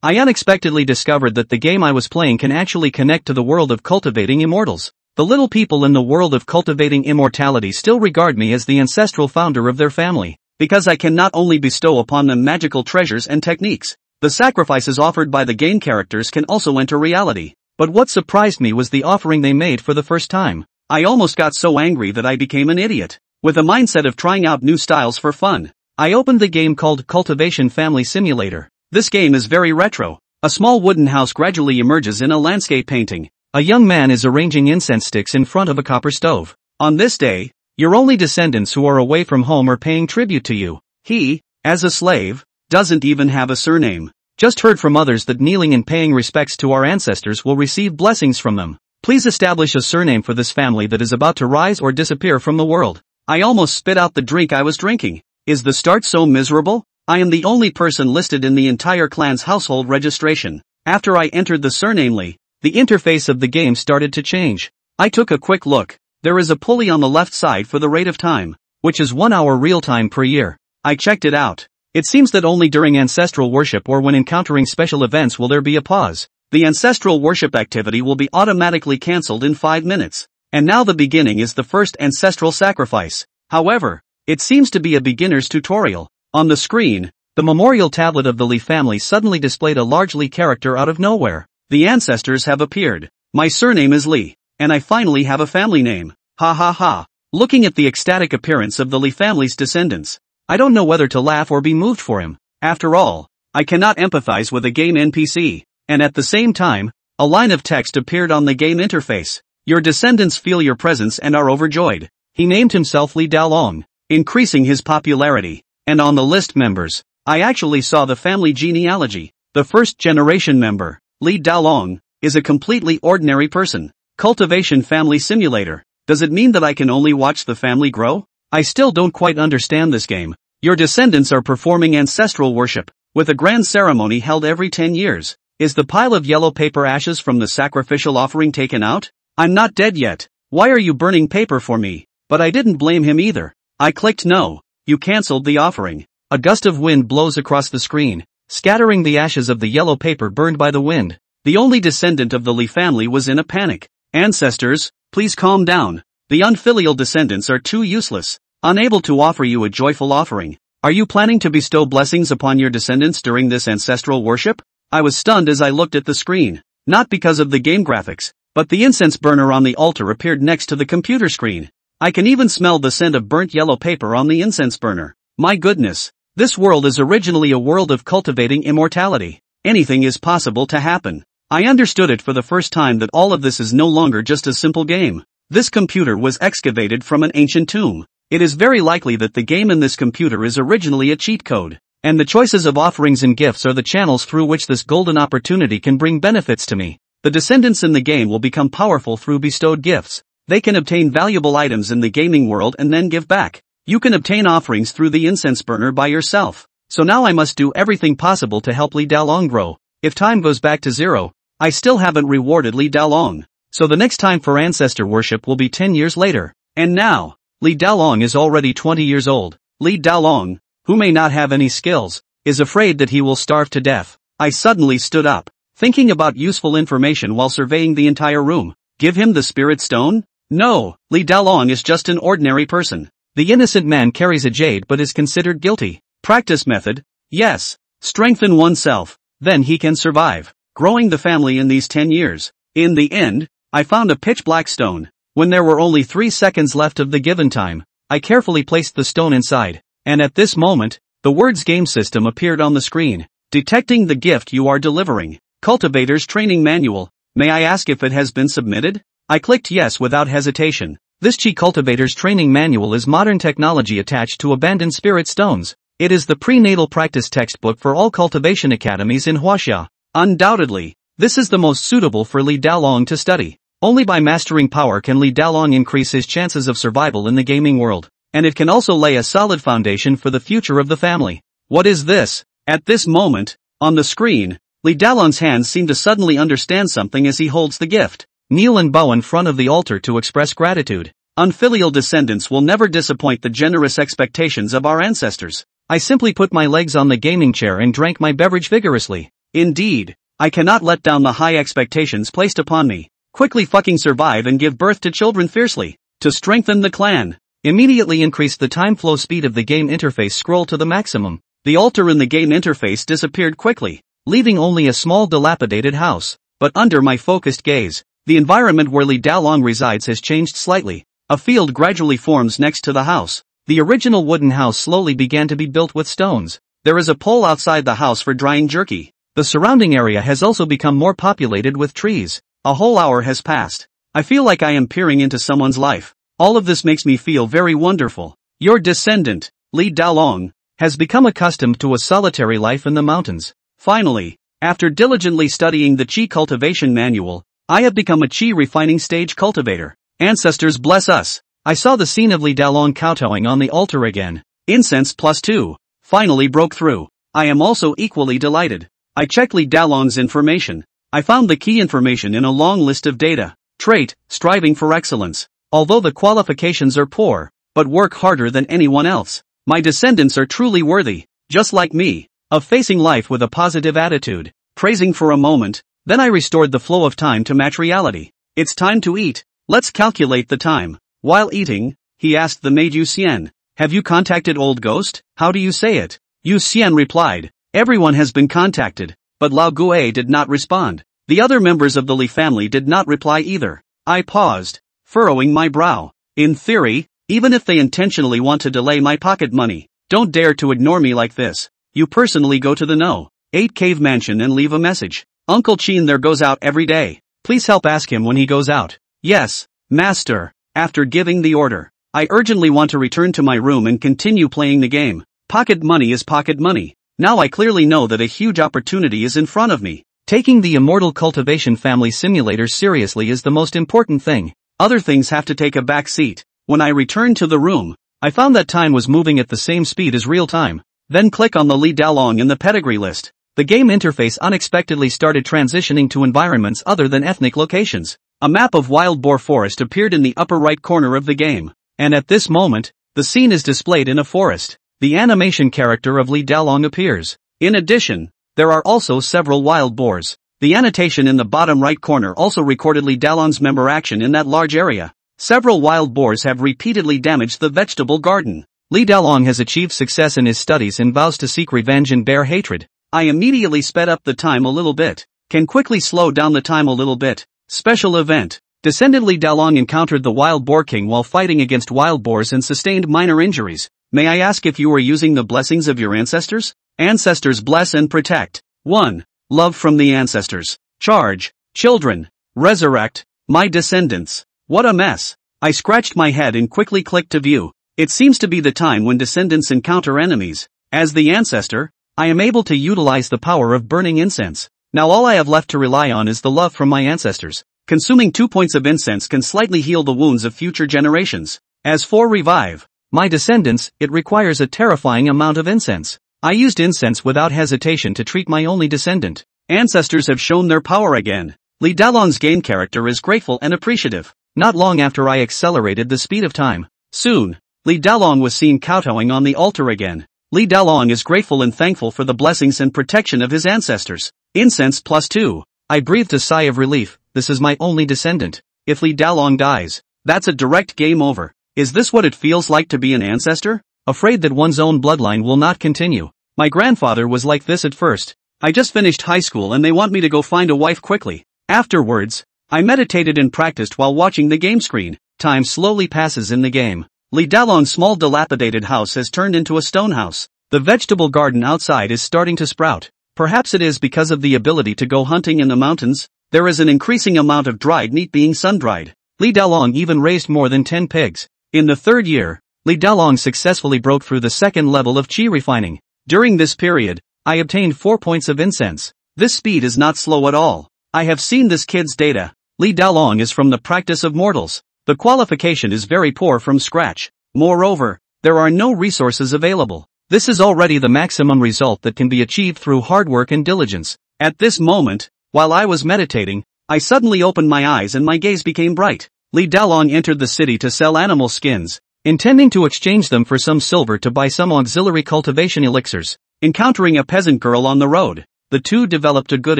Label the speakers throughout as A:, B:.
A: I unexpectedly discovered that the game I was playing can actually connect to the world of cultivating immortals. The little people in the world of cultivating immortality still regard me as the ancestral founder of their family, because I can not only bestow upon them magical treasures and techniques, the sacrifices offered by the game characters can also enter reality. But what surprised me was the offering they made for the first time. I almost got so angry that I became an idiot. With a mindset of trying out new styles for fun, I opened the game called Cultivation Family Simulator. This game is very retro. A small wooden house gradually emerges in a landscape painting. A young man is arranging incense sticks in front of a copper stove. On this day, your only descendants who are away from home are paying tribute to you. He, as a slave, doesn't even have a surname. Just heard from others that kneeling and paying respects to our ancestors will receive blessings from them. Please establish a surname for this family that is about to rise or disappear from the world. I almost spit out the drink I was drinking. Is the start so miserable? I am the only person listed in the entire clan's household registration. After I entered the surname Li, the interface of the game started to change. I took a quick look. There is a pulley on the left side for the rate of time, which is 1 hour real time per year. I checked it out. It seems that only during ancestral worship or when encountering special events will there be a pause. The ancestral worship activity will be automatically cancelled in 5 minutes. And now the beginning is the first ancestral sacrifice. However, it seems to be a beginner's tutorial. On the screen, the memorial tablet of the Li family suddenly displayed a large Li character out of nowhere. The ancestors have appeared. My surname is Li, and I finally have a family name. Ha ha ha. Looking at the ecstatic appearance of the Li family's descendants, I don't know whether to laugh or be moved for him. After all, I cannot empathize with a game NPC. And at the same time, a line of text appeared on the game interface. Your descendants feel your presence and are overjoyed. He named himself Li Xiang, increasing his popularity. And on the list members, I actually saw the family genealogy. The first generation member, Li Xiang, is a completely ordinary person. Cultivation Family Simulator. Does it mean that I can only watch the family grow? I still don't quite understand this game. Your descendants are performing ancestral worship, with a grand ceremony held every 10 years. Is the pile of yellow paper ashes from the sacrificial offering taken out? I'm not dead yet. Why are you burning paper for me? But I didn't blame him either. I clicked no. You cancelled the offering. A gust of wind blows across the screen, scattering the ashes of the yellow paper burned by the wind. The only descendant of the Li family was in a panic. Ancestors, please calm down. The unfilial descendants are too useless, unable to offer you a joyful offering. Are you planning to bestow blessings upon your descendants during this ancestral worship? I was stunned as I looked at the screen, not because of the game graphics, but the incense burner on the altar appeared next to the computer screen. I can even smell the scent of burnt yellow paper on the incense burner. My goodness, this world is originally a world of cultivating immortality. Anything is possible to happen. I understood it for the first time that all of this is no longer just a simple game. This computer was excavated from an ancient tomb. It is very likely that the game in this computer is originally a cheat code, and the choices of offerings and gifts are the channels through which this golden opportunity can bring benefits to me. The descendants in the game will become powerful through bestowed gifts. They can obtain valuable items in the gaming world and then give back. You can obtain offerings through the incense burner by yourself. So now I must do everything possible to help Li Xiang grow. If time goes back to 0, I still haven't rewarded Li Xiang. So the next time for ancestor worship will be 10 years later. And now, Li Xiang is already 20 years old. Li Xiang, who may not have any skills, is afraid that he will starve to death. I suddenly stood up, thinking about useful information while surveying the entire room. Give him the spirit stone? No, Li Xiang is just an ordinary person. The innocent man carries a jade but is considered guilty. Practice method? Yes. Strengthen oneself, then he can survive. Growing the family in these 10 years. In the end, I found a pitch black stone. When there were only 3 seconds left of the given time, I carefully placed the stone inside, and at this moment, the words game system appeared on the screen. Detecting the gift you are delivering. Cultivator's Training Manual. May I ask if it has been submitted? I clicked yes without hesitation. This Chi Cultivator's Training Manual is modern technology attached to abandoned spirit stones. It is the prenatal practice textbook for all cultivation academies in Huaxia. Undoubtedly, this is the most suitable for Li Xiang to study. Only by mastering power can Li Xiang increase his chances of survival in the gaming world, and it can also lay a solid foundation for the future of the family. What is this? At this moment, on the screen, Li Xiang's hands seem to suddenly understand something as he holds the gift. Kneel and bow in front of the altar to express gratitude. Unfilial descendants will never disappoint the generous expectations of our ancestors. I simply put my legs on the gaming chair and drank my beverage vigorously. Indeed, I cannot let down the high expectations placed upon me. Quickly fucking survive and give birth to children fiercely. To strengthen the clan, immediately increase the time flow speed of the game interface scroll to the maximum. The altar in the game interface disappeared quickly, leaving only a small dilapidated house. But under my focused gaze, the environment where Li Xiang resides has changed slightly. A field gradually forms next to the house. The original wooden house slowly began to be built with stones. There is a pole outside the house for drying jerky. The surrounding area has also become more populated with trees. A whole hour has passed. I feel like I am peering into someone's life. All of this makes me feel very wonderful. Your descendant, Li Xiang, has become accustomed to a solitary life in the mountains. Finally, after diligently studying the Qi cultivation manual, I have become a Qi refining stage cultivator. Ancestors bless us. I saw the scene of Li Xiang kowtowing on the altar again. Incense +2. Finally broke through. I am also equally delighted. I checked Li Xiang's information. I found the key information in a long list of data. Trait, striving for excellence. Although the qualifications are poor, but work harder than anyone else. My descendants are truly worthy, just like me, of facing life with a positive attitude. Praising for a moment, then I restored the flow of time to match reality. It's time to eat. Let's calculate the time. While eating, he asked the maid Yu Xian, "Have you contacted Old Ghost? How do you say it?" Yu Xian replied, "Everyone has been contacted," but Lao Gui did not respond. The other members of the Li family did not reply either. I paused, furrowing my brow. In theory, even if they intentionally want to delay my pocket money, don't dare to ignore me like this. You personally go to the No. 8 Cave Mansion and leave a message. Uncle Chin there goes out every day. Please help ask him when he goes out. Yes, master. After giving the order, I urgently want to return to my room and continue playing the game. Pocket money is pocket money. Now I clearly know that a huge opportunity is in front of me. Taking the Immortal Cultivation Family Simulator seriously is the most important thing. Other things have to take a back seat. When I returned to the room, I found that time was moving at the same speed as real time. Then click on the Li Xiang in the pedigree list. The game interface unexpectedly started transitioning to environments other than ethnic locations. A map of wild boar forest appeared in the upper right corner of the game. And at this moment, the scene is displayed in a forest. The animation character of Li Xiang appears. In addition, there are also several wild boars. The annotation in the bottom right corner also recorded Li Xiang's member action in that large area. Several wild boars have repeatedly damaged the vegetable garden. Li Xiang has achieved success in his studies and vows to seek revenge and bear hatred. I immediately sped up the time a little bit. Can quickly slow down the time a little bit. Special event. Descendant Li Xiang encountered the wild boar king while fighting against wild boars and sustained minor injuries. May I ask if you were using the blessings of your ancestors? Ancestors bless and protect. 1. Love from the ancestors. Charge. Children. Resurrect. My descendants. What a mess. I scratched my head and quickly clicked to view. It seems to be the time when descendants encounter enemies. As the ancestor, I am able to utilize the power of burning incense. Now all I have left to rely on is the love from my ancestors. Consuming 2 points of incense can slightly heal the wounds of future generations. As for revive my descendants, it requires a terrifying amount of incense. I used incense without hesitation to treat my only descendant. Ancestors have shown their power again. Li Xiang's game character is grateful and appreciative. Not long after I accelerated the speed of time. Soon, Li Xiang was seen kowtowing on the altar again. Li Xiang is grateful and thankful for the blessings and protection of his ancestors. Incense +2. I breathed a sigh of relief. This is my only descendant. If Li Xiang dies, that's a direct game over. Is this what it feels like to be an ancestor? Afraid that one's own bloodline will not continue. My grandfather was like this at first. I just finished high school and they want me to go find a wife quickly. Afterwards, I meditated and practiced while watching the game screen. Time slowly passes in the game. Li Xiang's small dilapidated house has turned into a stone house. The vegetable garden outside is starting to sprout. Perhaps it is because of the ability to go hunting in the mountains. There is an increasing amount of dried meat being sun-dried. Li Xiang even raised more than 10 pigs. In the third year, Li Xiang successfully broke through the second level of Qi refining. During this period, I obtained 4 points of incense. This speed is not slow at all. I have seen this kid's data. Li Xiang is from the practice of mortals. The qualification is very poor from scratch. Moreover, there are no resources available. This is already the maximum result that can be achieved through hard work and diligence. At this moment, while I was meditating, I suddenly opened my eyes and my gaze became bright. Li Xiang entered the city to sell animal skins, intending to exchange them for some silver to buy some auxiliary cultivation elixirs. Encountering a peasant girl on the road, The two developed a good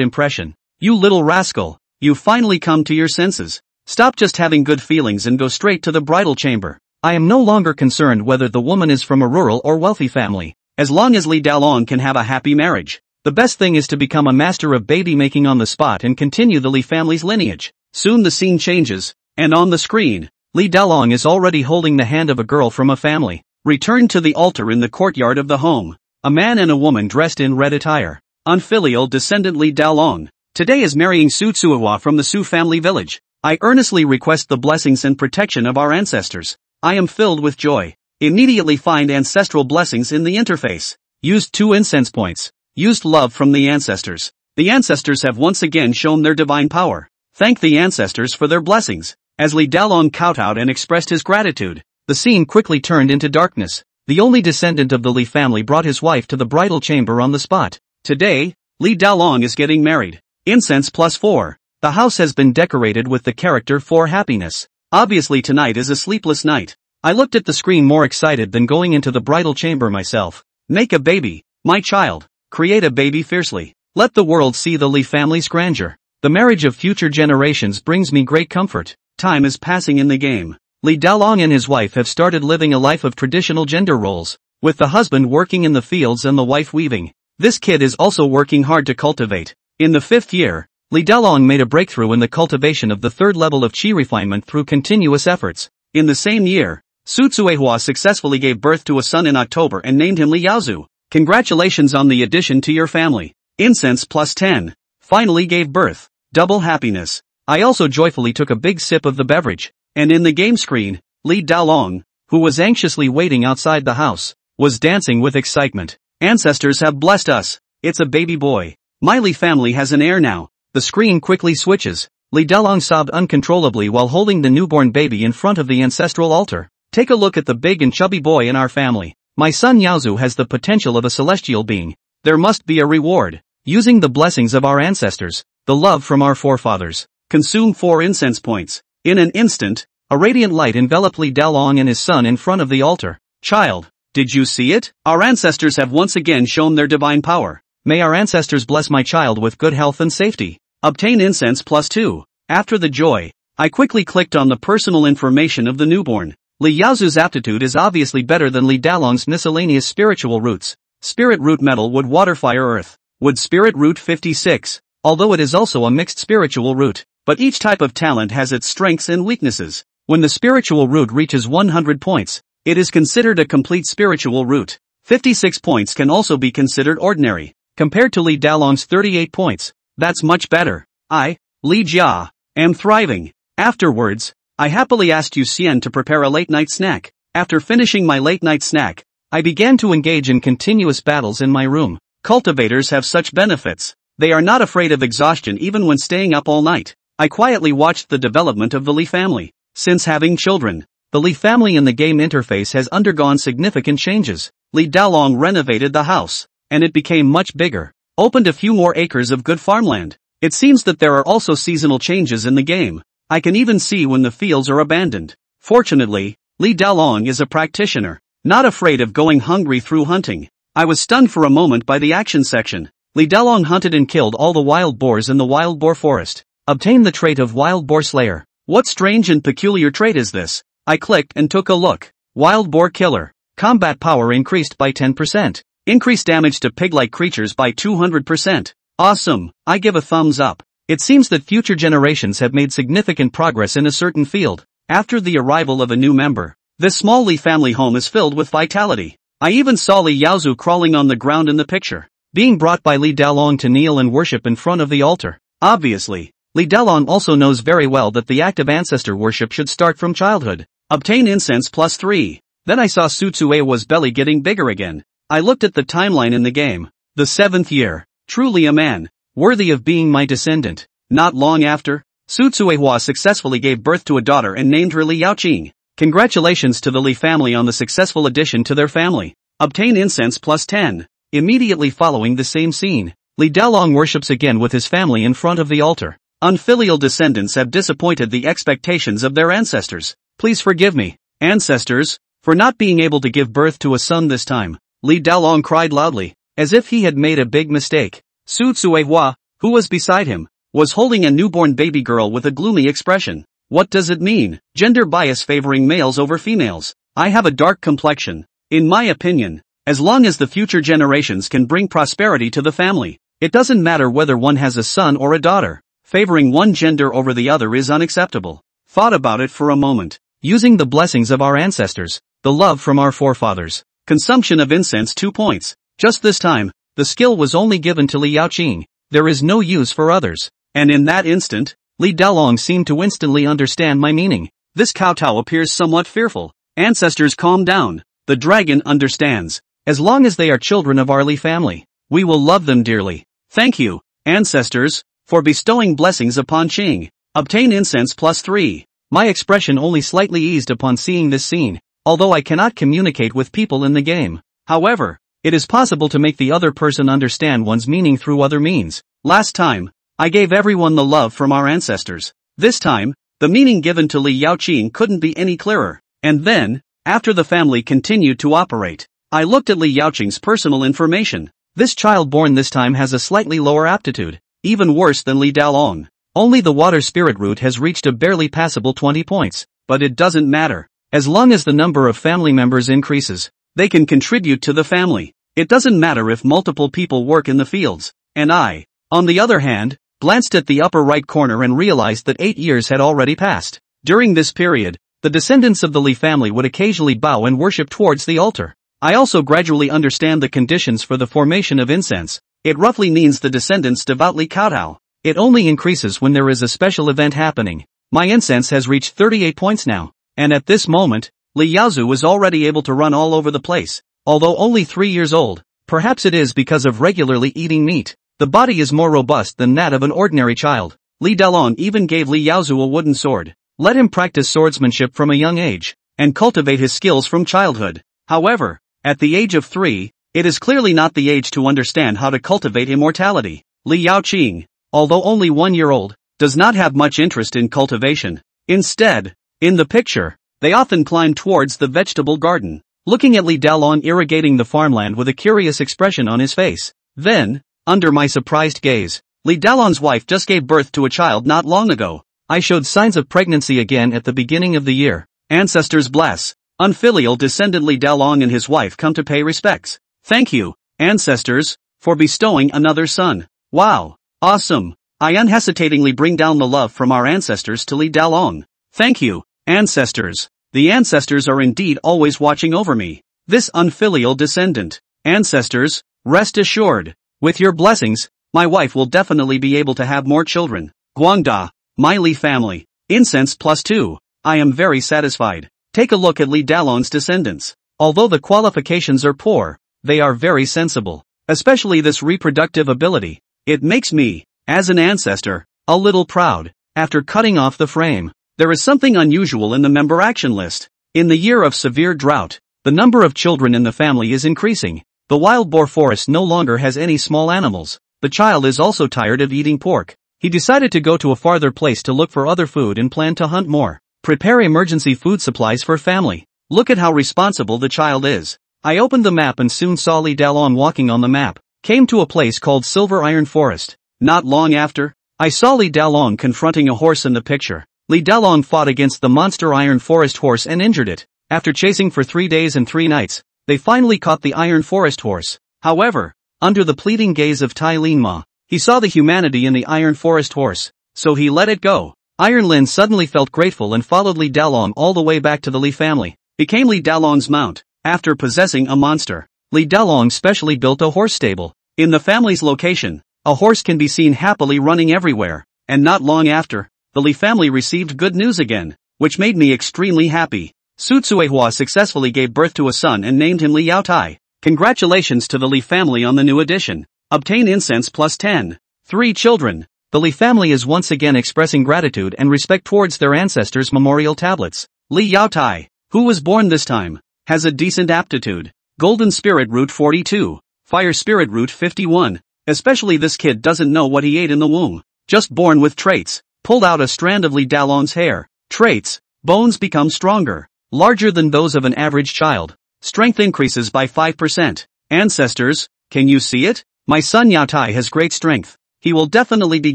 A: impression. You little rascal, you've finally come to your senses. Stop just having good feelings and go straight to the bridal chamber. I am no longer concerned whether the woman is from a rural or wealthy family. As long as Li Dalong can have a happy marriage. The best thing is to become a master of baby making on the spot and continue the Li family's lineage. Soon the scene changes, and on the screen, Li Dalong is already holding the hand of a girl from a family. Return to the altar in the courtyard of the home. A man and a woman dressed in red attire. Unfilial descendant Li Dalong. Today is marrying Su Tsuehua from the Su family village. I earnestly request the blessings and protection of our ancestors. I am filled with joy. Immediately find ancestral blessings in the interface. Used 2 incense points. Used love from the ancestors. The ancestors have once again shown their divine power. Thank the ancestors for their blessings. As Li Dalong kowtowed and expressed his gratitude, the scene quickly turned into darkness. The only descendant of the Li family brought his wife to the bridal chamber on the spot. Today, Li Dalong is getting married. Incense +4. The house has been decorated with the character for happiness. Obviously tonight is a sleepless night. I looked at the screen more excited than going into the bridal chamber myself. Make a baby, my child. Create a baby fiercely. Let the world see the Li family's grandeur. The marriage of future generations brings me great comfort. Time is passing in the game. Li Dalong and his wife have started living a life of traditional gender roles, with the husband working in the fields and the wife weaving. This kid is also working hard to cultivate. In the 5th year, Li Dalong made a breakthrough in the cultivation of the 3rd level of qi refinement through continuous efforts. In the same year, Su Tsuehua successfully gave birth to a son in October and named him Li Yaozu. Congratulations on the addition to your family. Incense +10. Finally gave birth. Double happiness. I also joyfully took a big sip of the beverage. And in the game screen, Li Dalong, who was anxiously waiting outside the house, was dancing with excitement. Ancestors have blessed us. It's a baby boy. My Li family has an heir now. The screen quickly switches. Li Dalong sobbed uncontrollably while holding the newborn baby in front of the ancestral altar. Take a look at the big and chubby boy in our family. My son Yaozu has the potential of a celestial being. There must be a reward. Using the blessings of our ancestors, the love from our forefathers. Consume 4 incense points. In an instant, a radiant light enveloped Li Dalong and his son in front of the altar. Child, did you see it? Our ancestors have once again shown their divine power. May our ancestors bless my child with good health and safety. Obtain incense +2. After the joy, I quickly clicked on the personal information of the newborn. Li Yaozu's aptitude is obviously better than Li Dalong's miscellaneous spiritual roots. Spirit root metal wood water fire earth. Wood spirit root 56. Although it is also a mixed spiritual root, but each type of talent has its strengths and weaknesses. When the spiritual root reaches 100 points, it is considered a complete spiritual root. 56 points can also be considered ordinary. Compared to Li Dalong's 38 points, that's much better. I, Li Jia, am thriving. Afterwards, I happily asked Yu Xian to prepare a late-night snack. After finishing my late-night snack, I began to engage in continuous battles in my room. Cultivators have such benefits. They are not afraid of exhaustion even when staying up all night. I quietly watched the development of the Li family. Since having children, the Li family in the game interface has undergone significant changes. Li Dalong renovated the house, and it became much bigger. Opened a few more acres of good farmland. It seems that there are also seasonal changes in the game. I can even see when the fields are abandoned. Fortunately, Li Dalong is a practitioner, not afraid of going hungry through hunting. I was stunned for a moment by the action section. Li Dalong hunted and killed all the wild boars in the wild boar forest. Obtained the trait of Wild Boar Slayer. What strange and peculiar trait is this? I clicked and took a look. Wild Boar Killer. Combat power increased by 10%. Increased damage to pig-like creatures by 200%. Awesome, I give a thumbs up. It seems that future generations have made significant progress in a certain field. After the arrival of a new member, this small Li family home is filled with vitality. I even saw Li Yaozu crawling on the ground in the picture, being brought by Li Dalong to kneel and worship in front of the altar. Obviously, Li Dalong also knows very well that the act of ancestor worship should start from childhood. Obtain incense +3. Then I saw Su Tsuehua's belly getting bigger again. I looked at the timeline in the game. The 7th year. Truly a man, worthy of being my descendant. Not long after, Su Tsuehua successfully gave birth to a daughter and named her Li Yaoqing. Congratulations to the Li family on the successful addition to their family. Obtain incense +10. Immediately following the same scene, Li Dalong worships again with his family in front of the altar. Unfilial descendants have disappointed the expectations of their ancestors. Please forgive me, ancestors, for not being able to give birth to a son this time. Li Dalong cried loudly, as if he had made a big mistake. Su Tsuehua, who was beside him, was holding a newborn baby girl with a gloomy expression. What does it mean? Gender bias favoring males over females. I have a dark complexion. In my opinion, as long as the future generations can bring prosperity to the family, it doesn't matter whether one has a son or a daughter. Favoring one gender over the other is unacceptable. Thought about it for a moment. Using the blessings of our ancestors, the love from our forefathers. Consumption of incense 2 points. Just this time, the skill was only given to Li Xiang. There is no use for others. And in that instant, Li Dalong seemed to instantly understand my meaning. This kowtow appears somewhat fearful. Ancestors, calm down. The dragon understands. As long as they are children of our Li family, we will love them dearly. Thank you, ancestors, for bestowing blessings upon Qing. Obtain incense +3. My expression only slightly eased upon seeing this scene, although I cannot communicate with people in the game. However, it is possible to make the other person understand one's meaning through other means. Last time, I gave everyone the love from our ancestors. This time, the meaning given to Li Xiang couldn't be any clearer. And then, after the family continued to operate, I looked at Li Xiang's personal information. This child born this time has a slightly lower aptitude, even worse than Li Dalong. Only the water spirit root has reached a barely passable 20 points, but it doesn't matter. As long as the number of family members increases, they can contribute to the family. It doesn't matter if multiple people work in the fields. And I, on the other hand, glanced at the upper right corner and realized that 8 years had already passed. During this period, the descendants of the Li family would occasionally bow and worship towards the altar. I also gradually understand the conditions for the formation of incense. It roughly means the descendants devoutly kowtow. It only increases when there is a special event happening. My incense has reached 38 points now, and at this moment, Li Yaozu was already able to run all over the place. Although only 3 years old, perhaps it is because of regularly eating meat. The body is more robust than that of an ordinary child. Li Dalong even gave Li Yaozu a wooden sword. Let him practice swordsmanship from a young age, and cultivate his skills from childhood. However, at the age of 3, it is clearly not the age to understand how to cultivate immortality. Li Xiang, although only 1 year old, does not have much interest in cultivation. Instead, in the picture, they often climb towards the vegetable garden, looking at Li Dalong irrigating the farmland with a curious expression on his face. Then, under my surprised gaze, Li Dalong's wife just gave birth to a child not long ago. I showed signs of pregnancy again at the beginning of the year. Ancestors bless. Unfilial descendant Li Dalong and his wife come to pay respects. Thank you, ancestors, for bestowing another son. Wow. Awesome. I unhesitatingly bring down the love from our ancestors to Li Dalong. Thank you, ancestors. The ancestors are indeed always watching over me. This unfilial descendant. Ancestors, rest assured. With your blessings, my wife will definitely be able to have more children. Guangda, my Li family. Incense +2. I am very satisfied. Take a look at Li Dalong's descendants. Although the qualifications are poor, they are very sensible. Especially this reproductive ability. It makes me, as an ancestor, a little proud. After cutting off the frame, there is something unusual in the member action list. In the year of severe drought, the number of children in the family is increasing. The wild boar forest no longer has any small animals. The child is also tired of eating pork. He decided to go to a farther place to look for other food and plan to hunt more. Prepare emergency food supplies for family. Look at how responsible the child is. I opened the map and soon saw Li Dalong walking on the map. Came to a place called Silver Iron Forest. Not long after, I saw Li Dalong confronting a horse in the picture. Li Dalong fought against the monster Iron Forest horse and injured it. After chasing for 3 days and 3 nights, they finally caught the Iron Forest horse. However, under the pleading gaze of Tai Lin Ma, he saw the humanity in the Iron Forest horse, so he let it go. Iron Lin suddenly felt grateful and followed Li Dalong all the way back to the Li family. Became Li Dalong's mount. After possessing a monster, Li Dalong specially built a horse stable. In the family's location, a horse can be seen happily running everywhere. And not long after, the Li family received good news again, which made me extremely happy. Su Tsuehua successfully gave birth to a son and named him Li Yaotai. Congratulations to the Li family on the new addition. Obtain incense +10. 3 children. The Li family is once again expressing gratitude and respect towards their ancestors' memorial tablets. Li Yaotai, who was born this time, has a decent aptitude. Golden Spirit Root 42. Fire Spirit Root 51. Especially this kid doesn't know what he ate in the womb. Just born with traits. Pulled out a strand of Li Dalong's hair. Traits. Bones become stronger. Larger than those of an average child. Strength increases by 5%. Ancestors, can you see it? My son Yao Tai has great strength. He will definitely be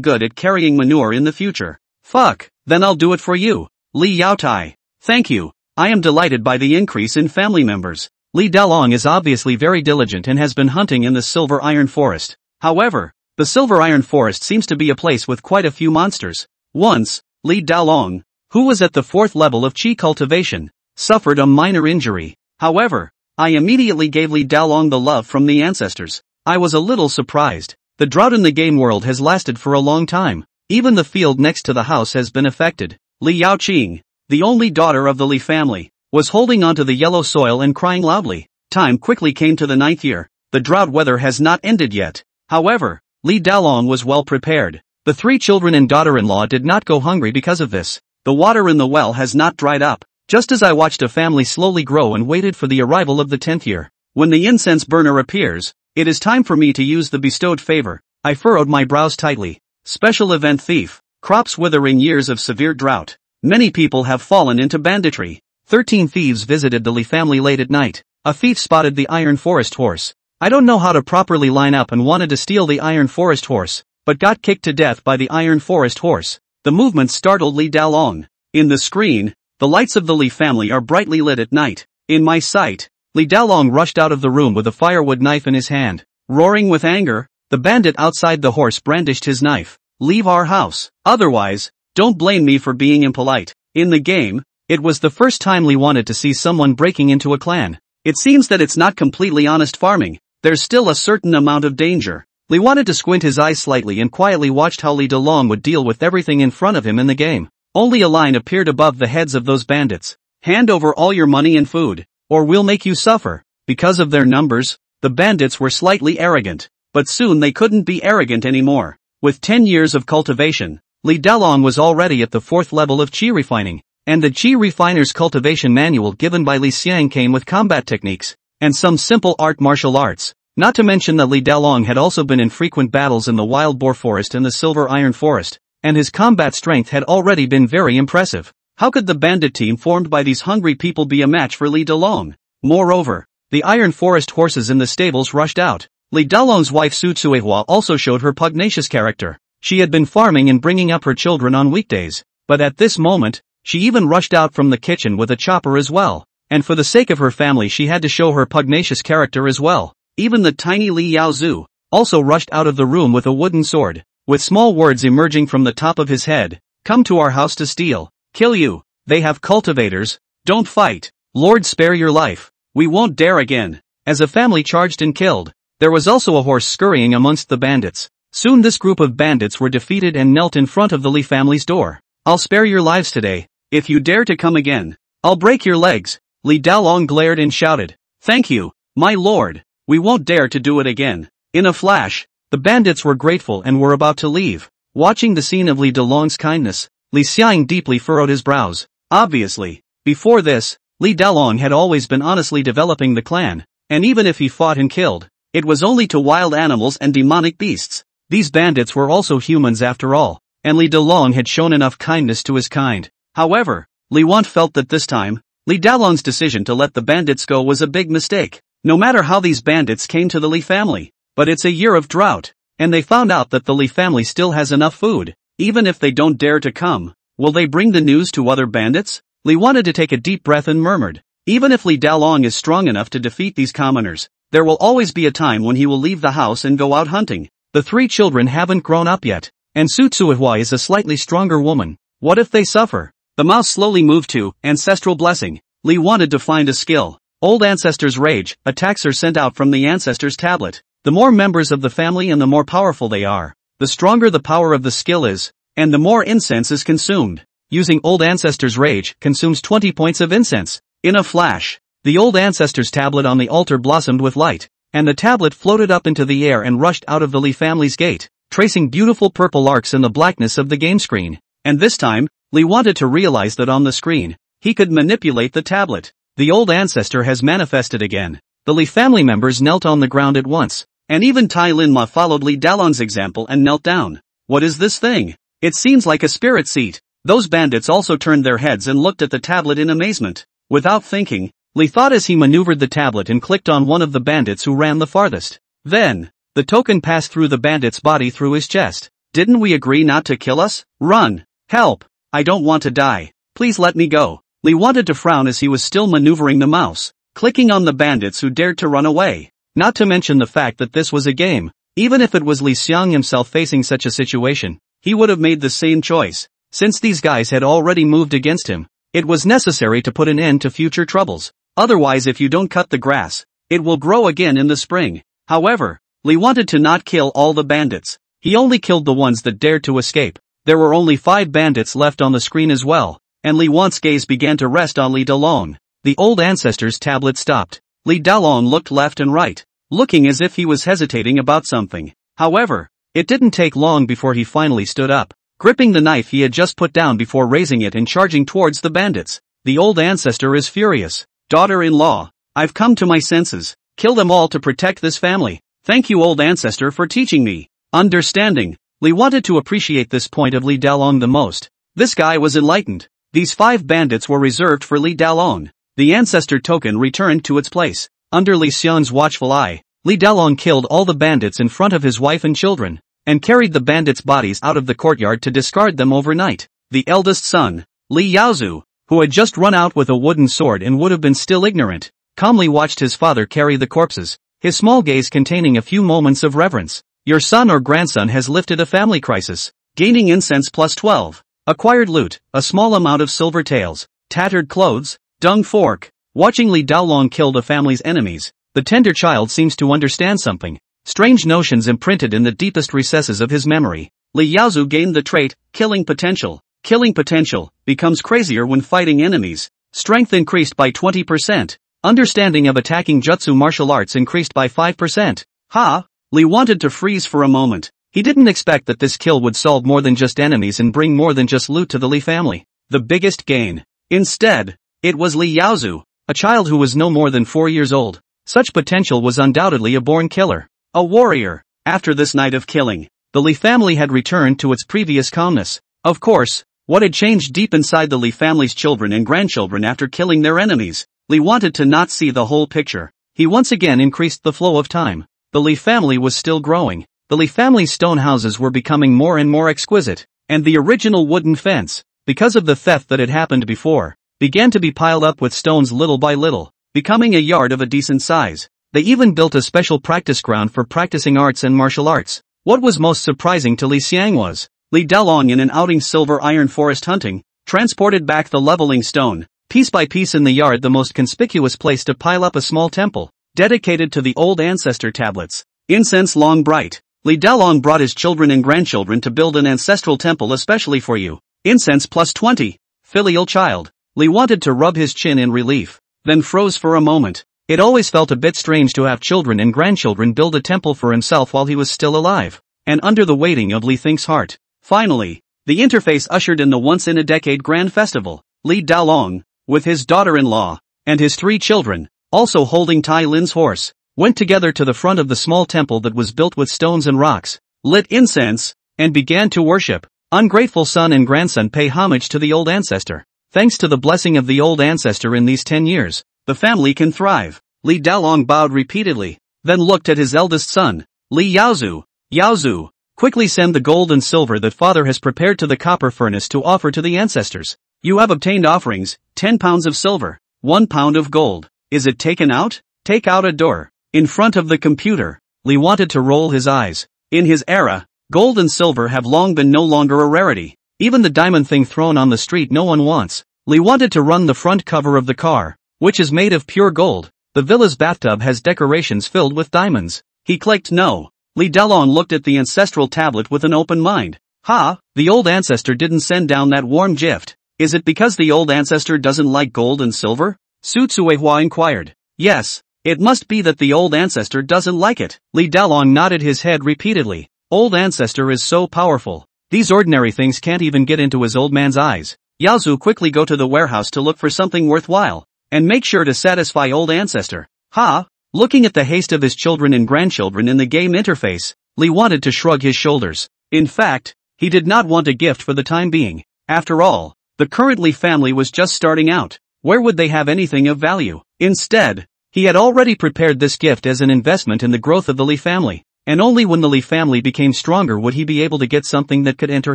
A: good at carrying manure in the future. Fuck, then I'll do it for you, Li Yao Tai. Thank you. I am delighted by the increase in family members. Li Dalong is obviously very diligent and has been hunting in the Silver Iron Forest. However, the Silver Iron Forest seems to be a place with quite a few monsters. Once, Li Dalong, who was at the 4th level of Qi cultivation, suffered a minor injury. However, I immediately gave Li Dalong the love from the ancestors. I was a little surprised. The drought in the game world has lasted for a long time. Even the field next to the house has been affected. Li Yaoqing, the only daughter of the Li family, was holding onto the yellow soil and crying loudly. Time quickly came to the 9th year. The drought weather has not ended yet. However, Li Dalong was well prepared. The 3 children and daughter-in-law did not go hungry because of this. The water in the well has not dried up. Just as I watched a family slowly grow and waited for the arrival of the 10th year. When the incense burner appears, it is time for me to use the bestowed favor. I furrowed my brows tightly. Special event thief. Crops withering, years of severe drought. Many people have fallen into banditry. 13 thieves visited the Li family late at night. A thief spotted the Iron Forest horse. I don't know how to properly line up and wanted to steal the Iron Forest horse, but got kicked to death by the Iron Forest horse. The movement startled Li Dalong. In the screen, the lights of the Li family are brightly lit at night. In my sight, Li Dalong rushed out of the room with a firewood knife in his hand. Roaring with anger, the bandit outside the horse brandished his knife. Leave our house. Otherwise, don't blame me for being impolite. In the game, it was the first time Li wanted to see someone breaking into a clan. It seems that it's not completely honest farming. There's still a certain amount of danger. Li wanted to squint his eyes slightly and quietly watched how Li Dalong would deal with everything in front of him in the game. Only a line appeared above the heads of those bandits. Hand over all your money and food, or we'll make you suffer. Because of their numbers, the bandits were slightly arrogant. But soon they couldn't be arrogant anymore. With 10 years of cultivation, Li Dalong was already at the 4th level of Qi refining. And the Qi refiner's cultivation manual given by Li Xiang came with combat techniques, and some simple martial arts. Not to mention that Li Dalong had also been in frequent battles in the Wild Boar Forest and the Silver Iron Forest, and his combat strength had already been very impressive. How could the bandit team formed by these hungry people be a match for Li Dalong? Moreover, the Iron Forest horses in the stables rushed out. Li Dalong's wife Su Tsuehua also showed her pugnacious character. She had been farming and bringing up her children on weekdays, but at this moment, she even rushed out from the kitchen with a chopper as well. And for the sake of her family she had to show her pugnacious character as well. Even the tiny Li Yaozu also rushed out of the room with a wooden sword, with small words emerging from the top of his head. Come to our house to steal. Kill you. They have cultivators. Don't fight. Lord, spare your life. We won't dare again. As a family charged and killed. There was also a horse scurrying amongst the bandits. Soon this group of bandits were defeated and knelt in front of the Li family's door. I'll spare your lives today. If you dare to come again, I'll break your legs. Li Dalong glared and shouted. Thank you, my lord. We won't dare to do it again. In a flash, the bandits were grateful and were about to leave. Watching the scene of Li Dalong's kindness, Li Xiang deeply furrowed his brows. Obviously, before this, Li Dalong had always been honestly developing the clan, and even if he fought and killed, it was only to wild animals and demonic beasts. These bandits were also humans after all, and Li Dalong had shown enough kindness to his kind. However, Li Want felt that this time, Li Dalong's decision to let the bandits go was a big mistake. No matter how these bandits came to the Li family, but it's a year of drought, and they found out that the Li family still has enough food. Even if they don't dare to come, will they bring the news to other bandits? Li wanted to take a deep breath and murmured, even if Li Dalong is strong enough to defeat these commoners, there will always be a time when he will leave the house and go out hunting. The 3 children haven't grown up yet, and Su Tsuehua is a slightly stronger woman. What if they suffer? The mouse slowly moved to ancestral blessing. Li wanted to find a skill. Old ancestors' rage, attacks are sent out from the ancestors' tablet. The more members of the family and the more powerful they are, the stronger the power of the skill is, and the more incense is consumed. Using old ancestors' rage consumes 20 points of incense. In a flash, the old ancestors' tablet on the altar blossomed with light, and the tablet floated up into the air and rushed out of the Li family's gate, tracing beautiful purple arcs in the blackness of the game screen. And this time, Li wanted to realize that on the screen, he could manipulate the tablet. The old ancestor has manifested again. The Li family members knelt on the ground at once, and even Tai Lin Ma followed Li Dalong's example and knelt down. What is this thing? It seems like a spirit seat. Those bandits also turned their heads and looked at the tablet in amazement. Without thinking, Li thought as he maneuvered the tablet and clicked on one of the bandits who ran the farthest. Then, The token passed through the bandit's body through his chest. Didn't we agree not to kill us? Run! Help! I don't want to die. Please let me go. Li wanted to frown as he was still maneuvering the mouse, clicking on the bandits who dared to run away. Not to mention the fact that this was a game. Even if it was Li Xiang himself facing such a situation, he would have made the same choice. Since these guys had already moved against him, it was necessary to put an end to future troubles. Otherwise, if you don't cut the grass, it will grow again in the spring. However, Li wanted to not kill all the bandits. He only killed the ones that dared to escape. There were only 5 bandits left on the screen as well, and Li Wan's gaze began to rest on Li Dalong. The old ancestor's tablet stopped. Li Dalong looked left and right, looking as if he was hesitating about something. However, it didn't take long before he finally stood up, gripping the knife he had just put down before raising it and charging towards the bandits. The old ancestor is furious. Daughter-in-law, I've come to my senses. Kill them all to protect this family. Thank you, old ancestor, for teaching me understanding. Li wanted to appreciate this point of Li Dalong the most. This guy was enlightened. These 5 bandits were reserved for Li Dalong. The ancestor token returned to its place. Under Li Xiang's watchful eye, Li Dalong killed all the bandits in front of his wife and children, and carried the bandits' bodies out of the courtyard to discard them overnight. The eldest son, Li Yaozu, who had just run out with a wooden sword and would have been still ignorant, calmly watched his father carry the corpses, his small gaze containing a few moments of reverence. Your son or grandson has lifted a family crisis. Gaining incense plus 12. Acquired loot, a small amount of silver taels, tattered clothes, dung fork. Watching Li Dalong kill the family's enemies, the tender child seems to understand something. Strange notions imprinted in the deepest recesses of his memory. Li Yaozu gained the trait, killing potential. Killing potential becomes crazier when fighting enemies. Strength increased by 20%. Understanding of attacking jutsu martial arts increased by 5%. Ha! Li wanted to freeze for a moment. He didn't expect that this kill would solve more than just enemies and bring more than just loot to the Li family. The biggest gain. Instead, it was Li Yaozu, a child who was no more than 4 years old. Such potential was undoubtedly a born killer. A warrior. After this night of killing, the Li family had returned to its previous calmness. Of course, what had changed deep inside the Li family's children and grandchildren after killing their enemies? Li wanted to not see the whole picture. He once again increased the flow of time. The Li family was still growing. The Li family's stone houses were becoming more and more exquisite, and the original wooden fence, because of the theft that had happened before, began to be piled up with stones little by little, becoming a yard of a decent size. They even built a special practice ground for practicing arts and martial arts. What was most surprising to Li Xiang was, Li Dalong in an outing silver iron forest hunting, transported back the leveling stone, piece by piece in the yard, the most conspicuous place to pile up a small temple, dedicated to the old ancestor tablets. Incense long bright. Li Dalong brought his children and grandchildren to build an ancestral temple especially for you. Incense plus 20. Filial child. Li wanted to rub his chin in relief, then froze for a moment. It always felt a bit strange to have children and grandchildren build a temple for himself while he was still alive, and under the weighting of Li Think's heart. Finally, the interface ushered in the once-in-a-decade grand festival. Li Dalong, with his daughter-in-law, and his 3 children, also holding Tai Lin's horse, went together to the front of the small temple that was built with stones and rocks, lit incense, and began to worship. Ungrateful son and grandson pay homage to the old ancestor. Thanks to the blessing of the old ancestor in these 10 years, the family can thrive. Li Dalong bowed repeatedly, then looked at his eldest son, Li Yaozu. Yaozu, quickly send the gold and silver that father has prepared to the copper furnace to offer to the ancestors. You have obtained offerings, 10 pounds of silver, 1 pound of gold. Is it taken out? Take out a door. In front of the computer, Li wanted to roll his eyes. In his era, gold and silver have long been no longer a rarity. Even the diamond thing thrown on the street no one wants. Li wanted to run the front cover of the car, which is made of pure gold. The villa's bathtub has decorations filled with diamonds. He clicked no. Li Dalong looked at the ancestral tablet with an open mind. Ha, the old ancestor didn't send down that warm gift. Is it because the old ancestor doesn't like gold and silver? Su Tsuehua inquired. Yes, it must be that the old ancestor doesn't like it. Li Dalong nodded his head repeatedly. Old ancestor is so powerful. These ordinary things can't even get into his old man's eyes. Yaozu quickly go to the warehouse to look for something worthwhile, and make sure to satisfy old ancestor. Ha! Looking at the haste of his children and grandchildren in the game interface, Li wanted to shrug his shoulders. In fact, he did not want a gift for the time being. After all, the current Li family was just starting out. Where would they have anything of value? Instead, he had already prepared this gift as an investment in the growth of the Li family. and only when the Li family became stronger would he be able to get something that could enter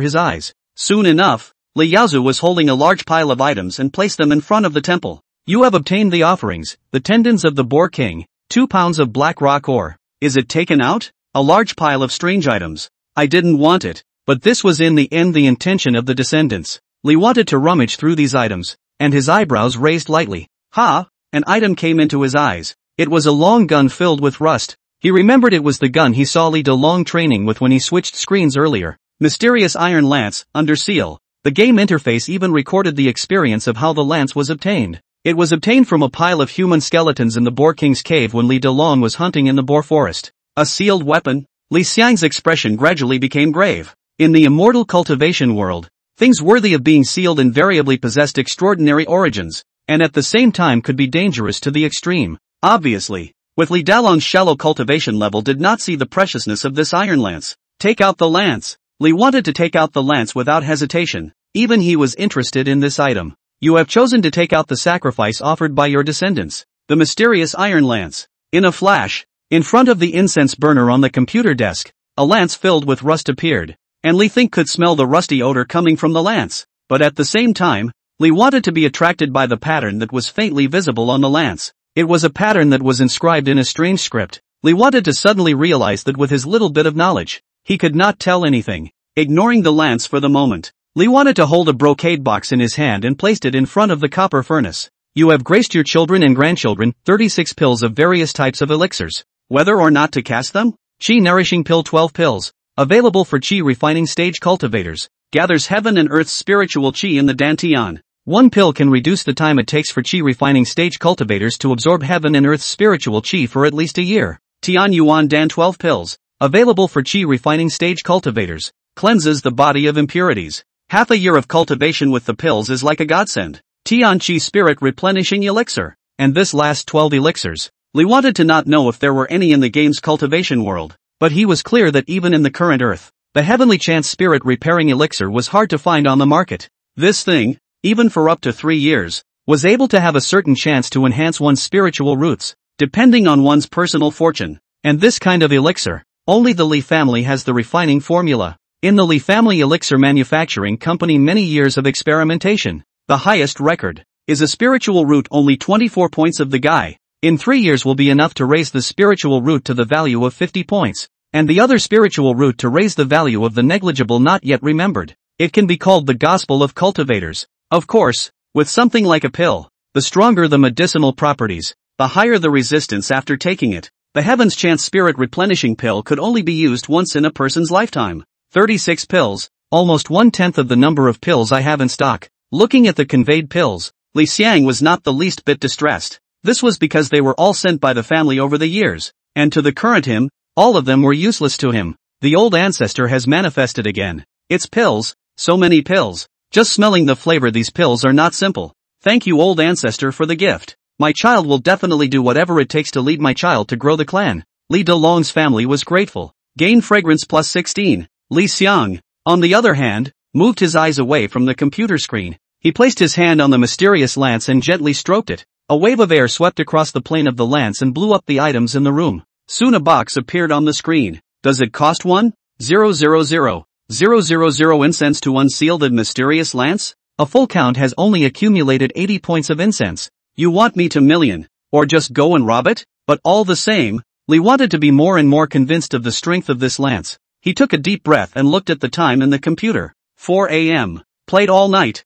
A: his eyes. Soon enough, Li Yaozu was holding a large pile of items and placed them in front of the temple. You have obtained the offerings, the tendons of the Boar King, 2 pounds of black rock ore. Is it taken out? A large pile of strange items. I didn't want it, but this was in the end the intention of the descendants. Li wanted to rummage through these items, and his eyebrows raised lightly. Ha! An item came into his eyes. It was a long gun filled with rust. He remembered it was the gun he saw Li Delong training with when he switched screens earlier. Mysterious iron lance, under seal. The game interface even recorded the experience of how the lance was obtained. It was obtained from a pile of human skeletons in the Boar King's cave when Li Delong was hunting in the Boar Forest. A sealed weapon? Li Xiang's expression gradually became grave. In the immortal cultivation world, things worthy of being sealed invariably possessed extraordinary origins, and at the same time could be dangerous to the extreme. Obviously, with Li Dalong's shallow cultivation level did not see the preciousness of this iron lance. Take out the lance. Li wanted to take out the lance without hesitation. Even he was interested in this item. You have chosen to take out the sacrifice offered by your descendants, the mysterious iron lance. In a flash, in front of the incense burner on the computer desk, a lance filled with rust appeared, and Li Think could smell the rusty odor coming from the lance. But at the same time, Li wanted to be attracted by the pattern that was faintly visible on the lance. It was a pattern that was inscribed in a strange script. Li wanted to suddenly realize that with his little bit of knowledge, he could not tell anything. Ignoring the lance for the moment, Li wanted to hold a brocade box in his hand and placed it in front of the copper furnace. You have graced your children and grandchildren 36 pills of various types of elixirs. Whether or not to cast them? Qi Nourishing Pill 12 pills. Available for Qi refining stage cultivators. Gathers heaven and earth's spiritual Qi in the Dantian. 1 pill can reduce the time it takes for Qi refining stage cultivators to absorb heaven and earth's spiritual Qi for at least a year. Tian Yuan Dan 12 pills. Available for Qi refining stage cultivators. Cleanses the body of impurities. Half a year of cultivation with the pills is like a godsend. Tian Qi Spirit Replenishing Elixir. And this last 12 elixirs. Li wanted to not know if there were any in the game's cultivation world, but he was clear that even in the current Earth, the Heavenly Chance Spirit Repairing Elixir was hard to find on the market. This thing, even for up to 3 years, was able to have a certain chance to enhance one's spiritual roots, depending on one's personal fortune. And this kind of elixir, only the Li family has the refining formula. In the Li family elixir manufacturing company many years of experimentation, the highest record, is a spiritual root only 24 points of the guy. In 3 years will be enough to raise the spiritual root to the value of 50 points, and the other spiritual root to raise the value of the negligible not yet remembered. It can be called the gospel of cultivators. Of course, with something like a pill, the stronger the medicinal properties, the higher the resistance after taking it. The Heaven's Chance Spirit Replenishing Pill could only be used once in a person's lifetime. 36 pills, almost 1/10 of the number of pills I have in stock. Looking at the conveyed pills, Li Xiang was not the least bit distressed. This was because they were all sent by the family over the years, and to the current him, all of them were useless to him. The old ancestor has manifested again. It's pills, so many pills. Just smelling the flavor these pills are not simple. Thank you old ancestor for the gift. My child will definitely do whatever it takes to lead my child to grow the clan. Li Delong's family was grateful. Gain fragrance plus 16. Li Xiang, on the other hand, moved his eyes away from the computer screen. He placed his hand on the mysterious lance and gently stroked it. A wave of air swept across the plane of the lance and blew up the items in the room. Soon a box appeared on the screen. Does it cost 1,000,000 incense to unseal the mysterious lance? A full count has only accumulated 80 points of incense. You want me to million, or just go and rob it? But all the same, Li wanted to be more and more convinced of the strength of this lance. He took a deep breath and looked at the time in the computer. 4 a.m. Played all night.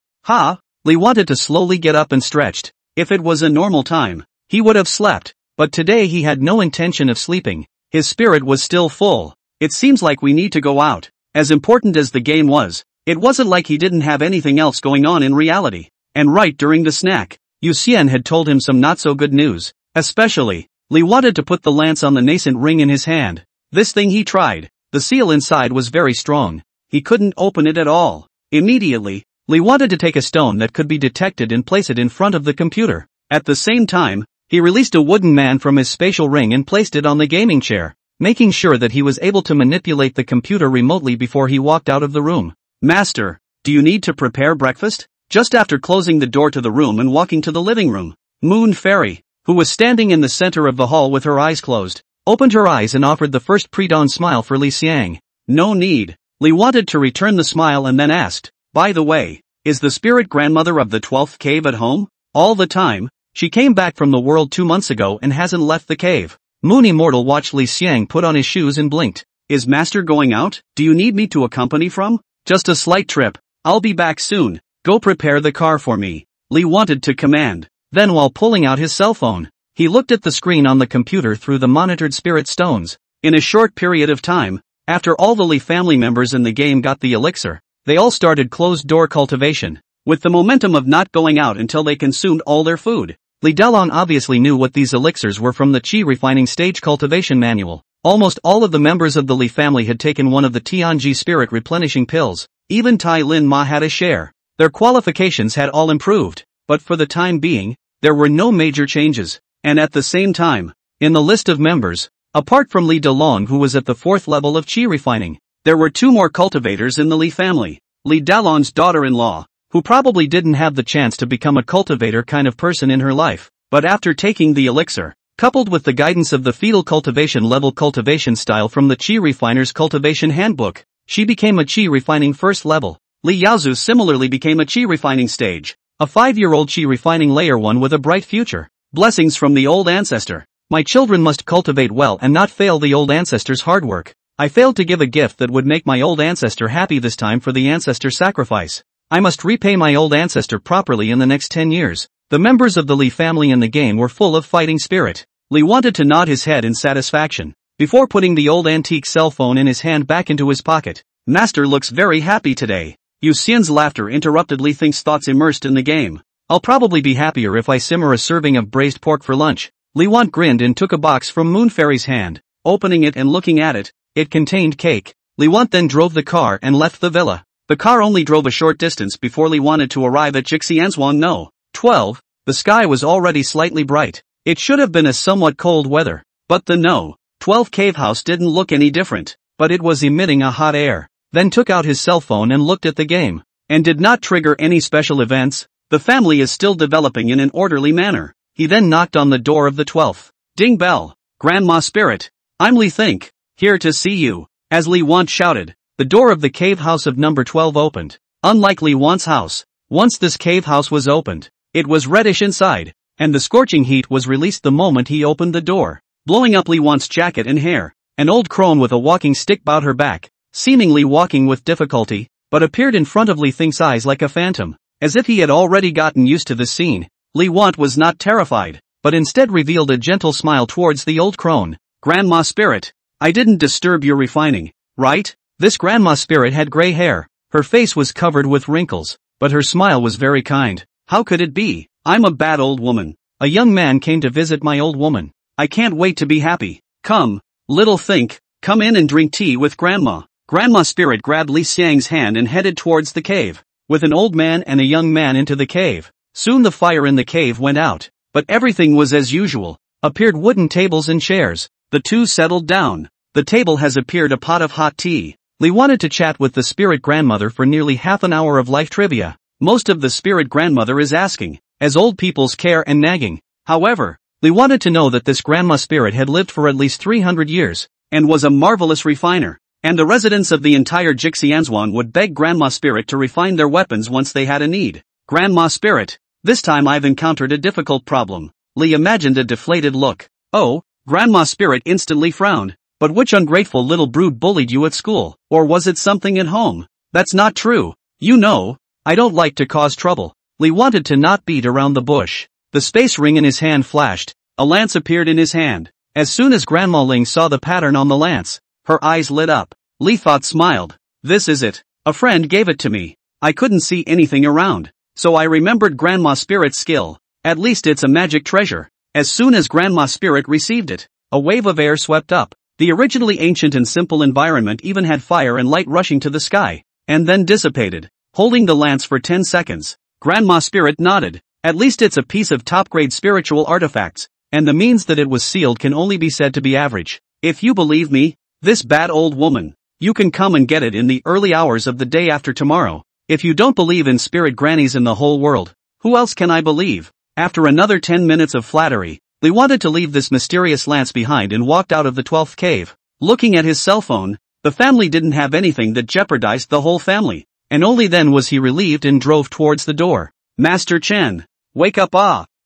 A: Li wanted to slowly get up and stretched. If it was a normal time, he would have slept, but today he had no intention of sleeping. His spirit was still full. It seems like we need to go out. As important as the game was, it wasn't like he didn't have anything else going on in reality. And right during the snack, Yu Xian had told him some not so good news. Especially, Li wanted to put the lance on the nascent ring in his hand. This thing he tried. The seal inside was very strong. He couldn't open it at all. Immediately, Li wanted to take a stone that could be detected and place it in front of the computer. At the same time, he released a wooden man from his spatial ring and placed it on the gaming chair, making sure that he was able to manipulate the computer remotely before he walked out of the room. Master, do you need to prepare breakfast? Just after closing the door to the room and walking to the living room, Moon Fairy, who was standing in the center of the hall with her eyes closed, opened her eyes and offered the first pre-dawn smile for Li Xiang. No need. Li wanted to return the smile and then asked, by the way, is the spirit grandmother of the 12th cave at home? All the time. She came back from the world 2 months ago and hasn't left the cave. Moon Immortal watched Li Xiang put on his shoes and blinked. Is master going out? Do you need me to accompany from? Just a slight trip. I'll be back soon. Go prepare the car for me. Li wanted to command. Then while pulling out his cell phone, he looked at the screen on the computer through the monitored spirit stones. In a short period of time, after all the Li family members in the game got the elixir, they all started closed-door cultivation, with the momentum of not going out until they consumed all their food. Li Delong obviously knew what these elixirs were from the Qi refining stage cultivation manual. Almost all of the members of the Li family had taken one of the Tianji spirit replenishing pills. Even Tai Lin Ma had a share. Their qualifications had all improved, but for the time being, there were no major changes. And at the same time, in the list of members, apart from Li Delong who was at the 4th level of Qi refining, there were 2 more cultivators in the Li family. Li Dalong's daughter-in-law, who probably didn't have the chance to become a cultivator kind of person in her life, but after taking the elixir, coupled with the guidance of the fetal cultivation level cultivation style from the Qi refiner's cultivation handbook, she became a Qi refining 1st level. Li Yaozu similarly became a Qi refining stage, a 5-year-old Qi refining layer 1 with a bright future. Blessings from the old ancestor. My children must cultivate well and not fail the old ancestor's hard work. I failed to give a gift that would make my old ancestor happy this time for the ancestor sacrifice. I must repay my old ancestor properly in the next 10 years. The members of the Li family in the game were full of fighting spirit. Li wanted to nod his head in satisfaction, before putting the old antique cell phone in his hand back into his pocket. Master looks very happy today. Yu Xian's laughter interrupted Li Thing's thoughts immersed in the game. I'll probably be happier if I simmer a serving of braised pork for lunch. Li Want grinned and took a box from Moon Fairy's hand. Opening it and looking at it, it contained cake. Li Want then drove the car and left the villa. The car only drove a short distance before Li wanted to arrive at Jixianzhuang No. 12. The sky was already slightly bright. It should have been a somewhat cold weather, but the No. 12 cave house didn't look any different, but it was emitting a hot air. Then took out his cell phone and looked at the game, and did not trigger any special events. The family is still developing in an orderly manner. He then knocked on the door of the 12th. Ding bell. Grandma Spirit. I'm Li Think, here to see you. As Li Want shouted, the door of the cave house of number 12 opened. Unlike Li Want's house, once this cave house was opened, it was reddish inside, and the scorching heat was released the moment he opened the door, blowing up Li Want's jacket and hair. An old crone with a walking stick bowed her back, seemingly walking with difficulty, but appeared in front of Li Thing's eyes like a phantom, as if he had already gotten used to this scene. Li Want was not terrified, but instead revealed a gentle smile towards the old crone. Grandma Spirit, I didn't disturb your refining, right? This Grandma Spirit had gray hair. Her face was covered with wrinkles, but her smile was very kind. How could it be? I'm a bad old woman. A young man came to visit my old woman. I can't wait to be happy. Come, little Think, come in and drink tea with Grandma. Grandma Spirit grabbed Li Xiang's hand and headed towards the cave. With an old man and a young man into the cave. Soon the fire in the cave went out, but everything was as usual. Appeared wooden tables and chairs. The two settled down. The table has appeared a pot of hot tea. Li wanted to chat with the spirit grandmother for nearly half an hour of life trivia. Most of the spirit grandmother is asking, as old people's care and nagging. However, Li wanted to know that this grandma spirit had lived for at least 300 years, and was a marvelous refiner, and the residents of the entire Jixianzhuang would beg Grandma Spirit to refine their weapons once they had a need. Grandma Spirit, this time I've encountered a difficult problem. Li imagined a deflated look. Oh, Grandma Spirit instantly frowned. But which ungrateful little brood bullied you at school? Or was it something at home? That's not true. You know, I don't like to cause trouble. Li wanted to not beat around the bush. The space ring in his hand flashed. A lance appeared in his hand. As soon as Grandma Ling saw the pattern on the lance, her eyes lit up. Li thought smiled. This is it. A friend gave it to me. I couldn't see anything around, so I remembered Grandma Spirit's skill. At least it's a magic treasure. As soon as Grandma Spirit received it, a wave of air swept up. The originally ancient and simple environment even had fire and light rushing to the sky, and then dissipated. Holding the lance for 10 seconds, Grandma Spirit nodded. At least it's a piece of top-grade spiritual artifacts, and the means that it was sealed can only be said to be average. If you believe me, this bad old woman, you can come and get it in the early hours of the day after tomorrow. If you don't believe in spirit grannies in the whole world, who else can I believe? After another 10 minutes of flattery, Li wanted to leave this mysterious lance behind and walked out of the 12th cave. Looking at his cell phone, the family didn't have anything that jeopardized the whole family, and only then was he relieved and drove towards the door. Master Chen, wake up!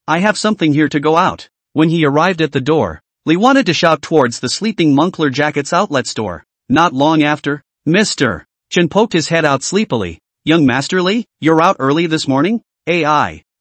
A: I have something here to go out. When he arrived at the door, Li wanted to shout towards the sleeping Moncler Jackets outlet store. Not long after, Mr. Chen poked his head out sleepily. Young Master Li, you're out early this morning? Li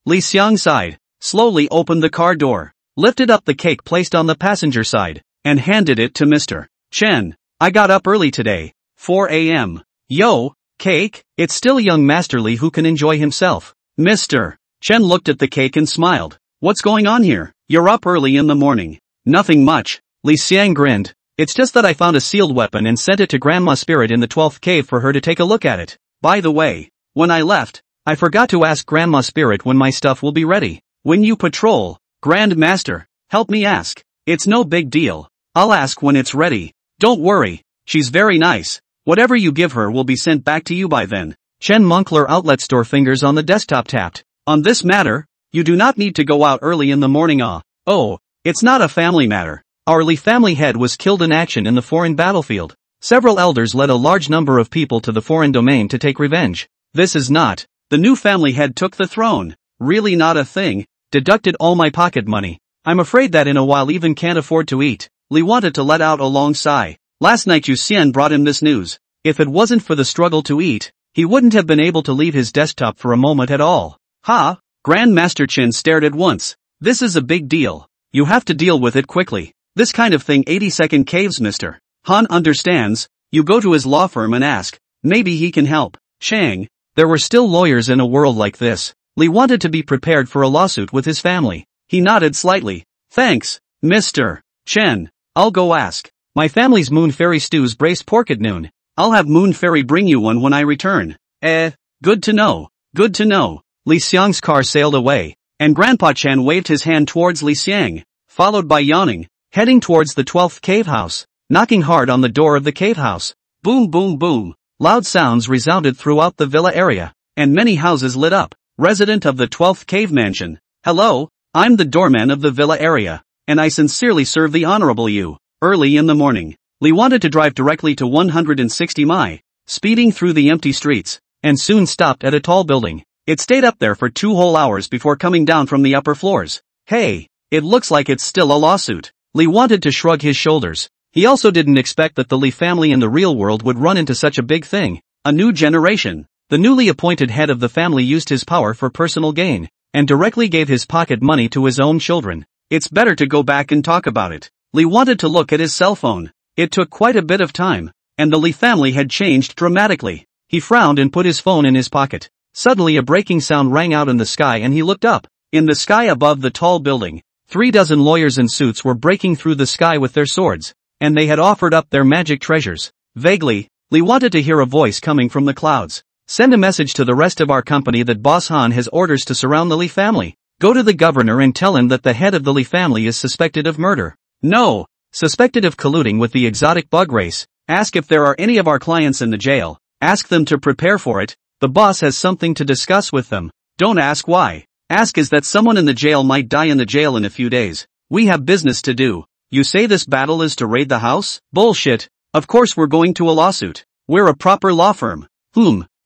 A: Xiang sighed, slowly opened the car door, lifted up the cake placed on the passenger side, and handed it to Mr. Chen. I got up early today, 4 a.m. Yo, cake? It's still young Master Li who can enjoy himself. Mr. Chen looked at the cake and smiled. What's going on here? You're up early in the morning. Nothing much. Li Xiang grinned. It's just that I found a sealed weapon and sent it to Grandma Spirit in the 12th cave for her to take a look at it. By the way, when I left, I forgot to ask Grandma Spirit when my stuff will be ready. When you patrol, Grand Master, help me ask. It's no big deal. I'll ask when it's ready. Don't worry, she's very nice. Whatever you give her will be sent back to you by then. Chen Moncler outlet store fingers on the desktop tapped. On this matter, you do not need to go out early in the morning. Oh, it's not a family matter. Our Li family head was killed in action in the foreign battlefield. Several elders led a large number of people to the foreign domain to take revenge. This is not. The new family head took the throne. Really not a thing. Deducted all my pocket money. I'm afraid that in a while even can't afford to eat. Li wanted to let out a long sigh. Last night Yu Xian brought him this news. If it wasn't for the struggle to eat, he wouldn't have been able to leave his desktop for a moment at all. Ha! Grand Master Chen stared at once. This is a big deal. You have to deal with it quickly. This kind of thing 80-second caves Mr. Han understands. You go to his law firm and ask. Maybe he can help. Shang. There were still lawyers in a world like this. Li wanted to be prepared for a lawsuit with his family. He nodded slightly. Thanks, Mr. Chen. I'll go ask. My family's Moon Fairy stews braised pork at noon. I'll have Moon Fairy bring you one when I return. Good to know. Good to know. Li Xiang's car sailed away, and Grandpa Chen waved his hand towards Li Xiang, followed by yawning, heading towards the 12th cave house, knocking hard on the door of the cave house. Boom boom boom. Loud sounds resounded throughout the villa area, and many houses lit up. Resident of the 12th cave mansion. Hello, I'm the doorman of the villa area, and I sincerely serve the honorable you. Early in the morning, Li wanted to drive directly to 160 Mai, speeding through the empty streets, and soon stopped at a tall building. It stayed up there for 2 whole hours before coming down from the upper floors. Hey, it looks like it's still a lawsuit. Li wanted to shrug his shoulders. He also didn't expect that the Li family in the real world would run into such a big thing. A new generation. The newly appointed head of the family used his power for personal gain, and directly gave his pocket money to his own children. It's better to go back and talk about it. Li wanted to look at his cell phone. It took quite a bit of time, and the Li family had changed dramatically. He frowned and put his phone in his pocket. Suddenly a breaking sound rang out in the sky and he looked up. In the sky above the tall building, 3 dozen lawyers in suits were breaking through the sky with their swords, and they had offered up their magic treasures. Vaguely, Li wanted to hear a voice coming from the clouds. Send a message to the rest of our company that Boss Han has orders to surround the Li family. Go to the governor and tell him that the head of the Li family is suspected of murder. No, suspected of colluding with the exotic bug race. Ask if there are any of our clients in the jail. Ask them to prepare for it. The boss has something to discuss with them. Don't ask why. Ask is that someone in the jail might die in the jail in a few days. We have business to do. You say this battle is to raid the house? Bullshit. Of course we're going to a lawsuit. We're a proper law firm.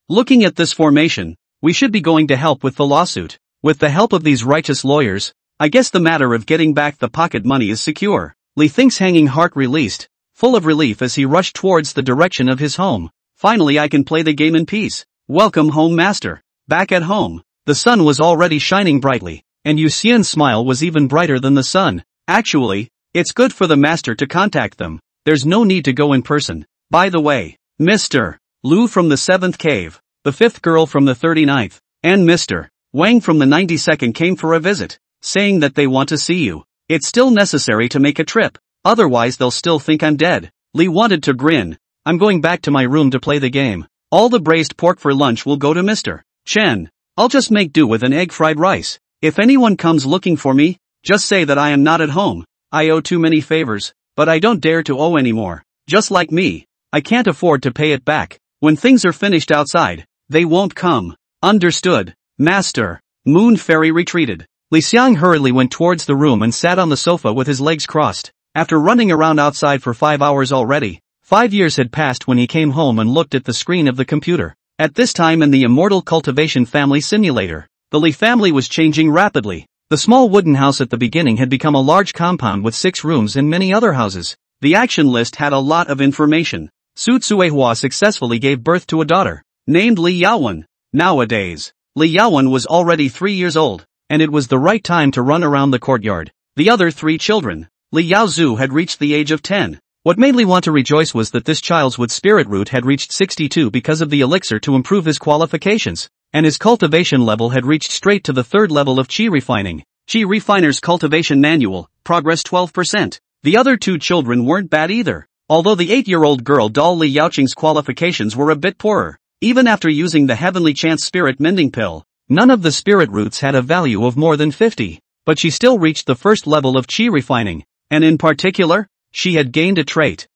A: Looking at this formation, we should be going to help with the lawsuit. With the help of these righteous lawyers, I guess the matter of getting back the pocket money is secure. Li thinks, hanging heart released, full of relief as he rushed towards the direction of his home. Finally I can play the game in peace. Welcome home, master. Back at home. The sun was already shining brightly, and Yu Xian's smile was even brighter than the sun. Actually, it's good for the master to contact them. There's no need to go in person. By the way, Mr. Lu from the 7th cave, the 5th girl from the 39th, and Mr. Wang from the 92nd came for a visit, saying that they want to see you. It's still necessary to make a trip, otherwise they'll still think I'm dead. Li wanted to grin. I'm going back to my room to play the game. All the braised pork for lunch will go to Mr. Chen. I'll just make do with an egg fried rice. If anyone comes looking for me, just say that I am not at home. I owe too many favors, but I don't dare to owe anymore. Just like me, I can't afford to pay it back. When things are finished outside, they won't come. Understood, master. Moon Fairy retreated. Li Xiang hurriedly went towards the room and sat on the sofa with his legs crossed. After running around outside for 5 hours already, 5 years had passed when he came home and looked at the screen of the computer. At this time in the Immortal Cultivation family simulator, the Li family was changing rapidly. The small wooden house at the beginning had become a large compound with 6 rooms and many other houses. The action list had a lot of information. Su Tsuehua successfully gave birth to a daughter, named Li Yaowen. Nowadays, Li Yaowen was already 3 years old, and it was the right time to run around the courtyard. The other 3 children, Li Yaozhu had reached the age of 10. What made Li want to rejoice was that this child's wood spirit root had reached 62 because of the elixir to improve his qualifications, and his cultivation level had reached straight to the 3rd level of Qi refining. Qi refiner's cultivation manual, progress 12%. The other 2 children weren't bad either, although the 8-year-old girl doll Li Yaoqing's qualifications were a bit poorer. Even after using the heavenly chance spirit mending pill, none of the spirit roots had a value of more than 50, but she still reached the 1st level of Qi refining. And in particular, she had gained a trait,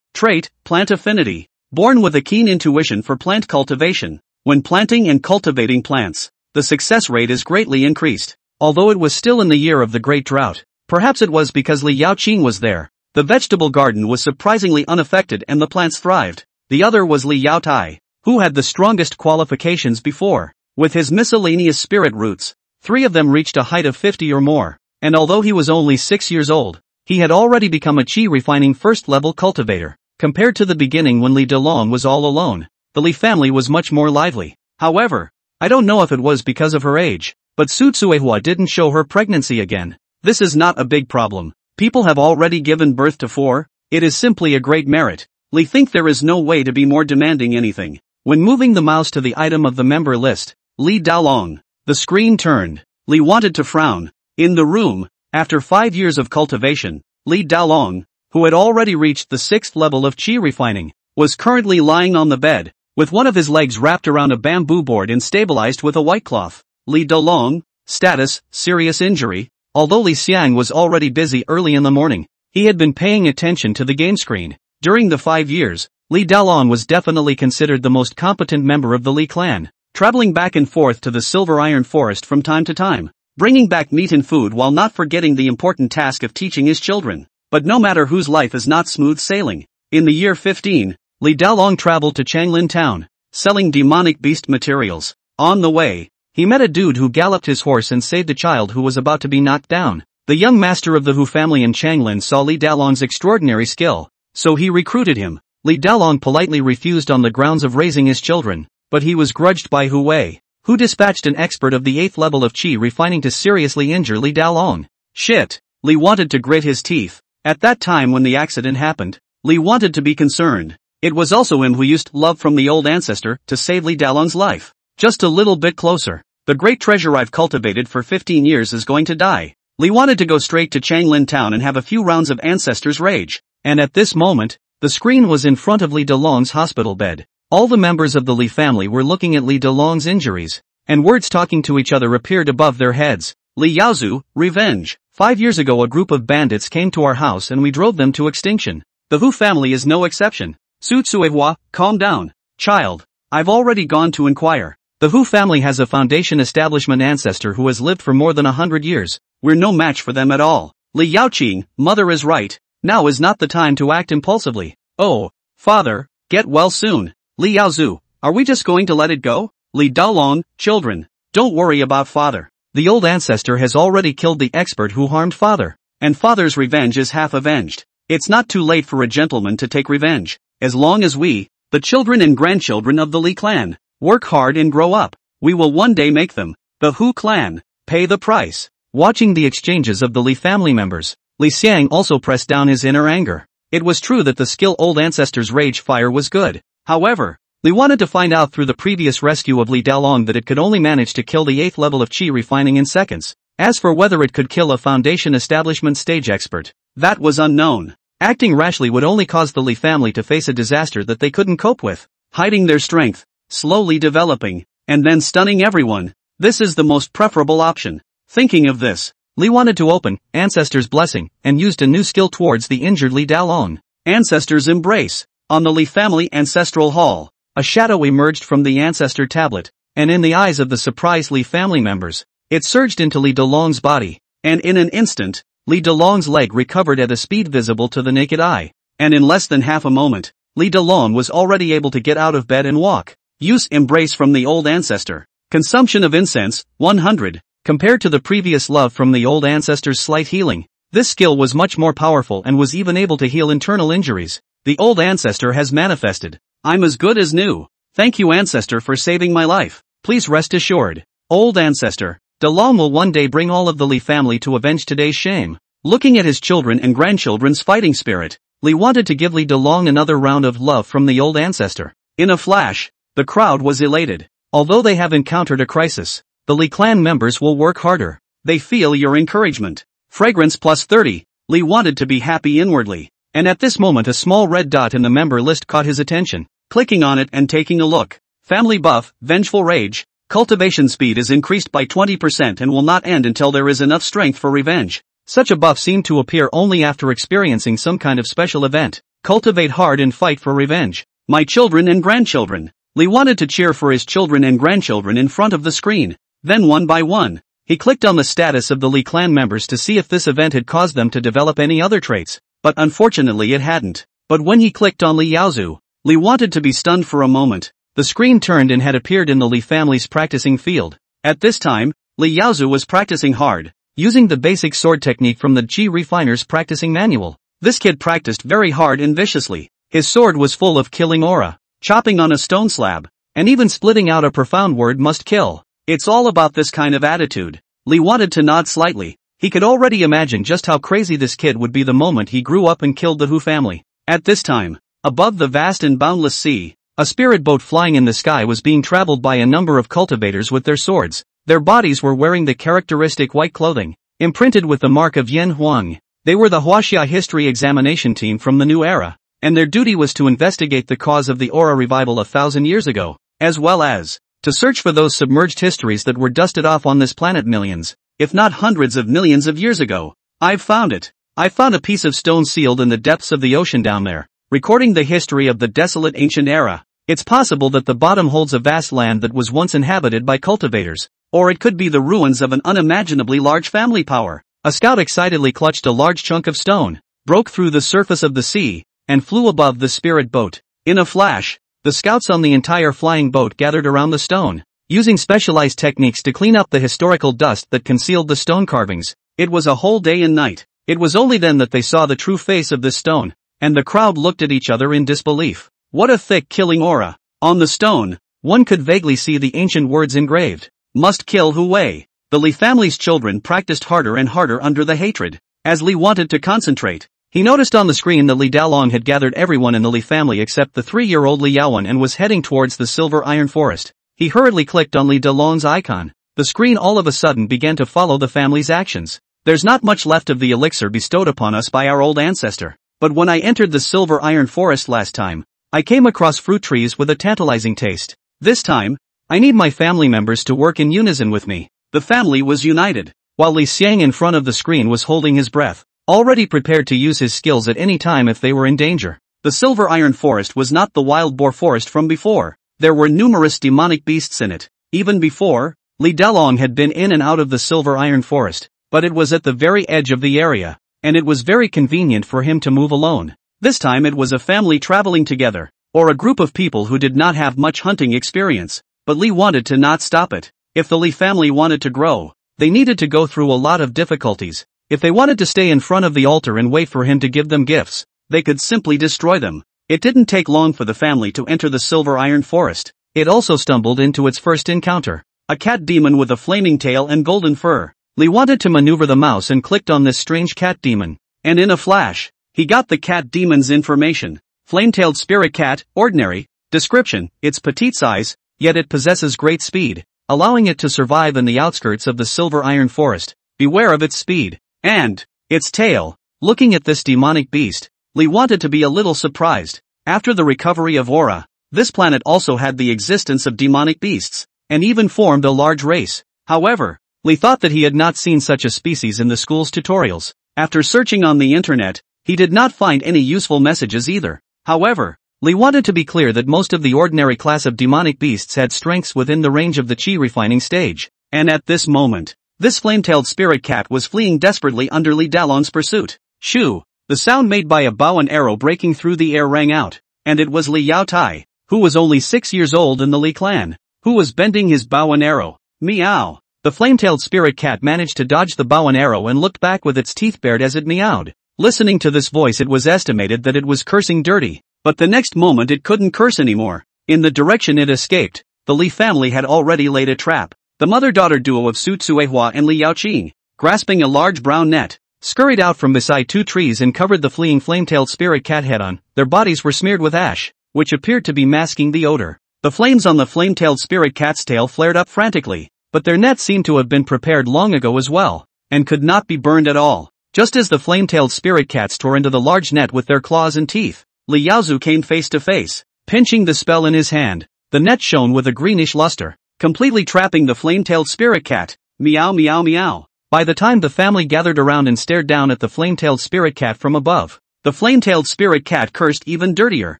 A: plant affinity. Born with a keen intuition for plant cultivation, when planting and cultivating plants, the success rate is greatly increased. Although it was still in the year of the Great Drought, perhaps it was because Li Yaoqing was there, the vegetable garden was surprisingly unaffected and the plants thrived. The other was Li Yaotai, who had the strongest qualifications before. With his miscellaneous spirit roots, 3 of them reached a height of 50 or more, and although he was only 6 years old, he had already become a Qi refining 1st level cultivator. Compared to the beginning when Li Delong was all alone, the Li family was much more lively. However, I don't know if it was because of her age, but Su Tsuehua didn't show her pregnancy again. This is not a big problem. People have already given birth to 4, it is simply a great merit. Li think there is no way to be more demanding anything. When moving the mouse to the item of the member list, Li Daolong, the screen turned. Li wanted to frown. In the room, after 5 years of cultivation, Li Daolong, who had already reached the 6th level of Qi refining, was currently lying on the bed, with one of his legs wrapped around a bamboo board and stabilized with a white cloth. Li Daolong, status, serious injury. Although Li Xiang was already busy early in the morning, he had been paying attention to the game screen. During the 5 years, Li Daolong was definitely considered the most competent member of the Li clan, traveling back and forth to the Silver Iron Forest from time to time, bringing back meat and food while not forgetting the important task of teaching his children. But no matter whose life is not smooth sailing. In the year 15, Li Daolong traveled to Changlin town, selling demonic beast materials. On the way, he met a dude who galloped his horse and saved a child who was about to be knocked down. The young master of the Hu family in Changlin saw Li Daolong's extraordinary skill, so he recruited him. Li Daolong politely refused on the grounds of raising his children, but he was grudged by Hu Wei, who dispatched an expert of the 8th level of Qi refining to seriously injure Li Daolong. Shit, Li wanted to grit his teeth. At that time when the accident happened, Li wanted to be concerned. It was also him who used love from the old ancestor to save Li Daolong's life. Just a little bit closer. The great treasure I've cultivated for 15 years is going to die. Li wanted to go straight to Changlin town and have a few rounds of ancestor's rage. And at this moment, the screen was in front of Li Daolong's hospital bed. All the members of the Li family were looking at Li Daolong's injuries, and words talking to each other appeared above their heads. Li Yaozhu, revenge. 5 years ago a group of bandits came to our house and we drove them to extinction. The Hu family is no exception. Su Tsuehua, calm down. Child, I've already gone to inquire. The Hu family has a foundation establishment ancestor who has lived for more than 100 years. We're no match for them at all. Li Yaoqing, mother is right. Now is not the time to act impulsively. Oh, father, get well soon. Li Yaozhu, are we just going to let it go? Li Daolong, children, don't worry about father. The old ancestor has already killed the expert who harmed father, and father's revenge is half avenged. It's not too late for a gentleman to take revenge. As long as we, the children and grandchildren of the Li clan, work hard and grow up, we will one day make them, the Hu clan, pay the price. Watching the exchanges of the Li family members, Li Xiang also pressed down his inner anger. It was true that the skill old ancestor's rage fire was good. However, Li wanted to find out through the previous rescue of Li Daolong that it could only manage to kill the 8th level of Qi refining in seconds. As for whether it could kill a foundation establishment stage expert, that was unknown. Acting rashly would only cause the Li family to face a disaster that they couldn't cope with. Hiding their strength, slowly developing, and then stunning everyone. This is the most preferable option. Thinking of this, Li wanted to open Ancestor's Blessing and used a new skill towards the injured Li Daolong. Ancestor's Embrace. On the Li family ancestral hall, a shadow emerged from the ancestor tablet, and in the eyes of the surprised Li family members, it surged into Li Daolong's body. and in an instant, Li Delong's leg recovered at a speed visible to the naked eye, and in less than half a moment, Li Delong was already able to get out of bed and walk. Use embrace from the old ancestor. Consumption of incense, 100. Compared to the previous love from the old ancestor's slight healing, this skill was much more powerful and was even able to heal internal injuries. The old ancestor has manifested. I'm as good as new. Thank you, ancestor, for saving my life. Please rest assured. Old ancestor, Delong will one day bring all of the Li family to avenge today's shame. Looking at his children and grandchildren's fighting spirit, Li wanted to give Li Delong another round of love from the old ancestor. In a flash, the crowd was elated. Although they have encountered a crisis, the Li clan members will work harder. They feel your encouragement. Fragrance plus 30. Li wanted to be happy inwardly, and at this moment a small red dot in the member list caught his attention. Clicking on it and taking a look. Family buff, vengeful rage. Cultivation speed is increased by 20% and will not end until there is enough strength for revenge. Such a buff seemed to appear only after experiencing some kind of special event. Cultivate hard and fight for revenge. My children and grandchildren. Li wanted to cheer for his children and grandchildren in front of the screen. Then one by one, he clicked on the status of the Li clan members to see if this event had caused them to develop any other traits, but unfortunately it hadn't. But when he clicked on Li Yaozu, Li wanted to be stunned for a moment. The screen turned and had appeared in the Li family's practicing field. At this time, Li Yaozu was practicing hard, using the basic sword technique from the Ji Refiner's practicing manual. This kid practiced very hard and viciously. His sword was full of killing aura, chopping on a stone slab, and even splitting out a profound word must kill. It's all about this kind of attitude. Li wanted to nod slightly. He could already imagine just how crazy this kid would be the moment he grew up and killed the Hu family. At this time, above the vast and boundless sea, a spirit boat flying in the sky was being traveled by a number of cultivators with their swords. Their bodies were wearing the characteristic white clothing, imprinted with the mark of Yan Huang. They were the Huaxia history examination team from the new era, and their duty was to investigate the cause of the aura revival 1,000 years ago, as well as to search for those submerged histories that were dusted off on this planet millions, if not hundreds of millions of years ago. I've found it. I found a piece of stone sealed in the depths of the ocean down there, recording the history of the desolate ancient era. It's possible that the bottom holds a vast land that was once inhabited by cultivators, or it could be the ruins of an unimaginably large family power. A scout excitedly clutched a large chunk of stone, broke through the surface of the sea, and flew above the spirit boat. In a flash, the scouts on the entire flying boat gathered around the stone, using specialized techniques to clean up the historical dust that concealed the stone carvings. It was a whole day and night. It was only then that they saw the true face of this stone, and the crowd looked at each other in disbelief. What a thick killing aura. On the stone, one could vaguely see the ancient words engraved. Must kill Hu Wei. The Li family's children practiced harder and harder under the hatred. As Li wanted to concentrate, he noticed on the screen that Li Dalong had gathered everyone in the Li family except the 3-year-old Li Yaowen and was heading towards the silver iron forest. He hurriedly clicked on Li Dalong's icon. The screen all of a sudden began to follow the family's actions. There's not much left of the elixir bestowed upon us by our old ancestor. But when I entered the silver iron forest last time, I came across fruit trees with a tantalizing taste. This time, I need my family members to work in unison with me. The family was united, while Li Xiang in front of the screen was holding his breath, already prepared to use his skills at any time if they were in danger. The silver iron forest was not the wild boar forest from before. There were numerous demonic beasts in it. Even before, Li Dalong had been in and out of the silver iron forest, but it was at the very edge of the area, and it was very convenient for him to move alone. This time it was a family traveling together, or a group of people who did not have much hunting experience, but Li wanted to not stop it. If the Li family wanted to grow, they needed to go through a lot of difficulties. If they wanted to stay in front of the altar and wait for him to give them gifts, they could simply destroy them. It didn't take long for the family to enter the silver iron forest. It also stumbled into its first encounter. A cat demon with a flaming tail and golden fur. Li wanted to maneuver the mouse and clicked on this strange cat demon. And in a flash, he got the cat demon's information. Flame-tailed spirit cat, ordinary. Description, it's petite size, yet it possesses great speed, allowing it to survive in the outskirts of the silver iron forest. Beware of its speed. And its tail. Looking at this demonic beast, Li wanted to be a little surprised. After the recovery of aura, this planet also had the existence of demonic beasts, and even formed a large race. However, Li thought that he had not seen such a species in the school's tutorials. After searching on the internet, he did not find any useful messages either. However, Li wanted to be clear that most of the ordinary class of demonic beasts had strengths within the range of the chi refining stage. And at this moment, This flame-tailed spirit cat was fleeing desperately under Li Dalong's pursuit. Shoo! The sound made by a bow and arrow breaking through the air rang out, and it was Li Yaotai, who was only 6 years old in the Li clan, who was bending his bow and arrow. Meow! The flame-tailed spirit cat managed to dodge the bow and arrow and looked back with its teeth bared as it meowed. Listening to this voice, it was estimated that it was cursing dirty, but the next moment it couldn't curse anymore. In the direction it escaped, the Li family had already laid a trap. The mother-daughter duo of Su Tsuehua and Li Yaoqing, grasping a large brown net, scurried out from beside 2 trees and covered the fleeing flame-tailed spirit cat head-on. Their bodies were smeared with ash, which appeared to be masking the odor. The flames on the flame-tailed spirit cat's tail flared up frantically, but their net seemed to have been prepared long ago as well, and could not be burned at all. Just as the flame-tailed spirit cats tore into the large net with their claws and teeth, Li Yaozu came face to face, pinching the spell in his hand. The net shone with a greenish luster, completely trapping the flame-tailed spirit cat. Meow meow meow. By the time the family gathered around and stared down at the flame-tailed spirit cat from above, the flame-tailed spirit cat cursed even dirtier,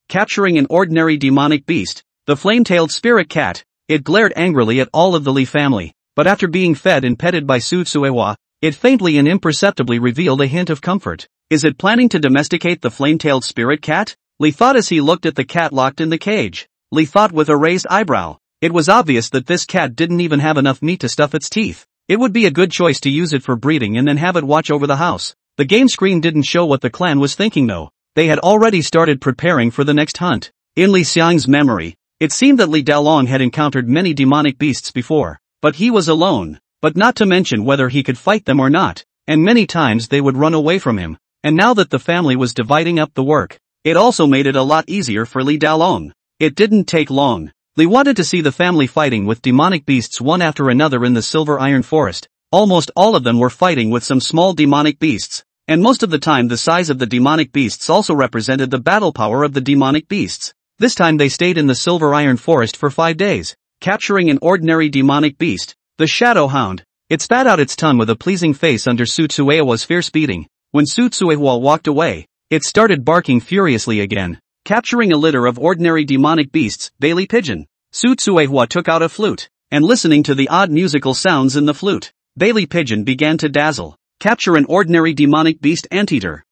A: capturing an ordinary demonic beast. The flame-tailed spirit cat, it glared angrily at all of the Li family, but after being fed and petted by Su Tsuehua, it faintly and imperceptibly revealed a hint of comfort. Is it planning to domesticate the flame-tailed spirit cat? Li thought as he looked at the cat locked in the cage. Li thought with a raised eyebrow. It was obvious that this cat didn't even have enough meat to stuff its teeth. It would be a good choice to use it for breeding and then have it watch over the house. The game screen didn't show what the clan was thinking though. They had already started preparing for the next hunt. In Li Xiang's memory, it seemed that Li Dalong had encountered many demonic beasts before, but he was alone, but not to mention whether he could fight them or not, and many times they would run away from him. And now that the family was dividing up the work, it also made it a lot easier for Li Dalong. It didn't take long. Li wanted to see the family fighting with demonic beasts one after another in the Silver Iron Forest. Almost all of them were fighting with some small demonic beasts, and most of the time the size of the demonic beasts also represented the battle power of the demonic beasts. This time they stayed in the Silver Iron Forest for 5 days, capturing an ordinary demonic beast, the Shadow Hound. It spat out its tongue with a pleasing face under Su Tsuehua's fierce beating. When Su Tsuehua walked away, it started barking furiously again, capturing a litter of ordinary demonic beasts. Bailey Pigeon. Su Tsuehua took out a flute, and listening to the odd musical sounds in the flute, Bailey Pigeon began to dazzle. Capture an ordinary demonic beast anteater.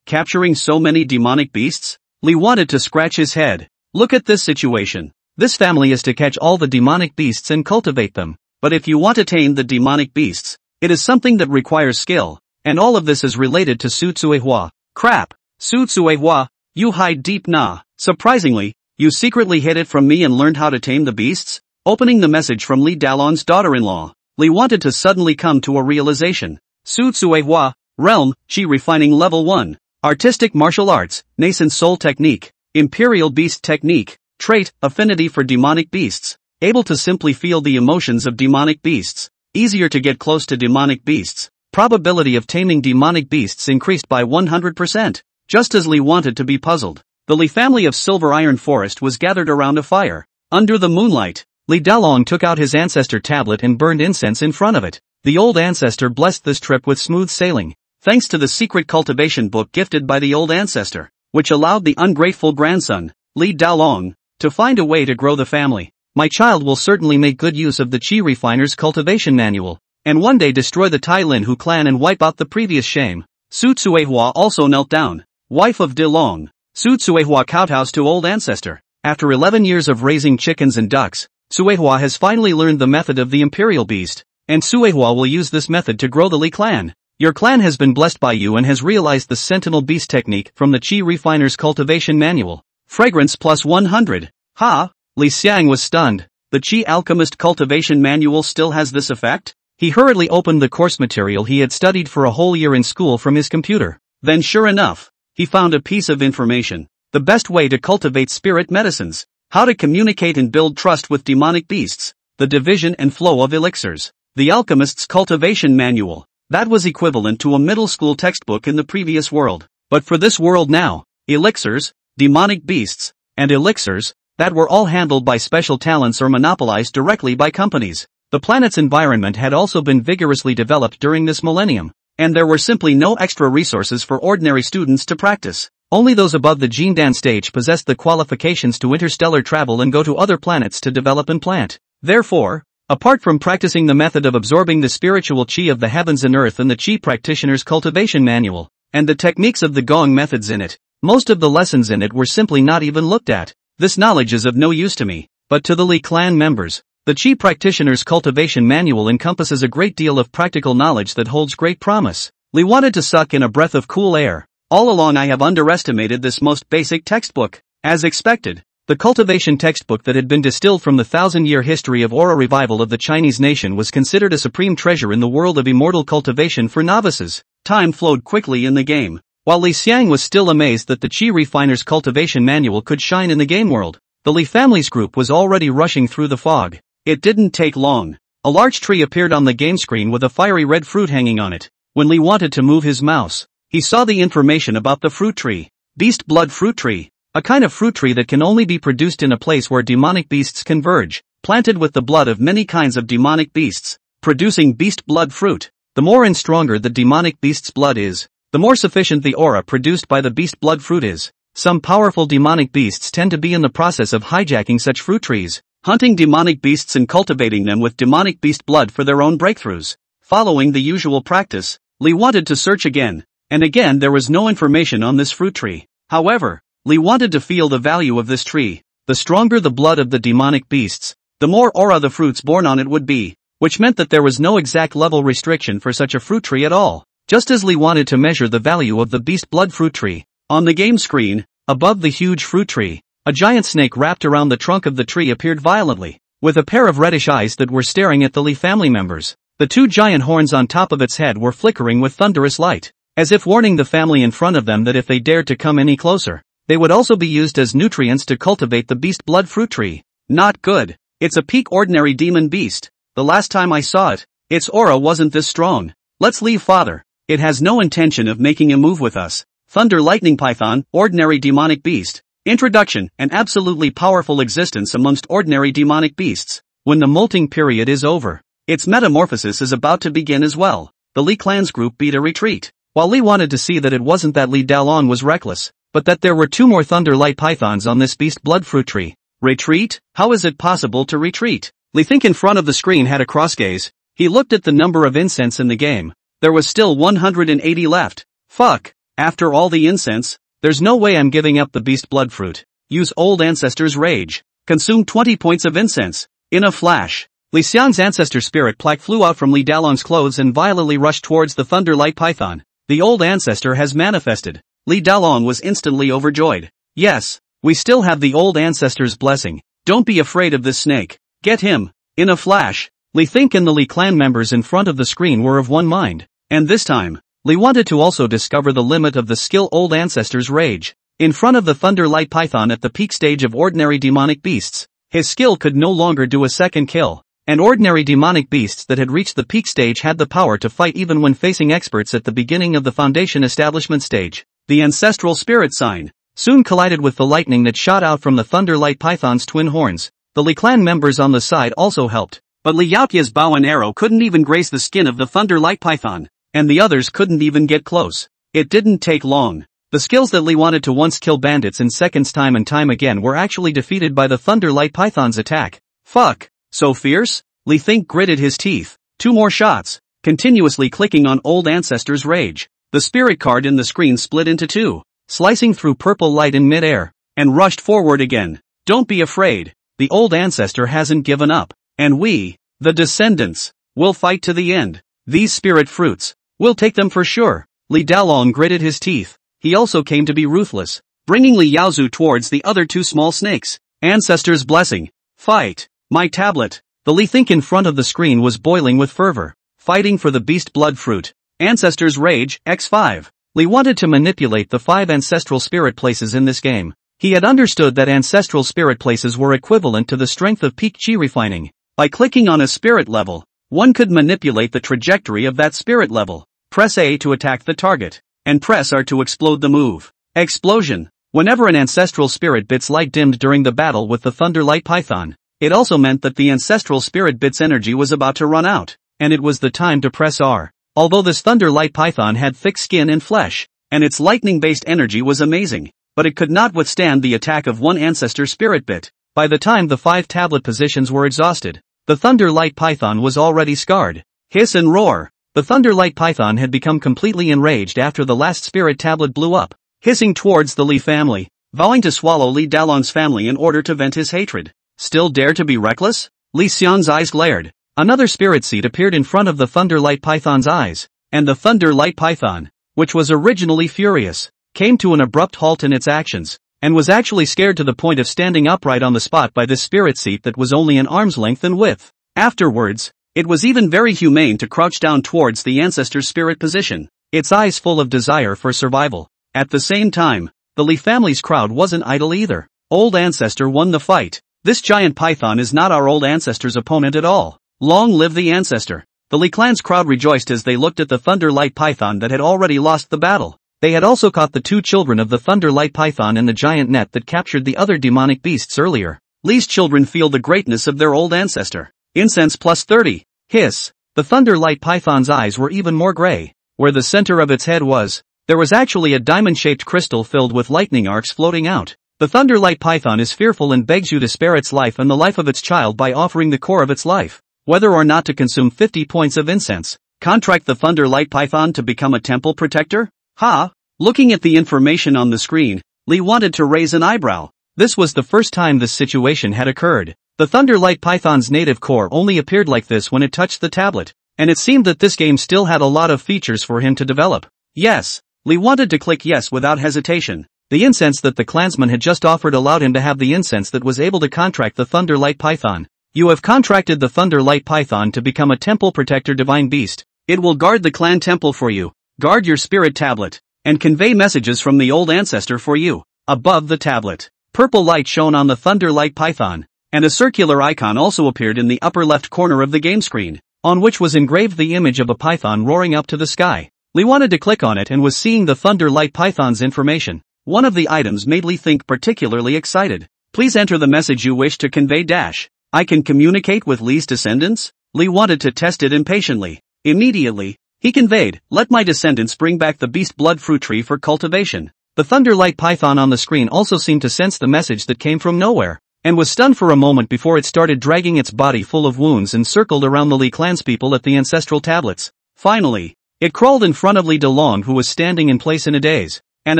A: Capturing so many demonic beasts? Li wanted to scratch his head. Look at this situation. This family is to catch all the demonic beasts and cultivate them. But if you want to tame the demonic beasts, it is something that requires skill, and all of this is related to Su Tsuehua. Crap! Su Tsuehua, you hide deep nah. Surprisingly, you secretly hid it from me and learned how to tame the beasts? Opening the message from Li Dalong's daughter-in-law, Li wanted to suddenly come to a realization. Su Tsuehua, Realm, Chi Refining Level 1. Artistic Martial Arts, Nascent Soul Technique, Imperial Beast Technique, Trait, Affinity for Demonic Beasts, able to simply feel the emotions of demonic beasts, easier to get close to demonic beasts, probability of taming demonic beasts increased by 100%, just as Li wanted to be puzzled. The Li family of Silver Iron Forest was gathered around a fire. Under the moonlight, Li Dalong took out his ancestor tablet and burned incense in front of it. The old ancestor blessed this trip with smooth sailing, thanks to the secret cultivation book gifted by the old ancestor, which allowed the ungrateful grandson, Li Dalong, to find a way to grow the family. My child will certainly make good use of the Qi Refiner's cultivation manual, and one day destroy the Tai Lin Hu clan and wipe out the previous shame. Su Tsuehua also knelt down. Wife of De Long. Su Tsuehua kowtows to old ancestor. After 11 years of raising chickens and ducks, Tsuehua has finally learned the method of the Imperial Beast, and Tsuehua will use this method to grow the Li clan. Your clan has been blessed by you and has realized the Sentinel Beast technique from the Qi Refiner's cultivation manual. Fragrance plus 100. Ha! Li Xiang was stunned. The Qi Alchemist cultivation manual still has this effect? He hurriedly opened the course material he had studied for a whole year in school from his computer. Then sure enough, he found a piece of information. The best way to cultivate spirit medicines. How to communicate and build trust with demonic beasts. The division and flow of elixirs. The Alchemist's cultivation manual. That was equivalent to a middle school textbook in the previous world. But for this world now, elixirs, demonic beasts, and elixirs, that were all handled by special talents or monopolized directly by companies. The planet's environment had also been vigorously developed during this millennium, and there were simply no extra resources for ordinary students to practice. Only those above the Jindan stage possessed the qualifications to interstellar travel and go to other planets to develop and plant. Therefore, Apart from practicing the method of absorbing the spiritual chi of the heavens and earth in the chi practitioner's cultivation manual, and the techniques of the Gong methods in it, most of the lessons in it were simply not even looked at. This knowledge is of no use to me, but to the Li Clan members. The chi practitioner's cultivation manual encompasses a great deal of practical knowledge that holds great promise. Li wanted to suck in a breath of cool air. All along I have underestimated this most basic textbook. As expected, the cultivation textbook that had been distilled from the 1,000-year history of aura revival of the Chinese nation was considered a supreme treasure in the world of immortal cultivation for novices. Time flowed quickly in the game. While Li Xiang was still amazed that the Chi Refiner's cultivation manual could shine in the game world, the Li family's group was already rushing through the fog. It didn't take long. A large tree appeared on the game screen with a fiery red fruit hanging on it. When Li wanted to move his mouse, he saw the information about the fruit tree. Beast blood fruit tree. A kind of fruit tree that can only be produced in a place where demonic beasts converge, planted with the blood of many kinds of demonic beasts, producing beast blood fruit. The more and stronger the demonic beast's blood is, the more sufficient the aura produced by the beast blood fruit is. Some powerful demonic beasts tend to be in the process of hijacking such fruit trees, hunting demonic beasts and cultivating them with demonic beast blood for their own breakthroughs. Following the usual practice, Li wanted to search again, and again there was no information on this fruit tree. However, Li wanted to feel the value of this tree. The stronger the blood of the demonic beasts, the more aura the fruits born on it would be, which meant that there was no exact level restriction for such a fruit tree at all. Just as Li wanted to measure the value of the beast blood fruit tree, on the game screen, above the huge fruit tree, a giant snake wrapped around the trunk of the tree appeared violently, with a pair of reddish eyes that were staring at the Li family members. The two giant horns on top of its head were flickering with thunderous light, as if warning the family in front of them that if they dared to come any closer, they would also be used as nutrients to cultivate the beast blood fruit tree. Not good. It's a peak ordinary demon beast. The last time I saw it, its aura wasn't this strong. Let's leave, father. It has no intention of making a move with us. Thunder lightning python, ordinary demonic beast. Introduction, an absolutely powerful existence amongst ordinary demonic beasts. When the molting period is over, its metamorphosis is about to begin as well. The Li clan's group beat a retreat. While Li wanted to see that it wasn't that Li Dalong was reckless, but that there were two more thunder light pythons on this beast blood fruit tree. Retreat? How is it possible to retreat? Li think in front of the screen had a cross gaze. He looked at the number of incense in the game. There was still 180 left. Fuck. After all the incense, there's no way I'm giving up the beast blood fruit. Use old ancestor's rage. Consume 20 points of incense. In a flash, Li Xiang's ancestor spirit plaque flew out from Li Dalong's clothes and violently rushed towards the thunder light python. The old ancestor has manifested. Li Dalong was instantly overjoyed. Yes, we still have the old ancestor's blessing. Don't be afraid of this snake. Get him. In a flash, Li think and the Li clan members in front of the screen were of one mind. And this time, Li wanted to also discover the limit of the skill old ancestor's rage. In front of the thunder light python at the peak stage of ordinary demonic beasts, his skill could no longer do a second kill. And ordinary demonic beasts that had reached the peak stage had the power to fight even when facing experts at the beginning of the foundation establishment stage. The ancestral spirit sign soon collided with the lightning that shot out from the thunder light python's twin horns. The Li clan members on the side also helped, but Li Yaoqia's bow and arrow couldn't even graze the skin of the thunder light python, and the others couldn't even get close. It didn't take long. The skills that Li wanted to once kill bandits in seconds time and time again were actually defeated by the thunder light python's attack. Fuck. So fierce? Li think gritted his teeth. Two more shots, continuously clicking on old ancestor's rage. The spirit card in the screen split into two, slicing through purple light in midair, and rushed forward again. Don't be afraid. The old ancestor hasn't given up, and we, the descendants, will fight to the end. These spirit fruits, we'll take them for sure. Li Dalong gritted his teeth. He also came to be ruthless, bringing Li Yaozu towards the other two small snakes. Ancestor's blessing. Fight. My tablet. The Li think in front of the screen was boiling with fervor, fighting for the beast blood fruit. Ancestor's rage, x5. Li wanted to manipulate the 5 ancestral spirit places in this game. He had understood that ancestral spirit places were equivalent to the strength of peak chi refining. By clicking on a spirit level, one could manipulate the trajectory of that spirit level. Press A to attack the target, and press R to explode the move. Explosion. Whenever an ancestral spirit bit's light dimmed during the battle with the thunder light python, it also meant that the ancestral spirit bit's energy was about to run out, and it was the time to press R. Although this thunder light python had thick skin and flesh, and its lightning-based energy was amazing, but it could not withstand the attack of one ancestor spirit bit. By the time the 5 tablet positions were exhausted, The Thunderlight Python was already scarred. Hiss and roar. The Thunderlight Python had become completely enraged after the last spirit tablet blew up, hissing towards the Li family, vowing to swallow Li Dalong's family in order to vent his hatred. Still dare to be reckless? Li Xiang's eyes glared. Another spirit seed appeared in front of the Thunderlight Python's eyes, and the Thunderlight Python, which was originally furious, came to an abrupt halt in its actions, and was actually scared to the point of standing upright on the spot by this spirit seat that was only an arm's length in width. Afterwards, it was even very humane to crouch down towards the ancestor's spirit position, its eyes full of desire for survival. At the same time, the Li family's crowd wasn't idle either. Old ancestor won the fight. This giant python is not our old ancestor's opponent at all. Long live the ancestor. The Li clan's crowd rejoiced as they looked at the Thunderlight Python that had already lost the battle. They had also caught the two children of the Thunderlight Python in the giant net that captured the other demonic beasts earlier. Li's children feel the greatness of their old ancestor. Incense plus 30. Hiss. The Thunderlight Python's eyes were even more gray. Where the center of its head was, there was actually a diamond-shaped crystal filled with lightning arcs floating out. The Thunderlight Python is fearful and begs you to spare its life and the life of its child by offering the core of its life, whether or not to consume 50 points of incense. Contract the Thunderlight Python to become a temple protector? Ha! Looking at the information on the screen, Li wanted to raise an eyebrow. This was the first time this situation had occurred. The Thunderlight Python's native core only appeared like this when it touched the tablet, and it seemed that this game still had a lot of features for him to develop. Yes, Li wanted to click yes without hesitation. The incense that the clansman had just offered allowed him to have the incense that was able to contract the Thunderlight Python. You have contracted the Thunderlight Python to become a temple protector divine beast. It will guard the clan temple for you, guard your spirit tablet, and convey messages from the old ancestor for you. Above the tablet, purple light shone on the Thunderlight Python, and a circular icon also appeared in the upper left corner of the game screen, on which was engraved the image of a python roaring up to the sky. Li wanted to click on it and was seeing the Thunderlight Python's information. One of the items made Li think particularly excited. Please enter the message you wish to convey dash. I can communicate with Li's descendants? Li wanted to test it impatiently. Immediately, he conveyed, let my descendants bring back the beast blood fruit tree for cultivation. The Thunderlight Python on the screen also seemed to sense the message that came from nowhere, and was stunned for a moment before it started dragging its body full of wounds and circled around the Li clanspeople at the ancestral tablets. Finally, it crawled in front of Li Dalong, who was standing in place in a daze, and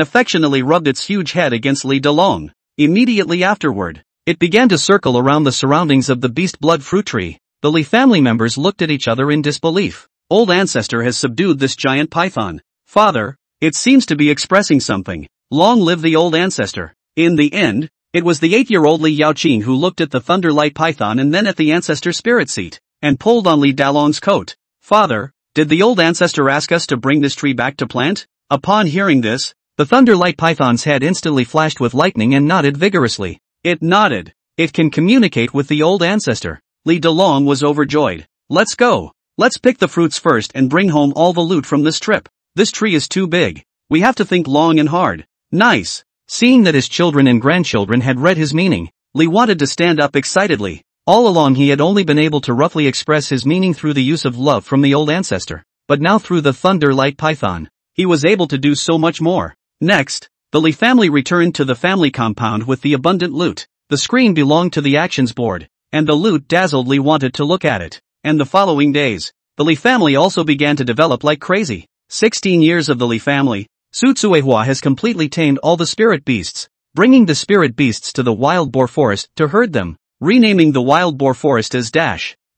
A: affectionately rubbed its huge head against Li Dalong. Immediately afterward, it began to circle around the surroundings of the beast blood fruit tree. The Li family members looked at each other in disbelief. Old ancestor has subdued this giant python. Father, it seems to be expressing something. Long live the old ancestor. In the end, it was the 8-year-old Li Xiang who looked at the Thunderlight Python and then at the ancestor spirit seat, and pulled on Li Dalong's coat. Father, did the old ancestor ask us to bring this tree back to plant? Upon hearing this, the Thunderlight Python's head instantly flashed with lightning and nodded vigorously. It nodded. It can communicate with the old ancestor. Li Dalong was overjoyed. Let's go. Let's pick the fruits first and bring home all the loot from this trip. This tree is too big. We have to think long and hard. Nice. Seeing that his children and grandchildren had read his meaning, Li wanted to stand up excitedly. All along he had only been able to roughly express his meaning through the use of love from the old ancestor, but now through the Thunderlight Python, he was able to do so much more. Next, the Li family returned to the family compound with the abundant loot. The screen belonged to the actions board, and the loot dazzled Li wanted to look at it. And the following days, the Li family also began to develop like crazy. 16 years of the Li family, Su Tsuehua has completely tamed all the spirit beasts, bringing the spirit beasts to the wild boar forest to herd them, renaming the wild boar forest as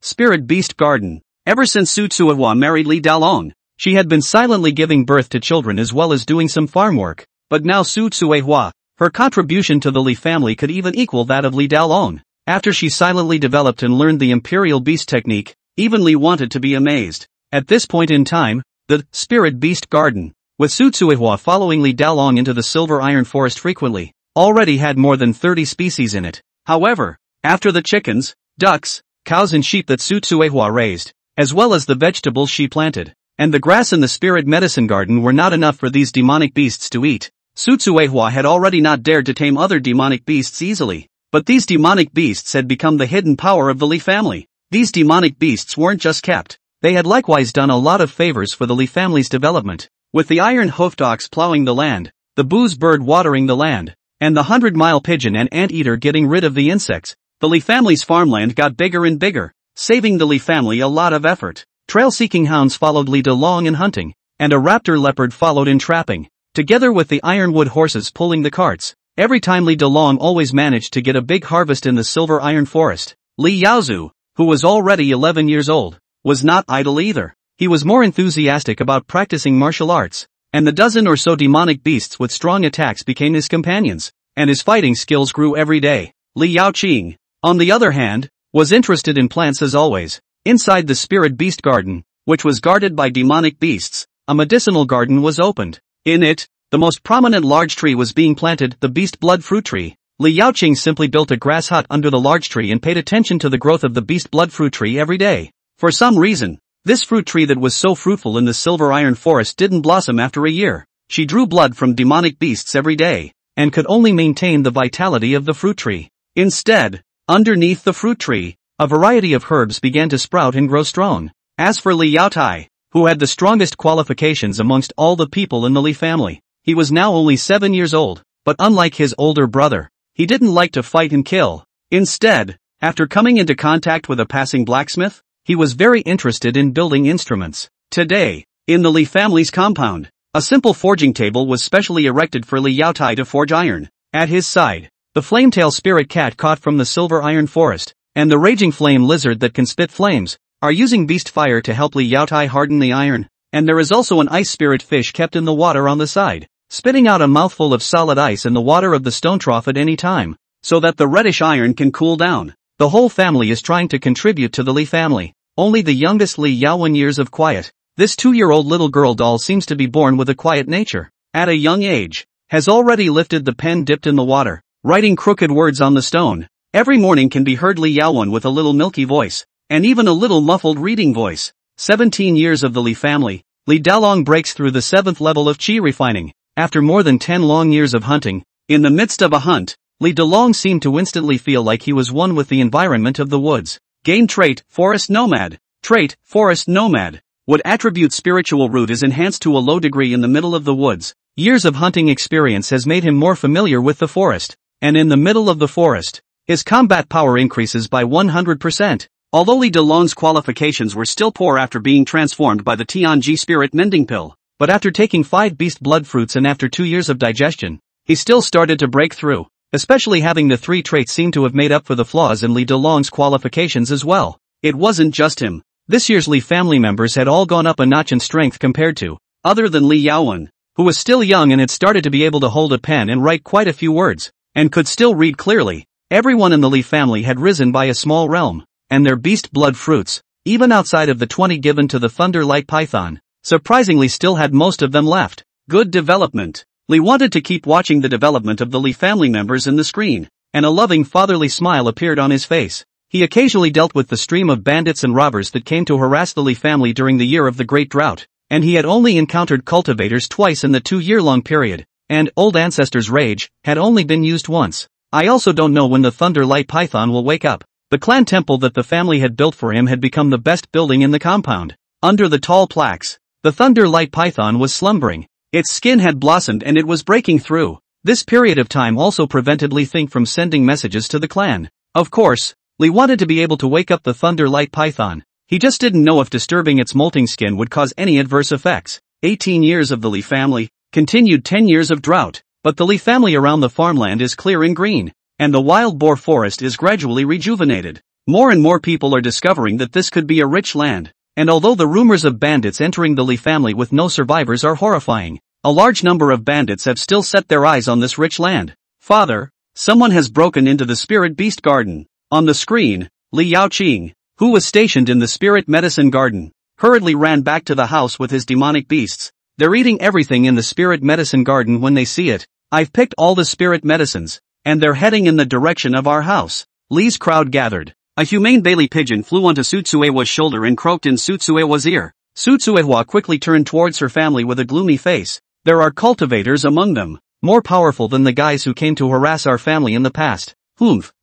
A: Spirit Beast Garden. Ever since Su Tsuehua married Li Dalong, she had been silently giving birth to children as well as doing some farm work, but now Su Tsuehua, her contribution to the Li family could even equal that of Li Dalong. After she silently developed and learned the Imperial Beast technique, even Li wanted to be amazed. At this point in time, the Spirit Beast Garden, with Su Tsuehua following Li Dalong into the Silver Iron Forest frequently, already had more than 30 species in it. However, after the chickens, ducks, cows and sheep that Su Tsuehua raised, as well as the vegetables she planted, and the grass in the Spirit Medicine Garden were not enough for these demonic beasts to eat. Su Tsuehua had already not dared to tame other demonic beasts easily. But these demonic beasts had become the hidden power of the Li family. These demonic beasts weren't just kept, they had likewise done a lot of favors for the Li family's development. With the iron hoofed ox plowing the land, the booze bird watering the land, and the 100-mile pigeon and anteater getting rid of the insects, the Li family's farmland got bigger and bigger. saving the Li family a lot of effort. Trail-seeking hounds followed Li Delong in hunting, and a raptor leopard followed in trapping, together with the ironwood horses pulling the carts. Every time Li Delong always managed to get a big harvest in the silver iron forest. Li Yaozu, who was already 11 years old, was not idle either. He was more enthusiastic about practicing martial arts, and the dozen or so demonic beasts with strong attacks became his companions, and his fighting skills grew every day. Li Yaoqing, on the other hand, was interested in plants as always. Inside the spirit beast garden, which was guarded by demonic beasts, a medicinal garden was opened. In it, the most prominent large tree was being planted, the beast blood fruit tree. Li Yaoqing simply built a grass hut under the large tree and paid attention to the growth of the beast blood fruit tree every day. For some reason, this fruit tree that was so fruitful in the silver iron forest didn't blossom after a year. She drew blood from demonic beasts every day, and could only maintain the vitality of the fruit tree. Instead, underneath the fruit tree, a variety of herbs began to sprout and grow strong. As for Li Yaotai, who had the strongest qualifications amongst all the people in the Li family, he was now only 7 years old, but unlike his older brother, he didn't like to fight and kill. Instead, after coming into contact with a passing blacksmith, he was very interested in building instruments. Today, in the Li family's compound, a simple forging table was specially erected for Li Yaotai to forge iron. At his side, the flametail spirit cat caught from the silver iron forest, and the raging flame lizard that can spit flames, are using beast fire to help Li Yaotai harden the iron. And there is also an ice spirit fish kept in the water on the side, spitting out a mouthful of solid ice in the water of the stone trough at any time, so that the reddish iron can cool down. The whole family is trying to contribute to the Li family. Only the youngest Li Yao won years of quiet. This 2-year-old little girl doll seems to be born with a quiet nature. At a young age, has already lifted the pen dipped in the water, writing crooked words on the stone. Every morning can be heard Li Yaowen with a little milky voice, and even a little muffled reading voice. 17 years of the Li family, Li Dalong breaks through the 7th level of qi refining. After more than 10 long years of hunting, in the midst of a hunt, Li Dalong seemed to instantly feel like he was one with the environment of the woods. Game trait, Forest Nomad. Trait, Forest Nomad. Wood attribute spiritual root is enhanced to a low degree in the middle of the woods. Years of hunting experience has made him more familiar with the forest, and in the middle of the forest, his combat power increases by 100%. Although Li Dalong's qualifications were still poor after being transformed by the Tianji spirit mending pill, but after taking 5 beast blood fruits and after 2 years of digestion, he still started to break through. Especially having the 3 traits seem to have made up for the flaws in Li Dalong's qualifications as well. It wasn't just him. This year's Li family members had all gone up a notch in strength compared to, other than Li Yaowen, who was still young and had started to be able to hold a pen and write quite a few words, and could still read clearly. Everyone in the Li family had risen by a small realm, and their beast blood fruits, even outside of the 20 given to the Thunder Light Python, surprisingly still had most of them left. Good development. Li wanted to keep watching the development of the Li family members in the screen, and a loving fatherly smile appeared on his face. He occasionally dealt with the stream of bandits and robbers that came to harass the Li family during the year of the Great Drought, and he had only encountered cultivators twice in the 2-year-long period, and Old Ancestor's Rage had only been used once. I also don't know when the Thunder Light Python will wake up. The clan temple that the family had built for him had become the best building in the compound. Under the tall plaques, the Thunder Light Python was slumbering. Its skin had blossomed and it was breaking through. This period of time also prevented Li Think from sending messages to the clan. Of course, Li wanted to be able to wake up the Thunder Light Python. He just didn't know if disturbing its molting skin would cause any adverse effects. 18 years of the Li family, continued 10 years of drought, but the Li family around the farmland is clear and green, and the wild boar forest is gradually rejuvenated. More and more people are discovering that this could be a rich land, and although the rumors of bandits entering the Li family with no survivors are horrifying, a large number of bandits have still set their eyes on this rich land. Father, someone has broken into the spirit beast garden. On the screen, Li Yaoqing, who was stationed in the spirit medicine garden, hurriedly ran back to the house with his demonic beasts. They're eating everything in the spirit medicine garden when they see it. I've picked all the spirit medicines, and they're heading in the direction of our house. Li's crowd gathered. A humane Bailey pigeon flew onto Sutsuewa's shoulder and croaked in Sutsuewa's ear. Sutsuewa quickly turned towards her family with a gloomy face. There are cultivators among them, more powerful than the guys who came to harass our family in the past.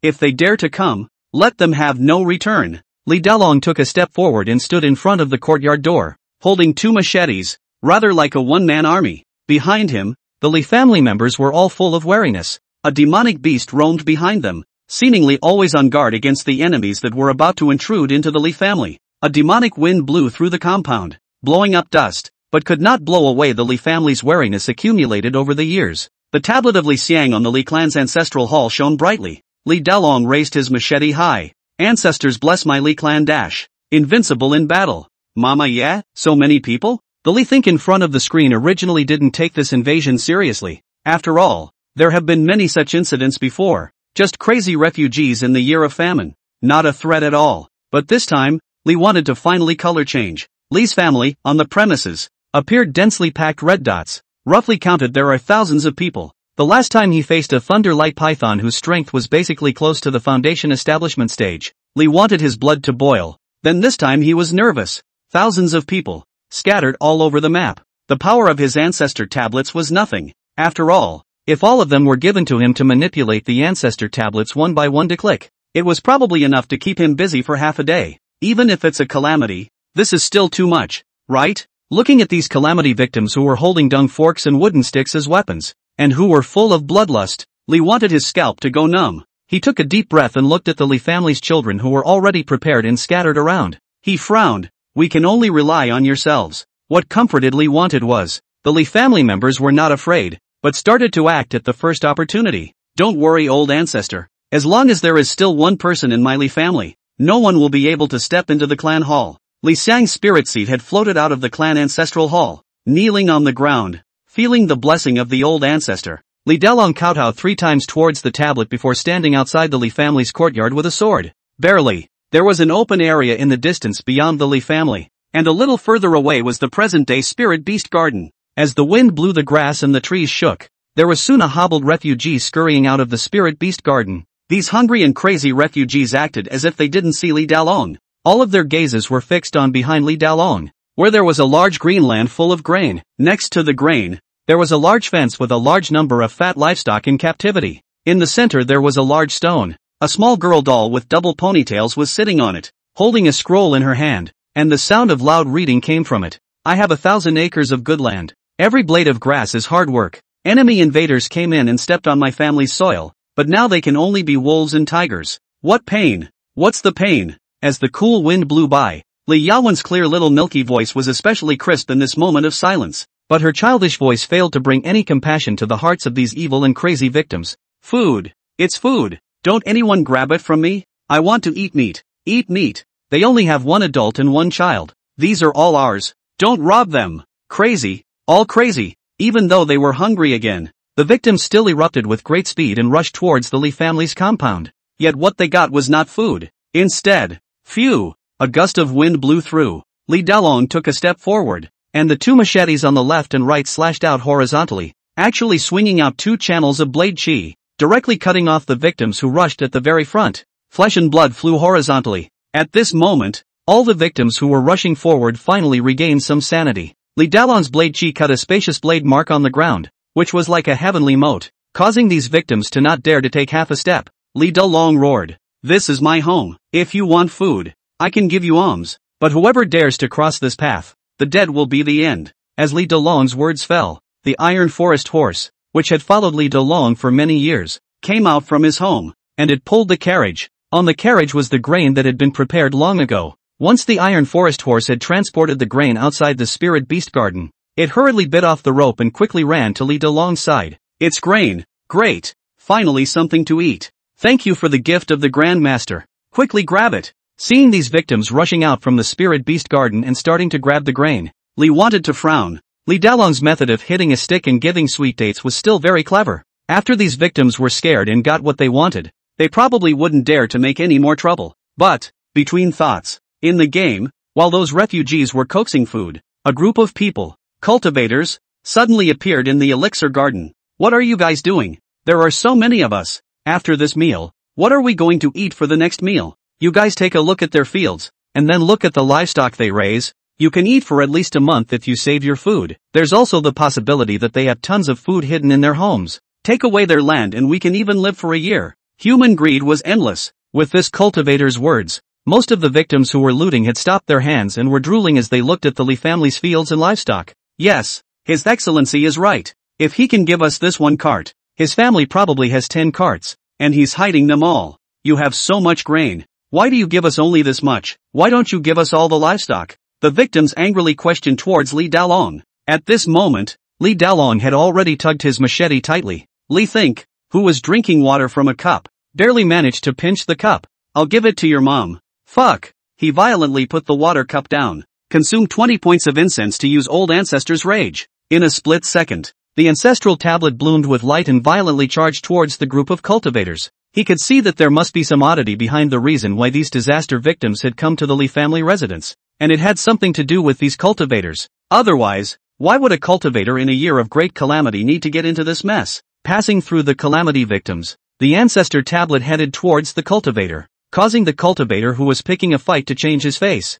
A: If they dare to come, let them have no return. Li Dalong took a step forward and stood in front of the courtyard door, holding 2 machetes, rather like a one-man army. Behind him, the Li family members were all full of wariness. A demonic beast roamed behind them, seemingly always on guard against the enemies that were about to intrude into the Li family. A demonic wind blew through the compound, blowing up dust, but could not blow away the Li family's wariness accumulated over the years. The tablet of Li Xiang on the Li clan's ancestral hall shone brightly. Li Dalong raised his machete high. Ancestors bless my Li clan dash. Invincible in battle. Mama, yeah? So many people? The Li think in front of the screen originally didn't take this invasion seriously. After all, there have been many such incidents before. Just crazy refugees in the year of famine. Not a threat at all. But this time, Li wanted to finally color change. Li's family, on the premises, appeared densely packed red dots. Roughly counted there are thousands of people. The last time he faced a thunder light python whose strength was basically close to the foundation establishment stage, Li wanted his blood to boil. Then this time he was nervous. Thousands of people, scattered all over the map. The power of his ancestor tablets was nothing. After all, if all of them were given to him to manipulate the ancestor tablets one by one to click, it was probably enough to keep him busy for half a day. Even if it's a calamity, this is still too much, right? Looking at these calamity victims who were holding dung forks and wooden sticks as weapons, and who were full of bloodlust, Li wanted his scalp to go numb. He took a deep breath and looked at the Li family's children who were already prepared and scattered around. He frowned. We can only rely on yourselves. What comforted Li wanted was, the Li family members were not afraid, but started to act at the first opportunity. Don't worry, old ancestor. As long as there is still one person in my Li family, no one will be able to step into the clan hall. Li Xiang's spirit seed had floated out of the clan ancestral hall, kneeling on the ground, feeling the blessing of the old ancestor. Li Dalong kowtowed 3 times towards the tablet before standing outside the Li family's courtyard with a sword. Barely. There was an open area in the distance beyond the Li family, and a little further away was the present-day spirit beast garden. As the wind blew the grass and the trees shook, there was soon a hobbled refugee scurrying out of the spirit beast garden. These hungry and crazy refugees acted as if they didn't see Li Dalong. All of their gazes were fixed on behind Li Dalong, where there was a large green land full of grain. Next to the grain, there was a large fence with a large number of fat livestock in captivity. In the center there was a large stone. A small girl doll with double ponytails was sitting on it, holding a scroll in her hand, and the sound of loud reading came from it. I have 1,000 acres of good land. Every blade of grass is hard work. Enemy invaders came in and stepped on my family's soil, but now they can only be wolves and tigers. What pain? What's the pain? As the cool wind blew by, Li Yawen's clear little milky voice was especially crisp in this moment of silence, but her childish voice failed to bring any compassion to the hearts of these evil and crazy victims. Food. It's food. Don't anyone grab it from me? I want to eat meat. Eat meat. They only have 1 adult and 1 child. These are all ours. Don't rob them. Crazy. All crazy. Even though they were hungry again, the victims still erupted with great speed and rushed towards the Li family's compound. Yet what they got was not food. Instead, phew, a gust of wind blew through. Li Dalong took a step forward, and the 2 machetes on the left and right slashed out horizontally, actually swinging out 2 channels of blade chi, directly cutting off the victims who rushed at the very front. Flesh and blood flew horizontally. At this moment, all the victims who were rushing forward finally regained some sanity. Li Dalong's blade chi cut a spacious blade mark on the ground, which was like a heavenly moat, causing these victims to not dare to take half a step. Li Dalong roared, "This is my home. If you want food, I can give you alms, but whoever dares to cross this path, the dead will be the end." As Li Dalong's words fell, the iron forest horse, which had followed Li Dalong for many years, came out from his home, and it pulled the carriage. On the carriage was the grain that had been prepared long ago. Once the iron forest horse had transported the grain outside the spirit beast garden, it hurriedly bit off the rope and quickly ran to Li Dalong's side. "It's grain. Great. Finally something to eat. Thank you for the gift of the Grand Master. Quickly grab it." Seeing these victims rushing out from the spirit beast garden and starting to grab the grain, Li wanted to frown. Li Dalong's method of hitting a stick and giving sweet dates was still very clever. After these victims were scared and got what they wanted, they probably wouldn't dare to make any more trouble. But, between thoughts, in the game, while those refugees were coaxing food, a group of people, cultivators, suddenly appeared in the elixir garden. "What are you guys doing? There are so many of us. After this meal, what are we going to eat for the next meal? You guys take a look at their fields, and then look at the livestock they raise. You can eat for at least a month if you save your food. There's also the possibility that they have tons of food hidden in their homes. Take away their land and we can even live for a year." Human greed was endless. With this cultivator's words, most of the victims who were looting had stopped their hands and were drooling as they looked at the Li family's fields and livestock. "Yes, His Excellency is right. If he can give us this 1 cart, his family probably has 10 carts, and he's hiding them all. You have so much grain. Why do you give us only this much? Why don't you give us all the livestock? The victims angrily questioned towards Li Dalong. At this moment, Li Dalong had already tugged his machete tightly. Li Think, who was drinking water from a cup, barely managed to pinch the cup. I'll give it to your mom. Fuck. He violently put the water cup down. Consume 20 points of incense to use old ancestors' rage. In a split second, the ancestral tablet bloomed with light and violently charged towards the group of cultivators. He could see that there must be some oddity behind the reason why these disaster victims had come to the Li family residence, and it had something to do with these cultivators. Otherwise, why would a cultivator in a year of great calamity need to get into this mess? Passing through the calamity victims, the ancestor tablet headed towards the cultivator, causing the cultivator who was picking a fight to change his face.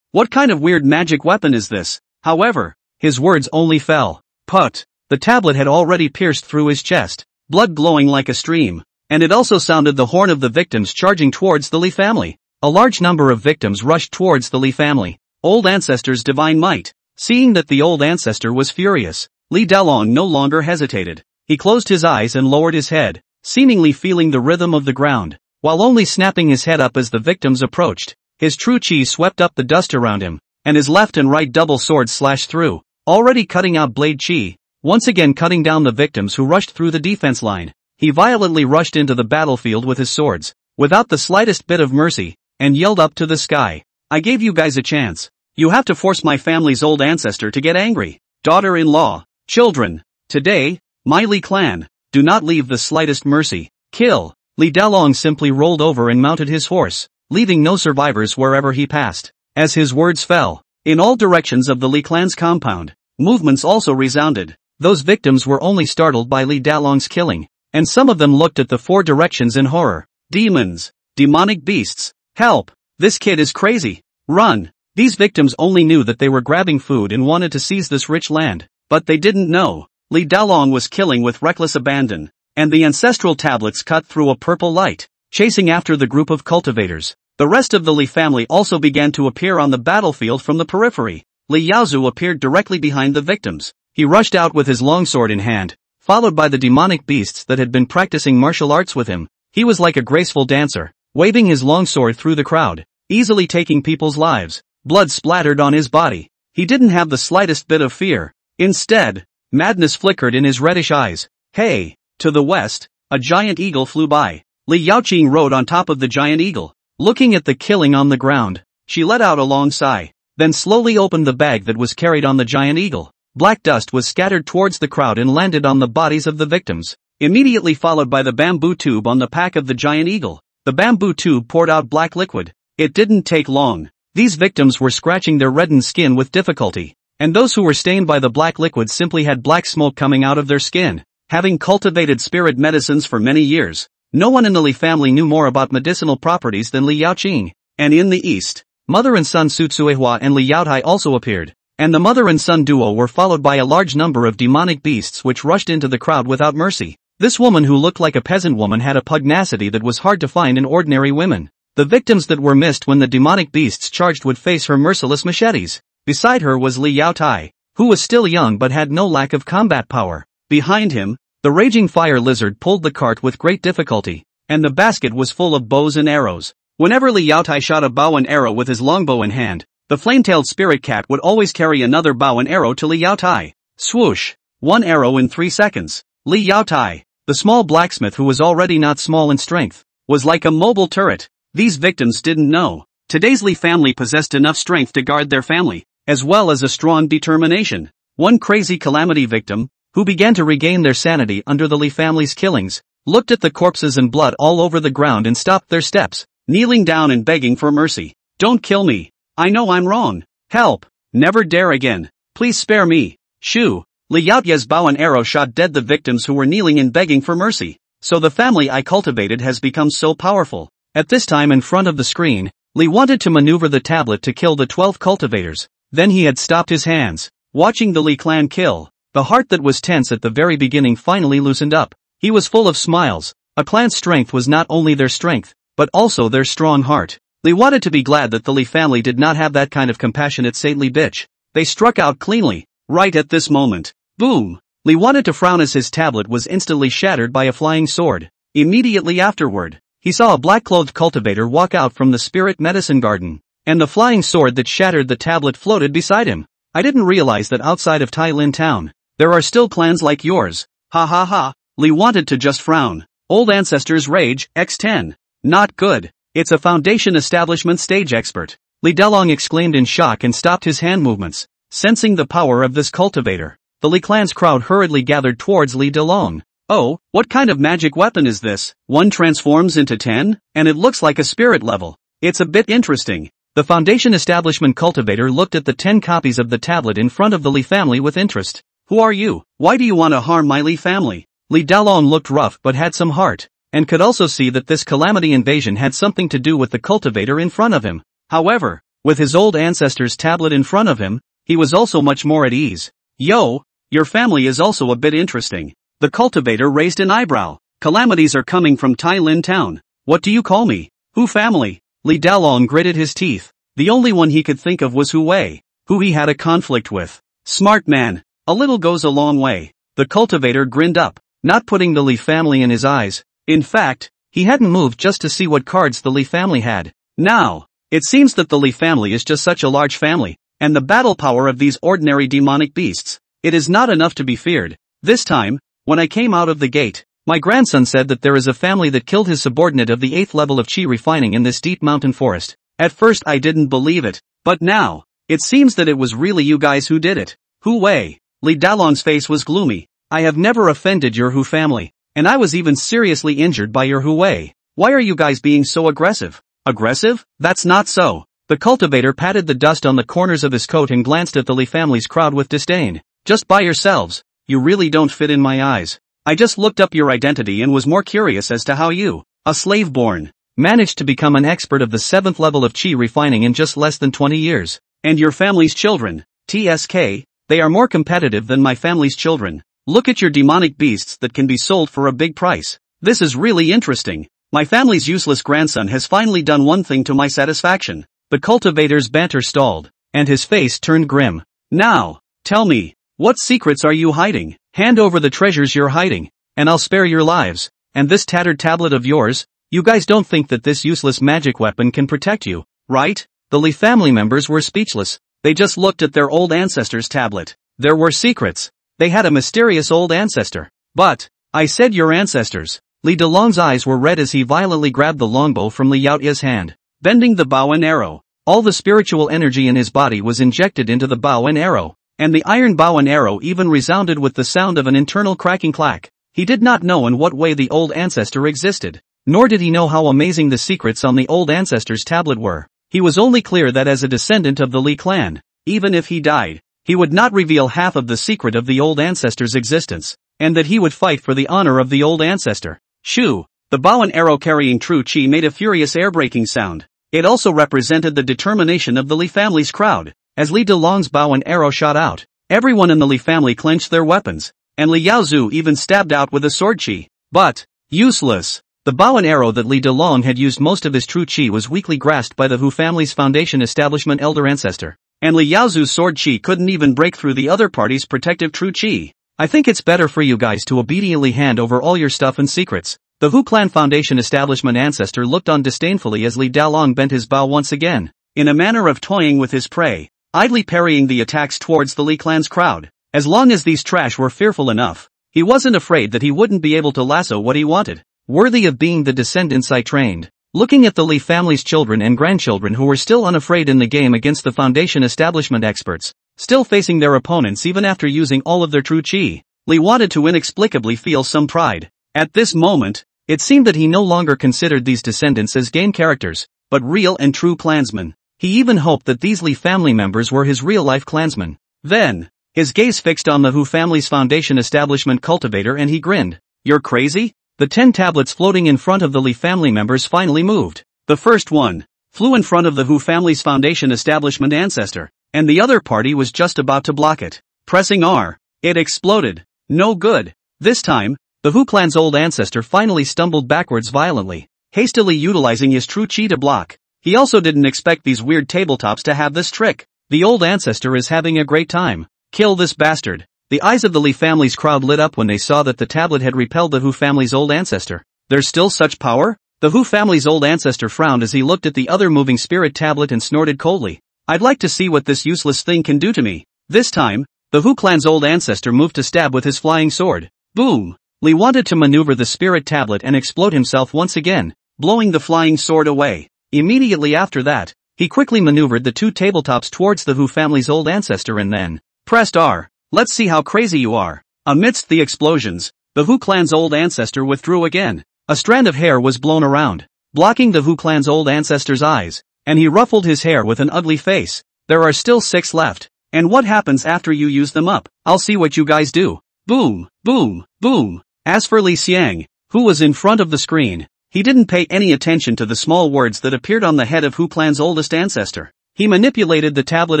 A: What kind of weird magic weapon is this? However, his words only fell. Put. The tablet had already pierced through his chest, blood glowing like a stream, and it also sounded the horn of the victims charging towards the Li family. A large number of victims rushed towards the Li family. Old ancestor's divine might. Seeing that the old ancestor was furious, Li Dalong no longer hesitated. He closed his eyes and lowered his head, seemingly feeling the rhythm of the ground, while only snapping his head up as the victims approached. His true chi swept up the dust around him, and his left and right double swords slashed through, already cutting out blade chi, once again cutting down the victims who rushed through the defense line. He violently rushed into the battlefield with his swords, without the slightest bit of mercy, and yelled up to the sky. I gave you guys a chance. You have to force my family's old ancestor to get angry. Daughter-in-law, children, today, my Li clan, do not leave the slightest mercy. Kill. Li Dalong simply rolled over and mounted his horse, leaving no survivors wherever he passed. As his words fell, in all directions of the Li clan's compound, movements also resounded. Those victims were only startled by Li Dalong's killing, and some of them looked at the four directions in horror. Demons. Demonic beasts. Help. This kid is crazy. Run. These victims only knew that they were grabbing food and wanted to seize this rich land, but they didn't know Li Dalong was killing with reckless abandon, and the ancestral tablets cut through a purple light, chasing after the group of cultivators. The rest of the Li family also began to appear on the battlefield from the periphery. Li Yaozu appeared directly behind the victims. He rushed out with his longsword in hand, followed by the demonic beasts that had been practicing martial arts with him. He was like a graceful dancer, waving his longsword through the crowd, easily taking people's lives. Blood splattered on his body. He didn't have the slightest bit of fear. Instead, madness flickered in his reddish eyes. Hey! To the west, a giant eagle flew by. Li Yaoqing rode on top of the giant eagle. Looking at the killing on the ground, she let out a long sigh, then slowly opened the bag that was carried on the giant eagle. Black dust was scattered towards the crowd and landed on the bodies of the victims, immediately followed by the bamboo tube on the pack of the giant eagle. The bamboo tube poured out black liquid. It didn't take long. These victims were scratching their reddened skin with difficulty, and those who were stained by the black liquid simply had black smoke coming out of their skin. Having cultivated spirit medicines for many years, no one in the Li family knew more about medicinal properties than Li Yaoqing. And in the east, mother and son Su Tsuehua and Li Yaotai also appeared, and the mother and son duo were followed by a large number of demonic beasts which rushed into the crowd without mercy. This woman who looked like a peasant woman had a pugnacity that was hard to find in ordinary women. The victims that were missed when the demonic beasts charged would face her merciless machetes. Beside her was Li Yaotai, who was still young but had no lack of combat power. Behind him, the raging fire lizard pulled the cart with great difficulty, and the basket was full of bows and arrows. Whenever Li Yaotai shot a bow and arrow with his longbow in hand, the flame-tailed spirit cat would always carry another bow and arrow to Li Yaotai. Swoosh! 1 arrow in 3 seconds. Li Yaotai, the small blacksmith who was already not small in strength, was like a mobile turret. These victims didn't know. Today's Li family possessed enough strength to guard their family, as well as a strong determination. One crazy calamity victim, who began to regain their sanity under the Li family's killings, looked at the corpses and blood all over the ground and stopped their steps, kneeling down and begging for mercy. Don't kill me. I know I'm wrong. Help. Never dare again. Please spare me. Shoo. Li Yaotia's bow and arrow shot dead the victims who were kneeling and begging for mercy. So the family I cultivated has become so powerful. At this time in front of the screen, Li wanted to maneuver the tablet to kill the 12 cultivators. Then he had stopped his hands. Watching the Li clan kill, the heart that was tense at the very beginning finally loosened up. He was full of smiles. A clan's strength was not only their strength, but also their strong heart. Li wanted to be glad that the Li family did not have that kind of compassionate saintly bitch. They struck out cleanly, right at this moment. Boom! Li wanted to frown as his tablet was instantly shattered by a flying sword. Immediately afterward, he saw a black-clothed cultivator walk out from the spirit medicine garden, and the flying sword that shattered the tablet floated beside him. I didn't realize that outside of Tai Lin town, there are still clans like yours. Ha ha ha. Li wanted to just frown. Old ancestors rage, x10. Not good. It's a foundation establishment stage expert. Li Delong exclaimed in shock and stopped his hand movements, sensing the power of this cultivator. The Li clan's crowd hurriedly gathered towards Li Delong. Oh, what kind of magic weapon is this? One transforms into 10, and it looks like a spirit level. It's a bit interesting. The foundation establishment cultivator looked at the 10 copies of the tablet in front of the Li family with interest. Who are you? Why do you want to harm my Li family? Li Dalong looked rough but had some heart, and could also see that this calamity invasion had something to do with the cultivator in front of him. However, with his old ancestor's tablet in front of him, he was also much more at ease. Yo, your family is also a bit interesting. The cultivator raised an eyebrow. Calamities are coming from Tai Lin town. What do you call me? Who family? Li Dalong gritted his teeth. The only one he could think of was Hu Wei, who he had a conflict with. Smart man. A little goes a long way. The cultivator grinned up, not putting the Li family in his eyes. In fact, he hadn't moved just to see what cards the Li family had. Now, it seems that the Li family is just such a large family, and the battle power of these ordinary demonic beasts, it is not enough to be feared. This time, when I came out of the gate, my grandson said that there is a family that killed his subordinate of the 8th level of Qi refining in this deep mountain forest. At first I didn't believe it, but now, it seems that it was really you guys who did it. Hu Wei. Li Dalong's face was gloomy. I have never offended your Hu family, and I was even seriously injured by your Hu Wei. Why are you guys being so aggressive? Aggressive? That's not so. The cultivator patted the dust on the corners of his coat and glanced at the Li family's crowd with disdain. Just by yourselves. You really don't fit in my eyes. I just looked up your identity and was more curious as to how you, a slave born, managed to become an expert of the 7th level of Qi refining in just less than 20 years. And your family's children, TSK, they are more competitive than my family's children. Look at your demonic beasts that can be sold for a big price. This is really interesting. My family's useless grandson has finally done one thing to my satisfaction. The cultivator's banter stalled, and his face turned grim. Now, tell me, what secrets are you hiding? Hand over the treasures you're hiding, and I'll spare your lives. And this tattered tablet of yours? You guys don't think that this useless magic weapon can protect you, right? The Li family members were speechless. They just looked at their old ancestor's tablet. There were secrets. They had a mysterious old ancestor. But, I said your ancestors. Li Delong's eyes were red as he violently grabbed the longbow from Li Yaotia's hand, bending the bow and arrow. All the spiritual energy in his body was injected into the bow and arrow, and the iron bow and arrow even resounded with the sound of an internal cracking clack. He did not know in what way the old ancestor existed, nor did he know how amazing the secrets on the old ancestor's tablet were. He was only clear that as a descendant of the Li clan, even if he died, he would not reveal half of the secret of the old ancestor's existence, and that he would fight for the honor of the old ancestor. Shoo! The bow and arrow carrying true Qi made a furious air-breaking sound. It also represented the determination of the Li family's crowd. As Li Delong's bow and arrow shot out, everyone in the Li family clenched their weapons, and Li Yaozu even stabbed out with a sword Qi. But, useless! The bow and arrow that Li Delong had used most of his true Qi was weakly grasped by the Hu family's foundation establishment elder ancestor, and Li Yaozu's sword Qi couldn't even break through the other party's protective true Qi. I think it's better for you guys to obediently hand over all your stuff and secrets. The Hu clan foundation establishment ancestor looked on disdainfully as Li Dalong bent his bow once again, in a manner of toying with his prey, idly parrying the attacks towards the Li clan's crowd. As long as these trash were fearful enough, he wasn't afraid that he wouldn't be able to lasso what he wanted. Worthy of being the descendants I trained. Looking at the Li family's children and grandchildren who were still unafraid in the game against the foundation establishment experts, still facing their opponents even after using all of their true Qi, Li wanted to inexplicably feel some pride. At this moment, it seemed that he no longer considered these descendants as game characters, but real and true clansmen. He even hoped that these Li family members were his real-life clansmen. Then, his gaze fixed on the Hu family's foundation establishment cultivator and he grinned. You're crazy? The 10 tablets floating in front of the Li family members finally moved. The first one flew in front of the Hu family's foundation establishment ancestor, and the other party was just about to block it. Pressing R, it exploded. No good. This time, the Hu clan's old ancestor finally stumbled backwards violently, hastily utilizing his true Qi to block. He also didn't expect these weird tabletops to have this trick. The old ancestor is having a great time. Kill this bastard. The eyes of the Li family's crowd lit up when they saw that the tablet had repelled the Hu family's old ancestor. There's still such power? The Hu family's old ancestor frowned as he looked at the other moving spirit tablet and snorted coldly. I'd like to see what this useless thing can do to me. This time, the Hu clan's old ancestor moved to stab with his flying sword. Boom! Li wanted to maneuver the spirit tablet and explode himself once again, blowing the flying sword away. Immediately after that, he quickly maneuvered the two tabletops towards the Hu family's old ancestor and then pressed R. Let's see how crazy you are. Amidst the explosions, the Hu clan's old ancestor withdrew again. A strand of hair was blown around, blocking the Hu clan's old ancestor's eyes, and he ruffled his hair with an ugly face. There are still 6 left. And what happens after you use them up? I'll see what you guys do. Boom, boom, boom. As for Li Xiang, who was in front of the screen, he didn't pay any attention to the small words that appeared on the head of Hu clan's oldest ancestor. He manipulated the tablet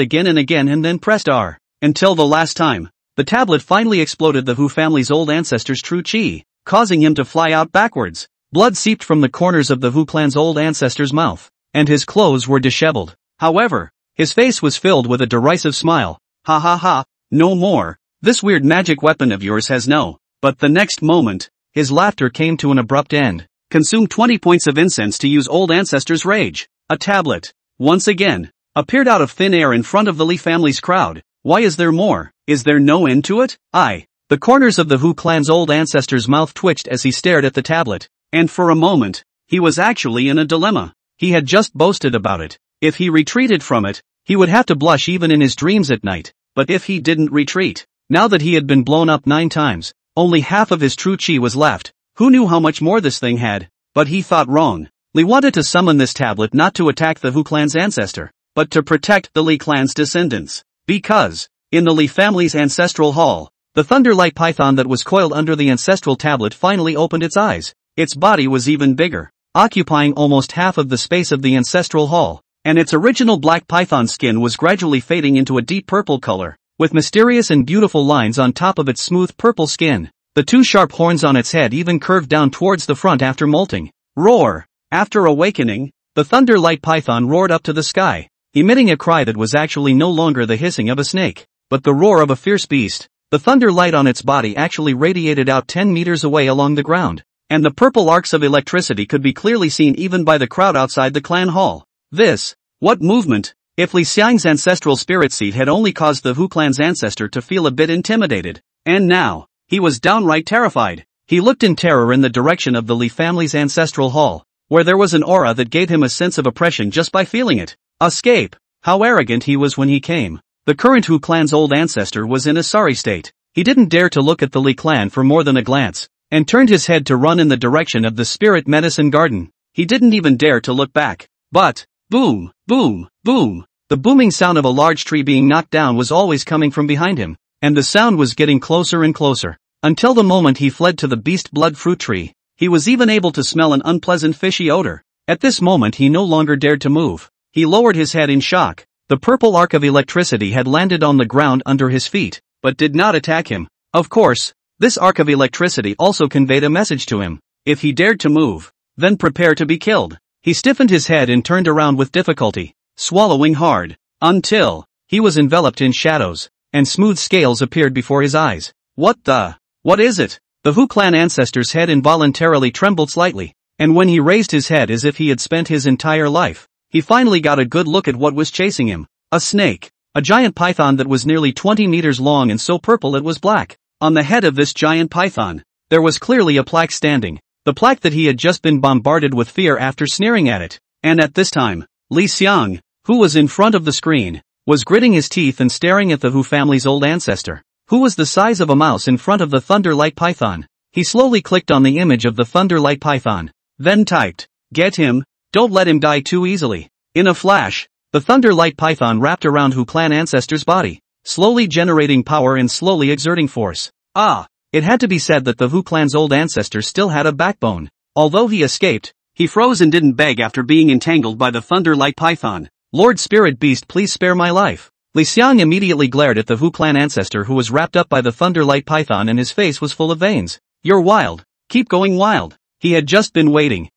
A: again and then pressed R. Until the last time, the tablet finally exploded the Hu family's old ancestor's true chi, causing him to fly out backwards. Blood seeped from the corners of the Hu clan's old ancestor's mouth, and his clothes were disheveled. However, his face was filled with a derisive smile. Ha ha ha, no more. This weird magic weapon of yours has no. But the next moment, his laughter came to an abrupt end. Consume 20 points of incense to use old ancestor's rage. A tablet, once again, appeared out of thin air in front of the Li family's crowd. Why is there more? Is there no end to it? The corners of the Hu clan's old ancestor's mouth twitched as he stared at the tablet. And for a moment, he was actually in a dilemma. He had just boasted about it. If he retreated from it, he would have to blush even in his dreams at night. But if he didn't retreat, now that he had been blown up 9 times, only half of his true chi was left. Who knew how much more this thing had? But he thought wrong. Li wanted to summon this tablet not to attack the Hu clan's ancestor, but to protect the Li clan's descendants. Because, in the Li family's ancestral hall, the thunderlight python that was coiled under the ancestral tablet finally opened its eyes. Its body was even bigger, occupying almost half of the space of the ancestral hall, and its original black python skin was gradually fading into a deep purple color, with mysterious and beautiful lines on top of its smooth purple skin. The 2 sharp horns on its head even curved down towards the front after molting. Roar! After awakening, the thunderlight python roared up to the sky, emitting a cry that was actually no longer the hissing of a snake, but the roar of a fierce beast. The thunderlight on its body actually radiated out 10 meters away along the ground, and the purple arcs of electricity could be clearly seen even by the crowd outside the clan hall. What movement? If Li Xiang's ancestral spirit seed had only caused the Hu clan's ancestor to feel a bit intimidated, and now, he was downright terrified. He looked in terror in the direction of the Li family's ancestral hall, where there was an aura that gave him a sense of oppression just by feeling it. Escape! How arrogant he was when he came. The current Hu clan's old ancestor was in a sorry state. He didn't dare to look at the Li clan for more than a glance, and turned his head to run in the direction of the spirit medicine garden. He didn't even dare to look back. But, boom, boom, boom. The booming sound of a large tree being knocked down was always coming from behind him, and the sound was getting closer and closer, until the moment he fled to the beast blood fruit tree. He was even able to smell an unpleasant fishy odor. At this moment he no longer dared to move. He lowered his head in shock. The purple arc of electricity had landed on the ground under his feet, but did not attack him. Of course, this arc of electricity also conveyed a message to him. If he dared to move, then prepare to be killed. He stiffened his head and turned around with difficulty, swallowing hard, until he was enveloped in shadows, and smooth scales appeared before his eyes. What is it? The Hu clan ancestor's head involuntarily trembled slightly, and when he raised his head as if he had spent his entire life, he finally got a good look at what was chasing him. A snake. A giant python that was nearly 20 meters long and so purple it was black. On the head of this giant python, there was clearly a plaque standing. The plaque that he had just been bombarded with fear after sneering at it. And at this time, Li Xiang, who was in front of the screen, was gritting his teeth and staring at the Hu family's old ancestor, who was the size of a mouse in front of the thunderlight python. He slowly clicked on the image of the thunderlight python, then typed, "Get him, don't let him die too easily." In a flash, the thunderlight python wrapped around Hu clan ancestor's body, slowly generating power and slowly exerting force. It had to be said that the Hu clan's old ancestor still had a backbone. Although he escaped, he froze and didn't beg after being entangled by the thunderlight python. "Lord Spirit Beast, please spare my life." Li Xiang immediately glared at the Hu clan ancestor who was wrapped up by the thunderlight python and his face was full of veins. "You're wild. Keep going wild." He had just been waiting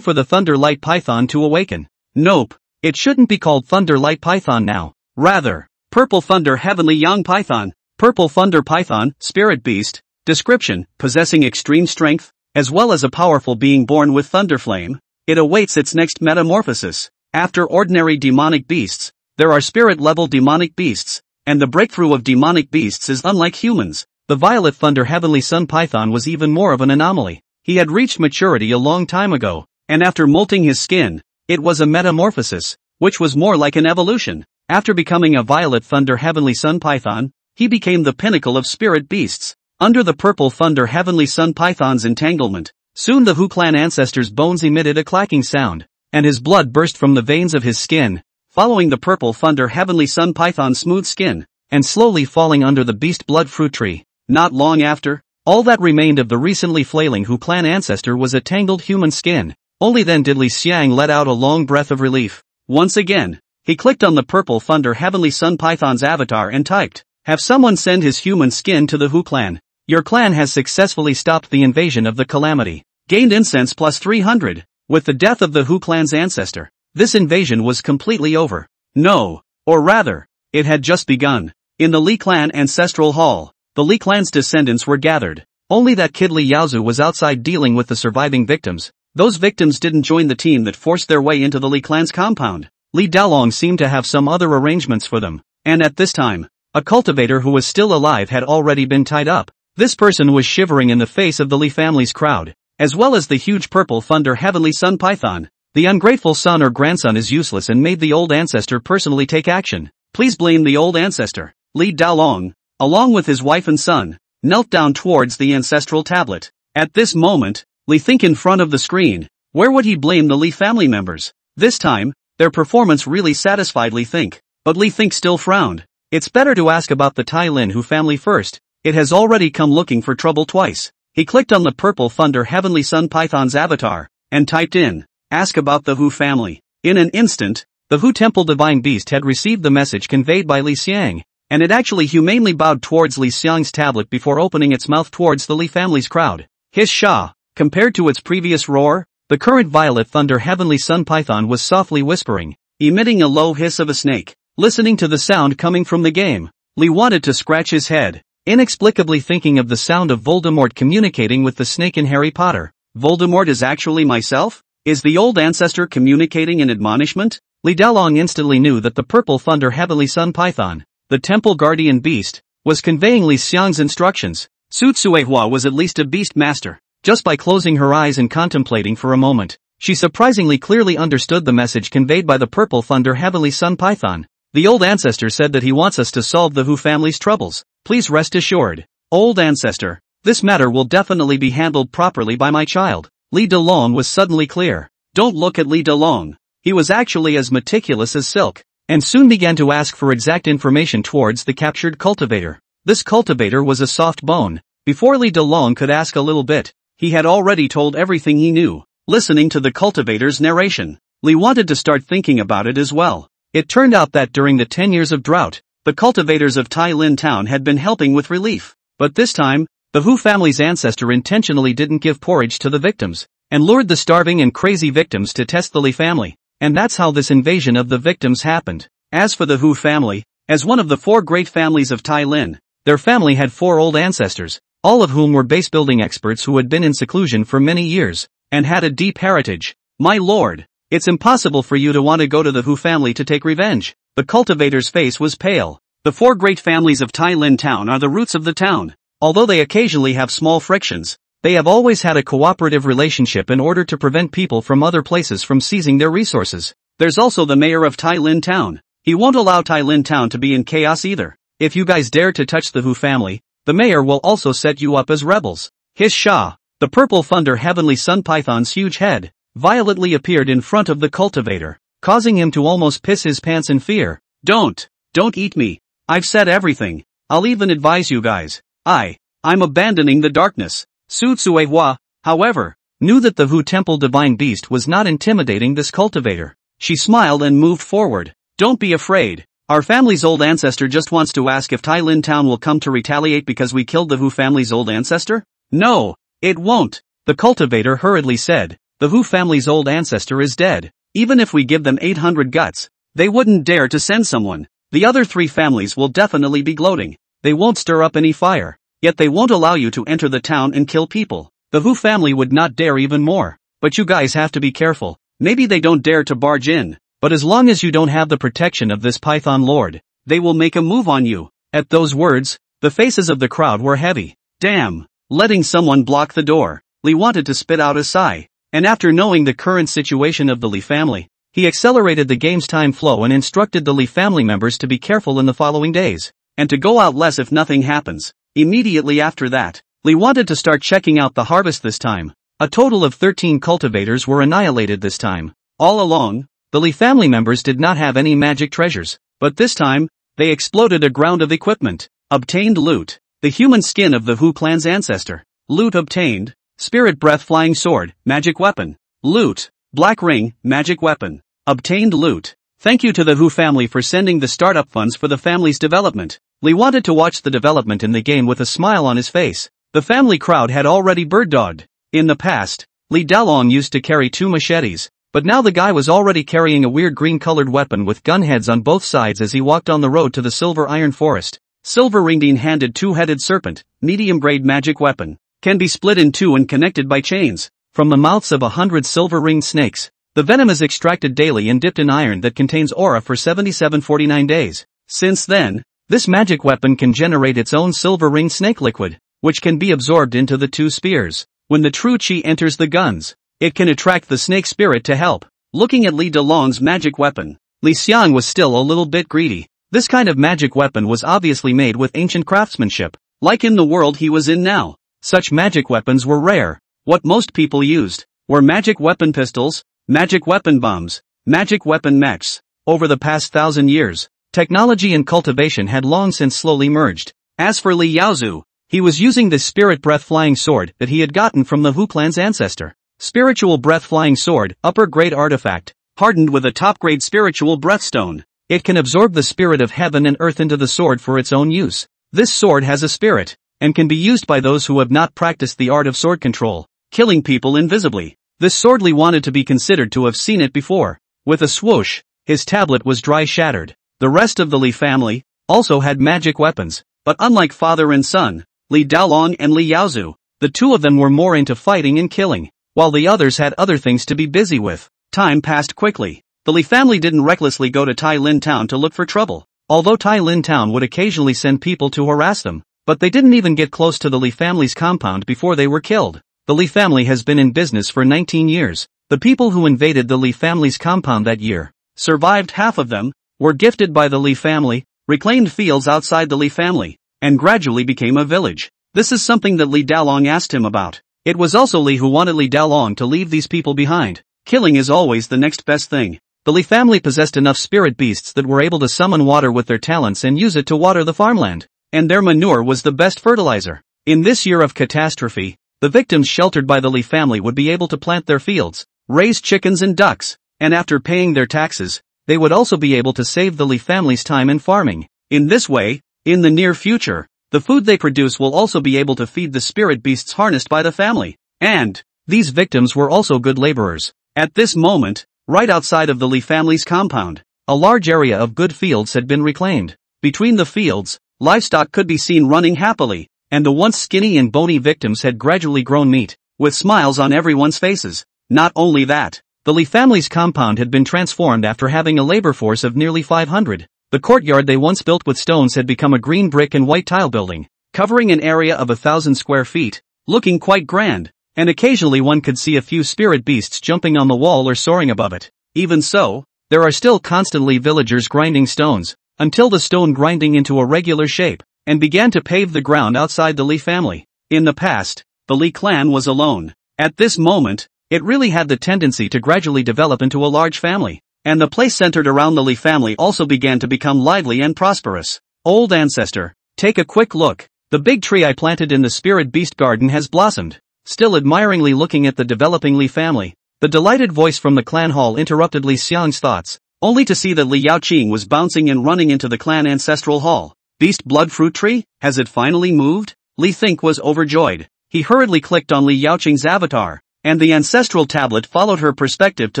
A: for the thunderlight python to awaken. Nope. It shouldn't be called thunderlight python now. Rather, purple thunder heavenly young python. Purple thunder python, spirit beast. Description, possessing extreme strength, as well as a powerful being born with Thunderflame. It awaits its next metamorphosis. After ordinary demonic beasts, there are spirit-level demonic beasts, and the breakthrough of demonic beasts is unlike humans. The Violet Thunder Heavenly Sun Python was even more of an anomaly. He had reached maturity a long time ago, and after molting his skin, it was a metamorphosis, which was more like an evolution. After becoming a Violet Thunder Heavenly Sun Python, he became the pinnacle of spirit beasts. Under the Purple Thunder Heavenly Sun Python's entanglement, soon the Hu clan ancestor's bones emitted a clacking sound, and his blood burst from the veins of his skin, following the Purple Thunder Heavenly Sun Python's smooth skin, and slowly falling under the beast blood fruit tree. Not long after, all that remained of the recently flailing Hu clan ancestor was a tangled human skin. Only then did Li Xiang let out a long breath of relief. Once again, he clicked on the Purple Thunder Heavenly Sun Python's avatar and typed, "Have someone send his human skin to the Hu clan. Your clan has successfully stopped the invasion of the calamity. Gained incense plus 300. With the death of the Hu clan's ancestor, this invasion was completely over. No, or rather, it had just begun. In the Li clan ancestral hall, the Li clan's descendants were gathered. Only that kid Li Yaozu was outside dealing with the surviving victims. Those victims didn't join the team that forced their way into the Li clan's compound. Li Dalong seemed to have some other arrangements for them, and at this time, a cultivator who was still alive had already been tied up. This person was shivering in the face of the Li family's crowd, as well as the huge Purple Thunder Heavenly Sun Python. The ungrateful son or grandson is useless and made the old ancestor personally take action. Please blame the old ancestor. Li Dalong, along with his wife and son, knelt down towards the ancestral tablet. At this moment, Li think in front of the screen. Where would he blame the Li family members? This time, their performance really satisfied Li think. But Li think still frowned. It's better to ask about the Tai Lin Hu family first. It has already come looking for trouble twice. He clicked on the Purple Thunder Heavenly Sun Python's avatar, and typed in, "Ask about the Hu family." In an instant, the Hu Temple Divine Beast had received the message conveyed by Li Xiang, and it actually humanely bowed towards Li Xiang's tablet before opening its mouth towards the Li family's crowd. Hiss Sha. Compared to its previous roar, the current Violet Thunder Heavenly Sun Python was softly whispering, emitting a low hiss of a snake. Listening to the sound coming from the game, Li wanted to scratch his head, inexplicably thinking of the sound of Voldemort communicating with the snake in Harry Potter. Voldemort is actually myself? Is the old ancestor communicating an admonishment? Li Dalong instantly knew that the Purple Thunder Heavenly Sun Python, the Temple Guardian Beast, was conveying Li Xiang's instructions. Su Tsuehua was at least a beast master. Just by closing her eyes and contemplating for a moment, she surprisingly clearly understood the message conveyed by the Purple Thunder Heavenly Sun Python. The old ancestor said that he wants us to solve the Hu family's troubles. Please rest assured, old ancestor, this matter will definitely be handled properly by my child. Li Dalong was suddenly clear. Don't look at Li Dalong. He was actually as meticulous as silk, and soon began to ask for exact information towards the captured cultivator. This cultivator was a soft bone. Before Li Dalong could ask a little bit, he had already told everything he knew. Listening to the cultivator's narration, Li wanted to start thinking about it as well. It turned out that during the 10 years of drought, the cultivators of Tai Lin Town had been helping with relief. But this time, the Hu family's ancestor intentionally didn't give porridge to the victims, and lured the starving and crazy victims to test the Li family. And that's how this invasion of the victims happened. As for the Hu family, as one of the 4 great families of Tai Lin, their family had 4 old ancestors, all of whom were base building experts who had been in seclusion for many years, and had a deep heritage. My lord, it's impossible for you to want to go to the Hu family to take revenge. The cultivator's face was pale. The 4 great families of Tai Lin Town are the roots of the town. Although they occasionally have small frictions, they have always had a cooperative relationship in order to prevent people from other places from seizing their resources. There's also the mayor of Tai Lin Town. He won't allow Tai Lin Town to be in chaos either. If you guys dare to touch the Hu family, the mayor will also set you up as rebels. Hiss Sha. The Purple Thunder Heavenly Sun Python's huge head violently appeared in front of the cultivator, causing him to almost piss his pants in fear. Don't eat me. I've said everything. I'll even advise you guys. I'm abandoning the darkness. Su Tsuehua, however, knew that the Hu Temple Divine Beast was not intimidating this cultivator. She smiled and moved forward. Don't be afraid. Our family's old ancestor just wants to ask if Tai Lin Town will come to retaliate because we killed the Hu family's old ancestor? No, it won't. The cultivator hurriedly said. The Hu family's old ancestor is dead. Even if we give them 800 guts, they wouldn't dare to send someone. The other 3 families will definitely be gloating. They won't stir up any fire. Yet they won't allow you to enter the town and kill people. the Hu family would not dare even more. But you guys have to be careful. Maybe they don't dare to barge in, but as long as you don't have the protection of this Python Lord, they will make a move on you. At those words, the faces of the crowd were heavy. Damn! Letting someone block the door. Li wanted to spit out a sigh, and after knowing the current situation of the Li family, he accelerated the game's time flow and instructed the Li family members to be careful in the following days, and to go out less if nothing happens. Immediately after that, Li wanted to start checking out the harvest this time. A total of 13 cultivators were annihilated this time. All along, the Li family members did not have any magic treasures, but this time, they exploded a ground of equipment. Obtained loot. The human skin of the Hu clan's ancestor. Loot obtained. Spirit breath flying sword, magic weapon. Loot. Black ring, magic weapon. Obtained loot. Thank you to the Hu family for sending the startup funds for the family's development. Li wanted to watch the development in the game with a smile on his face. The family crowd had already bird-dogged. In the past, Li Dalong used to carry 2 machetes, but now the guy was already carrying a weird green-colored weapon with gun heads on both sides as he walked on the road to the Silver Iron Forest. Silver ringed-handed 2-headed serpent, medium-grade magic weapon, can be split in 2 and connected by chains. From the mouths of 100 silver-ringed snakes, the venom is extracted daily and dipped in iron that contains aura for 77-49 days. Since then, this magic weapon can generate its own silver-ringed snake liquid, which can be absorbed into the 2 spears. When the true chi enters the guns, it can attract the snake spirit to help. Looking at Li Dalong's magic weapon, Li Xiang was still a little bit greedy. This kind of magic weapon was obviously made with ancient craftsmanship, like in the world he was in now. Such magic weapons were rare. What most people used were magic weapon pistols, magic weapon bombs, magic weapon mechs. Over the past 1,000 years, technology and cultivation had long since slowly merged. As for Li Yaozu, he was using this spirit breath flying sword that he had gotten from the Hu clan's ancestor. Spiritual breath flying sword, upper grade artifact, hardened with a top grade spiritual breath stone. It can absorb the spirit of heaven and earth into the sword for its own use. This sword has a spirit, and can be used by those who have not practiced the art of sword control, killing people invisibly. This sword Li wanted to be considered to have seen it before. With a swoosh, his tablet was dry shattered. The rest of the Li family also had magic weapons, but unlike father and son, Li Dalong and Li Yaozu, the 2 of them were more into fighting and killing, while the others had other things to be busy with. Time passed quickly. The Li family didn't recklessly go to Tai Lin Town to look for trouble, although Tai Lin Town would occasionally send people to harass them, but they didn't even get close to the Li family's compound before they were killed. The Li family has been in business for 19 years. The people who invaded the Li family's compound that year survived. Half of them were gifted by the Li family, reclaimed fields outside the Li family, and gradually became a village. This is something that Li Dalong asked him about. It was also Li who wanted Li Dalong to leave these people behind. Killing is always the next best thing. The Li family possessed enough spirit beasts that were able to summon water with their talents and use it to water the farmland, and their manure was the best fertilizer. In this year of catastrophe, the victims sheltered by the Li family would be able to plant their fields, raise chickens and ducks, and after paying their taxes, they would also be able to save the Li family's time in farming. In this way, in the near future, the food they produce will also be able to feed the spirit beasts harnessed by the family. And these victims were also good laborers. At this moment, right outside of the Li family's compound, a large area of good fields had been reclaimed. Between the fields, livestock could be seen running happily, and the once skinny and bony victims had gradually grown meat, with smiles on everyone's faces. Not only that, the Li family's compound had been transformed after having a labor force of nearly 500. The courtyard they once built with stones had become a green brick and white tile building, covering an area of 1,000 square feet, looking quite grand, and occasionally one could see a few spirit beasts jumping on the wall or soaring above it. Even so, there are still constantly villagers grinding stones, until the stone grinding into a regular shape, and began to pave the ground outside the Li family. In the past, the Li clan was alone. At this moment, it really had the tendency to gradually develop into a large family, and the place centered around the Li family also began to become lively and prosperous. Old ancestor, take a quick look. The big tree I planted in the spirit beast garden has blossomed. Still admiringly looking at the developing Li family, the delighted voice from the clan hall interrupted Li Xiang's thoughts, only to see that Li Yaoqing was bouncing and running into the clan ancestral hall. Beast blood fruit tree, has it finally moved? Li Think was overjoyed. He hurriedly clicked on Li Yaoqing's avatar, and the ancestral tablet followed her perspective to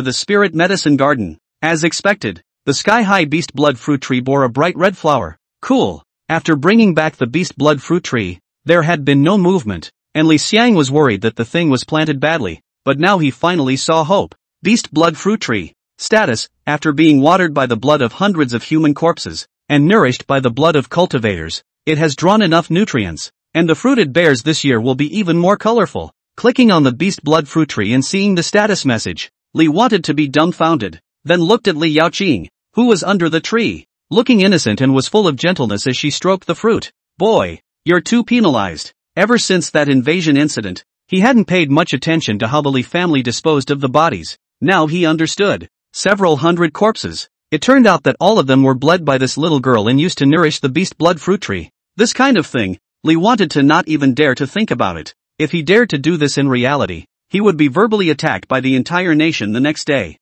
A: the spirit medicine garden. As expected, the sky-high beast blood fruit tree bore a bright red flower. Cool. After bringing back the beast blood fruit tree, there had been no movement, and Li Xiang was worried that the thing was planted badly, but now he finally saw hope. Beast Blood Fruit Tree. Status: after being watered by the blood of hundreds of human corpses, and nourished by the blood of cultivators, it has drawn enough nutrients, and the fruit it bears this year will be even more colorful. Clicking on the Beast Blood Fruit Tree and seeing the status message, Li wanted to be dumbfounded, then looked at Li Xiang, who was under the tree, looking innocent and was full of gentleness as she stroked the fruit. Boy, you're too penalized. Ever since that invasion incident, he hadn't paid much attention to how the Li family disposed of the bodies. Now he understood. Several hundred corpses. It turned out that all of them were bled by this little girl and used to nourish the Beast Blood Fruit Tree. This kind of thing, Li wanted to not even dare to think about it. If he dared to do this in reality, he would be verbally attacked by the entire nation the next day.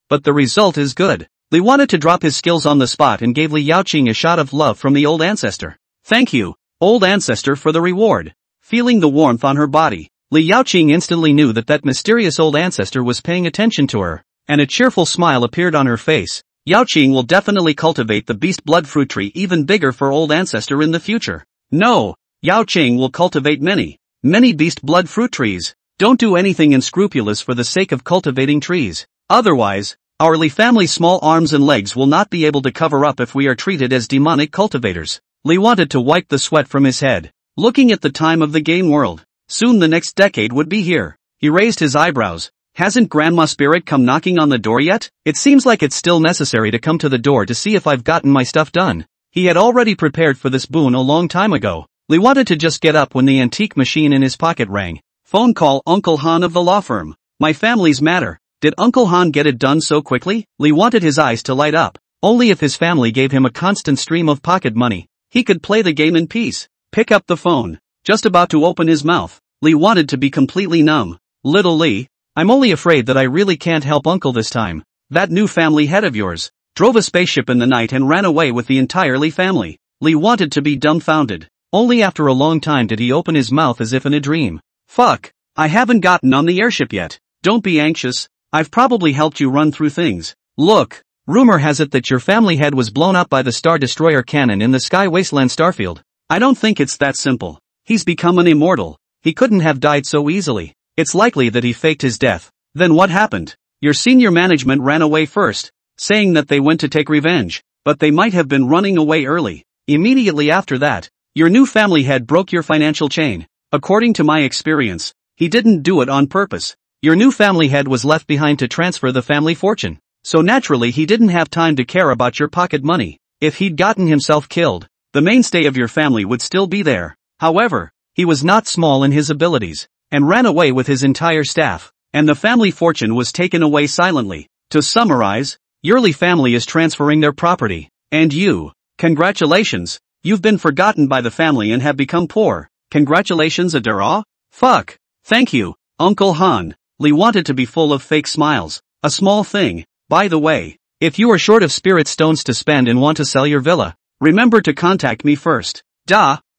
A: But the result is good. Li wanted to drop his skills on the spot and gave Li Xiang a shot of love from the old ancestor. Thank you, old ancestor, for the reward. Feeling the warmth on her body, Li Xiang instantly knew that mysterious old ancestor was paying attention to her, and a cheerful smile appeared on her face. Xiang will definitely cultivate the Beast Blood Fruit Tree even bigger for old ancestor in the future. No, Xiang will cultivate many Beast Blood Fruit Trees. Don't do anything unscrupulous for the sake of cultivating trees. Otherwise, our Li family's small arms and legs will not be able to cover up if we are treated as demonic cultivators. Li wanted to wipe the sweat from his head. Looking at the time of the game world, soon the next decade would be here. He raised his eyebrows. Hasn't Grandma Spirit come knocking on the door yet? It seems like it's still necessary to come to the door to see if I've gotten my stuff done. He had already prepared for this boon a long time ago. Li wanted to just get up when the antique machine in his pocket rang. Phone call: Uncle Han of the law firm. My family's matter. Did Uncle Han get it done so quickly? Li wanted his eyes to light up. Only if his family gave him a constant stream of pocket money, he could play the game in peace. Pick up the phone. Just about to open his mouth, Li wanted to be completely numb. Little Li, I'm only afraid that I really can't help Uncle this time. That new family head of yours drove a spaceship in the night and ran away with the entire Li family. Li wanted to be dumbfounded. Only after a long time did he open his mouth as if in a dream. Fuck, I haven't gotten on the airship yet. Don't be anxious, I've probably helped you run through things. Look, rumor has it that your family head was blown up by the Star Destroyer cannon in the Sky Wasteland Starfield. I don't think it's that simple. He's become an immortal. He couldn't have died so easily. It's likely that he faked his death. Then what happened? Your senior management ran away first, saying that they went to take revenge, but they might have been running away early. Immediately after that, your new family head broke your financial chain. According to my experience, he didn't do it on purpose. Your new family head was left behind to transfer the family fortune, so naturally he didn't have time to care about your pocket money. If he'd gotten himself killed, the mainstay of your family would still be there. However, he was not small in his abilities, and ran away with his entire staff, and the family fortune was taken away silently. To summarize, your Li family is transferring their property, and you, congratulations, you've been forgotten by the family and have become poor. Congratulations, Adara? Fuck. Thank you, Uncle Han. Li wanted to be full of fake smiles. A small thing, by the way. If you are short of spirit stones to spend and want to sell your villa, remember to contact me first.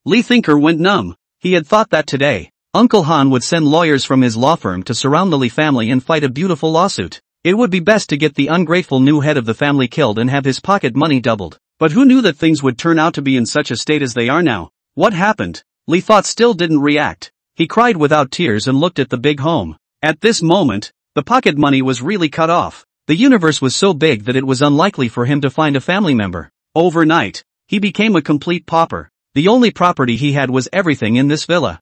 A: Li Thinker went numb. He had thought that today, Uncle Han would send lawyers from his law firm to surround the Li family and fight a beautiful lawsuit. It would be best to get the ungrateful new head of the family killed and have his pocket money doubled. But who knew that things would turn out to be in such a state as they are now? What happened? Li thought still didn't react. He cried without tears and looked at the big home. At this moment, the pocket money was really cut off. The universe was so big that it was unlikely for him to find a family member. Overnight, he became a complete pauper. The only property he had was everything in this villa.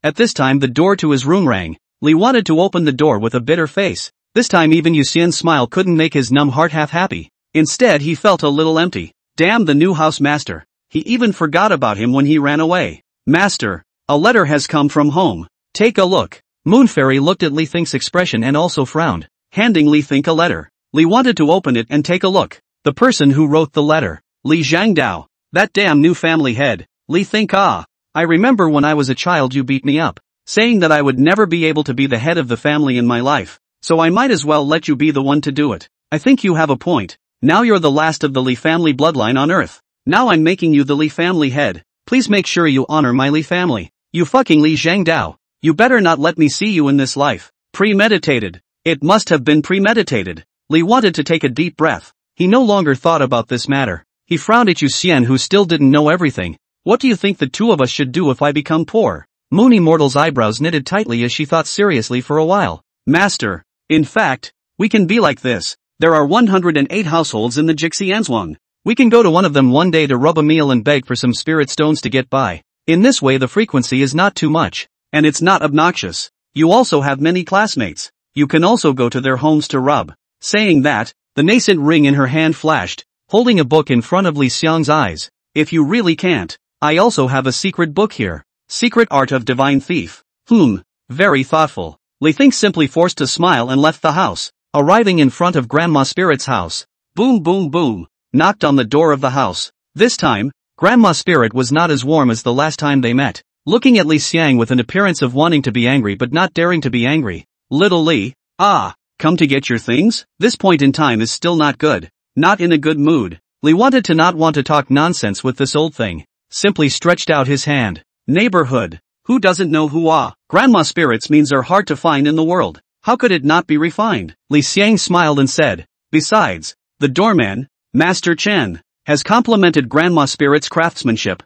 A: At this time the door to his room rang. Li wanted to open the door with a bitter face. This time even Yu Xian's smile couldn't make his numb heart half happy. Instead he felt a little empty. Damn the new house master. He even forgot about him when he ran away. Master, a letter has come from home. Take a look. Moon Fairy looked at Li Think's expression and also frowned, handing Li Think a letter. Li wanted to open it and take a look. The person who wrote the letter. Li Xiang. That damn new family head. Li Think. I remember when I was a child you beat me up, saying that I would never be able to be the head of the family in my life, so I might as well let you be the one to do it. I think you have a point. Now you're the last of the Li family bloodline on Earth. Now I'm making you the Li family head. Please make sure you honor my Li family. You fucking Li Xiang. You better not let me see you in this life. Premeditated. It must have been premeditated. Li wanted to take a deep breath. He no longer thought about this matter. He frowned at Yu Xian, who still didn't know everything. What do you think the two of us should do if I become poor? Moon Immortal's eyebrows knitted tightly as she thought seriously for a while. Master, in fact, we can be like this. There are 108 households in the Jixianzhuang. We can go to one of them one day to rub a meal and beg for some spirit stones to get by. In this way the frequency is not too much, and it's not obnoxious. You also have many classmates. You can also go to their homes to rub. Saying that, the nascent ring in her hand flashed, holding a book in front of Li Xiang's eyes. If you really can't, I also have a secret book here. Secret Art of Divine Thief. Very thoughtful. Li Think simply forced a smile and left the house, arriving in front of Grandma Spirit's house. Boom boom boom. Knocked on the door of the house. This time, Grandma Spirit was not as warm as the last time they met, looking at Li Xiang with an appearance of wanting to be angry but not daring to be angry. Little Li, come to get your things? This point in time is still not good. Not in a good mood. Li wanted to not want to talk nonsense with this old thing. Simply stretched out his hand. Neighborhood. Who doesn't know hua? Grandma Spirits means are hard to find in the world. How could it not be refined? Li Xiang smiled and said. Besides, the doorman, Master Chen, has complimented Grandma Spirit's craftsmanship.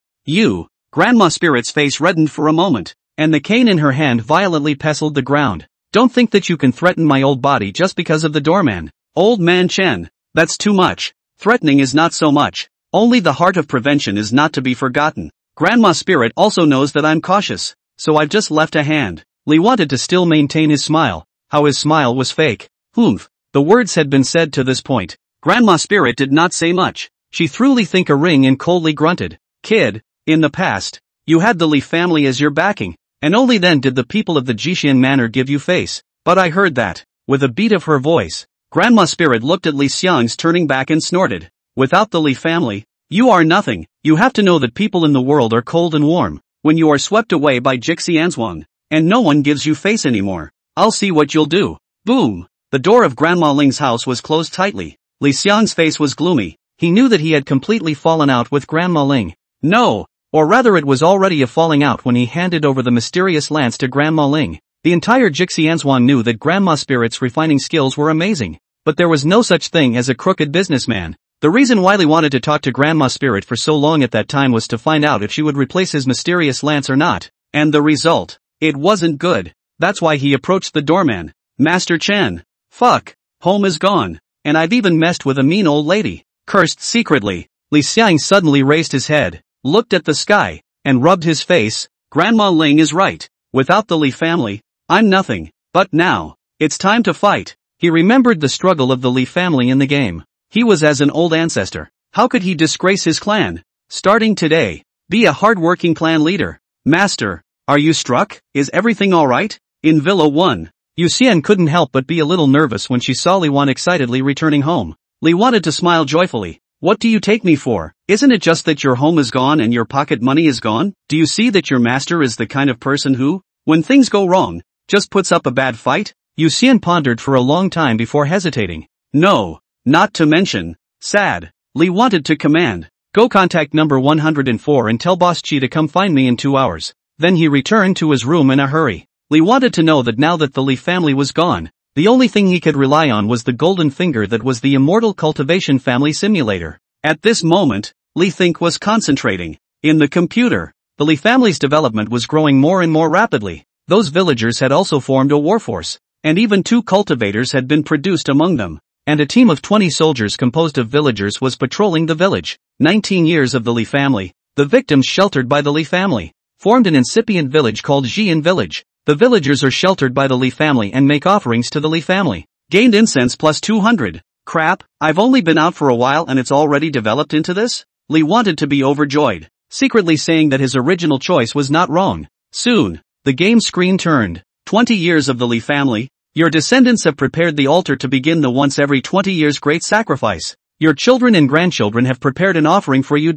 A: Grandma Spirit's face reddened for a moment, and the cane in her hand violently pestled the ground. Don't think that you can threaten my old body just because of the doorman. Old man Chen, that's too much. Threatening is not so much. Only the heart of prevention is not to be forgotten. Grandma Spirit also knows that I'm cautious, so I've just left a hand. Li wanted to still maintain his smile. How his smile was fake. The words had been said to this point. Grandma Spirit did not say much. She threw Li Think a ring and coldly grunted. Kid, in the past, you had the Li family as your backing, and only then did the people of the Jixian Manor give you face. But I heard that. With a beat of her voice, Grandma Spirit looked at Li Xiang's turning back and snorted. Without the Li family, you are nothing. You have to know that people in the world are cold and warm, when you are swept away by Jixianzhuang, and no one gives you face anymore. I'll see what you'll do. Boom! The door of Grandma Ling's house was closed tightly. Li Xiang's face was gloomy. He knew that he had completely fallen out with Grandma Ling. No, or rather it was already a falling out when he handed over the mysterious lance to Grandma Ling. The entire Jixianzhuang knew that Grandma Spirit's refining skills were amazing, but there was no such thing as a crooked businessman. The reason why Li wanted to talk to Grandma Spirit for so long at that time was to find out if she would replace his mysterious lance or not. And the result? It wasn't good. That's why he approached the doorman. Master Chen. Fuck. Home is gone. And I've even messed with a mean old lady. Cursed secretly. Li Xiang suddenly raised his head, looked at the sky, and rubbed his face. Grandma Ling is right. Without the Li family, I'm nothing. But now, it's time to fight. He remembered the struggle of the Li family in the game. He was as an old ancestor. How could he disgrace his clan? Starting today, be a hard-working clan leader. Master, are you struck? Is everything alright? In Villa 1. Yu Xian couldn't help but be a little nervous when she saw Li Wan excitedly returning home. Li wanted to smile joyfully. What do you take me for? Isn't it just that your home is gone and your pocket money is gone? Do you see that your master is the kind of person who, when things go wrong, just puts up a bad fight? Yu Xian pondered for a long time before hesitating. No, not to mention, sad. Li wanted to command. Go contact number 104 and tell Boss Chi to come find me in 2 hours. Then he returned to his room in a hurry. Li wanted to know that now that the Li family was gone, the only thing he could rely on was the golden finger that was the Immortal Cultivation family simulator. At this moment, Li Think was concentrating. In the computer, the Li family's development was growing more and more rapidly. Those villagers had also formed a warforce, and even 2 cultivators had been produced among them, and a team of 20 soldiers composed of villagers was patrolling the village. 19 years of the Li family, the victims sheltered by the Li family, formed an incipient village called Jian Village. The villagers are sheltered by the Li family and make offerings to the Li family. Gained incense plus 200. Crap, I've only been out for a while and it's already developed into this? Li wanted to be overjoyed, secretly saying that his original choice was not wrong. Soon, the game screen turned. 20 years of the Li family. Your descendants have prepared the altar to begin the once every 20 years great sacrifice. Your children and grandchildren have prepared an offering for you.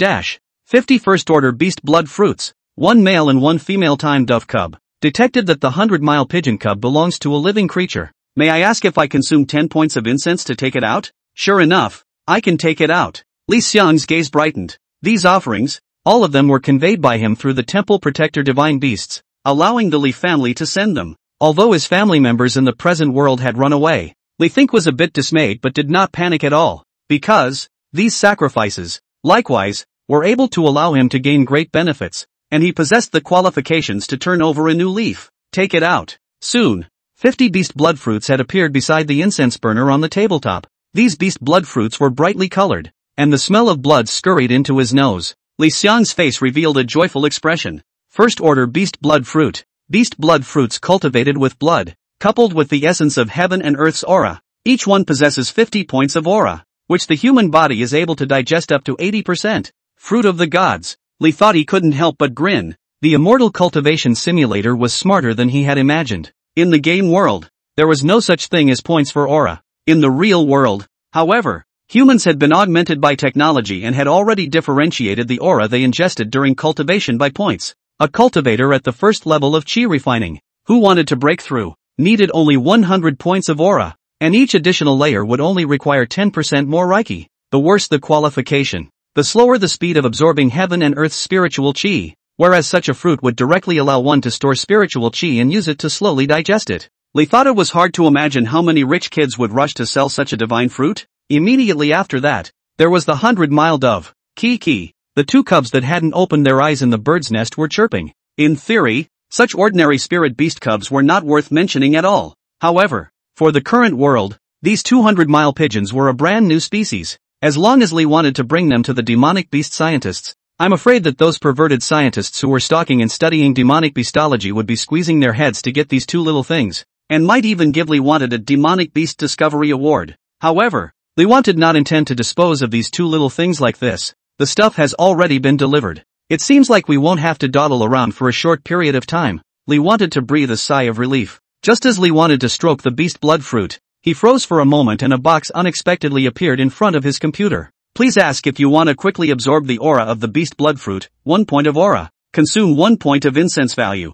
A: 50 first order beast blood fruits. 1 male and 1 female time dove cub. Detected that the 100-mile pigeon cub belongs to a living creature. May I ask if I consume 10 points of incense to take it out? Sure enough, I can take it out. Li Xiang's gaze brightened. These offerings, all of them were conveyed by him through the temple protector divine beasts, allowing the Li family to send them. Although his family members in the present world had run away, Li Think was a bit dismayed but did not panic at all, because these sacrifices, likewise, were able to allow him to gain great benefits. and he possessed the qualifications to turn over a new leaf. Take it out. Soon, 50 beast blood fruits had appeared beside the incense burner on the tabletop. These beast blood fruits were brightly colored, and the smell of blood scurried into his nose. Li Xiang's face revealed a joyful expression. First order beast blood fruit. Beast blood fruits cultivated with blood, coupled with the essence of heaven and earth's aura. Each one possesses 50 points of aura, which the human body is able to digest up to 80%. Fruit of the gods. Li thought he couldn't help but grin. The immortal cultivation simulator was smarter than he had imagined. In the game world, there was no such thing as points for aura. In the real world, however, humans had been augmented by technology and had already differentiated the aura they ingested during cultivation by points. A cultivator at the first level of chi refining, who wanted to break through, needed only 100 points of aura, and each additional layer would only require 10% more reiki. The worse the qualification, the slower the speed of absorbing heaven and earth's spiritual chi, whereas such a fruit would directly allow one to store spiritual chi and use it to slowly digest it. Li thought it was hard to imagine how many rich kids would rush to sell such a divine fruit. Immediately after that, there was the 100-mile dove, Kiki. The two cubs that hadn't opened their eyes in the bird's nest were chirping. In theory, such ordinary spirit beast cubs were not worth mentioning at all. However, for the current world, these 200-mile pigeons were a brand new species. As long as Li wanted to bring them to the demonic beast scientists, I'm afraid that those perverted scientists who were stalking and studying demonic beastology would be squeezing their heads to get these two little things, and might even give Li wanted a demonic beast discovery award. However, Li wanted not intend to dispose of these two little things like this. The stuff has already been delivered. It seems like we won't have to dawdle around for a short period of time. Li wanted to breathe a sigh of relief. Just as Li wanted to stroke the beast blood fruit, he froze for a moment and a box unexpectedly appeared in front of his computer. Please ask if you want to quickly absorb the aura of the beast blood fruit. 1 point of aura. Consume 1 point of incense value.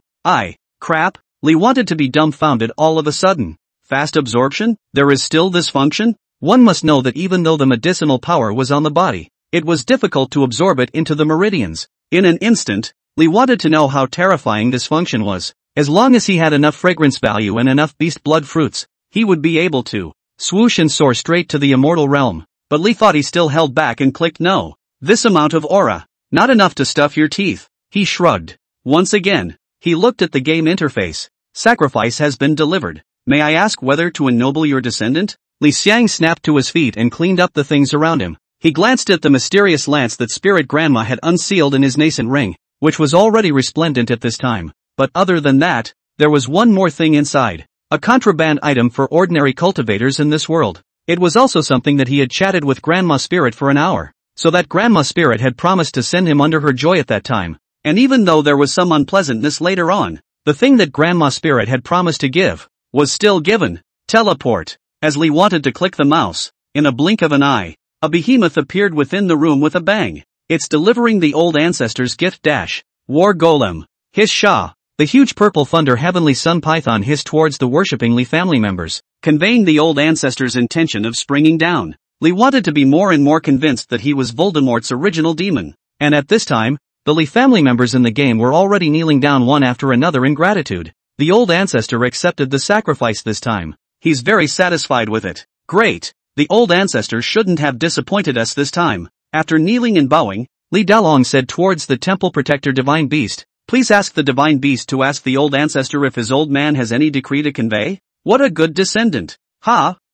A: Crap. Li wanted to be dumbfounded all of a sudden. Fast absorption? There is still this function? One must know that even though the medicinal power was on the body, it was difficult to absorb it into the meridians. In an instant, Li wanted to know how terrifying this function was. As long as he had enough fragrance value and enough beast blood fruits, he would be able to swoosh and soar straight to the immortal realm. But Li thought he still held back and clicked no. This amount of aura, not enough to stuff your teeth. He shrugged. Once again, he looked at the game interface. Sacrifice has been delivered. May I ask whether to ennoble your descendant? Li Xiang snapped to his feet and cleaned up the things around him. He glanced at the mysterious lance that Spirit Grandma had unsealed in his nascent ring, which was already resplendent at this time. But other than that, there was one more thing inside. A contraband item for ordinary cultivators in this world. It was also something that he had chatted with Grandma Spirit for an hour, so that Grandma Spirit had promised to send him under her joy at that time. And even though there was some unpleasantness later on, the thing that Grandma Spirit had promised to give was still given. Teleport. As Li wanted to click the mouse, in a blink of an eye, a behemoth appeared within the room with a bang. It's delivering the old ancestors' gift dash. War Golem. Hiss Shah. The huge purple thunder heavenly sun python hissed towards the worshipping Li family members, conveying the old ancestors' intention of springing down. Li wanted to be more and more convinced that he was Voldemort's original demon. And at this time, the Li family members in the game were already kneeling down one after another in gratitude. The old ancestor accepted the sacrifice this time. He's very satisfied with it. Great. The old ancestor shouldn't have disappointed us this time. After kneeling and bowing, Li Dalong said towards the temple protector divine beast, please ask the divine beast to ask the old ancestor if his old man has any decree to convey. What a good descendant.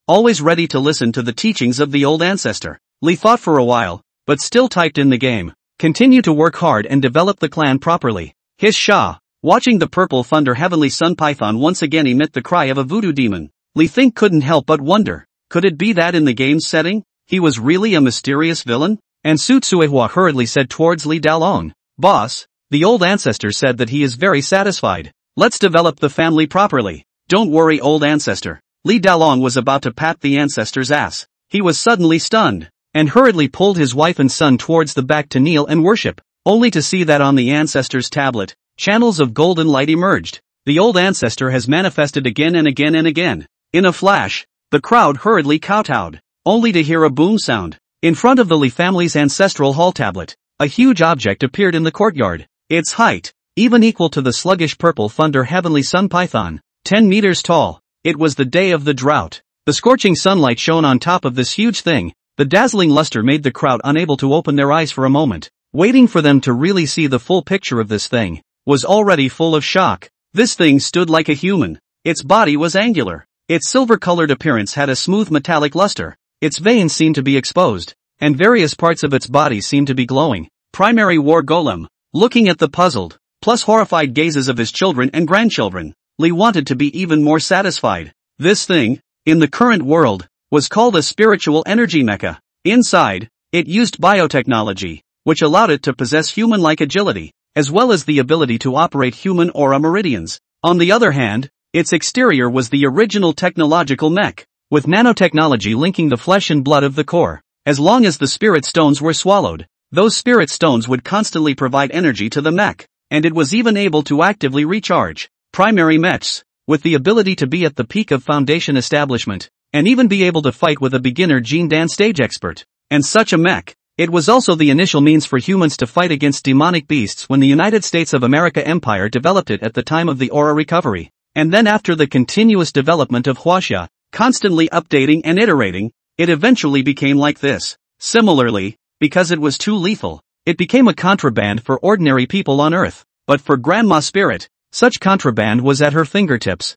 A: Always ready to listen to the teachings of the old ancestor. Li thought for a while, but still typed in the game. Continue to work hard and develop the clan properly. Hiss Shah. Watching the purple thunder heavenly sun python once again emit the cry of a voodoo demon, Li Think couldn't help but wonder. Could it be that in the game's setting, he was really a mysterious villain? And Su Tsuehua hurriedly said towards Li Dalong, boss, the old ancestor said that he is very satisfied. Let's develop the family properly. Don't worry, old ancestor. Li Dalong was about to pat the ancestor's ass. He was suddenly stunned, and hurriedly pulled his wife and son towards the back to kneel and worship, only to see that on the ancestor's tablet, channels of golden light emerged. The old ancestor has manifested again and again and again. In a flash, the crowd hurriedly kowtowed, only to hear a boom sound. In front of the Li family's ancestral hall tablet, a huge object appeared in the courtyard. Its height, even equal to the sluggish purple thunder heavenly sun python, 10 meters tall. It was the day of the drought. The scorching sunlight shone on top of this huge thing. The dazzling luster made the crowd unable to open their eyes for a moment. waiting for them to really see the full picture of this thing, was already full of shock. This thing stood like a human. Its body was angular. Its silver-colored appearance had a smooth metallic luster. Its veins seemed to be exposed, and various parts of its body seemed to be glowing. Primary war golem. Looking at the puzzled, plus horrified gazes of his children and grandchildren, Li wanted to be even more satisfied. This thing, in the current world, was called a spiritual energy mecha. Inside, it used biotechnology, which allowed it to possess human-like agility, as well as the ability to operate human aura meridians. On the other hand, its exterior was the original technological mech, with nanotechnology linking the flesh and blood of the core. As long as the spirit stones were swallowed, those spirit stones would constantly provide energy to the mech, and it was even able to actively recharge. Primary mechs, with the ability to be at the peak of foundation establishment, and even be able to fight with a beginner Gene Dan stage expert. And such a mech, it was also the initial means for humans to fight against demonic beasts when the United States of America Empire developed it at the time of the Aura recovery. And then after the continuous development of Huaxia, constantly updating and iterating, it eventually became like this. Similarly, because it was too lethal, it became a contraband for ordinary people on Earth. But for Grandma Spirit, such contraband was at her fingertips.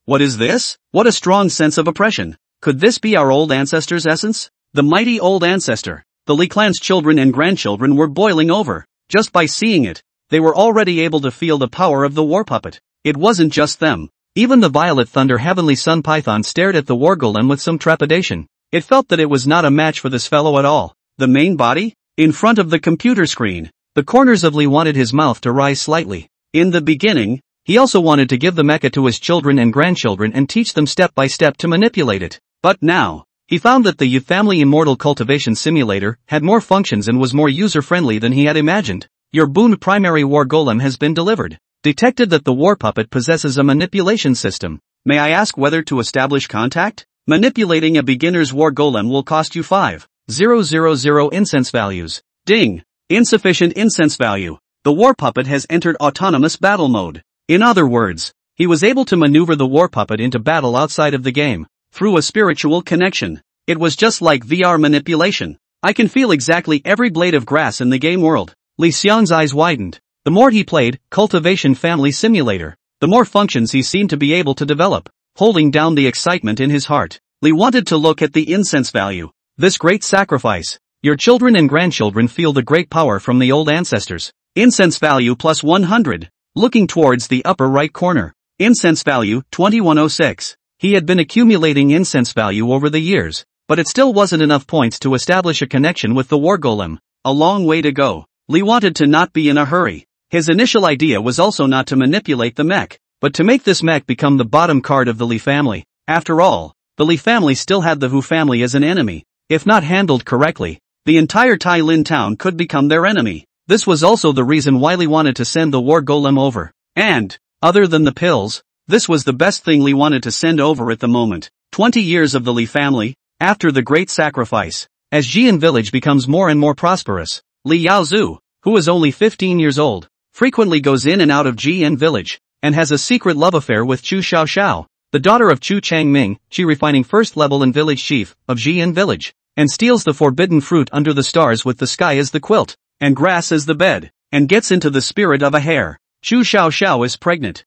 A: What is this? What a strong sense of oppression. Could this be our old ancestor's essence? The mighty old ancestor. The Li Clan's children and grandchildren were boiling over. Just by seeing it, they were already able to feel the power of the war puppet. It wasn't just them. Even the Violet Thunder Heavenly Sun Python stared at the war golem with some trepidation. It felt that it was not a match for this fellow at all. The main body? In front of the computer screen, the corners of Li wanted his mouth to rise slightly. In the beginning, he also wanted to give the mecha to his children and grandchildren and teach them step by step to manipulate it. But now, he found that the Yu Family Immortal Cultivation Simulator had more functions and was more user-friendly than he had imagined. Your Boon Primary War Golem has been delivered. Detected that the war puppet possesses a manipulation system. May I ask whether to establish contact? Manipulating a beginner's war golem will cost you 5,000 incense values. Ding! Insufficient incense value. The war puppet has entered autonomous battle mode. In other words, he was able to maneuver the war puppet into battle outside of the game, through a spiritual connection. It was just like VR manipulation. I can feel exactly every blade of grass in the game world. Li Xiang's eyes widened. The more he played Cultivation Family Simulator, the more functions he seemed to be able to develop. Holding down the excitement in his heart, Li wanted to look at the incense value. This great sacrifice. Your children and grandchildren feel the great power from the old ancestors. Incense value plus 100. Looking towards the upper right corner. Incense value 2106. He had been accumulating incense value over the years, but it still wasn't enough points to establish a connection with the war golem. A long way to go. Li wanted to not be in a hurry. His initial idea was also not to manipulate the mech, but to make this mech become the bottom card of the Li family. After all, the Li family still had the Hu family as an enemy. If not handled correctly, the entire Tai Lin town could become their enemy. This was also the reason why Li wanted to send the war golem over. And, other than the pills, this was the best thing Li wanted to send over at the moment. 20 years of the Li family, after the great sacrifice. As Jian village becomes more and more prosperous, Li Yaozu, who is only 15 years old, frequently goes in and out of Jian village, and has a secret love affair with Chu Xiaoxiao, the daughter of Chu Changming, Chi refining first level and village chief of Jian village, and steals the forbidden fruit under the stars with the sky as the quilt, and grass as the bed, and gets into the spirit of a hare. Chu Xiaoxiao is pregnant.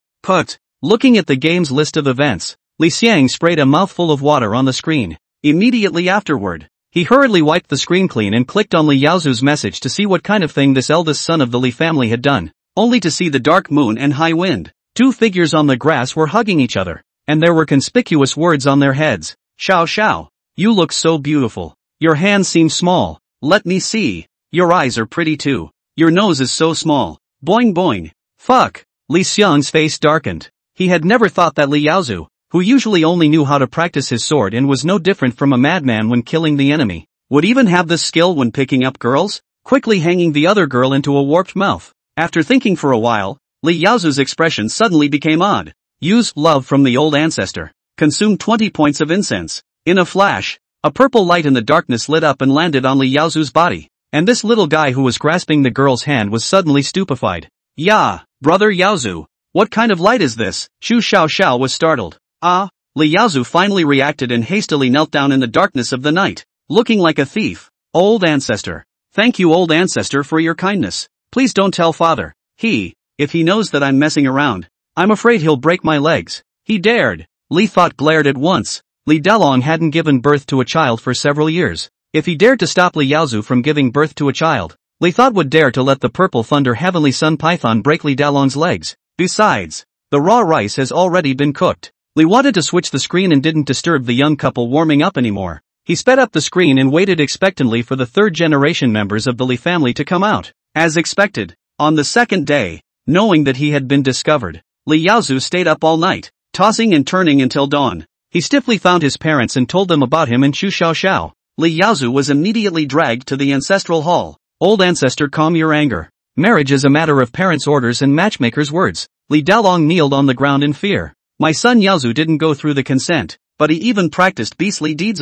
A: Looking at the game's list of events, Li Xiang sprayed a mouthful of water on the screen. Immediately afterward, he hurriedly wiped the screen clean and clicked on Li Yaozu's message to see what kind of thing this eldest son of the Li family had done, only to see the dark moon and high wind. Two figures on the grass were hugging each other, and there were conspicuous words on their heads. Xiao Xiao, you look so beautiful. Your hands seem small. Let me see. Your eyes are pretty too. Your nose is so small. Boing boing. Fuck. Li Xiang's face darkened. He had never thought that Li Yaozu, who usually only knew how to practice his sword and was no different from a madman when killing the enemy, would even have this skill when picking up girls, quickly hanging the other girl into a warped mouth. After thinking for a while, Li Yaozu's expression suddenly became odd. Use love from the old ancestor. Consume 20 points of incense. In a flash, a purple light in the darkness lit up and landed on Li Yaozu's body, and this little guy who was grasping the girl's hand was suddenly stupefied. Yeah, brother Yaozu, what kind of light is this? Chu Xiaoxiao was startled. Ah, Li Yaozu finally reacted and hastily knelt down in the darkness of the night, looking like a thief. Old ancestor, Thank you, old ancestor, for your kindness. Please don't tell father. If he knows that I'm messing around, I'm afraid he'll break my legs. He dared. Li thought glared at once. Li Dalong hadn't given birth to a child for several years. If he dared to stop Li Yaozu from giving birth to a child, Li thought would dare to let the purple thunder heavenly sun python break Li Dalong's legs. Besides, the raw rice has already been cooked. Li wanted to switch the screen and didn't disturb the young couple warming up anymore. He sped up the screen and waited expectantly for the third-generation members of the Li family to come out. As expected, on the second day, knowing that he had been discovered, Li Yaozu stayed up all night, tossing and turning until dawn. He stiffly found his parents and told them about him and Chu Xiao Xiao. Li Yaozu was immediately dragged to the ancestral hall. Old ancestor, calm your anger. Marriage is a matter of parents' orders and matchmakers' words. Li Dalong kneeled on the ground in fear. My son Yaozu didn't go through the consent, but he even practiced beastly deeds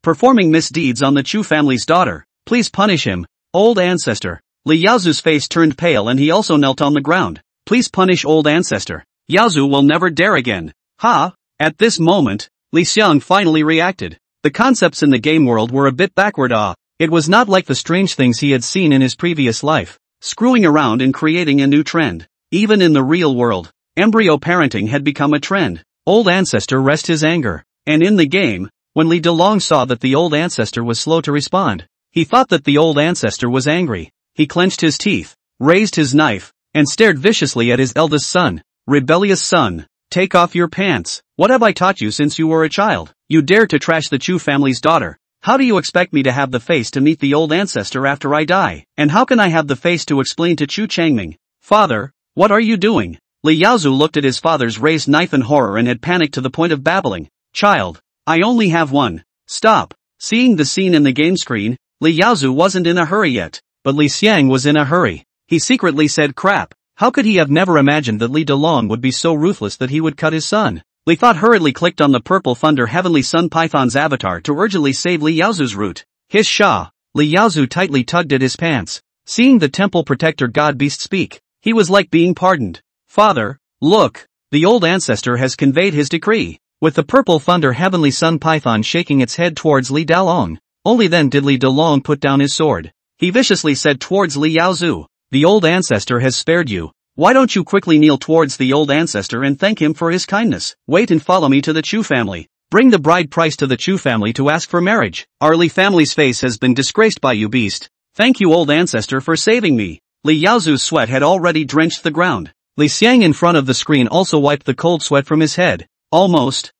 A: performing misdeeds on the Chu family's daughter. Please punish him, old ancestor. Li Yaozu's face turned pale and he also knelt on the ground. Please punish old ancestor. Yaozu will never dare again. Ha! At this moment, Li Xiang finally reacted. The concepts in the game world were a bit backward. It was not like the strange things he had seen in his previous life, screwing around and creating a new trend. Even in the real world, embryo parenting had become a trend. Old ancestor rest his anger. And in the game, when Li Dalong saw that the old ancestor was slow to respond, he thought that the old ancestor was angry. He clenched his teeth, raised his knife, and stared viciously at his eldest son. Rebellious son, take off your pants. What have I taught you since you were a child? You dare to trash the Chu family's daughter. How do you expect me to have the face to meet the old ancestor after I die? And how can I have the face to explain to Chu Changming? Father, what are you doing? Li Yaozu looked at his father's raised knife in horror and had panicked to the point of babbling. Child, I only have one. Stop. Seeing the scene in the game screen, Li Yaozu wasn't in a hurry yet, but Li Xiang was in a hurry. He secretly said crap. How could he have never imagined that Li Dalong would be so ruthless that he would cut his son? Li thought hurriedly clicked on the purple thunder heavenly sun python's avatar to urgently save Li Yaozu's root. His Sha. Li Yaozu tightly tugged at his pants. Seeing the temple protector god beast speak, he was like being pardoned. Father, look, the old ancestor has conveyed his decree. With the purple thunder heavenly sun python shaking its head towards Li Dalong. Only then did Li Dalong put down his sword. He viciously said towards Li Yaozu, the old ancestor has spared you. Why don't you quickly kneel towards the old ancestor and thank him for his kindness? Wait and follow me to the Chu family. Bring the bride price to the Chu family to ask for marriage. Our Li family's face has been disgraced by you, beast. Thank you, old ancestor, for saving me. Li Yaozu's sweat had already drenched the ground. Li Xiang in front of the screen also wiped the cold sweat from his head. Almost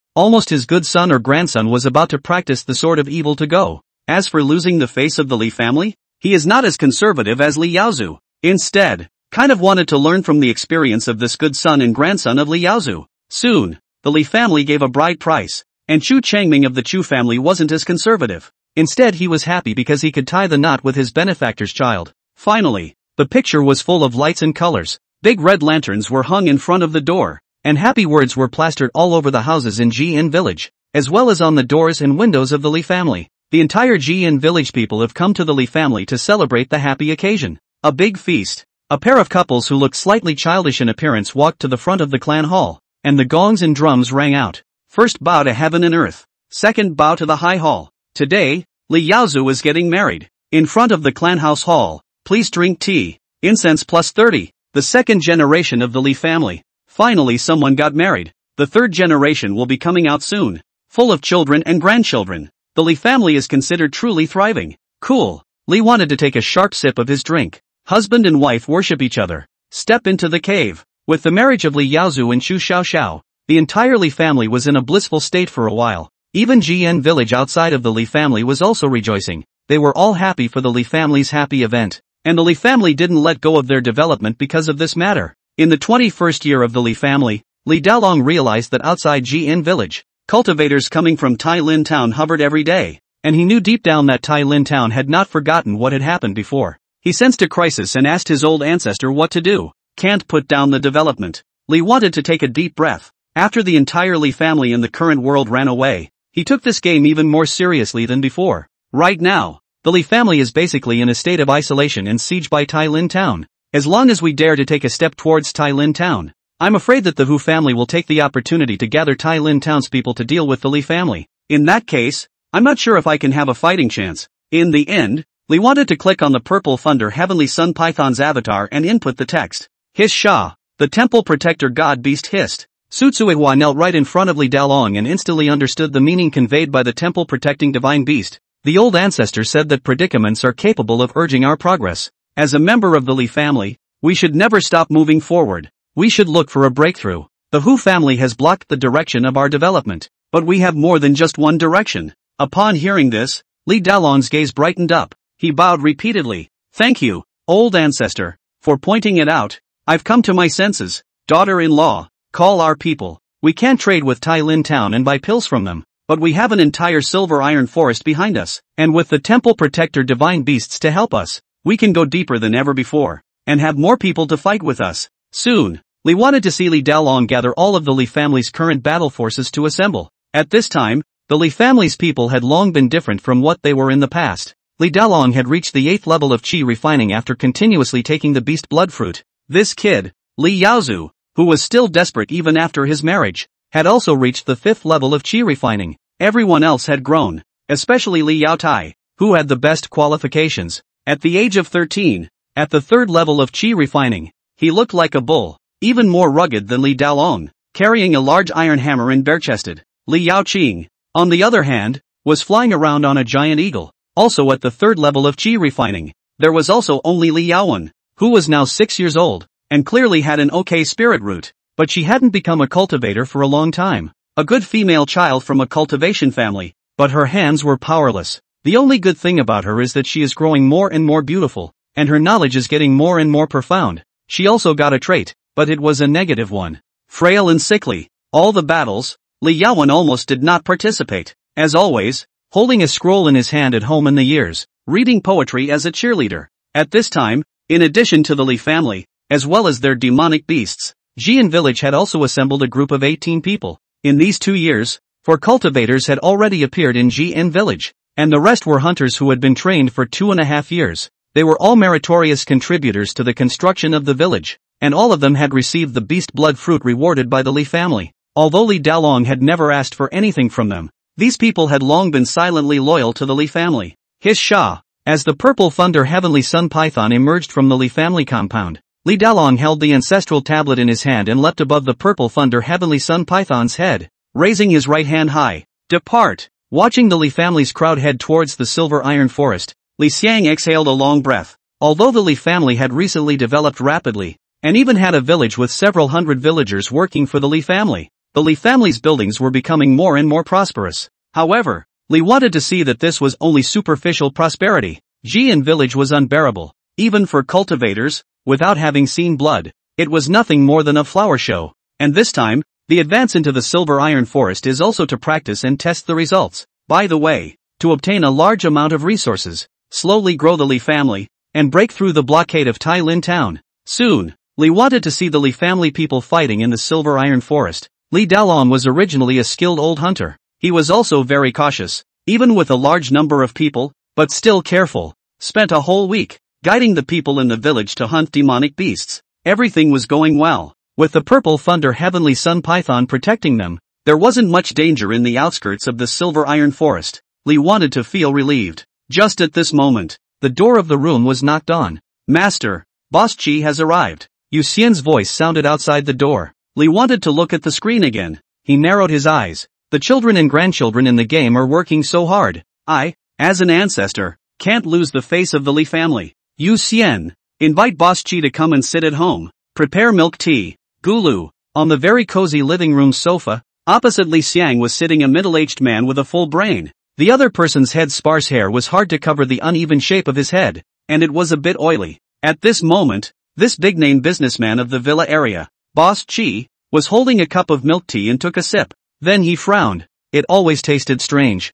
A: his good son or grandson was about to practice the sword of evil to go. As for losing the face of the Li family, he is not as conservative as Li Yaozu. Instead, kind of wanted to learn from the experience of this good son and grandson of Li Yaozu. Soon, the Li family gave a bride price, and Chu Changming of the Chu family wasn't as conservative. Instead, he was happy because he could tie the knot with his benefactor's child. Finally, the picture was full of lights and colors. Big red lanterns were hung in front of the door, and happy words were plastered all over the houses in Jian village, as well as on the doors and windows of the Li family. The entire Jian village people have come to the Li family to celebrate the happy occasion. A big feast. A pair of couples who looked slightly childish in appearance walked to the front of the clan hall, and the gongs and drums rang out. First bow to heaven and earth. Second bow to the high hall. Today, Li Yaozu is getting married. In front of the clan house hall, please drink tea. Incense plus 30. The second generation of the Li family. Finally someone got married. The third generation will be coming out soon. Full of children and grandchildren. The Li family is considered truly thriving. Cool. Li wanted to take a sharp sip of his drink. Husband and wife worship each other. Step into the cave. With the marriage of Li Yaozu and Chu Xiao Xiao, the entire Li family was in a blissful state for a while. Even Jian village outside of the Li family was also rejoicing. They were all happy for the Li family's happy event. And the Li family didn't let go of their development because of this matter. In the 21st year of the Li family, Li Dalong realized that outside Jian village, cultivators coming from Tai Lin town hovered every day. And he knew deep down that Tai Lin town had not forgotten what had happened before. He sensed a crisis and asked his old ancestor what to do. Can't put down the development. Li wanted to take a deep breath. After the entire Li family in the current world ran away, he took this game even more seriously than before. Right now, the Li family is basically in a state of isolation and siege by Tai Lin town. As long as we dare to take a step towards Tai Lin town, I'm afraid that the Hu family will take the opportunity to gather Tai Lin townspeople to deal with the Li family. In that case, I'm not sure if I can have a fighting chance. In the end, Li wanted to click on the purple thunder heavenly sun python's avatar and input the text. Hiss Sha, the temple protector god beast hissed. Sutsuehua knelt right in front of Li Dalong and instantly understood the meaning conveyed by the temple protecting divine beast. The old ancestor said that predicaments are capable of urging our progress. As a member of the Li family, we should never stop moving forward. We should look for a breakthrough. The Hu family has blocked the direction of our development, but we have more than just one direction. Upon hearing this, Li Dalong's gaze brightened up. He bowed repeatedly. Thank you, old ancestor, for pointing it out. I've come to my senses. Daughter-in-law, call our people. We can't trade with Tai Lin Town and buy pills from them, but we have an entire silver iron forest behind us, and with the temple protector divine beasts to help us, we can go deeper than ever before, and have more people to fight with us. Soon, Li wanted to see Li Dalong gather all of the Li family's current battle forces to assemble. At this time, the Li family's people had long been different from what they were in the past. Li Dalong had reached the 8th level of Qi refining after continuously taking the beast blood fruit. This kid, Li Yaozu, who was still desperate even after his marriage, had also reached the 5th level of Qi refining. Everyone else had grown, especially Li Yaotai, who had the best qualifications. At the age of 13, at the 3rd level of Qi refining, he looked like a bull, even more rugged than Li Dalong, carrying a large iron hammer and bare-chested. Li Yaoqing, on the other hand, was flying around on a giant eagle. Also at the 3rd level of Qi refining, there was also only Li Yaowen, who was now 6 years old, and clearly had an okay spirit root, but she hadn't become a cultivator for a long time. A good female child from a cultivation family, but her hands were powerless. The only good thing about her is that she is growing more and more beautiful, and her knowledge is getting more and more profound. She also got a trait, but it was a negative one. Frail and sickly. All the battles, Li Yaowen almost did not participate. As always, holding a scroll in his hand at home in the years, reading poetry as a cheerleader. At this time, in addition to the Li family, as well as their demonic beasts, Jian village had also assembled a group of 18 people. In these 2 years, 4 cultivators had already appeared in Jian village, and the rest were hunters who had been trained for 2.5 years. They were all meritorious contributors to the construction of the village, and all of them had received the beast blood fruit rewarded by the Li family. Although Li Dalong had never asked for anything from them, these people had long been silently loyal to the Li family. Hiss Sha, as the purple thunder heavenly sun python emerged from the Li family compound, Li Dalong held the ancestral tablet in his hand and leapt above the purple thunder heavenly sun python's head, raising his right hand high. Depart! Watching the Li family's crowd head towards the silver iron forest, Li Xiang exhaled a long breath. Although the Li family had recently developed rapidly, and even had a village with several hundred villagers working for the Li family, the Li family's buildings were becoming more and more prosperous. However, Li wanted to see that this was only superficial prosperity. Jian village was unbearable, even for cultivators, without having seen blood. It was nothing more than a flower show. And this time, the advance into the silver iron forest is also to practice and test the results. By the way, to obtain a large amount of resources, slowly grow the Li family, and break through the blockade of Tai Lin Town. Soon, Li wanted to see the Li family people fighting in the silver iron forest. Li Dalong was originally a skilled old hunter. He was also very cautious, even with a large number of people, but still careful. Spent a whole week, guiding the people in the village to hunt demonic beasts. Everything was going well. With the purple thunder heavenly sun python protecting them, there wasn't much danger in the outskirts of the silver iron forest. Li wanted to feel relieved. Just at this moment, the door of the room was knocked on. Master, Boss Qi has arrived. Yu Xian's voice sounded outside the door. Li wanted to look at the screen again. He narrowed his eyes. The children and grandchildren in the game are working so hard. I, as an ancestor, can't lose the face of the Li family. Yu Xian, invite Boss Qi to come and sit at home. Prepare milk tea. Gulu. On the very cozy living room sofa, opposite Li Xiang was sitting a middle-aged man with a full brain. The other person's head's sparse hair was hard to cover the uneven shape of his head, and it was a bit oily. At this moment, this big-name businessman of the villa area, Boss Qi, was holding a cup of milk tea and took a sip. Then he frowned. It always tasted strange.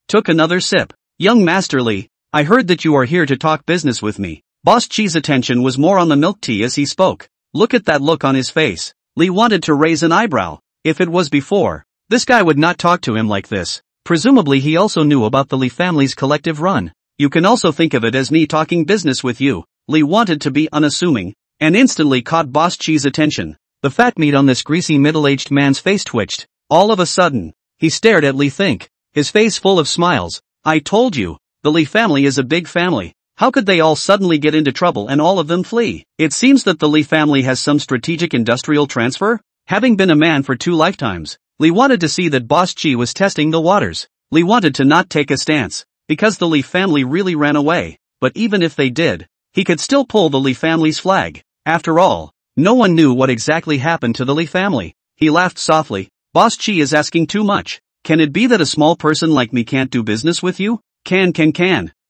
A: Took another sip. Young Master Li, I heard that you are here to talk business with me. Boss Qi's attention was more on the milk tea as he spoke. Look at that look on his face. Li wanted to raise an eyebrow. If it was before, this guy would not talk to him like this. Presumably he also knew about the Li family's collective run. You can also think of it as me talking business with you. Li wanted to be unassuming, and instantly caught Boss Qi's attention. The fat meat on this greasy middle-aged man's face twitched. All of a sudden, he stared at Li Think, his face full of smiles. I told you, The Li family is a big family. How could they all suddenly get into trouble and all of them flee? It seems that the Li family has some strategic industrial transfer? Having been a man for 2 lifetimes, Li wanted to see that Boss Chi was testing the waters. Li wanted to not take a stance, because the Li family really ran away, but even if they did, he could still pull the Li family's flag. After all, no one knew what exactly happened to the Li family. He laughed softly. Boss Chi is asking too much. Can it be that a small person like me can't do business with you? Can.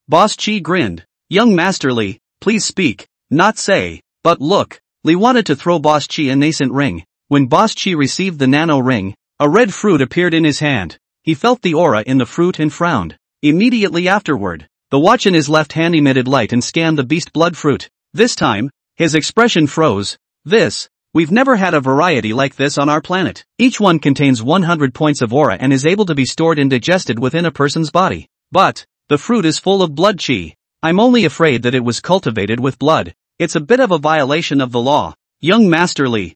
A: Boss Chi grinned. Young Master Li, please speak, not say. But look, Li wanted to throw Boss Chi a nascent ring. When Boss Chi received the nano ring, a red fruit appeared in his hand. He felt the aura in the fruit and frowned. Immediately afterward, the watch in his left hand emitted light and scanned the beast blood fruit. This time, his expression froze. We've never had a variety like this on our planet. Each one contains 100 points of aura and is able to be stored and digested within a person's body. But, the fruit is full of blood chi. I'm only afraid that it was cultivated with blood. It's a bit of a violation of the law. Young Master Li,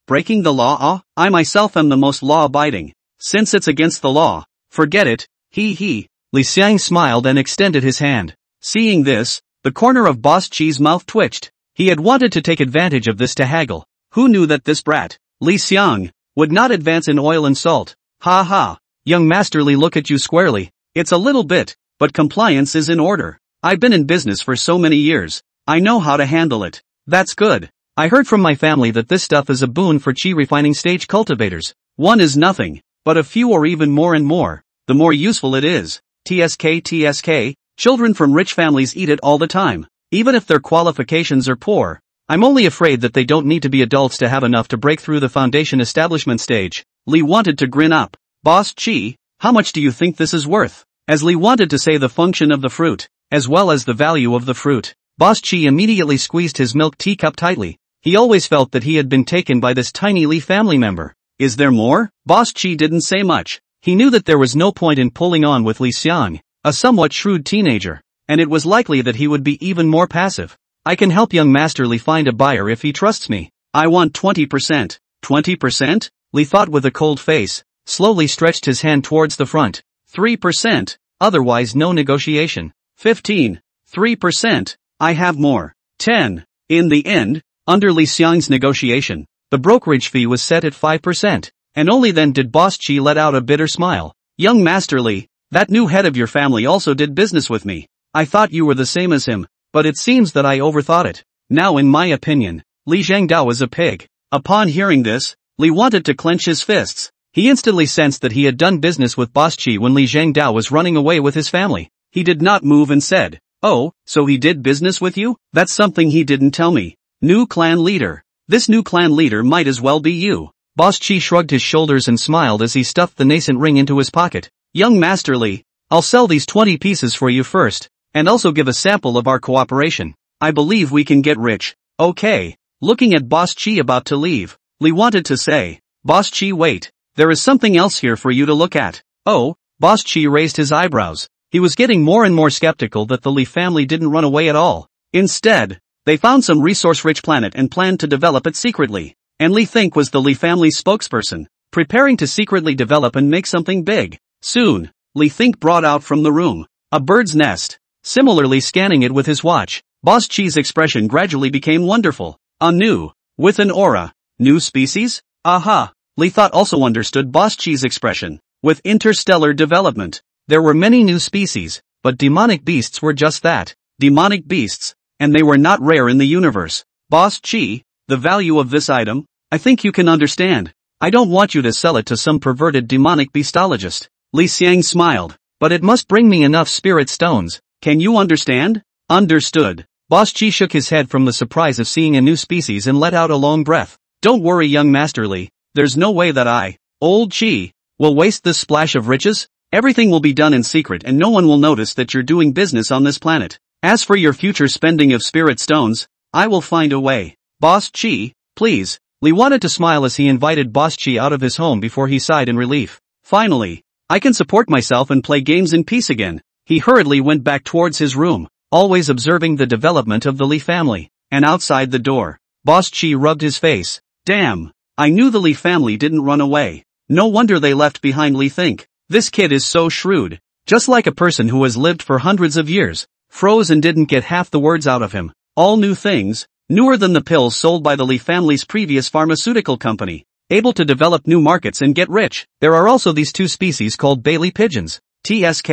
A: breaking the law? I myself am the most law-abiding. Since it's against the law, forget it, Li Xiang smiled and extended his hand. Seeing this, the corner of Boss Chi's mouth twitched. He had wanted to take advantage of this to haggle. Who knew that this brat, Li Xiang, would not advance in oil and salt? Ha. Young Master Li, look at you squarely. It's a little bit, but compliance is in order. I've been in business for so many years. I know how to handle it. That's good. I heard from my family that this stuff is a boon for chi refining stage cultivators. One is nothing, but a few or even more and more, the more useful it is. TSK, children from rich families eat it all the time, even if their qualifications are poor. I'm only afraid that they don't need to be adults to have enough to break through the foundation establishment stage. Li wanted to grin up. Boss Chi, how much do you think this is worth? As Li wanted to say the function of the fruit, as well as the value of the fruit, Boss Chi immediately squeezed his milk teacup tightly. He always felt that he had been taken by this tiny Li family member. Is there more? Boss Chi didn't say much. He knew that there was no point in pulling on with Li Xiang, a somewhat shrewd teenager, and it was likely that he would be even more passive. I can help young Master Li find a buyer if he trusts me. I want 20%. 20%? Li thought with a cold face, slowly stretched his hand towards the front. 3%, otherwise no negotiation. 15. 3%, I have more. 10. In the end, under Li Xiang's negotiation, the brokerage fee was set at 5%, and only then did Boss Chi let out a bitter smile. Young Master Li, that new head of your family also did business with me. I thought you were the same as him, but it seems that I overthought it. Now in my opinion, Li Xiangdao is a pig. Upon hearing this, Li wanted to clench his fists. He instantly sensed that he had done business with Boss Chi when Li Xiangdao was running away with his family. He did not move and said, "Oh, so he did business with you? That's something he didn't tell me. New clan leader. This new clan leader might as well be you." Boss Chi shrugged his shoulders and smiled as he stuffed the nascent ring into his pocket. Young Master Li, I'll sell these 20 pieces for you first, and also give a sample of our cooperation. I believe we can get rich. Okay. Looking at Boss Chi about to leave, Li wanted to say, Boss Chi, wait. There is something else here for you to look at. Oh, Boss Chi raised his eyebrows. He was getting more and more skeptical that the Li family didn't run away at all. Instead, they found some resource-rich planet and planned to develop it secretly. And Li Think was the Li family's spokesperson, preparing to secretly develop and make something big. Soon, Li Think brought out from the room a bird's nest. Similarly scanning it with his watch, Boss Chi's expression gradually became wonderful. A new, with an aura, new species? Aha! Li thought also understood Boss Chi's expression. With interstellar development, there were many new species, but demonic beasts were just that, demonic beasts, and they were not rare in the universe. Boss Chi, the value of this item, I think you can understand. I don't want you to sell it to some perverted demonic beastologist. Li Xiang smiled, but it must bring me enough spirit stones. Can you understand? Understood. Boss Chi shook his head from the surprise of seeing a new species and let out a long breath. Don't worry, young Master Li, there's no way that I, old Chi, will waste this splash of riches. Everything will be done in secret and no one will notice that you're doing business on this planet. As for your future spending of spirit stones, I will find a way. Boss Chi, please. Li wanted to smile as he invited Boss Chi out of his home before he sighed in relief. Finally, I can support myself and play games in peace again. He hurriedly went back towards his room, always observing the development of the Li family. And outside the door, Boss Chi rubbed his face. Damn, I knew the Li family didn't run away. No wonder they left behind Li Think. This kid is so shrewd. Just like a person who has lived for hundreds of years, froze and didn't get half the words out of him. All new things, newer than the pills sold by the Li family's previous pharmaceutical company. Able to develop new markets and get rich. There are also these two species called Bailey pigeons. TSK.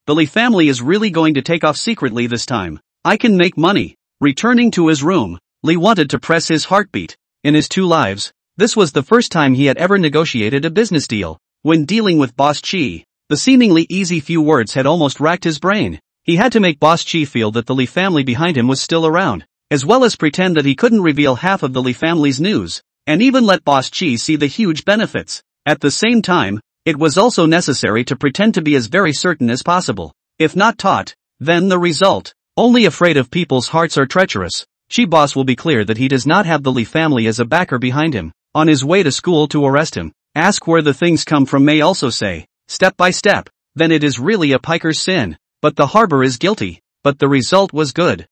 A: The Li family is really going to take off secretly this time. I can make money. Returning to his room, Li wanted to press his heartbeat. In his 2 lives, this was the first time he had ever negotiated a business deal. When dealing with Boss Chi, the seemingly easy few words had almost racked his brain. He had to make Boss Chi feel that the Li family behind him was still around, as well as pretend that he couldn't reveal half of the Li family's news, and even let Boss Chi see the huge benefits. At the same time, it was also necessary to pretend to be as very certain as possible. If not taught, then the result. Only afraid of people's hearts are treacherous. Chi Boss will be clear that he does not have the Li family as a backer behind him. On his way to school to arrest him, ask where the things come from may also say, step by step, then it is really a piker's sin. But the harbor is guilty. But the result was good.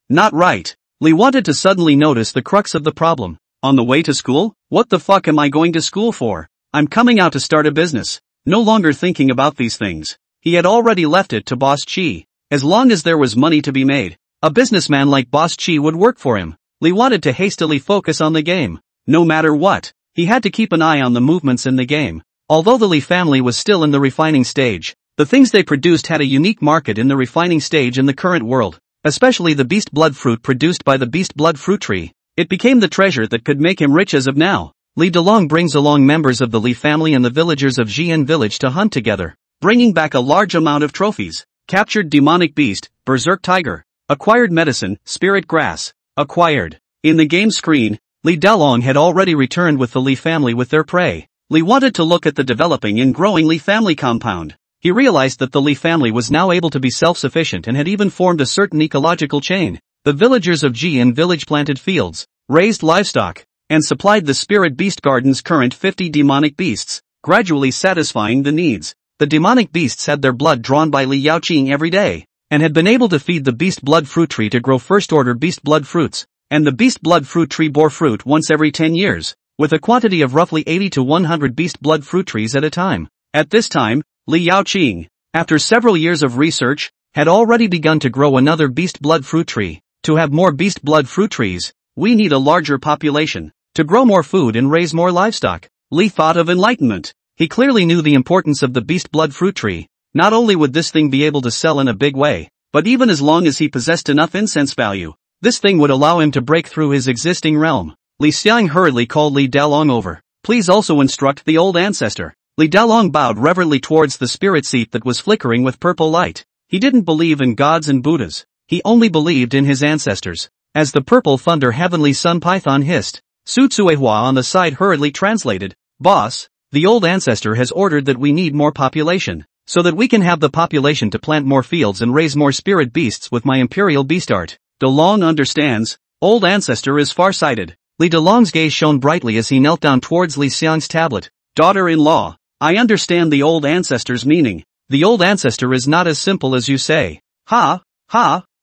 A: Not right. Li wanted to suddenly notice the crux of the problem. On the way to school? What the fuck am I going to school for? I'm coming out to start a business. No longer thinking about these things. He had already left it to Boss Chi. As long as there was money to be made, a businessman like Boss Chi would work for him. Li wanted to hastily focus on the game. No matter what, he had to keep an eye on the movements in the game. Although the Li family was still in the refining stage, the things they produced had a unique market in the refining stage in the current world, especially the beast blood fruit produced by the beast blood fruit tree. It became the treasure that could make him rich as of now. Li Delong brings along members of the Li family and the villagers of Jian village to hunt together, bringing back a large amount of trophies. Captured demonic beast, berserk tiger. Acquired medicine, spirit grass. Acquired. In the game screen, Li Dalong had already returned with the Li family with their prey. Li wanted to look at the developing and growing Li family compound. He realized that the Li family was now able to be self-sufficient and had even formed a certain ecological chain. The villagers of Jian village planted fields, raised livestock, and supplied the spirit beast garden's current 50 demonic beasts, gradually satisfying the needs. The demonic beasts had their blood drawn by Li Xiang every day, and had been able to feed the beast blood fruit tree to grow first-order beast blood fruits, and the beast blood fruit tree bore fruit once every 10 years, with a quantity of roughly 80 to 100 beast blood fruit trees at a time. At this time, Li Xiang, after several years of research, had already begun to grow another beast blood fruit tree. To have more beast blood fruit trees, we need a larger population. To grow more food and raise more livestock. Li thought of enlightenment. He clearly knew the importance of the beast blood fruit tree. Not only would this thing be able to sell in a big way, but even as long as he possessed enough incense value, this thing would allow him to break through his existing realm. Li Xiang hurriedly called Li Dalong over. Please also instruct the old ancestor. Li Dalong bowed reverently towards the spirit seat that was flickering with purple light. He didn't believe in gods and Buddhas. He only believed in his ancestors. As the purple thunder heavenly sun python hissed, Su Tsuehua on the side hurriedly translated, Boss, the old ancestor has ordered that we need more population, so that we can have the population to plant more fields and raise more spirit beasts with my imperial beast art. DeLong understands. Old ancestor is far-sighted. Li Delong's gaze shone brightly as he knelt down towards Li Xiang's tablet. Daughter-in-law, I understand the old ancestor's meaning. The old ancestor is not as simple as you say. Ha!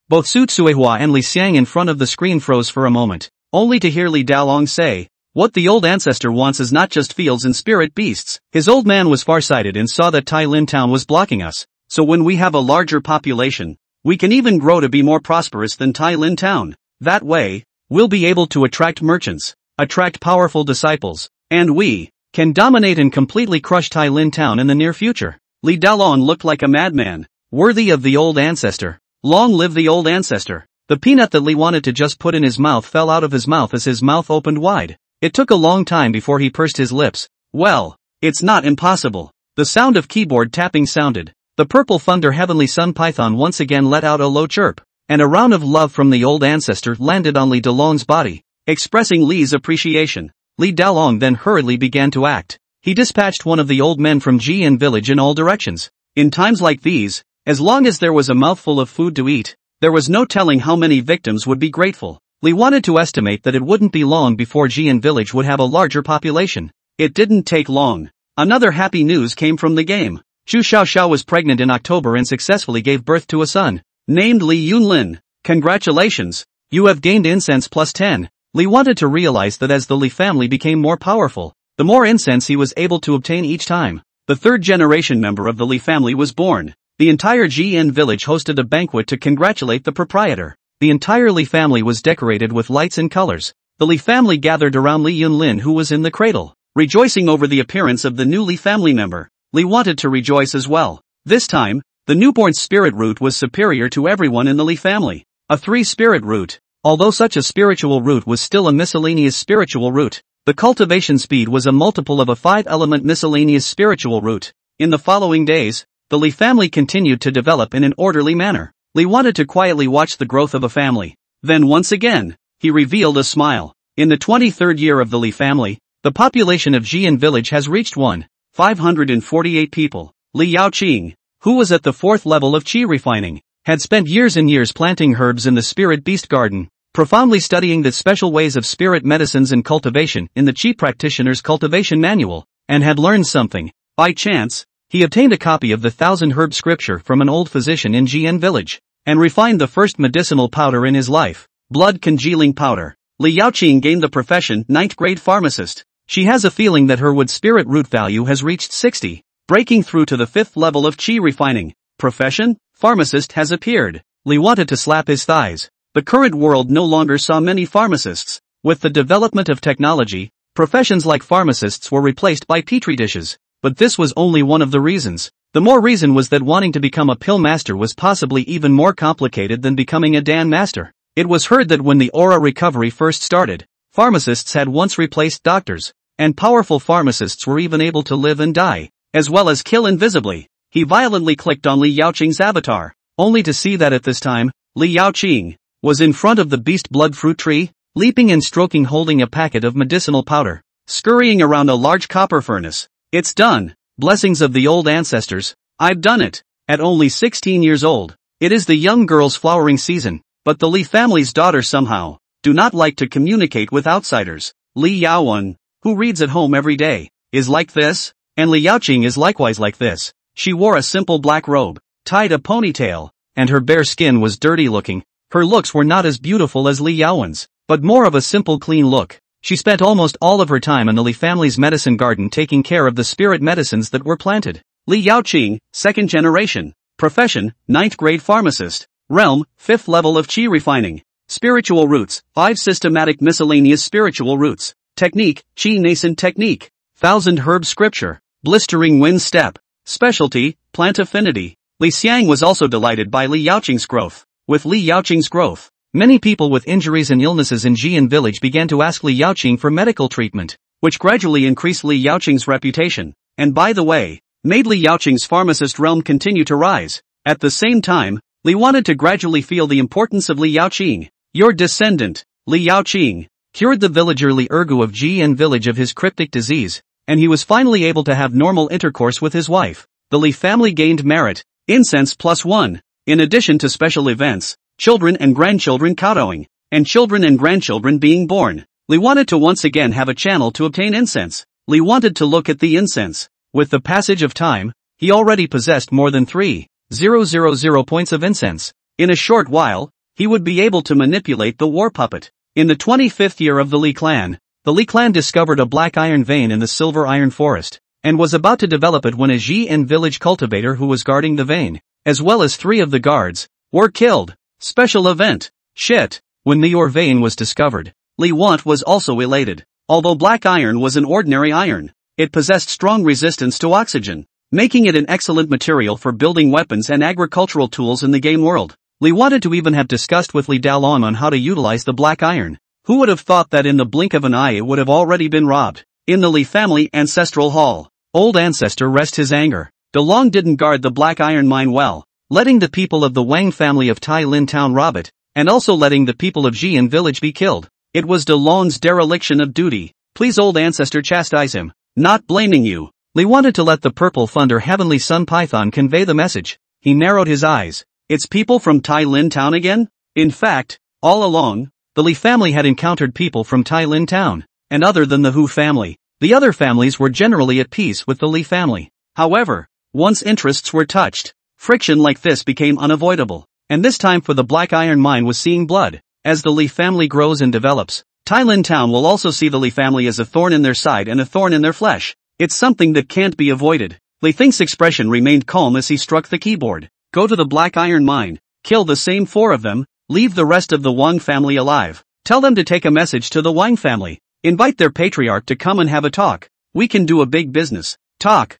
A: Both Su Tsuehua and Li Xiang in front of the screen froze for a moment, only to hear Li Dalong say, what the old ancestor wants is not just fields and spirit beasts. His old man was farsighted and saw that Tai Lin Town was blocking us, so when we have a larger population, we can even grow to be more prosperous than Tai Lin Town. That way, we'll be able to attract merchants, attract powerful disciples, and we can dominate and completely crush Tai Lin Town in the near future. Li Dalong looked like a madman, worthy of the old ancestor. Long live the old ancestor. The peanut that Li wanted to just put in his mouth fell out of his mouth as his mouth opened wide. It took a long time before he pursed his lips. Well, it's not impossible. The sound of keyboard tapping sounded. The purple thunder heavenly sun python once again let out a low chirp, and a round of love from the old ancestor landed on Li Dalong's body, expressing Li's appreciation. Li Dalong then hurriedly began to act. He dispatched one of the old men from Jian village in all directions. In times like these, as long as there was a mouthful of food to eat, there was no telling how many victims would be grateful. Li wanted to estimate that it wouldn't be long before Jian village would have a larger population. It didn't take long. Another happy news came from the game. Zhu Xiaoxiao was pregnant in October and successfully gave birth to a son, named Li Yunlin. Congratulations, you have gained incense plus 10. Li wanted to realize that as the Li family became more powerful, the more incense he was able to obtain each time. The third generation member of the Li family was born. the entire Jian village hosted a banquet to congratulate the proprietor. The entire Li family was decorated with lights and colors. The Li family gathered around Li Yunlin, who was in the cradle, rejoicing over the appearance of the new Li family member. Li wanted to rejoice as well. This time, the newborn's spirit root was superior to everyone in the Li family. A 3-spirit root. Although such a spiritual root was still a miscellaneous spiritual root, the cultivation speed was a multiple of a 5-element miscellaneous spiritual root. In the following days, the Li family continued to develop in an orderly manner. Li wanted to quietly watch the growth of a family. Then once again, he revealed a smile. In the 23rd year of the Li family, the population of Jian village has reached 1,548 people. Li Xiang, who was at the 4th level of qi refining, had spent years and years planting herbs in the spirit beast garden, profoundly studying the special ways of spirit medicines and cultivation in the qi practitioner's cultivation manual, and had learned something. By chance, he obtained a copy of the 1,000 herb scripture from an old physician in Jian village, and refined the first medicinal powder in his life, blood congealing powder. Li Xiang gained the profession 9th grade pharmacist. She has a feeling that her wood spirit root value has reached 60, breaking through to the 5th level of qi refining. Profession, pharmacist has appeared. Li wanted to slap his thighs. The current world no longer saw many pharmacists. With the development of technology, professions like pharmacists were replaced by petri dishes. But this was only one of the reasons. The more reason was that wanting to become a pill master was possibly even more complicated than becoming a Dan master. It was heard that when the aura recovery first started, pharmacists had once replaced doctors, and powerful pharmacists were even able to live and die, as well as kill invisibly. He violently clicked on Li Xiang's avatar, only to see that at this time, Li Xiang was in front of the beast blood fruit tree, leaping and stroking, holding a packet of medicinal powder, scurrying around a large copper furnace. It's done. Blessings of the old ancestors. I've done it. At only 16 years old, it is the young girl's flowering season, but the Li family's daughters somehow do not like to communicate with outsiders. Li Yaowen, who reads at home every day, is like this, and Li Xiang is likewise like this. She wore a simple black robe, tied a ponytail, and her bare skin was dirty looking. Her looks were not as beautiful as Li Yaowen's, but more of a simple clean look. She spent almost all of her time in the Li family's medicine garden taking care of the spirit medicines that were planted. Li Xiang, 2nd generation. Profession, 9th grade pharmacist. Realm, 5th level of qi refining. Spiritual roots, 5 systematic miscellaneous spiritual roots. Technique, qi nascent technique. 1,000 herb scripture. Blistering wind step. Specialty, plant affinity. Li Xiang was also delighted by Li Xiang's growth. With Li Xiang's growth, many people with injuries and illnesses in Jian village began to ask Li Xiang for medical treatment, which gradually increased Li Xiang's reputation, and by the way, made Li Xiang's pharmacist realm continue to rise. At the same time, Li wanted to gradually feel the importance of Li Xiang. Your descendant, Li Xiang, cured the villager Li Ergu of Jian village of his cryptic disease, and he was finally able to have normal intercourse with his wife. The Li family gained merit, incense +1, in addition to special events, children and grandchildren kowtowing, and children and grandchildren being born. Li wanted to once again have a channel to obtain incense. Li wanted to look at the incense. With the passage of time, he already possessed more than 3,000 points of incense. In a short while, he would be able to manipulate the war puppet. In the 25th year of the Li clan discovered a black iron vein in the silver iron forest, and was about to develop it when a Jian village cultivator who was guarding the vein, as well as 3 of the guards, were killed. Special event. Shit. When the ore vein was discovered, Li Want was also elated. Although black iron was an ordinary iron, it possessed strong resistance to oxygen, making it an excellent material for building weapons and agricultural tools in the game world. Li wanted to even have discussed with Li Daolong on how to utilize the black iron. Who would have thought that in the blink of an eye it would have already been robbed? In the Li family ancestral hall, old ancestor rest his anger. Daolong didn't guard the black iron mine well, letting the people of the Wang family of Tai Lin town rob it, and also letting the people of Jian village be killed. It was Daolong's dereliction of duty. Please old ancestor chastise him. Not blaming you. Li wanted to let the purple thunder heavenly sun python convey the message. He narrowed his eyes. It's people from Tai Lin town again? In fact, all along, the Li family had encountered people from Tai Lin town, and other than the Hu family, the other families were generally at peace with the Li family. However, once interests were touched, friction like this became unavoidable, and this time for the black iron mine was seeing blood. As the Li family grows and develops, Tai Lin town will also see the Li family as a thorn in their side and a thorn in their flesh. It's something that can't be avoided. Li Thing's expression remained calm as he struck the keyboard. Go to the Black Iron Mine, kill the same 4 of them, leave the rest of the Wang family alive. Tell them to take a message to the Wang family. Invite their patriarch to come and have a talk. We can do a big business. Talk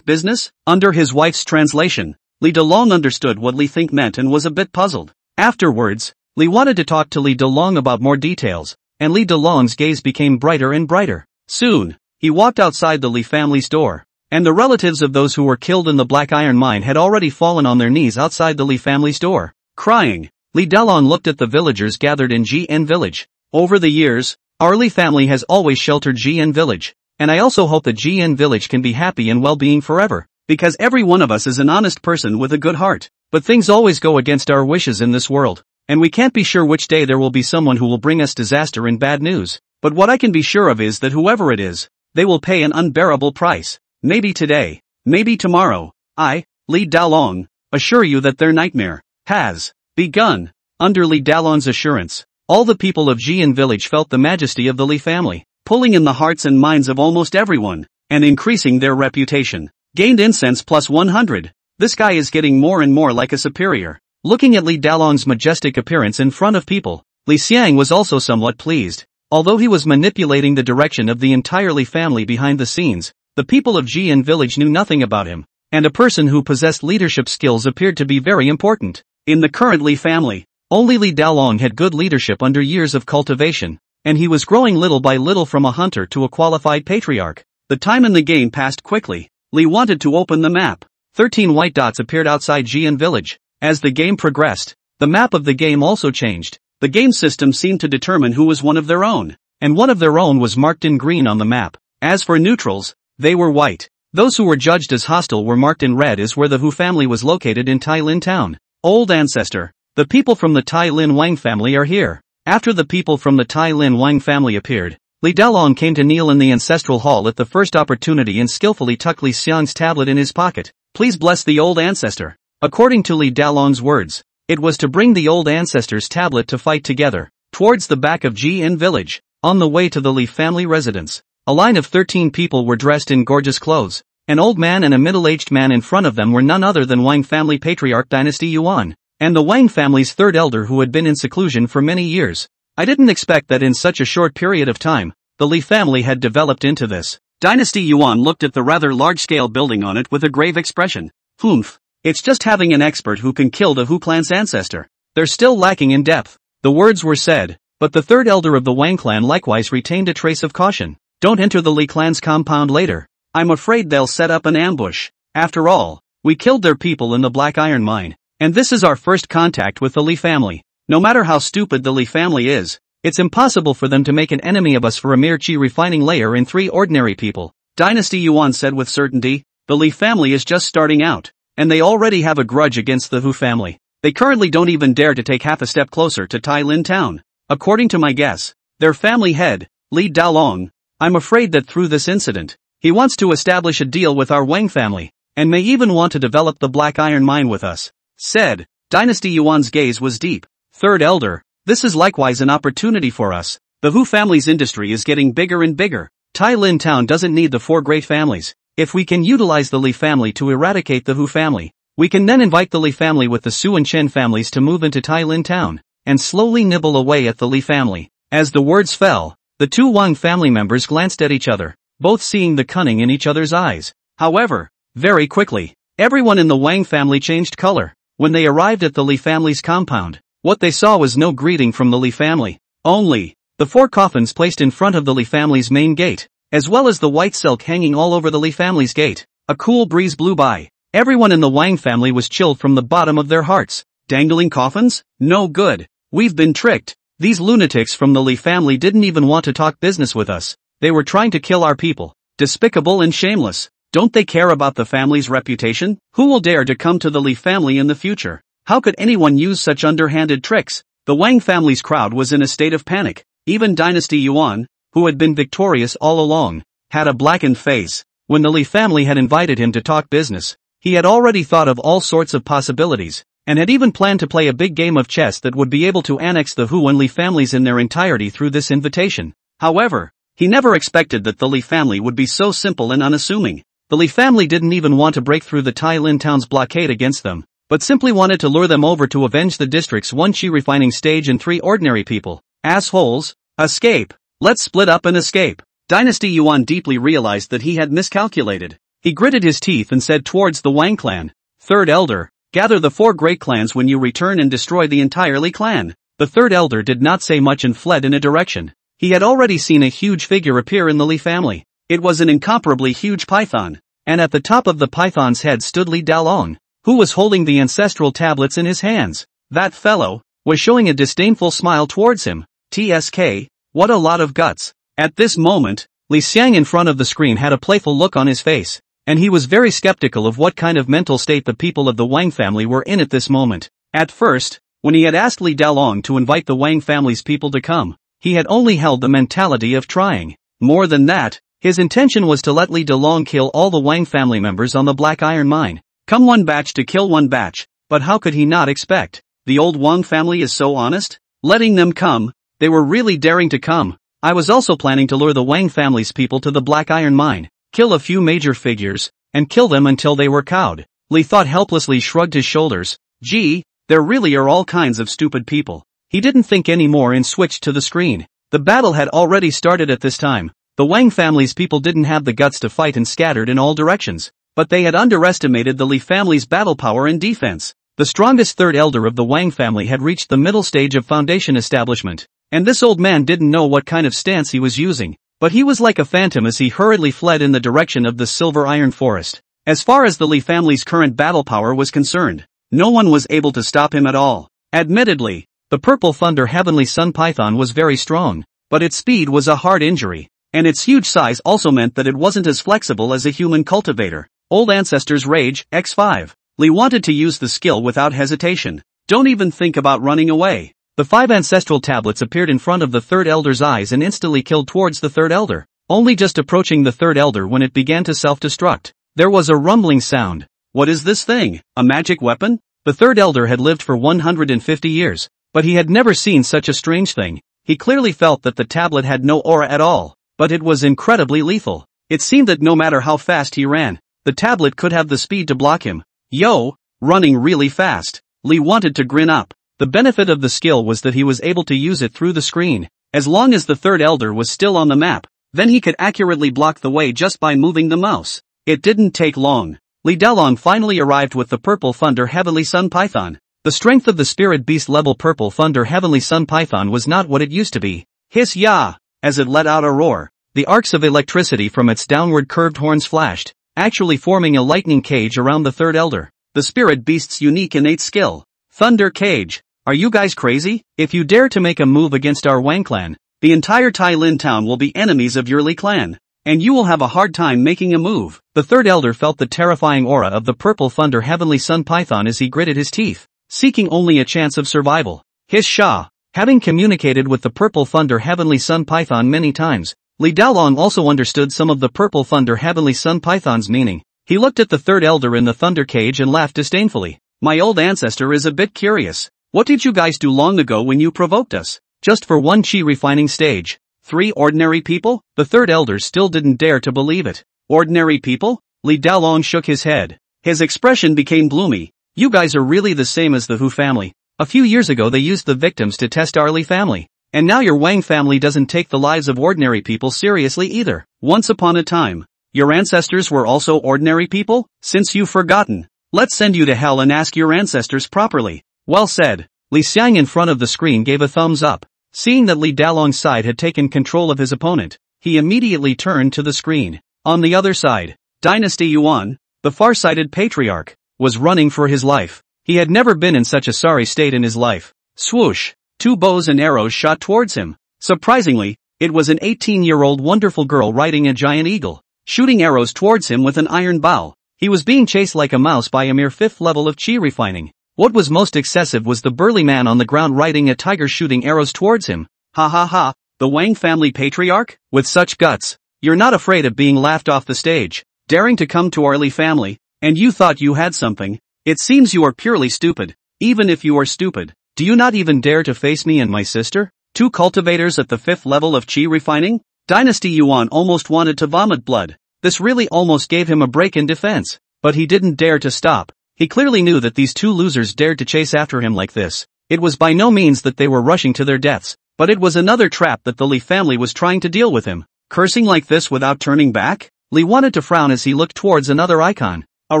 A: business? Under his wife's translation, Li Delong understood what Li Thing meant and was a bit puzzled. Afterwards, Li wanted to talk to Li Delong about more details, and Li Delong's gaze became brighter and brighter. Soon, he walked outside the Li family's door, and the relatives of those who were killed in the Black Iron Mine had already fallen on their knees outside the Li family's door, crying. Li Delong looked at the villagers gathered in GN village. Over the years, our Li family has always sheltered GN village, and I also hope that GN village can be happy and well-being forever, because every one of us is an honest person with a good heart. But things always go against our wishes in this world, and we can't be sure which day there will be someone who will bring us disaster and bad news. But what I can be sure of is that whoever it is, they will pay an unbearable price. Maybe today, maybe tomorrow. I, Li Dalong, assure you that their nightmare has begun. Under Li Dalong's assurance, all the people of Jian village felt the majesty of the Li family, pulling in the hearts and minds of almost everyone, and increasing their reputation. Gained incense plus 100. This guy is getting more and more like a superior. Looking at Li Dalong's majestic appearance in front of people, Li Xiang was also somewhat pleased. Although he was manipulating the direction of the entire Li family behind the scenes, the people of Jian village knew nothing about him, and a person who possessed leadership skills appeared to be very important. In the current Li family, only Li Dalong had good leadership under years of cultivation, and he was growing little by little from a hunter to a qualified patriarch. The time in the game passed quickly. Li wanted to open the map. 13 white dots appeared outside Jian village. As the game progressed, the map of the game also changed. The game system seemed to determine who was one of their own, and one of their own was marked in green on the map. As for neutrals, they were white. Those who were judged as hostile were marked in red as where the Hu family was located in Tai Lin town. Old ancestor. The people from the Tai Lin Wang family are here. After the people from the Tai Lin Wang family appeared, Li Dalong came to kneel in the ancestral hall at the first opportunity and skillfully tucked Li Xiang's tablet in his pocket. Please bless the old ancestor. According to Li Dalong's words, it was to bring the old ancestor's tablet to fight together. Towards the back of Jian village, on the way to the Li family residence, a line of 13 people were dressed in gorgeous clothes. An old man and a middle-aged man in front of them were none other than Wang family patriarch Dynasty Yuan, and the Wang family's third elder who had been in seclusion for many years. I didn't expect that in such a short period of time, the Li family had developed into this. Dynasty Yuan looked at the rather large-scale building on it with a grave expression. Humph. It's just having an expert who can kill the Hu clan's ancestor. They're still lacking in depth. The words were said, but the third elder of the Wang clan likewise retained a trace of caution. Don't enter the Li clan's compound later. I'm afraid they'll set up an ambush. After all, we killed their people in the Black Iron Mine, and this is our first contact with the Li family. No matter how stupid the Li family is, it's impossible for them to make an enemy of us for a mere chi refining layer in 3 ordinary people. Dynasty Yuan said with certainty. The Li family is just starting out, and they already have a grudge against the Hu family. They currently don't even dare to take half a step closer to Tai Lin town. According to my guess, their family head, Li Dalong, I'm afraid that through this incident, he wants to establish a deal with our Wang family, and may even want to develop the Black Iron Mine with us. Said. Dynasty Yuan's gaze was deep. Third elder, this is likewise an opportunity for us. The Hu family's industry is getting bigger and bigger. Tai Lin town doesn't need the 4 great families. If we can utilize the Li family to eradicate the Hu family, we can then invite the Li family with the Su and Chen families to move into Tai Lin town, and slowly nibble away at the Li family. As the words fell, the 2 Wang family members glanced at each other, both seeing the cunning in each other's eyes. However, very quickly, everyone in the Wang family changed color. When they arrived at the Li family's compound, what they saw was no greeting from the Li family, only the 4 coffins placed in front of the Li family's main gate, as well as the white silk hanging all over the Li family's gate. A cool breeze blew by. Everyone in the Wang family was chilled from the bottom of their hearts. Dangling coffins? No good. We've been tricked. These lunatics from the Li family didn't even want to talk business with us. They were trying to kill our people. Despicable and shameless. Don't they care about the family's reputation? Who will dare to come to the Li family in the future? How could anyone use such underhanded tricks? The Wang family's crowd was in a state of panic. Even Dynasty Yuan, who had been victorious all along, had a blackened face. When the Li family had invited him to talk business, he had already thought of all sorts of possibilities, and had even planned to play a big game of chess that would be able to annex the Hu and Li families in their entirety through this invitation. However, he never expected that the Li family would be so simple and unassuming. The Li family didn't even want to break through the Tai Lin town's blockade against them, but simply wanted to lure them over to avenge the district's 1 chi refining stage and 3 ordinary people. Assholes. Escape. Let's split up and escape. Dynasty Yuan deeply realized that he had miscalculated. He gritted his teeth and said towards the Wang clan, "Third elder, gather the 4 great clans when you return and destroy the entire Li clan." The third elder did not say much and fled in a direction. He had already seen a huge figure appear in the Li family. It was an incomparably huge python, and at the top of the python's head stood Li Dalong, who was holding the ancestral tablets in his hands. That fellow was showing a disdainful smile towards him. TSK, what a lot of guts. At this moment, Li Xiang in front of the screen had a playful look on his face, and he was very skeptical of what kind of mental state the people of the Wang family were in at this moment. At first, when he had asked Li Dalong to invite the Wang family's people to come, he had only held the mentality of trying. More than that, his intention was to let Li Dalong kill all the Wang family members on the Black Iron Mine. Come one batch to kill one batch, but how could he not expect? The old Wang family is so honest? Letting them come, they were really daring to come. I was also planning to lure the Wang family's people to the Black Iron Mine, kill a few major figures, and kill them until they were cowed. Li thought helplessly, shrugged his shoulders. Gee, there really are all kinds of stupid people. He didn't think anymore and switched to the screen. The battle had already started at this time. The Wang family's people didn't have the guts to fight and scattered in all directions, but they had underestimated the Li family's battle power and defense. The strongest third elder of the Wang family had reached the middle stage of foundation establishment, and this old man didn't know what kind of stance he was using, but he was like a phantom as he hurriedly fled in the direction of the silver iron forest. As far as the Li family's current battle power was concerned, no one was able to stop him at all. Admittedly, the purple thunder heavenly sun python was very strong, but its speed was a hard injury, and its huge size also meant that it wasn't as flexible as a human cultivator. Old Ancestor's Rage, X5. Li wanted to use the skill without hesitation. Don't even think about running away. The 5 ancestral tablets appeared in front of the third elder's eyes and instantly killed towards the third elder, only just approaching the third elder when it began to self-destruct. There was a rumbling sound. What is this thing? A magic weapon? The third elder had lived for 150 years, but he had never seen such a strange thing. He clearly felt that the tablet had no aura at all, but it was incredibly lethal. It seemed that no matter how fast he ran, the tablet could have the speed to block him. Yo, running really fast. Li wanted to grin up. The benefit of the skill was that he was able to use it through the screen. As long as the third elder was still on the map, then he could accurately block the way just by moving the mouse. It didn't take long. Li Dalong finally arrived with the purple thunder heavenly sun python. The strength of the spirit beast level purple thunder heavenly sun python was not what it used to be. Hiss ya! As it let out a roar, the arcs of electricity from its downward curved horns flashed, actually forming a lightning cage around the third elder. The spirit beast's unique innate skill. Thunder cage. Are you guys crazy? If you dare to make a move against our Wang clan, the entire Tai Lin town will be enemies of your Li clan, and you will have a hard time making a move. The third elder felt the terrifying aura of the purple thunder heavenly sun python as he gritted his teeth, seeking only a chance of survival. Hiss Shah. Having communicated with the purple thunder heavenly sun python many times, Li Dalong also understood some of the purple thunder heavenly sun python's meaning. He looked at the third elder in the thunder cage and laughed disdainfully. My old ancestor is a bit curious. What did you guys do long ago when you provoked us? Just for 1 chi refining stage. 3 ordinary people? The third elder still didn't dare to believe it. Ordinary people? Li Dalong shook his head. His expression became gloomy. You guys are really the same as the Hu family. A few years ago they used the victims to test our Li family. And now your Wang family doesn't take the lives of ordinary people seriously either. Once upon a time, your ancestors were also ordinary people? Since you've forgotten, let's send you to hell and ask your ancestors properly. Well said. Li Xiang in front of the screen gave a thumbs up. Seeing that Li Dalong's side had taken control of his opponent, he immediately turned to the screen. On the other side, Dynasty Yuan, the far-sighted patriarch, was running for his life. He had never been in such a sorry state in his life. Swoosh! 2 bows and arrows shot towards him. Surprisingly, it was an 18-year-old wonderful girl riding a giant eagle, shooting arrows towards him with an iron bow. He was being chased like a mouse by a mere 5th level of chi refining. What was most excessive was the burly man on the ground riding a tiger shooting arrows towards him. Ha ha ha, the Wang family patriarch? With such guts, you're not afraid of being laughed off the stage, daring to come to our Li family, and you thought you had something. It seems you are purely stupid. Even if you are stupid, do you not even dare to face me and my sister? 2 cultivators at the 5th level of chi refining? Dynasty Yuan almost wanted to vomit blood. This really almost gave him a break in defense. But he didn't dare to stop. He clearly knew that these two losers dared to chase after him like this. It was by no means that they were rushing to their deaths, but it was another trap that the Li family was trying to deal with him. Cursing like this without turning back? Li wanted to frown as he looked towards another icon. A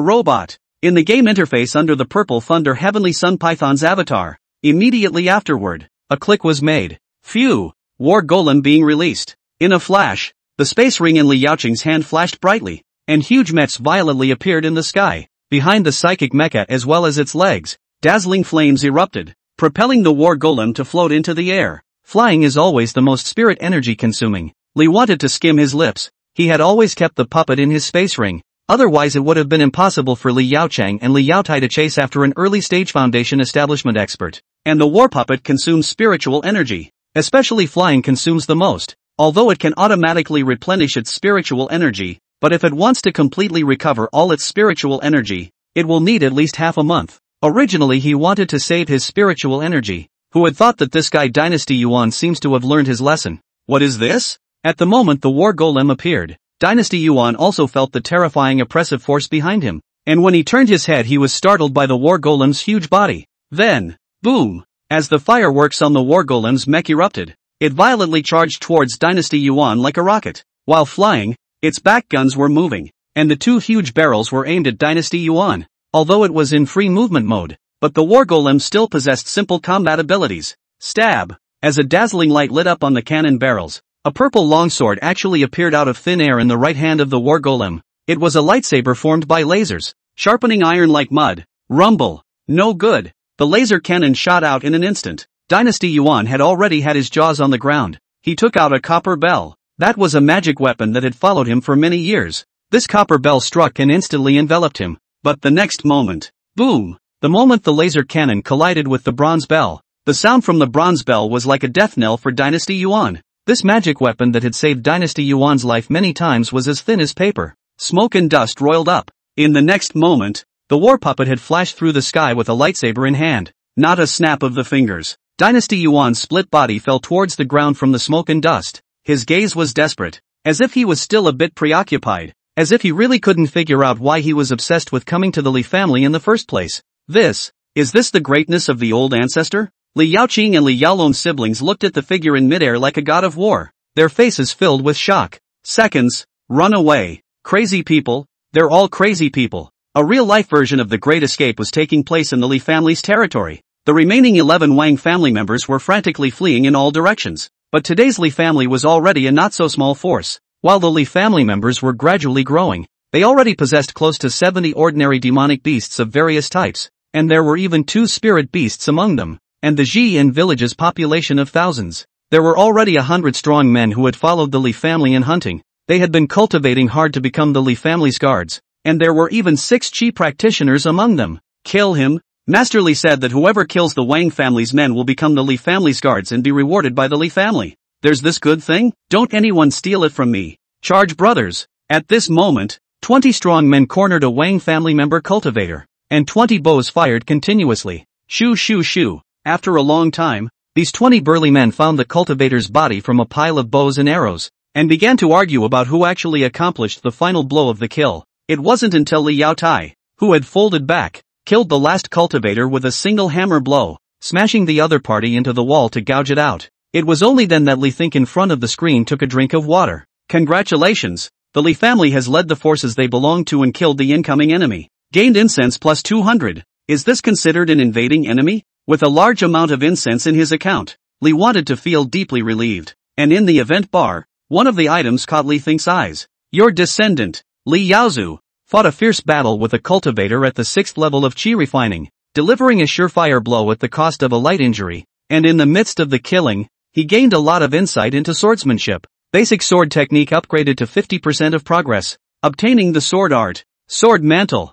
A: robot. In the game interface under the purple thunder Heavenly Sun Python's avatar. Immediately afterward, a click was made. Phew! War Golem being released. In a flash, the space ring in Li Xiang's hand flashed brightly, and huge mechs violently appeared in the sky. Behind the psychic mecha as well as its legs, dazzling flames erupted, propelling the War Golem to float into the air. Flying is always the most spirit energy consuming. Li wanted to skim his lips. He had always kept the puppet in his space ring. Otherwise it would have been impossible for Li Xiang and Li Yaotai to chase after an early stage foundation establishment expert. And the war puppet consumes spiritual energy. Especially flying consumes the most. Although it can automatically replenish its spiritual energy, but if it wants to completely recover all its spiritual energy, it will need at least half a month. Originally he wanted to save his spiritual energy. Who had thought that this guy Dynasty Yuan seems to have learned his lesson? What is this? At the moment the War Golem appeared, Dynasty Yuan also felt the terrifying oppressive force behind him, and when he turned his head he was startled by the War Golem's huge body. Then, boom! As the fireworks on the War Golem's mech erupted, it violently charged towards Dynasty Yuan like a rocket. While flying, its back guns were moving, and the two huge barrels were aimed at Dynasty Yuan. Although it was in free movement mode, but the War Golem still possessed simple combat abilities. Stab! As a dazzling light lit up on the cannon barrels, a purple longsword actually appeared out of thin air in the right hand of the War Golem. It was a lightsaber formed by lasers, sharpening iron like mud. Rumble! No good! The laser cannon shot out in an instant. Dynasty Yuan had already had his jaws on the ground. He took out a copper bell. That was a magic weapon that had followed him for many years. This copper bell struck and instantly enveloped him. But the next moment, boom! The moment the laser cannon collided with the bronze bell, the sound from the bronze bell was like a death knell for Dynasty Yuan. This magic weapon that had saved Dynasty Yuan's life many times was as thin as paper. Smoke and dust roiled up. In the next moment, the war puppet had flashed through the sky with a lightsaber in hand. Not a snap of the fingers. Dynasty Yuan's split body fell towards the ground from the smoke and dust. His gaze was desperate, as if he was still a bit preoccupied, as if he really couldn't figure out why he was obsessed with coming to the Li family in the first place. Is this the greatness of the old ancestor? Li Yaoqing and Li Yaolong's siblings looked at the figure in midair like a god of war, their faces filled with shock. Seconds. Run away. Crazy people. They're all crazy people. A real-life version of The Great Escape was taking place in the Li family's territory. The remaining 11 Wang family members were frantically fleeing in all directions. But today's Li family was already a not-so-small force. While the Li family members were gradually growing, they already possessed close to 70 ordinary demonic beasts of various types, and there were even 2 spirit beasts among them. And the Xi'an village's population of thousands. There were already 100 strong men who had followed the Li family in hunting. They had been cultivating hard to become the Li family's guards, and there were even 6 Qi practitioners among them. Kill him. Master Li said that whoever kills the Wang family's men will become the Li family's guards and be rewarded by the Li family. There's this good thing? Don't anyone steal it from me. Charge, brothers. At this moment, 20 strong men cornered a Wang family member cultivator, and 20 bows fired continuously. Shoo shoo shoo. After a long time, these 20 burly men found the cultivator's body from a pile of bows and arrows, and began to argue about who actually accomplished the final blow of the kill. It wasn't until Li Yaotai, who had folded back, killed the last cultivator with a single hammer blow, smashing the other party into the wall to gouge it out. It was only then that Li Think in front of the screen took a drink of water. Congratulations! The Li family has led the forces they belong to and killed the incoming enemy. Gained incense plus 200. Is this considered an invading enemy? With a large amount of incense in his account, Li wanted to feel deeply relieved. And in the event bar, one of the items caught Li Think's eyes. Your descendant, Li Yaozu, fought a fierce battle with a cultivator at the 6th level of Qi refining, delivering a surefire blow at the cost of a light injury, and in the midst of the killing, he gained a lot of insight into swordsmanship. Basic sword technique upgraded to 50% of progress, obtaining the sword art. Sword mantle,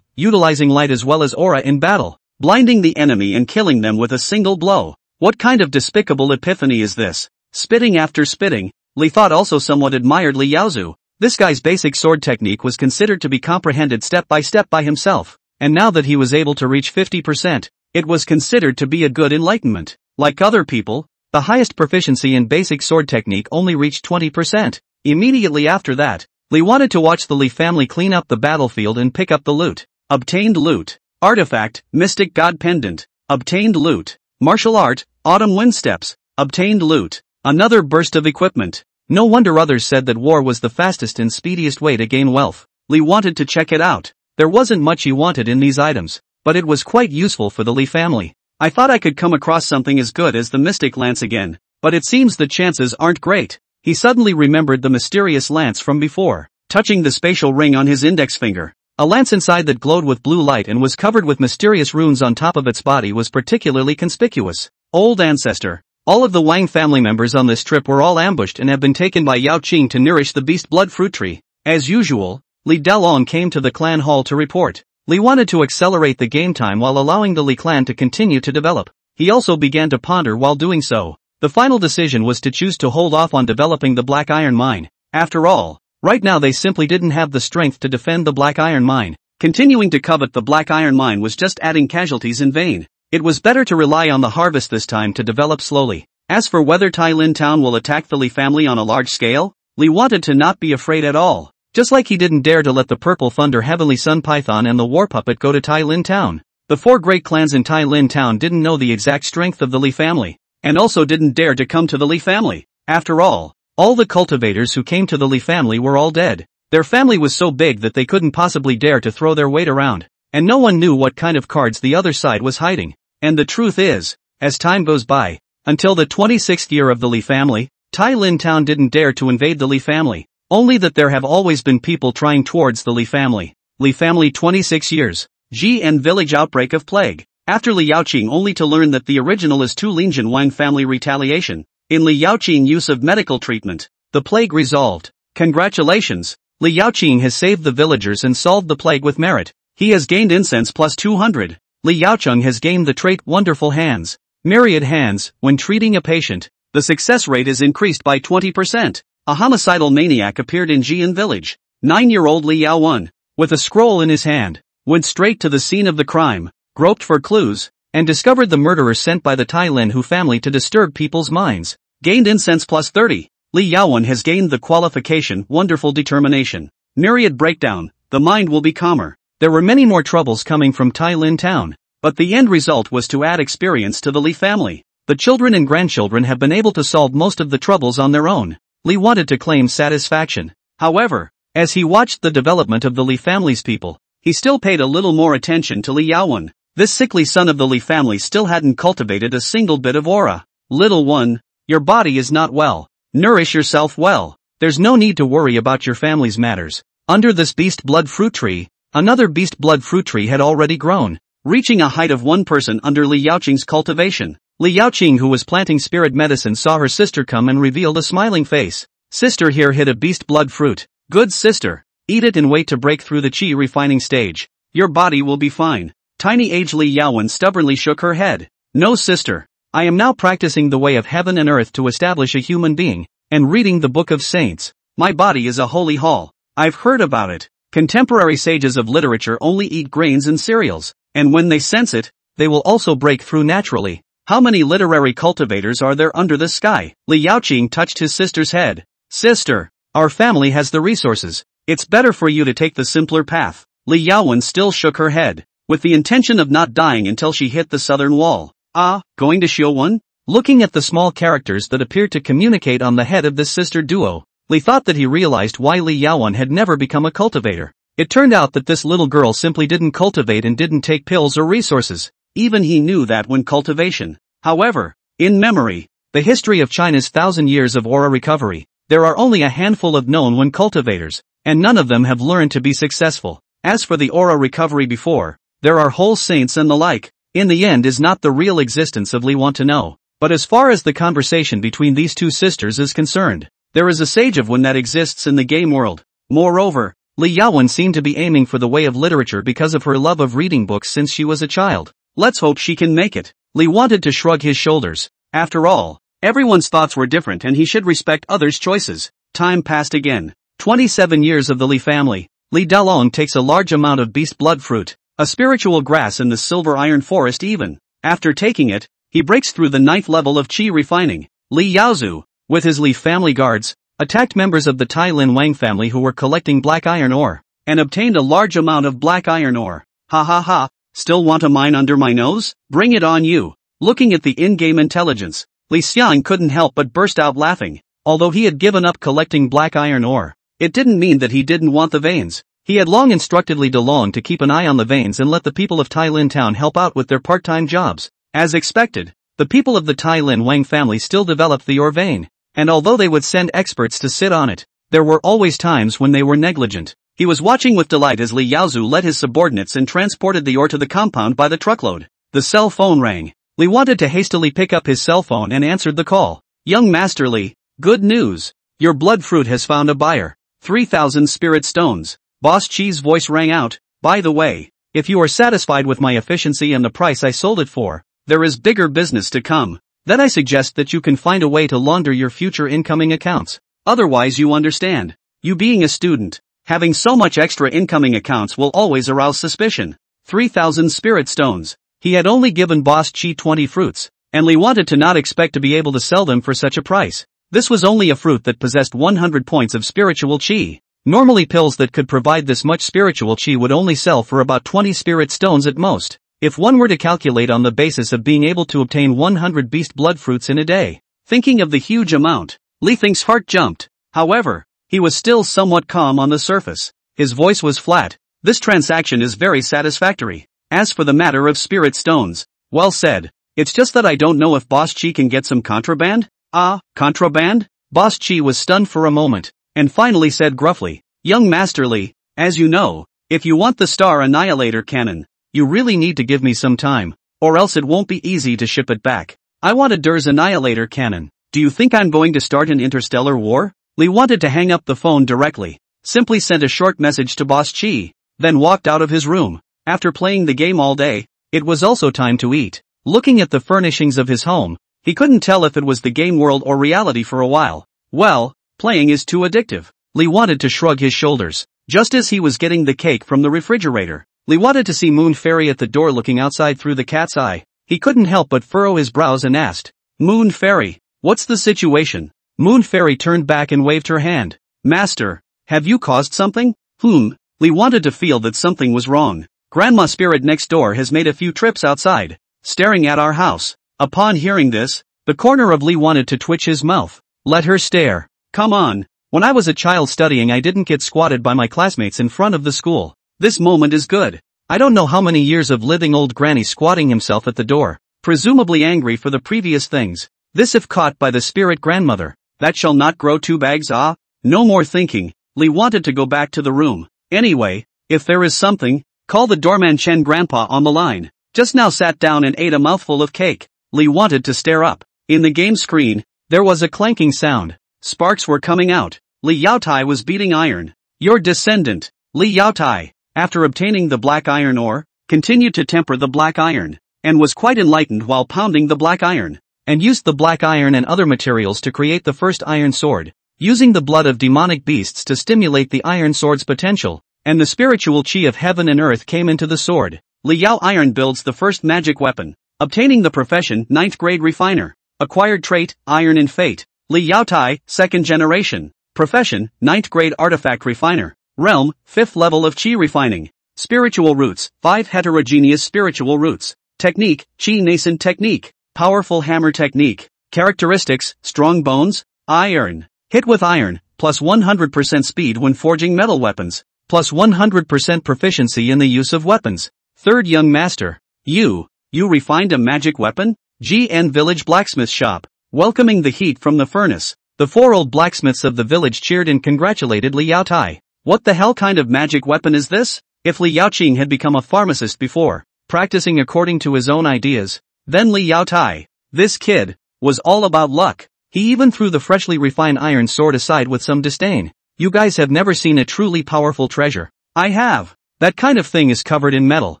A: utilizing light as well as aura in battle, blinding the enemy and killing them with a single blow. What kind of despicable epiphany is this? Spitting after spitting, Li thought also somewhat admired Li Yaozu. This guy's basic sword technique was considered to be comprehended step by step by himself, and now that he was able to reach 50%, it was considered to be a good enlightenment. Like other people, the highest proficiency in basic sword technique only reached 20%. Immediately after that, Li wanted to watch the Li family clean up the battlefield and pick up the loot. Obtained loot. Artifact, Mystic God Pendant. Obtained loot. Martial art, Autumn Wind Steps. Obtained loot. Another burst of equipment. No wonder others said that war was the fastest and speediest way to gain wealth. Li wanted to check it out. There wasn't much he wanted in these items, but it was quite useful for the Li family. I thought I could come across something as good as the Mystic Lance again, but it seems the chances aren't great. He suddenly remembered the mysterious lance from before, touching the spatial ring on his index finger. A lance inside that glowed with blue light and was covered with mysterious runes on top of its body was particularly conspicuous. Old ancestor. All of the Wang family members on this trip were all ambushed and have been taken by Yao Qing to nourish the beast blood fruit tree. As usual, Li Dalong came to the clan hall to report. Li wanted to accelerate the game time while allowing the Li clan to continue to develop. He also began to ponder while doing so. The final decision was to choose to hold off on developing the Black Iron Mine. After all, right now they simply didn't have the strength to defend the Black Iron Mine. Continuing to covet the Black Iron Mine was just adding casualties in vain. It was better to rely on the harvest this time to develop slowly. As for whether Tai Lin Town will attack the Li family on a large scale, Li wanted to not be afraid at all. Just like he didn't dare to let the Purple Thunder Heavenly Sun Python and the War Puppet go to Tai Lin Town. The four great clans in Tai Lin Town didn't know the exact strength of the Li family, and also didn't dare to come to the Li family. After all the cultivators who came to the Li family were all dead. Their family was so big that they couldn't possibly dare to throw their weight around, and no one knew what kind of cards the other side was hiding. And the truth is, as time goes by, until the 26th year of the Li family, Tai Lin Town didn't dare to invade the Li family. Only that there have always been people trying towards the Li family. Li family 26 years. GN village outbreak of plague. After Li Yaoqing only to learn that the original is Tu Linjin Wang family retaliation. In Li Yaoqing use of medical treatment. The plague resolved. Congratulations. Li Yaoqing has saved the villagers and solved the plague with merit. He has gained incense plus 200. Li Yaoqing has gained the trait Wonderful Hands. Myriad hands. When treating a patient, the success rate is increased by 20%. A homicidal maniac appeared in Jian village. 9-year-old Li Yaowen, with a scroll in his hand, went straight to the scene of the crime, groped for clues, and discovered the murderer sent by the Tai Lin Hu family to disturb people's minds. Gained incense plus 30. Li Yaowen has gained the qualification Wonderful Determination. Myriad breakdown. The mind will be calmer. There were many more troubles coming from Tai Lin Town, but the end result was to add experience to the Li family. The children and grandchildren have been able to solve most of the troubles on their own. Li wanted to claim satisfaction. However, as he watched the development of the Li family's people, he still paid a little more attention to Li Yaowen. This sickly son of the Li family still hadn't cultivated a single bit of aura. Little one, your body is not well. Nourish yourself well. There's no need to worry about your family's matters. Under this beast blood fruit tree, another beast blood fruit tree had already grown, reaching a height of one person under Li Yaoqing's cultivation. Li Yaoqing, who was planting spirit medicine, saw her sister come and revealed a smiling face. Sister, here hid a beast blood fruit. Good sister. Eat it and wait to break through the chi refining stage. Your body will be fine. Tiny age Li Yaowen stubbornly shook her head. No sister. I am now practicing the way of heaven and earth to establish a human being, and reading the book of saints. My body is a holy hall. I've heard about it. Contemporary sages of literature only eat grains and cereals, and when they sense it, they will also break through naturally. How many literary cultivators are there under the sky? Li Yaoqing touched his sister's head. Sister, our family has the resources. It's better for you to take the simpler path. Li Yaowen still shook her head, with the intention of not dying until she hit the southern wall. Going to Xiuwen? Looking at the small characters that appeared to communicate on the head of this sister duo, Li thought that he realized why Li Yaowen had never become a cultivator. It turned out that this little girl simply didn't cultivate and didn't take pills or resources. Even he knew that when cultivation. However, in memory, the history of China's 1,000 years of aura recovery, there are only a handful of known one cultivators, and none of them have learned to be successful. As for the aura recovery before, there are whole saints and the like. In the end is not the real existence of Li want to know. But as far as the conversation between these two sisters is concerned, there is a sage of one that exists in the game world. Moreover, Li Yaowen seemed to be aiming for the way of literature because of her love of reading books since she was a child. Let's hope she can make it. Li wanted to shrug his shoulders. After all, everyone's thoughts were different and he should respect others' choices. Time passed again. 27 years of the Li family. Li Dalong takes a large amount of beast blood fruit, a spiritual grass in the silver iron forest even. After taking it, he breaks through the 9th level of chi refining. Li Yaozu, with his Li family guards, attacked members of the Tai Lin Wang family who were collecting black iron ore, and obtained a large amount of black iron ore. Ha ha ha, still want a mine under my nose? Bring it on you. Looking at the in-game intelligence, Li Xiang couldn't help but burst out laughing. Although he had given up collecting black iron ore, it didn't mean that he didn't want the veins. He had long instructed Li Delong to keep an eye on the veins and let the people of Tai Lin Town help out with their part-time jobs. As expected, the people of the Tai Lin Wang family still developed the ore vein, and although they would send experts to sit on it, there were always times when they were negligent. He was watching with delight as Li Yaozu led his subordinates and transported the ore to the compound by the truckload. The cell phone rang. Li wanted to hastily pick up his cell phone and answered the call. Young Master Li, good news. Your blood fruit has found a buyer. 3,000 spirit stones. Boss Chi's voice rang out. By the way, if you are satisfied with my efficiency and the price I sold it for, there is bigger business to come. Then I suggest that you can find a way to launder your future incoming accounts. Otherwise you understand. You being a student, having so much extra incoming accounts will always arouse suspicion. 3,000 spirit stones. He had only given Boss Chi 20 fruits, and Li wanted to not expect to be able to sell them for such a price. This was only a fruit that possessed 100 points of spiritual chi. Normally pills that could provide this much spiritual chi would only sell for about 20 spirit stones at most. If one were to calculate on the basis of being able to obtain 100 beast blood fruits in a day. Thinking of the huge amount, Li Thing's heart jumped. However, he was still somewhat calm on the surface. His voice was flat. This transaction is very satisfactory. As for the matter of spirit stones, well said. It's just that I don't know if Boss Chi can get some contraband? Ah, contraband? Boss Chi was stunned for a moment, and finally said gruffly, Young Master Li, as you know, if you want the Star Annihilator cannon, you really need to give me some time, or else it won't be easy to ship it back. I want a Der's Annihilator cannon. Do you think I'm going to start an interstellar war? Li wanted to hang up the phone directly, simply sent a short message to Boss Chi, then walked out of his room. After playing the game all day, it was also time to eat. Looking at the furnishings of his home, he couldn't tell if it was the game world or reality for a while. Well, playing is too addictive. Li wanted to shrug his shoulders. Just as he was getting the cake from the refrigerator, Li wanted to see Moon Fairy at the door looking outside through the cat's eye. He couldn't help but furrow his brows and asked, Moon Fairy, what's the situation? Moon Fairy turned back and waved her hand. Master, have you caused something? Li wanted to feel that something was wrong. Grandma Spirit next door has made a few trips outside, staring at our house. Upon hearing this, the corner of Li wanted to twitch his mouth. Let her stare. Come on. When I was a child studying I didn't get squatted by my classmates in front of the school. This moment is good. I don't know how many years of living old granny squatting himself at the door, presumably angry for the previous things. This if caught by the spirit grandmother. That shall not grow 2 bags. Ah, no more thinking. Li wanted to go back to the room. Anyway, if there is something, call the doorman Chen Grandpa on the line. Just now sat down and ate a mouthful of cake. Li wanted to stare up. In the game screen, there was a clanking sound. Sparks were coming out. Li Yaotai was beating iron. Your descendant, Li Yaotai, after obtaining the black iron ore, continued to temper the black iron, and was quite enlightened while pounding the black iron, and used the black iron and other materials to create the first iron sword, using the blood of demonic beasts to stimulate the iron sword's potential, and the spiritual chi of heaven and earth came into the sword. Li Yao Iron builds the first magic weapon. Obtaining the profession 9th grade refiner. Acquired trait, Iron in Fate. Li Yaotai, 2nd generation. Profession, 9th grade artifact refiner. Realm, 5th level of chi refining. Spiritual roots, 5 heterogeneous spiritual roots. Technique, chi nascent technique. Powerful hammer technique. Characteristics, strong bones, iron. Hit with iron, plus 100% speed when forging metal weapons. Plus 100% proficiency in the use of weapons. Third young master. You refined a magic weapon? GN Village Blacksmith Shop. Welcoming the heat from the furnace, the 4 old blacksmiths of the village cheered and congratulated Li Yaotai. What the hell kind of magic weapon is this? If Li Yaoqing had become a pharmacist before, practicing according to his own ideas, then Li Yaotai, this kid, was all about luck. He even threw the freshly refined iron sword aside with some disdain. You guys have never seen a truly powerful treasure. I have. That kind of thing is covered in metal.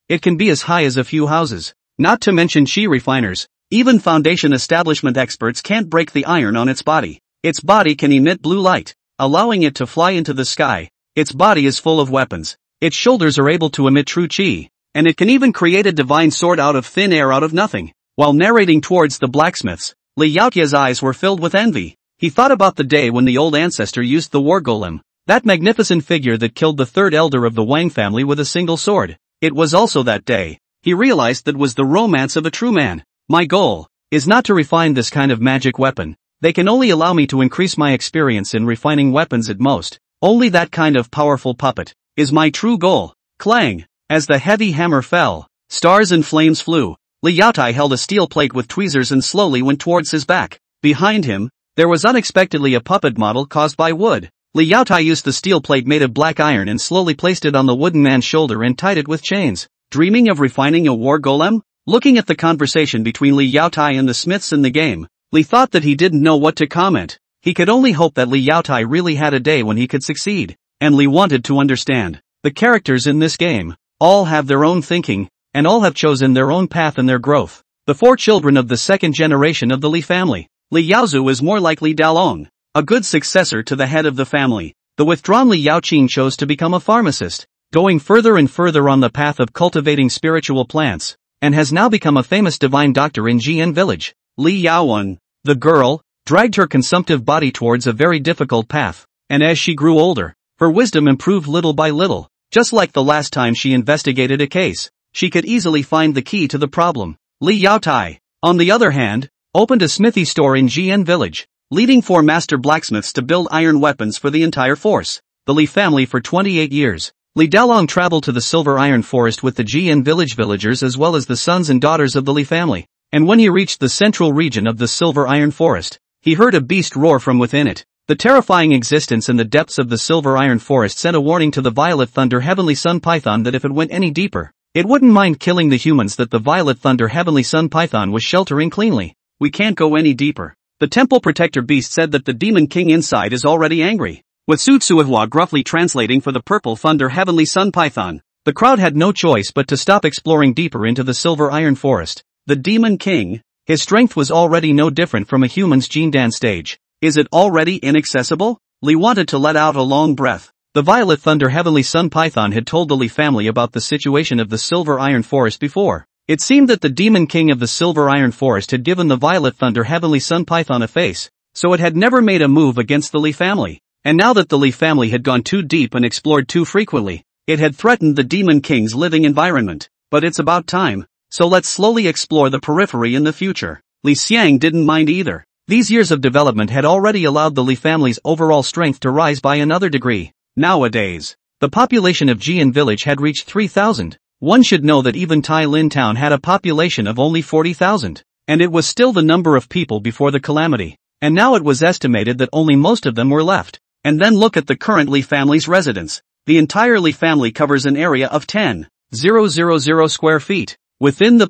A: It can be as high as a few houses. Not to mention chi refiners. Even foundation establishment experts can't break the iron on its body. Its body can emit blue light, allowing it to fly into the sky. Its body is full of weapons. Its shoulders are able to emit true chi, and it can even create a divine sword out of thin air out of nothing. While narrating towards the blacksmiths, Li Yaotia's eyes were filled with envy. He thought about the day when the old ancestor used the war golem, that magnificent figure that killed the third elder of the Wang family with a single sword. It was also that day he realized that was the romance of a true man. My goal is not to refine this kind of magic weapon. They can only allow me to increase my experience in refining weapons at most. Only that kind of powerful puppet is my true goal. Clang! As the heavy hammer fell, stars and flames flew. Li Xiang held a steel plate with tweezers and slowly went towards his back. Behind him, there was unexpectedly a puppet model caused by wood. Li Xiang used the steel plate made of black iron and slowly placed it on the wooden man's shoulder and tied it with chains. Dreaming of refining a war golem? Looking at the conversation between Li Xiang and the smiths in the game, Li thought that he didn't know what to comment. He could only hope that Li Xiang really had a day when he could succeed. And Li wanted to understand. The characters in this game all have their own thinking, and all have chosen their own path in their growth. The 4 children of the second generation of the Li family. Li Yaozu is more like Li Dalong, a good successor to the head of the family. The withdrawn Li Yaoqing chose to become a pharmacist, going further and further on the path of cultivating spiritual plants, and has now become a famous divine doctor in Jian village. Li Yaowen, the girl, dragged her consumptive body towards a very difficult path, and as she grew older, her wisdom improved little by little. Just like the last time she investigated a case, she could easily find the key to the problem. Li Yaotai, on the other hand, opened a smithy store in Jian village, leading 4 master blacksmiths to build iron weapons for the entire force. The Li family for 28 years. Li Dalong traveled to the silver iron forest with the Jian village villagers as well as the sons and daughters of the Li family, and when he reached the central region of the silver iron forest, he heard a beast roar from within it. The terrifying existence in the depths of the silver iron forest sent a warning to the violet thunder heavenly sun python that if it went any deeper, it wouldn't mind killing the humans that the violet thunder heavenly sun python was sheltering cleanly. We can't go any deeper. The temple protector beast said that the demon king inside is already angry. With Sutsuihua gruffly translating for the purple thunder heavenly sun python, the crowd had no choice but to stop exploring deeper into the silver iron forest. The demon king, his strength was already no different from a human's Jindan stage. Is it already inaccessible? Li wanted to let out a long breath. The violet thunder heavenly sun python had told the Li family about the situation of the silver iron forest before. It seemed that the demon king of the silver iron forest had given the violet thunder heavenly sun python a face, so it had never made a move against the Li family. And now that the Li family had gone too deep and explored too frequently, it had threatened the demon king's living environment. But it's about time, so let's slowly explore the periphery in the future. Li Xiang didn't mind either. These years of development had already allowed the Li family's overall strength to rise by another degree. Nowadays, the population of Jian village had reached 3,000. One should know that even Tai Lin town had a population of only 40,000. And it was still the number of people before the calamity. And now it was estimated that only most of them were left. And then look at the current Li family's residence. The entire Li family covers an area of 10,000 square feet. Within the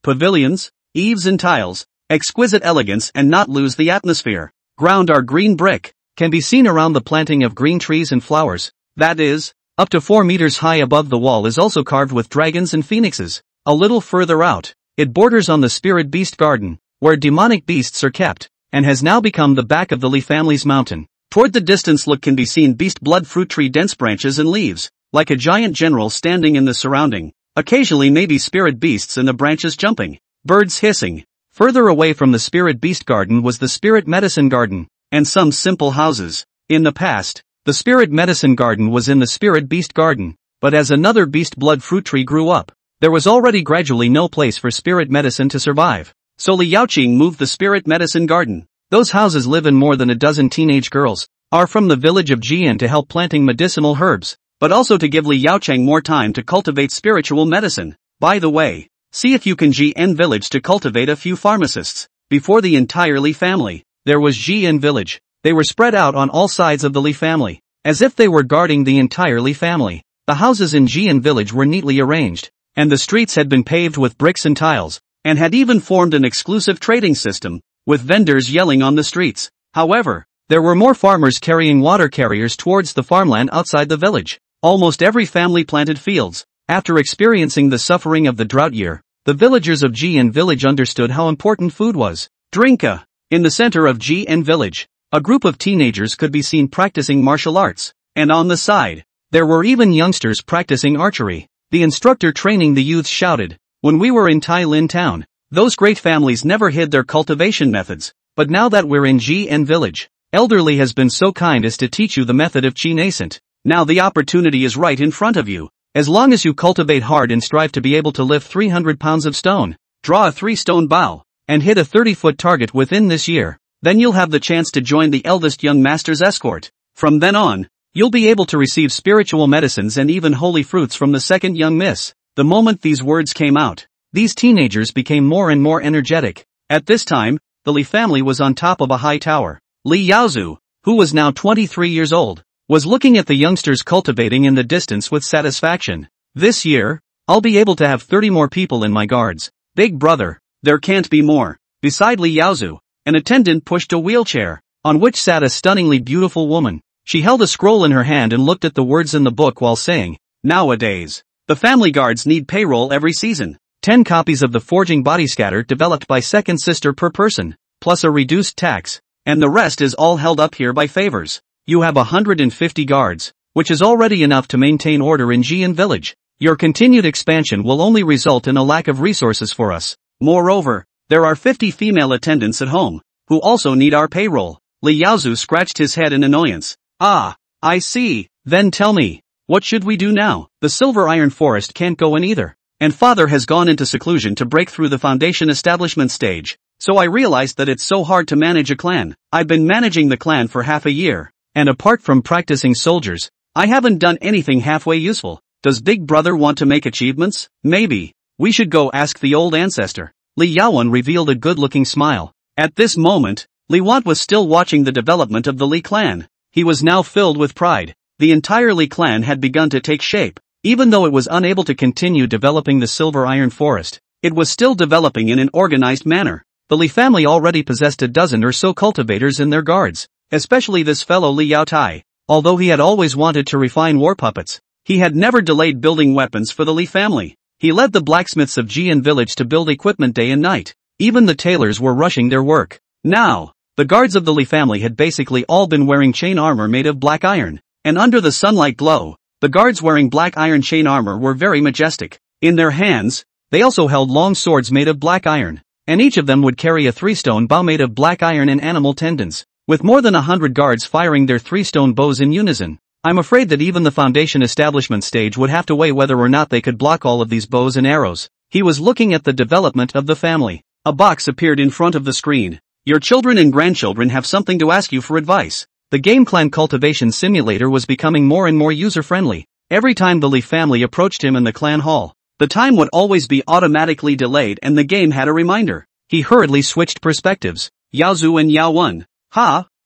A: pavilions, eaves and tiles, exquisite elegance and not lose the atmosphere. Ground are green brick, can be seen around the planting of green trees and flowers. That is, up to 4 meters high above the wall is also carved with dragons and phoenixes. A little further out, it borders on the spirit beast garden, where demonic beasts are kept, and has now become the back of the Li family's mountain. Toward the distance look can be seen beast blood fruit tree dense branches and leaves, like a giant general standing in the surrounding. Occasionally maybe spirit beasts in the branches jumping, birds hissing. Further away from the spirit beast garden was the spirit medicine garden, and some simple houses. In the past, the spirit medicine garden was in the spirit beast garden, but as another beast blood fruit tree grew up, there was already gradually no place for spirit medicine to survive. So Li Yaoqing moved the spirit medicine garden. Those houses live in more than a dozen teenage girls, are from the village of Jian to help planting medicinal herbs, but also to give Li Yaoqing more time to cultivate spiritual medicine. By the way, see if you can Jian village to cultivate a few pharmacists. Before the entire Li family, there was Jian village. They were spread out on all sides of the Li family, as if they were guarding the entire Li family. The houses in Jian village were neatly arranged, and the streets had been paved with bricks and tiles, and had even formed an exclusive trading system, with vendors yelling on the streets. However, there were more farmers carrying water carriers towards the farmland outside the village. Almost every family planted fields. After experiencing the suffering of the drought year, the villagers of Jian village understood how important food was. Drinka. In the center of Jian village, a group of teenagers could be seen practicing martial arts, and on the side, there were even youngsters practicing archery. The instructor training the youths shouted, "When we were in Tai Lin town, those great families never hid their cultivation methods. but now that we're in GN village, Elderly has been so kind as to teach you the method of Chi nascent. Now the opportunity is right in front of you. As long as you cultivate hard and strive to be able to lift 300 pounds of stone, draw a 3-stone bow, and hit a 30-foot target within this year, then you'll have the chance to join the eldest young master's escort. From then on, you'll be able to receive spiritual medicines and even holy fruits from the second young miss. The moment these words came out, these teenagers became more and more energetic. At this time, the Li family was on top of a high tower. Li Yaozu, who was now 23 years old, was looking at the youngsters cultivating in the distance with satisfaction. This year, I'll be able to have 30 more people in my guards. Big brother, there can't be more. Beside Li Yaozu, an attendant pushed a wheelchair, on which sat a stunningly beautiful woman. She held a scroll in her hand and looked at the words in the book while saying, "Nowadays, the family guards need payroll every season. 10 copies of the forging body scatter developed by second sister per person, plus a reduced tax, and the rest is all held up here by favors. You have 150 guards, which is already enough to maintain order in Jian village. Your continued expansion will only result in a lack of resources for us. Moreover, there are 50 female attendants at home, who also need our payroll." Li Yaozu scratched his head in annoyance. "Ah, I see. Then tell me, what should we do now? The silver iron forest can't go in either. And father has gone into seclusion to break through the foundation establishment stage. So I realized that it's so hard to manage a clan. I've been managing the clan for half a year, and apart from practicing soldiers, I haven't done anything halfway useful. Does big brother want to make achievements? Maybe we should go ask the old ancestor." Li Yaowen revealed a good-looking smile. At this moment, Li Want was still watching the development of the Li clan. He was now filled with pride. The entire Li clan had begun to take shape. Even though it was unable to continue developing the silver iron forest, it was still developing in an organized manner. The Li family already possessed a dozen or so cultivators in their guards, especially this fellow Li Yaotai. Although he had always wanted to refine war puppets, he had never delayed building weapons for the Li family. He led the blacksmiths of Jian village to build equipment day and night. Even the tailors were rushing their work. Now, the guards of the Li family had basically all been wearing chain armor made of black iron, and under the sunlight glow, the guards wearing black iron chain armor were very majestic. In their hands, they also held long swords made of black iron, and each of them would carry a 3-stone bow made of black iron and animal tendons, with more than 100 guards firing their 3-stone bows in unison. I'm afraid that even the foundation establishment stage would have to weigh whether or not they could block all of these bows and arrows. He was looking at the development of the family. A box appeared in front of the screen. "Your children and grandchildren have something to ask you for advice." The game clan cultivation simulator was becoming more and more user-friendly. Every time the Li family approached him in the clan hall, the time would always be automatically delayed and the game had a reminder. He hurriedly switched perspectives. Yaozu and Yaowen.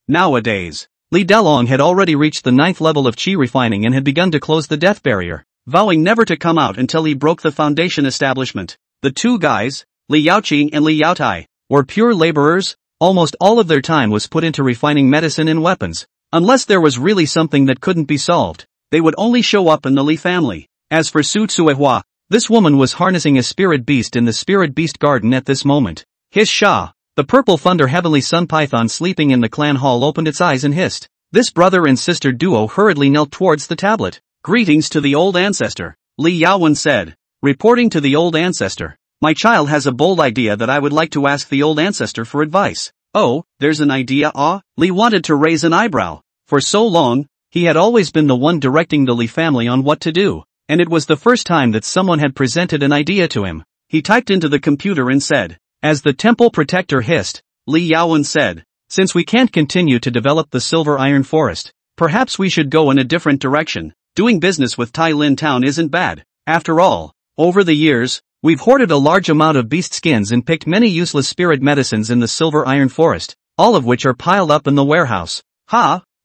A: Nowadays, Li Delong had already reached the 9th level of Qi refining and had begun to close the death barrier, vowing never to come out until he broke the foundation establishment. The two guys, Li Yaoqing and Li Yaotai, were pure laborers. Almost all of their time was put into refining medicine and weapons. Unless there was really something that couldn't be solved, they would only show up in the Li family. As for Su Tsuehua, this woman was harnessing a spirit beast in the spirit beast garden at this moment. Hiss Sha, the purple thunder heavenly sun python sleeping in the clan hall opened its eyes and hissed. This brother and sister duo hurriedly knelt towards the tablet. "Greetings to the old ancestor," Li Yaowen said. Reporting to the old ancestor. "My child has a bold idea that I would like to ask the old ancestor for advice." "Oh, there's an idea, ah?" Li wanted to raise an eyebrow. For so long, he had always been the one directing the Li family on what to do, and it was the first time that someone had presented an idea to him. He typed into the computer and said, "As the temple protector hissed," Li Yaowen said, "Since we can't continue to develop the silver iron forest, perhaps we should go in a different direction. Doing business with Tai Lin Town isn't bad. After all, over the years, we've hoarded a large amount of beast skins and picked many useless spirit medicines in the silver iron forest, all of which are piled up in the warehouse."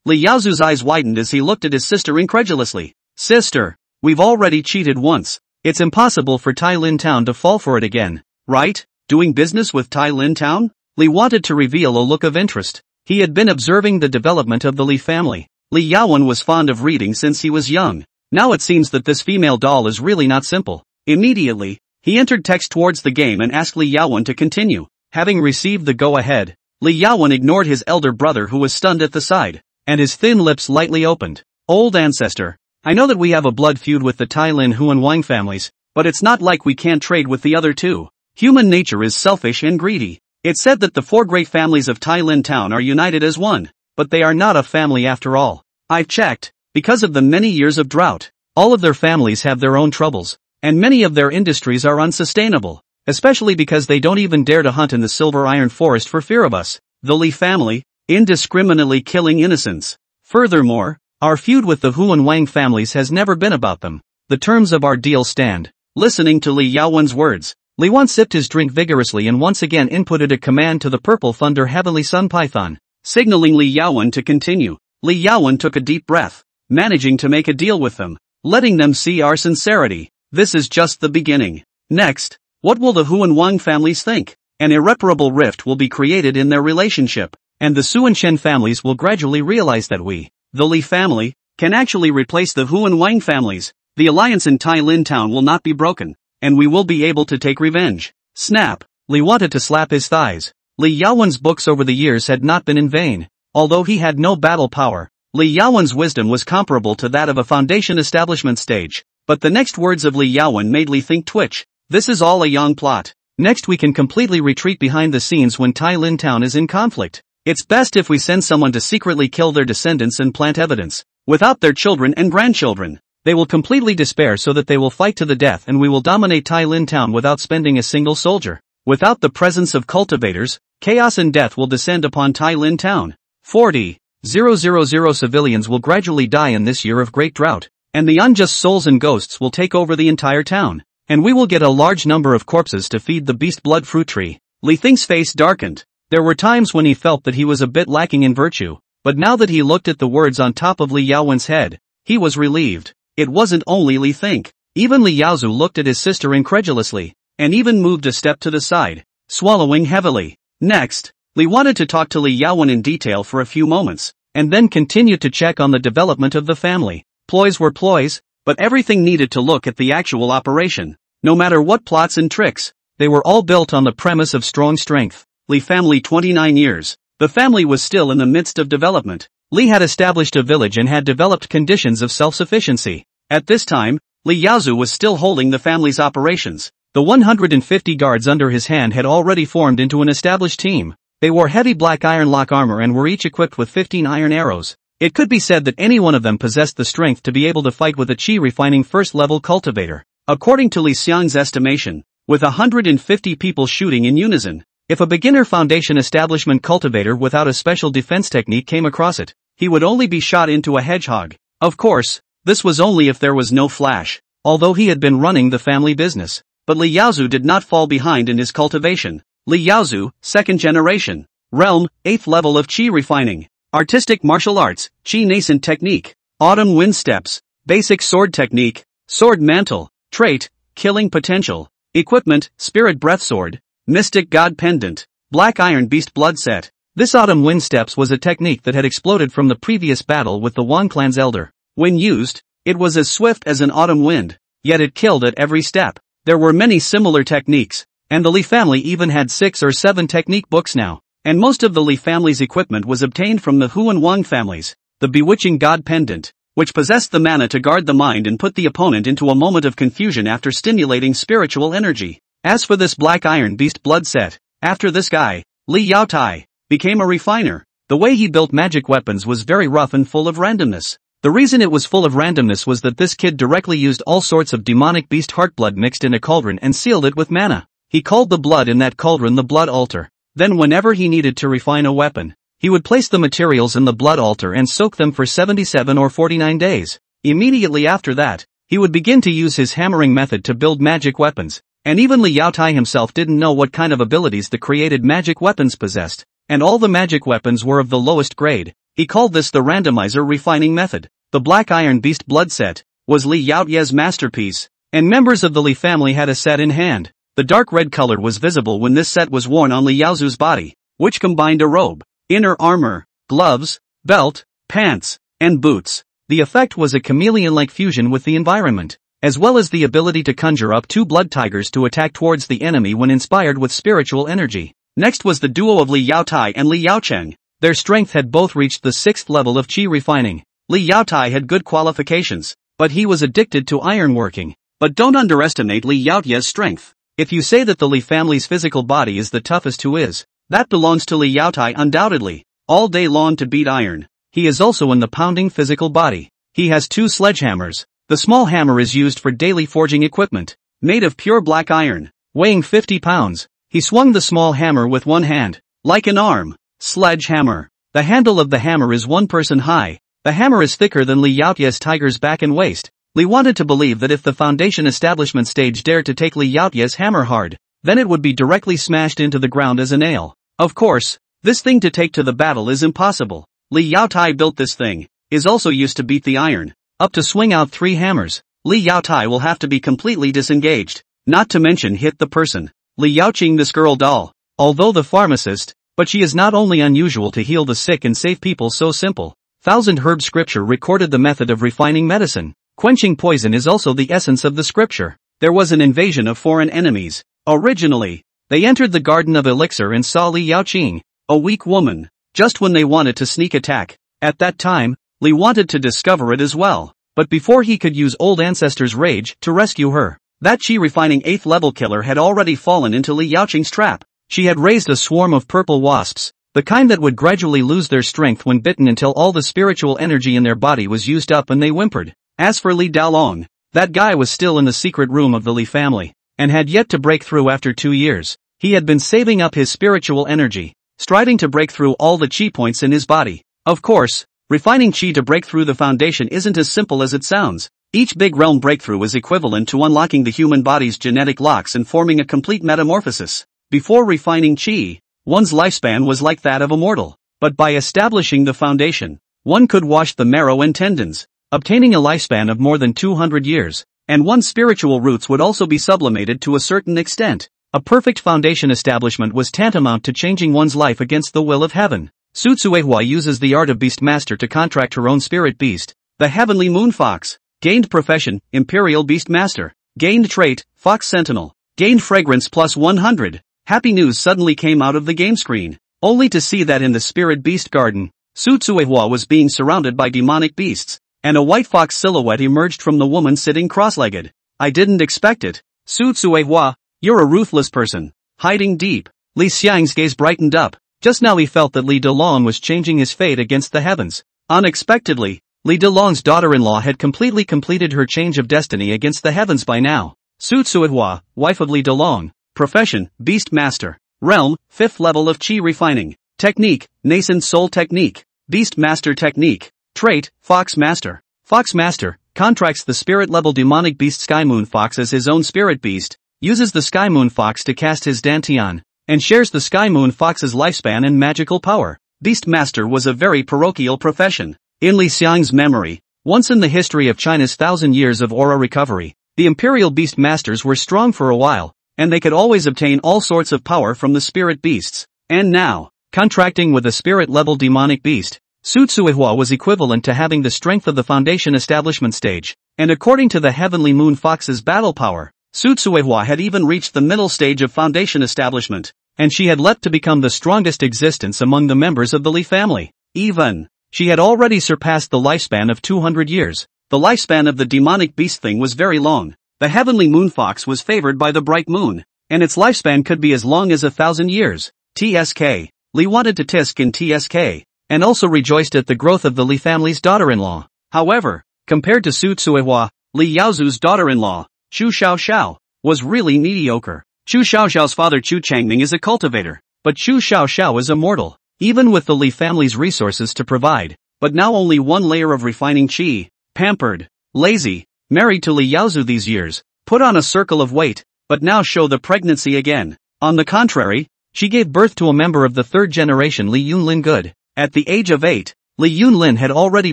A: Li Yaozu's eyes widened as he looked at his sister incredulously. "Sister, we've already cheated once. It's impossible for Tai Lin Town to fall for it again, right? Doing business with Tai Lin Town?" Li wanted to reveal a look of interest. He had been observing the development of the Li family. Li Yaowen was fond of reading since he was young. Now it seems that this female doll is really not simple. Immediately, he entered text towards the game and asked Li Yaowen to continue. Having received the go-ahead, Li Yaowen ignored his elder brother who was stunned at the side, and his thin lips lightly opened. "Old ancestor, I know that we have a blood feud with the Tai Lin Huan Wang families, but it's not like we can't trade with the other two. Human nature is selfish and greedy. It's said that the four great families of Tai Lin Town are united as one, but they are not a family after all. I've checked, because of the many years of drought, all of their families have their own troubles, and many of their industries are unsustainable, especially because they don't even dare to hunt in the Silver Iron Forest for fear of us, the Li family, indiscriminately killing innocents. Furthermore, our feud with the Hu and Wang families has never been about them. The terms of our deal stand. Listening to Li Yaowen's words, Li Wan sipped his drink vigorously and once again inputted a command to the Purple Thunder Heavenly Sun Python, signaling Li Yaowen to continue. Li Yaowen took a deep breath, managing to make a deal with them, letting them see our sincerity. This is just the beginning. Next, what will the Hu and Wang families think? An irreparable rift will be created in their relationship, and the Su and Shen families will gradually realize that we, the Li family, can actually replace the Hu and Wang families. The alliance in Tai Lin Town will not be broken, and we will be able to take revenge. Snap! Li wanted to slap his thighs. Li Yaowen's books over the years had not been in vain. Although he had no battle power, Li Yaowen's wisdom was comparable to that of a foundation establishment stage. But the next words of Li Yaowen made Li think twitch. This is all a Yang plot. Next we can completely retreat behind the scenes when Tai Lin Town is in conflict. It's best if we send someone to secretly kill their descendants and plant evidence. Without their children and grandchildren, they will completely despair so that they will fight to the death and we will dominate Tai Lin Town without spending a single soldier. Without the presence of cultivators, chaos and death will descend upon Tai Lin Town. 40,000 civilians will gradually die in this year of great drought, and the unjust souls and ghosts will take over the entire town, and we will get a large number of corpses to feed the beast blood fruit tree. Li Thing's face darkened. There were times when he felt that he was a bit lacking in virtue, but now that he looked at the words on top of Li Yaowen's head, he was relieved. It wasn't only Li Thing. Even Li Yaozu looked at his sister incredulously, and even moved a step to the side, swallowing heavily. Next, Li wanted to talk to Li Yaowen in detail for a few moments, and then continued to check on the development of the family. Ploys were ploys, but everything needed to look at the actual operation. No matter what plots and tricks, they were all built on the premise of strong strength. Li family 29 years. The family was still in the midst of development. Li had established a village and had developed conditions of self-sufficiency. At this time, Li Yaozu was still holding the family's operations. The 150 guards under his hand had already formed into an established team. They wore heavy black iron lock armor and were each equipped with 15 iron arrows. It could be said that any one of them possessed the strength to be able to fight with a chi-refining first-level cultivator. According to Li Xiang's estimation, with 150 people shooting in unison, if a beginner foundation establishment cultivator without a special defense technique came across it, he would only be shot into a hedgehog. Of course, this was only if there was no flash, although he had been running the family business. But Li Yaozu did not fall behind in his cultivation. Li Yaozu, 2nd generation. Realm, 8th level of Qi refining. Artistic martial arts, Qi nascent technique. Autumn wind steps. Basic sword technique. Sword mantle. Trait, killing potential. Equipment, spirit breath sword. Mystic god pendant. Black iron beast blood set. This autumn wind steps was a technique that had exploded from the previous battle with the Wang clan's elder. When used, it was as swift as an autumn wind, yet it killed at every step. There were many similar techniques, and the Li family even had 6 or 7 technique books now, and most of the Li family's equipment was obtained from the Hu and Wang families. The bewitching god pendant, which possessed the mana to guard the mind and put the opponent into a moment of confusion after stimulating spiritual energy. As for this black iron beast blood set, after this guy, Li Yaotai, became a refiner, the way he built magic weapons was very rough and full of randomness. The reason it was full of randomness was that this kid directly used all sorts of demonic beast heart blood mixed in a cauldron and sealed it with mana. He called the blood in that cauldron the blood altar. Then whenever he needed to refine a weapon, he would place the materials in the blood altar and soak them for 77 or 49 days. Immediately after that, he would begin to use his hammering method to build magic weapons. And even Li Yaotai himself didn't know what kind of abilities the created magic weapons possessed. And all the magic weapons were of the lowest grade. He called this the randomizer refining method. The black iron beast blood set was Li Yaoye's masterpiece, and members of the Li family had a set in hand. The dark red color was visible when this set was worn on Li Yaozu's body, which combined a robe, inner armor, gloves, belt, pants, and boots. The effect was a chameleon-like fusion with the environment, as well as the ability to conjure up 2 blood tigers to attack towards the enemy when inspired with spiritual energy. Next was the duo of Li Yaotai and Li Yaocheng. Their strength had both reached the 6th level of Qi refining. Li Yaotai had good qualifications, but he was addicted to ironworking. But don't underestimate Li Yaoye's strength. If you say that the Li family's physical body is the toughest who is, that belongs to Li Yaotai undoubtedly, all day long to beat iron. He is also in the pounding physical body. He has 2 sledgehammers. The small hammer is used for daily forging equipment, made of pure black iron, weighing 50 pounds. He swung the small hammer with one hand, like an arm. Sledgehammer. The handle of the hammer is 1 person high. The hammer is thicker than Li Yaotai's tiger's back and waist. Li wanted to believe that if the foundation establishment stage dared to take Li Yaotai's hammer hard, then it would be directly smashed into the ground as a nail. Of course, this thing to take to the battle is impossible. Li Yaotai built this thing, is also used to beat the iron, up to swing out 3 hammers. Li Yaotai will have to be completely disengaged, not to mention hit the person. Li Yaoqing, this girl doll, although the pharmacist, but she is not only unusual to heal the sick and save people so simple. Thousand Herb scripture recorded the method of refining medicine. Quenching poison is also the essence of the scripture. There was an invasion of foreign enemies. Originally, they entered the garden of elixir and saw Li Xiang, a weak woman, just when they wanted to sneak attack. At that time, Li wanted to discover it as well, but before he could use old ancestors' rage to rescue her, that chi refining 8th level killer had already fallen into Li Xiang's trap. She had raised a swarm of purple wasps, the kind that would gradually lose their strength when bitten until all the spiritual energy in their body was used up and they whimpered. As for Li Dalong, that guy was still in the secret room of the Li family, and had yet to break through after 2 years. He had been saving up his spiritual energy, striving to break through all the chi points in his body. Of course, refining chi to break through the foundation isn't as simple as it sounds. Each big realm breakthrough is equivalent to unlocking the human body's genetic locks and forming a complete metamorphosis. Before refining chi, one's lifespan was like that of a mortal, but by establishing the foundation, one could wash the marrow and tendons, obtaining a lifespan of more than 200 years, and one's spiritual roots would also be sublimated to a certain extent. A perfect foundation establishment was tantamount to changing one's life against the will of heaven. Su Tsuehua uses the art of Beastmaster to contract her own spirit beast, the Heavenly Moon Fox. Gained profession, Imperial Beastmaster. Gained trait, Fox Sentinel. Gained fragrance plus 100. Happy news suddenly came out of the game screen, only to see that in the spirit beast garden, Su Tsuehua was being surrounded by demonic beasts, and a white fox silhouette emerged from the woman sitting cross-legged. I didn't expect it. Su Tsuehua, you're a ruthless person. Hiding deep. Li Xiang's gaze brightened up. Just now he felt that Li Dalong was changing his fate against the heavens. Unexpectedly, Li Dalong's daughter-in-law had completed her change of destiny against the heavens by now. Su Tsuehua, wife of Li Dalong. Profession, Beast Master. Realm, 5th level of Chi refining. Technique, Nascent Soul Technique. Beast Master Technique. Trait, Fox Master. Fox Master, contracts the spirit-level demonic beast Sky Moon Fox as his own spirit beast, uses the Sky Moon Fox to cast his Dantian, and shares the Sky Moon Fox's lifespan and magical power. Beast Master was a very parochial profession. In Li Xiang's memory, once in the history of China's 1,000 years of aura recovery, the Imperial Beast Masters were strong for a while, and they could always obtain all sorts of power from the spirit beasts. And now, contracting with a spirit-level demonic beast, Su Tsuehua was equivalent to having the strength of the foundation establishment stage, and according to the Heavenly Moon Fox's battle power, Su Tsuehua had even reached the middle stage of foundation establishment, and she had leapt to become the strongest existence among the members of the Li family. Even, she had already surpassed the lifespan of 200 years. The lifespan of the demonic beast thing was very long. The Heavenly Moon Fox was favored by the bright moon, and its lifespan could be as long as 1,000 years. TSK. Li wanted to tisk in TSK, and also rejoiced at the growth of the Li family's daughter-in-law. However, compared to Su Tsuehua, Li Yaozu's daughter-in-law, Chu Xiaoxiao, was really mediocre. Chu Xiaoxiao's father Chu Changming is a cultivator, but Chu Xiaoxiao is immortal, even with the Li family's resources to provide, but now only one layer of refining chi, pampered, lazy, married to Li Yaozu these years, put on a circle of weight, but now show the pregnancy again. On the contrary, she gave birth to a member of the 3rd generation Li Yunlin Good. At the age of 8, Li Yunlin had already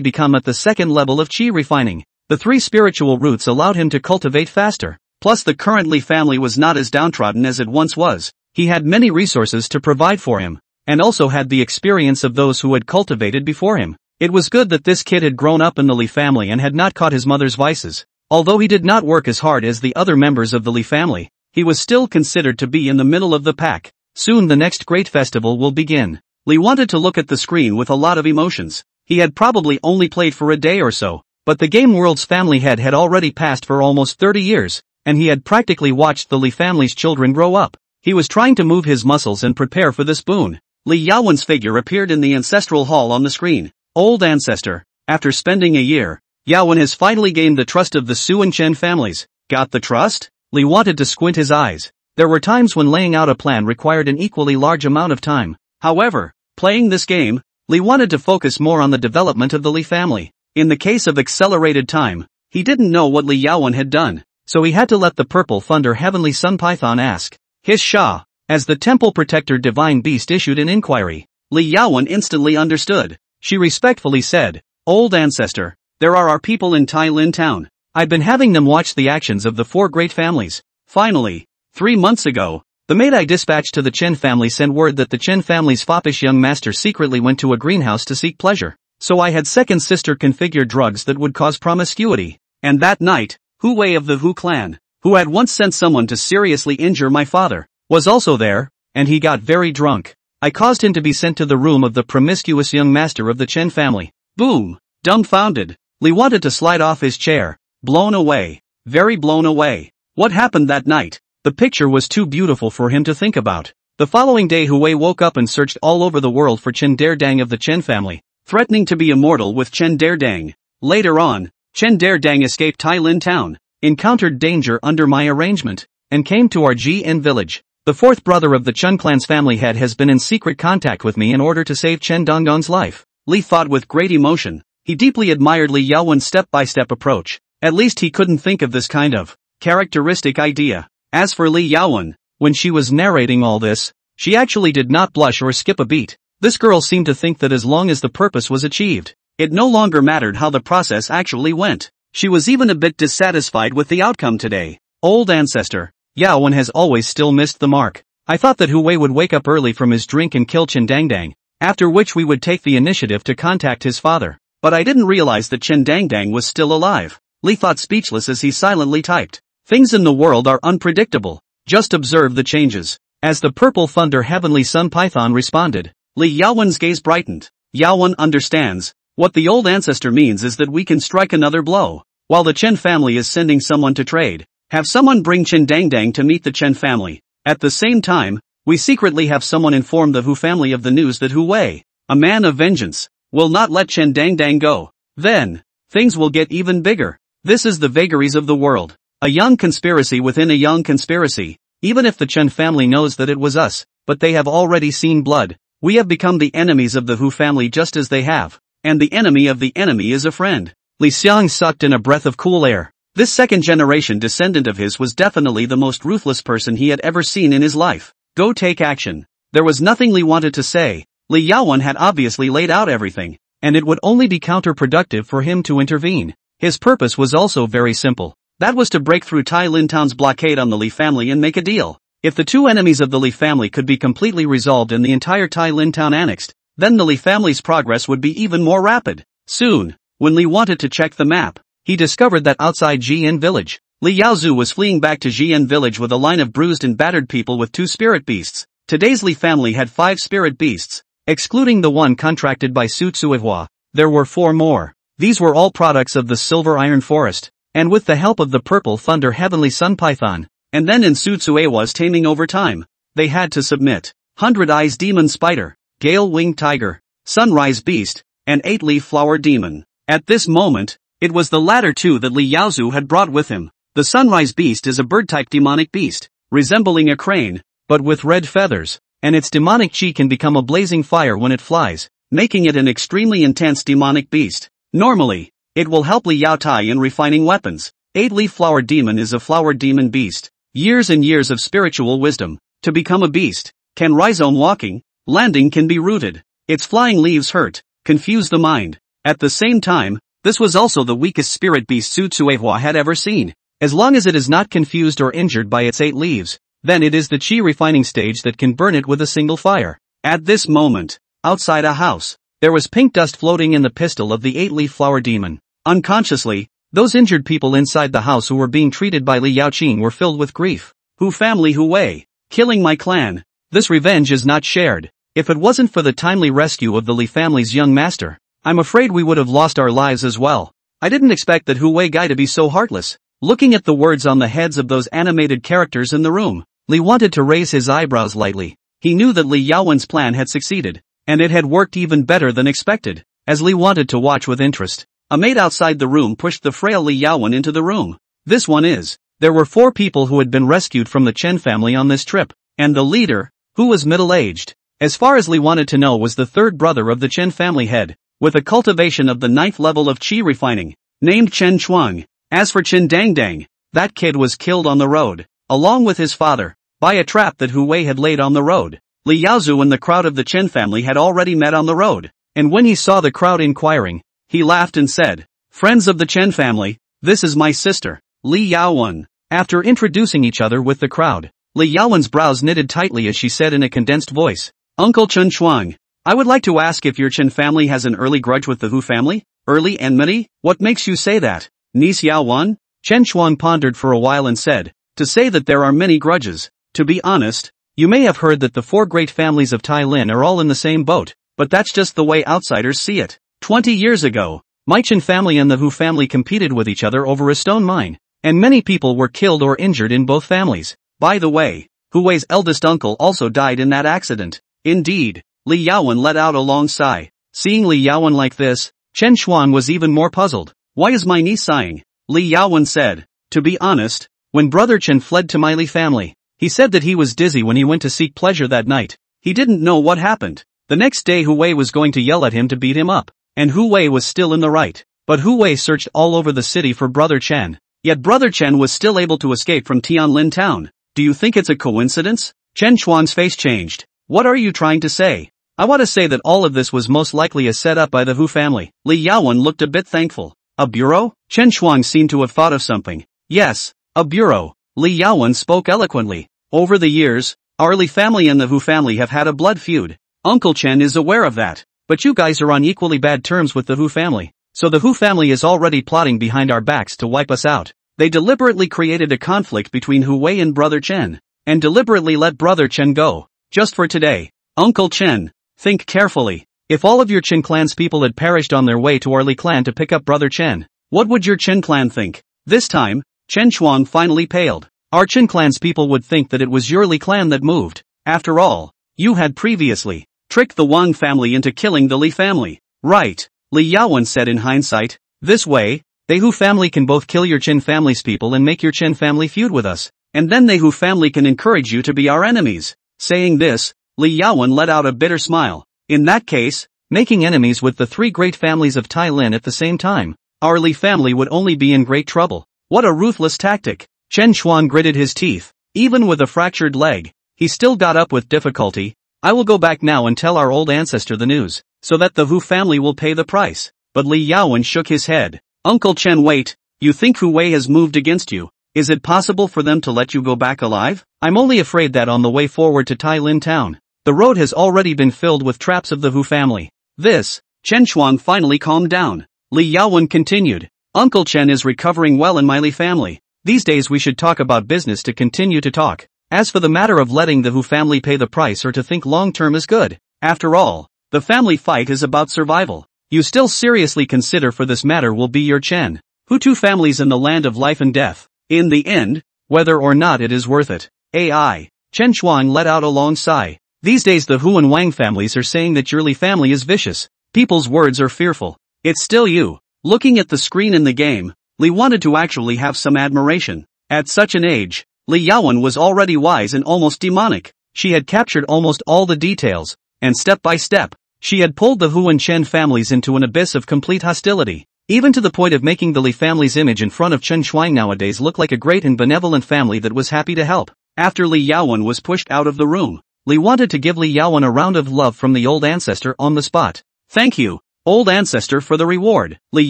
A: become at the 2nd level of chi refining. The 3 spiritual roots allowed him to cultivate faster. Plus the current Li family was not as downtrodden as it once was. He had many resources to provide for him, and also had the experience of those who had cultivated before him. It was good that this kid had grown up in the Li family and had not caught his mother's vices. Although he did not work as hard as the other members of the Li family, he was still considered to be in the middle of the pack. Soon the next great festival will begin. Li wanted to look at the screen with a lot of emotions. He had probably only played for a day or so, but the game world's family head had already passed for almost 30 years. and he had practically watched the Li family's children grow up. He was trying to move his muscles and prepare for this boon. Li Yaowen's figure appeared in the ancestral hall on the screen. Old ancestor. After spending a year, Yaowen has finally gained the trust of the Su and Chen families. Got the trust? Li wanted to squint his eyes. There were times when laying out a plan required an equally large amount of time. However, playing this game, Li wanted to focus more on the development of the Li family. In the case of accelerated time, he didn't know what Li Yaowen had done, so he had to let the Purple Thunder Heavenly Sun Python ask. His Shah. As the Temple Protector Divine Beast issued an inquiry, Li Yaowen instantly understood. She respectfully said, Old ancestor, there are our people in Tai Lin town. I've been having them watch the actions of the four great families. Finally, 3 months ago, the maid I dispatched to the Chen family sent word that the Chen family's foppish young master secretly went to a greenhouse to seek pleasure. So I had second sister configure drugs that would cause promiscuity. And that night, Hu Wei of the Hu clan, who had once sent someone to seriously injure my father, was also there, and he got very drunk. I caused him to be sent to the room of the promiscuous young master of the Chen family. Boom! Dumbfounded, Li wanted to slide off his chair. Blown away. Very blown away. What happened that night? The picture was too beautiful for him to think about. The following day Hu Wei woke up and searched all over the world for Chen Daredang of the Chen family, threatening to be immortal with Chen Daredang. Later on, Chen Daredang escaped Tai Lin town, encountered danger under my arrangement, and came to our Jin village. The fourth brother of the Chen clan's family head has been in secret contact with me in order to save Chen Dongdong's life. Li thought with great emotion. He deeply admired Li Yaowen's step-by-step approach. At least he couldn't think of this kind of characteristic idea. As for Li Yaowen, when she was narrating all this, she actually did not blush or skip a beat. This girl seemed to think that as long as the purpose was achieved, it no longer mattered how the process actually went. She was even a bit dissatisfied with the outcome today. Old ancestor, Yaowen has always still missed the mark. I thought that Hu Wei would wake up early from his drink and kill Chen Dangdang, after which we would take the initiative to contact his father. But I didn't realize that Chen Dangdang was still alive. Li thought speechless as he silently typed. Things in the world are unpredictable. Just observe the changes. As the Purple Thunder Heavenly Sun Python responded, Li Yaowen's gaze brightened. Yaowen understands. What the old ancestor means is that we can strike another blow. While the Chen family is sending someone to trade, have someone bring Chen Dangdang to meet the Chen family. At the same time, we secretly have someone inform the Hu family of the news that Hu Wei, a man of vengeance, will not let Chen Dangdang go. Then, things will get even bigger. This is the vagaries of the world. A young conspiracy within a young conspiracy. Even if the Chen family knows that it was us, but they have already seen blood. We have become the enemies of the Hu family just as they have. And the enemy of the enemy is a friend. Li Xiang sucked in a breath of cool air. This second-generation descendant of his was definitely the most ruthless person he had ever seen in his life. Go take action. There was nothing Li wanted to say. Li Yaowen had obviously laid out everything, and it would only be counterproductive for him to intervene. His purpose was also very simple. That was to break through Tai Lin Town's blockade on the Li family and make a deal. If the two enemies of the Li family could be completely resolved and the entire Tai Lin Town annexed, then the Li family's progress would be even more rapid. Soon, when Li wanted to check the map, he discovered that outside Jin village, Li Yaozu was fleeing back to Jin village with a line of bruised and battered people with 2 spirit beasts. Today's Li family had 5 spirit beasts, excluding the one contracted by Su Tsuehua. There were 4 more. These were all products of the Silver Iron Forest, and with the help of the Purple Thunder Heavenly Sun Python, and then in Su Tsuehua's taming over time, they had to submit. 100 Eyes Demon Spider, Gale Winged Tiger, Sunrise Beast, and 8-Leaf Flower Demon. At this moment, it was the latter two that Li Yaozu had brought with him. The Sunrise Beast is a bird-type demonic beast, resembling a crane, but with red feathers, and its demonic chi can become a blazing fire when it flies, making it an extremely intense demonic beast. Normally, it will help Li Yao Tai in refining weapons. 8-Leaf Flower Demon is a flower demon beast. Years and years of spiritual wisdom. To become a beast, can rhizome walking, landing can be rooted. Its flying leaves hurt, confuse the mind. At the same time, this was also the weakest spirit beast Su Tsuehua had ever seen. As long as it is not confused or injured by its 8 leaves, then it is the chi refining stage that can burn it with a single fire. At this moment, outside a house, there was pink dust floating in the pistol of the 8-Leaf Flower Demon. Unconsciously, those injured people inside the house who were being treated by Li Yaoqing were filled with grief. Hu family Hu Wei, killing my clan. This revenge is not shared. If it wasn't for the timely rescue of the Li family's young master, I'm afraid we would have lost our lives as well. I didn't expect that Hu Wei guy to be so heartless. Looking at the words on the heads of those animated characters in the room, Li wanted to raise his eyebrows lightly. He knew that Li Yaowen's plan had succeeded, and it had worked even better than expected. As Li wanted to watch with interest, a maid outside the room pushed the frail Li Yaowen into the room. This one is. There were 4 people who had been rescued from the Chen family on this trip, and the leader, who was middle-aged, as far as Li wanted to know, was the 3rd brother of the Chen family head, with a cultivation of the 9th level of qi refining, named Chen Chuang. As for Chen Dangdang, that kid was killed on the road, along with his father, by a trap that Hu Wei had laid on the road. Li Yaozu and the crowd of the Chen family had already met on the road, and when he saw the crowd inquiring, he laughed and said, "Friends of the Chen family, this is my sister, Li Yaowen." After introducing each other with the crowd, Li Yaowen's brows knitted tightly as she said in a condensed voice, "Uncle Chen Chuang, I would like to ask if your Chen family has an early grudge with the Hu family? Early enmity? What makes you say that?" Ni Xiaowan? Chen Chuang pondered for a while and said, "To say that there are many grudges. To be honest, you may have heard that the 4 great families of Tai Lin are all in the same boat, but that's just the way outsiders see it. 20 years ago, my Chen family and the Hu family competed with each other over a stone mine, and many people were killed or injured in both families. By the way, Hu Wei's eldest uncle also died in that accident." Indeed, Li Yaowen let out a long sigh. Seeing Li Yaowen like this, Chen Chuang was even more puzzled. "Why is my niece sighing?" Li Yaowen said, "To be honest, when Brother Chen fled to my Li family, he said that he was dizzy when he went to seek pleasure that night. He didn't know what happened. The next day Hu Wei was going to yell at him to beat him up, and Hu Wei was still in the right. But Hu Wei searched all over the city for Brother Chen. Yet Brother Chen was still able to escape from Tianlin town. Do you think it's a coincidence?" Chen Chuang's face changed. "What are you trying to say?" "I want to say that all of this was most likely a set-up by the Hu family." Li Yaowen looked a bit thankful. "A bureau?" Chen Chuang seemed to have thought of something. "Yes, a bureau." Li Yaowen spoke eloquently. "Over the years, our Li family and the Hu family have had a blood feud. Uncle Chen is aware of that. But you guys are on equally bad terms with the Hu family. So the Hu family is already plotting behind our backs to wipe us out. They deliberately created a conflict between Hu Wei and Brother Chen, and deliberately let Brother Chen go, just for today. Uncle Chen, think carefully. If all of your Chen clan's people had perished on their way to our Li clan to pick up Brother Chen, what would your Chen clan think?" This time, Chen Chuang finally paled. "Our Chen clan's people would think that it was your Li clan that moved. After all, you had previously tricked the Wang family into killing the Li family." "Right," Li Yaowen said in hindsight. "This way, the Hu family can both kill your Chen family's people and make your Chen family feud with us, and then the Hu family can encourage you to be our enemies." Saying this, Li Yaowen let out a bitter smile. "In that case, making enemies with the 3 great families of Tai Lin at the same time, our Li family would only be in great trouble. What a ruthless tactic." Chen Chuang gritted his teeth. Even with a fractured leg, he still got up with difficulty. "I will go back now and tell our old ancestor the news, so that the Hu family will pay the price." But Li Yaowen shook his head. "Uncle Chen, wait. You think Hu Wei has moved against you? Is it possible for them to let you go back alive? I'm only afraid that on the way forward to Tai Lin town, the road has already been filled with traps of the Hu family." This, Chen Chuang finally calmed down. Li Yaowen continued. "Uncle Chen is recovering well in my Li family. These days we should talk about business to continue to talk. As for the matter of letting the Hu family pay the price or to think long-term is good. After all, the family fight is about survival. You still seriously consider for this matter will be your Chen Hu 2 families in the land of life and death. In the end, whether or not it is worth it." AI. Chen Chuang let out a long sigh. "These days the Hu and Wang families are saying that your Li family is vicious. People's words are fearful. It's still you." Looking at the screen in the game, Li wanted to actually have some admiration. At such an age, Li Yaowen was already wise and almost demonic. She had captured almost all the details, and step by step, she had pulled the Hu and Chen families into an abyss of complete hostility, even to the point of making the Li family's image in front of Chen Chuang nowadays look like a great and benevolent family that was happy to help. After Li Yaowen was pushed out of the room, Li wanted to give Li Yaowen a round of love from the old ancestor on the spot. "Thank you, old ancestor, for the reward." Li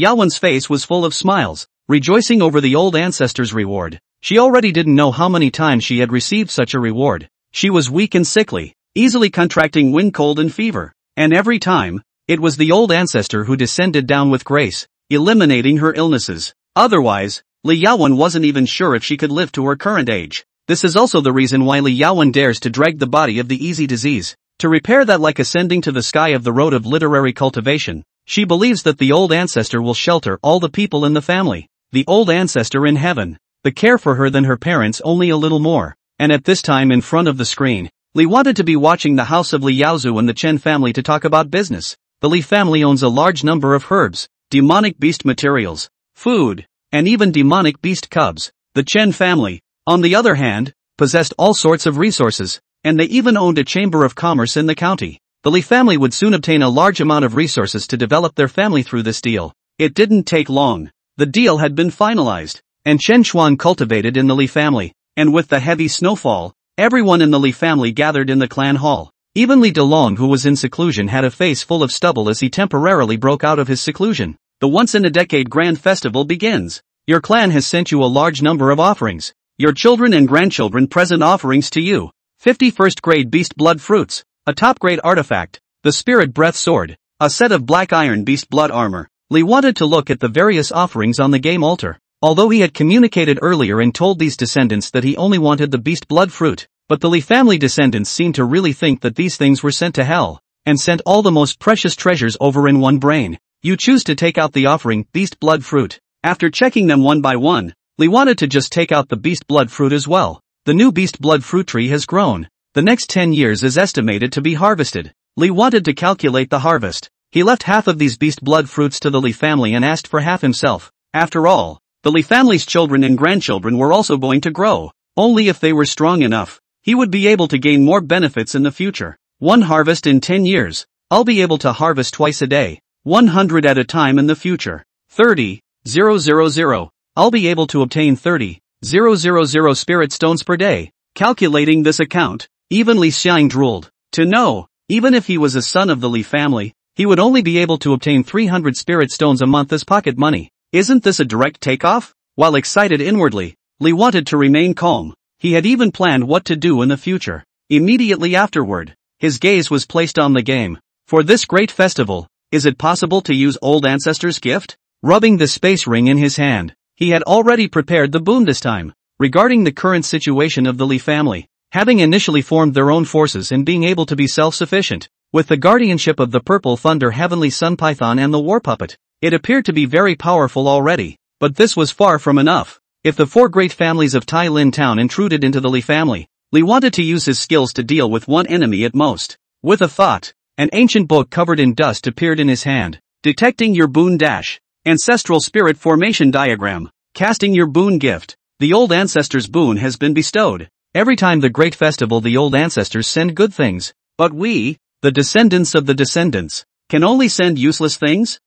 A: Yaowen's face was full of smiles, rejoicing over the old ancestor's reward. She already didn't know how many times she had received such a reward. She was weak and sickly, easily contracting wind, cold and fever, and every time, it was the old ancestor who descended down with grace, eliminating her illnesses. Otherwise, Li Yaowen wasn't even sure if she could live to her current age. This is also the reason why Li Yaowen dares to drag the body of the easy disease, to repair that like ascending to the sky of the road of literary cultivation. She believes that the old ancestor will shelter all the people in the family. the old ancestor in heaven, but care for her than her parents only a little more. And at this time in front of the screen, Li wanted to be watching the house of Li Yaozu and the Chen family to talk about business. The Li family owns a large number of herbs, demonic beast materials, food, and even demonic beast cubs. The Chen family, on the other hand, possessed all sorts of resources, and they even owned a chamber of commerce in the county. The Li family would soon obtain a large amount of resources to develop their family through this deal. It didn't take long. The deal had been finalized, and Chen Xuan cultivated in the Li family, and with the heavy snowfall, everyone in the Li family gathered in the clan hall. Even Li Delong, who was in seclusion, had a face full of stubble as he temporarily broke out of his seclusion. The once-in-a-decade grand festival begins. Your clan has sent you a large number of offerings. Your children and grandchildren present offerings to you. 51st grade beast blood fruits, a top-grade artifact, the spirit breath sword, a set of black iron beast blood armor. Li wanted to look at the various offerings on the game altar. Although he had communicated earlier and told these descendants that he only wanted the beast blood fruit, but the Li family descendants seemed to really think that these things were sent to hell, and sent all the most precious treasures over in one brain. You choose to take out the offering, beast blood fruit. After checking them one by one, Li wanted to just take out the beast blood fruit as well. The new beast blood fruit tree has grown. The next 10 years is estimated to be harvested. Li wanted to calculate the harvest. He left half of these beast blood fruits to the Li family and asked for half himself. After all, the Li family's children and grandchildren were also going to grow. Only if they were strong enough, he would be able to gain more benefits in the future. One harvest in 10 years. I'll be able to harvest twice a day. 100 at a time in the future. 30,000. I'll be able to obtain 30,000 spirit stones per day. Calculating this account, even Li Xiang drooled. To know, even if he was a son of the Li family, he would only be able to obtain 300 spirit stones a month as pocket money. Isn't this a direct takeoff? While excited inwardly, Li wanted to remain calm. He had even planned what to do in the future. Immediately afterward, his gaze was placed on the game. For this great festival, is it possible to use old ancestors' gift? Rubbing the space ring in his hand, he had already prepared the boon this time. Regarding the current situation of the Li family, having initially formed their own forces and being able to be self-sufficient, with the guardianship of the Purple Thunder Heavenly Sun Python and the War Puppet, it appeared to be very powerful already. But this was far from enough. If the four great families of Tai Lin Town intruded into the Li family, Li wanted to use his skills to deal with one enemy at most. With a thought, an ancient book covered in dust appeared in his hand. Detecting your boon dash. Ancestral spirit formation diagram. Casting your boon gift. The old ancestors' boon has been bestowed. Every time the great festival the old ancestors send good things. But we, the descendants of the descendants, can only send useless things?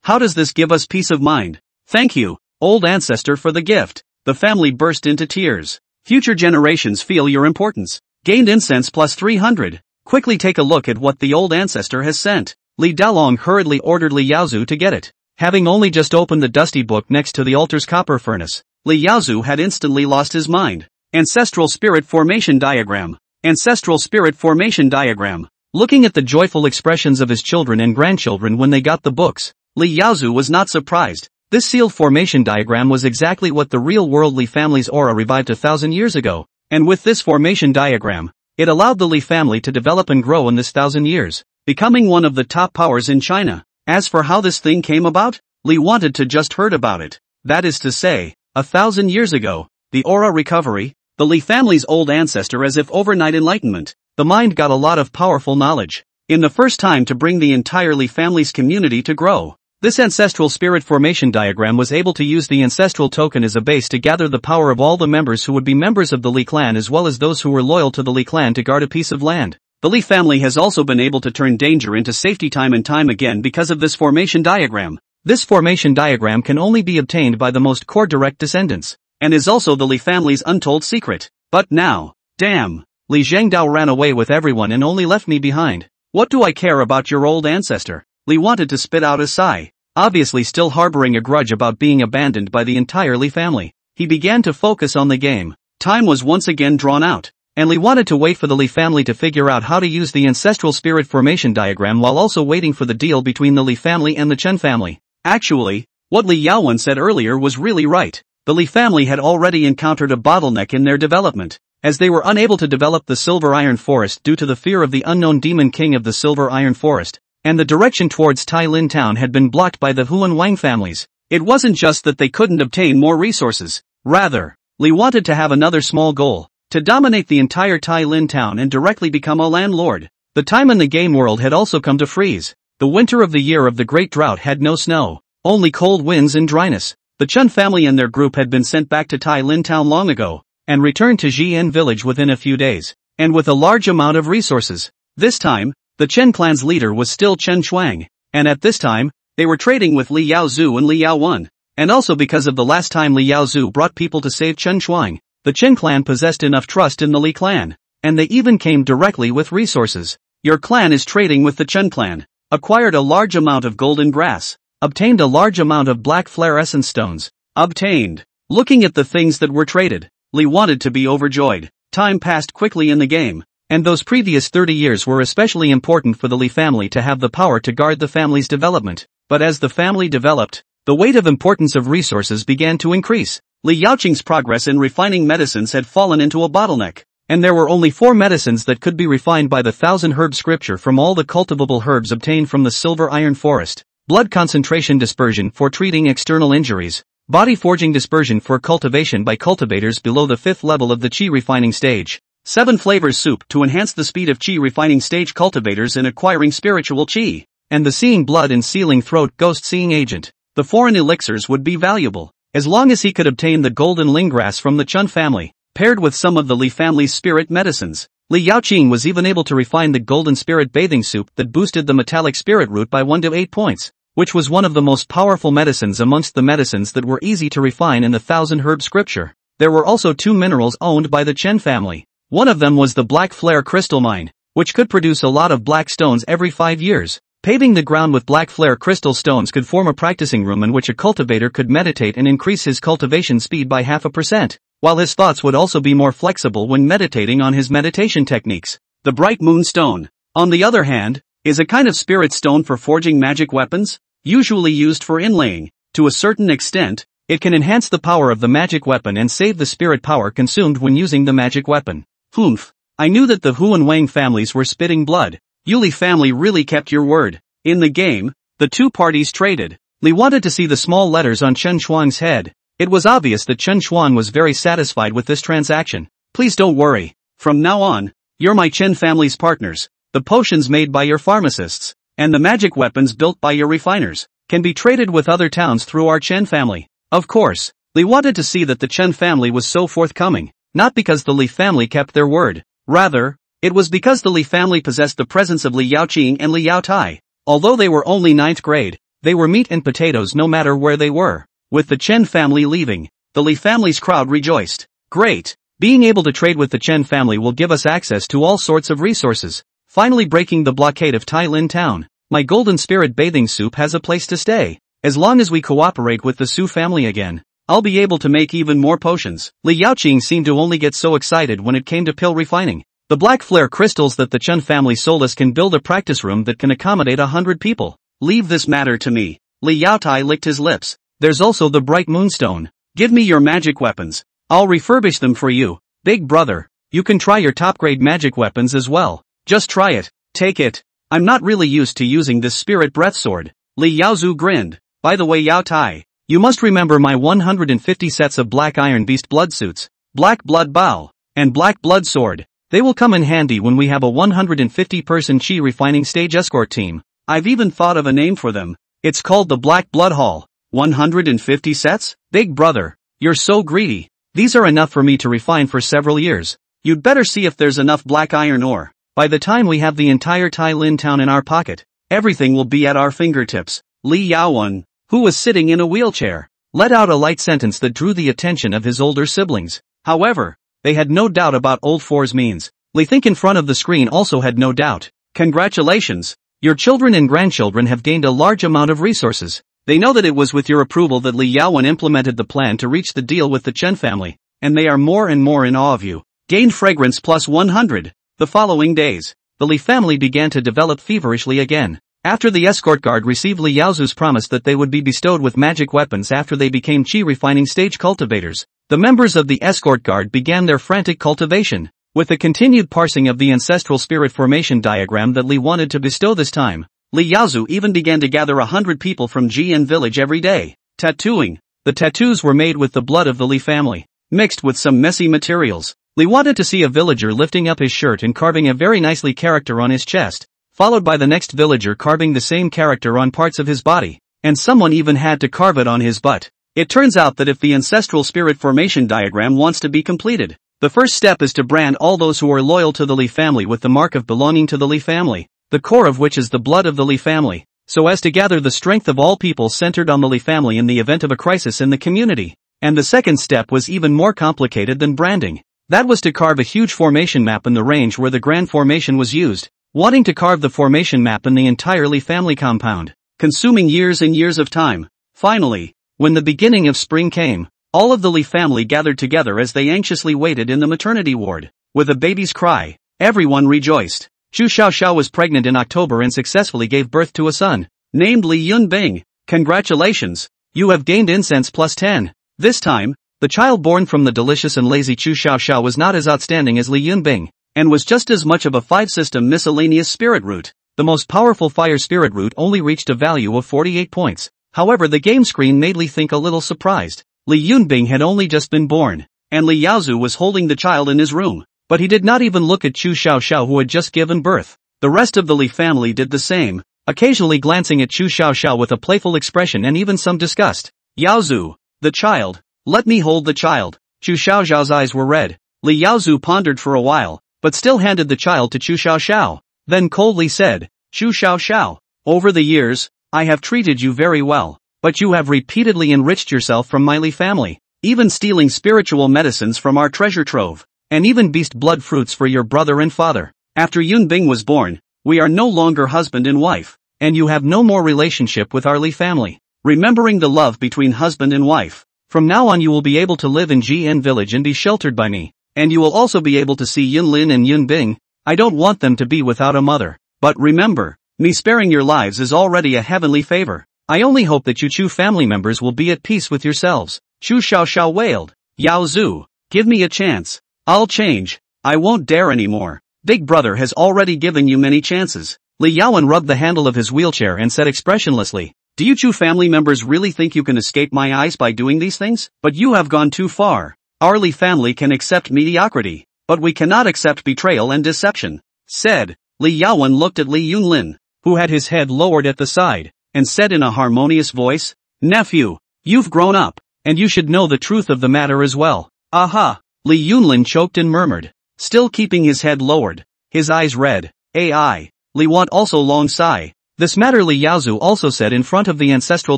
A: How does this give us peace of mind? Thank you, old ancestor, for the gift. The family burst into tears. Future generations feel your importance. Gained incense plus 300. Quickly take a look at what the old ancestor has sent. Li Dalong hurriedly ordered Li Yaozu to get it. Having only just opened the dusty book next to the altar's copper furnace, Li Yaozu had instantly lost his mind. Ancestral spirit formation diagram. Ancestral spirit formation diagram. Looking at the joyful expressions of his children and grandchildren when they got the books, Li Yaozu was not surprised. This sealed formation diagram was exactly what the real world Li family's aura revived 1,000 years ago, and with this formation diagram, it allowed the Li family to develop and grow in this 1,000 years, becoming one of the top powers in China. As for how this thing came about, Li wanted to just heard about it. That is to say, 1,000 years ago, the aura recovery, the Li family's old ancestor, as if overnight enlightenment, the mind got a lot of powerful knowledge. In the first time to bring the entire Li family's community to grow. This ancestral spirit formation diagram was able to use the ancestral token as a base to gather the power of all the members who would be members of the Li clan as well as those who were loyal to the Li clan to guard a piece of land. The Li family has also been able to turn danger into safety time and time again because of this formation diagram. This formation diagram can only be obtained by the most core direct descendants, and is also the Li family's untold secret. But now, damn, Li Zhengdao ran away with everyone and only left me behind. What do I care about your old ancestor? Li wanted to spit out a sigh. Obviously still harboring a grudge about being abandoned by the entire Li family, he began to focus on the game. Time was once again drawn out, and Li wanted to wait for the Li family to figure out how to use the ancestral spirit formation diagram while also waiting for the deal between the Li family and the Chen family. Actually, what Li Yaowen said earlier was really right. The Li family had already encountered a bottleneck in their development, as they were unable to develop the Silver Iron Forest due to the fear of the unknown demon king of the Silver Iron Forest, and the direction towards Tai Lin Town had been blocked by the Huan Wang families. It wasn't just that they couldn't obtain more resources. Rather, Li wanted to have another small goal, to dominate the entire Tai Lin town and directly become a landlord. The time in the game world had also come to freeze. The winter of the year of the Great Drought had no snow, only cold winds and dryness. The Chun family and their group had been sent back to Tai Lin town long ago, and returned to Jian village within a few days, and with a large amount of resources. This time, the Chen clan's leader was still Chen Shuang, and at this time, they were trading with Li Yaozu and Li Yaowen. And also because of the last time Li Yaozu brought people to save Chen Shuang, the Chen clan possessed enough trust in the Li clan, and they even came directly with resources. Your clan is trading with the Chen clan, acquired a large amount of golden grass, obtained a large amount of black fluorescent stones, obtained. Looking at the things that were traded, Li wanted to be overjoyed. Time passed quickly in the game, and those previous 30 years were especially important for the Li family to have the power to guard the family's development. But as the family developed, the weight of importance of resources began to increase. Li Xiang's progress in refining medicines had fallen into a bottleneck, and there were only 4 medicines that could be refined by the 1,000 herb scripture from all the cultivable herbs obtained from the silver iron forest. Blood concentration dispersion for treating external injuries, body forging dispersion for cultivation by cultivators below the 5th level of the qi refining stage. 7 flavors soup to enhance the speed of qi refining stage cultivators in acquiring spiritual qi, and the seeing blood and sealing throat ghost seeing agent. The foreign elixirs would be valuable, as long as he could obtain the golden linggrass from the Chun family, paired with some of the Li family's spirit medicines. Li Yaoqing was even able to refine the golden spirit bathing soup that boosted the metallic spirit root by 1 to 8 points, which was one of the most powerful medicines amongst the medicines that were easy to refine in the 1,000 herb scripture. There were also 2 minerals owned by the Chen family. One of them was the black flare crystal mine, which could produce a lot of black stones every 5 years. Paving the ground with black flare crystal stones could form a practicing room in which a cultivator could meditate and increase his cultivation speed by 0.5%, while his thoughts would also be more flexible when meditating on his meditation techniques. The bright moon stone, on the other hand, is a kind of spirit stone for forging magic weapons, usually used for inlaying. To a certain extent, it can enhance the power of the magic weapon and save the spirit power consumed when using the magic weapon. Humph. I knew that the Hu and Wang families were spitting blood. Li family really kept your word. In the game, the 2 parties traded. Li wanted to see the small letters on Chen Shuang's head. It was obvious that Chen Shuang was very satisfied with this transaction. Please don't worry. From now on, you're my Chen family's partners. The potions made by your pharmacists, and the magic weapons built by your refiners, can be traded with other towns through our Chen family. Of course, Li wanted to see that the Chen family was so forthcoming, not because the Li family kept their word. Rather, it was because the Li family possessed the presence of Li Yaoqing and Li Yaotai. Although they were only 9th grade, they were meat and potatoes no matter where they were. With the Chen family leaving, the Li family's crowd rejoiced. Great! Being able to trade with the Chen family will give us access to all sorts of resources. Finally breaking the blockade of Tai Lin town. My golden spirit bathing soup has a place to stay. As long as we cooperate with the Su family again, I'll be able to make even more potions. Li Yaoqing seemed to only get so excited when it came to pill refining. The black flare crystals that the Chen family sold us can build a practice room that can accommodate 100 people. Leave this matter to me. Li Yaotai licked his lips. There's also the bright moonstone. Give me your magic weapons. I'll refurbish them for you. Big brother, you can try your top grade magic weapons as well. Just try it. Take it. I'm not really used to using this spirit breath sword. Li Yaozu grinned. By the way Yaotai, you must remember my 150 sets of black iron beast blood suits, black blood bow, and black blood sword. They will come in handy when we have a 150-person Qi refining stage escort team. I've even thought of a name for them. It's called the Black Blood Hall. 150 sets? Big brother, you're so greedy. These are enough for me to refine for several years. You'd better see if there's enough black iron ore. By the time we have the entire Tai Lin town in our pocket, everything will be at our fingertips. Li Yaowen, who was sitting in a wheelchair, let out a light sentence that drew the attention of his older siblings. However, they had no doubt about Old Four's means. Li Think in front of the screen also had no doubt. Congratulations! Your children and grandchildren have gained a large amount of resources. They know that it was with your approval that Li Yaowen implemented the plan to reach the deal with the Chen family, and they are more and more in awe of you. Gained fragrance plus 100. The following days, the Li family began to develop feverishly again. After the escort guard received Li Yaozu's promise that they would be bestowed with magic weapons after they became Qi refining stage cultivators, the members of the escort guard began their frantic cultivation. With the continued parsing of the ancestral spirit formation diagram that Li wanted to bestow this time, Li Yaozu even began to gather 100 people from Jian village every day. Tattooing. The tattoos were made with the blood of the Li family, mixed with some messy materials. Li wanted to see a villager lifting up his shirt and carving a very nicely character on his chest, followed by the next villager carving the same character on parts of his body, and someone even had to carve it on his butt. It turns out that if the ancestral spirit formation diagram wants to be completed, the first step is to brand all those who are loyal to the Li family with the mark of belonging to the Li family, the core of which is the blood of the Li family, so as to gather the strength of all people centered on the Li family in the event of a crisis in the community. And the second step was even more complicated than branding. That was to carve a huge formation map in the range where the grand formation was used, wanting to carve the formation map in the entire Li family compound, consuming years and years of time. Finally, when the beginning of spring came, all of the Li family gathered together as they anxiously waited in the maternity ward. With a baby's cry, everyone rejoiced. Chu Xiaoxiao was pregnant in October and successfully gave birth to a son, named Li Yunbing. Congratulations! You have gained incense plus 10. This time, the child born from the delicious and lazy Chu Xiaoxiao was not as outstanding as Li Yunbing, and was just as much of a 5-system miscellaneous spirit root. The most powerful fire spirit root only reached a value of 48 points. However, the game screen made Li think a little surprised. Li Yunbing had only just been born, and Li Yaozu was holding the child in his room, but he did not even look at Chu Xiaoxiao who had just given birth. The rest of the Li family did the same, occasionally glancing at Chu Xiaoxiao with a playful expression and even some disgust. Yaozu, the child. Let me hold the child. Chu Xiaoxiao's eyes were red. Li Yaozu pondered for a while, but still handed the child to Chu Xiaoxiao, then coldly said, Chu Xiaoxiao, over the years, I have treated you very well, but you have repeatedly enriched yourself from my Li family, even stealing spiritual medicines from our treasure trove, and even beast blood fruits for your brother and father. After Yunbing was born, we are no longer husband and wife, and you have no more relationship with our Li family. Remembering the love between husband and wife, from now on you will be able to live in GN village and be sheltered by me, and you will also be able to see Yunlin and Yunbing. I don't want them to be without a mother, but remember, me sparing your lives is already a heavenly favor. I only hope that you Chu family members will be at peace with yourselves. Chu Xiaoxiao wailed. Yaozu, give me a chance. I'll change. I won't dare anymore. Big brother has already given you many chances. Li Yaowen rubbed the handle of his wheelchair and said expressionlessly, do you Chu family members really think you can escape my eyes by doing these things? But you have gone too far. Our Li family can accept mediocrity, but we cannot accept betrayal and deception, said. Li Yaowen looked at Li Yunlin, who had his head lowered at the side, and said in a harmonious voice, nephew, you've grown up, and you should know the truth of the matter as well. Aha! Li Yunlin choked and murmured, still keeping his head lowered, his eyes red. Ai. Li want also long sigh. This matter Li Yaozu also said in front of the ancestral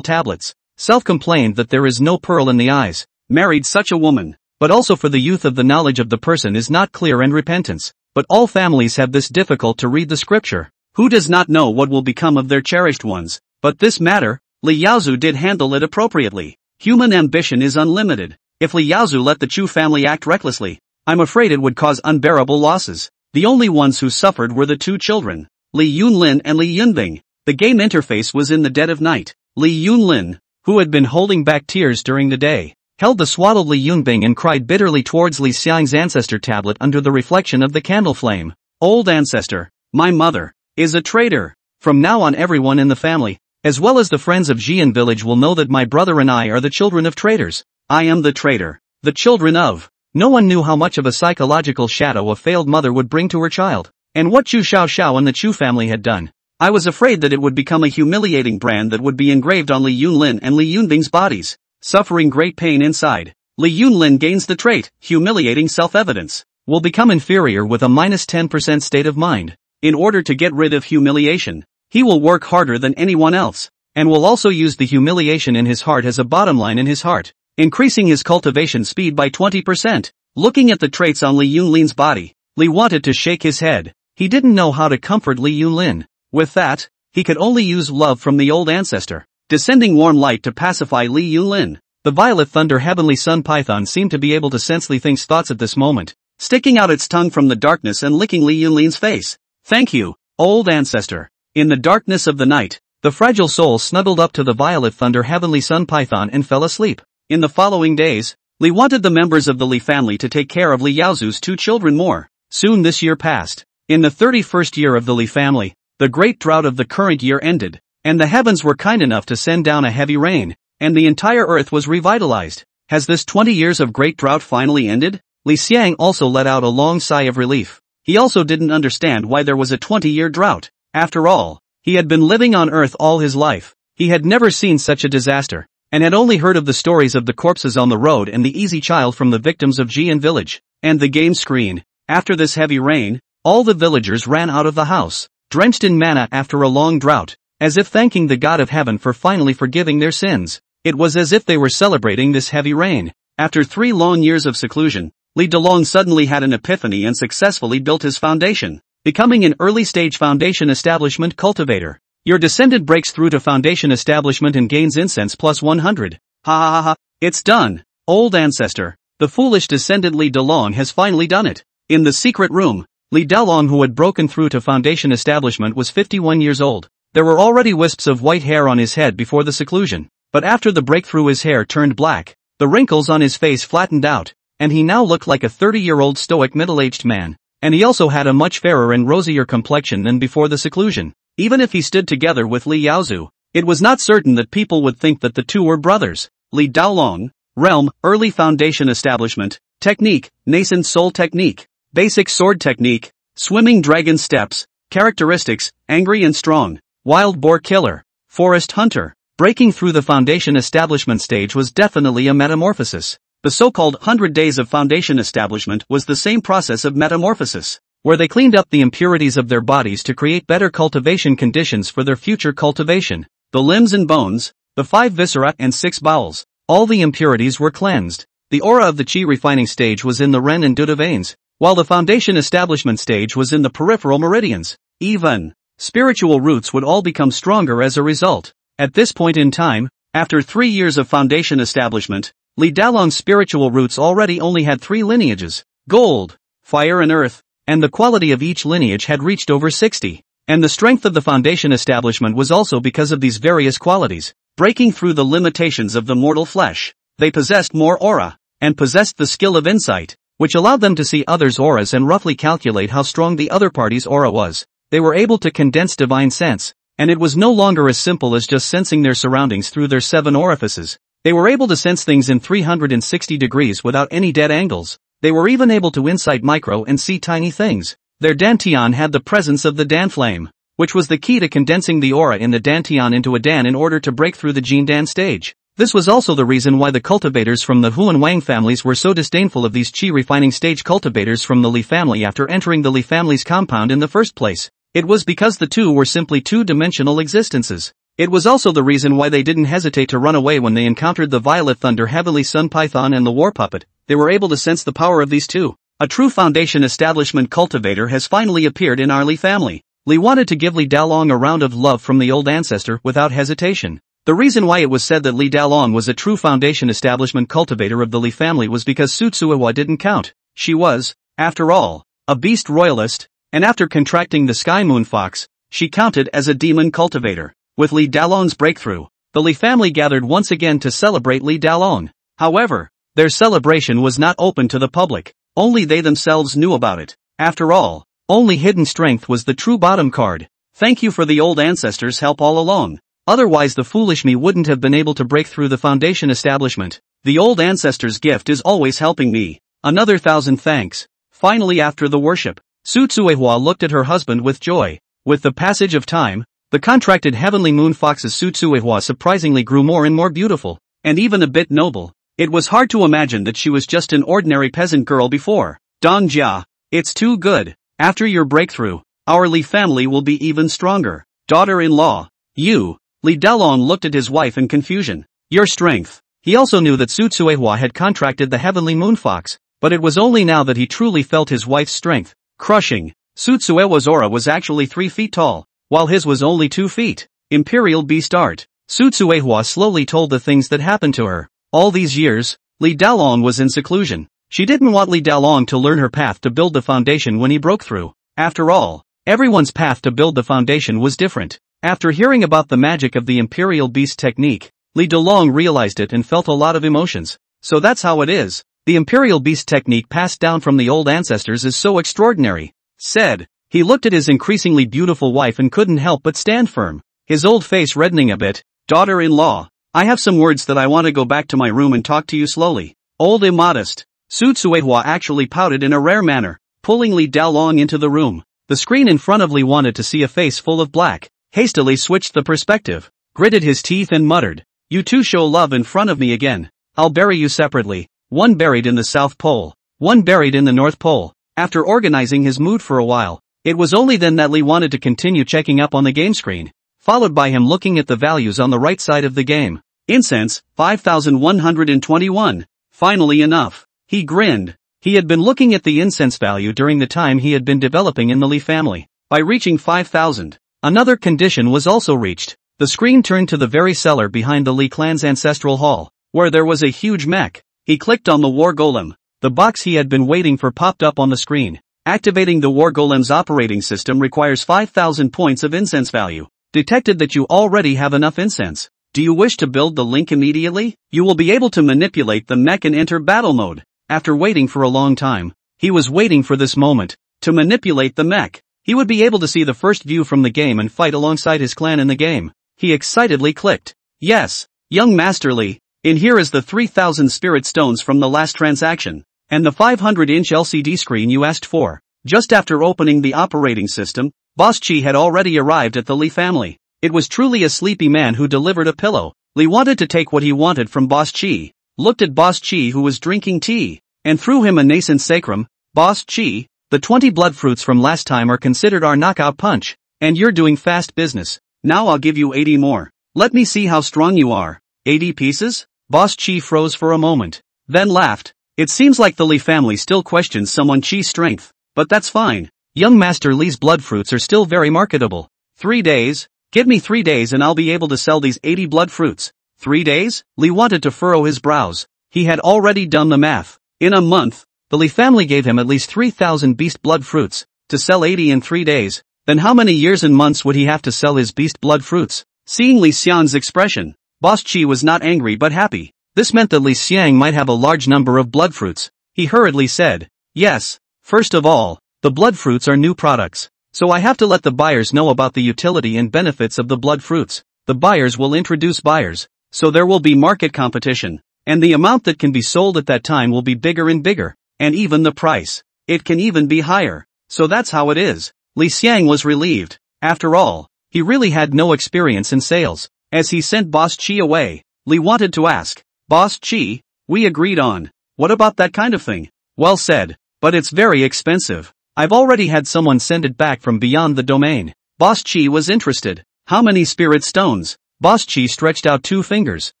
A: tablets, self-complained that there is no pearl in the eyes, married such a woman, but also for the youth of the knowledge of the person is not clear and repentance, but all families have this difficult to read the scripture. Who does not know what will become of their cherished ones? But this matter, Li Yaozu did handle it appropriately. Human ambition is unlimited. If Li Yaozu let the Chu family act recklessly, I'm afraid it would cause unbearable losses. The only ones who suffered were the two children, Li Yunlin and Li Yunbing. The game interface was in the dead of night. Li Yunlin, who had been holding back tears during the day, held the swaddled Li Yunbing and cried bitterly towards Li Xiang's ancestor tablet under the reflection of the candle flame. Old ancestor, my mother, is a traitor. From now on everyone in the family, as well as the friends of Jian village will know that my brother and I are the children of traitors. I am the traitor. The children of. No one knew how much of a psychological shadow a failed mother would bring to her child, and what Chu Xiaoxiao and the Chu family had done. I was afraid that it would become a humiliating brand that would be engraved on Li Yunlin and Li Yunbing's bodies. Suffering great pain inside, Li Yunlin gains the trait, humiliating self-evidence, will become inferior with a minus 10% state of mind. In order to get rid of humiliation, he will work harder than anyone else, and will also use the humiliation in his heart as a bottom line in his heart, increasing his cultivation speed by 20%. Looking at the traits on Li Yunlin's body, Li wanted to shake his head. He didn't know how to comfort Li Yunlin. With that, he could only use love from the old ancestor, descending warm light to pacify Li Yunlin. The Violet Thunder Heavenly Sun Python seemed to be able to sense Li Thing's thoughts at this moment, sticking out its tongue from the darkness and licking Li Yunlin's face. Thank you, old ancestor. In the darkness of the night, the fragile soul snuggled up to the Violet Thunder Heavenly Sun Python and fell asleep. In the following days, Li wanted the members of the Li family to take care of Li Yaozu's two children more. Soon this year passed. In the 31st year of the Li family, the great drought of the current year ended, and the heavens were kind enough to send down a heavy rain, and the entire earth was revitalized. Has this 20 years of great drought finally ended? Li Xiang also let out a long sigh of relief. He also didn't understand why there was a 20-year drought. After all, he had been living on Earth all his life. He had never seen such a disaster, and had only heard of the stories of the corpses on the road and the easy child from the victims of Jian village, and the game screen. After this heavy rain, all the villagers ran out of the house, drenched in manna after a long drought, as if thanking the God of heaven for finally forgiving their sins. It was as if they were celebrating this heavy rain. After 3 long years of seclusion, Li Dalong suddenly had an epiphany and successfully built his foundation, becoming an early-stage foundation establishment cultivator. Your descendant breaks through to foundation establishment and gains incense plus 100. Ha ha ha ha, it's done. Old ancestor, the foolish descendant Li Dalong has finally done it. In the secret room, Li Dalong, who had broken through to foundation establishment, was 51 years old. There were already wisps of white hair on his head before the seclusion, but after the breakthrough his hair turned black, the wrinkles on his face flattened out, and he now looked like a 30-year-old stoic middle-aged man. And he also had a much fairer and rosier complexion than before the seclusion. Even if he stood together with Li Yaozu, it was not certain that people would think that the two were brothers. Li Daolong, realm, early foundation establishment, technique, nascent soul technique, basic sword technique, swimming dragon steps, characteristics, angry and strong, wild boar killer, forest hunter. Breaking through the foundation establishment stage was definitely a metamorphosis. The so-called 100 days of foundation establishment was the same process of metamorphosis, where they cleaned up the impurities of their bodies to create better cultivation conditions for their future cultivation. The limbs and bones, the 5 viscera and 6 bowels, all the impurities were cleansed. The aura of the chi refining stage was in the Ren and Duda veins, while the foundation establishment stage was in the peripheral meridians. Even spiritual roots would all become stronger as a result. At this point in time, after 3 years of foundation establishment, Li Dalong's spiritual roots already only had 3 lineages: gold, fire and earth, and the quality of each lineage had reached over 60. And the strength of the foundation establishment was also because of these various qualities. Breaking through the limitations of the mortal flesh, they possessed more aura, and possessed the skill of insight, which allowed them to see others' auras and roughly calculate how strong the other party's aura was. They were able to condense divine sense, and it was no longer as simple as just sensing their surroundings through their 7 orifices. They were able to sense things in 360 degrees without any dead angles. They were even able to insight micro and see tiny things. Their dantian had the presence of the Dan flame, which was the key to condensing the aura in the dantian into a Dan in order to break through the Jin Dan stage. This was also the reason why the cultivators from the Huan Wang families were so disdainful of these chi refining stage cultivators from the Li family after entering the Li family's compound in the first place. It was because the two were simply 2-dimensional existences. It was also the reason why they didn't hesitate to run away when they encountered the Violet Thunder Heavenly Sun Python and the War Puppet. They were able to sense the power of these two. A true foundation establishment cultivator has finally appeared in our Li family. Li wanted to give Li Dalong a round of love from the old ancestor without hesitation. The reason why it was said that Li Dalong was a true foundation establishment cultivator of the Li family was because Su Tsuewa didn't count. She was, after all, a beast royalist, and after contracting the Sky Moon Fox, she counted as a demon cultivator. With Li Dalong's breakthrough, the Li family gathered once again to celebrate Li Dalong. However, their celebration was not open to the public. Only they themselves knew about it. After all, only hidden strength was the true bottom card. Thank you for the old ancestors' help all along. Otherwise the foolish me wouldn't have been able to break through the foundation establishment. The old ancestors' gift is always helping me. Another 1,000 thanks. Finally, after the worship, Su Tsuehua looked at her husband with joy. With the passage of time, the contracted heavenly moon fox's Su Tsuehua surprisingly grew more and more beautiful, and even a bit noble. It was hard to imagine that she was just an ordinary peasant girl before. Dong Jia, it's too good. After your breakthrough, our Li family will be even stronger. Daughter-in-law, you. Li Dalong looked at his wife in confusion. Your strength. He also knew that Su Tsuehua had contracted the heavenly moon fox, but it was only now that he truly felt his wife's strength. Crushing. Su Tsuehua's aura was actually 3 feet tall, while his was only 2 feet. Imperial beast art. Su Tsuehua slowly told the things that happened to her. All these years, Li Dalong was in seclusion. She didn't want Li Dalong to learn her path to build the foundation when he broke through. After all, everyone's path to build the foundation was different. After hearing about the magic of the Imperial Beast technique, Li Dalong realized it and felt a lot of emotions. So that's how it is. The Imperial Beast technique passed down from the old ancestors is so extraordinary. Said. He looked at his increasingly beautiful wife and couldn't help but stand firm. His old face reddening a bit. Daughter-in-law, I have some words that I want to go back to my room and talk to you slowly. Old immodest. Su Tsuehua actually pouted in a rare manner, pulling Li Daolong into the room. The screen in front of Li wanted to see a face full of black, hastily switched the perspective, gritted his teeth and muttered, "You two show love in front of me again. I'll bury you separately, one buried in the South Pole, one buried in the North Pole." After organizing his mood for a while, it was only then that Li wanted to continue checking up on the game screen, followed by him looking at the values on the right side of the game. Incense, 5,121. Finally enough. He grinned. He had been looking at the incense value during the time he had been developing in the Li family. By reaching 5,000, another condition was also reached. The screen turned to the very cellar behind the Li clan's ancestral hall, where there was a huge mech. He clicked on the war golem. The box he had been waiting for popped up on the screen. Activating the war golem's operating system requires 5,000 points of incense value. Detected that you already have enough incense. Do you wish to build the link immediately? You will be able to manipulate the mech and enter battle mode. After waiting for a long time, he was waiting for this moment. To manipulate the mech, he would be able to see the first view from the game and fight alongside his clan in the game. He excitedly clicked. Yes, young Master Li, in here is the 3,000 spirit stones from the last transaction, and the 500-inch LCD screen you asked for. Just after opening the operating system, Boss Chi had already arrived at the Li family. It was truly a sleepy man who delivered a pillow. Li wanted to take what he wanted from Boss Chi, looked at Boss Chi who was drinking tea, and threw him a nascent sacrum. Boss Chi, the 20 blood fruits from last time are considered our knockout punch, and you're doing fast business. Now I'll give you 80 more. Let me see how strong you are. 80 pieces? Boss Chi froze for a moment, then laughed. It seems like the Li family still questions someone Chi's strength, but that's fine. Young Master Li's blood fruits are still very marketable. 3 days? Give me 3 days and I'll be able to sell these 80 blood fruits. 3 days? Li wanted to furrow his brows. He had already done the math. In a month, the Li family gave him at least 3,000 beast blood fruits. To sell 80 in 3 days, then how many years and months would he have to sell his beast blood fruits? Seeing Li Xiang's expression, Boss Chi was not angry but happy. This meant that Li Xiang might have a large number of blood fruits. He hurriedly said, "Yes, first of all, the blood fruits are new products, so I have to let the buyers know about the utility and benefits of the blood fruits. The buyers will introduce buyers, so there will be market competition, and the amount that can be sold at that time will be bigger and bigger, and even the price, it can even be higher. So that's how it is." Li Xiang was relieved. After all, he really had no experience in sales. As he sent Boss Chi away, Li wanted to ask, "Boss Chi, we agreed on. What about that kind of thing?" "Well said, but it's very expensive. I've already had someone send it back from beyond the domain." Boss Chi was interested. "How many spirit stones?" Boss Chi stretched out 2 fingers,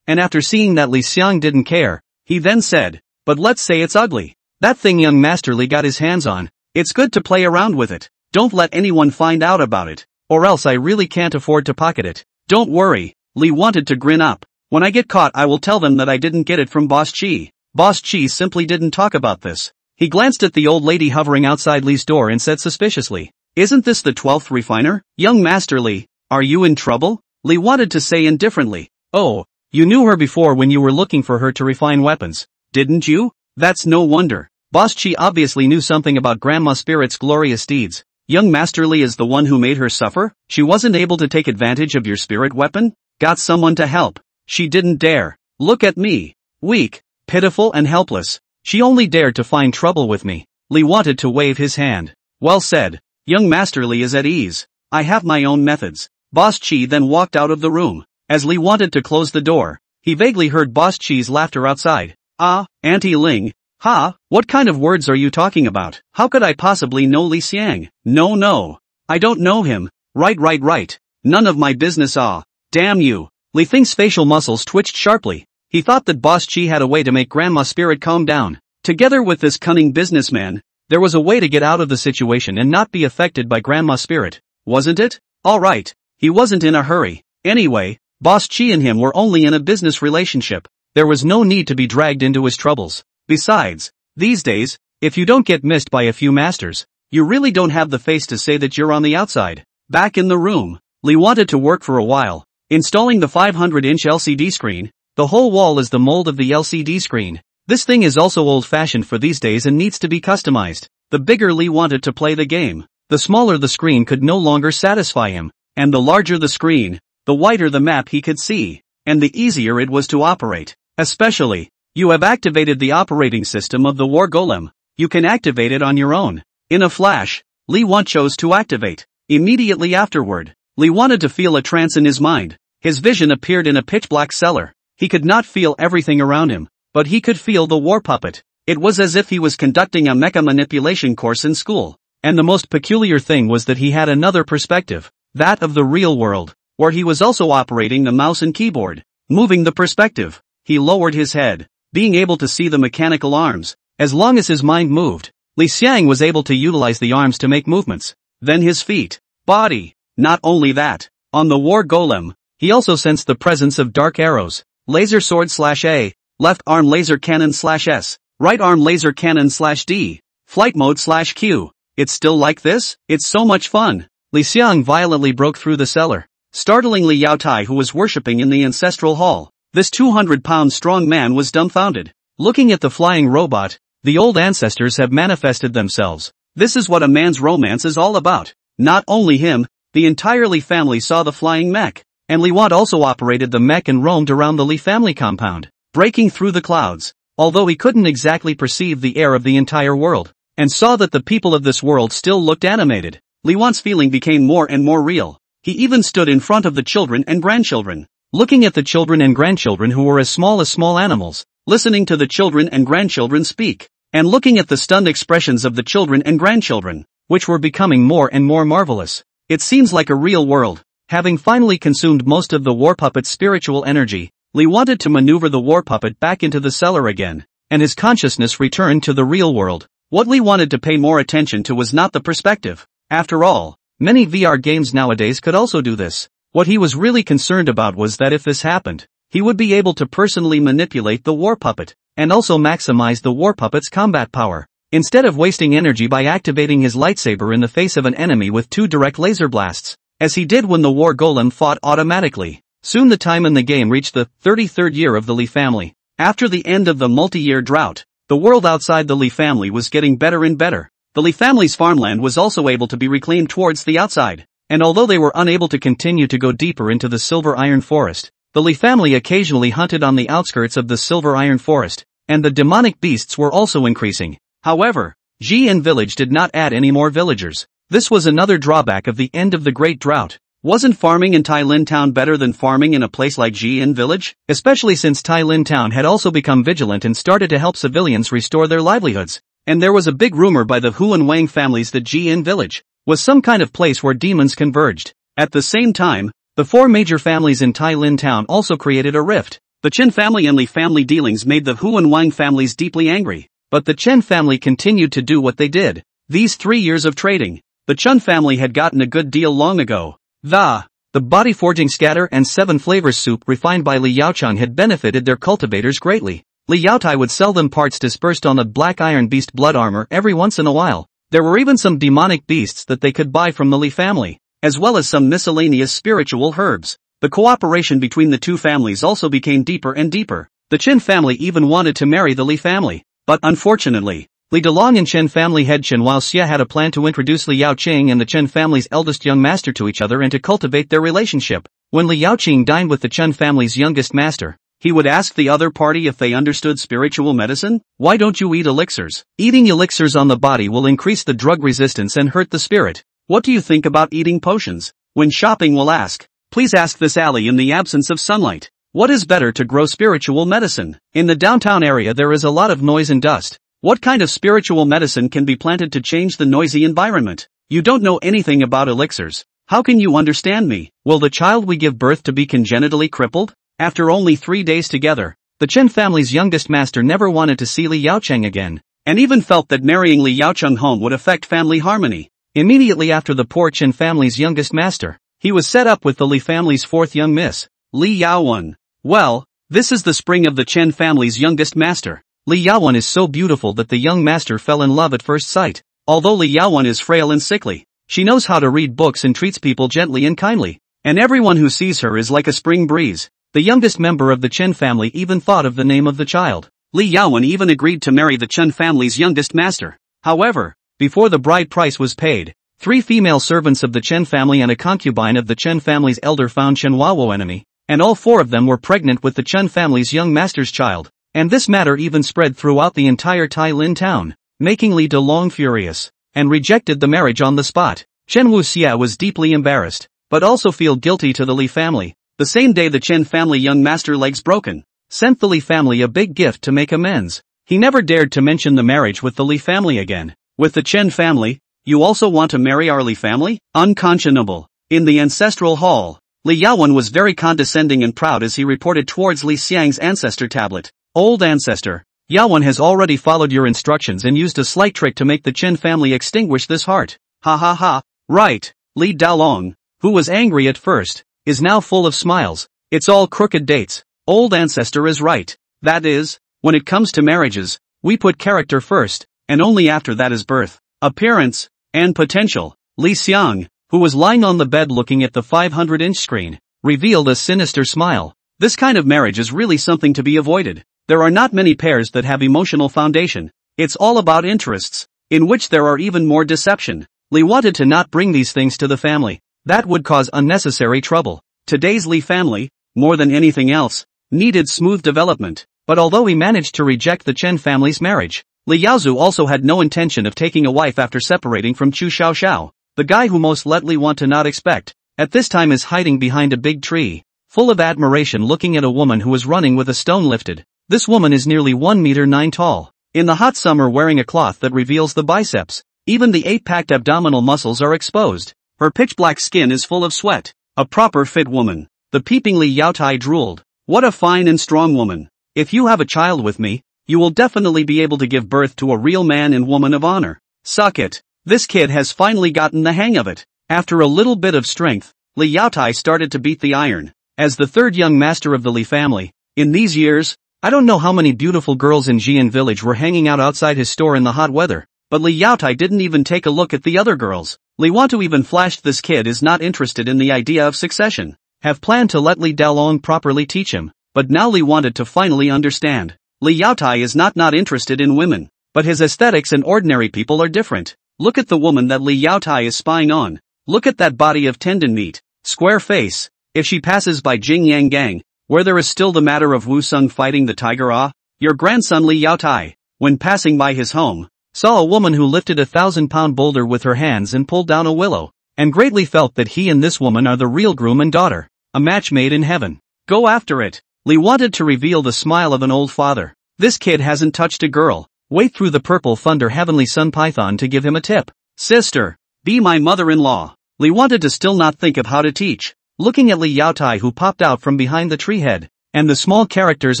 A: and after seeing that Li Xiang didn't care, he then said, "But let's say it's ugly. That thing young Master Li got his hands on, it's good to play around with it. Don't let anyone find out about it, or else I really can't afford to pocket it." "Don't worry," Li wanted to grin up. "When I get caught I will tell them that I didn't get it from Boss Chi." Boss Chi simply didn't talk about this. He glanced at the old lady hovering outside Li's door and said suspiciously, "Isn't this the 12th refiner? Young Master Li, are you in trouble?" Li wanted to say indifferently, "Oh, you knew her before when you were looking for her to refine weapons, didn't you? That's no wonder." Boss Chi obviously knew something about Grandma Spirit's glorious deeds. "Young Master Li is the one who made her suffer? She wasn't able to take advantage of your spirit weapon? Got someone to help? She didn't dare. Look at me. Weak, pitiful and helpless. She only dared to find trouble with me." Li wanted to wave his hand. "Well said. Young Master Li is at ease. I have my own methods." Boss Chi then walked out of the room. As Li wanted to close the door, he vaguely heard Boss Chi's laughter outside. "Ah, Auntie Ling. Ha, what kind of words are you talking about? How could I possibly know Li Xiang? No. I don't know him. Right. None of my business. Ah, damn you." Li Feng's facial muscles twitched sharply. He thought that Boss Chi had a way to make Grandma Spirit calm down. Together with this cunning businessman, there was a way to get out of the situation and not be affected by Grandma Spirit, wasn't it? Alright, he wasn't in a hurry. Anyway, Boss Chi and him were only in a business relationship. There was no need to be dragged into his troubles. Besides, these days, if you don't get missed by a few masters, you really don't have the face to say that you're on the outside. Back in the room, Li wanted to work for a while, installing the 500-inch LCD screen. The whole wall is the mold of the LCD screen. This thing is also old-fashioned for these days and needs to be customized. The bigger Li wanted to play the game, the smaller the screen could no longer satisfy him, and the larger the screen, the wider the map he could see. and the easier it was to operate. Especially, you have activated the operating system of the war golem. You can activate it on your own. In a flash, Li Xiang chose to activate. Immediately afterward, Li wanted to feel a trance in his mind. His vision appeared in a pitch-black cellar. He could not feel everything around him, but he could feel the war puppet. It was as if he was conducting a mecha manipulation course in school. And the most peculiar thing was that he had another perspective, that of the real world, where he was also operating the mouse and keyboard. Moving the perspective, he lowered his head, being able to see the mechanical arms. As long as his mind moved, Li Xiang was able to utilize the arms to make movements. Then his feet, body. Not only that, on the war golem, he also sensed the presence of dark arrows, laser sword /A, left arm laser cannon /S, right arm laser cannon /D, flight mode /Q. It's still like this? It's so much fun. Li Xiang violently broke through the cellar, startling Li Yaotai, who was worshipping in the ancestral hall. This 200-pound strong man was dumbfounded. Looking at the flying robot, the old ancestors have manifested themselves. This is what a man's romance is all about. Not only him, the entire Li family saw the flying mech, and Li Xiang also operated the mech and roamed around the Li family compound, breaking through the clouds, although he couldn't exactly perceive the air of the entire world, and saw that the people of this world still looked animated. Li Xiang's feeling became more and more real. He even stood in front of the children and grandchildren, looking at the children and grandchildren who were as small animals, listening to the children and grandchildren speak, and looking at the stunned expressions of the children and grandchildren, which were becoming more and more marvelous. It seems like a real world. Having finally consumed most of the war puppet's spiritual energy, Li wanted to maneuver the war puppet back into the cellar again, and his consciousness returned to the real world. What Li wanted to pay more attention to was not the perspective. After all, many VR games nowadays could also do this. What he was really concerned about was that if this happened, he would be able to personally manipulate the war puppet, and also maximize the war puppet's combat power, instead of wasting energy by activating his lightsaber in the face of an enemy with 2 direct laser blasts, as he did when the war golem fought automatically. Soon the time in the game reached the 33rd year of the Li family. After the end of the multi-year drought, the world outside the Li family was getting better and better. The Li family's farmland was also able to be reclaimed towards the outside, and although they were unable to continue to go deeper into the silver iron forest, the Li family occasionally hunted on the outskirts of the silver iron forest, and the demonic beasts were also increasing. However, Jian village did not add any more villagers. This was another drawback of the end of the Great Drought. Wasn't farming in Tai Lin Town better than farming in a place like Jian village? Especially since Tai Lin Town had also become vigilant and started to help civilians restore their livelihoods. And there was a big rumor by the Hu and Wang families that Jian village was some kind of place where demons converged. At the same time, the 4 major families in Tai Lin Town also created a rift. The Chen family and Li family dealings made the Hu and Wang families deeply angry, but the Chen family continued to do what they did. These 3 years of trading, the Chen family had gotten a good deal long ago. The body forging scatter and 7 flavors soup refined by Li Yaochang had benefited their cultivators greatly. Li Yaotai would sell them parts dispersed on the black iron beast blood armor every once in a while. There were even some demonic beasts that they could buy from the Li family, as well as some miscellaneous spiritual herbs. The cooperation between the 2 families also became deeper and deeper. The Chen family even wanted to marry the Li family, but unfortunately, Li Delong and Chen family head Chen Xia had a plan to introduce Li Yaoqing and the Chen family's eldest young master to each other and to cultivate their relationship. When Li Yaoqing dined with the Chen family's youngest master, he would ask the other party if they understood spiritual medicine. Why don't you eat elixirs? Eating elixirs on the body will increase the drug resistance and hurt the spirit. What do you think about eating potions? When shopping will ask, please ask this alley in the absence of sunlight. What is better to grow spiritual medicine? In the downtown area there is a lot of noise and dust. What kind of spiritual medicine can be planted to change the noisy environment? You don't know anything about elixirs. How can you understand me? Will the child we give birth to be congenitally crippled? After only 3 days together, the Chen family's youngest master never wanted to see Li Yaocheng again, and even felt that marrying Li Yaocheng home would affect family harmony. Immediately after the poor Chen family's youngest master, he was set up with the Li family's 4th young miss, Li Yaowen. Well, this is the spring of the Chen family's youngest master. Li Yaowen is so beautiful that the young master fell in love at first sight. Although Li Yaowen is frail and sickly, she knows how to read books and treats people gently and kindly, and everyone who sees her is like a spring breeze. The youngest member of the Chen family even thought of the name of the child. Li Yaowen even agreed to marry the Chen family's youngest master. However, before the bride price was paid, 3 female servants of the Chen family and a concubine of the Chen family's elder found Chen Wawo enemy, and all four of them were pregnant with the Chen family's young master's child, and this matter even spread throughout the entire Tai Lin town, making Li Dalong furious, and rejected the marriage on the spot. Chen Wuxia was deeply embarrassed, but also feel guilty to the Li family. The same day the Chen family young master legs broken, sent the Li family a big gift to make amends. He never dared to mention the marriage with the Li family again. With the Chen family, you also want to marry our Li family? Unconscionable. In the ancestral hall, Li Yaowen was very condescending and proud as he reported towards Li Xiang's ancestor tablet. Old ancestor, Yaowen has already followed your instructions and used a slight trick to make the Chen family extinguish this heart. Ha ha ha. Right. Li Dalong, who was angry at first, is now full of smiles. It's all crooked dates. Old ancestor is right. That is, when it comes to marriages, we put character first, and only after that is birth, appearance, and potential. Li Xiang, who was lying on the bed looking at the 500-inch screen, revealed a sinister smile. This kind of marriage is really something to be avoided. There are not many pairs that have emotional foundation. It's all about interests, in which there are even more deception. Li wanted to not bring these things to the family. That would cause unnecessary trouble. Today's Li family, more than anything else, needed smooth development. But although he managed to reject the Chen family's marriage, Li Yaozu also had no intention of taking a wife after separating from Chu Xiaoxiao. The guy who most likely want to not expect, at this time is hiding behind a big tree, full of admiration looking at a woman who is running with a stone lifted. This woman is nearly 1 meter 9 tall, in the hot summer wearing a cloth that reveals the biceps. Even the 8-packed abdominal muscles are exposed. Her pitch-black skin is full of sweat. A proper fit woman. The peeping Li Yaotai drooled. What a fine and strong woman. If you have a child with me, you will definitely be able to give birth to a real man and woman of honor. Suck it. This kid has finally gotten the hang of it. After a little bit of strength, Li Yaotai started to beat the iron. As the third young master of the Li family, in these years, I don't know how many beautiful girls in Jian village were hanging out outside his store in the hot weather, but Li Yaotai didn't even take a look at the other girls. Li Wantu even flashed this kid is not interested in the idea of succession. Have planned to let Li Dalong properly teach him, but now Li wanted to finally understand. Li Yaotai is not interested in women, but his aesthetics and ordinary people are different. Look at the woman that Li Yaotai is spying on. Look at that body of tendon meat, square face. If she passes by Jingyang Gang, where there is still the matter of Wu Sung fighting the tiger, your grandson Li Yaotai, when passing by his home, saw a woman who lifted a 1,000-pound boulder with her hands and pulled down a willow, and greatly felt that he and this woman are the real groom and daughter, a match made in heaven. Go after it. Li wanted to reveal the smile of an old father. This kid hasn't touched a girl. Wait through the purple thunder heavenly sun python to give him a tip. Sister, be my mother-in-law. Li wanted to still not think of how to teach. Looking at Li Yaotai who popped out from behind the tree head, and the small characters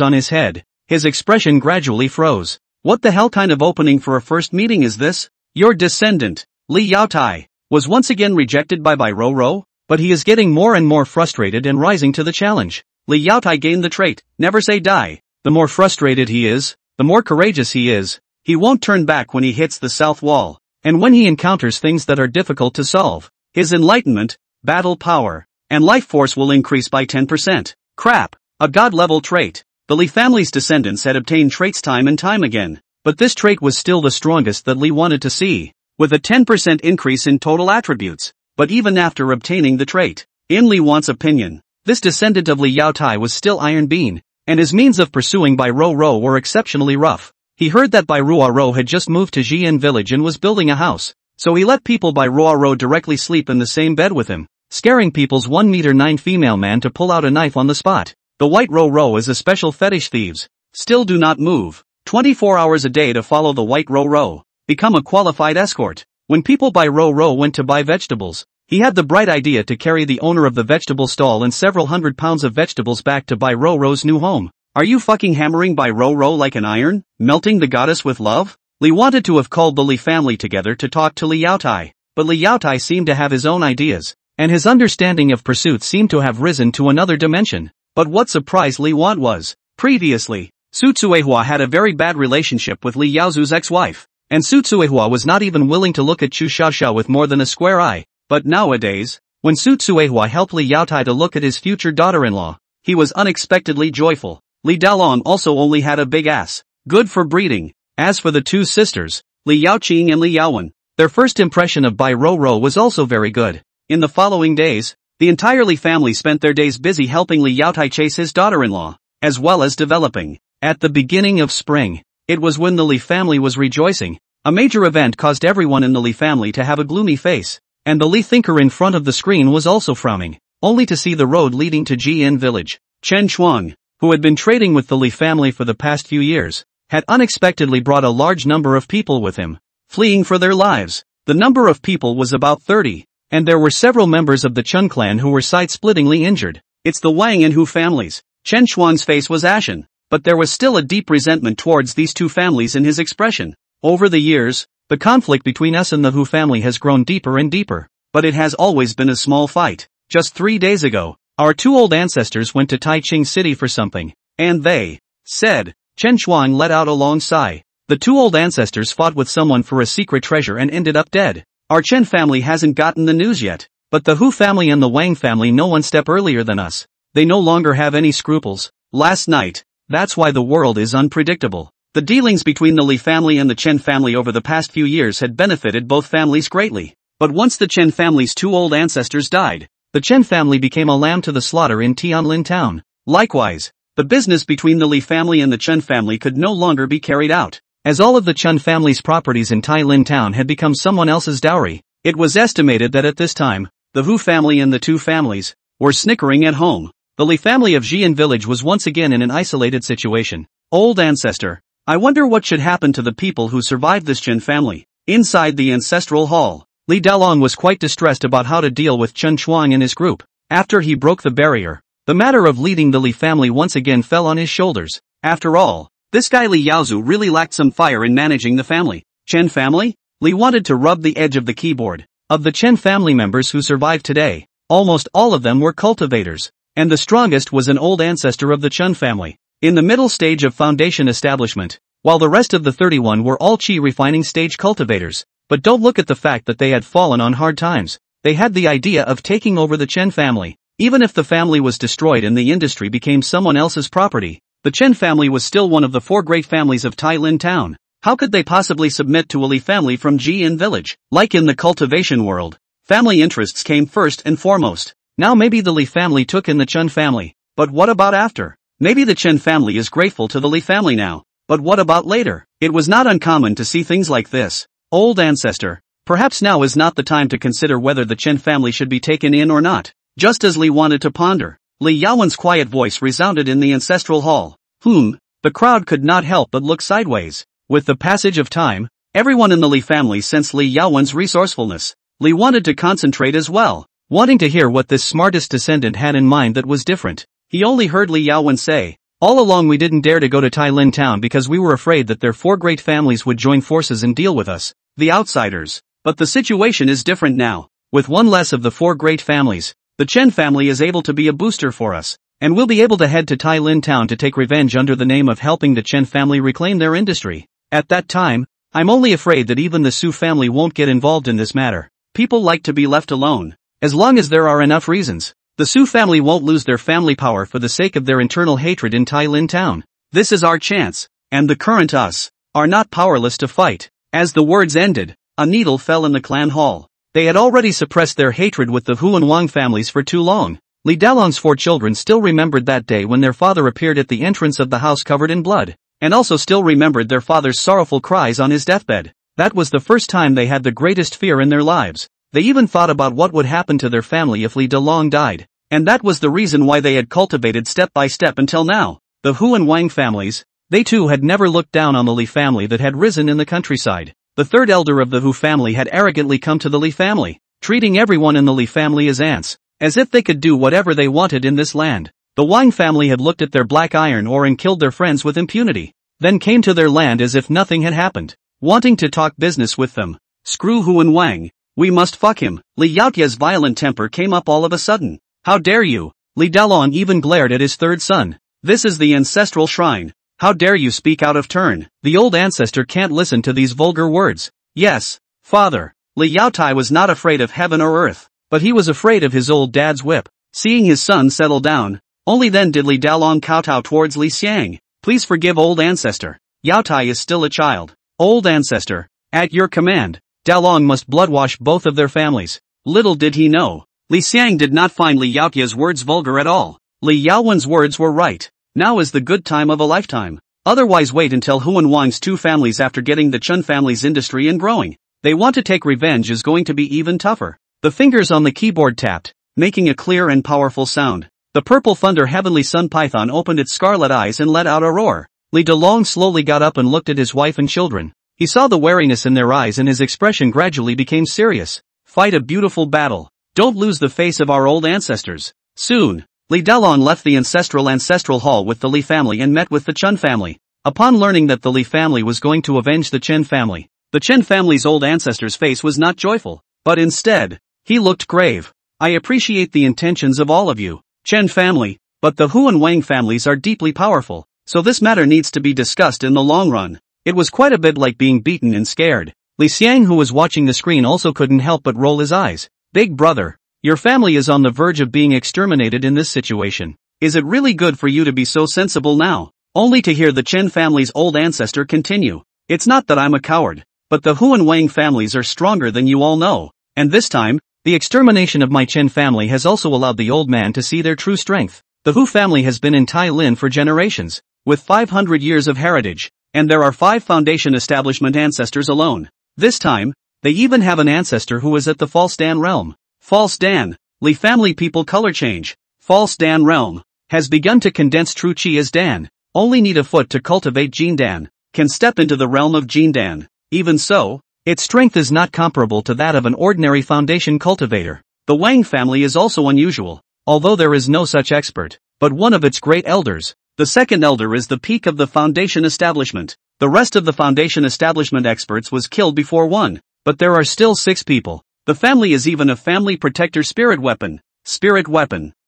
A: on his head, his expression gradually froze. What the hell kind of opening for a first meeting is this? Your descendant, Li Yaotai, was once again rejected by Roro, but he is getting more and more frustrated and rising to the challenge. Li Yaotai gained the trait, never say die. The more frustrated he is, the more courageous he is. He won't turn back when he hits the south wall, and when he encounters things that are difficult to solve. His enlightenment, battle power, and life force will increase by 10%. Crap, a god-level trait. The Li family's descendants had obtained traits time and time again, but this trait was still the strongest that Li wanted to see, with a 10% increase in total attributes. But even after obtaining the trait, in Li Wan's opinion, this descendant of Li Yaotai was still Iron Bean, and his means of pursuing Bai Roro were exceptionally rough. He heard that Bai Ruaro had just moved to Jian village and was building a house, so he let people Bai Ruaro directly sleep in the same bed with him, scaring people's 1 meter 9 female man to pull out a knife on the spot. The white Roro is a special fetish thieves. Still do not move. 24 hours a day to follow the white Roro. Become a qualified escort. When people Bai Roro went to buy vegetables, he had the bright idea to carry the owner of the vegetable stall and several hundred pounds of vegetables back to Bai Roro's new home. Are you fucking hammering Bai Roro like an iron? Melting the goddess with love? Li wanted to have called the Li family together to talk to Li Yaotai, but Li Yaotai seemed to have his own ideas, and his understanding of pursuit seemed to have risen to another dimension. But what surprised Li Want was, previously, Su Tsuehua had a very bad relationship with Li Yaozu's ex-wife, and Su Tsuehua was not even willing to look at Chu Xiaoxiao with more than a square eye. But nowadays, when Su Tsuehua helped Li Yaotai to look at his future daughter-in-law, he was unexpectedly joyful. Li Dalong also only had a big ass, good for breeding. As for the two sisters, Li Yaoqing and Li Yaowen, their first impression of Bai Roro was also very good. In the following days, The entire Li family spent their days busy helping Li Yaotai chase his daughter-in-law, as well as developing. At the beginning of spring, it was when the Li family was rejoicing. A major event caused everyone in the Li family to have a gloomy face, and the Li thinker in front of the screen was also frowning, only to see the road leading to Jian village. Chen Chuang, who had been trading with the Li family for the past few years, had unexpectedly brought a large number of people with him, fleeing for their lives. The number of people was about 30, and there were several members of the Chen clan who were side-splittingly injured. It's the Wang and Hu families. Chen Chuang's face was ashen, but there was still a deep resentment towards these two families in his expression. Over the years, the conflict between us and the Hu family has grown deeper and deeper, but it has always been a small fight. Just 3 days ago, our two old ancestors went to Taiching City for something, and they said. Chen Chuang let out a long sigh. The two old ancestors fought with someone for a secret treasure and ended up dead. Our Chen family hasn't gotten the news yet, but the Hu family and the Wang family know one step earlier than us. They no longer have any scruples. Last night, that's why the world is unpredictable. The dealings between the Li family and the Chen family over the past few years had benefited both families greatly. But once the Chen family's two old ancestors died, the Chen family became a lamb to the slaughter in Tianlin town. Likewise, the business between the Li family and the Chen family could no longer be carried out. As all of the Chen family's properties in Tailin town had become someone else's dowry, it was estimated that at this time, the Hu family and the two families were snickering at home. The Li family of Jian village was once again in an isolated situation. Old ancestor, I wonder what should happen to the people who survived this Chen family. Inside the ancestral hall, Li Dalong was quite distressed about how to deal with Chen Chuang and his group. After he broke the barrier, the matter of leading the Li family once again fell on his shoulders. After all, this guy Li Yaozu really lacked some fire in managing the family. Chen family? Li wanted to rub the edge of the keyboard. Of the Chen family members who survived today, almost all of them were cultivators, and the strongest was an old ancestor of the Chen family, in the middle stage of foundation establishment, while the rest of the 31 were all qi refining stage cultivators. But don't look at the fact that they had fallen on hard times. They had the idea of taking over the Chen family. Even if the family was destroyed and the industry became someone else's property, the Chen family was still one of the 4 great families of Tailin town. How could they possibly submit to a Li family from Jian village? Like in the cultivation world, family interests came first and foremost. Now maybe the Li family took in the Chen family, but what about after? Maybe the Chen family is grateful to the Li family now, but what about later? It was not uncommon to see things like this. Old ancestor, perhaps now is not the time to consider whether the Chen family should be taken in or not. Just as Li wanted to ponder, Li Yaowen's quiet voice resounded in the ancestral hall. The crowd could not help but look sideways. With the passage of time, everyone in the Li family sensed Li Yaowen's resourcefulness. Li wanted to concentrate as well, wanting to hear what this smartest descendant had in mind that was different. He only heard Li Yaowen say, all along we didn't dare to go to Tailin town because we were afraid that their 4 great families would join forces and deal with us, the outsiders. But the situation is different now. With one less of the 4 great families, the Chen family is able to be a booster for us, and we'll be able to head to Tailin town to take revenge under the name of helping the Chen family reclaim their industry. At that time, I'm only afraid that even the Su family won't get involved in this matter. People like to be left alone. As long as there are enough reasons, the Su family won't lose their family power for the sake of their internal hatred in Tailin town. This is our chance, and the current us are not powerless to fight. As the words ended, a needle fell in the clan hall. They had already suppressed their hatred with the Hu and Wang families for too long. Li Dalong's 4 children still remembered that day when their father appeared at the entrance of the house covered in blood, and also still remembered their father's sorrowful cries on his deathbed. That was the first time they had the greatest fear in their lives. They even thought about what would happen to their family if Li Dalong died, and that was the reason why they had cultivated step by step until now. The Hu and Wang families, they too had never looked down on the Li family that had risen in the countryside. The 3rd elder of the Hu family had arrogantly come to the Li family, treating everyone in the Li family as ants, as if they could do whatever they wanted in this land. The Wang family had looked at their black iron ore and killed their friends with impunity, then came to their land as if nothing had happened, wanting to talk business with them. Screw Hu and Wang, we must fuck him. Li Yaotia's violent temper came up all of a sudden. How dare you? Li Dalong even glared at his 3rd son. This is the ancestral shrine. How dare you speak out of turn? The old ancestor can't listen to these vulgar words. Yes, father. Li Yaotai was not afraid of heaven or earth, but he was afraid of his old dad's whip. Seeing his son settle down, only then did Li Dalong kowtow towards Li Xiang. Please forgive old ancestor. Yaotai is still a child. Old ancestor, at your command, Dalong must bloodwash both of their families. Little did he know, Li Xiang did not find Li Yaoya's words vulgar at all. Li Yaowen's words were right. Now is the good time of a lifetime. Otherwise wait until Huan Wang's two families after getting the Chen family's industry and growing. They want to take revenge is going to be even tougher. The fingers on the keyboard tapped, making a clear and powerful sound. The purple thunder heavenly sun python opened its scarlet eyes and let out a roar. Li Delong slowly got up and looked at his wife and children. He saw the wariness in their eyes and his expression gradually became serious. Fight a beautiful battle. Don't lose the face of our old ancestors. Soon, Li Delong left the ancestral hall with the Li family and met with the Chen family. Upon learning that the Li family was going to avenge the Chen family, the Chen family's old ancestor's face was not joyful, but instead, he looked grave. I appreciate the intentions of all of you, Chen family, but the Huan Wang families are deeply powerful, so this matter needs to be discussed in the long run. It was quite a bit like being beaten and scared. Li Xiang, who was watching the screen, also couldn't help but roll his eyes. Big brother, your family is on the verge of being exterminated in this situation. Is it really good for you to be so sensible now? Only to hear the Chen family's old ancestor continue. It's not that I'm a coward, but the Huan Wang families are stronger than you all know. And this time, the extermination of my Chen family has also allowed the old man to see their true strength. The Hu family has been in Tai Lin for generations, with 500 years of heritage, and there are 5 foundation establishment ancestors alone. This time, they even have an ancestor who is at the False Dan realm. False Dan, Li family people color change. False Dan realm has begun to condense true chi as Dan. Only need a foot to cultivate Jin Dan. Can step into the realm of Jin Dan. Even so, its strength is not comparable to that of an ordinary foundation cultivator. The Wang family is also unusual, although there is no such expert, but one of its great elders. The second elder is the peak of the foundation establishment. The rest of the foundation establishment experts was killed before one, but there are still 6 people. The family is even a family protector spirit weapon,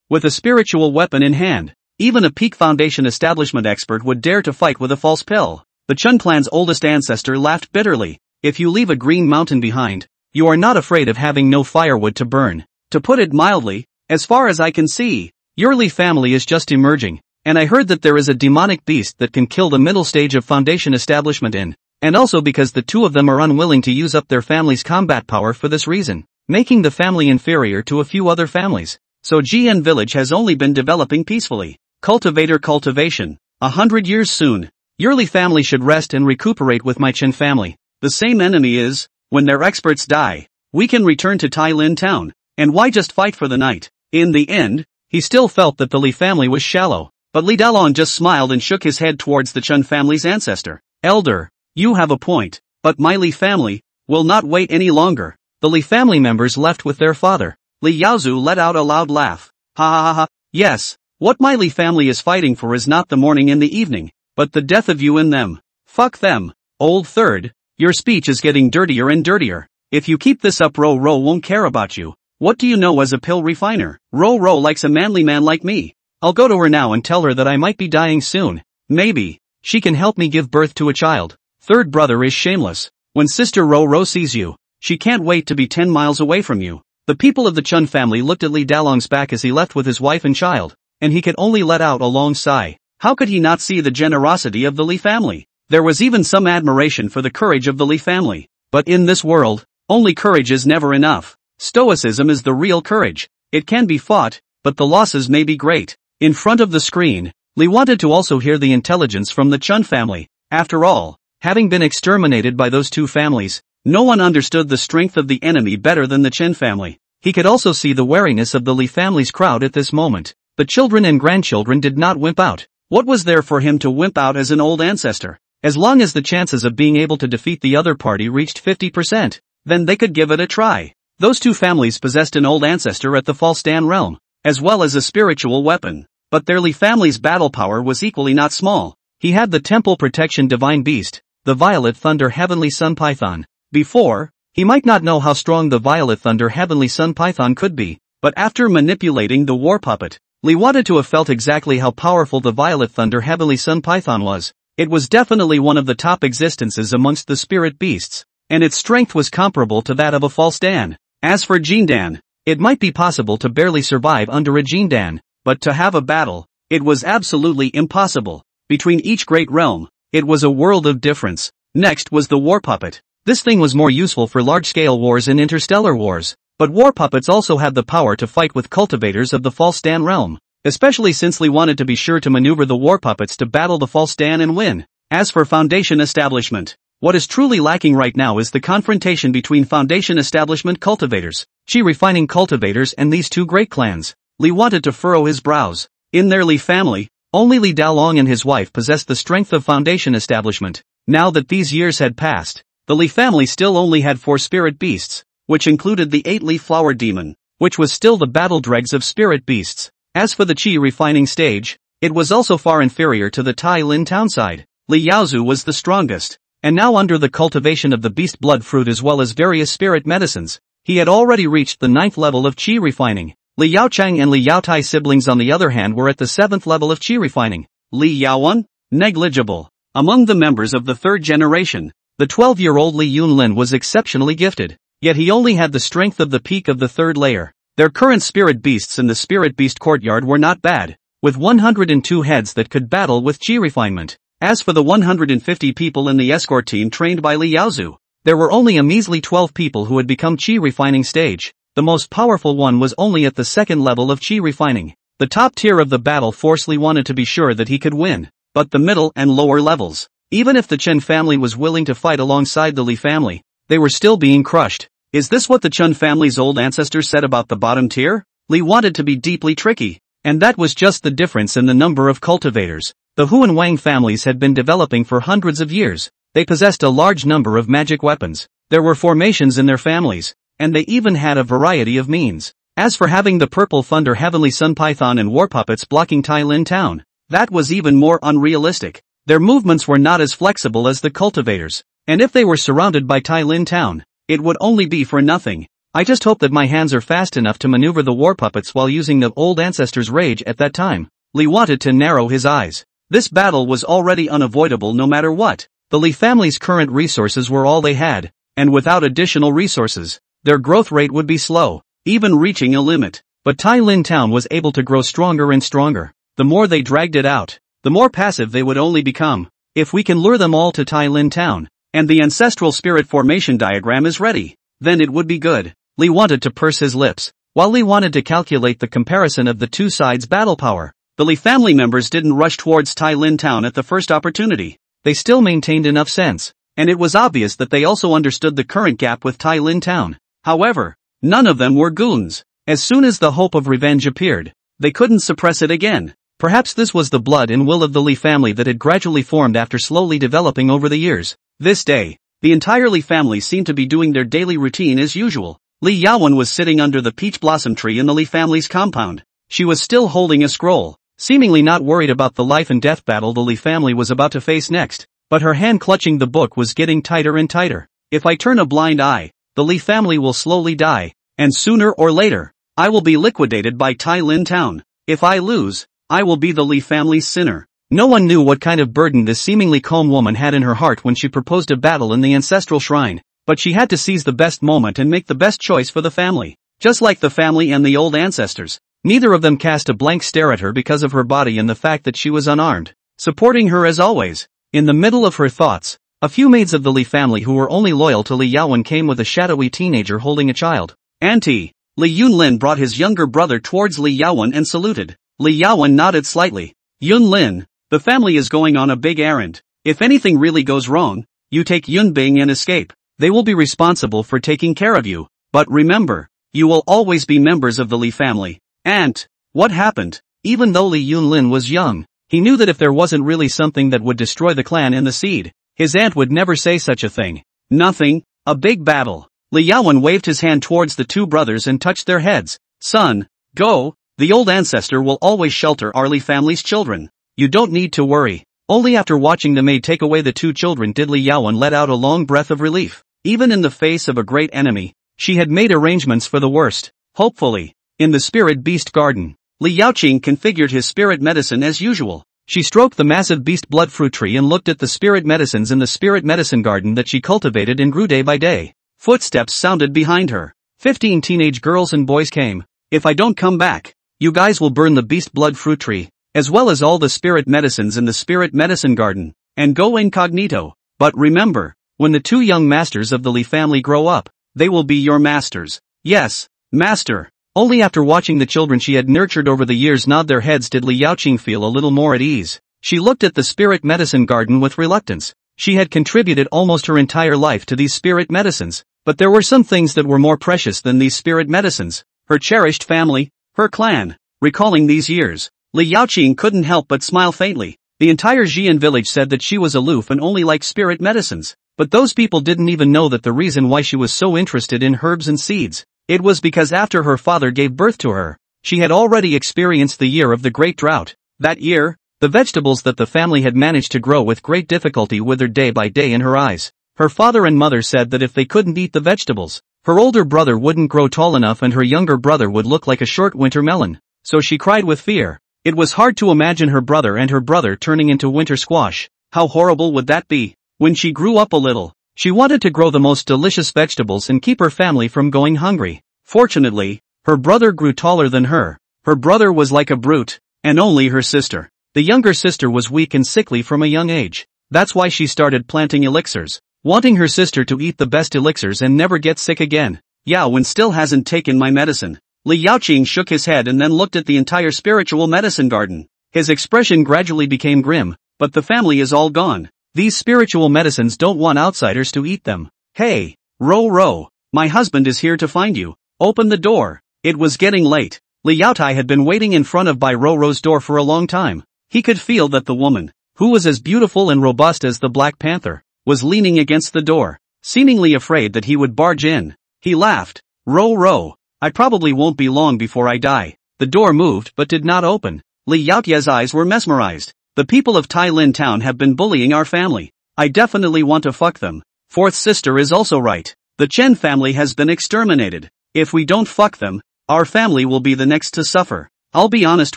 A: with a spiritual weapon in hand. Even a peak foundation establishment expert would dare to fight with a false pill. The Chen clan's oldest ancestor laughed bitterly. If you leave a green mountain behind, you are not afraid of having no firewood to burn. To put it mildly, as far as I can see, your Li family is just emerging. And I heard that there is a demonic beast that can kill the middle stage of foundation establishment in, and also because the 2 of them are unwilling to use up their family's combat power for this reason, making the family inferior to a few other families. So Jian village has only been developing peacefully. Cultivation. 100 years soon. Your Li family should rest and recuperate with my Chen family. The same enemy is, when their experts die, we can return to Tai Lin town. And why just fight for the night? In the end, he still felt that the Li family was shallow. But Li Dalong just smiled and shook his head towards the Chen family's ancestor. Elder, you have a point, but my Li family will not wait any longer. The Li family members left with their father. Li Yaozu let out a loud laugh. Ha ha ha ha, yes, what my Li family is fighting for is not the morning and the evening, but the death of you and them. Fuck them. Old third, your speech is getting dirtier and dirtier. If you keep this up, Ro won't care about you. What do you know as a pill refiner? Ro likes a manly man like me. I'll go to her now and tell her that I might be dying soon. Maybe she can help me give birth to a child. Third brother is shameless. When sister Ro sees you, she can't wait to be 10 miles away from you. The people of the Chen family looked at Li Dalong's back as he left with his wife and child, and he could only let out a long sigh. How could he not see the generosity of the Li family? There was even some admiration for the courage of the Li family. But in this world, only courage is never enough. Stoicism is the real courage. It can be fought, but the losses may be great. In front of the screen, Li wanted to also hear the intelligence from the Chen family. After all, having been exterminated by those 2 families, no one understood the strength of the enemy better than the Chen family. He could also see the wariness of the Li family's crowd at this moment. The children and grandchildren did not wimp out. What was there for him to wimp out as an old ancestor? As long as the chances of being able to defeat the other party reached 50%, then they could give it a try. Those 2 families possessed an old ancestor at the False Dan realm, as well as a spiritual weapon. But their Li family's battle power was equally not small. He had the Temple Protection Divine Beast, the Violet Thunder Heavenly Sun Python. Before, he might not know how strong the Violet Thunder Heavenly Sun Python could be, but after manipulating the War Puppet, Li wanted to have felt exactly how powerful the Violet Thunder Heavenly Sun Python was. It was definitely one of the top existences amongst the spirit beasts, and its strength was comparable to that of a False Dan. As for Jindan, it might be possible to barely survive under a Jindan, but to have a battle, it was absolutely impossible. Between each great realm, it was a world of difference. Next was the War Puppet. This thing was more useful for large-scale wars and interstellar wars. But war puppets also had the power to fight with cultivators of the false Dan realm, especially since Li wanted to be sure to maneuver the war puppets to battle the false Dan and win. As for Foundation establishment, what is truly lacking right now is the confrontation between Foundation establishment cultivators, Qi refining cultivators and these two great clans. Li wanted to furrow his brows. In their Li family, only Li Daolong and his wife possessed the strength of Foundation establishment. Now that these years had passed, the Li family still only had 4 spirit beasts, which included the 8-leaf flower demon, which was still the battle dregs of spirit beasts. As for the Qi refining stage, it was also far inferior to the Tai Lin town side. Li Yaozu was the strongest, and now under the cultivation of the beast blood fruit as well as various spirit medicines, he had already reached the 9th level of Qi refining. Li Yaochang and Li Yaotai siblings on the other hand were at the 7th level of Qi refining. Li Yaowen? Negligible. Among the members of the 3rd generation, the 12-year-old Li Yunlin was exceptionally gifted, yet he only had the strength of the peak of the 3rd layer. Their current spirit beasts in the spirit beast courtyard were not bad, with 102 heads that could battle with Qi refinement. As for the 150 people in the escort team trained by Li Yaozu, there were only a measly 12 people who had become Qi refining stage. The most powerful one was only at the 2nd level of Qi refining. The top tier of the battle force Li wanted to be sure that he could win, but the middle and lower levels, even if the Chen family was willing to fight alongside the Li family, they were still being crushed. Is this what the Chen family's old ancestors said about the bottom tier? Li wanted to be deeply tricky, and that was just the difference in the number of cultivators. The Hu and Wang families had been developing for hundreds of years. They possessed a large number of magic weapons. There were formations in their families, and they even had a variety of means. As for having the Purple Thunder Heavenly Sun Python and war puppets blocking Tai Lin Town, that was even more unrealistic. Their movements were not as flexible as the cultivators, and if they were surrounded by Tai Lin Town, it would only be for nothing. I just hope that my hands are fast enough to maneuver the war puppets while using the old ancestors' rage at that time. Li wanted to narrow his eyes. This battle was already unavoidable no matter what. The Li family's current resources were all they had, and without additional resources, their growth rate would be slow, even reaching a limit. But Tai Lin Town was able to grow stronger and stronger. The more they dragged it out, the more passive they would only become. If we can lure them all to Tai Lin Town, and the ancestral spirit formation diagram is ready, then it would be good. Li wanted to purse his lips, while Li wanted to calculate the comparison of the two sides' battle power. The Li family members didn't rush towards Tai Lin Town at the first opportunity. They still maintained enough sense, and it was obvious that they also understood the current gap with Tai Lin Town. However, none of them were goons. As soon as the hope of revenge appeared, they couldn't suppress it again. Perhaps this was the blood and will of the Li family that had gradually formed after slowly developing over the years. This day, the entire Li family seemed to be doing their daily routine as usual. Li Yaowen was sitting under the peach blossom tree in the Li family's compound. She was still holding a scroll, seemingly not worried about the life and death battle the Li family was about to face next, but her hand clutching the book was getting tighter and tighter. If I turn a blind eye, the Li family will slowly die, and sooner or later, I will be liquidated by Tai Lin Town. If I lose, I will be the Li family's sinner. No one knew what kind of burden this seemingly calm woman had in her heart when she proposed a battle in the ancestral shrine, but she had to seize the best moment and make the best choice for the family. Just like the family and the old ancestors, neither of them cast a blank stare at her because of her body and the fact that she was unarmed, supporting her as always. In the middle of her thoughts, a few maids of the Li family who were only loyal to Li Yaowen came with a shadowy teenager holding a child. Auntie. Li Yunlin brought his younger brother towards Li Yaowen and saluted. Li Yaowen nodded slightly. Yunlin, the family is going on a big errand. If anything really goes wrong, you take Yunbing and escape. They will be responsible for taking care of you. But remember, you will always be members of the Li family. Aunt, what happened? Even though Li Yunlin was young, he knew that if there wasn't really something that would destroy the clan in the seed, his aunt would never say such a thing. Nothing, a big battle. Li Yaowen waved his hand towards the two brothers and touched their heads. Son, go, the old ancestor will always shelter our Li family's children. You don't need to worry. Only after watching the maid take away the two children did Li Yaowen let out a long breath of relief. Even in the face of a great enemy, she had made arrangements for the worst. Hopefully, in the spirit beast garden, Li Yaoqing configured his spirit medicine as usual. She stroked the massive beast blood fruit tree and looked at the spirit medicines in the spirit medicine garden that she cultivated and grew day by day. Footsteps sounded behind her. 15 teenage girls and boys came. If I don't come back, you guys will burn the beast blood fruit tree, as well as all the spirit medicines in the spirit medicine garden, and go incognito. But remember, when the two young masters of the Li family grow up, they will be your masters. Yes, master. Only after watching the children she had nurtured over the years nod their heads did Li Xiang feel a little more at ease. She looked at the spirit medicine garden with reluctance. She had contributed almost her entire life to these spirit medicines, but there were some things that were more precious than these spirit medicines. Her cherished family, her clan. Recalling these years, Li Xiang couldn't help but smile faintly. The entire Xian village said that she was aloof and only liked spirit medicines, but those people didn't even know that the reason why she was so interested in herbs and seeds. It was because after her father gave birth to her, she had already experienced the year of the great drought. That year, the vegetables that the family had managed to grow with great difficulty withered day by day in her eyes. Her father and mother said that if they couldn't eat the vegetables, her older brother wouldn't grow tall enough and her younger brother would look like a short winter melon. So she cried with fear. It was hard to imagine her brother turning into winter squash. How horrible would that be? When she grew up a little, she wanted to grow the most delicious vegetables and keep her family from going hungry. Fortunately, her brother grew taller than her. Her brother was like a brute, and only her sister. The younger sister was weak and sickly from a young age. That's why she started planting elixirs, wanting her sister to eat the best elixirs and never get sick again. Yao Wen still hasn't taken my medicine. Li Xiang shook his head and then looked at the entire spiritual medicine garden. His expression gradually became grim. But the family is all gone. These spiritual medicines don't want outsiders to eat them. Hey, Ro, my husband is here to find you. Open the door. It was getting late. Li Yaotai had been waiting in front of Bai Ro's door for a long time. He could feel that the woman, who was as beautiful and robust as the Black Panther, was leaning against the door, seemingly afraid that he would barge in. He laughed. Ro, I probably won't be long before I die. The door moved but did not open. Li Yaotia's eyes were mesmerized. The people of Tai Lin town have been bullying our family. I definitely want to fuck them. Fourth sister is also right. The Chen family has been exterminated. If we don't fuck them, our family will be the next to suffer. I'll be honest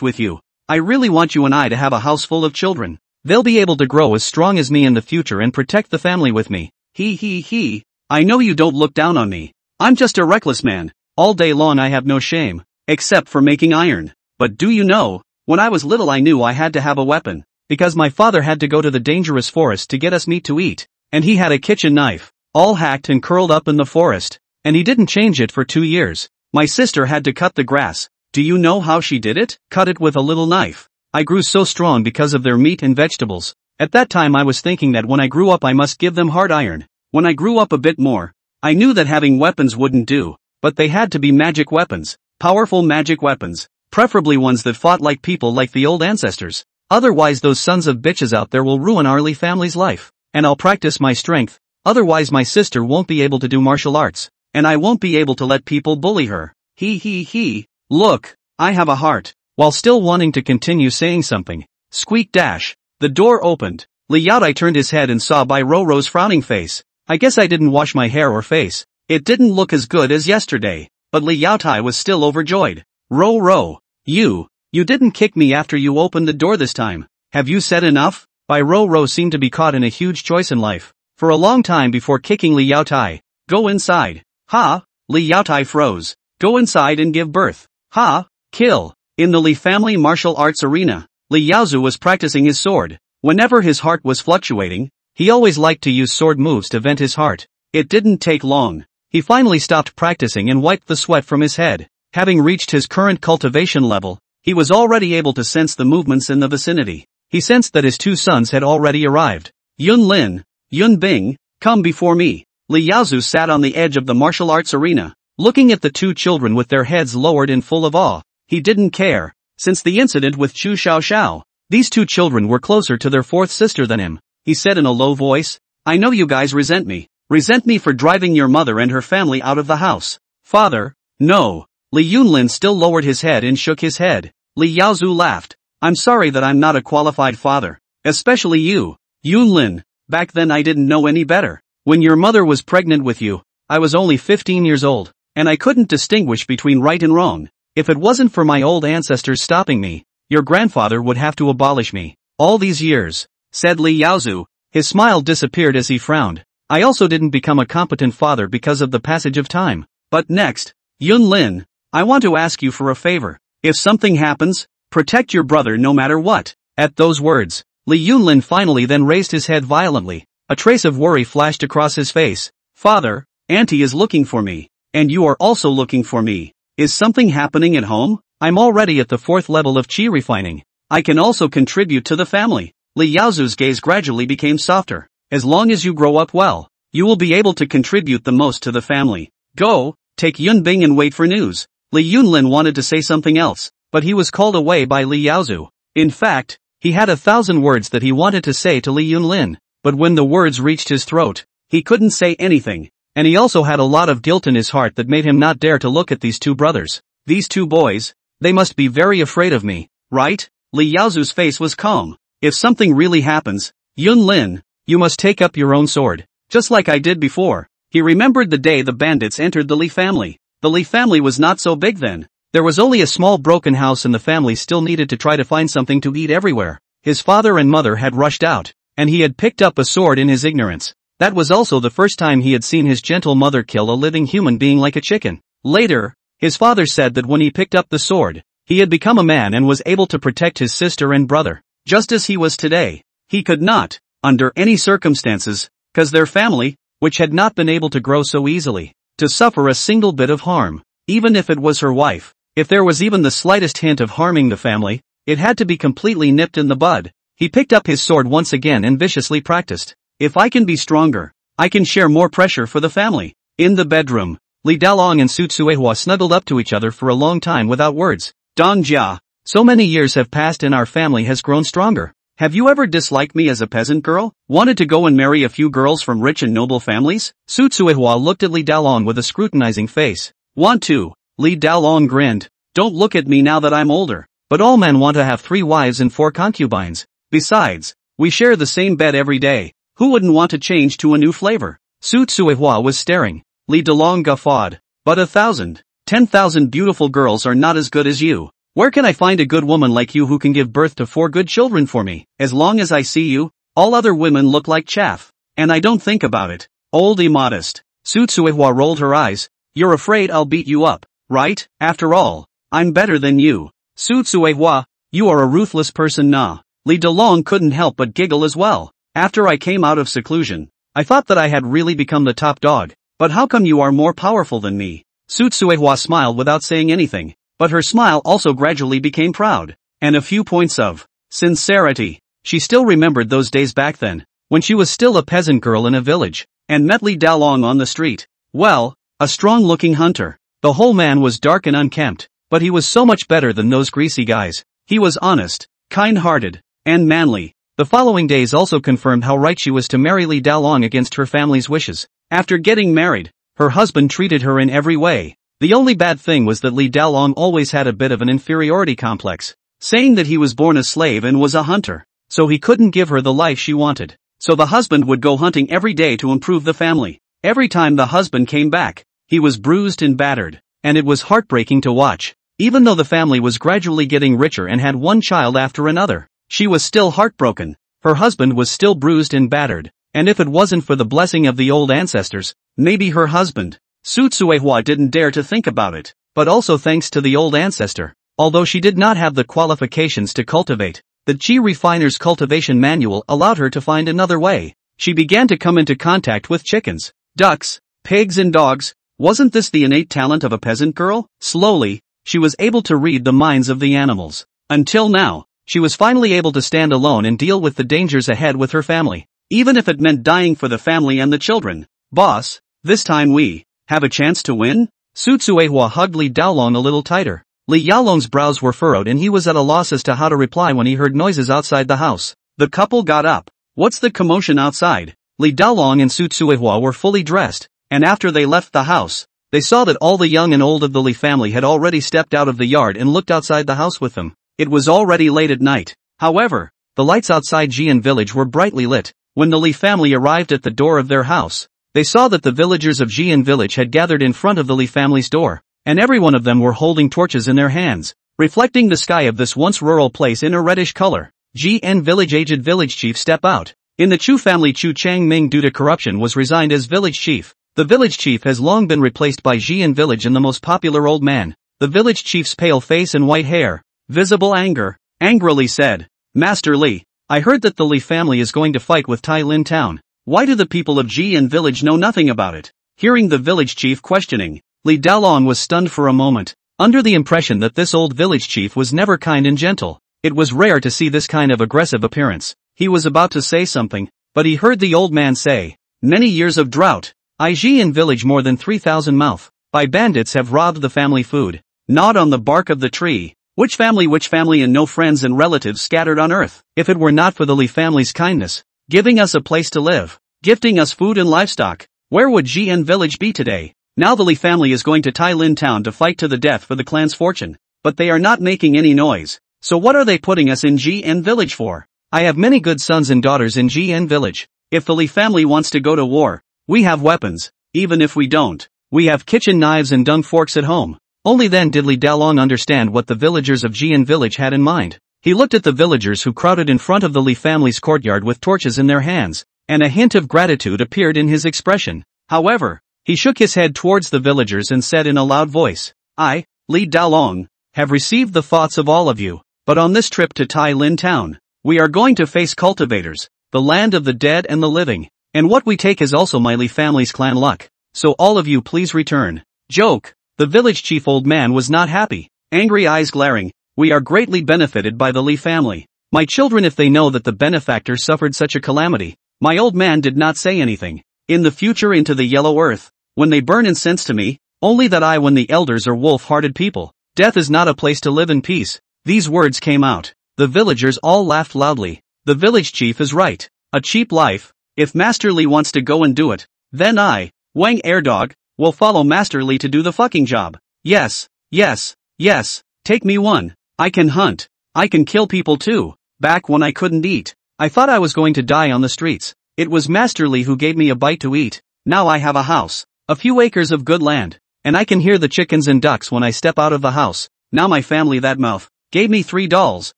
A: with you. I really want you and I to have a house full of children. They'll be able to grow as strong as me in the future and protect the family with me. He. I know you don't look down on me. I'm just a reckless man. All day long I have no shame, except for making iron. But do you know, when I was little I knew I had to have a weapon. Because my father had to go to the dangerous forest to get us meat to eat, and he had a kitchen knife, all hacked and curled up in the forest, and he didn't change it for 2 years. My sister had to cut the grass. Do you know how she did it? Cut it with a little knife. I grew so strong because of their meat and vegetables. At that time I was thinking that when I grew up I must give them hard iron. When I grew up a bit more, I knew that having weapons wouldn't do, but they had to be magic weapons, powerful magic weapons, preferably ones that fought like people like the old ancestors. Otherwise those sons of bitches out there will ruin our Li family's life. And I'll practice my strength, otherwise my sister won't be able to do martial arts, and I won't be able to let people bully her. He. Look, I have a heart. While still wanting to continue saying something, squeak dash. The door opened. Li Yaotai turned his head and saw Bai Ro's frowning face. I guess I didn't wash my hair or face. It didn't look as good as yesterday, but Li Yaotai was still overjoyed. Ro, you didn't kick me after you opened the door this time. Have you said enough? Bai Ro seemed to be caught in a huge choice in life. For a long time before kicking Li Yaotai. Go inside. Ha! Li Yaotai froze. Go inside and give birth. Ha! Kill. In the Li family martial arts arena, Li Yaozu was practicing his sword. Whenever his heart was fluctuating, he always liked to use sword moves to vent his heart. It didn't take long. He finally stopped practicing and wiped the sweat from his head. Having reached his current cultivation level, he was already able to sense the movements in the vicinity. He sensed that his 2 sons had already arrived. Yun Lin, Yun Bing, come before me. Li Yaozu sat on the edge of the martial arts arena, looking at the 2 children with their heads lowered and full of awe. He didn't care. Since the incident with Chu Xiao, these 2 children were closer to their 4th sister than him. He said in a low voice, I know you guys resent me. Resent me for driving your mother and her family out of the house. Father, no. Li Yunlin still lowered his head and shook his head. Li Yaozu laughed. I'm sorry that I'm not a qualified father. Especially you, Yunlin. Back then I didn't know any better. When your mother was pregnant with you, I was only 15 years old, and I couldn't distinguish between right and wrong. If it wasn't for my old ancestors stopping me, your grandfather would have to abolish me. All these years, said Li Yaozu. His smile disappeared as he frowned. I also didn't become a competent father because of the passage of time. But next, Yunlin, I want to ask you for a favor. If something happens, protect your brother no matter what. At those words, Li Yunlin finally then raised his head violently. A trace of worry flashed across his face. Father, Auntie is looking for me. And you are also looking for me. Is something happening at home? I'm already at the 4th level of chi refining. I can also contribute to the family. Li Yaozu's gaze gradually became softer. As long as you grow up well, you will be able to contribute the most to the family. Go, take Yunbing and wait for news. Li Yunlin wanted to say something else, but he was called away by Li Yaozu. In fact, he had 1,000 words that he wanted to say to Li Yunlin, but when the words reached his throat, he couldn't say anything, and he also had a lot of guilt in his heart that made him not dare to look at these two brothers. These two boys, they must be very afraid of me, right? Li Yaozu's face was calm. If something really happens, Yunlin, you must take up your own sword, just like I did before. He remembered the day the bandits entered the Li family. The Li family was not so big then. There was only a small broken house and the family still needed to try to find something to eat everywhere. His father and mother had rushed out, and he had picked up a sword in his ignorance. That was also the first time he had seen his gentle mother kill a living human being like a chicken. Later, his father said that when he picked up the sword, he had become a man and was able to protect his sister and brother. Just as he was today, he could not, under any circumstances, cause their family, which had not been able to grow so easily, to suffer a single bit of harm, even if it was her wife. If there was even the slightest hint of harming the family, it had to be completely nipped in the bud. He picked up his sword once again and viciously practiced. If I can be stronger, I can share more pressure for the family. In the bedroom, Li Dalong and Su Tsuehua snuggled up to each other for a long time without words. Dong Jia, so many years have passed and our family has grown stronger. Have you ever disliked me as a peasant girl? Wanted to go and marry a few girls from rich and noble families? Su Tsuehua looked at Li Dalong with a scrutinizing face. Want to? Li Dalong grinned. Don't look at me now that I'm older. But all men want to have 3 wives and 4 concubines. Besides, we share the same bed every day. Who wouldn't want to change to a new flavor? Su Tsuehua was staring. Li Dalong guffawed. But 1,000, 10,000 beautiful girls are not as good as you. Where can I find a good woman like you who can give birth to 4 good children for me? As long as I see you, all other women look like chaff. And I don't think about it. Old immodest. Su Tsuehua rolled her eyes. You're afraid I'll beat you up, right? After all, I'm better than you. Su Tsuehua, you are a ruthless person nah. Li Dalong couldn't help but giggle as well. After I came out of seclusion, I thought that I had really become the top dog. But how come you are more powerful than me? Su Tsuehua smiled without saying anything. But her smile also gradually became proud, and a few points of sincerity. She still remembered those days back then, when she was still a peasant girl in a village, and met Li Dalong on the street. Well, a strong-looking hunter. The whole man was dark and unkempt, but he was so much better than those greasy guys. He was honest, kind-hearted, and manly. The following days also confirmed how right she was to marry Li Dalong against her family's wishes. After getting married, her husband treated her in every way. The only bad thing was that Li Dalong always had a bit of an inferiority complex, saying that he was born a slave and was a hunter, so he couldn't give her the life she wanted. So the husband would go hunting every day to improve the family. Every time the husband came back, he was bruised and battered, and it was heartbreaking to watch. Even though the family was gradually getting richer and had one child after another, she was still heartbroken. Her husband was still bruised and battered, and if it wasn't for the blessing of the old ancestors, maybe her husband. Su Tsuehua didn't dare to think about it, but also thanks to the old ancestor, although she did not have the qualifications to cultivate, the Chi Refiner's cultivation manual allowed her to find another way. She began to come into contact with chickens, ducks, pigs and dogs. Wasn't this the innate talent of a peasant girl? Slowly, she was able to read the minds of the animals. Until now, she was finally able to stand alone and deal with the dangers ahead with her family, even if it meant dying for the family and the children. Boss, this time we have a chance to win? Su Tsuehua hugged Li Dalong a little tighter. Li Yaolong's brows were furrowed and he was at a loss as to how to reply when he heard noises outside the house. The couple got up. What's the commotion outside? Li Dalong and Su Tsuehua were fully dressed, and after they left the house, they saw that all the young and old of the Li family had already stepped out of the yard and looked outside the house with them. It was already late at night. However, the lights outside Jian village were brightly lit. When the Li family arrived at the door of their house, they saw that the villagers of Jian village had gathered in front of the Li family's door, and every one of them were holding torches in their hands, reflecting the sky of this once rural place in a reddish color. Jian village aged village chief step out. In the Chu family, Chu Changming due to corruption was resigned as village chief. The village chief has long been replaced by Jian village and the most popular old man. The village chief's pale face and white hair, visible anger, angrily said, Master Li, I heard that the Li family is going to fight with Tai Lin town. Why do the people of Jian village know nothing about it? Hearing the village chief questioning, Li Daolong was stunned for a moment, under the impression that this old village chief was never kind and gentle. It was rare to see this kind of aggressive appearance. He was about to say something, but he heard the old man say, "Many years of drought. In village more than 3,000 mouth. By bandits have robbed the family food. Gnawed on the bark of the tree. Which family and no friends and relatives scattered on earth. If it were not for the Li family's kindness, giving us a place to live, gifting us food and livestock, where would GN village be today? Now the Li family is going to Tai Lin town to fight to the death for the clan's fortune. But they are not making any noise. So what are they putting us in GN village for? I have many good sons and daughters in GN village. If the Li family wants to go to war, we have weapons. Even if we don't, we have kitchen knives and dung forks at home." Only then did Li Daolong understand what the villagers of GN village had in mind. He looked at the villagers who crowded in front of the Li family's courtyard with torches in their hands, and a hint of gratitude appeared in his expression. However, he shook his head towards the villagers and said in a loud voice, "I, Li Daolong, have received the thoughts of all of you, but on this trip to Tai Lin town, we are going to face cultivators, the land of the dead and the living, and what we take is also my Li family's clan luck. So all of you please return." Joke. The village chief old man was not happy, angry eyes glaring. "We are greatly benefited by the Li family. My children, if they know that the benefactor suffered such a calamity." My old man did not say anything. "In the future into the yellow earth, when they burn incense to me, only that I when the elders are wolf-hearted people, death is not a place to live in peace." These words came out. The villagers all laughed loudly. The village chief is right. A cheap life. If Master Li wants to go and do it, then I, Wang Airdog, will follow Master Li to do the fucking job. Yes, yes, yes, take me one. I can hunt. I can kill people too. Back when I couldn't eat, I thought I was going to die on the streets. It was Master Li who gave me a bite to eat. Now I have a house, a few acres of good land, and I can hear the chickens and ducks when I step out of the house. Now my family that mouth gave me 3 dolls.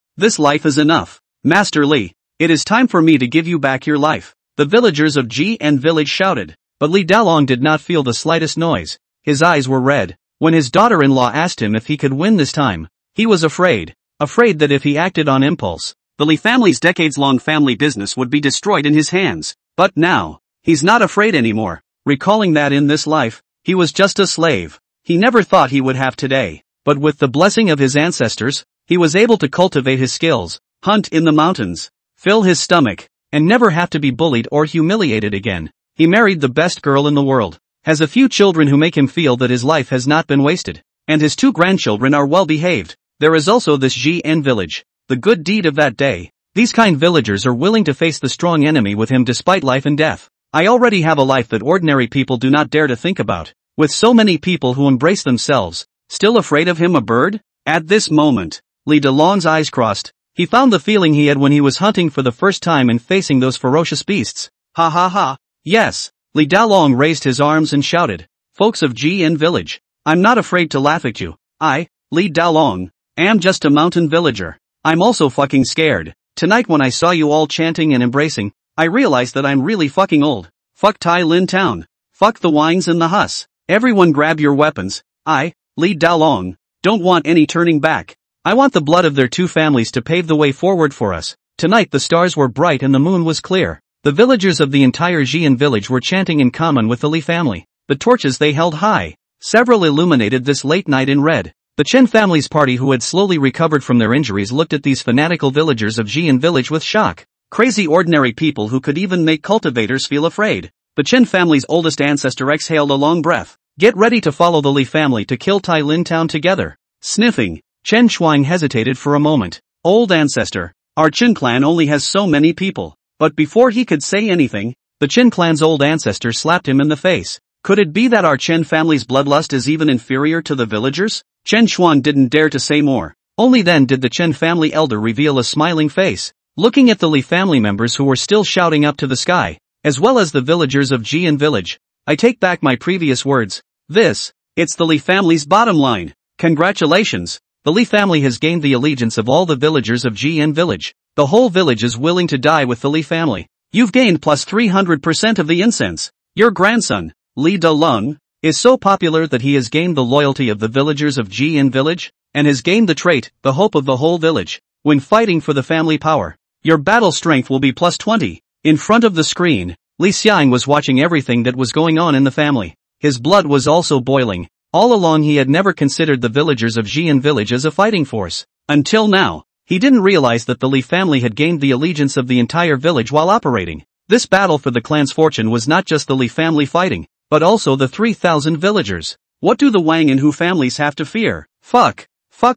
A: This life is enough. Master Li, it is time for me to give you back your life. The villagers of GN village shouted, but Li Daolong did not feel the slightest noise. His eyes were red. When his daughter-in-law asked him if he could win this time, he was afraid that if he acted on impulse, the Li family's decades-long family business would be destroyed in his hands. But now, he's not afraid anymore, recalling that in this life, he was just a slave. He never thought he would have today, but with the blessing of his ancestors, he was able to cultivate his skills, hunt in the mountains, fill his stomach, and never have to be bullied or humiliated again. He married the best girl in the world, has a few children who make him feel that his life has not been wasted, and his 2 grandchildren are well behaved. There is also this GN village, the good deed of that day. These kind villagers are willing to face the strong enemy with him despite life and death. I already have a life that ordinary people do not dare to think about, with so many people who embrace themselves, still afraid of him a bird? At this moment, Li Daolong's eyes crossed. He found the feeling he had when he was hunting for the first time and facing those ferocious beasts. Ha ha ha. Yes. Li Daolong raised his arms and shouted, "Folks of GN village, I'm not afraid to laugh at you. I, Li Daolong, am just a mountain villager. I'm also fucking scared. Tonight when I saw you all chanting and embracing, I realized that I'm really fucking old. Fuck Tai Lin town. Fuck the wines and the hus. Everyone grab your weapons. I, Li Daolong, don't want any turning back. I want the blood of their 2 families to pave the way forward for us." Tonight the stars were bright and the moon was clear. The villagers of the entire GN village were chanting in common with the Li family. The torches they held high, several illuminated this late night in red. The Chen family's party, who had slowly recovered from their injuries, looked at these fanatical villagers of GN village with shock. Crazy ordinary people who could even make cultivators feel afraid. The Chen family's oldest ancestor exhaled a long breath. "Get ready to follow the Li family to kill Tai Lin town together." Sniffing, Chen Shuang hesitated for a moment. "Old ancestor, our Chen clan only has so many people." But before he could say anything, the Chen clan's old ancestor slapped him in the face. "Could it be that our Chen family's bloodlust is even inferior to the villagers?" Chen Shuang didn't dare to say more. Only then did the Chen family elder reveal a smiling face, looking at the Li family members who were still shouting up to the sky, as well as the villagers of GN village. "I take back my previous words. It's the Li family's bottom line. Congratulations. The Li family has gained the allegiance of all the villagers of GN village. The whole village is willing to die with the Li family. You've gained plus 300% of the incense. Your grandson, Li Daolong, is so popular that he has gained the loyalty of the villagers of GN village, and has gained the trait, the hope of the whole village, when fighting for the family power. Your battle strength will be plus 20. In front of the screen, Li Xiang was watching everything that was going on in the family. His blood was also boiling. All along he had never considered the villagers of Xian village as a fighting force. Until now, he didn't realize that the Li family had gained the allegiance of the entire village while operating. This battle for the clan's fortune was not just the Li family fighting, but also the 3,000 villagers. What do the Wang and Hu families have to fear? Fuck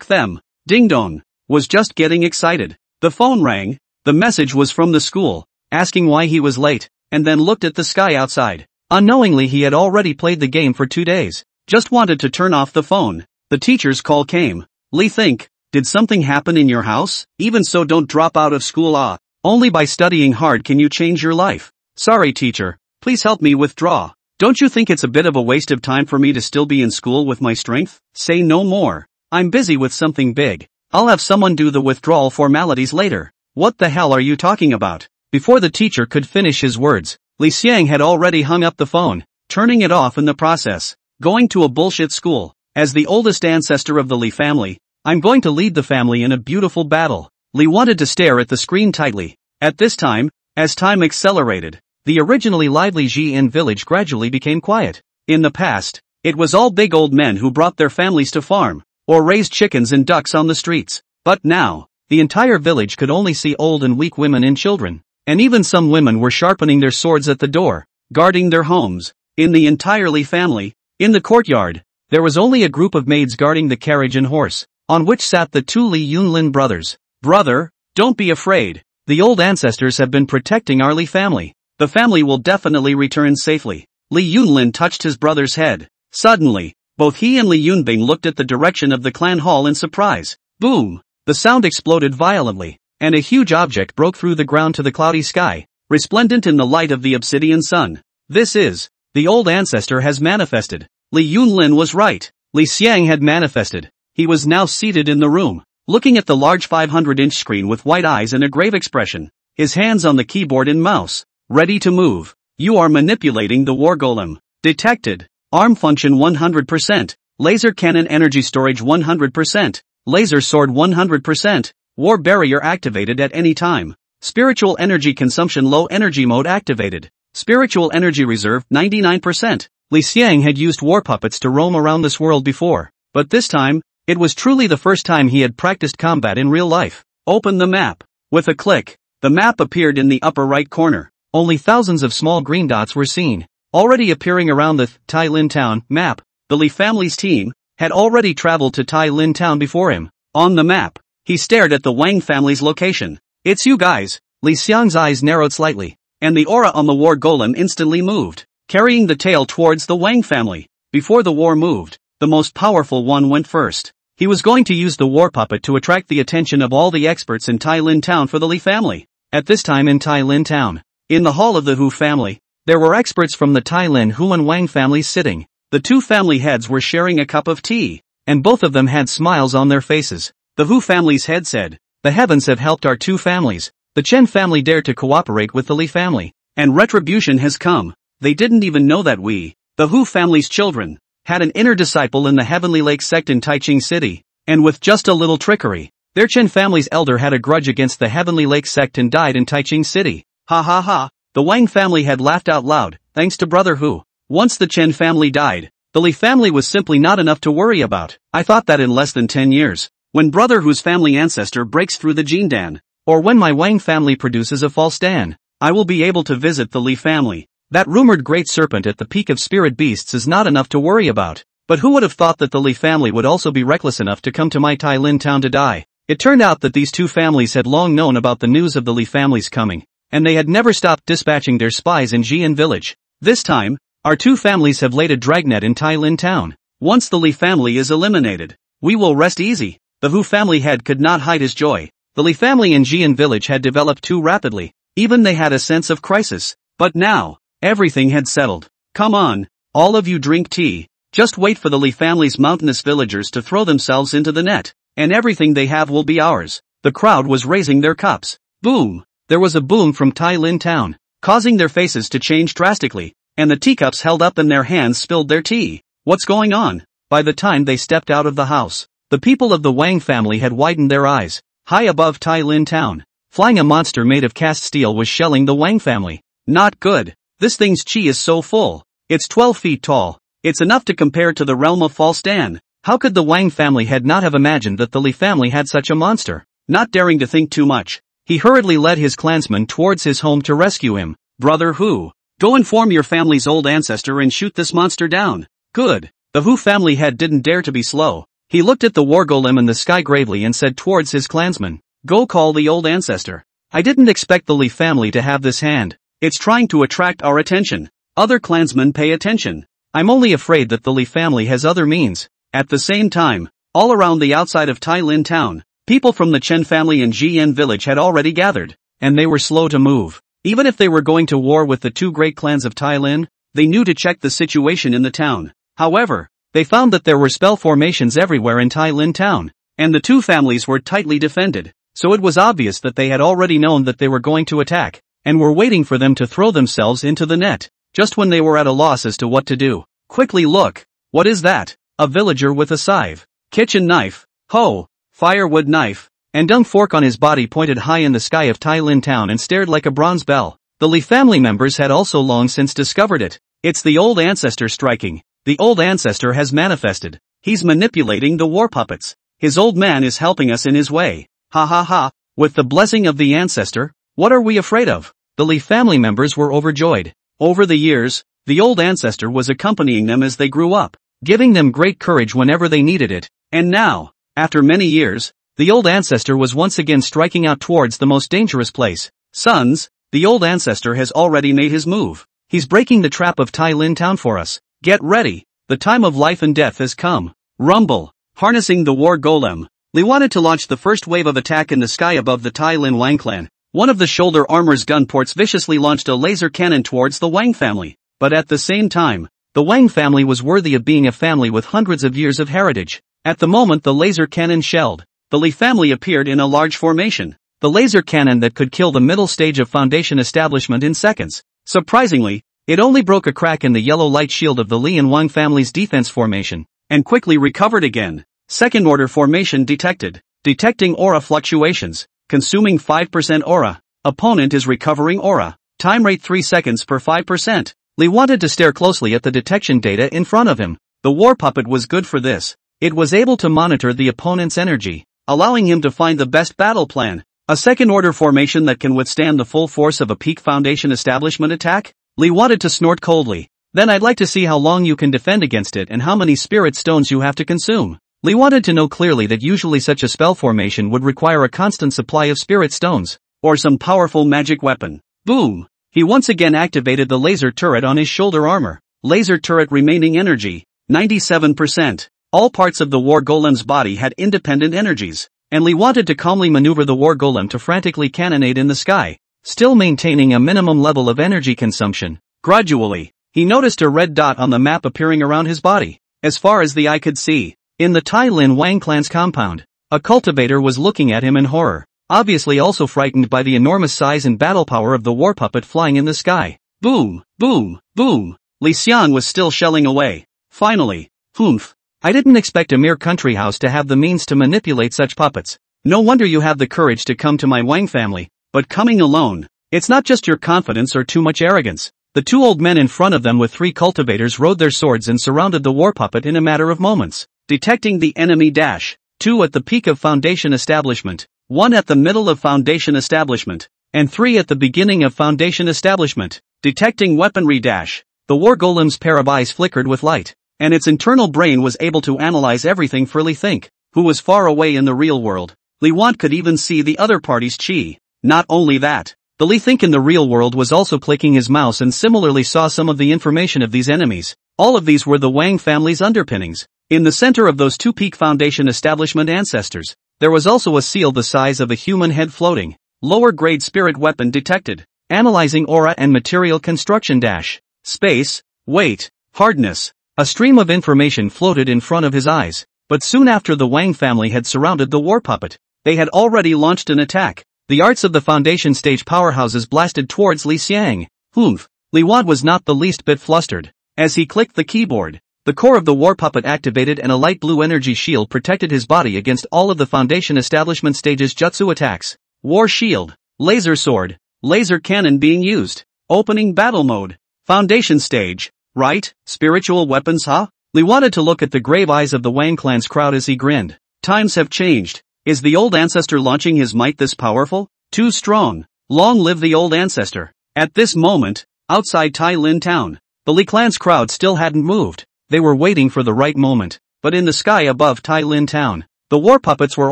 A: them. Ding dong was just getting excited. The phone rang. The message was from the school, asking why he was late, and then looked at the sky outside. Unknowingly he had already played the game for 2 days. Just wanted to turn off the phone. The teacher's call came. Li think, did something happen in your house? Even so, don't drop out of school. Only by studying hard can you change your life. Sorry teacher, please help me withdraw. Don't you think it's a bit of a waste of time for me to still be in school with my strength? Say no more. I'm busy with something big. I'll have someone do the withdrawal formalities later. What the hell are you talking about? Before the teacher could finish his words, Li Xiang had already hung up the phone, turning it off in the process. Going to a bullshit school. As the oldest ancestor of the Li family, I'm going to lead the family in a beautiful battle. Li wanted to stare at the screen tightly. At this time, as time accelerated, the originally lively Xian village gradually became quiet. In the past, it was all big old men who brought their families to farm, or raised chickens and ducks on the streets. But now, the entire village could only see old and weak women and children. And even some women were sharpening their swords at the door, guarding their homes. In the entire Li family, in the courtyard, there was only a group of maids guarding the carriage and horse, on which sat the two Li Yunlin brothers. Brother, don't be afraid. The old ancestors have been protecting our Li family. The family will definitely return safely. Li Yunlin touched his brother's head. Suddenly, both he and Li Yunbing looked at the direction of the clan hall in surprise. Boom! The sound exploded violently, and a huge object broke through the ground to the cloudy sky, resplendent in the light of the obsidian sun. This is, the old ancestor has manifested. Li Yunlin was right. Li Xiang had manifested. He was now seated in the room, looking at the large 500-inch screen with white eyes and a grave expression, his hands on the keyboard and mouse, ready to move. You are manipulating the war golem. Detected. Arm function 100%. Laser cannon energy storage 100%. Laser sword 100%. War barrier activated at any time. Spiritual energy consumption low energy mode activated. Spiritual energy reserve 99%. Li Xiang had used war puppets to roam around this world before, but this time, it was truly the first time he had practiced combat in real life. Open the map. With a click, the map appeared in the upper right corner. Only thousands of small green dots were seen, already appearing around the Tai Lin Town map. The Li family's team had already traveled to Tai Lin Town before him. On the map, he stared at the Wang family's location. It's you guys. Li Xiang's eyes narrowed slightly, and the aura on the war golem instantly moved, carrying the tail towards the Wang family. Before the war moved, the most powerful one went first. He was going to use the war puppet to attract the attention of all the experts in Tai Lin Town for the Li family. At this time in Tai Lin Town, in the hall of the Hu family, there were experts from the Tai Lin Hu and Wang families sitting. The two family heads were sharing a cup of tea, and both of them had smiles on their faces. The Hu family's head said, "The heavens have helped our two families. The Chen family dared to cooperate with the Li family, and retribution has come. They didn't even know that we, the Hu family's children, had an inner disciple in the Heavenly Lake sect in Taiching City, and with just a little trickery, their Chen family's elder had a grudge against the Heavenly Lake sect and died in Taiching City." Ha ha ha. The Wang family had laughed out loud, thanks to Brother Hu. Once the Chen family died, the Li family was simply not enough to worry about. I thought that in less than 10 years, when Brother Hu's family ancestor breaks through the Jin Dan, or when my Wang family produces a false Dan, I will be able to visit the Li family. That rumored great serpent at the peak of spirit beasts is not enough to worry about. But who would have thought that the Li family would also be reckless enough to come to my Tai Lin Town to die? It turned out that these two families had long known about the news of the Li family's coming, and they had never stopped dispatching their spies in Jian village. This time, our two families have laid a dragnet in Tai Lin Town. Once the Li family is eliminated, we will rest easy. The Hu family head could not hide his joy. The Li family in Jian village had developed too rapidly. Even they had a sense of crisis. But now, everything had settled. Come on, all of you drink tea. Just wait for the Li family's mountainous villagers to throw themselves into the net, and everything they have will be ours. The crowd was raising their cups. Boom! There was a boom from Tai Lin Town, causing their faces to change drastically, and the teacups held up in their hands spilled their tea. What's going on? By the time they stepped out of the house, the people of the Wang family had widened their eyes. High above Tai Lin Town, flying a monster made of cast steel was shelling the Wang family. Not good. This thing's chi is so full. It's 12 feet tall, It's enough to compare to the realm of false Dan. How could the Wang family head not have imagined that the Li family had such a monster? Not daring to think too much, he hurriedly led his clansmen towards his home to rescue him. Brother Hu, go inform your family's old ancestor and shoot this monster down. Good. The Hu family head didn't dare to be slow. He looked at the war golem in the sky gravely and said towards his clansmen, go call the old ancestor. I didn't expect the Li family to have this hand. It's trying to attract our attention. Other clansmen pay attention. I'm only afraid that the Li family has other means. At the same time, all around the outside of Tai Lin town, people from the Chen family and Jian village had already gathered, and they were slow to move. Even if they were going to war with the two great clans of Tai Lin, they knew to check the situation in the town. However, they found that there were spell formations everywhere in Tai Lin town, and the two families were tightly defended, so it was obvious that they had already known that they were going to attack, and were waiting for them to throw themselves into the net, just when they were at a loss as to what to do. Quickly look. What is that? A villager with a scythe, kitchen knife, hoe, firewood knife, and dung fork on his body pointed high in the sky of Tai Lin town and stared like a bronze bell. The Li family members had also long since discovered it. It's the old ancestor striking. The old ancestor has manifested. He's manipulating the war puppets. His old man is helping us in his way. Ha ha ha. With the blessing of the ancestor, what are we afraid of? The Li family members were overjoyed. Over the years, the old ancestor was accompanying them as they grew up, giving them great courage whenever they needed it. And now, after many years, the old ancestor was once again striking out towards the most dangerous place. Sons, the old ancestor has already made his move. He's breaking the trap of Tai Lin town for us. Get ready. The time of life and death has come. Rumble. Harnessing the war golem, Li wanted to launch the first wave of attack in the sky above the Tai Lin Wang clan. One of the shoulder armor's gun ports viciously launched a laser cannon towards the Wang family. But at the same time, the Wang family was worthy of being a family with hundreds of years of heritage. At the moment the laser cannon shelled, the Li family appeared in a large formation. The laser cannon that could kill the middle stage of Foundation establishment in seconds. Surprisingly, it only broke a crack in the yellow light shield of the Li and Wang family's defense formation, and quickly recovered again. Second order formation detected. Detecting aura fluctuations. Consuming 5% aura. Opponent is recovering aura. Time rate 3 seconds per 5%. Li wanted to stare closely at the detection data in front of him. The war puppet was good for this. It was able to monitor the opponent's energy, allowing him to find the best battle plan. A second order formation that can withstand the full force of a peak Foundation establishment attack? Li wanted to snort coldly. Then I'd like to see how long you can defend against it and how many spirit stones you have to consume. Li wanted to know clearly that usually such a spell formation would require a constant supply of spirit stones, or some powerful magic weapon. Boom! He once again activated the laser turret on his shoulder armor. Laser turret remaining energy, 97%. All parts of the war golem's body had independent energies, and Li wanted to calmly maneuver the war golem to frantically cannonade in the sky, still maintaining a minimum level of energy consumption. Gradually, he noticed a red dot on the map appearing around his body, as far as the eye could see. In the Tai Lin Wang clan's compound, a cultivator was looking at him in horror, obviously also frightened by the enormous size and battle power of the war puppet flying in the sky. Boom, boom, boom. Li Xiang was still shelling away. Finally, humph. I didn't expect a mere country house to have the means to manipulate such puppets. No wonder you have the courage to come to my Wang family, but coming alone. It's not just your confidence or too much arrogance. The two old men in front of them with 3 cultivators rode their swords and surrounded the war puppet in a matter of moments. Detecting the enemy dash. 2 at the peak of Foundation establishment, 1 at the middle of Foundation establishment, and 3 at the beginning of Foundation establishment. Detecting weaponry dash. The war golem's pair of eyes flickered with light, and its internal brain was able to analyze everything for Li Think, who was far away in the real world. Li Want could even see the other party's chi. Not only that, the Li Think in the real world was also clicking his mouse and similarly saw some of the information of these enemies. All of these were the Wang family's underpinnings. In the center of those 2 peak Foundation establishment ancestors, there was also a seal the size of a human head floating. Lower grade spirit weapon detected. Analyzing aura and material construction dash. Space, weight, hardness. A stream of information floated in front of his eyes, but soon after the Wang family had surrounded the war puppet, they had already launched an attack. The arts of the Foundation stage powerhouses blasted towards Li Xiang. Humph. Li Wad was not the least bit flustered. As he clicked the keyboard, the core of the war puppet activated and a light blue energy shield protected his body against all of the Foundation establishment stage's jutsu attacks. War shield, laser sword, laser cannon being used. Opening battle mode. Foundation stage, right? Spiritual weapons, huh? Li wanted to look at the grave eyes of the Wang clan's crowd as he grinned. Times have changed. Is the old ancestor launching his might this powerful? Too strong. Long live the old ancestor. At this moment, outside Tai Lin town, the Li clan's crowd still hadn't moved. They were waiting for the right moment. But in the sky above Tai Lin town, the war puppets were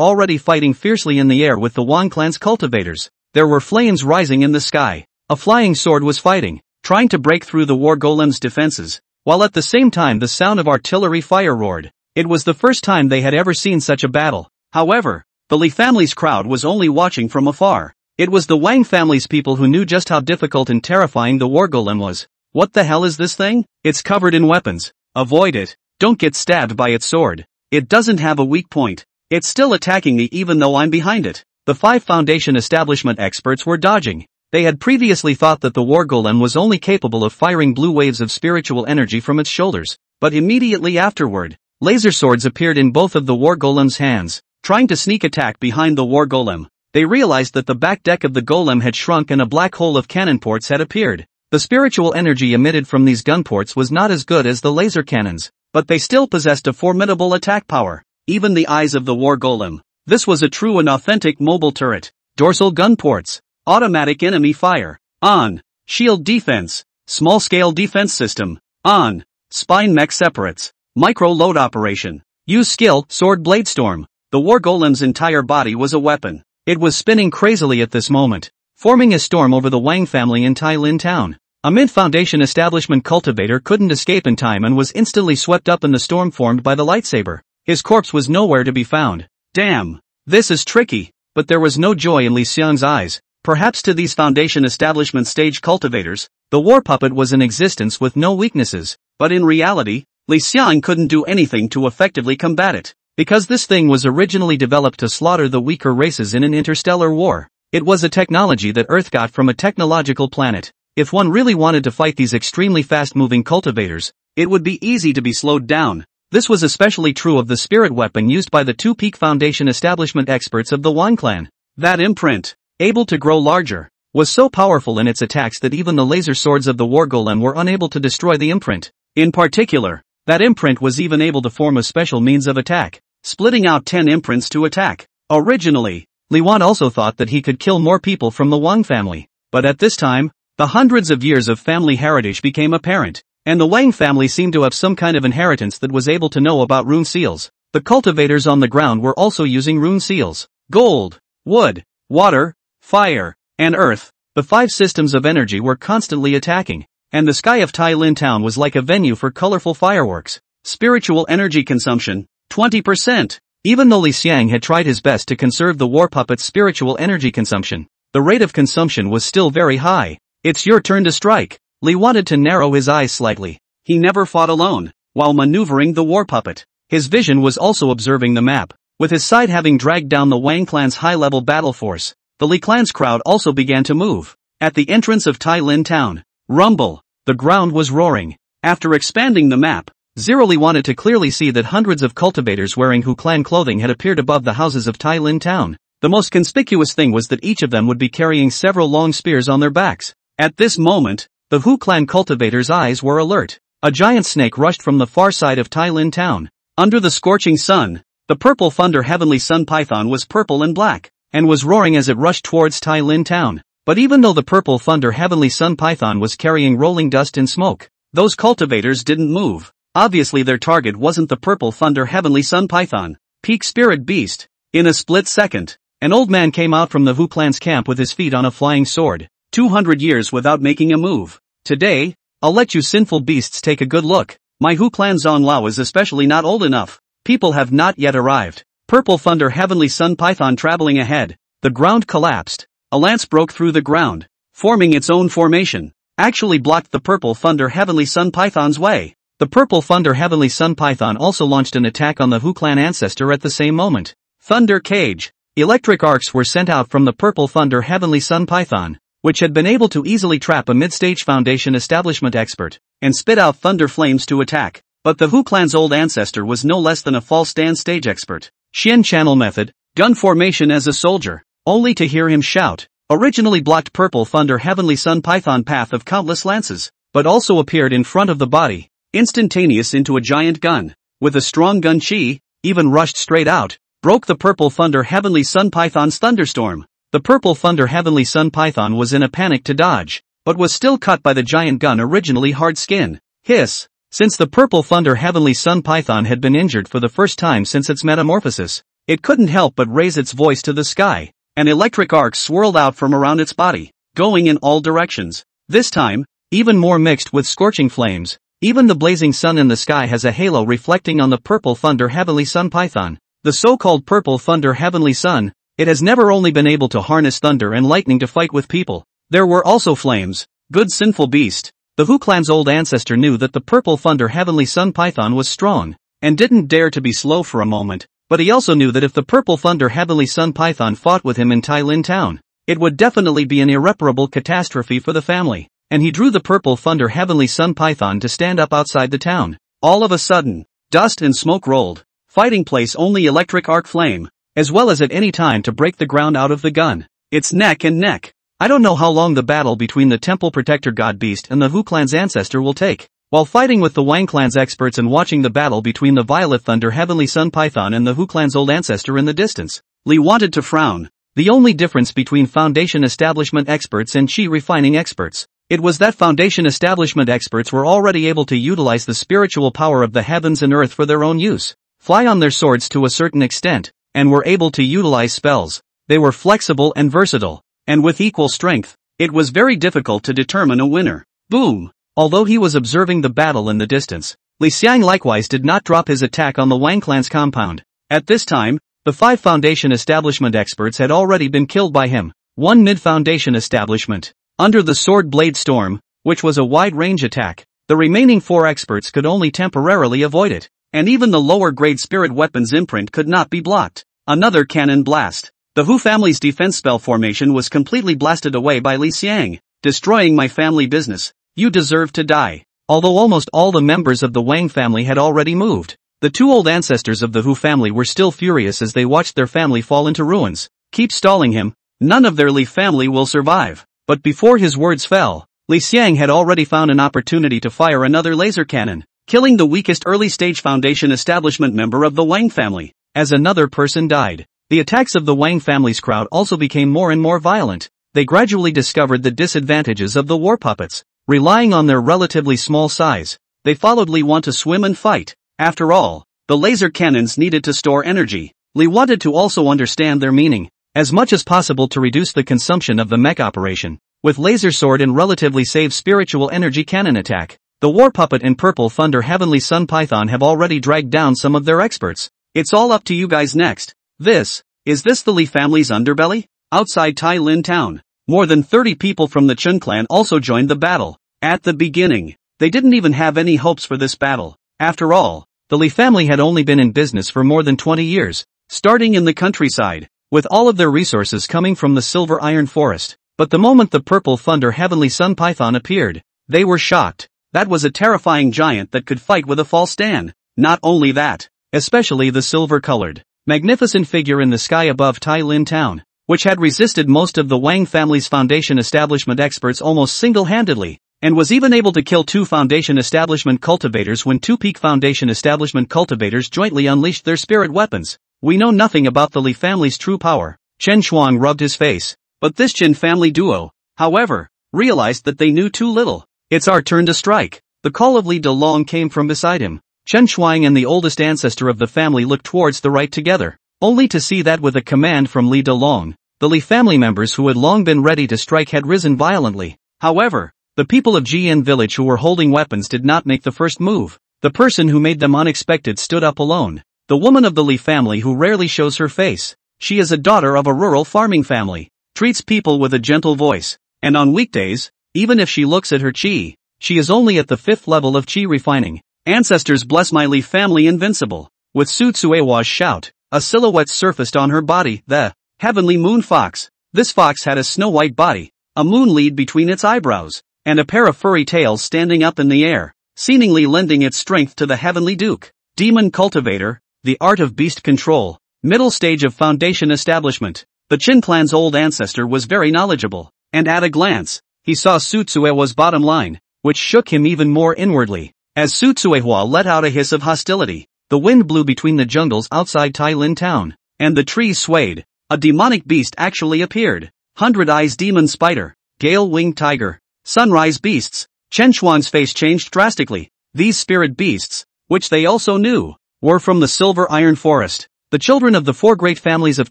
A: already fighting fiercely in the air with the Wang clan's cultivators. There were flames rising in the sky. A flying sword was fighting, trying to break through the war golem's defenses, while at the same time the sound of artillery fire roared. It was the first time they had ever seen such a battle. However, the Li family's crowd was only watching from afar. It was the Wang family's people who knew just how difficult and terrifying the war golem was. What the hell is this thing? It's covered in weapons. Avoid it. Don't get stabbed by its sword. It doesn't have a weak point. It's still attacking me even though I'm behind it. The 5 Foundation establishment experts were dodging. They had previously thought that the war golem was only capable of firing blue waves of spiritual energy from its shoulders, but immediately afterward, laser swords appeared in both of the war golem's hands, trying to sneak attack behind the war golem. They realized that the back deck of the golem had shrunk and a black hole of cannon ports had appeared. The spiritual energy emitted from these gun ports was not as good as the laser cannons, but they still possessed a formidable attack power. Even the eyes of the war golem. This was a true and authentic mobile turret. Dorsal gun ports. Automatic enemy fire. On. Shield defense. Small-scale defense system. On. Spine mech separates. Micro-load operation. Use skill, sword blade storm. The war golem's entire body was a weapon. It was spinning crazily at this moment, forming a storm over the Wang family in Tai Lin town. A Mint Foundation establishment cultivator couldn't escape in time and was instantly swept up in the storm formed by the lightsaber. His corpse was nowhere to be found. Damn. This is tricky. But there was no joy in Li Xiang's eyes. Perhaps to these Foundation establishment stage cultivators, the war puppet was in existence with no weaknesses. But in reality, Li Xiang couldn't do anything to effectively combat it. Because this thing was originally developed to slaughter the weaker races in an interstellar war. It was a technology that Earth got from a technological planet. If one really wanted to fight these extremely fast-moving cultivators, it would be easy to be slowed down. This was especially true of the spirit weapon used by the 2 Peak Foundation establishment experts of the Wang clan. That imprint, able to grow larger, was so powerful in its attacks that even the laser swords of the war golem were unable to destroy the imprint. In particular, that imprint was even able to form a special means of attack, splitting out 10 imprints to attack. Originally, Li Wan also thought that he could kill more people from the Wang family, but at this time, the hundreds of years of family heritage became apparent. And the Wang family seemed to have some kind of inheritance that was able to know about rune seals. The cultivators on the ground were also using rune seals. Gold, wood, water, fire, and earth. The 5 systems of energy were constantly attacking, and the sky of Tai Lin town was like a venue for colorful fireworks. Spiritual energy consumption, 20%. Even though Li Xiang had tried his best to conserve the war puppet's spiritual energy consumption, the rate of consumption was still very high. It's your turn to strike. Li wanted to narrow his eyes slightly. He never fought alone. While maneuvering the war puppet, his vision was also observing the map. With his side having dragged down the Wang clan's high-level battle force, the Li clan's crowd also began to move. At the entrance of Tai Lin town, rumble. The ground was roaring. After expanding the map, Zero Li wanted to clearly see that hundreds of cultivators wearing Hu clan clothing had appeared above the houses of Tai Lin town. The most conspicuous thing was that each of them would be carrying several long spears on their backs. At this moment, the Hu clan cultivators' eyes were alert. A giant snake rushed from the far side of Tai Lin town. Under the scorching sun, the purple thunder heavenly sun python was purple and black, and was roaring as it rushed towards Tai Lin town. But even though the purple thunder heavenly sun python was carrying rolling dust and smoke, those cultivators didn't move. Obviously their target wasn't the purple thunder heavenly sun python, peak spirit beast. In a split second, an old man came out from the Hu clan's camp with his feet on a flying sword. 200 years without making a move. Today, I'll let you sinful beasts take a good look. My Hu clan Zong Lao is especially not old enough. People have not yet arrived. Purple thunder heavenly sun python traveling ahead. The ground collapsed. A lance broke through the ground, forming its own formation. Actually blocked the purple thunder heavenly sun python's way. The purple thunder heavenly sun python also launched an attack on the Hu clan ancestor at the same moment. Thunder cage. Electric arcs were sent out from the purple thunder heavenly sun python, which had been able to easily trap a mid-stage Foundation establishment expert, and spit out thunder flames to attack. But the Hu clan's old ancestor was no less than a false stand stage expert. Xian channel method, gun formation as a soldier, only to hear him shout. Originally blocked purple thunder heavenly sun python path of countless lances. but also appeared in front of the body, instantaneous into a giant gun. With a strong gun chi, even rushed straight out, broke the purple thunder heavenly sun python's thunderstorm. The purple thunder heavenly sun python was in a panic to dodge, but was still cut by the giant gun originally hard skin. Hiss! Since the purple thunder heavenly sun python had been injured for the first time since its metamorphosis, it couldn't help but raise its voice to the sky. An electric arc swirled out from around its body, going in all directions. This time, even more mixed with scorching flames. Even the blazing sun in the sky has a halo reflecting on the purple thunder heavenly sun python. The so-called purple thunder heavenly sun, it has never only been able to harness thunder and lightning to fight with people. There were also flames. Good sinful beast. The Hu clan's old ancestor knew that the purple thunder heavenly sun python was strong, and didn't dare to be slow for a moment, but he also knew that if the purple thunder heavenly sun python fought with him in Tai Lin town, it would definitely be an irreparable catastrophe for the family, and he drew the purple thunder heavenly sun python to stand up outside the town. All of a sudden, dust and smoke rolled. Fighting place only electric arc flame, as well as at any time to break the ground out of the gun. It's neck and neck. I don't know how long the battle between the temple protector god beast and the Hu clan's ancestor will take. While fighting with the Wang clan's experts and watching the battle between the violet thunder heavenly sun python and the Hu clan's old ancestor in the distance, Li wanted to frown. The only difference between foundation establishment experts and chi refining experts, it was that foundation establishment experts were already able to utilize the spiritual power of the heavens and earth for their own use, fly on their swords to a certain extent, and were able to utilize spells. They were flexible and versatile. And with equal strength, it was very difficult to determine a winner. Boom! Although he was observing the battle in the distance, Li Xiang likewise did not drop his attack on the Wang clan's compound. At this time, the 5 foundation establishment experts had already been killed by him. 1 mid-foundation establishment. Under the sword blade storm, which was a wide-range attack, the remaining 4 experts could only temporarily avoid it, and even the lower-grade spirit weapon's imprint could not be blocked. Another cannon blast. The Hu family's defense spell formation was completely blasted away by Li Xiang, destroying my family business. You deserve to die. Although almost all the members of the Wang family had already moved, the 2 old ancestors of the Hu family were still furious as they watched their family fall into ruins. Keep stalling him. None of their Li family will survive. But before his words fell, Li Xiang had already found an opportunity to fire another laser cannon, killing the weakest early-stage foundation establishment member of the Wang family. As another person died, the attacks of the Wang family's crowd also became more and more violent. They gradually discovered the disadvantages of the war puppets. Relying on their relatively small size, they followed Li want to swim and fight. After all, the laser cannons needed to store energy. Li wanted to also understand their meaning, as much as possible to reduce the consumption of the mech operation. With laser sword and relatively safe spiritual energy cannon attack, the war puppet and purple thunder heavenly sun python have already dragged down some of their experts. It's all up to you guys next. Is this the Li family's underbelly? Outside Tai Lin town, more than 30 people from the Chun clan also joined the battle. At the beginning, they didn't even have any hopes for this battle. After all, the Li family had only been in business for more than 20 years, starting in the countryside, with all of their resources coming from the silver iron forest. But the moment the purple thunder heavenly sun python appeared, they were shocked. That was a terrifying giant that could fight with a false stand. Not only that, especially the silver-colored, magnificent figure in the sky above Tai Lin town, which had resisted most of the Wang family's foundation establishment experts almost single-handedly, and was even able to kill 2 foundation establishment cultivators when 2 peak foundation establishment cultivators jointly unleashed their spirit weapons. We know nothing about the Li family's true power. Chen Shuang rubbed his face, but this Qin family duo, however, realized that they knew too little. It's our turn to strike. The call of Li Delong came from beside him. Chen Shuang and the oldest ancestor of the family looked towards the right together, only to see that with a command from Li Delong, the Li family members who had long been ready to strike had risen violently. However, the people of Jian village who were holding weapons did not make the first move. The person who made them unexpected stood up alone. The woman of the Li family who rarely shows her face. She is a daughter of a rural farming family, treats people with a gentle voice, and on weekdays, even if she looks at her chi, she is only at the 5th level of chi refining. Ancestors bless my Li family invincible. With Su Tsuewa's shout, a silhouette surfaced on her body, the heavenly moon fox. This fox had a snow-white body, a moon lead between its eyebrows, and a pair of furry tails standing up in the air, seemingly lending its strength to the heavenly duke. Demon cultivator, the art of beast control, middle stage of foundation establishment. The Qin clan's old ancestor was very knowledgeable, and at a glance, he saw Su Tsuewa's bottom line. which shook him even more inwardly. As Su Tsuehua let out a hiss of hostility, the wind blew between the jungles outside Tailin town, and the trees swayed. A demonic beast actually appeared. 100 Eyes Demon Spider, Gale-Winged Tiger, Sunrise Beasts. Chen Xuan's face changed drastically. These spirit beasts, which they also knew, were from the Silver Iron Forest. The children of the 4 great families of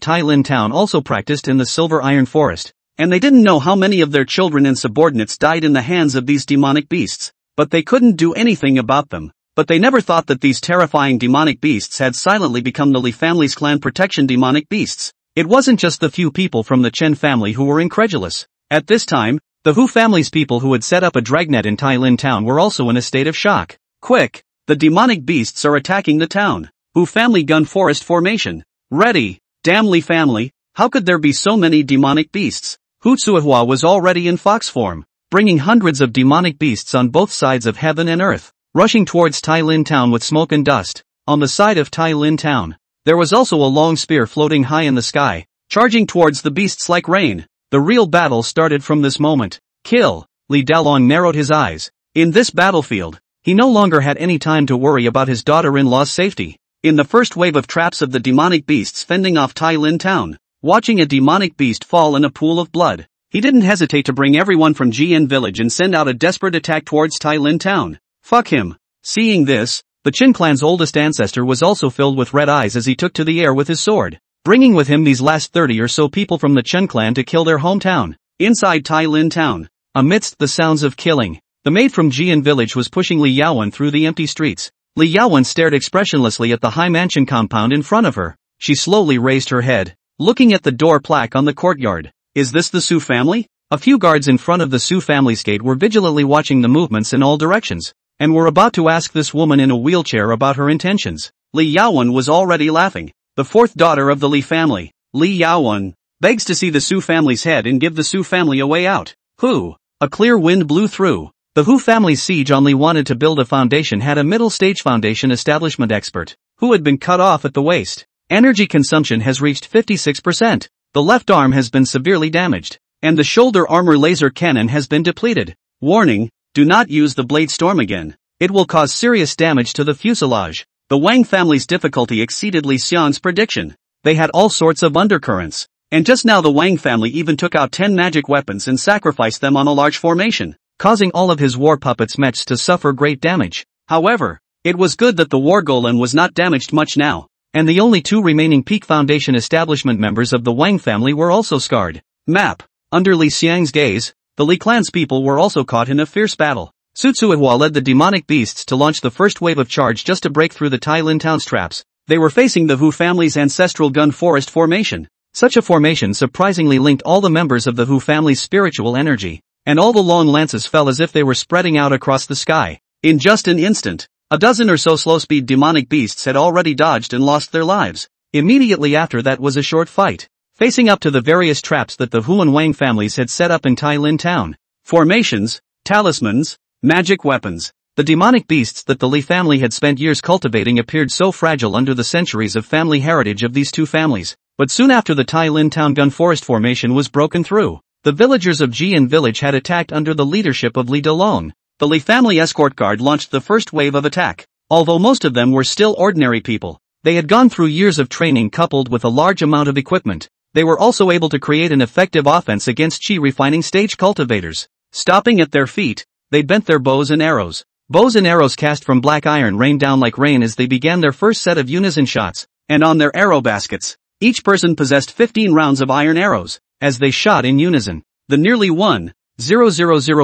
A: Tailin town also practiced in the Silver Iron Forest, and they didn't know how many of their children and subordinates died in the hands of these demonic beasts, but they couldn't do anything about them. But they never thought that these terrifying demonic beasts had silently become the Li family's clan protection demonic beasts. It wasn't just the few people from the Chen family who were incredulous. At this time, the Hu family's people who had set up a dragnet in Tailin town were also in a state of shock. Quick! The demonic beasts are attacking the town. Hu family gun forest formation. Ready! Damn Li family, how could there be so many demonic beasts? Hu Tsuehua was already in fox form, bringing hundreds of demonic beasts on both sides of heaven and earth, rushing towards Tailin town with smoke and dust. On the side of Tailin town, there was also a long spear floating high in the sky, charging towards the beasts like rain. The real battle started from this moment. Kill! Li Dalong narrowed his eyes. In this battlefield, he no longer had any time to worry about his daughter-in-law's safety. In the first wave of traps of the demonic beasts fending off Tailin town, watching a demonic beast fall in a pool of blood, he didn't hesitate to bring everyone from Jian village and send out a desperate attack towards Tailin town. Fuck him. Seeing this, the Qin clan's oldest ancestor was also filled with red eyes as he took to the air with his sword, bringing with him these last 30 or so people from the Chen clan to kill their hometown. Inside Tailin town, amidst the sounds of killing, the maid from Jian village was pushing Li Yaowen through the empty streets. Li Yaowen stared expressionlessly at the high mansion compound in front of her. She slowly raised her head, looking at the door plaque on the courtyard. Is this the Su family? A few guards in front of the Su family's gate were vigilantly watching the movements in all directions, and were about to ask this woman in a wheelchair about her intentions. Li Yaowen was already laughing. The 4th daughter of the Li family, Li Yaowen, begs to see the Su family's head and give the Su family a way out. Who? A clear wind blew through. The Hu family's siege on Li wanted to build a foundation had a middle-stage foundation establishment expert, who had been cut off at the waist. Energy consumption has reached 56%. The left arm has been severely damaged, and the shoulder armor laser cannon has been depleted. Warning, do not use the Blade Storm again. It will cause serious damage to the fuselage. The Wang family's difficulty exceeded Li Xiang's prediction. They had all sorts of undercurrents, and just now the Wang family even took out 10 magic weapons and sacrificed them on a large formation, causing all of his war puppets mechs to suffer great damage. However, it was good that the war golem was not damaged much now, and the only 2 remaining peak foundation establishment members of the Wang family were also scarred. Map. Under Li Xiang's gaze, the Li clan's people were also caught in a fierce battle. Su Tsuehua led the demonic beasts to launch the first wave of charge just to break through the Tailin town's traps. They were facing the Hu family's ancestral gun forest formation. Such a formation surprisingly linked all the members of the Hu family's spiritual energy, and all the long lances fell as if they were spreading out across the sky. In just an instant, a dozen or so slow-speed demonic beasts had already dodged and lost their lives. Immediately after that was a short fight, facing up to the various traps that the Hu and Wang families had set up in Tailin town. Formations, talismans, magic weapons. The demonic beasts that the Li family had spent years cultivating appeared so fragile under the centuries of family heritage of these 2 families. But soon after the Tailin town gun forest formation was broken through, the villagers of Jian village had attacked under the leadership of Li Dalong. The Li family escort guard launched the first wave of attack. Although most of them were still ordinary people, they had gone through years of training coupled with a large amount of equipment. They were also able to create an effective offense against Qi refining stage cultivators. Stopping at their feet, they bent their bows and arrows. Bows and arrows cast from black iron rained down like rain as they began their first set of unison shots, and on their arrow baskets, each person possessed 15 rounds of iron arrows. As they shot in unison, the nearly 1,000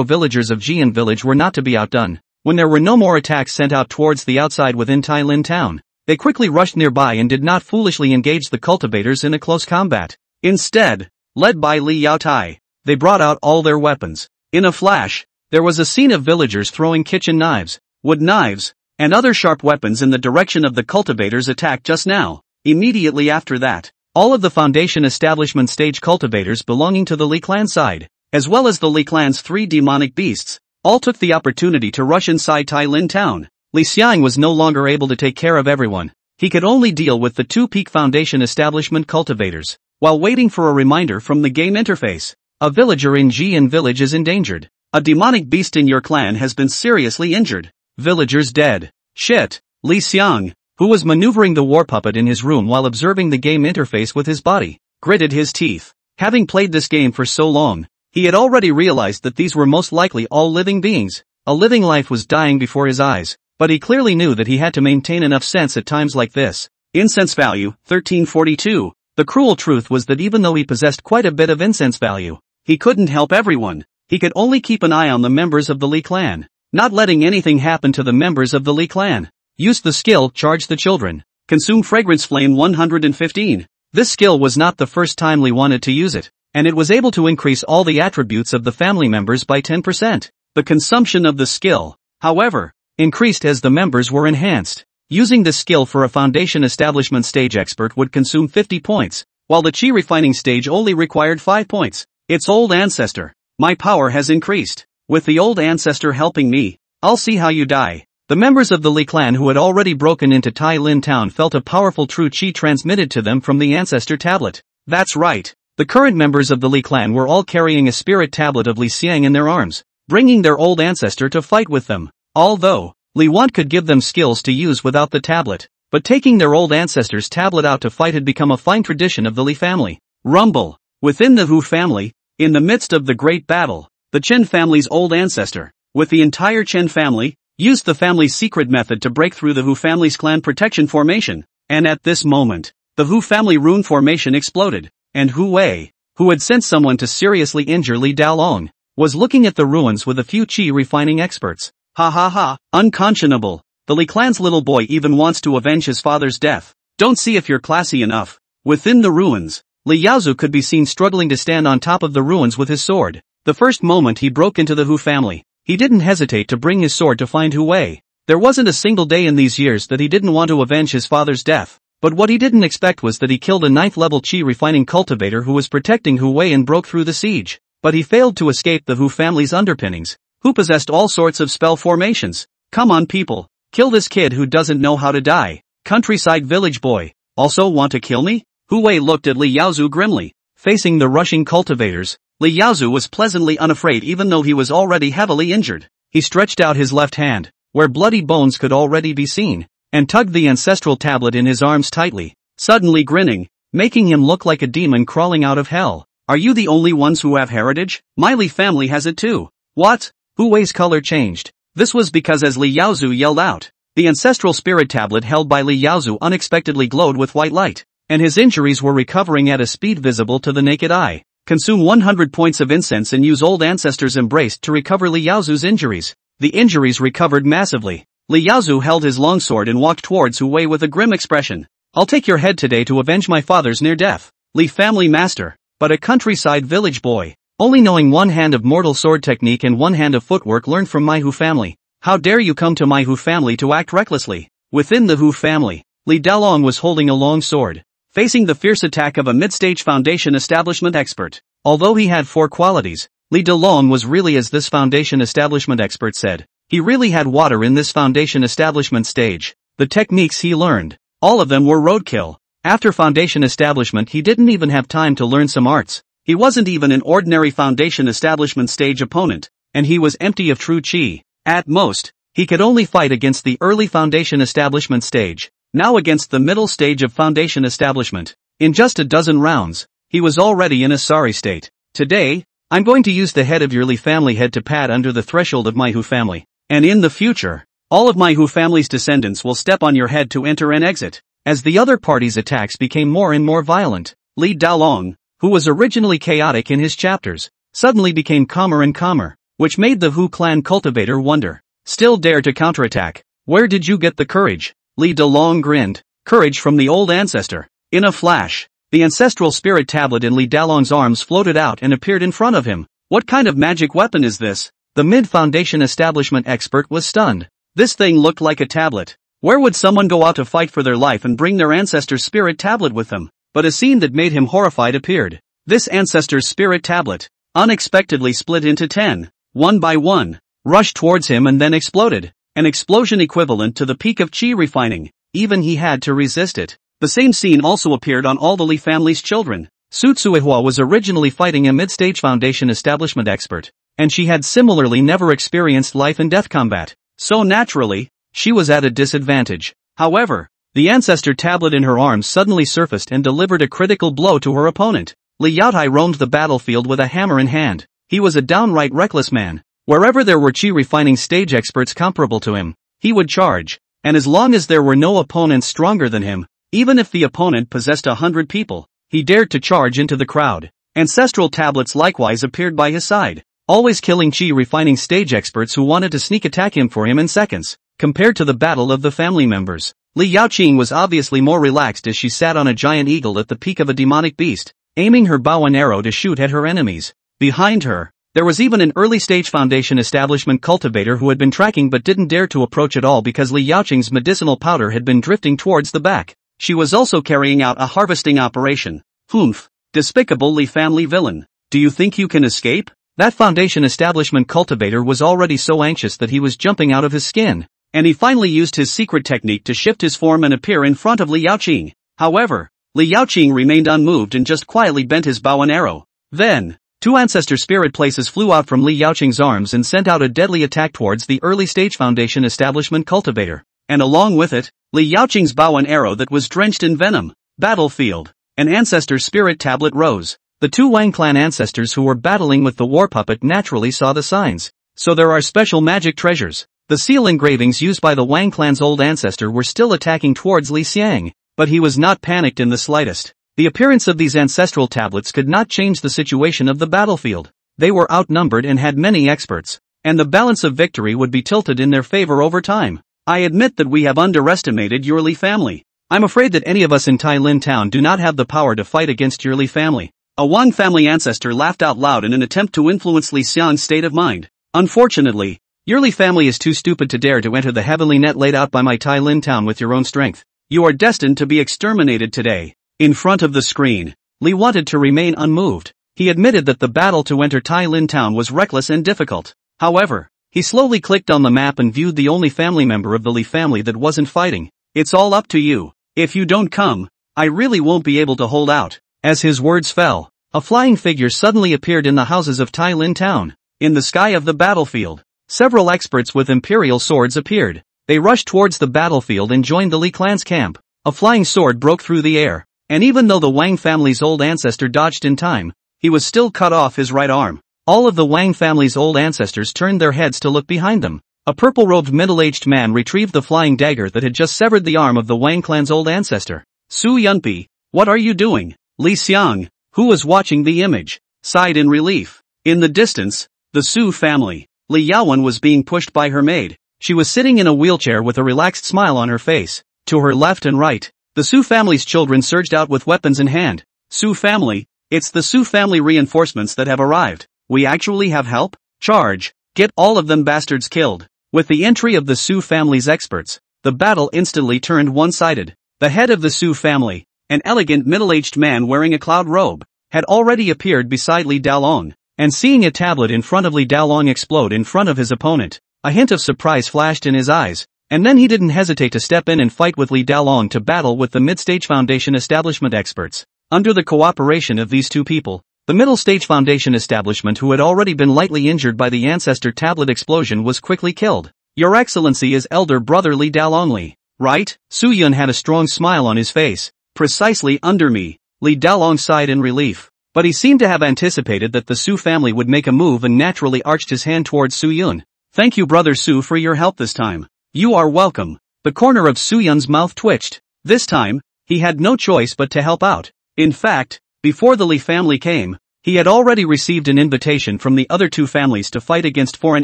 A: villagers of Jian village were not to be outdone. When there were no more attacks sent out towards the outside within Tailin town, they quickly rushed nearby and did not foolishly engage the cultivators in a close combat. Instead, led by Li Yaotai, they brought out all their weapons. In a flash, there was a scene of villagers throwing kitchen knives, wood knives, and other sharp weapons in the direction of the cultivators attacked just now. Immediately after that, all of the foundation establishment stage cultivators belonging to the Li clan side, as well as the Li clan's 3 demonic beasts, all took the opportunity to rush inside Tailin town. Li Xiang was no longer able to take care of everyone. He could only deal with the 2 peak foundation establishment cultivators. While waiting for a reminder from the game interface, a villager in Jian village is endangered. A demonic beast in your clan has been seriously injured. Villagers dead. Shit. Li Xiang, who was maneuvering the war puppet in his room while observing the game interface with his body, gritted his teeth. Having played this game for so long, he had already realized that these were most likely all living beings. A living life was dying before his eyes, but he clearly knew that he had to maintain enough sense at times like this. Incense value, 1342. The cruel truth was that even though he possessed quite a bit of incense value, he couldn't help everyone. He could only keep an eye on the members of the Li clan, not letting anything happen to the members of the Li clan. Use the skill, charge the children. Consume fragrance flame 115. This skill was not the first time Li wanted to use it, and it was able to increase all the attributes of the family members by 10%. The consumption of the skill, however, increased as the members were enhanced. Using this skill for a foundation establishment stage expert would consume 50 points, while the chi refining stage only required 5 points. It's old ancestor. My power has increased. With the old ancestor helping me, I'll see how you die. The members of the Li clan who had already broken into Tai Lin town felt a powerful true chi transmitted to them from the ancestor tablet. That's right. The current members of the Li clan were all carrying a spirit tablet of Li Xiang in their arms, bringing their old ancestor to fight with them. Although Li Want could give them skills to use without the tablet, but taking their old ancestor's tablet out to fight had become a fine tradition of the Li family. Rumble. Within the Hu family, in the midst of the great battle, the Chen family's old ancestor, with the entire Chen family, used the family's secret method to break through the Hu family's clan protection formation, and at this moment, the Hu family rune formation exploded, and Hu Wei, who had sent someone to seriously injure Li Daolong, was looking at the ruins with a few chi refining experts. Ha ha ha, unconscionable. The Li clan's little boy even wants to avenge his father's death. Don't see if you're classy enough. Within the ruins, Li Yaozu could be seen struggling to stand on top of the ruins with his sword. The first moment he broke into the Hu family, he didn't hesitate to bring his sword to find Hu Wei. There wasn't a single day in these years that he didn't want to avenge his father's death. But what he didn't expect was that he killed a 9th level chi refining cultivator who was protecting Hu Wei and broke through the siege. But he failed to escape the Hu family's underpinnings, who possessed all sorts of spell formations. Come on people, kill this kid who doesn't know how to die. Countryside village boy, also want to kill me? Hu Wei looked at Li Yaozu grimly. Facing the rushing cultivators, Li Yaozu was pleasantly unafraid even though he was already heavily injured. He stretched out his left hand, where bloody bones could already be seen, and tugged the ancestral tablet in his arms tightly, suddenly grinning, making him look like a demon crawling out of hell. Are you the only ones who have heritage? My Li family has it too. What? Hu Wei's color changed. This was because as Li Yaozu yelled out, the ancestral spirit tablet held by Li Yaozu unexpectedly glowed with white light, and his injuries were recovering at a speed visible to the naked eye. Consume 100 points of incense and use old ancestor's embrace to recover Li Yaozu's injuries. The injuries recovered massively. Li Yaozu held his longsword and walked towards Hu Wei with a grim expression. I'll take your head today to avenge my father's near death. Li family master, but a countryside village boy, only knowing one hand of mortal sword technique and one hand of footwork learned from my Hu family. How dare you come to my Hu family to act recklessly? Within the Hu family, Li Daolong was holding a long sword, facing the fierce attack of a mid-stage foundation establishment expert. Although he had 4 qualities, Li Daolong was really, as this foundation establishment expert said, he really had water in this foundation establishment stage. The techniques he learned, all of them were roadkill. After foundation establishment he didn't even have time to learn some arts. He wasn't even an ordinary foundation establishment stage opponent, and he was empty of true chi. At most, he could only fight against the early foundation establishment stage, now against the middle stage of foundation establishment. In just a dozen rounds, he was already in a sorry state. Today, I'm going to use the head of your Li family head to pad under the threshold of my Hu family, and in the future, all of my Hu family's descendants will step on your head to enter and exit. As the other party's attacks became more and more violent, Li Daolong, who was originally chaotic in his chapters, suddenly became calmer and calmer, which made the Hu clan cultivator wonder. Still dare to counterattack? Where did you get the courage? Li Daolong grinned. Courage from the old ancestor. In a flash, the ancestral spirit tablet in Li Daolong's arms floated out and appeared in front of him. What kind of magic weapon is this? The mid-foundation establishment expert was stunned. This thing looked like a tablet. Where would someone go out to fight for their life and bring their ancestor's spirit tablet with them? But a scene that made him horrified appeared. This ancestor's spirit tablet, unexpectedly split into 10, one by one, rushed towards him and then exploded. An explosion equivalent to the peak of chi refining. Even he had to resist it. The same scene also appeared on all the Li family's children. Su Tsuehua was originally fighting a mid-stage foundation establishment expert, and she had similarly never experienced life and death combat. So naturally, she was at a disadvantage. However, the ancestor tablet in her arms suddenly surfaced and delivered a critical blow to her opponent. Li Yaotai roamed the battlefield with a hammer in hand. He was a downright reckless man. Wherever there were chi refining stage experts comparable to him, he would charge, and as long as there were no opponents stronger than him, even if the opponent possessed 100 people, he dared to charge into the crowd. Ancestral tablets likewise appeared by his side, always killing chi refining stage experts who wanted to sneak attack him for him in seconds. Compared to the battle of the family members, Li Xiang was obviously more relaxed as she sat on a giant eagle at the peak of a demonic beast, aiming her bow and arrow to shoot at her enemies. Behind her, there was even an early-stage Foundation establishment cultivator who had been tracking but didn't dare to approach at all because Li Xiang's medicinal powder had been drifting towards the back. She was also carrying out a harvesting operation. Humph! Despicable Li family villain. Do you think you can escape? That Foundation establishment cultivator was already so anxious that he was jumping out of his skin, and he finally used his secret technique to shift his form and appear in front of Li Xiang. However, Li Xiang remained unmoved and just quietly bent his bow and arrow. Then, two ancestor spirit places flew out from Li Xiang's arms and sent out a deadly attack towards the early-stage Foundation establishment cultivator. And along with it, Li Xiang's bow and arrow that was drenched in venom. Battlefield. An ancestor spirit tablet rose. The two Wang clan ancestors who were battling with the war puppet naturally saw the signs. So there are special magic treasures. The seal engravings used by the Wang clan's old ancestor were still attacking towards Li Xiang, but he was not panicked in the slightest. The appearance of these ancestral tablets could not change the situation of the battlefield. They were outnumbered and had many experts, and the balance of victory would be tilted in their favor over time. I admit that we have underestimated your Li family. I'm afraid that any of us in Tailin town do not have the power to fight against your Li family. A Wang family ancestor laughed out loud in an attempt to influence Li Xiang's state of mind. Unfortunately, your Li family is too stupid to dare to enter the heavenly net laid out by my Tailin town with your own strength. You are destined to be exterminated today. In front of the screen, Li wanted to remain unmoved. He admitted that the battle to enter Tailin town was reckless and difficult. However, he slowly clicked on the map and viewed the only family member of the Li family that wasn't fighting. It's all up to you. If you don't come, I really won't be able to hold out. As his words fell, a flying figure suddenly appeared in the houses of Tailin town. In the sky of the battlefield, several experts with imperial swords appeared. They rushed towards the battlefield and joined the Li clan's camp. A flying sword broke through the air, and even though the Wang family's old ancestor dodged in time, he was still cut off his right arm. All of the Wang family's old ancestors turned their heads to look behind them. A purple-robed middle-aged man retrieved the flying dagger that had just severed the arm of the Wang clan's old ancestor. Su Yunpi, what are you doing? Li Xiang, who was watching the image, sighed in relief. In the distance, the Su family, Li Yaowen was being pushed by her maid. She was sitting in a wheelchair with a relaxed smile on her face. To her left and right, the Su family's children surged out with weapons in hand. Su family, it's the Su family reinforcements that have arrived. We actually have help? Charge, get all of them bastards killed. With the entry of the Su family's experts, the battle instantly turned one-sided. The head of the Su family, an elegant middle-aged man wearing a cloud robe, had already appeared beside Li Dalong, and seeing a tablet in front of Li Dalong explode in front of his opponent, a hint of surprise flashed in his eyes, and then he didn't hesitate to step in and fight with Li Dalong to battle with the mid-stage Foundation establishment experts. Under the cooperation of these two people, the middle-stage Foundation establishment who had already been lightly injured by the ancestor tablet explosion was quickly killed. Your Excellency is elder brother Li Dalong Li, right? Su Yun had a strong smile on his face. Precisely under me. Li Dalong sighed in relief, but he seemed to have anticipated that the Su family would make a move and naturally arched his hand towards Su Yun. Thank you brother Su for your help this time. You are welcome. The corner of Su Yun's mouth twitched. This time, he had no choice but to help out. In fact, before the Li family came, he had already received an invitation from the other two families to fight against foreign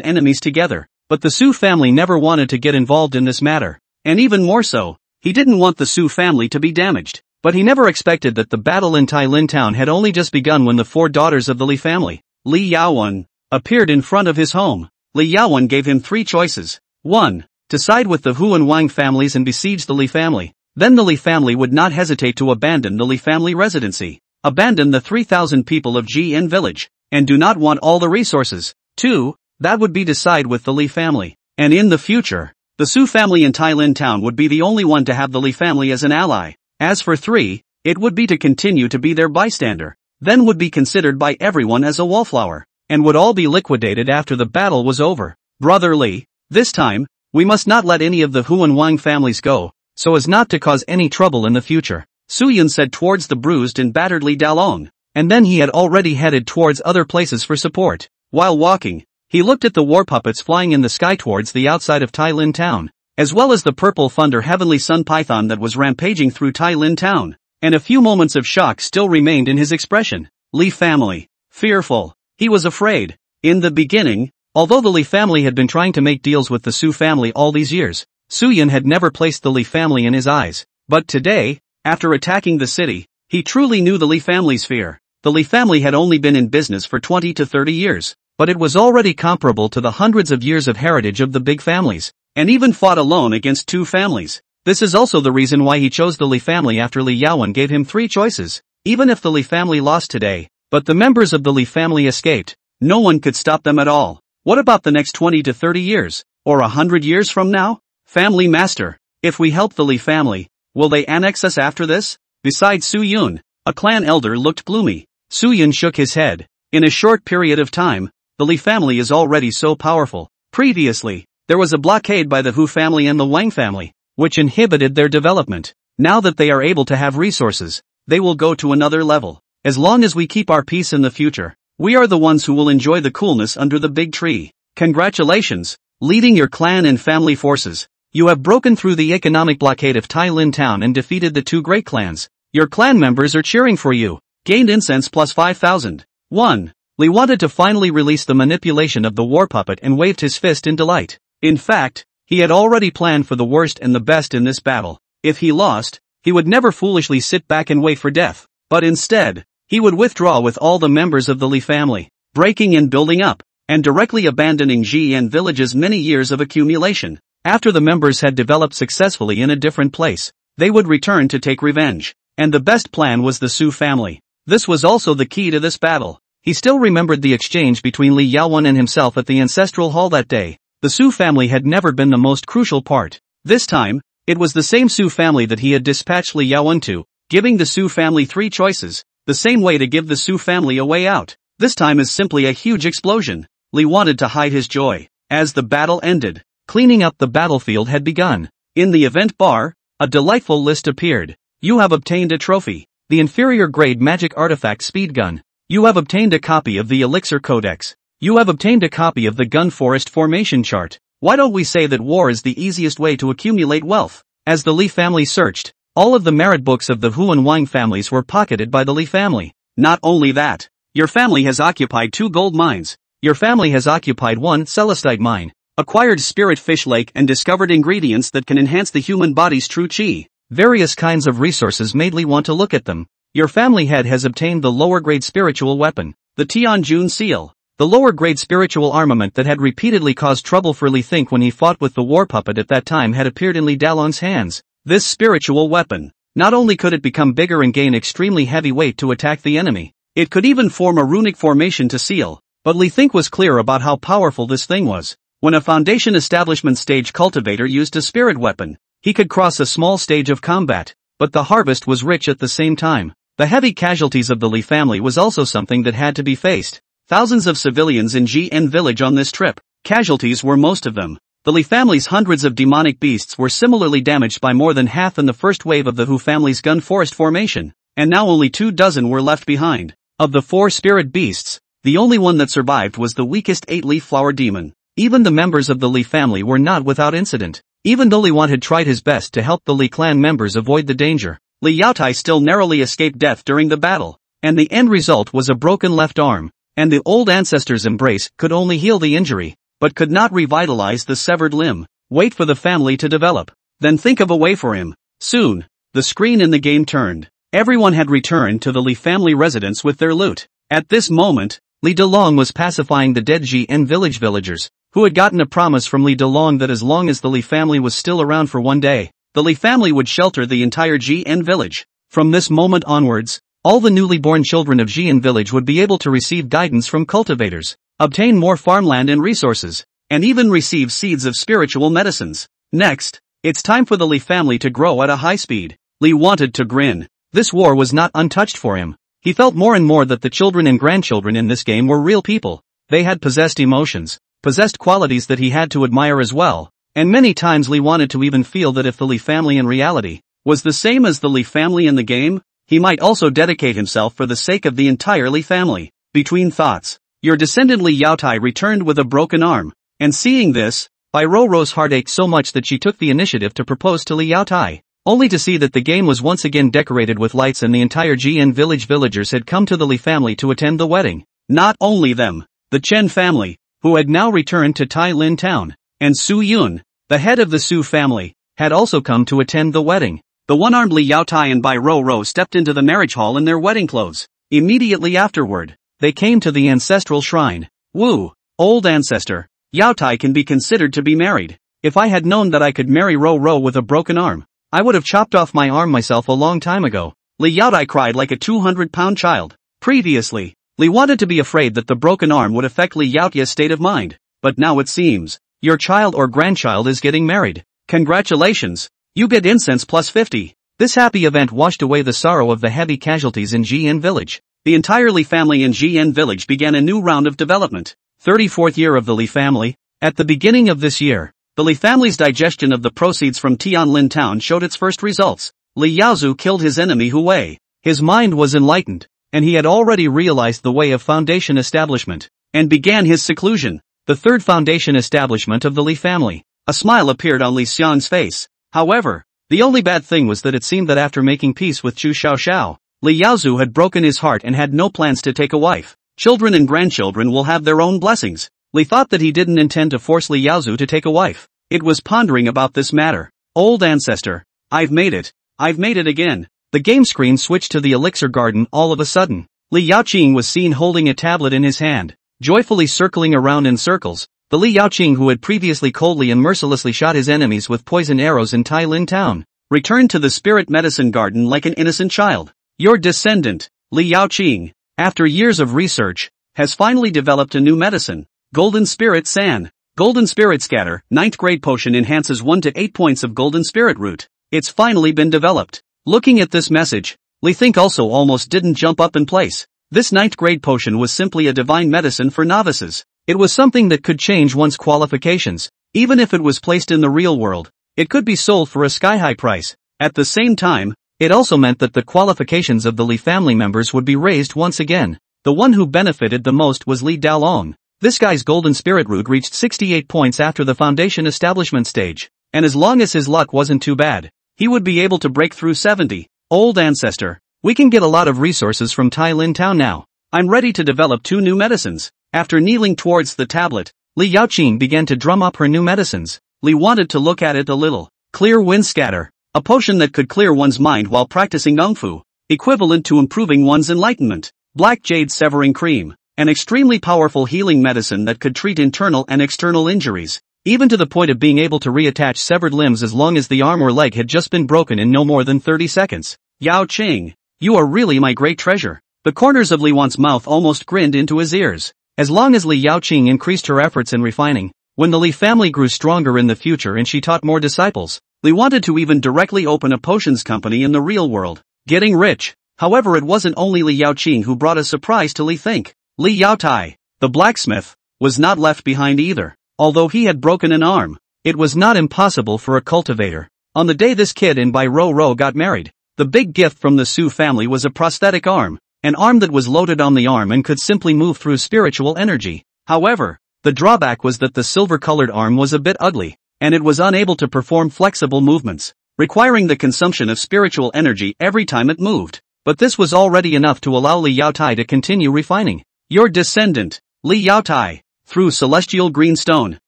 A: enemies together, but the Su family never wanted to get involved in this matter. And even more so, he didn't want the Su family to be damaged. But he never expected that the battle in Tailin town had only just begun when the four daughters of the Li family, Li Yaowen, appeared in front of his home. Li Yaowen gave him three choices. 1. To side with the Hu and Wang families and besiege the Li family. Then the Li family would not hesitate to abandon the Li family residency. Abandon the 3,000 people of Jin village, and do not want all the resources. 2. That would be to side with the Li family. And in the future, the Su family in Tailin town would be the only one to have the Li family as an ally. As for 3, it would be to continue to be their bystander, then would be considered by everyone as a wallflower. and would all be liquidated after the battle was over. Brother Li, this time, we must not let any of the Hu and Wang families go, so as not to cause any trouble in the future, Su Yun said towards the bruised and battered Li Dalong, and then he had already headed towards other places for support. While walking, he looked at the war puppets flying in the sky towards the outside of Tai Lin town, as well as the purple thunder heavenly sun python that was rampaging through Tai Lin town, and a few moments of shock still remained in his expression. Li family. Fearful. He was afraid. In the beginning, although the Li family had been trying to make deals with the Su family all these years, Su Yun had never placed the Li family in his eyes. But today, after attacking the city, he truly knew the Li family's fear. The Li family had only been in business for 20 to 30 years, but it was already comparable to the hundreds of years of heritage of the big families, and even fought alone against two families. This is also the reason why he chose the Li family after Li Yaowen gave him 3 choices. Even if the Li family lost today, but the members of the Li family escaped, no one could stop them at all. What about the next 20 to 30 years, or 100 years from now? Family master, if we help the Li family, will they annex us after this? Besides Su Yun, a clan elder looked gloomy. Su Yun shook his head. In a short period of time, the Li family is already so powerful. Previously, there was a blockade by the Hu family and the Wang family, which inhibited their development. Now that they are able to have resources, they will go to another level. As long as we keep our peace in the future, we are the ones who will enjoy the coolness under the big tree. Congratulations, leading your clan and family forces. You have broken through the economic blockade of Tai Lin town and defeated the 2 great clans. Your clan members are cheering for you. Gained incense plus 5,000. 1. Li wanted to finally release the manipulation of the war puppet and waved his fist in delight. In fact, he had already planned for the worst and the best in this battle. If he lost, he would never foolishly sit back and wait for death, but instead, he would withdraw with all the members of the Li family, breaking and building up, and directly abandoning Jian village's many years of accumulation. After the members had developed successfully in a different place, they would return to take revenge. And the best plan was the Su family. This was also the key to this battle. He still remembered the exchange between Li Yaowen and himself at the ancestral hall that day. The Su family had never been the most crucial part. This time, it was the same Su family that he had dispatched Li Yaowen to, giving the Su family 3 choices. The same way to give the Su family a way out. This time is simply a huge explosion. Li wanted to hide his joy. As the battle ended, cleaning up the battlefield had begun. In the event bar, a delightful list appeared. You have obtained a trophy, the inferior grade magic artifact speed gun. You have obtained a copy of the Elixir Codex. You have obtained a copy of the Gun Forest Formation Chart. Why don't we say that war is the easiest way to accumulate wealth? As the Li family searched, all of the merit books of the Hu and Wang families were pocketed by the Li family. Not only that, your family has occupied 2 gold mines. Your family has occupied 1 celestite mine, acquired spirit fish lake and discovered ingredients that can enhance the human body's true chi. Various kinds of resources made Li want to look at them. Your family head has obtained the lower grade spiritual weapon, the Tianjun seal. The lower grade spiritual armament that had repeatedly caused trouble for Li Think when he fought with the war puppet at that time had appeared in Li Dalong's hands. This spiritual weapon, not only could it become bigger and gain extremely heavy weight to attack the enemy, it could even form a runic formation to seal. But Li Think was clear about how powerful this thing was. When a foundation establishment stage cultivator used a spirit weapon, he could cross a small stage of combat, but the harvest was rich at the same time. The heavy casualties of the Li family was also something that had to be faced. Thousands of civilians in GN village on this trip. Casualties were most of them. The Li family's hundreds of demonic beasts were similarly damaged by more than half in the first wave of the Hu family's gun forest formation, and now only 24 were left behind. Of the 4 spirit beasts, the only one that survived was the weakest 8-leaf flower demon. Even the members of the Li family were not without incident. Even though Li Wan had tried his best to help the Li clan members avoid the danger, Li Yaotai still narrowly escaped death during the battle, and the end result was a broken left arm, and the old ancestor's embrace could only heal the injury, but could not revitalize the severed limb. Wait for the family to develop, then think of a way for him. Soon, the screen in the game turned. Everyone had returned to the Li family residence with their loot. At this moment, Li Dalong was pacifying the dead GN village villagers, who had gotten a promise from Li Dalong that as long as the Li family was still around for one day, the Li family would shelter the entire GN village. From this moment onwards, all the newly born children of GN village would be able to receive guidance from cultivators, obtain more farmland and resources, and even receive seeds of spiritual medicines. Next, it's time for the Li family to grow at a high speed. Li wanted to grin. This war was not untouched for him. He felt more and more that the children and grandchildren in this game were real people. They had possessed emotions, possessed qualities that he had to admire as well, and many times Li wanted to even feel that if the Li family in reality was the same as the Li family in the game, he might also dedicate himself for the sake of the entire Li family. Between thoughts, your descendant Li Yaotai returned with a broken arm, and seeing this, Bai Roro's heart ached so much that she took the initiative to propose to Li Yaotai, only to see that the game was once again decorated with lights and the entire GN village villagers had come to the Li family to attend the wedding. Not only them, the Chen family, who had now returned to Tai Lin town, and Su Yun, the head of the Su family, had also come to attend the wedding. The one-armed Li Yaotai and Bai Roro stepped into the marriage hall in their wedding clothes. Immediately afterward, they came to the ancestral shrine. Woo, old ancestor, Yaotai can be considered to be married. If I had known that I could marry Roro with a broken arm, I would have chopped off my arm myself a long time ago. Li Yaotai cried like a 200-pound child. Previously, Li wanted to be afraid that the broken arm would affect Li Yaotia's state of mind, but now it seems, your child or grandchild is getting married. Congratulations! You get incense plus 50. This happy event washed away the sorrow of the heavy casualties in GN village. The entire Li family in GN village began a new round of development. 34th year of the Li family. At the beginning of this year, the Li family's digestion of the proceeds from Tianlin town showed its first results. Li Yaozu killed his enemy Hu Wei. His mind was enlightened, and he had already realized the way of foundation establishment, and began his seclusion. The third foundation establishment of the Li family. A smile appeared on Li Xiang's face. However, the only bad thing was that it seemed that after making peace with Chu Xiaoxiao, Li Yaozu had broken his heart and had no plans to take a wife. Children and grandchildren will have their own blessings. Li thought that he didn't intend to force Li Yaozu to take a wife. It was pondering about this matter. Old ancestor, I've made it. I've made it again. The game screen switched to the elixir garden all of a sudden. Li Yaoqing was seen holding a tablet in his hand, joyfully circling around in circles. The Li Yaoqing who had previously coldly and mercilessly shot his enemies with poison arrows in Tai Lin town, returned to the spirit medicine garden like an innocent child. Your descendant, Li Yaoqing, after years of research, has finally developed a new medicine, Golden Spirit San. Golden Spirit Scatter, 9th grade potion enhances 1 to 8 points of Golden Spirit Root. It's finally been developed. Looking at this message, Li Think also almost didn't jump up in place. This 9th grade potion was simply a divine medicine for novices. It was something that could change one's qualifications. Even if it was placed in the real world, it could be sold for a sky-high price. At the same time, it also meant that the qualifications of the Li family members would be raised once again. The one who benefited the most was Li Daolong. This guy's Golden Spirit Root reached 68 points after the foundation establishment stage, and as long as his luck wasn't too bad, he would be able to break through 70. Old ancestor, we can get a lot of resources from Tai Lin town now. I'm ready to develop 2 new medicines. After kneeling towards the tablet, Li Yaoqing began to drum up her new medicines. Li wanted to look at it a little. Clear Wind Scatter, a potion that could clear one's mind while practicing Kung Fu, equivalent to improving one's enlightenment. Black Jade Severing Cream, an extremely powerful healing medicine that could treat internal and external injuries, even to the point of being able to reattach severed limbs as long as the arm or leg had just been broken in no more than 30 seconds. Yaoqing, you are really my great treasure. The corners of Li Wan's mouth almost grinned into his ears. As long as Li Yaoqing increased her efforts in refining, when the Li family grew stronger in the future and she taught more disciples, Li wanted to even directly open a potions company in the real world, getting rich. However, it wasn't only Li Yaoqing who brought a surprise to Li Think. Li Yaotai, the blacksmith, was not left behind either. Although he had broken an arm, it was not impossible for a cultivator. On the day this kid and Bai Roro got married, the big gift from the Su family was a prosthetic arm. An arm that was loaded on the arm and could simply move through spiritual energy. However, the drawback was that the silver-colored arm was a bit ugly, and it was unable to perform flexible movements, requiring the consumption of spiritual energy every time it moved. But this was already enough to allow Li Yaotai to continue refining. Your descendant, Li Yaotai, through celestial green stone,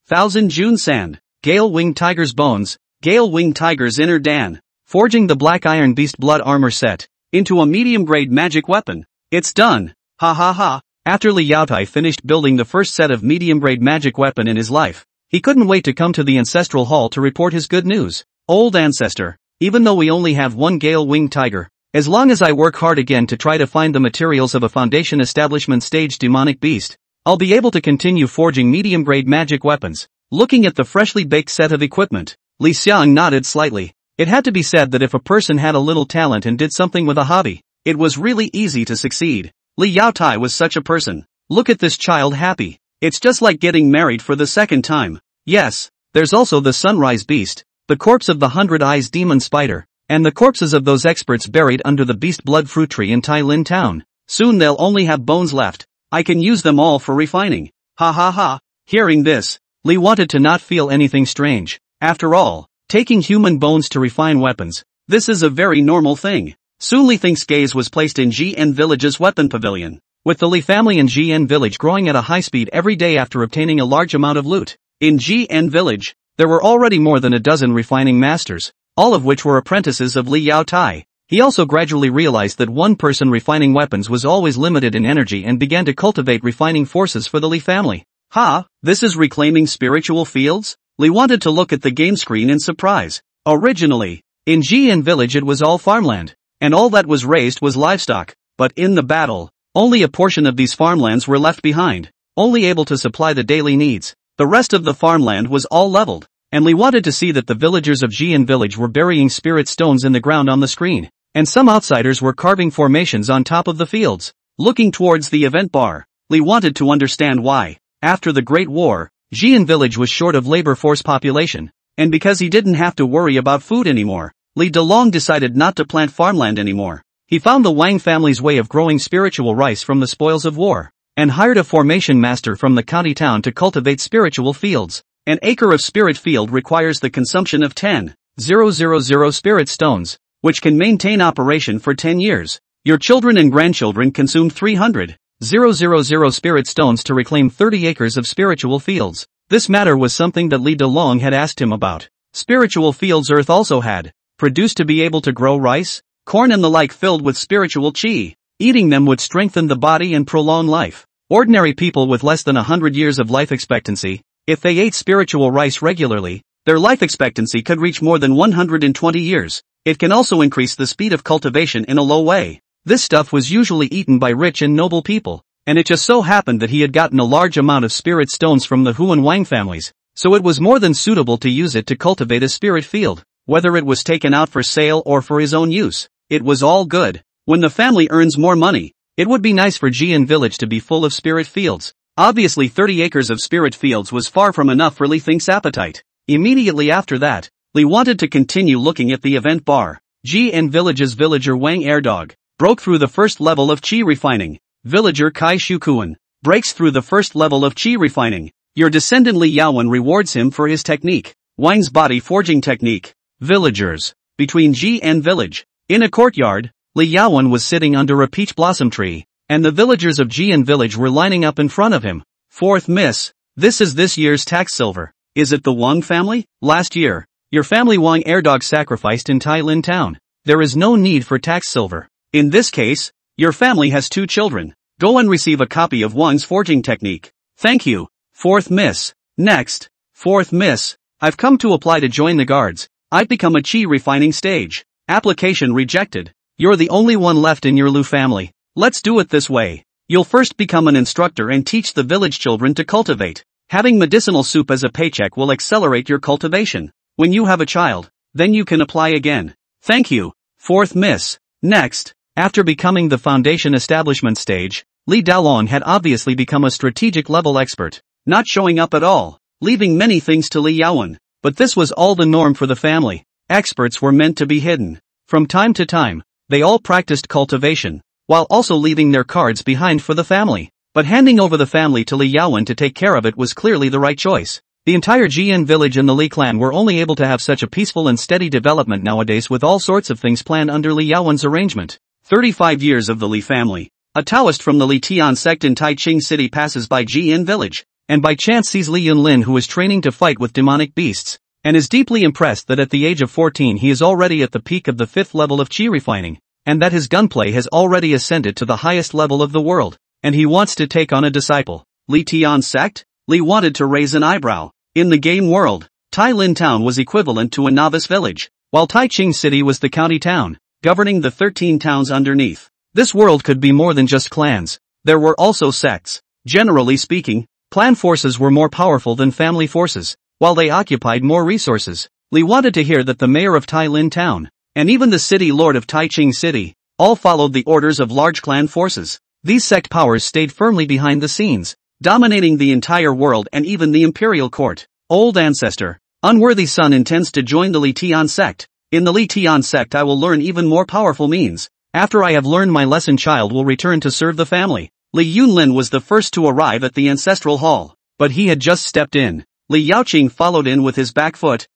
A: 1000 June sand, gale-winged tiger's bones, gale-winged tiger's inner Dan, forging the black iron beast blood armor set into a medium-grade magic weapon. It's done. Ha ha ha. After Li Yaotai finished building the first set of medium-grade magic weapon in his life, he couldn't wait to come to the ancestral hall to report his good news. Old ancestor, even though we only have one gale-winged tiger, as long as I work hard again to try to find the materials of a foundation establishment stage demonic beast, I'll be able to continue forging medium-grade magic weapons. Looking at the freshly baked set of equipment, Li Xiang nodded slightly. It had to be said that if a person had a little talent and did something with a hobby, it was really easy to succeed. Li Yaotai was such a person. Look at this child happy. It's just like getting married for the second time. Yes, there's also the sunrise beast, the corpse of the 100 eyes demon spider, and the corpses of those experts buried under the beast blood fruit tree in Tai Lin Town. Soon they'll only have bones left. I can use them all for refining. Ha ha ha. Hearing this, Li wanted to not feel anything strange. After all, taking human bones to refine weapons, this is a very normal thing. Soon Li Thing's gaze was placed in GN Village's weapon pavilion. With the Li family in GN Village growing at a high speed every day after obtaining a large amount of loot, in GN Village, there were already more than a dozen refining masters, all of which were apprentices of Li Yao Tai. He also gradually realized that one person refining weapons was always limited in energy and began to cultivate refining forces for the Li family. This is reclaiming spiritual fields? Li wanted to look at the game screen in surprise. Originally, in GN Village it was all farmland, and all that was raised was livestock, but in the battle, only a portion of these farmlands were left behind, only able to supply the daily needs. The rest of the farmland was all leveled, and Li wanted to see that the villagers of GN Village were burying spirit stones in the ground on the screen, and some outsiders were carving formations on top of the fields. Looking towards the event bar, Li wanted to understand why. After the Great War, GN Village was short of labor force population, and because he didn't have to worry about food anymore, Li Delong decided not to plant farmland anymore. He found the Wang family's way of growing spiritual rice from the spoils of war, and hired a formation master from the county town to cultivate spiritual fields. An acre of spirit field requires the consumption of 10,000 spirit stones, which can maintain operation for 10 years. Your children and grandchildren consume 300,000 spirit stones to reclaim 30 acres of spiritual fields. This matter was something that Li Delong had asked him about. Spiritual fields Earth also had produced to be able to grow rice, corn and the like filled with spiritual qi. Eating them would strengthen the body and prolong life. Ordinary people with less than 100 years of life expectancy, if they ate spiritual rice regularly, their life expectancy could reach more than 120 years. It can also increase the speed of cultivation in a low way. This stuff was usually eaten by rich and noble people, and it just so happened that he had gotten a large amount of spirit stones from the Hu and Wang families, so it was more than suitable to use it to cultivate a spirit field. Whether it was taken out for sale or for his own use, it was all good. When the family earns more money, it would be nice for GN Village to be full of spirit fields. Obviously 30 acres of spirit fields was far from enough for Li Thing's appetite. Immediately after that, Li wanted to continue looking at the event bar. GN Village's villager Wang Airdog broke through the first level of qi refining. Villager Kai Shukuan breaks through the first level of qi refining. Your descendant Li Yaowen rewards him for his technique. Wang's body forging technique. Villagers. Between GN Village. In a courtyard, Li Yaowen was sitting under a peach blossom tree, and the villagers of GN Village were lining up in front of him. Fourth miss. This is this year's tax silver. Is it the Wang family? Last year, your family Wang Airdog sacrificed in Tai Lin Town. There is no need for tax silver. In this case, your family has 2 children. Go and receive a copy of Wang's forging technique. Thank you. Fourth miss. Next. Fourth miss. I've come to apply to join the guards. I've become a qi refining stage. Application rejected. You're the only one left in your Lu family. Let's do it this way. You'll first become an instructor and teach the village children to cultivate. Having medicinal soup as a paycheck will accelerate your cultivation. When you have a child, then you can apply again. Thank you. Fourth miss. Next. After becoming the foundation establishment stage, Li Daolong had obviously become a strategic level expert, not showing up at all, leaving many things to Li Yaowen. But this was all the norm for the family. Experts were meant to be hidden. From time to time, they all practiced cultivation, while also leaving their cards behind for the family. But handing over the family to Li Yaowen to take care of it was clearly the right choice. The entire GN village and the Li clan were only able to have such a peaceful and steady development nowadays with all sorts of things planned under Li Yaowen's arrangement. 35 years of the Li family. A Taoist from the Li Tian sect in Taiching City passes by GN village, and by chance sees Li Yunlin, who is training to fight with demonic beasts, and is deeply impressed that at the age of 14 he is already at the peak of the 5th level of qi refining, and that his gunplay has already ascended to the highest level of the world, and he wants to take on a disciple. Li Tian sect? Li wanted to raise an eyebrow. In the game world, Tai Lin Town was equivalent to a novice village, while Taiching City was the county town, governing the 13 towns underneath. This world could be more than just clans. There were also sects. Generally speaking, clan forces were more powerful than family forces, while they occupied more resources. Li wanted to hear that the mayor of Tai Lin Town, and even the city lord of Taiching City, all followed the orders of large clan forces. These sect powers stayed firmly behind the scenes, dominating the entire world and even the imperial court. Old ancestor. Unworthy son intends to join the Li Xiang sect. In the Li Xiang sect I will learn even more powerful means. After I have learned my lesson, child will return to serve the family. Li Yunlin was the first to arrive at the ancestral hall, but he had just stepped in. Li Xiang followed in with his back foot.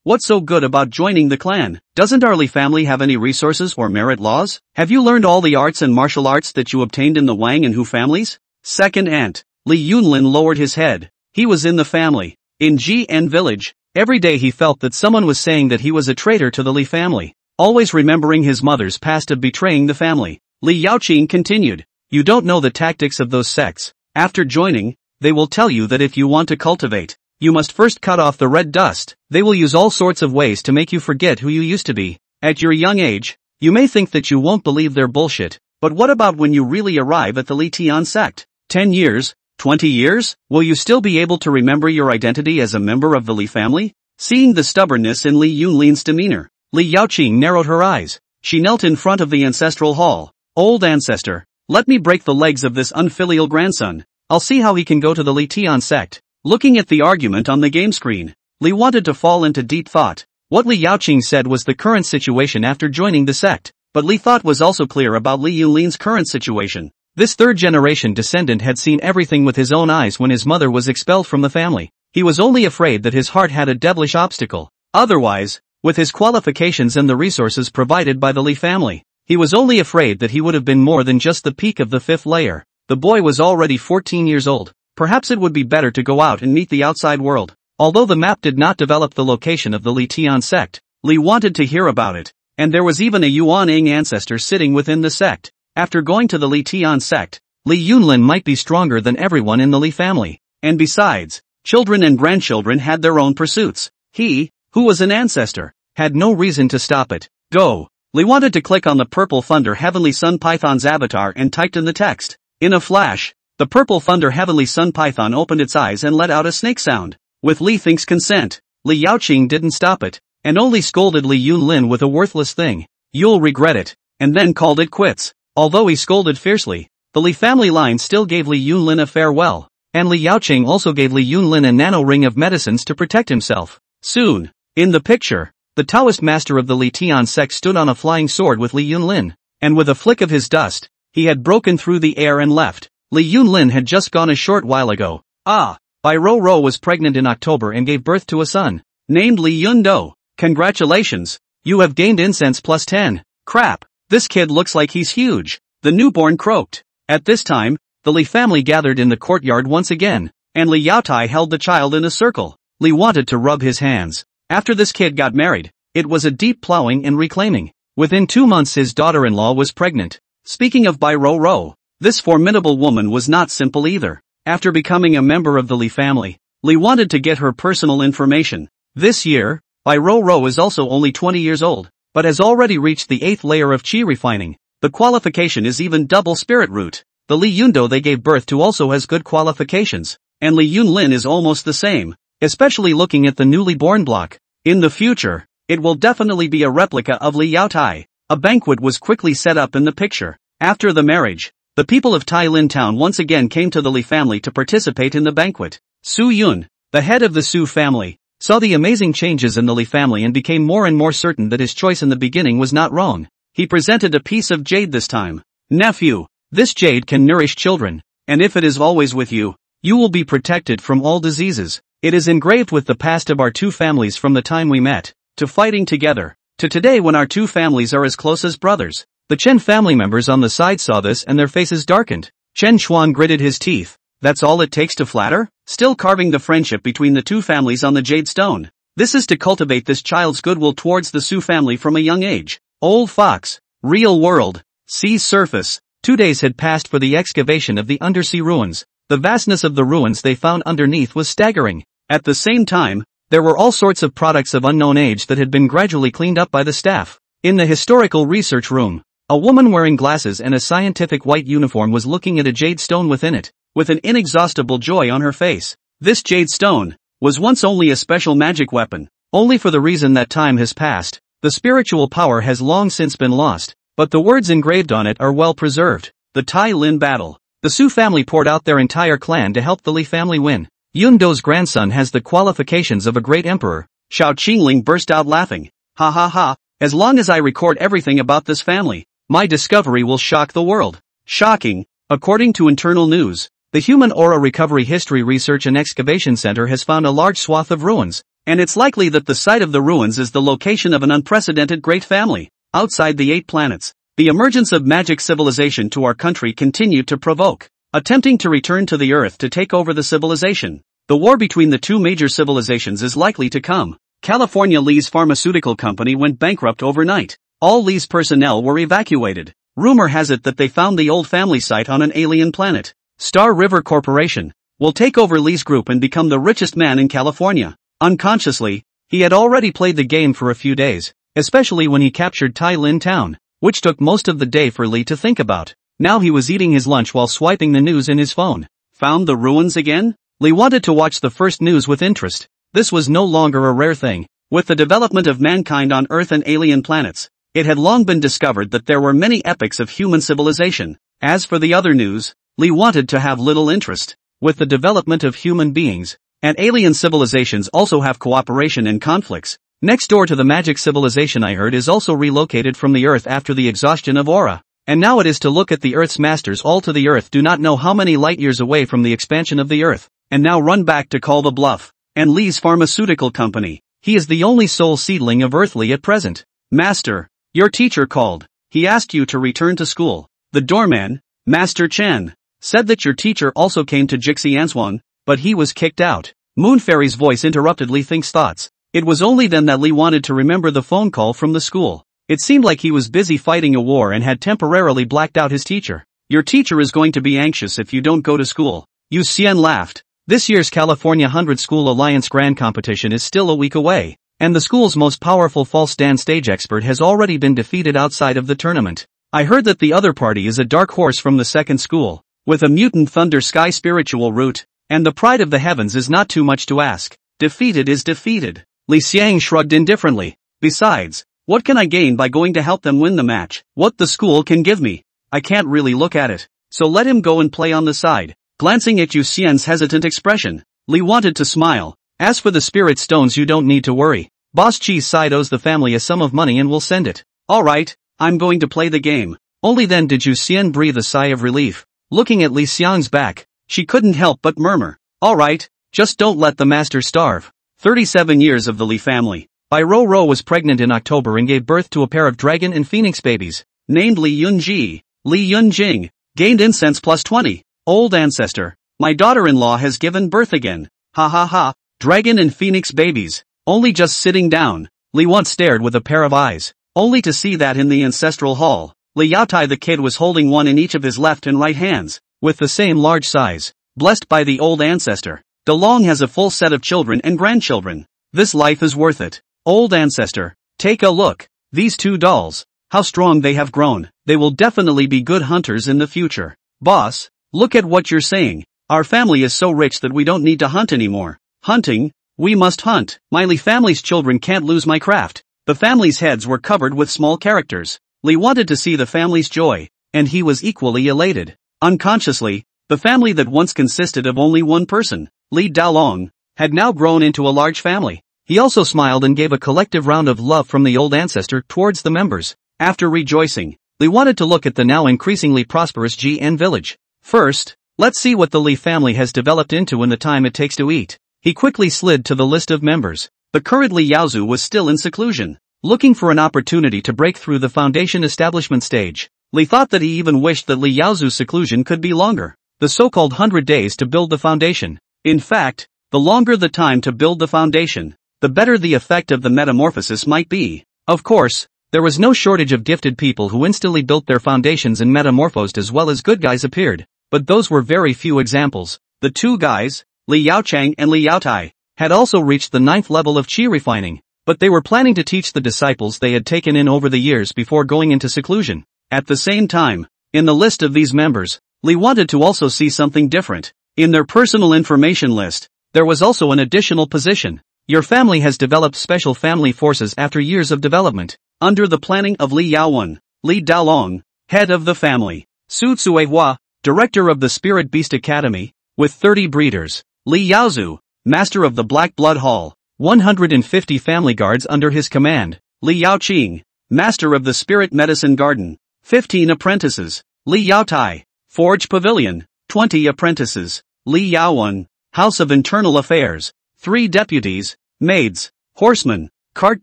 A: What's so good about joining the clan? Doesn't our Li family have any resources or merit laws? Have you learned all the arts and martial arts that you obtained in the Wang and Hu families? Second aunt. Li Yunlin lowered his head. He was in the family. In GN village, every day he felt that someone was saying that he was a traitor to the Li family, always remembering his mother's past of betraying the family. Li Xiang continued. You don't know the tactics of those sects. After joining, they will tell you that if you want to cultivate, you must first cut off the red dust. They will use all sorts of ways to make you forget who you used to be. At your young age, you may think that you won't believe their bullshit, but what about when you really arrive at the Li Xiang sect? 10 years? 20 years? Will you still be able to remember your identity as a member of the Li family? Seeing the stubbornness in Li Yunlin's demeanor, Li Xiang narrowed her eyes. She knelt in front of the ancestral hall. Old ancestor, let me break the legs of this unfilial grandson. I'll see how he can go to the Li Xiang sect. Looking at the argument on the game screen, Li wanted to fall into deep thought. What Li Xiang said was the current situation after joining the sect, but Li thought was also clear about Li Yunlin's current situation. This third-generation descendant had seen everything with his own eyes when his mother was expelled from the family. He was only afraid that his heart had a devilish obstacle. Otherwise, with his qualifications and the resources provided by the Li family, he was only afraid that he would have been more than just the peak of the 5th layer. The boy was already 14 years old. Perhaps it would be better to go out and meet the outside world. Although the map did not develop the location of the Li Xiang sect, Li wanted to hear about it, and there was even a Yuaneng ancestor sitting within the sect. After going to the Li Xiang sect, Li Yunlin might be stronger than everyone in the Li family, and besides, children and grandchildren had their own pursuits. He, who was an ancestor, had no reason to stop it. Go. Li wanted to click on the purple thunder heavenly sun python's avatar and typed in the text. In a flash, the purple thunder heavenly sun python opened its eyes and let out a snake sound. With Li Think's consent, Li Xiang didn't stop it, and only scolded Li Yunlin with a worthless thing. You'll regret it, and then called it quits. Although he scolded fiercely, the Li family line still gave Li Yunlin a farewell, and Li Xiang also gave Li Yunlin a nano ring of medicines to protect himself. Soon, in the picture, the Taoist master of the Li Xiang sect stood on a flying sword with Li Yunlin, and with a flick of his dust, he had broken through the air and left. Li Yunlin had just gone a short while ago. Bai Ro was pregnant in October and gave birth to a son, named Li Yundo. Congratulations, you have gained incense plus 10. Crap, this kid looks like he's huge. The newborn croaked. At this time, the Li family gathered in the courtyard once again, and Li Yaotai held the child in a circle. Li wanted to rub his hands. After this kid got married, it was a deep plowing and reclaiming. Within 2 months his daughter-in-law was pregnant. Speaking of Bai Ro, this formidable woman was not simple either. After becoming a member of the Li family, Li wanted to get her personal information. This year, Bai Ro is also only 20 years old, but has already reached the 8th layer of qi refining. The qualification is even double spirit root. The Li Yundo they gave birth to also has good qualifications, and Li Yunlin is almost the same, especially looking at the newly born block. In the future, it will definitely be a replica of Li Yaotai. A banquet was quickly set up in the picture. After the marriage, the people of Tailin town once again came to the Li family to participate in the banquet. Su Yun, the head of the Su family, saw the amazing changes in the Li family and became more and more certain that his choice in the beginning was not wrong. He presented a piece of jade this time. Nephew, this jade can nourish children, and if it is always with you, you will be protected from all diseases. It is engraved with the past of our two families from the time we met, to fighting together, to today when our two families are as close as brothers. The Chen family members on the side saw this and their faces darkened. Chen Xuan gritted his teeth. That's all it takes to flatter? Still carving the friendship between the two families on the jade stone. This is to cultivate this child's goodwill towards the Su family from a young age. Old Fox. Real world. Sea surface. 2 days had passed for the excavation of the undersea ruins. The vastness of the ruins they found underneath was staggering. At the same time, there were all sorts of products of unknown age that had been gradually cleaned up by the staff. In the historical research room, a woman wearing glasses and a scientific white uniform was looking at a jade stone within it, with an inexhaustible joy on her face. This jade stone was once only a special magic weapon, only for the reason that time has passed. The spiritual power has long since been lost, but the words engraved on it are well preserved. The Tai Lin battle. The Su family poured out their entire clan to help the Li family win. Yun Do's grandson has the qualifications of a great emperor. Xiao Qingling burst out laughing. Ha ha ha, as long as I record everything about this family, my discovery will shock the world. Shocking. According to internal news, the Human Aura Recovery History Research and Excavation Center has found a large swath of ruins, and it's likely that the site of the ruins is the location of an unprecedented great family. Outside the 8 planets, the emergence of magic civilization to our country continued to provoke, attempting to return to the Earth to take over the civilization. The war between the 2 major civilizations is likely to come. California Li's pharmaceutical company went bankrupt overnight. All Li's personnel were evacuated. Rumor has it that they found the old family site on an alien planet. Star River Corporation will take over Li's group and become the richest man in California. Unconsciously, he had already played the game for a few days, especially when he captured Tai Lin Town, which took most of the day for Li to think about. Now he was eating his lunch while swiping the news in his phone. Found the ruins again? Li wanted to watch the first news with interest. This was no longer a rare thing. With the development of mankind on Earth and alien planets, it had long been discovered that there were many epochs of human civilization. As for the other news, Li wanted to have little interest. With the development of human beings, and alien civilizations also have cooperation and conflicts. Next door to the magic civilization I heard is also relocated from the Earth after the exhaustion of aura. And now it is to look at the Earth's masters all to the Earth do not know how many light years away from the expansion of the Earth, and now run back to call the bluff. And Li's pharmaceutical company. He is the only sole seedling of Earthly at present. Master, your teacher called. He asked you to return to school. The doorman, Master Chen, said that your teacher also came to Jixianswang, but he was kicked out. Moon Fairy's voice interrupted Li Thing's thoughts. It was only then that Li wanted to remember the phone call from the school. It seemed like he was busy fighting a war and had temporarily blacked out his teacher. Your teacher is going to be anxious if you don't go to school. Yu Xian laughed. This year's California 100 School Alliance Grand Competition is still a week away, and the school's most powerful false dance stage expert has already been defeated outside of the tournament. I heard that the other party is a dark horse from the second school, with a mutant thunder sky spiritual root, and the pride of the heavens is not too much to ask. Defeated is defeated. Li Xiang shrugged indifferently. Besides, what can I gain by going to help them win the match? What the school can give me? I can't really look at it. So let him go and play on the side. Glancing at Yu Xian's hesitant expression, Li wanted to smile. As for the spirit stones, you don't need to worry. Boss Chi's side owes the family a sum of money and will send it. Alright, I'm going to play the game. Only then did Yu Xian breathe a sigh of relief. Looking at Li Xiang's back, she couldn't help but murmur. Alright, just don't let the master starve. 37 years of the Li family. Bai Ro was pregnant in October and gave birth to a pair of dragon and phoenix babies, named Li Yunji, Li Yunjing, gained incense plus 20. Old ancestor, my daughter-in-law has given birth again. Ha ha ha, dragon and phoenix babies, only just sitting down. Li once stared with a pair of eyes, only to see that in the ancestral hall, Li Yaotai the kid was holding one in each of his left and right hands, with the same large size, blessed by the old ancestor. De Long has a full set of children and grandchildren. This life is worth it. Old ancestor, take a look. These 2 dolls, how strong they have grown. They will definitely be good hunters in the future. Boss, look at what you're saying. Our family is so rich that we don't need to hunt anymore. Hunting? We must hunt. My Li family's children can't lose my craft. The family's heads were covered with small characters. Li wanted to see the family's joy, and he was equally elated. Unconsciously, the family that once consisted of only one person, Li Daolong, had now grown into a large family. He also smiled and gave a collective round of love from the old ancestor towards the members. After rejoicing, Li wanted to look at the now increasingly prosperous GN village. First, let's see what the Li family has developed into in the time it takes to eat. He quickly slid to the list of members. The current Li Yaozu was still in seclusion, looking for an opportunity to break through the foundation establishment stage. Li thought that he even wished that Li Yaozu's seclusion could be longer, the so-called 100 days to build the foundation. In fact, the longer the time to build the foundation, the better the effect of the metamorphosis might be. Of course, there was no shortage of gifted people who instantly built their foundations and metamorphosed, as well as good guys appeared, but those were very few examples. The 2 guys, Li Yaochang and Li Yaotai, had also reached the 9th level of qi refining, but they were planning to teach the disciples they had taken in over the years before going into seclusion. At the same time, in the list of these members, Li wanted to also see something different. In their personal information list, there was also an additional position. Your family has developed special family forces after years of development. Under the planning of Li Yaowen, Li Daolong, head of the family. Su Tsuehua, director of the Spirit Beast Academy, with 30 breeders. Li Yaozu, master of the Black Blood Hall, 150 family guards under his command. Li Yaoqing, master of the Spirit Medicine Garden, 15 apprentices. Li Yaotai, Forge Pavilion, 20 apprentices. Li Yaowen, House of Internal Affairs, 3 deputies, maids, horsemen, cart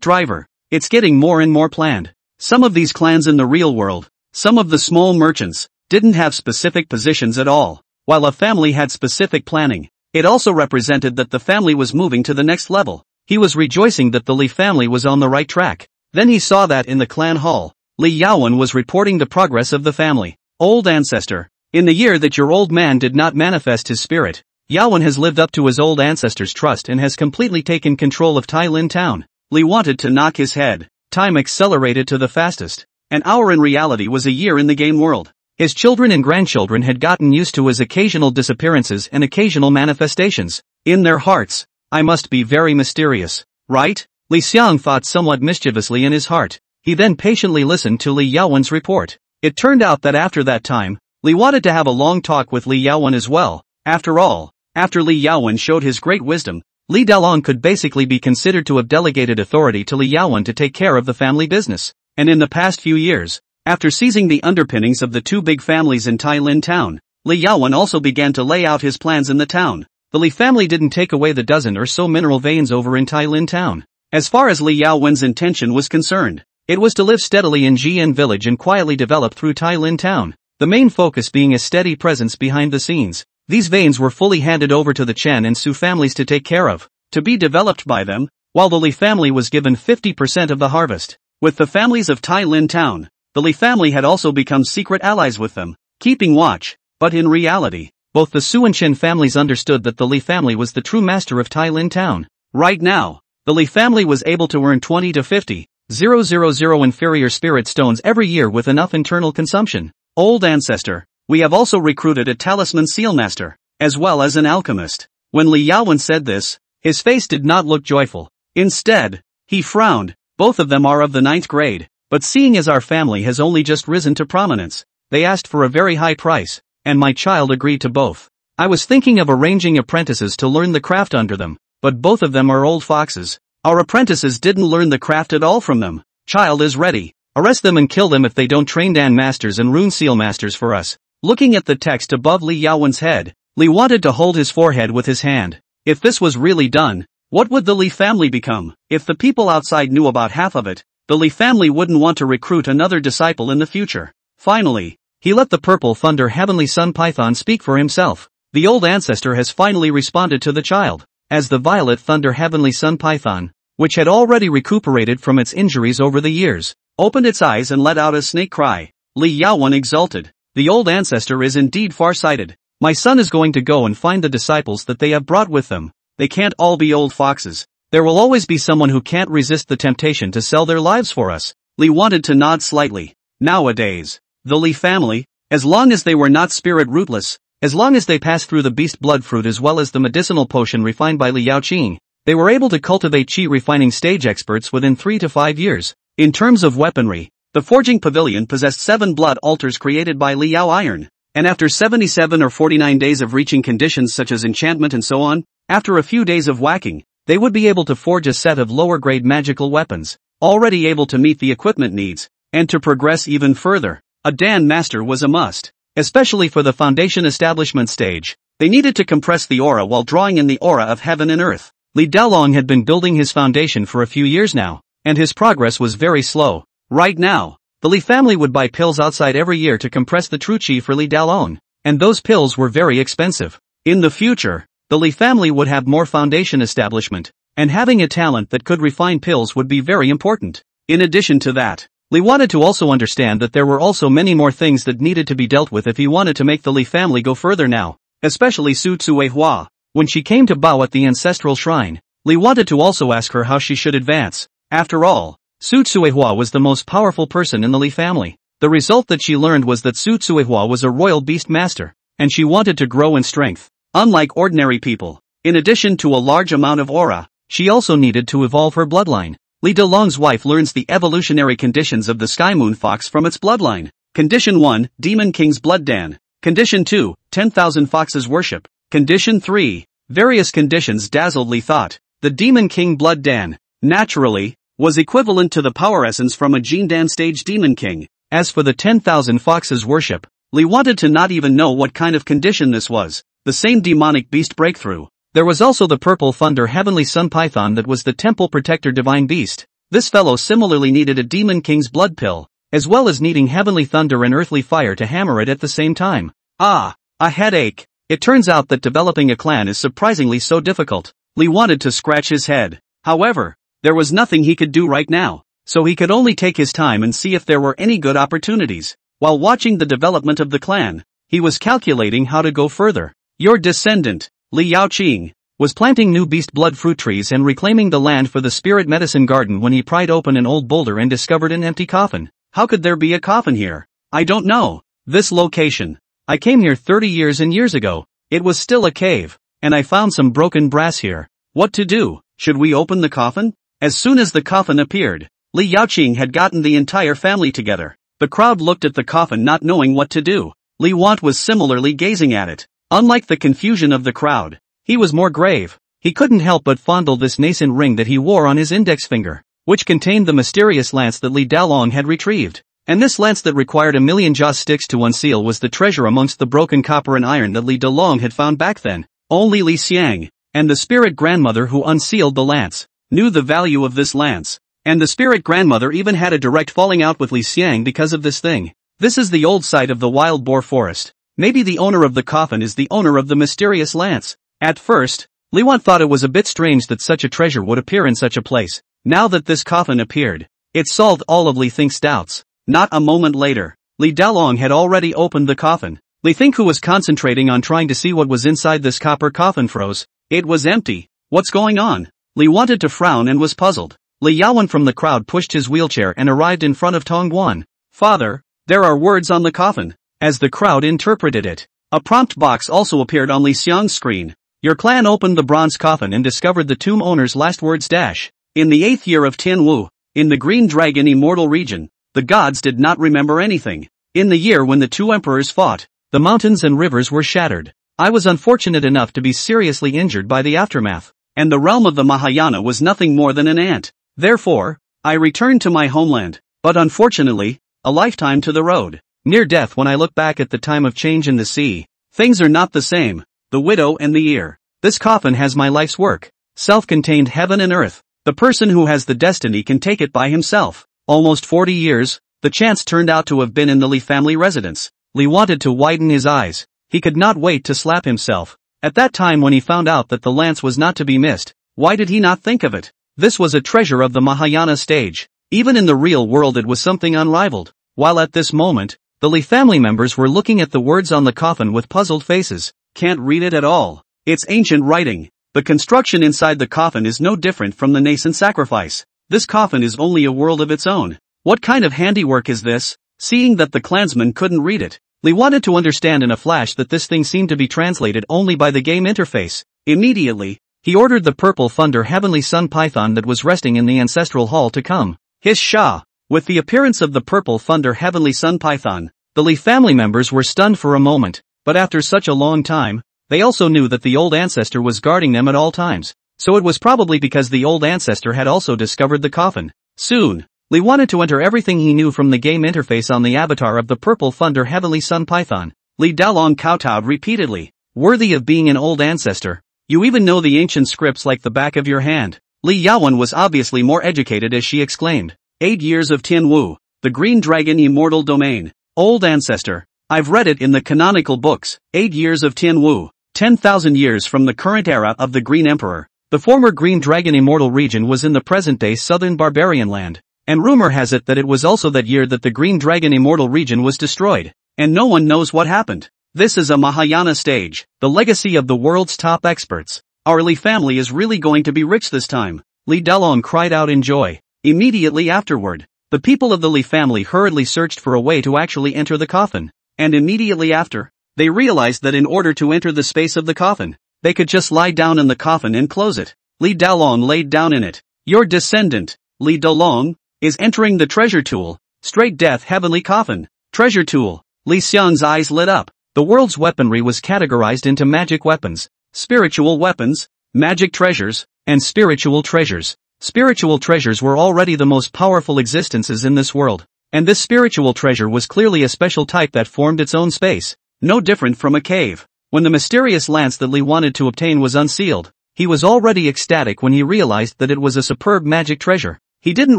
A: driver. It's getting more and more planned. Some of these clans in the real world, some of the small merchants, didn't have specific positions at all, while a family had specific planning. It also represented that the family was moving to the next level. He was rejoicing that the Li family was on the right track. Then he saw that in the clan hall, Li Yaowen was reporting the progress of the family. Old ancestor, in the year that your old man did not manifest his spirit, Yaowen has lived up to his old ancestor's trust and has completely taken control of Tai Lin town. Li wanted to knock his head. Time accelerated to the fastest. An hour in reality was a year in the game world. His children and grandchildren had gotten used to his occasional disappearances and occasional manifestations. In their hearts, I must be very mysterious, right? Li Xiang thought somewhat mischievously in his heart. He then patiently listened to Li Yaowen's report. It turned out that after that time, Li wanted to have a long talk with Li Yaowen as well. After all, after Li Yaowen showed his great wisdom, Li Dalong could basically be considered to have delegated authority to Li Yaowen to take care of the family business. And in the past few years, after seizing the underpinnings of the 2 big families in Tai Lin town, Li Yaowen also began to lay out his plans in the town. The Li family didn't take away the dozen or so mineral veins over in Tai Lin town. As far as Li Yaowen's intention was concerned, it was to live steadily in Jian village and quietly develop through Tai Lin town, the main focus being a steady presence behind the scenes. These veins were fully handed over to the Chen and Su families to take care of, to be developed by them, while the Li family was given 50% of the harvest. With the families of Tai Lin town, the Li family had also become secret allies with them, keeping watch, but in reality, both the Su and Chen families understood that the Li family was the true master of Tai Lin town. Right now, the Li family was able to earn 20 to 50,000 inferior spirit stones every year with enough internal consumption. Old ancestor, we have also recruited a talisman seal master, as well as an alchemist. When Li Yaowen said this, his face did not look joyful. Instead, he frowned. Both of them are of the 9th grade, but seeing as our family has only just risen to prominence, they asked for a very high price, and my child agreed to both. I was thinking of arranging apprentices to learn the craft under them, but both of them are old foxes. Our apprentices didn't learn the craft at all from them. Child is ready. Arrest them and kill them if they don't train Dan masters and rune seal masters for us. Looking at the text above Li Yaowen's head, Li wanted to hold his forehead with his hand. If this was really done, what would the Li family become? If the people outside knew about half of it, the Li family wouldn't want to recruit another disciple in the future. Finally, he let the Purple Thunder Heavenly Sun Python speak for himself. The old ancestor has finally responded to the child. As the Violet Thunder Heavenly Sun Python, which had already recuperated from its injuries over the years, opened its eyes and let out a snake cry. Li Yaowen exulted. The old ancestor is indeed far-sighted. My son is going to go and find the disciples that they have brought with them. They can't all be old foxes. There will always be someone who can't resist the temptation to sell their lives for us. Li wanted to nod slightly. Nowadays, the Li family, as long as they were not spirit rootless, as long as they passed through the beast blood fruit as well as the medicinal potion refined by Li Yaoqing, they were able to cultivate qi refining stage experts within 3 to 5 years. In terms of weaponry, the forging pavilion possessed 7 blood altars created by Li Yao iron, and after 77 or 49 days of reaching conditions such as enchantment and so on, after a few days of whacking, they would be able to forge a set of lower grade magical weapons, already able to meet the equipment needs, and to progress even further. A Dan master was a must. Especially for the foundation establishment stage, they needed to compress the aura while drawing in the aura of heaven and earth. Li Dalong had been building his foundation for a few years now, and his progress was very slow. Right now, the Li family would buy pills outside every year to compress the true qi for Li Dalong, and those pills were very expensive. In the future, the Li family would have more foundation establishment, and having a talent that could refine pills would be very important. In addition to that, Li wanted to also understand that there were also many more things that needed to be dealt with if he wanted to make the Li family go further now, especially Su Tsuehua. When she came to bow at the ancestral shrine, Li wanted to also ask her how she should advance. After all, Su Tsuehua was the most powerful person in the Li family. The result that she learned was that Su Tsuehua was a royal beast master, and she wanted to grow in strength. Unlike ordinary people, in addition to a large amount of aura, she also needed to evolve her bloodline. Li Dalong's wife learns the evolutionary conditions of the Sky Moon Fox from its bloodline. Condition 1, Demon King's Blood Dan. Condition 2, 10,000 Foxes Worship. Condition 3, various conditions dazzled Li thought. The Demon King Blood Dan, naturally, was equivalent to the power essence from a Gene Dan stage Demon King. As for the 10,000 Foxes Worship, Li wanted to not even know what kind of condition this was. The same demonic beast breakthrough. There was also the Purple Thunder Heavenly Sun Python that was the Temple Protector Divine Beast. This fellow similarly needed a Demon King's Blood Pill, as well as needing Heavenly Thunder and Earthly Fire to hammer it at the same time. Ah, a headache. It turns out that developing a clan is surprisingly so difficult. Li wanted to scratch his head. However, there was nothing he could do right now, so he could only take his time and see if there were any good opportunities. While watching the development of the clan, he was calculating how to go further. Your descendant, Li Xiang, was planting new beast blood fruit trees and reclaiming the land for the spirit medicine garden when he pried open an old boulder and discovered an empty coffin. How could there be a coffin here? I don't know. This location. I came here 30 years and years ago. It was still a cave, and I found some broken brass here. What to do? Should we open the coffin? As soon as the coffin appeared, Li Xiang had gotten the entire family together. The crowd looked at the coffin not knowing what to do. Li Want was similarly gazing at it. Unlike the confusion of the crowd, he was more grave. He couldn't help but fondle this nascent ring that he wore on his index finger, which contained the mysterious lance that Li Dalong had retrieved. And this lance that required 1,000,000 jaw sticks to unseal was the treasure amongst the broken copper and iron that Li Dalong had found back then. Only Li Xiang, and the spirit grandmother who unsealed the lance, knew the value of this lance. And the spirit grandmother even had a direct falling out with Li Xiang because of this thing. This is the old site of the wild boar forest. Maybe the owner of the coffin is the owner of the mysterious lance. At first, Li Want thought it was a bit strange that such a treasure would appear in such a place. Now that this coffin appeared, it solved all of Li Think's doubts. Not a moment later, Li Dalong had already opened the coffin. Li Think, who was concentrating on trying to see what was inside this copper coffin, froze. It was empty. What's going on? Li wanted to frown and was puzzled. Li Yawan from the crowd pushed his wheelchair and arrived in front of Tong Guan. Father, there are words on the coffin. As the crowd interpreted it, a prompt box also appeared on Li Xiang's screen. Your clan opened the bronze coffin and discovered the tomb owner's last words dash. In the 8th year of Tianwu, in the Green Dragon Immortal region, the gods did not remember anything. In the year when the two emperors fought, the mountains and rivers were shattered. I was unfortunate enough to be seriously injured by the aftermath, and the realm of the Mahayana was nothing more than an ant. Therefore, I returned to my homeland, but unfortunately, a lifetime to the road. Near death when I look back at the time of change in the sea, things are not the same. The widow and the ear. This coffin has my life's work. Self-contained heaven and earth. The person who has the destiny can take it by himself. Almost 40 years, the chance turned out to have been in the Li family residence. Li wanted to widen his eyes. He could not wait to slap himself. At that time when he found out that the lance was not to be missed, why did he not think of it? This was a treasure of the Mahayana stage. Even in the real world it was something unrivaled. While at this moment, the Li family members were looking at the words on the coffin with puzzled faces. Can't read it at all. It's ancient writing. The construction inside the coffin is no different from the nascent sacrifice. This coffin is only a world of its own. What kind of handiwork is this? Seeing that the clansman couldn't read it, Li wanted to understand in a flash that this thing seemed to be translated only by the game interface. Immediately, he ordered the Purple Thunder Heavenly Sun Python that was resting in the ancestral hall to come. His Shah. With the appearance of the Purple Thunder Heavenly Sun Python, the Li family members were stunned for a moment. But after such a long time, they also knew that the old ancestor was guarding them at all times. So it was probably because the old ancestor had also discovered the coffin. Soon, Li wanted to enter everything he knew from the game interface on the avatar of the Purple Thunder Heavenly Sun Python. Li Dalong kowtowed repeatedly. Worthy of being an old ancestor. You even know the ancient scripts like the back of your hand. Li Yawan was obviously more educated as she exclaimed. 8 years of Tianwu, the Green Dragon Immortal Domain. Old ancestor. I've read it in the canonical books. 8 years of Tianwu, 10,000 years from the current era of the Green Emperor. The former Green Dragon Immortal region was in the present-day southern barbarian land, and rumor has it that it was also that year that the Green Dragon Immortal region was destroyed, and no one knows what happened. This is a Mahayana stage, the legacy of the world's top experts. Our Li family is really going to be rich this time. Li Dalong cried out in joy. Immediately afterward, the people of the Li family hurriedly searched for a way to actually enter the coffin. And immediately after, they realized that in order to enter the space of the coffin, they could just lie down in the coffin and close it. Li Dalong laid down in it. Your descendant, Li Dalong, is entering the treasure tool, straight death heavenly coffin. Treasure tool. Li Xiang's eyes lit up. The world's weaponry was categorized into magic weapons, spiritual weapons, magic treasures, and spiritual treasures. Spiritual treasures were already the most powerful existences in this world, and this spiritual treasure was clearly a special type that formed its own space, no different from a cave. When the mysterious lance that Li wanted to obtain was unsealed, he was already ecstatic when he realized that it was a superb magic treasure. He didn't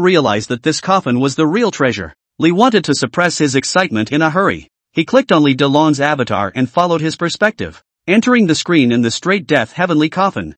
A: realize that this coffin was the real treasure. Li wanted to suppress his excitement in a hurry. He clicked on Li Delong's avatar and followed his perspective, entering the screen in the straight death heavenly coffin.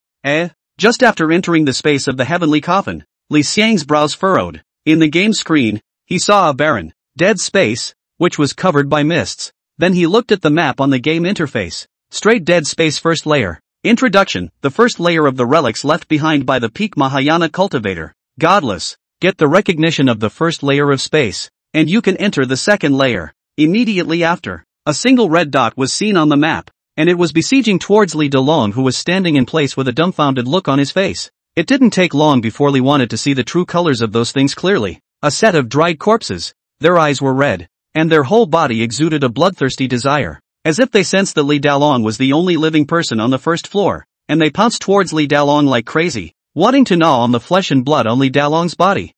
A: Just after entering the space of the heavenly coffin, Li Xiang's brows furrowed. In the game screen, he saw a barren, dead space, which was covered by mists. Then he looked at the map on the game interface. Straight dead space first layer. Introduction, the first layer of the relics left behind by the peak Mahayana cultivator. Godless. Get the recognition of the first layer of space, and you can enter the second layer. Immediately after, a single red dot was seen on the map, and it was besieging towards Li Delong, who was standing in place with a dumbfounded look on his face. It didn't take long before Li wanted to see the true colors of those things clearly. A set of dried corpses. Their eyes were red, and their whole body exuded a bloodthirsty desire, as if they sensed that Li Dalong was the only living person on the first floor, and they pounced towards Li Dalong like crazy, wanting to gnaw on the flesh and blood on Li Dalong's body.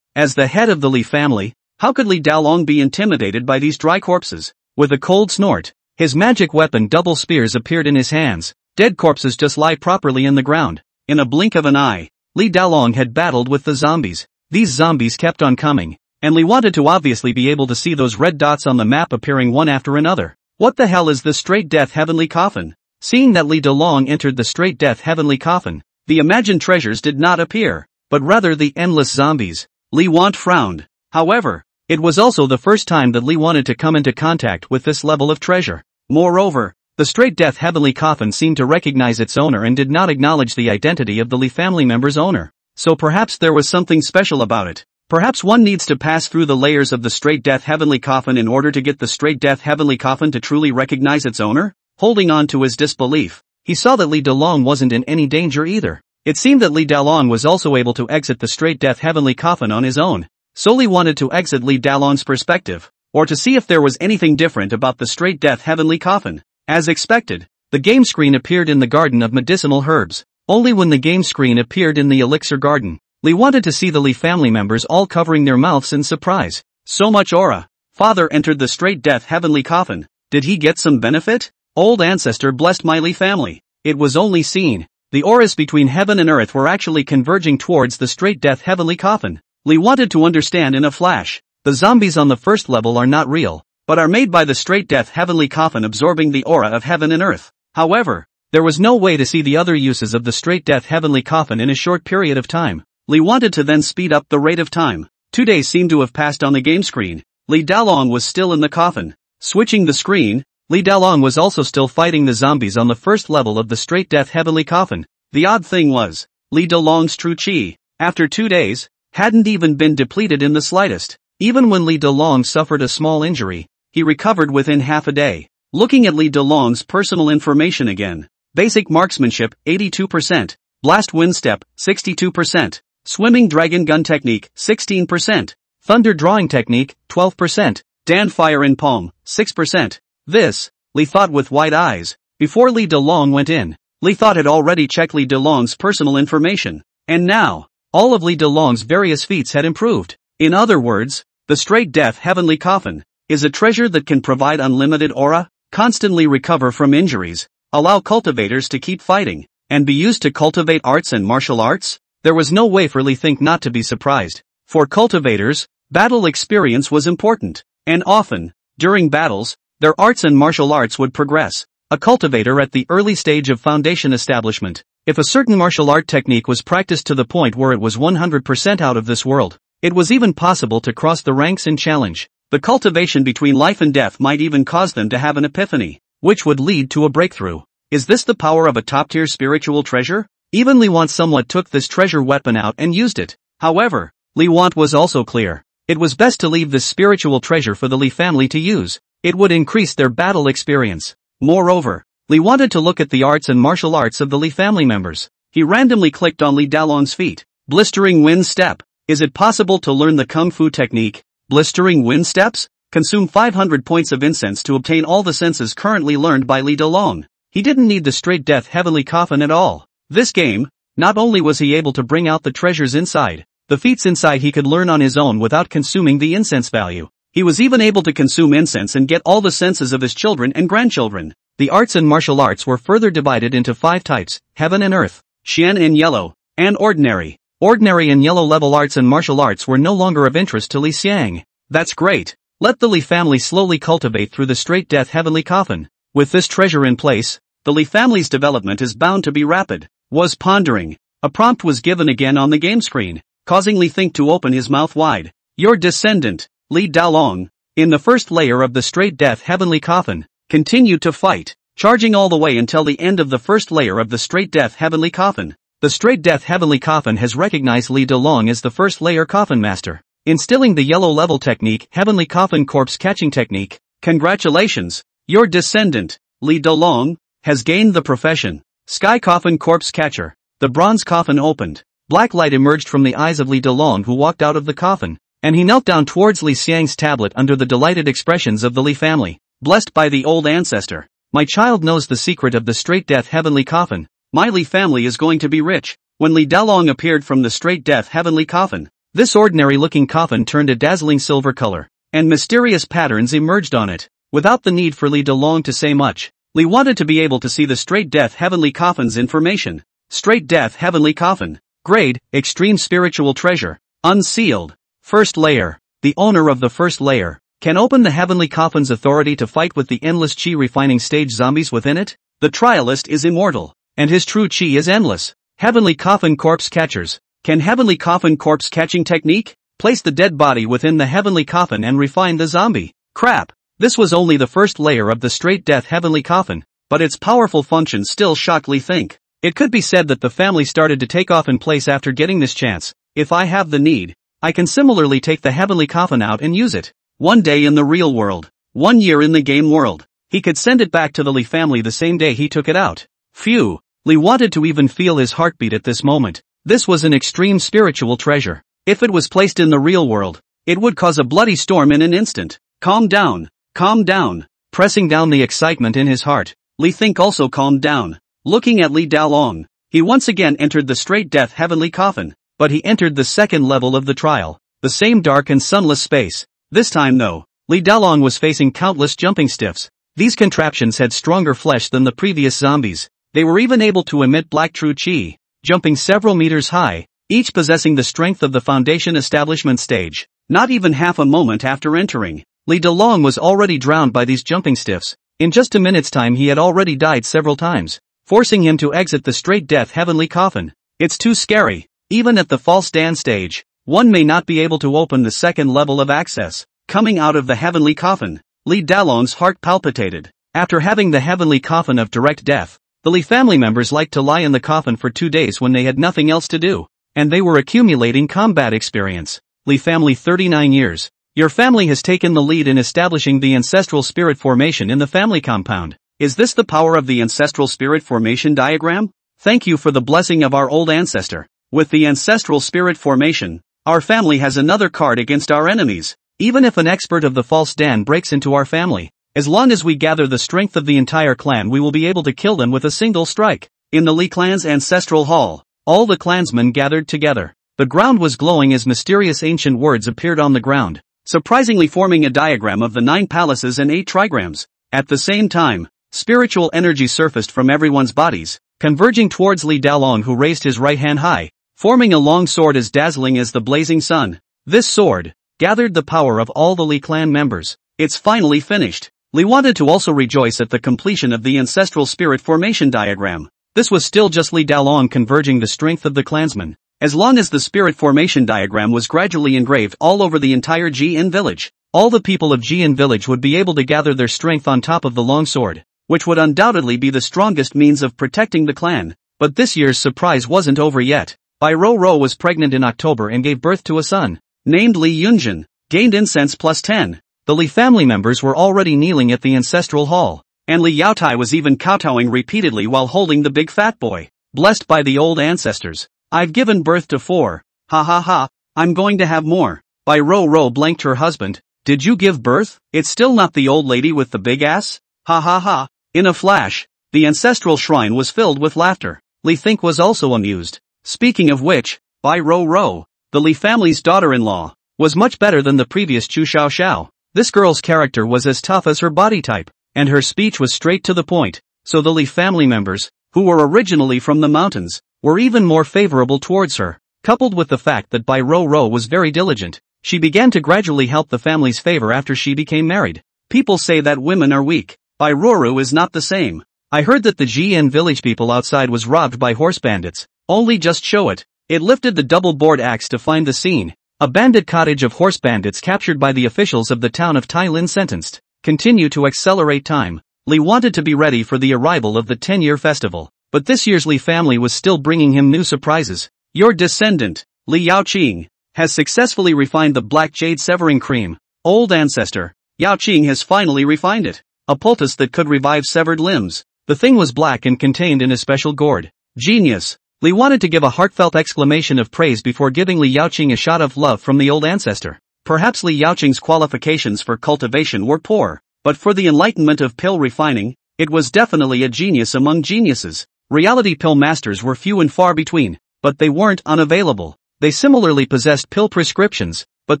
A: As the head of the Li family, how could Li Dalong be intimidated by these dry corpses? With a cold snort, his magic weapon double spears appeared in his hands. Dead corpses just lie properly in the ground. In a blink of an eye, Li Dalong had battled with the zombies. These zombies kept on coming, and Li wanted to obviously be able to see those red dots on the map appearing one after another. What the hell is the straight death heavenly coffin? Seeing that Li Dalong entered the straight death heavenly coffin, the imagined treasures did not appear, but rather the endless zombies. Li Want frowned. However, it was also the first time that Li wanted to come into contact with this level of treasure. Moreover, the straight death heavenly coffin seemed to recognize its owner and did not acknowledge the identity of the Li family member's owner. So perhaps there was something special about it. Perhaps one needs to pass through the layers of the straight death heavenly coffin in order to get the straight death heavenly coffin to truly recognize its owner? Holding on to his disbelief, he saw that Li Dalong wasn't in any danger either. It seemed that Li Dalong was also able to exit the straight death heavenly coffin on his own. So Li wanted to exit Li Dalong's perspective, or to see if there was anything different about the straight death heavenly coffin. As expected, the game screen appeared in the garden of medicinal herbs. Only when the game screen appeared in the elixir garden, Li wanted to see the Li family members all covering their mouths in surprise. So much aura. Father entered the straight death heavenly coffin. Did he get some benefit? Old ancestor blessed my Li family. It was only seen. The auras between heaven and earth were actually converging towards the straight death heavenly coffin. Li wanted to understand in a flash. The zombies on the first level are not real, but are made by the straight death heavenly coffin absorbing the aura of heaven and earth. However, there was no way to see the other uses of the straight death heavenly coffin in a short period of time. Li wanted to then speed up the rate of time. 2 days seemed to have passed on the game screen. Li Dalong was still in the coffin. Switching the screen, Li Dalong was also still fighting the zombies on the first level of the straight death heavenly coffin. The odd thing was, Li Dalong's true chi, after 2 days, hadn't even been depleted in the slightest. Even when Li Dalong suffered a small injury, he recovered within half a day. Looking at Li Dalong's personal information again. Basic marksmanship, 82%. Blast wind step, 62%. Swimming dragon gun technique, 16%. Thunder drawing technique, 12%. Dan fire in palm, 6%. This, Li thought with wide eyes. Before Li Dalong went in, Li thought had already checked Li Dalong's personal information. And now, all of Li Dalong's various feats had improved. In other words, the straight death heavenly coffin is a treasure that can provide unlimited aura, constantly recover from injuries, allow cultivators to keep fighting, and be used to cultivate arts and martial arts. There was no way for Li Think not to be surprised. For cultivators, battle experience was important, and often, during battles, their arts and martial arts would progress. A cultivator at the early stage of foundation establishment, if a certain martial art technique was practiced to the point where it was 100% out of this world, it was even possible to cross the ranks in challenge. The cultivation between life and death might even cause them to have an epiphany, which would lead to a breakthrough. Is this the power of a top-tier spiritual treasure? Even Li Want somewhat took this treasure weapon out and used it. However, Li Want was also clear. It was best to leave this spiritual treasure for the Li family to use. It would increase their battle experience. Moreover, Li wanted to look at the arts and martial arts of the Li family members. He randomly clicked on Li Dalong's feet. Blistering wind step. Is it possible to learn the kung fu technique, blistering wind steps? Consume 500 points of incense to obtain all the senses currently learned by Li Dalong. He didn't need the straight death heavenly coffin at all. This game, not only was he able to bring out the treasures inside, the feats inside he could learn on his own without consuming the incense value. He was even able to consume incense and get all the senses of his children and grandchildren. The arts and martial arts were further divided into 5 types: heaven and earth, Xian and yellow, and ordinary. Ordinary and yellow level arts and martial arts were no longer of interest to Li Xiang. That's great. Let the Li family slowly cultivate through the straight death heavenly coffin. With this treasure in place, the Li family's development is bound to be rapid. Was pondering. A prompt was given again on the game screen, causing Li Think to open his mouth wide. Your descendant, Li Dalong, in the first layer of the straight death heavenly coffin, continued to fight, charging all the way until the end of the first layer of the straight death heavenly coffin. The straight death heavenly coffin has recognized Li Dalong as the first layer coffin master, instilling the yellow level technique, heavenly coffin corpse catching technique. Congratulations, your descendant, Li Dalong, has gained the profession Sky Coffin Corpse Catcher. The bronze coffin opened. Black light emerged from the eyes of Li Dalong, who walked out of the coffin, and he knelt down towards Li Xiang's tablet under the delighted expressions of the Li family. Blessed by the old ancestor, my child knows the secret of the straight death heavenly coffin. My Li family is going to be rich. When Li Dalong appeared from the straight death heavenly coffin, this ordinary looking coffin turned a dazzling silver color, and mysterious patterns emerged on it. Without the need for Li Dalong to say much, Li wanted to be able to see the straight death heavenly coffin's information. Straight death heavenly coffin. Grade, extreme spiritual treasure. Unsealed. First layer. The owner of the first layer can open the heavenly coffin's authority to fight with the endless chi refining stage zombies within it. The trialist is immortal, and his true chi is endless. Heavenly coffin corpse catchers. Can heavenly coffin corpse catching technique? Place the dead body within the heavenly coffin and refine the zombie. Crap. This was only the first layer of the straight death heavenly coffin, but its powerful functions still shock Li Think. It could be said that the family started to take off in place after getting this chance. If I have the need, I can similarly take the heavenly coffin out and use it. 1 day in the real world, 1 year in the game world. He could send it back to the Li family the same day he took it out. Phew. Li wanted to even feel his heartbeat at this moment. This was an extreme spiritual treasure. If it was placed in the real world, it would cause a bloody storm in an instant. Calm down. Calm down. Pressing down the excitement in his heart, Li Think also calmed down. Looking at Li Dalong, he once again entered the straight death heavenly coffin, but he entered the second level of the trial. The same dark and sunless space. This time though, Li Dalong was facing countless jumping stiffs. These contraptions had stronger flesh than the previous zombies. They were even able to emit black true chi, jumping several meters high, each possessing the strength of the foundation establishment stage. Not even half a moment after entering, Li Dalong was already drowned by these jumping stiffs. In just a minute's time he had already died several times, forcing him to exit the straight death heavenly coffin. It's too scary. Even at the false stand stage, one may not be able to open the second level of access. Coming out of the heavenly coffin, Li Dalong's heart palpitated. After having the heavenly coffin of direct death, the Li family members liked to lie in the coffin for 2 days when they had nothing else to do, and they were accumulating combat experience. Li family 39 years. Your family has taken the lead in establishing the ancestral spirit formation in the family compound. Is this the power of the ancestral spirit formation diagram? Thank you for the blessing of our old ancestor. With the ancestral spirit formation, our family has another card against our enemies. Even if an expert of the false Dan breaks into our family, as long as we gather the strength of the entire clan, we will be able to kill them with a single strike. In the Li clan's ancestral hall, all the clansmen gathered together. The ground was glowing as mysterious ancient words appeared on the ground, surprisingly forming a diagram of the 9 palaces and 8 trigrams. At the same time, spiritual energy surfaced from everyone's bodies, converging towards Li Dalong, who raised his right hand high, forming a long sword as dazzling as the blazing sun. This sword gathered the power of all the Li clan members. It's finally finished. Li wanted to also rejoice at the completion of the ancestral spirit formation diagram. This was still just Li Dalong converging the strength of the clansmen. As long as the spirit formation diagram was gradually engraved all over the entire Jian village, all the people of Jian village would be able to gather their strength on top of the long sword, which would undoubtedly be the strongest means of protecting the clan. But this year's surprise wasn't over yet. Bai Ro was pregnant in October and gave birth to a son, named Li Yunjin, gained incense plus 10. The Li family members were already kneeling at the ancestral hall, and Li Yaotai was even kowtowing repeatedly while holding the big fat boy. Blessed by the old ancestors, I've given birth to 4. Ha ha ha, I'm going to have more. Bai Ro blanked her husband, Did you give birth? It's still not the old lady with the big ass? Ha ha ha. In a flash, the ancestral shrine was filled with laughter. Li Think was also amused. Speaking of which, Bai Ro Ro, the Li family's daughter-in-law, was much better than the previous Chu Xiao Xiao. This girl's character was as tough as her body type, and her speech was straight to the point, so the Li family members, who were originally from the mountains, were even more favorable towards her. Coupled with the fact that Bai Ro Ro was very diligent, she began to gradually help the family's favor after she became married. People say that women are weak. Bai Ro is not the same. I heard that the Jian village people outside was robbed by horse bandits. Only just show it. It lifted the double-board axe to find the scene. A bandit cottage of horse bandits captured by the officials of the town of Tailin sentenced. Continue to accelerate time. Li wanted to be ready for the arrival of the 10-year festival, but this year's Li family was still bringing him new surprises. Your descendant, Li Xiang, has successfully refined the black jade severing cream. Old ancestor, Xiang has finally refined it. A poultice that could revive severed limbs. The thing was black and contained in a special gourd. Genius. Li wanted to give a heartfelt exclamation of praise before giving Li Xiang a shot of love from the old ancestor. Perhaps Li Xiang's qualifications for cultivation were poor, but for the enlightenment of pill refining, it was definitely a genius among geniuses. Reality pill masters were few and far between, but they weren't unavailable. They similarly possessed pill prescriptions, but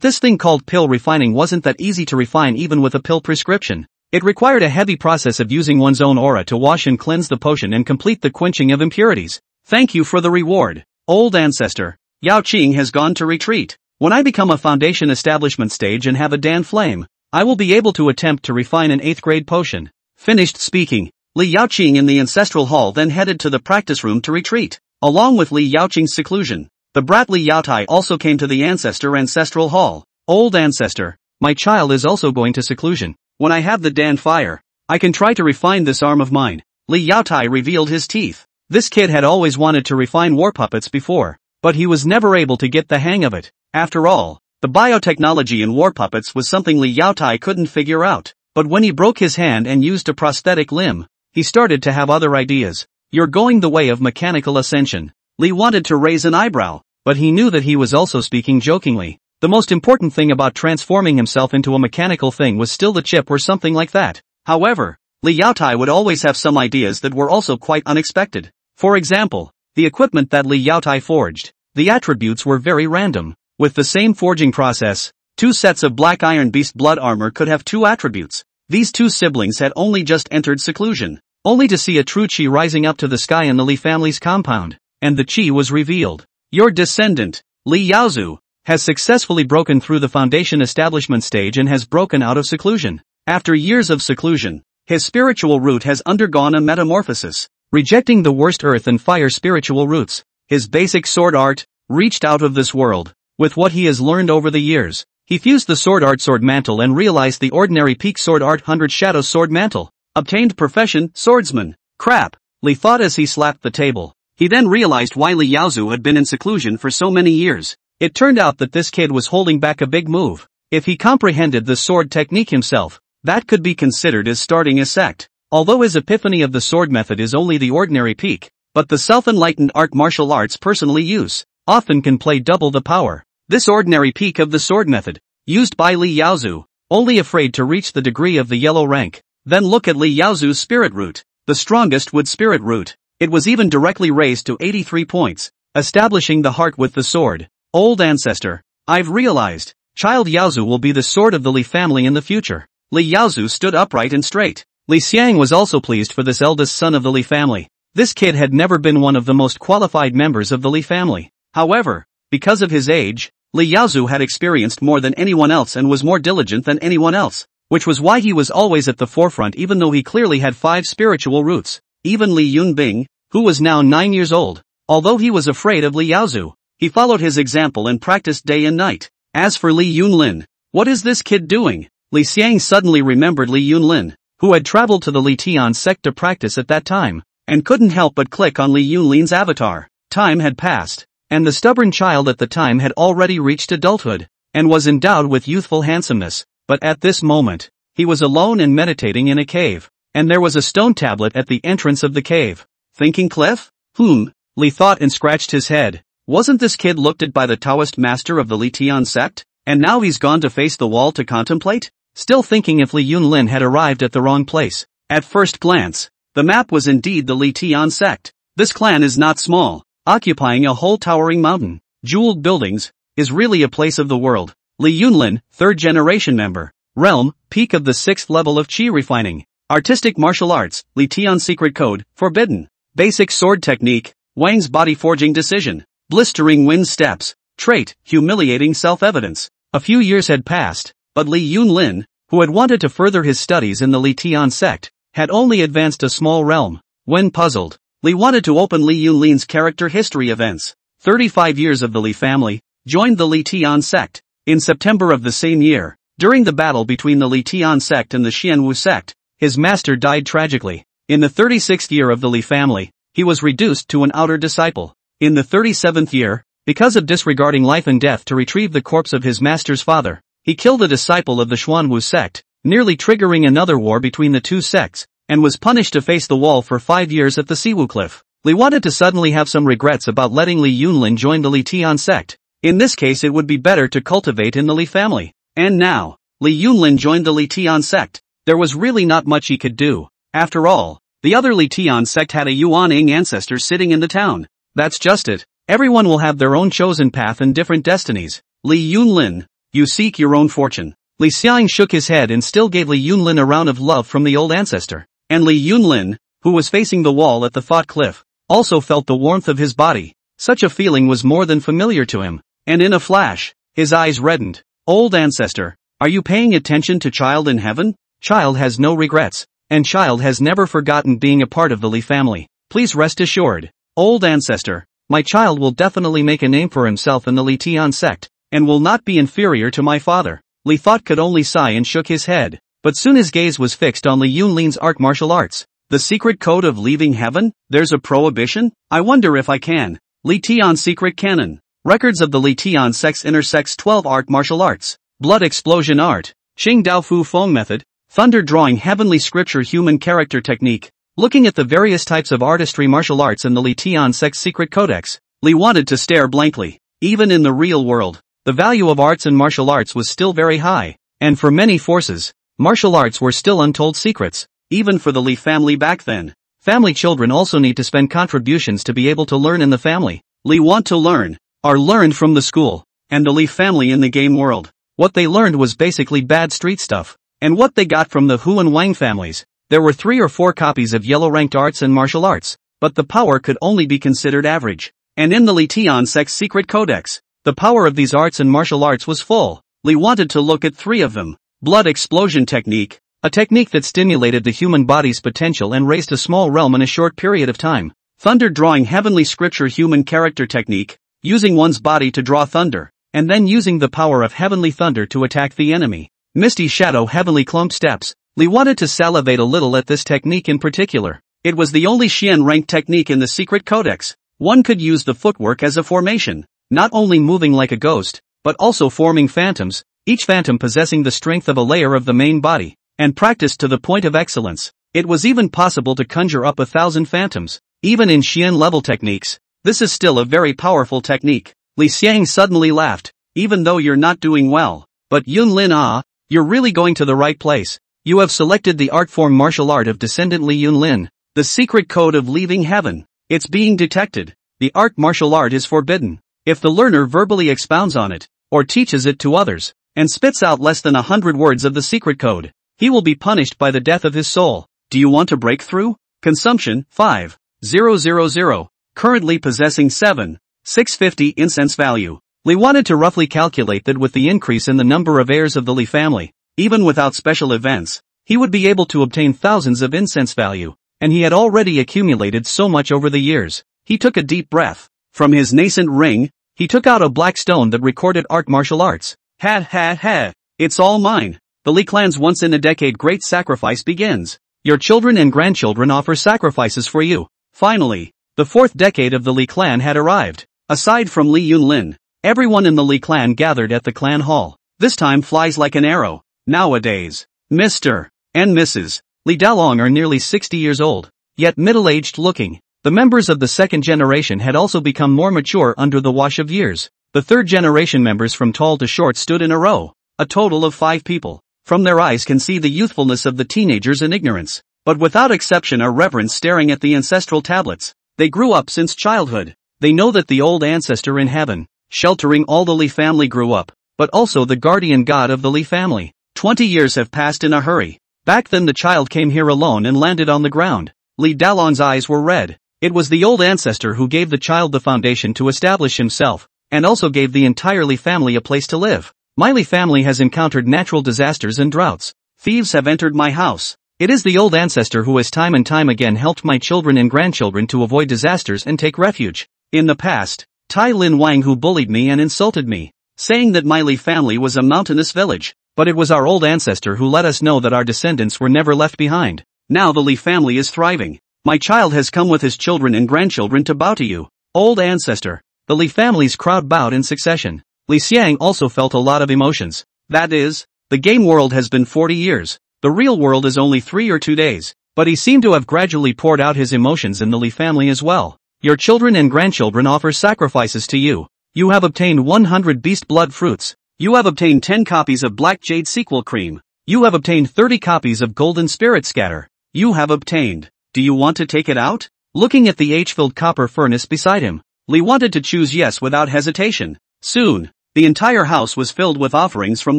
A: this thing called pill refining wasn't that easy to refine even with a pill prescription. It required a heavy process of using one's own aura to wash and cleanse the potion and complete the quenching of impurities. Thank you for the reward, old ancestor. Xiang has gone to retreat. When I become a foundation establishment stage and have a Dan flame, I will be able to attempt to refine an 8th grade potion. Finished speaking, Li Xiang in the ancestral hall then headed to the practice room to retreat. Along with Li Xiang's seclusion, the brat Li Yaotai also came to the ancestral hall. Old ancestor, my child is also going to seclusion. When I have the Dan fire, I can try to refine this arm of mine. Li Yaotai revealed his teeth. This kid had always wanted to refine war puppets before, but he was never able to get the hang of it. After all, the biotechnology in war puppets was something Li Yaotai couldn't figure out. But when he broke his hand and used a prosthetic limb, he started to have other ideas. You're going the way of mechanical ascension. Li wanted to raise an eyebrow, but he knew that he was also speaking jokingly. The most important thing about transforming himself into a mechanical thing was still the chip or something like that. However, Li Yaotai would always have some ideas that were also quite unexpected. For example, the equipment that Li Yaotai forged. The attributes were very random. With the same forging process, 2 sets of black iron beast blood armor could have 2 attributes. These 2 siblings had only just entered seclusion, only to see a true chi rising up to the sky in the Li family's compound, and the chi was revealed. Your descendant, Li Yaozu, has successfully broken through the foundation establishment stage and has broken out of seclusion. After years of seclusion, his spiritual root has undergone a metamorphosis, rejecting the worst earth and fire spiritual roots. His basic sword art reached out of this world. With what he has learned over the years, he fused the sword art sword mantle and realized the ordinary peak sword art 100 shadow sword mantle. Obtained profession, swordsman. Crap, Li thought as he slapped the table. He then realized why Li Yaozu had been in seclusion for so many years. It turned out that this kid was holding back a big move. If he comprehended the sword technique himself, that could be considered as starting a sect. Although his epiphany of the sword method is only the ordinary peak, but the self-enlightened art martial arts personally use, often can play double the power. This ordinary peak of the sword method, used by Li Yaozu, only afraid to reach the degree of the yellow rank. Then look at Li Yaozu's spirit root, the strongest wood spirit root. It was even directly raised to 83 points, establishing the heart with the sword. Old ancestor, I've realized, child Yaozu will be the sword of the Li family in the future. Li Yaozu stood upright and straight. Li Xiang was also pleased for this eldest son of the Li family. This kid had never been one of the most qualified members of the Li family. However, because of his age, Li Yaozu had experienced more than anyone else and was more diligent than anyone else, which was why he was always at the forefront even though he clearly had 5 spiritual roots. Even Li Yunbing, who was now 9 years old, although he was afraid of Li Yaozu, he followed his example and practiced day and night. As for Li Yunlin, what is this kid doing? Li Xiang suddenly remembered Li Yunlin, who had traveled to the Li Tian sect to practice at that time, and couldn't help but click on Li Yunlin's avatar. Time had passed, and the stubborn child at the time had already reached adulthood, and was endowed with youthful handsomeness, but at this moment, he was alone and meditating in a cave, and there was a stone tablet at the entrance of the cave. Thinking cliff? Li thought and scratched his head. Wasn't this kid looked at by the Taoist master of the Li Tian sect? And now he's gone to face the wall to contemplate? Still thinking if Li Yunlin had arrived at the wrong place. At first glance, the map was indeed the Li Xiang sect. This clan is not small, occupying a whole towering mountain, jeweled buildings, is really a place of the world. Li Yunlin, 3rd generation member. Realm, peak of the 6th level of Qi refining. Artistic martial arts, Li Xiang secret code, forbidden. Basic sword technique, Wang's body forging decision. Blistering wind steps. Trait, humiliating self-evidence. A few years had passed, but Li Yunlin, who had wanted to further his studies in the Li Xiang sect, had only advanced a small realm. When puzzled, Li wanted to open Li Yunlin's character history events. 35 years of the Li family, joined the Li Xiang sect. In September of the same year, during the battle between the Li Xiang sect and the Xianwu sect, his master died tragically. In the 36th year of the Li family, he was reduced to an outer disciple. In the 37th year, because of disregarding life and death to retrieve the corpse of his master's father, he killed a disciple of the Xuanwu sect, nearly triggering another war between the two sects, and was punished to face the wall for 5 years at the Siwu Cliff. Li wanted to suddenly have some regrets about letting Li Yunlin join the Li Xiang sect. In this case it would be better to cultivate in the Li family. And now, Li Yunlin joined the Li Xiang sect. There was really not much he could do. After all, the other Li Xiang sect had a Yuaning ancestor sitting in the town. That's just it. Everyone will have their own chosen path and different destinies. Li Yunlin, you seek your own fortune. Li Xiang shook his head and still gave Li Yunlin a round of love from the old ancestor. And Li Yunlin, who was facing the wall at the thought cliff, also felt the warmth of his body. Such a feeling was more than familiar to him. And in a flash, his eyes reddened. Old ancestor, are you paying attention to Child in heaven? Child has no regrets, and Child has never forgotten being a part of the Li family. Please rest assured, old ancestor, my child will definitely make a name for himself in the Li Xiang sect, and will not be inferior to my father. Li thought could only sigh and shook his head, but soon his gaze was fixed on Li Yunlin's art martial arts. The secret code of leaving heaven? There's a prohibition? I wonder if I can. Li Xiang secret canon. Records of the Li Xiang sects intersects 12 art martial arts. Blood explosion art. Qing Dao Fu Feng method. Thunder drawing heavenly scripture human character technique. Looking at the various types of artistry martial arts in the Li Xiang sect's secret codex, Li wanted to stare blankly. Even in the real world, the value of arts and martial arts was still very high, and for many forces, martial arts were still untold secrets, even for the Li family back then. Family children also need to spend contributions to be able to learn in the family. Li want to learn, are learned from the school, and the Li family in the game world. What they learned was basically bad street stuff, and what they got from the Hu and Wang families. There were 3 or 4 copies of yellow-ranked arts and martial arts, but the power could only be considered average. And in the Li Xiang sect's secret codex, the power of these arts and martial arts was full. Li wanted to look at 3 of them. Blood explosion technique, a technique that stimulated the human body's potential and raised a small realm in a short period of time. Thunder drawing heavenly scripture human character technique, using one's body to draw thunder, and then using the power of heavenly thunder to attack the enemy. Misty shadow heavenly clump steps. Li wanted to salivate a little at this technique in particular. It was the only Xian-ranked technique in the secret codex. One could use the footwork as a formation, not only moving like a ghost, but also forming phantoms, each phantom possessing the strength of a layer of the main body, and practiced to the point of excellence. It was even possible to conjure up 1,000 phantoms, even in Xian-level techniques. This is still a very powerful technique. Li Xiang suddenly laughed. Even though you're not doing well, but Yunlin, you're really going to the right place. You have selected the art form martial art of descendant Li Yunlin, the secret code of leaving heaven. It's being detected. The art martial art is forbidden. If the learner verbally expounds on it, or teaches it to others, and spits out less than 100 words of the secret code, he will be punished by the death of his soul. Do you want to break through? Consumption, 5,000, currently possessing 7,650 incense value. Li wanted to roughly calculate that with the increase in the number of heirs of the Li family, even without special events, he would be able to obtain thousands of incense value, and he had already accumulated so much over the years. He took a deep breath. From his nascent ring, he took out a black stone that recorded art martial arts. Ha, it's all mine. The Li clan's once in a decade great sacrifice begins. Your children and grandchildren offer sacrifices for you. Finally, the 4th decade of the Li clan had arrived. Aside from Li Yunlin, everyone in the Li clan gathered at the clan hall. This time flies like an arrow. Nowadays, Mr. and Mrs. Li Dalong are nearly 60 years old, yet middle-aged looking. The members of the 2nd generation had also become more mature under the wash of years. The third generation members from tall to short stood in a row, a total of 5 people. From their eyes can see the youthfulness of the teenagers and ignorance, but without exception are reverence staring at the ancestral tablets. They grew up since childhood. They know that the old ancestor in heaven, sheltering all the Li family grew up, but also the guardian god of the Li family. 20 years have passed in a hurry. Back then the child came here alone and landed on the ground. Li Dalong's eyes were red. It was the old ancestor who gave the child the foundation to establish himself, and also gave the entire Li family a place to live. My Li family has encountered natural disasters and droughts. Thieves have entered my house. It is the old ancestor who has time and time again helped my children and grandchildren to avoid disasters and take refuge. In the past, Tai Lin Wang who bullied me and insulted me, saying that my Li family was a mountainous village, but it was our old ancestor who let us know that our descendants were never left behind. Now the Li family is thriving. My child has come with his children and grandchildren to bow to you, old ancestor. The Li family's crowd bowed in succession. Li Xiang also felt a lot of emotions. That is, the game world has been 40 years. The real world is only 3 or 2 days. But he seemed to have gradually poured out his emotions in the Li family as well. Your children and grandchildren offer sacrifices to you. You have obtained 100 beast blood fruits. You have obtained 10 copies of black jade sequel cream. You have obtained 30 copies of golden spirit scatter. You have obtained. Do you want to take it out? Looking at the H-filled copper furnace beside him, Li wanted to choose yes without hesitation. Soon, the entire house was filled with offerings from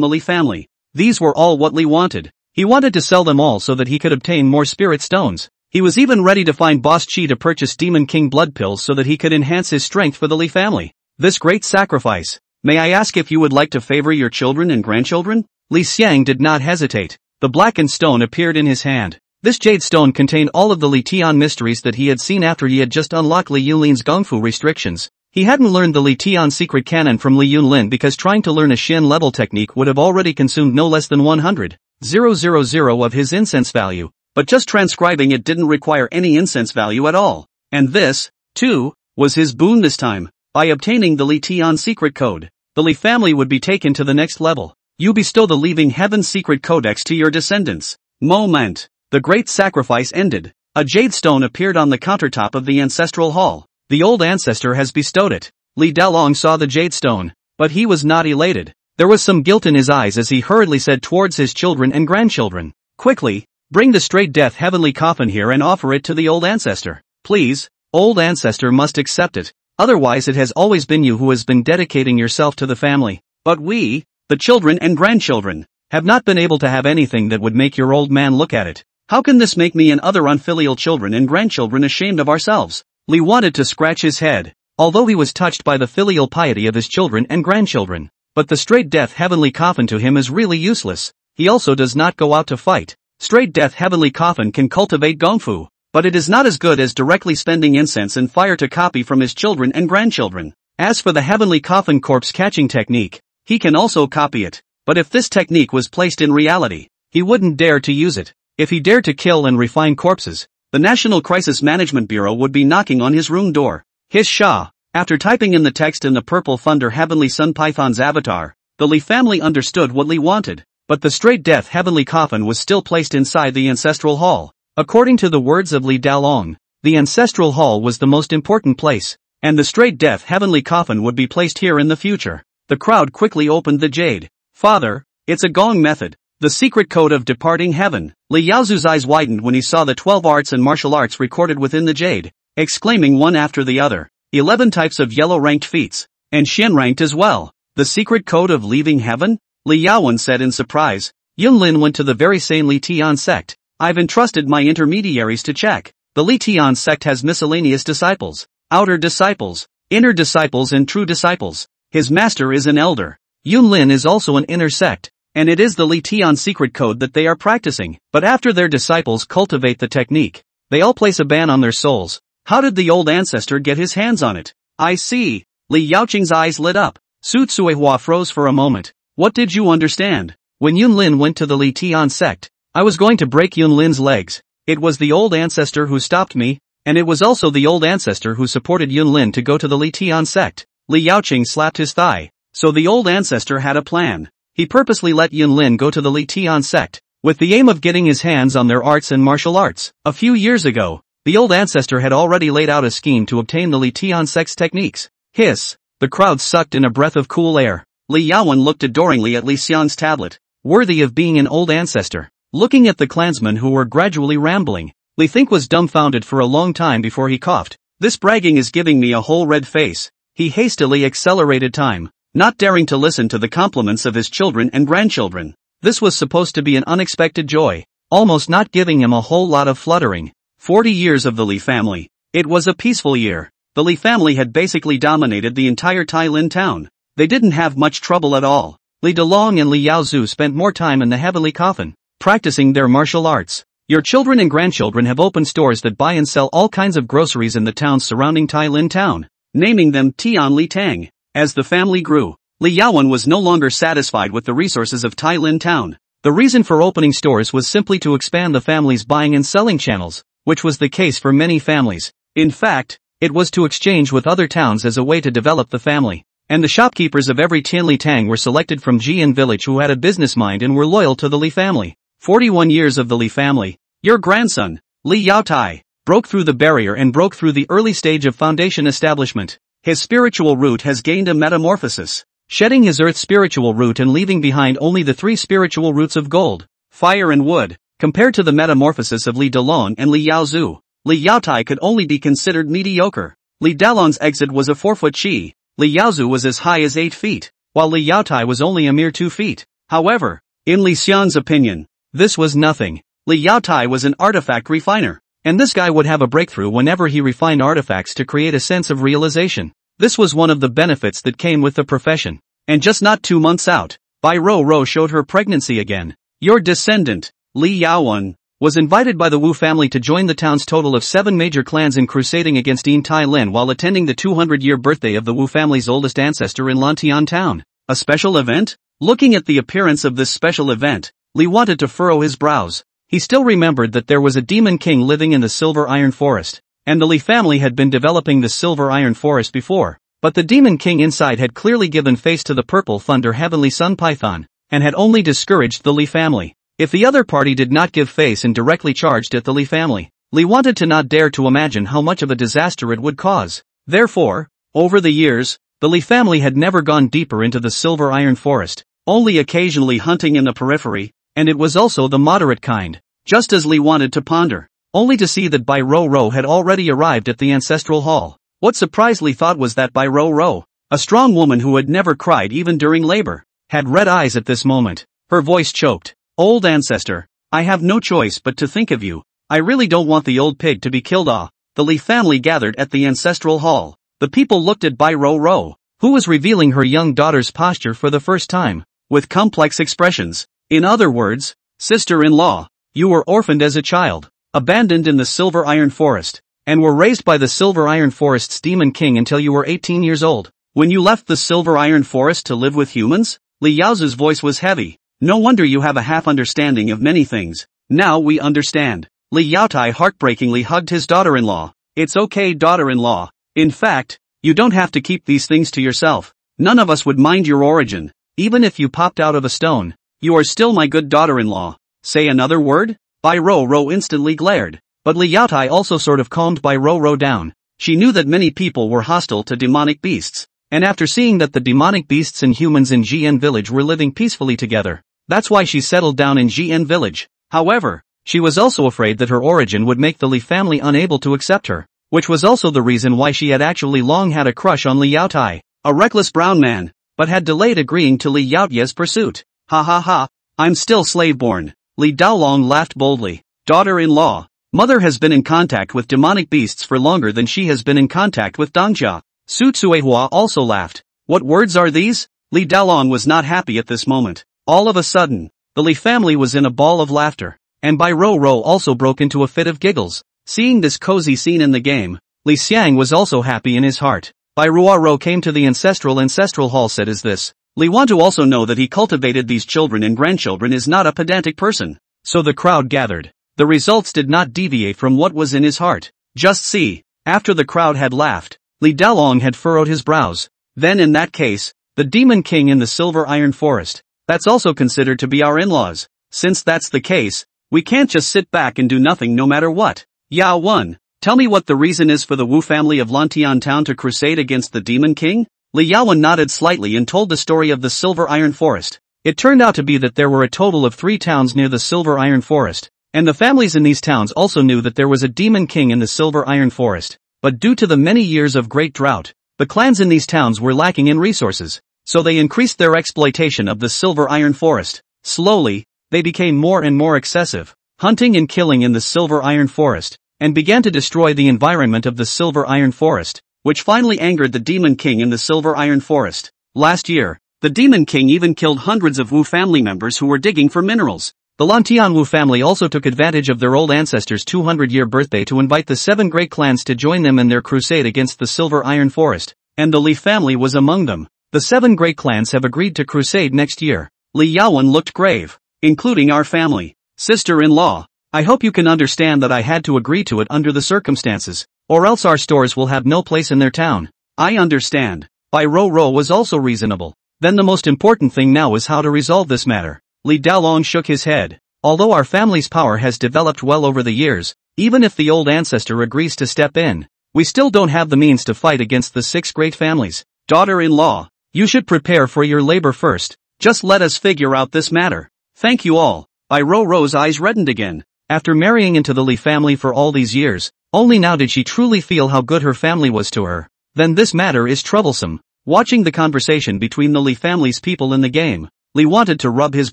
A: the Li family. These were all what Li wanted. He wanted to sell them all so that he could obtain more spirit stones. He was even ready to find Boss Chi to purchase Demon King blood pills so that he could enhance his strength for the Li family. This great sacrifice. May I ask if you would like to favor your children and grandchildren? Li Xiang did not hesitate. The blackened stone appeared in his hand. This jade stone contained all of the Li Tian mysteries that he had seen after he had just unlocked Li Yunlin's Gongfu restrictions. He hadn't learned the Li Tian secret canon from Li Yunlin because trying to learn a Shen level technique would have already consumed no less than 100,000 of his incense value, but just transcribing it didn't require any incense value at all. And this, too, was his boon this time. By obtaining the Li Tian secret code, the Li family would be taken to the next level. You bestow the Leaving Heaven secret codex to your descendants. Moment. The great sacrifice ended. A jade stone appeared on the countertop of the ancestral hall. The old ancestor has bestowed it. Li Dalong saw the jade stone, but he was not elated. There was some guilt in his eyes as he hurriedly said towards his children and grandchildren, "Quickly, bring the straight death heavenly coffin here and offer it to the old ancestor. Please, old ancestor must accept it. Otherwise it has always been you who has been dedicating yourself to the family. But we, the children and grandchildren, have not been able to have anything that would make your old man look at it. How can this make me and other unfilial children and grandchildren ashamed of ourselves?" Li wanted to scratch his head, although he was touched by the filial piety of his children and grandchildren. But the straight death heavenly coffin to him is really useless. He also does not go out to fight. Straight death heavenly coffin can cultivate Gongfu, but it is not as good as directly spending incense and fire to copy from his children and grandchildren. As for the heavenly coffin corpse catching technique, he can also copy it, but if this technique was placed in reality, he wouldn't dare to use it. If he dared to kill and refine corpses, the National Crisis Management Bureau would be knocking on his room door. His Shah. After typing in the text in the Purple Thunder Heavenly Sun Python's avatar, the Li family understood what Li wanted, but the straight death heavenly coffin was still placed inside the ancestral hall. According to the words of Li Dalong, the ancestral hall was the most important place, and the straight death heavenly coffin would be placed here in the future. The crowd quickly opened the jade. "Father, it's a gong method. The secret code of departing heaven." Li Yaozu's eyes widened when he saw the 12 arts and martial arts recorded within the jade, exclaiming one after the other. 11 types of yellow-ranked feats, and Shen-ranked as well. The secret code of leaving heaven? Li Yaowen said in surprise. Yunlin went to the very same Li Tian sect. I've entrusted my intermediaries to check. The Li Tian sect has miscellaneous disciples, outer disciples, inner disciples and true disciples. His master is an elder. Yunlin is also an inner sect, and it is the Li Tian secret code that they are practicing. But after their disciples cultivate the technique, they all place a ban on their souls. How did the old ancestor get his hands on it? I see. Li Yaoqing's eyes lit up. Su Tsuehua froze for a moment. What did you understand? When Yunlin went to the Li Tian sect, I was going to break Yunlin's legs. It was the old ancestor who stopped me, and it was also the old ancestor who supported Yunlin to go to the Li Tian sect. Li Yaoqing slapped his thigh. So the old ancestor had a plan. He purposely let Yunlin go to the Li Tian sect, with the aim of getting his hands on their arts and martial arts. A few years ago, the old ancestor had already laid out a scheme to obtain the Li Tian sect's techniques. Hiss. The crowd sucked in a breath of cool air. Li Xiang looked adoringly at Li Xiang's tablet, worthy of being an old ancestor. Looking at the clansmen who were gradually rambling, Li Think was dumbfounded for a long time before he coughed. This bragging is giving me a whole red face. He hastily accelerated time, not daring to listen to the compliments of his children and grandchildren. This was supposed to be an unexpected joy, almost not giving him a whole lot of fluttering. 40 years of the Li family. It was a peaceful year. The Li family had basically dominated the entire Tailin town. They didn't have much trouble at all. Li Dalong and Li Yaozu spent more time in the heavenly coffin, practicing their martial arts. Your children and grandchildren have opened stores that buy and sell all kinds of groceries in the towns surrounding Tailin town, naming them Tian Li Tang. As the family grew, Li Yaowen was no longer satisfied with the resources of Tailin town. The reason for opening stores was simply to expand the family's buying and selling channels, which was the case for many families. In fact, it was to exchange with other towns as a way to develop the family. And the shopkeepers of every Tianli Tang were selected from Jian village who had a business mind and were loyal to the Li family. 41 years of the Li family. Your grandson, Li Yaotai, broke through the barrier and broke through the early stage of foundation establishment. His spiritual root has gained a metamorphosis, shedding his earth spiritual root and leaving behind only the three spiritual roots of gold, fire and wood. Compared to the metamorphosis of Li Dalong and Li Yaozu, Li Yaotai could only be considered mediocre. Li Dalong's exit was a 4-foot chi. Li Yaozu was as high as 8 feet, while Li Yaotai was only a mere 2 feet. However, in Li Xiang's opinion, this was nothing. Li Yaotai was an artifact refiner, and this guy would have a breakthrough whenever he refined artifacts to create a sense of realization. This was one of the benefits that came with the profession. And just not 2 months out, Bai Ro showed her pregnancy again. Your descendant, Li Yaowen, was invited by the Wu family to join the town's total of 7 major clans in crusading against Yin Tai Lin while attending the 200-year birthday of the Wu family's oldest ancestor in Lantian town. A special event? Looking at the appearance of this special event, Li wanted to furrow his brows. He still remembered that there was a demon king living in the Silver Iron Forest, and the Li family had been developing the Silver Iron Forest before, but the demon king inside had clearly given face to the Purple Thunder Heavenly Sun Python, and had only discouraged the Li family. If the other party did not give face and directly charged at the Li family, Li wanted to not dare to imagine how much of a disaster it would cause. Therefore, over the years, the Li family had never gone deeper into the Silver Iron Forest, only occasionally hunting in the periphery, and it was also the moderate kind. Just as Li wanted to ponder, only to see that Bai Ro had already arrived at the ancestral hall. What surprised Li thought was that Bai Ro, a strong woman who had never cried even during labor, had red eyes at this moment. Her voice choked. Old ancestor, I have no choice but to think of you. I really don't want the old pig to be killed. The Li family gathered at the ancestral hall. The people looked at Bai Ro, who was revealing her young daughter's posture for the first time, with complex expressions. In other words, sister-in-law, you were orphaned as a child, abandoned in the Silver Iron Forest, and were raised by the Silver Iron Forest's demon king until you were 18 years old. When you left the Silver Iron Forest to live with humans? Li Yaozu's voice was heavy. No wonder you have a half-understanding of many things. Now we understand. Li Yaotai heartbreakingly hugged his daughter-in-law. It's okay, daughter-in-law. In fact, you don't have to keep these things to yourself. None of us would mind your origin. Even if you popped out of a stone, you are still my good daughter-in-law. Say another word? Bai Ro instantly glared. But Li Yaotai also sort of calmed Bai Ro down. She knew that many people were hostile to demonic beasts, and after seeing that the demonic beasts and humans in Jian village were living peacefully together, that's why she settled down in Jian village. However, she was also afraid that her origin would make the Li family unable to accept her, which was also the reason why she had actually long had a crush on Li Yaotai, a reckless brown man, but had delayed agreeing to Li Yaotia's pursuit. Ha ha ha, I'm still slave-born. Li Daolong laughed boldly. Daughter-in-law, mother has been in contact with demonic beasts for longer than she has been in contact with Dongjia. Su Tsuehua also laughed. What words are these? Li Daolong was not happy at this moment. All of a sudden, the Li family was in a ball of laughter, and Bai Ro also broke into a fit of giggles. Seeing this cozy scene in the game, Li Xiang was also happy in his heart. Bai Ro came to the ancestral hall said is this. Li want to also know that he cultivated these children and grandchildren is not a pedantic person. So the crowd gathered. The results did not deviate from what was in his heart. Just see, after the crowd had laughed, Li Daolong had furrowed his brows. Then in that case, the demon king in the Silver Iron Forest, that's also considered to be our in-laws. Since that's the case, we can't just sit back and do nothing no matter what. Yao Wen, tell me what the reason is for the Wu family of Lantian town to crusade against the demon king? Li Xiang nodded slightly and told the story of the Silver Iron Forest. It turned out to be that there were a total of 3 towns near the Silver Iron Forest, and the families in these towns also knew that there was a demon king in the Silver Iron Forest. But due to the many years of great drought, the clans in these towns were lacking in resources, so they increased their exploitation of the Silver Iron Forest. Slowly, they became more and more excessive, hunting and killing in the Silver Iron Forest, and began to destroy the environment of the Silver Iron Forest, which finally angered the Demon King in the Silver Iron Forest. Last year, the Demon King even killed hundreds of Wu family members who were digging for minerals. The Lantian Wu family also took advantage of their old ancestors' 200-year birthday to invite the 7 great clans to join them in their crusade against the Silver Iron Forest, and the Li family was among them. The 7 great clans have agreed to crusade next year. Li Xiang looked grave. Including our family. Sister-in-law, I hope you can understand that I had to agree to it under the circumstances, or else our stores will have no place in their town. I understand. Bai Rou was also reasonable. Then the most important thing now is how to resolve this matter. Li Dalong shook his head. Although our family's power has developed well over the years, even if the old ancestor agrees to step in, we still don't have the means to fight against the 6 great families. Daughter-in-law, you should prepare for your labor first. Just let us figure out this matter. Thank you all. Bai Rou's eyes reddened again. After marrying into the Li family for all these years, only now did she truly feel how good her family was to her. Then this matter is troublesome. Watching the conversation between the Li family's people in the game, Li wanted to rub his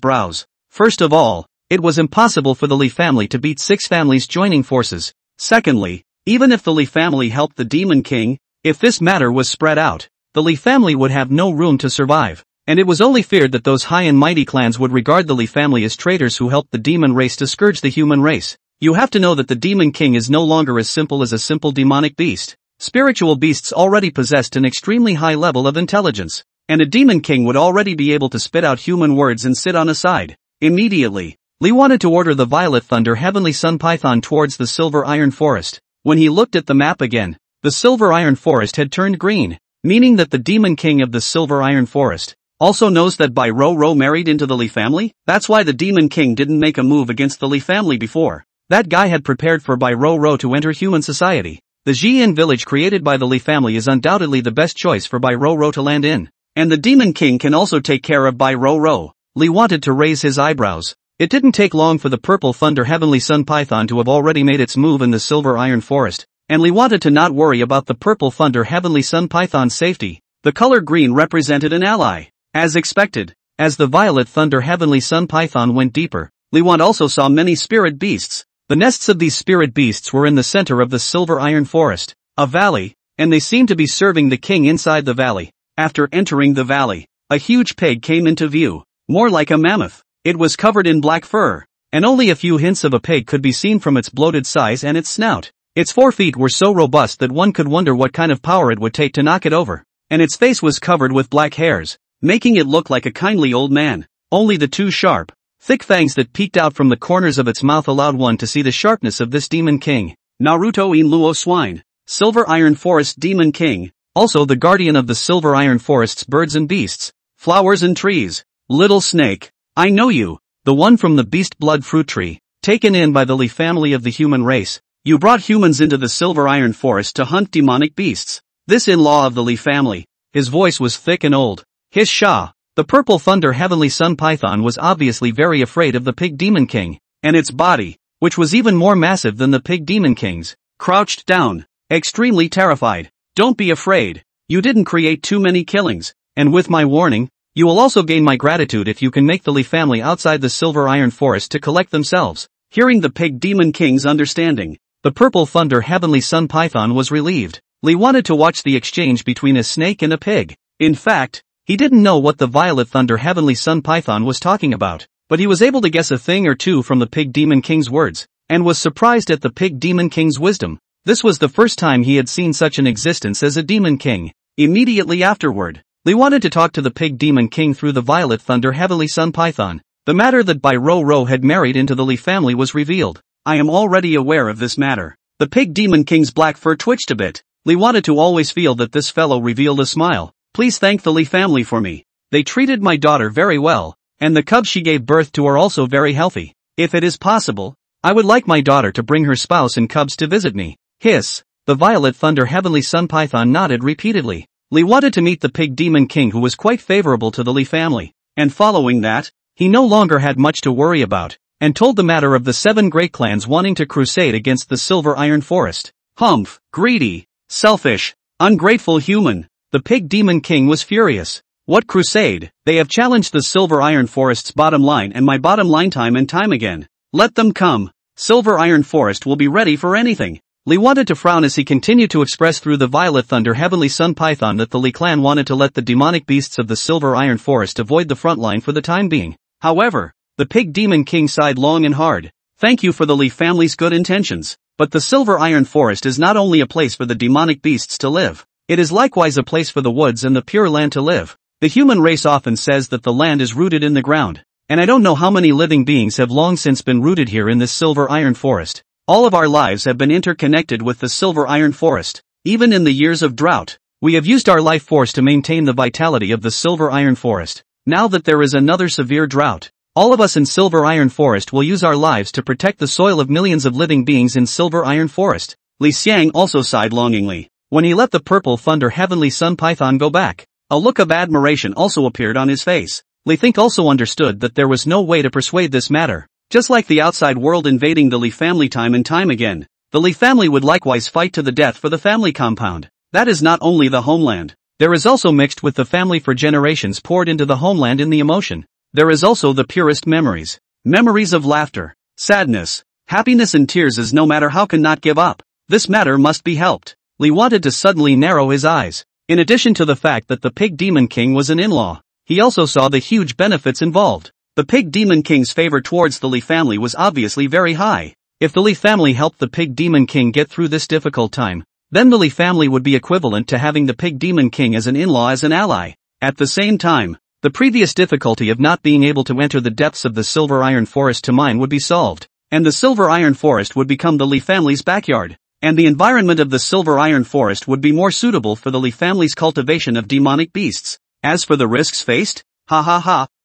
A: brows. First of all, it was impossible for the Li family to beat 6 families joining forces. Secondly, even if the Li family helped the Demon King, if this matter was spread out, the Li family would have no room to survive. And it was only feared that those high and mighty clans would regard the Li family as traitors who helped the demon race to scourge the human race. You have to know that the Demon King is no longer as simple as a simple demonic beast. Spiritual beasts already possessed an extremely high level of intelligence, and a Demon King would already be able to spit out human words and sit on a side. Immediately, Li wanted to order the Violet Thunder Heavenly Sun Python towards the Silver Iron Forest. When he looked at the map again, the Silver Iron Forest had turned green, meaning that the Demon King of the Silver Iron Forest also knows that Bai Rou married into the Li family? That's why the Demon King didn't make a move against the Li family before. That guy had prepared for Bai Rou to enter human society. The Xian village created by the Li family is undoubtedly the best choice for Bai Rou to land in. And the Demon King can also take care of Bai Rou. Li wanted to raise his eyebrows. It didn't take long for the Purple Thunder Heavenly Sun Python to have already made its move in the Silver Iron Forest, and Li wanted to not worry about the Purple Thunder Heavenly Sun Python's safety. The color green represented an ally. As expected, as the Violet Thunder Heavenly Sun Python went deeper, Li Wan also saw many spirit beasts. The nests of these spirit beasts were in the center of the Silver Iron Forest, a valley, and they seemed to be serving the king inside the valley. After entering the valley, a huge pig came into view, more like a mammoth. It was covered in black fur, and only a few hints of a pig could be seen from its bloated size and its snout. Its 4 feet were so robust that one could wonder what kind of power it would take to knock it over, and its face was covered with black hairs, making it look like a kindly old man. Only the 2 sharp, thick fangs that peeked out from the corners of its mouth allowed one to see the sharpness of this Demon King. Naruto in Luo Swine, Silver Iron Forest Demon King, also the guardian of the Silver Iron Forest's birds and beasts, flowers and trees. Little Snake, I know you, the one from the Beast Blood Fruit Tree, taken in by the Li family of the human race. You brought humans into the Silver Iron Forest to hunt demonic beasts. This in-law of the Li family. His voice was thick and old. His Shah, the Purple Thunder Heavenly Sun Python, was obviously very afraid of the Pig Demon King, and its body, which was even more massive than the Pig Demon King's, crouched down, extremely terrified. Don't be afraid. You didn't create too many killings, and with my warning, you will also gain my gratitude if you can make the Li family outside the Silver Iron Forest to collect themselves. Hearing the Pig Demon King's understanding, the Purple Thunder Heavenly Sun Python was relieved. Li wanted to watch the exchange between a snake and a pig. In fact, he didn't know what the Violet Thunder Heavenly Sun Python was talking about, but he was able to guess a thing or two from the Pig Demon King's words, and was surprised at the Pig Demon King's wisdom. This was the first time he had seen such an existence as a Demon King. Immediately afterward, Li wanted to talk to the Pig Demon King through the Violet Thunder Heavenly Sun Python. The matter that Bai Rou had married into the Li family was revealed. I am already aware of this matter. The Pig Demon King's black fur twitched a bit. Li wanted to always feel that this fellow revealed a smile. Please thank the Li family for me. They treated my daughter very well, and the cubs she gave birth to are also very healthy. If it is possible, I would like my daughter to bring her spouse and cubs to visit me. Hiss. The Violet Thunder Heavenly Sun Python nodded repeatedly. Li wanted to meet the Pig Demon King, who was quite favorable to the Li family. And following that, he no longer had much to worry about, and told the matter of the 7 great clans wanting to crusade against the Silver Iron Forest. Humph, greedy, selfish, ungrateful human. The Pig Demon King was furious. What crusade? They have challenged the Silver Iron Forest's bottom line and my bottom line time and time again. Let them come. Silver Iron Forest will be ready for anything. Li wanted to frown as he continued to express through the Violet Thunder Heavenly Sun Python that the Li clan wanted to let the demonic beasts of the Silver Iron Forest avoid the front line for the time being. However, the Pig Demon King sighed long and hard. Thank you for the Li family's good intentions, but the Silver Iron Forest is not only a place for the demonic beasts to live, it is likewise a place for the woods and the pure land to live. The human race often says that the land is rooted in the ground, and I don't know how many living beings have long since been rooted here in this Silver Iron Forest. All of our lives have been interconnected with the Silver Iron Forest. Even in the years of drought, we have used our life force to maintain the vitality of the Silver Iron Forest. Now that there is another severe drought, all of us in Silver Iron Forest will use our lives to protect the soil of millions of living beings in Silver Iron Forest. Li Xiang also sighed longingly when he let the Purple Thunder Heavenly Sun Python go back. A look of admiration also appeared on his face. Li Think also understood that there was no way to persuade this matter. Just like the outside world invading the Li family time and time again, the Li family would likewise fight to the death for the family compound. That is not only the homeland. There is also mixed with the family for generations poured into the homeland in the emotion. There is also the purest memories. Memories of laughter, sadness, happiness and tears, as no matter how cannot give up. This matter must be helped. Li wanted to suddenly narrow his eyes. In addition to the fact that the Pig Demon King was an in-law, he also saw the huge benefits involved. The Pig Demon King's favor towards the Li family was obviously very high. If the Li family helped the Pig Demon King get through this difficult time, then the Li family would be equivalent to having the Pig Demon King as an in-law, as an ally. At the same time, the previous difficulty of not being able to enter the depths of the Silver Iron Forest to mine would be solved, and the Silver Iron Forest would become the Li family's backyard. And the environment of the Silver Iron Forest would be more suitable for the Li family's cultivation of demonic beasts. As for the risks faced,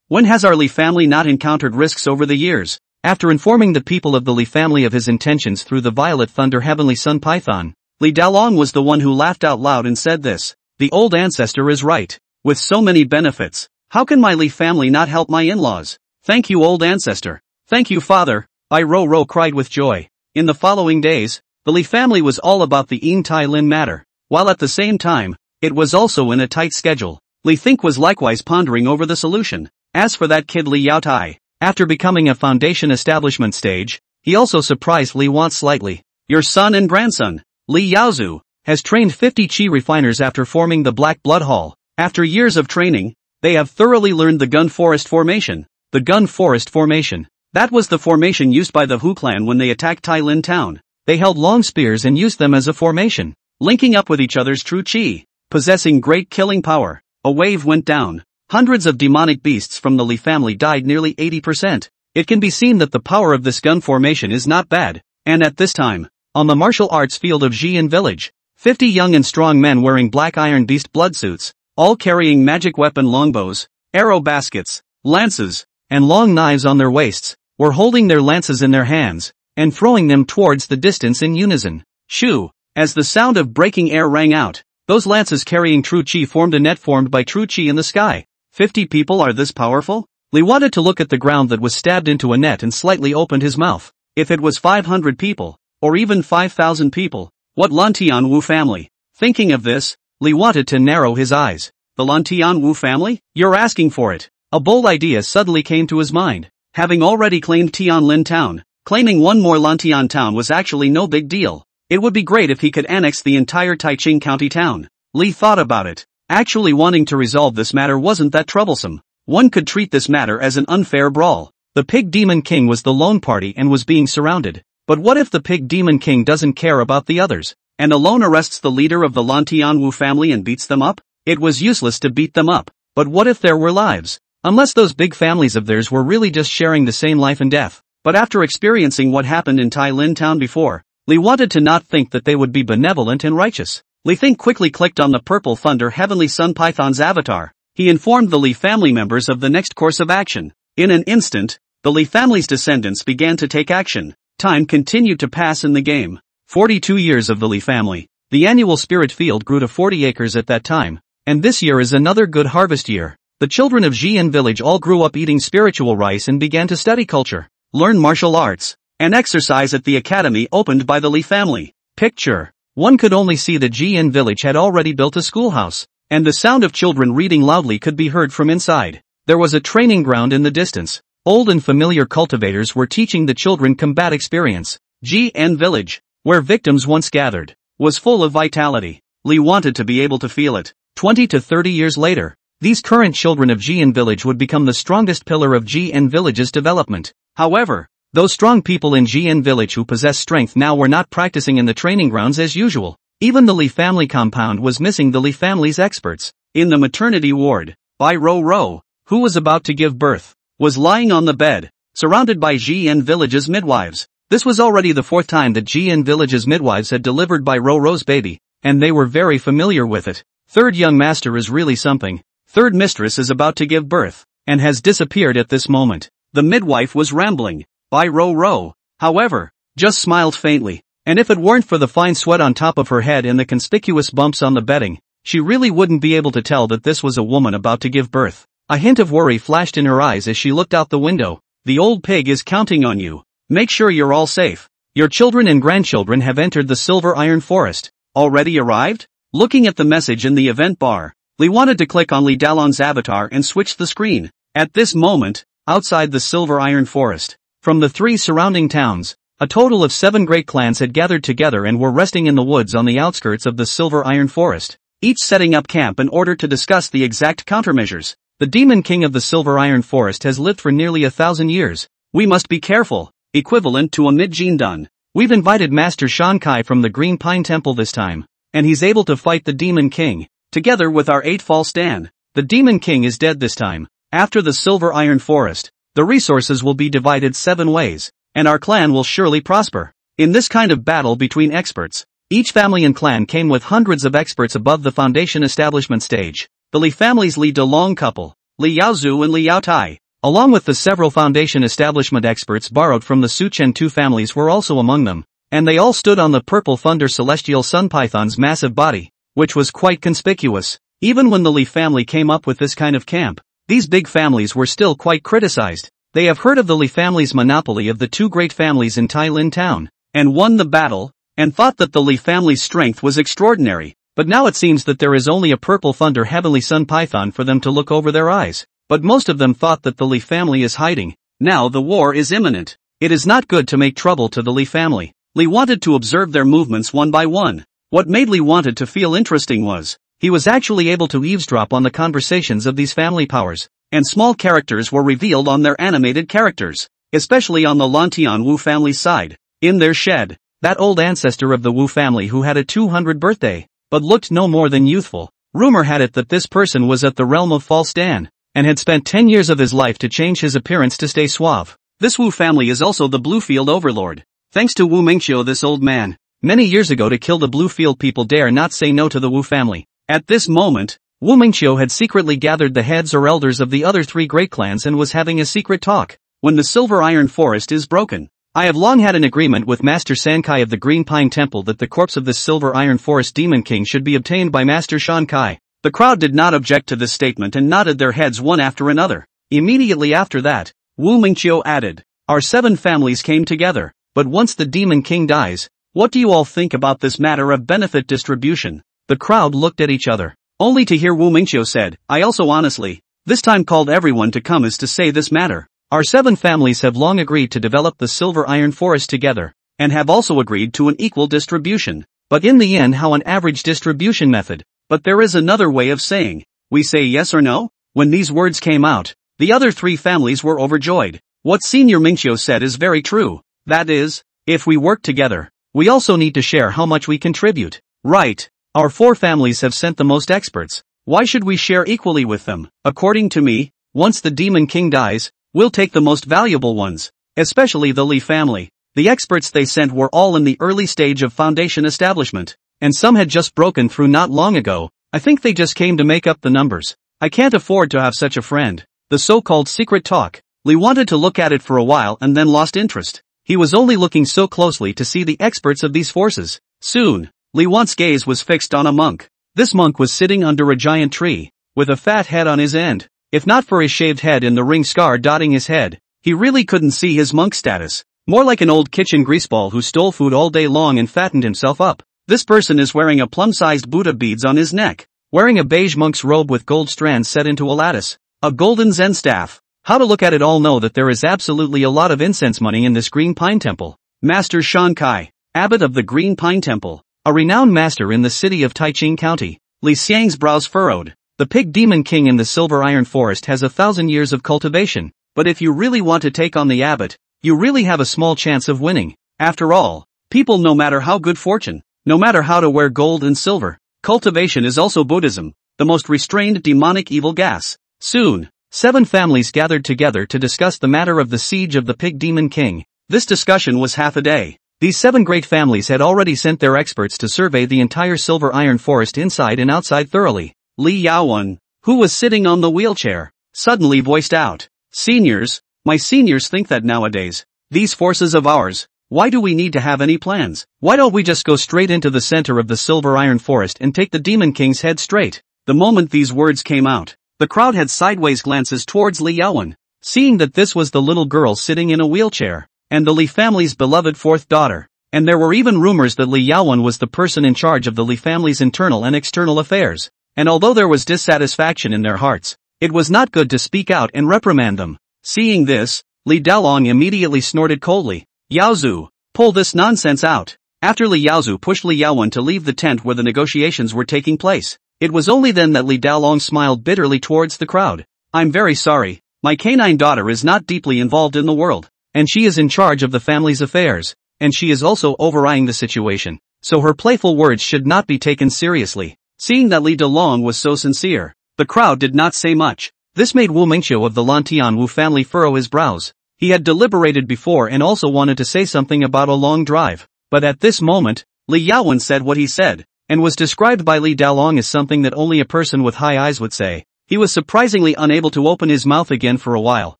A: when has our Li family not encountered risks over the years? After informing the people of the Li family of his intentions through the Violet Thunder Heavenly Sun Python, Li Dalong was the one who laughed out loud and said this. The old ancestor is right. With so many benefits, how can my Li family not help my in-laws? Thank you, old ancestor. Thank you, father. I Ro cried with joy. In the following days, the Li family was all about the Yin Tai Lin matter, while at the same time, it was also in a tight schedule. Li Think was likewise pondering over the solution. As for that kid Li Yao Tai, after becoming a foundation establishment stage, he also surprised Li Want slightly. Your son and grandson, Li Yaozu, has trained 50 Qi refiners after forming the Black Blood Hall. After years of training, they have thoroughly learned the Gun Forest Formation. The Gun Forest Formation. That was the formation used by the Hu clan when they attacked Tai Lin Town. They held long spears and used them as a formation, linking up with each other's true Qi, possessing great killing power. A wave went down. Hundreds of demonic beasts from the Li family died, nearly 80%. It can be seen that the power of this gun formation is not bad, and at this time, on the martial arts field of Jian village, 50 young and strong men wearing black iron beast blood suits, all carrying magic weapon longbows, arrow baskets, lances, and long knives on their waists, were holding their lances in their hands, and throwing them towards the distance in unison. Shoo! As the sound of breaking air rang out, those lances carrying true Qi formed a net formed by true Qi in the sky. 50 people are this powerful? Li wanted to look at the ground that was stabbed into a net and slightly opened his mouth. If it was 500 people, or even 5,000 people, what Lantian Wu family? Thinking of this, Li wanted to narrow his eyes. The Lantian Wu family? You're asking for it. A bold idea suddenly came to his mind. Having already claimed Tianlin Town, claiming one more Lantian town was actually no big deal. It would be great if he could annex the entire Taiching County town. Li thought about it. Actually wanting to resolve this matter wasn't that troublesome. One could treat this matter as an unfair brawl. The Pig Demon King was the lone party and was being surrounded. But what if the Pig Demon King doesn't care about the others, and alone arrests the leader of the Lantian Wu family and beats them up? It was useless to beat them up. But what if there were lives? Unless those big families of theirs were really just sharing the same life and death. But after experiencing what happened in Tai Lin Town before, Li wanted to not think that they would be benevolent and righteous. Li Think quickly clicked on the Purple Thunder Heavenly Sun Python's avatar. He informed the Li family members of the next course of action. In an instant, the Li family's descendants began to take action. Time continued to pass in the game. 42 years of the Li family. The annual spirit field grew to 40 acres at that time, and this year is another good harvest year. The children of Xian village all grew up eating spiritual rice and began to study culture, learn martial arts, and exercise at the academy opened by the Li family. Picture. One could only see that Xian village had already built a schoolhouse, and the sound of children reading loudly could be heard from inside. There was a training ground in the distance. Old and familiar cultivators were teaching the children combat experience. Xian village, where victims once gathered, was full of vitality. Li wanted to be able to feel it. 20 to 30 years later, these current children of Xian village would become the strongest pillar of Xian village's development. However, those strong people in Xian village who possessed strength now were not practicing in the training grounds as usual. Even the Li family compound was missing the Li family's experts. In the maternity ward, Bai Ro, who was about to give birth, was lying on the bed, surrounded by Xian village's midwives. This was already the fourth time that Xian village's midwives had delivered Bai Ro's baby, and they were very familiar with it. Third young master is really something. Third mistress is about to give birth, and has disappeared at this moment. The midwife was rambling. Bai Ro, however, just smiled faintly, and if it weren't for the fine sweat on top of her head and the conspicuous bumps on the bedding, she really wouldn't be able to tell that this was a woman about to give birth. A hint of worry flashed in her eyes as she looked out the window. The old pig is counting on you. Make sure you're all safe. Your children and grandchildren have entered the Silver Iron Forest. Already arrived? Looking at the message in the event bar, Li wanted to click on Li Dalon's avatar and switch the screen. At this moment, outside the Silver Iron Forest, from the 3 surrounding towns, a total of 7 great clans had gathered together and were resting in the woods on the outskirts of the Silver Iron Forest, each setting up camp in order to discuss the exact countermeasures. The Demon King of the Silver Iron Forest has lived for nearly 1,000 years. We must be careful, equivalent to a mid-Jindan. We've invited Master Shan Kai from the Green Pine Temple this time, and he's able to fight the Demon King. Together with our 8 false stand, the Demon King is dead this time. After the Silver Iron Forest, the resources will be divided 7 ways, and our clan will surely prosper. In this kind of battle between experts, each family and clan came with hundreds of experts above the foundation establishment stage. The Li family's Li Delong couple, Li Yaozu and Li Yaotai, along with the several foundation establishment experts borrowed from the Suchen 2 families were also among them, and they all stood on the purple thunder celestial sun python's massive body, which was quite conspicuous. Even when the Li family came up with this kind of camp, these big families were still quite criticized. They have heard of the Li family's monopoly of the 2 great families in Tai Lin town, and won the battle, and thought that the Li family's strength was extraordinary. But now it seems that there is only a purple thunder heavenly sun python for them to look over their eyes. But most of them thought that the Li family is hiding. Now the war is imminent. It is not good to make trouble to the Li family. Li wanted to observe their movements one by one. What made Li wanted to feel interesting was, he was actually able to eavesdrop on the conversations of these family powers, and small characters were revealed on their animated characters, especially on the Lantian Wu family's side. In their shed, that old ancestor of the Wu family who had a 200th birthday, but looked no more than youthful. Rumor had it that this person was at the realm of False Dan, and had spent 10 years of his life to change his appearance to stay suave. This Wu family is also the Bluefield overlord. Thanks to Wu Mingqiu, this old man, many years ago to kill the Bluefield people dare not say no to the Wu family. At this moment, Wu Mingqiu had secretly gathered the heads or elders of the other 3 great clans and was having a secret talk. When the Silver Iron Forest is broken, I have long had an agreement with Master Sankai of the Green Pine Temple that the corpse of this Silver Iron Forest Demon King should be obtained by Master Shan Kai. The crowd did not object to this statement and nodded their heads one after another. Immediately after that, Wu Mingqiu added, our 7 families came together, but once the Demon King dies, what do you all think about this matter of benefit distribution? The crowd looked at each other, only to hear Wu Mingqiu said, I also honestly, this time called everyone to come is to say this matter. Our 7 families have long agreed to develop the Silver Iron Forest together, and have also agreed to an equal distribution. But in the end how an average distribution method? But there is another way of saying, we say yes or no? When these words came out, the other 3 families were overjoyed. What Senior Mingqiu said is very true. That is, if we work together, we also need to share how much we contribute. Right. Our 4 families have sent the most experts. Why should we share equally with them? According to me, once the Demon King dies, we'll take the most valuable ones, especially the Li family. The experts they sent were all in the early stage of foundation establishment, and some had just broken through not long ago. I think they just came to make up the numbers. I can't afford to have such a friend. The so-called secret talk. Li wanted to look at it for a while and then lost interest. He was only looking so closely to see the experts of these forces. Soon, Li Wan's gaze was fixed on a monk. This monk was sitting under a giant tree, with a fat head on his end. If not for his shaved head and the ring scar dotting his head, he really couldn't see his monk status. More like an old kitchen greaseball who stole food all day long and fattened himself up. This person is wearing a plum-sized Buddha beads on his neck, wearing a beige monk's robe with gold strands set into a lattice, a golden Zen staff. How to look at it all know that there is absolutely a lot of incense money in this Green Pine Temple. Master Shan Kai, abbot of the Green Pine Temple, a renowned master in the city of Taiching County. Li Xiang's brows furrowed. The Pig Demon King in the Silver Iron Forest has 1,000 years of cultivation, but if you really want to take on the abbot, you really have a small chance of winning. After all, people no matter how good fortune, no matter how to wear gold and silver, cultivation is also Buddhism, the most restrained demonic evil gas. Soon, 7 families gathered together to discuss the matter of the siege of the Pig Demon King. This discussion was half a day. These 7 great families had already sent their experts to survey the entire Silver Iron Forest inside and outside thoroughly. Li Xiang, who was sitting on the wheelchair, suddenly voiced out, "Seniors, my seniors think that nowadays, these forces of ours, why do we need to have any plans? Why don't we just go straight into the center of the Silver Iron Forest and take the Demon King's head straight?" The moment these words came out, the crowd had sideways glances towards Li Xiang, seeing that this was the little girl sitting in a wheelchair, and the Li family's beloved 4th daughter. And there were even rumors that Li Xiang was the person in charge of the Li family's internal and external affairs. And although there was dissatisfaction in their hearts, it was not good to speak out and reprimand them. Seeing this, Li Dalong immediately snorted coldly, "Yaozu, pull this nonsense out." After Li Yaozu pushed Li Xiang to leave the tent where the negotiations were taking place, it was only then that Li Dalong smiled bitterly towards the crowd. "I'm very sorry, my canine daughter is not deeply involved in the world, and she is in charge of the family's affairs, and she is also overeyeing the situation, so her playful words should not be taken seriously." Seeing that Li Dalong was so sincere, the crowd did not say much. This made Wu Mingqiu of the Lantianwu family furrow his brows. He had deliberated before and also wanted to say something about a long drive, but at this moment, Li Yaowen said what he said, and was described by Li Dalong as something that only a person with high eyes would say. He was surprisingly unable to open his mouth again for a while,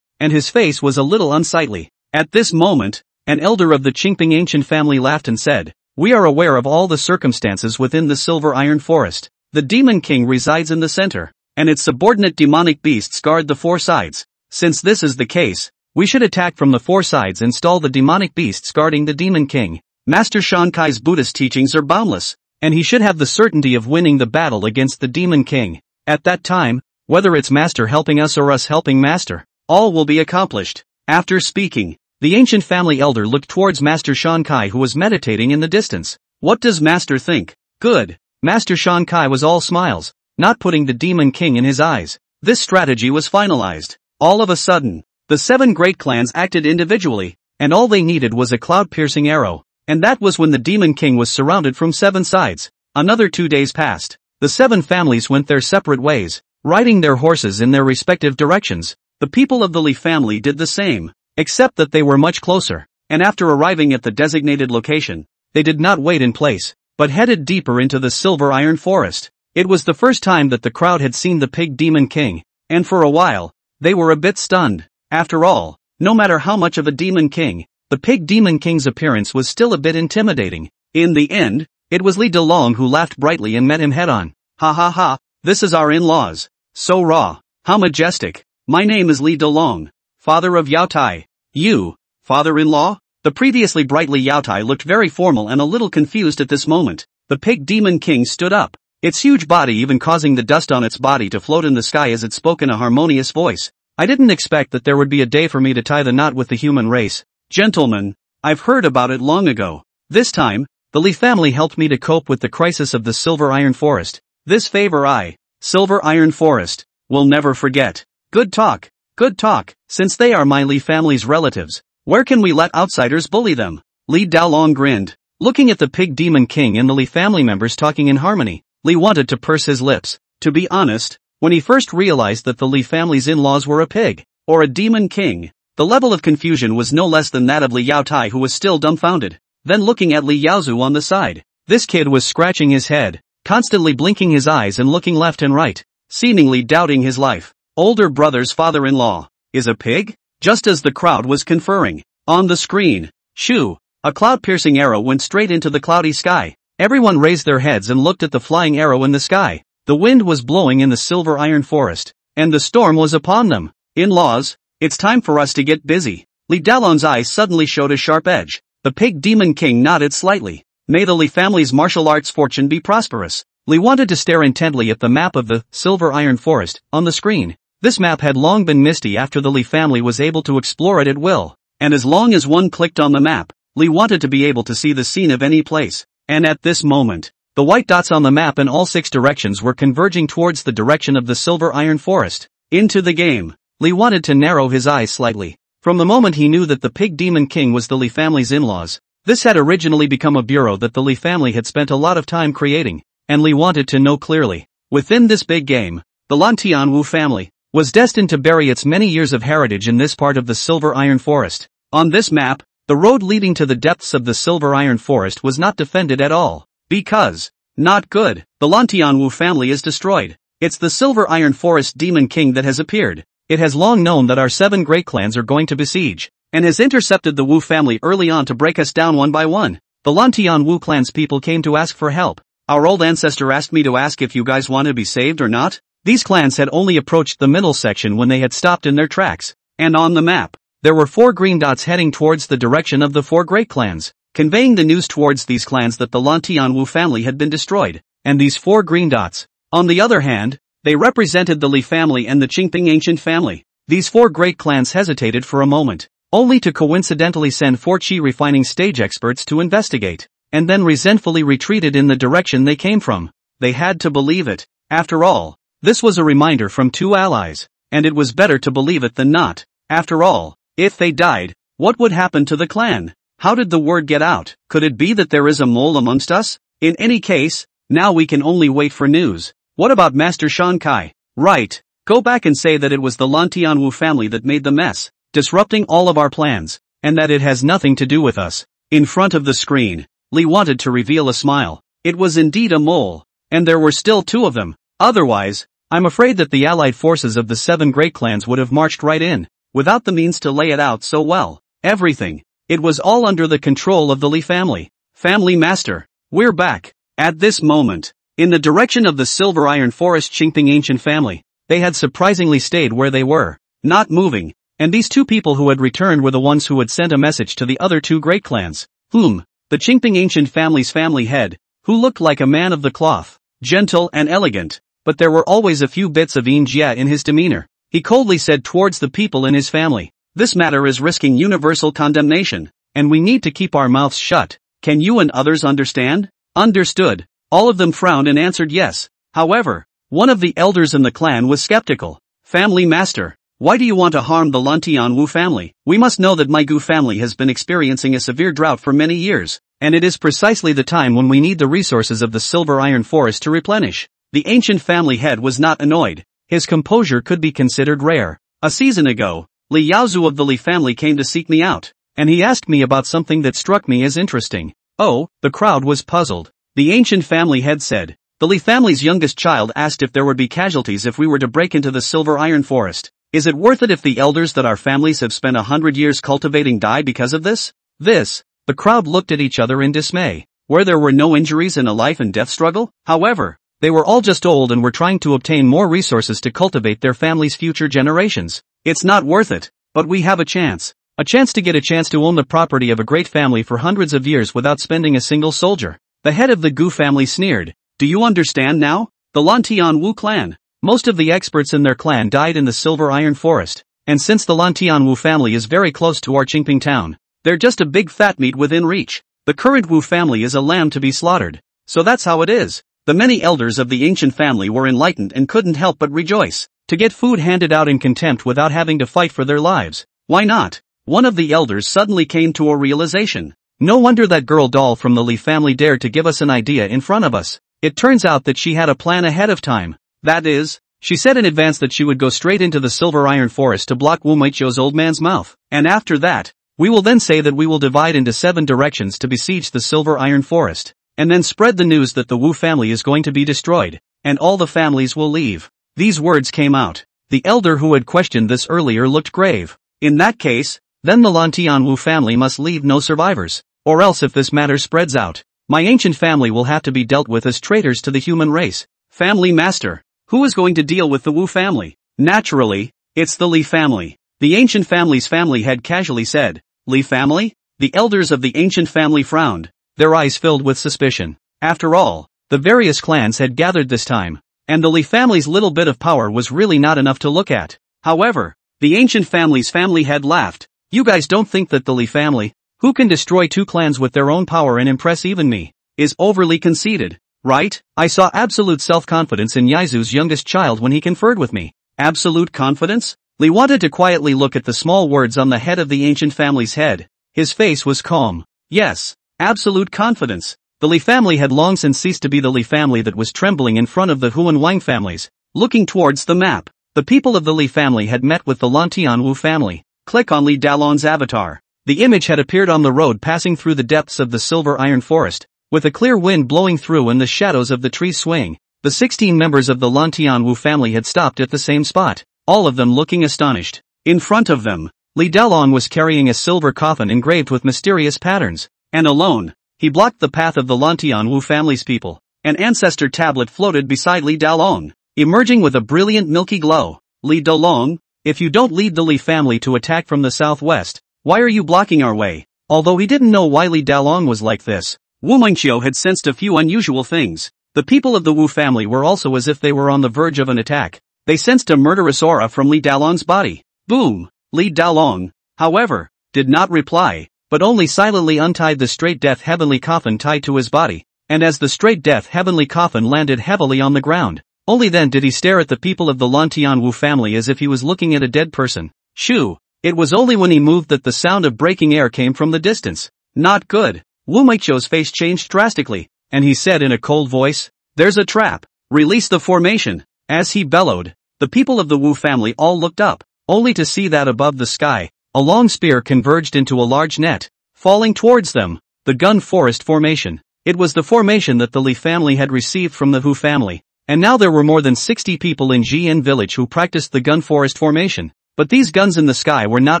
A: and his face was a little unsightly. At this moment, an elder of the Qingping ancient family laughed and said, "We are aware of all the circumstances within the Silver Iron Forest. The Demon King resides in the center, and its subordinate demonic beasts guard the 4 sides. Since this is the case, we should attack from the 4 sides and stall the demonic beasts guarding the Demon King. Master Shan Kai's Buddhist teachings are boundless, and he should have the certainty of winning the battle against the Demon King. At that time, whether it's Master helping us or us helping Master, all will be accomplished." After speaking, the ancient family elder looked towards Master Shan Kai who was meditating in the distance. "What does Master think?" "Good." Master Shan Kai was all smiles, not putting the Demon King in his eyes. This strategy was finalized. All of a sudden, the 7 great clans acted individually, and all they needed was a cloud-piercing arrow, and that was when the Demon King was surrounded from 7 sides. Another 2 days passed. The 7 families went their separate ways, riding their horses in their respective directions. The people of the Li family did the same, except that they were much closer, and after arriving at the designated location, they did not wait in place, but headed deeper into the Silver Iron Forest. It was the first time that the crowd had seen the Pig Demon King, and for a while, they were a bit stunned. After all, no matter how much of a Demon King, the Pig Demon King's appearance was still a bit intimidating. In the end, it was Li Dalong who laughed brightly and met him head-on. "Ha ha ha, this is our in-laws. So raw, how majestic. My name is Li Dalong, father of Yao Tai. You, father-in-law?" The previously bright Li Yao Tai looked very formal and a little confused at this moment. The Pig Demon King stood up, its huge body even causing the dust on its body to float in the sky as it spoke in a harmonious voice. "I didn't expect that there would be a day for me to tie the knot with the human race. Gentlemen, I've heard about it long ago. This time, the Li family helped me to cope with the crisis of the Silver Iron Forest. This favor I, Silver Iron Forest, will never forget." Good talk, since they are my Li family's relatives. Where can we let outsiders bully them?" Li Daolong grinned. Looking at the Pig Demon King and the Li family members talking in harmony, Li wanted to purse his lips. To be honest, when he first realized that the Li family's in-laws were a pig, or a Demon King, the level of confusion was no less than that of Li Yao Tai who was still dumbfounded. Then looking at Li Yaozu on the side, this kid was scratching his head, constantly blinking his eyes and looking left and right, seemingly doubting his life. Older brother's father-in-law is a pig? Just as the crowd was conferring, on the screen, shoo, a cloud-piercing arrow went straight into the cloudy sky. Everyone raised their heads and looked at the flying arrow in the sky. The wind was blowing in the silver iron forest, and the storm was upon them. In-laws, it's time for us to get busy. Li Dalon's eyes suddenly showed a sharp edge. The pig demon king nodded slightly. May the Li family's martial arts fortune be prosperous. Li wanted to stare intently at the map of the silver iron forest on the screen. This map had long been misty after the Li family was able to explore it at will. And as long as one clicked on the map, Li wanted to be able to see the scene of any place. And at this moment, the white dots on the map in all 6 directions were converging towards the direction of the silver iron forest. Into the game. Li wanted to narrow his eyes slightly. From the moment he knew that the pig demon king was the Li family's in-laws, this had originally become a bureau that the Li family had spent a lot of time creating, and Li wanted to know clearly. Within this big game, the Lan Tianwu family was destined to bury its many years of heritage in this part of the silver iron forest. On this map, the road leading to the depths of the silver iron forest was not defended at all. Because, not good, the Lan Tianwu family is destroyed. It's the silver iron forest demon king that has appeared. It has long known that our 7 great clans are going to besiege, and has intercepted the Wu family early on to break us down one by one. The Lan Tianwu clan's people came to ask for help. Our old ancestor asked me to ask if you guys want to be saved or not. These clans had only approached the middle section when they had stopped in their tracks. And on the map, there were 4 green dots heading towards the direction of the 4 great clans, conveying the news towards these clans that the Lan Tianwu family had been destroyed. And these 4 green dots, on the other hand, they represented the Li family and the Qingping ancient family. These 4 great clans hesitated for a moment, only to coincidentally send 4 qi refining stage experts to investigate, and then resentfully retreated in the direction they came from. They had to believe it. After all, this was a reminder from 2 allies, and it was better to believe it than not. After all, if they died, what would happen to the clan? How did the word get out? Could it be that there is a mole amongst us? In any case, now we can only wait for news. What about Master Shan Kai? Right. Go back and say that it was the Lan Tianwu family that made the mess, disrupting all of our plans, and that it has nothing to do with us. In front of the screen, Li wanted to reveal a smile. It was indeed a mole, and there were still 2 of them. Otherwise, I'm afraid that the allied forces of the 7 great clans would have marched right in, without the means to lay it out so well. Everything. It was all under the control of the Li family. Family Master, we're back. At this moment, in the direction of the silver iron forest Qingping ancient family, they had surprisingly stayed where they were, not moving, and these 2 people who had returned were the ones who had sent a message to the other 2 great clans. The Qingping ancient family's family head, who looked like a man of the cloth, gentle and elegant, but there were always a few bits of yin jia in his demeanor. He coldly said towards the people in his family, "This matter is risking universal condemnation, and we need to keep our mouths shut. Can you and others understand?" Understood. All of them frowned and answered yes. However, one of the elders in the clan was skeptical. "Family Master, why do you want to harm the Lan Tianwu family? We must know that my Gu family has been experiencing a severe drought for many years, and it is precisely the time when we need the resources of the silver iron forest to replenish." The ancient family head was not annoyed. His composure could be considered rare. "A season ago, Li Yaozu of the Li family came to seek me out, and he asked me about something that struck me as interesting." Oh, the crowd was puzzled. The ancient family head said, "The Li family's youngest child asked if there would be casualties if we were to break into the silver iron forest. Is it worth it if the elders that our families have spent 100 years cultivating die because of this?" The crowd looked at each other in dismay. Where there were no injuries in a life and death struggle? However, they were all just old and were trying to obtain more resources to cultivate their family's future generations. "It's not worth it, but we have a chance. A chance to get a chance to own the property of a great family for hundreds of years without spending a single soldier." The head of the Gu family sneered. "Do you understand now? The Lan Tianwu clan. Most of the experts in their clan died in the silver iron forest, and since the Lan Tianwu family is very close to our Qingping town, they're just a big fat meat within reach. The current Wu family is a lamb to be slaughtered. So that's how it is." The many elders of the ancient family were enlightened and couldn't help but rejoice. To get food handed out in contempt without having to fight for their lives. Why not? One of the elders suddenly came to a realization. No wonder that girl doll from the Li family dared to give us an idea in front of us. It turns out that she had a plan ahead of time. That is, she said in advance that she would go straight into the silver iron forest to block Wu Meiqiu's old man's mouth. And after that, we will then say that we will divide into 7 directions to besiege the silver iron forest. And then spread the news that the Wu family is going to be destroyed, and all the families will leave. These words came out. The elder who had questioned this earlier looked grave. In that case, then the Lan Tianwu family must leave no survivors. Or else if this matter spreads out, My ancient family will have to be dealt with as traitors to the human race. Family master. Who is going to deal with the Wu family? Naturally, it's the Li family. The ancient family's family head casually said. Li family? The elders of the ancient family frowned, their eyes filled with suspicion. After all, the various clans had gathered this time, and the Li family's little bit of power was really not enough to look at. However, the ancient family's family head laughed. You guys don't think that the Li family, who can destroy two clans with their own power and impress even me, is overly conceited, right? I saw absolute self-confidence in Yaizu's youngest child when he conferred with me. Absolute confidence? Li wanted to quietly look at the small words on the head of the ancient family's head. His face was calm. Yes, absolute confidence. The Li family had long since ceased to be the Li family that was trembling in front of the Hu and Wang families. Looking towards the map, the people of the Li family had met with the Lantian Wu family. Click on Li Dalon's avatar. The image had appeared on the road passing through the depths of the silver iron forest, with a clear wind blowing through and the shadows of the trees swaying. The 16 members of the Lantian Wu family had stopped at the same spot, all of them looking astonished. In front of them, Li Dalong was carrying a silver coffin engraved with mysterious patterns, and alone, he blocked the path of the Lantian Wu family's people. An ancestor tablet floated beside Li Dalong, emerging with a brilliant milky glow. Li Dalong, if you don't lead the Li family to attack from the southwest, why are you blocking our way? Although he didn't know why Li Dalong was like this, Wu Mengqiu had sensed a few unusual things. The people of the Wu family were also as if they were on the verge of an attack. They sensed a murderous aura from Li Dalong's body. Boom! Li Dalong, however, did not reply, but only silently untied the straight death heavenly coffin tied to his body, and as the straight death heavenly coffin landed heavily on the ground, only then did he stare at the people of the Lantian Wu family as if he was looking at a dead person. Shoo! It was only when he moved that the sound of breaking air came from the distance. Not good. Wu Meiqiu's face changed drastically, and he said in a cold voice, "There's a trap. Release the formation." As he bellowed, the people of the Wu family all looked up, only to see that above the sky, a long spear converged into a large net, falling towards them, the gun forest formation. It was the formation that the Li family had received from the Hu family, and now there were more than 60 people in Jian village who practiced the gun forest formation. But these guns in the sky were not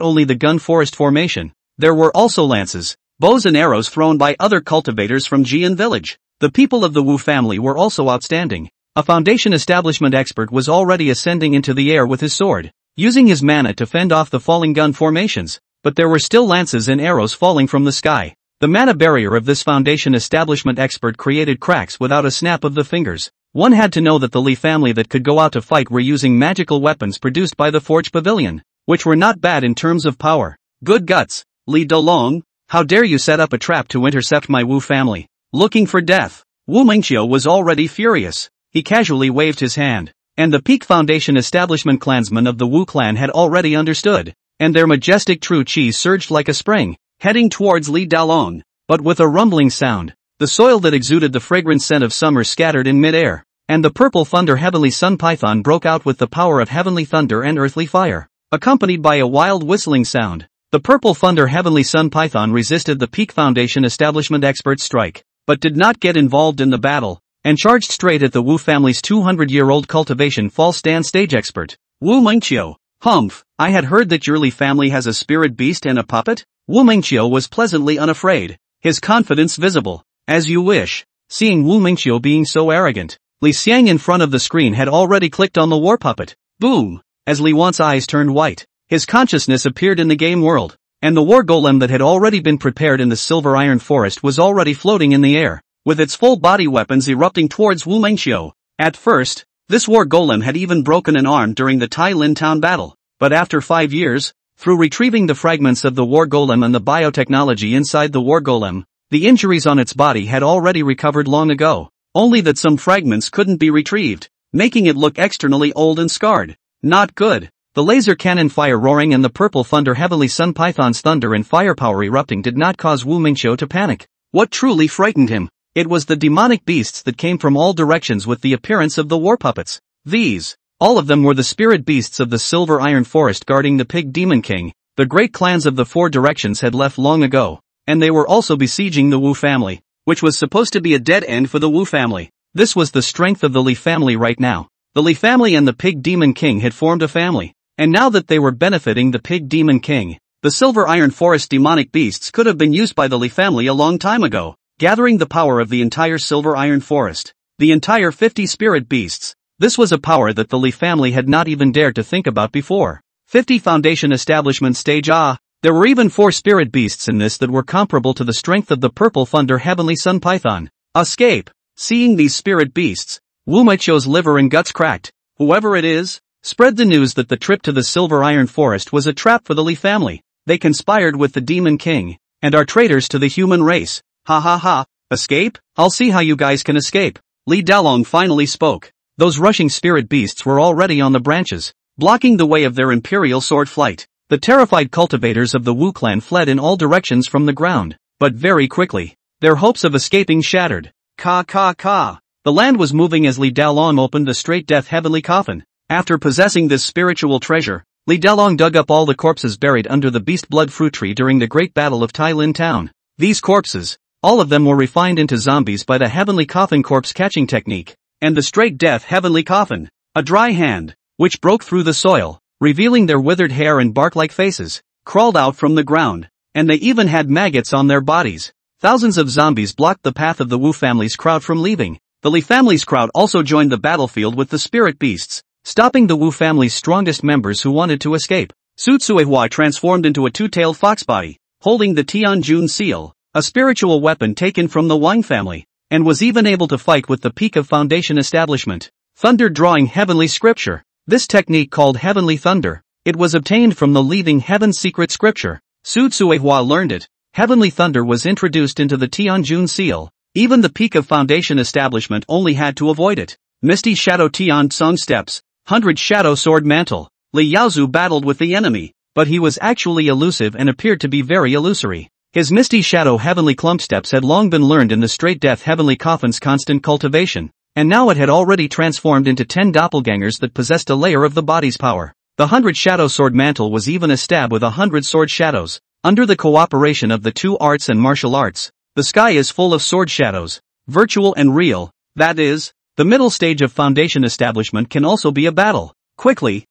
A: only the gun forest formation, there were also lances, bows and arrows thrown by other cultivators from Jian village. The people of the Wu family were also outstanding. A foundation establishment expert was already ascending into the air with his sword, using his mana to fend off the falling gun formations, but there were still lances and arrows falling from the sky. The mana barrier of this foundation establishment expert created cracks without a snap of the fingers. One had to know that the Li family that could go out to fight were using magical weapons produced by the Forge Pavilion, which were not bad in terms of power. Good guts, Li Dalong, how dare you set up a trap to intercept my Wu family? Looking for death. Wu Mengqiu was already furious. He casually waved his hand, and the Peak Foundation establishment clansmen of the Wu clan had already understood, and their majestic true chi surged like a spring, heading towards Li Dalong, but with a rumbling sound. The soil that exuded the fragrant scent of summer scattered in mid-air, and the purple thunder heavenly sun python broke out with the power of heavenly thunder and earthly fire, accompanied by a wild whistling sound. The purple thunder heavenly sun python resisted the Peak Foundation establishment expert's strike, but did not get involved in the battle, and charged straight at the Wu family's 200-year-old cultivation false stand stage expert. Wu Mengqiu, humph, I had heard that your Li family has a spirit beast and a puppet? Wu Mengqiu was pleasantly unafraid, his confidence visible. As you wish. Seeing Wu Mengqiu being so arrogant, Li Xiang in front of the screen had already clicked on the war puppet. Boom! As Li Wan's eyes turned white, his consciousness appeared in the game world, and the war golem that had already been prepared in the silver iron forest was already floating in the air, with its full body weapons erupting towards Wu Mengqiu. At first, this war golem had even broken an arm during the Tai Lin town battle, but after 5 years, through retrieving the fragments of the war golem and the biotechnology inside the war golem, the injuries on its body had already recovered long ago, only that some fragments couldn't be retrieved, making it look externally old and scarred. Not good. The laser cannon fire roaring and the purple thunder heavenly sun python's thunder and firepower erupting did not cause Wu Mengqiu to panic. What truly frightened him? It was the demonic beasts that came from all directions with the appearance of the war puppets. These, all of them were the spirit beasts of the silver iron forest guarding the pig demon king. The great clans of the 4 directions had left long ago, and they were also besieging the Wu family, which was supposed to be a dead end for the Wu family. This was the strength of the Li family right now. The Li family and the Pig Demon King had formed a family, and now that they were benefiting the Pig Demon King, the Silver Iron Forest demonic beasts could have been used by the Li family a long time ago. gathering the power of the entire silver iron forest. The entire 50 spirit beasts. This was a power that the Li family had not even dared to think about before. 50 foundation establishment stage. There were even 4 spirit beasts in this that were comparable to the strength of the purple thunder heavenly sun python. Escape. Seeing these spirit beasts, Wu Meiqiu's liver and guts cracked. Whoever it is, spread the news that the trip to the silver iron forest was a trap for the Li family. They conspired with the demon king, and are traitors to the human race. Ha ha ha. Escape? I'll see how you guys can escape. Li Dalong finally spoke. Those rushing spirit beasts were already on the branches, blocking the way of their imperial sword flight. The terrified cultivators of the Wu clan fled in all directions from the ground, but very quickly, their hopes of escaping shattered. Ka ka ka. The land was moving as Li Dalong opened the straight death heavenly coffin. After possessing this spiritual treasure, Li Dalong dug up all the corpses buried under the beast blood fruit tree during the Great Battle of Tai Lin Town. These corpses, all of them were refined into zombies by the heavenly coffin corpse catching technique. And the straight death heavenly coffin, a dry hand, which broke through the soil, revealing their withered hair and bark-like faces, crawled out from the ground, and they even had maggots on their bodies. Thousands of zombies blocked the path of the Wu family's crowd from leaving. The Li family's crowd also joined the battlefield with the spirit beasts, stopping the Wu family's strongest members who wanted to escape. Su Tsuehua transformed into a two-tailed fox body, holding the Tianjun seal, a spiritual weapon taken from the Wang family, and was even able to fight with the peak of foundation establishment. Thunder drawing heavenly scripture. This technique called heavenly thunder, it was obtained from the leaving heaven's secret scripture. Su Tsuehua learned it. Heavenly thunder was introduced into the Tianjun seal. Even the peak of foundation establishment only had to avoid it. Misty Shadow Tian Tsung steps, 100 Shadow Sword Mantle. Li Yaozu battled with the enemy, but he was actually elusive and appeared to be very illusory. His Misty Shadow Heavenly Clump Steps had long been learned in the Straight Death Heavenly Coffin's constant cultivation, and now it had already transformed into 10 doppelgangers that possessed a layer of the body's power. The 100 Shadow Sword Mantle was even a stab with 100 sword shadows. Under the cooperation of the two arts and martial arts, the sky is full of sword shadows, virtual and real. That is, the middle stage of foundation establishment can also be a battle. Quickly,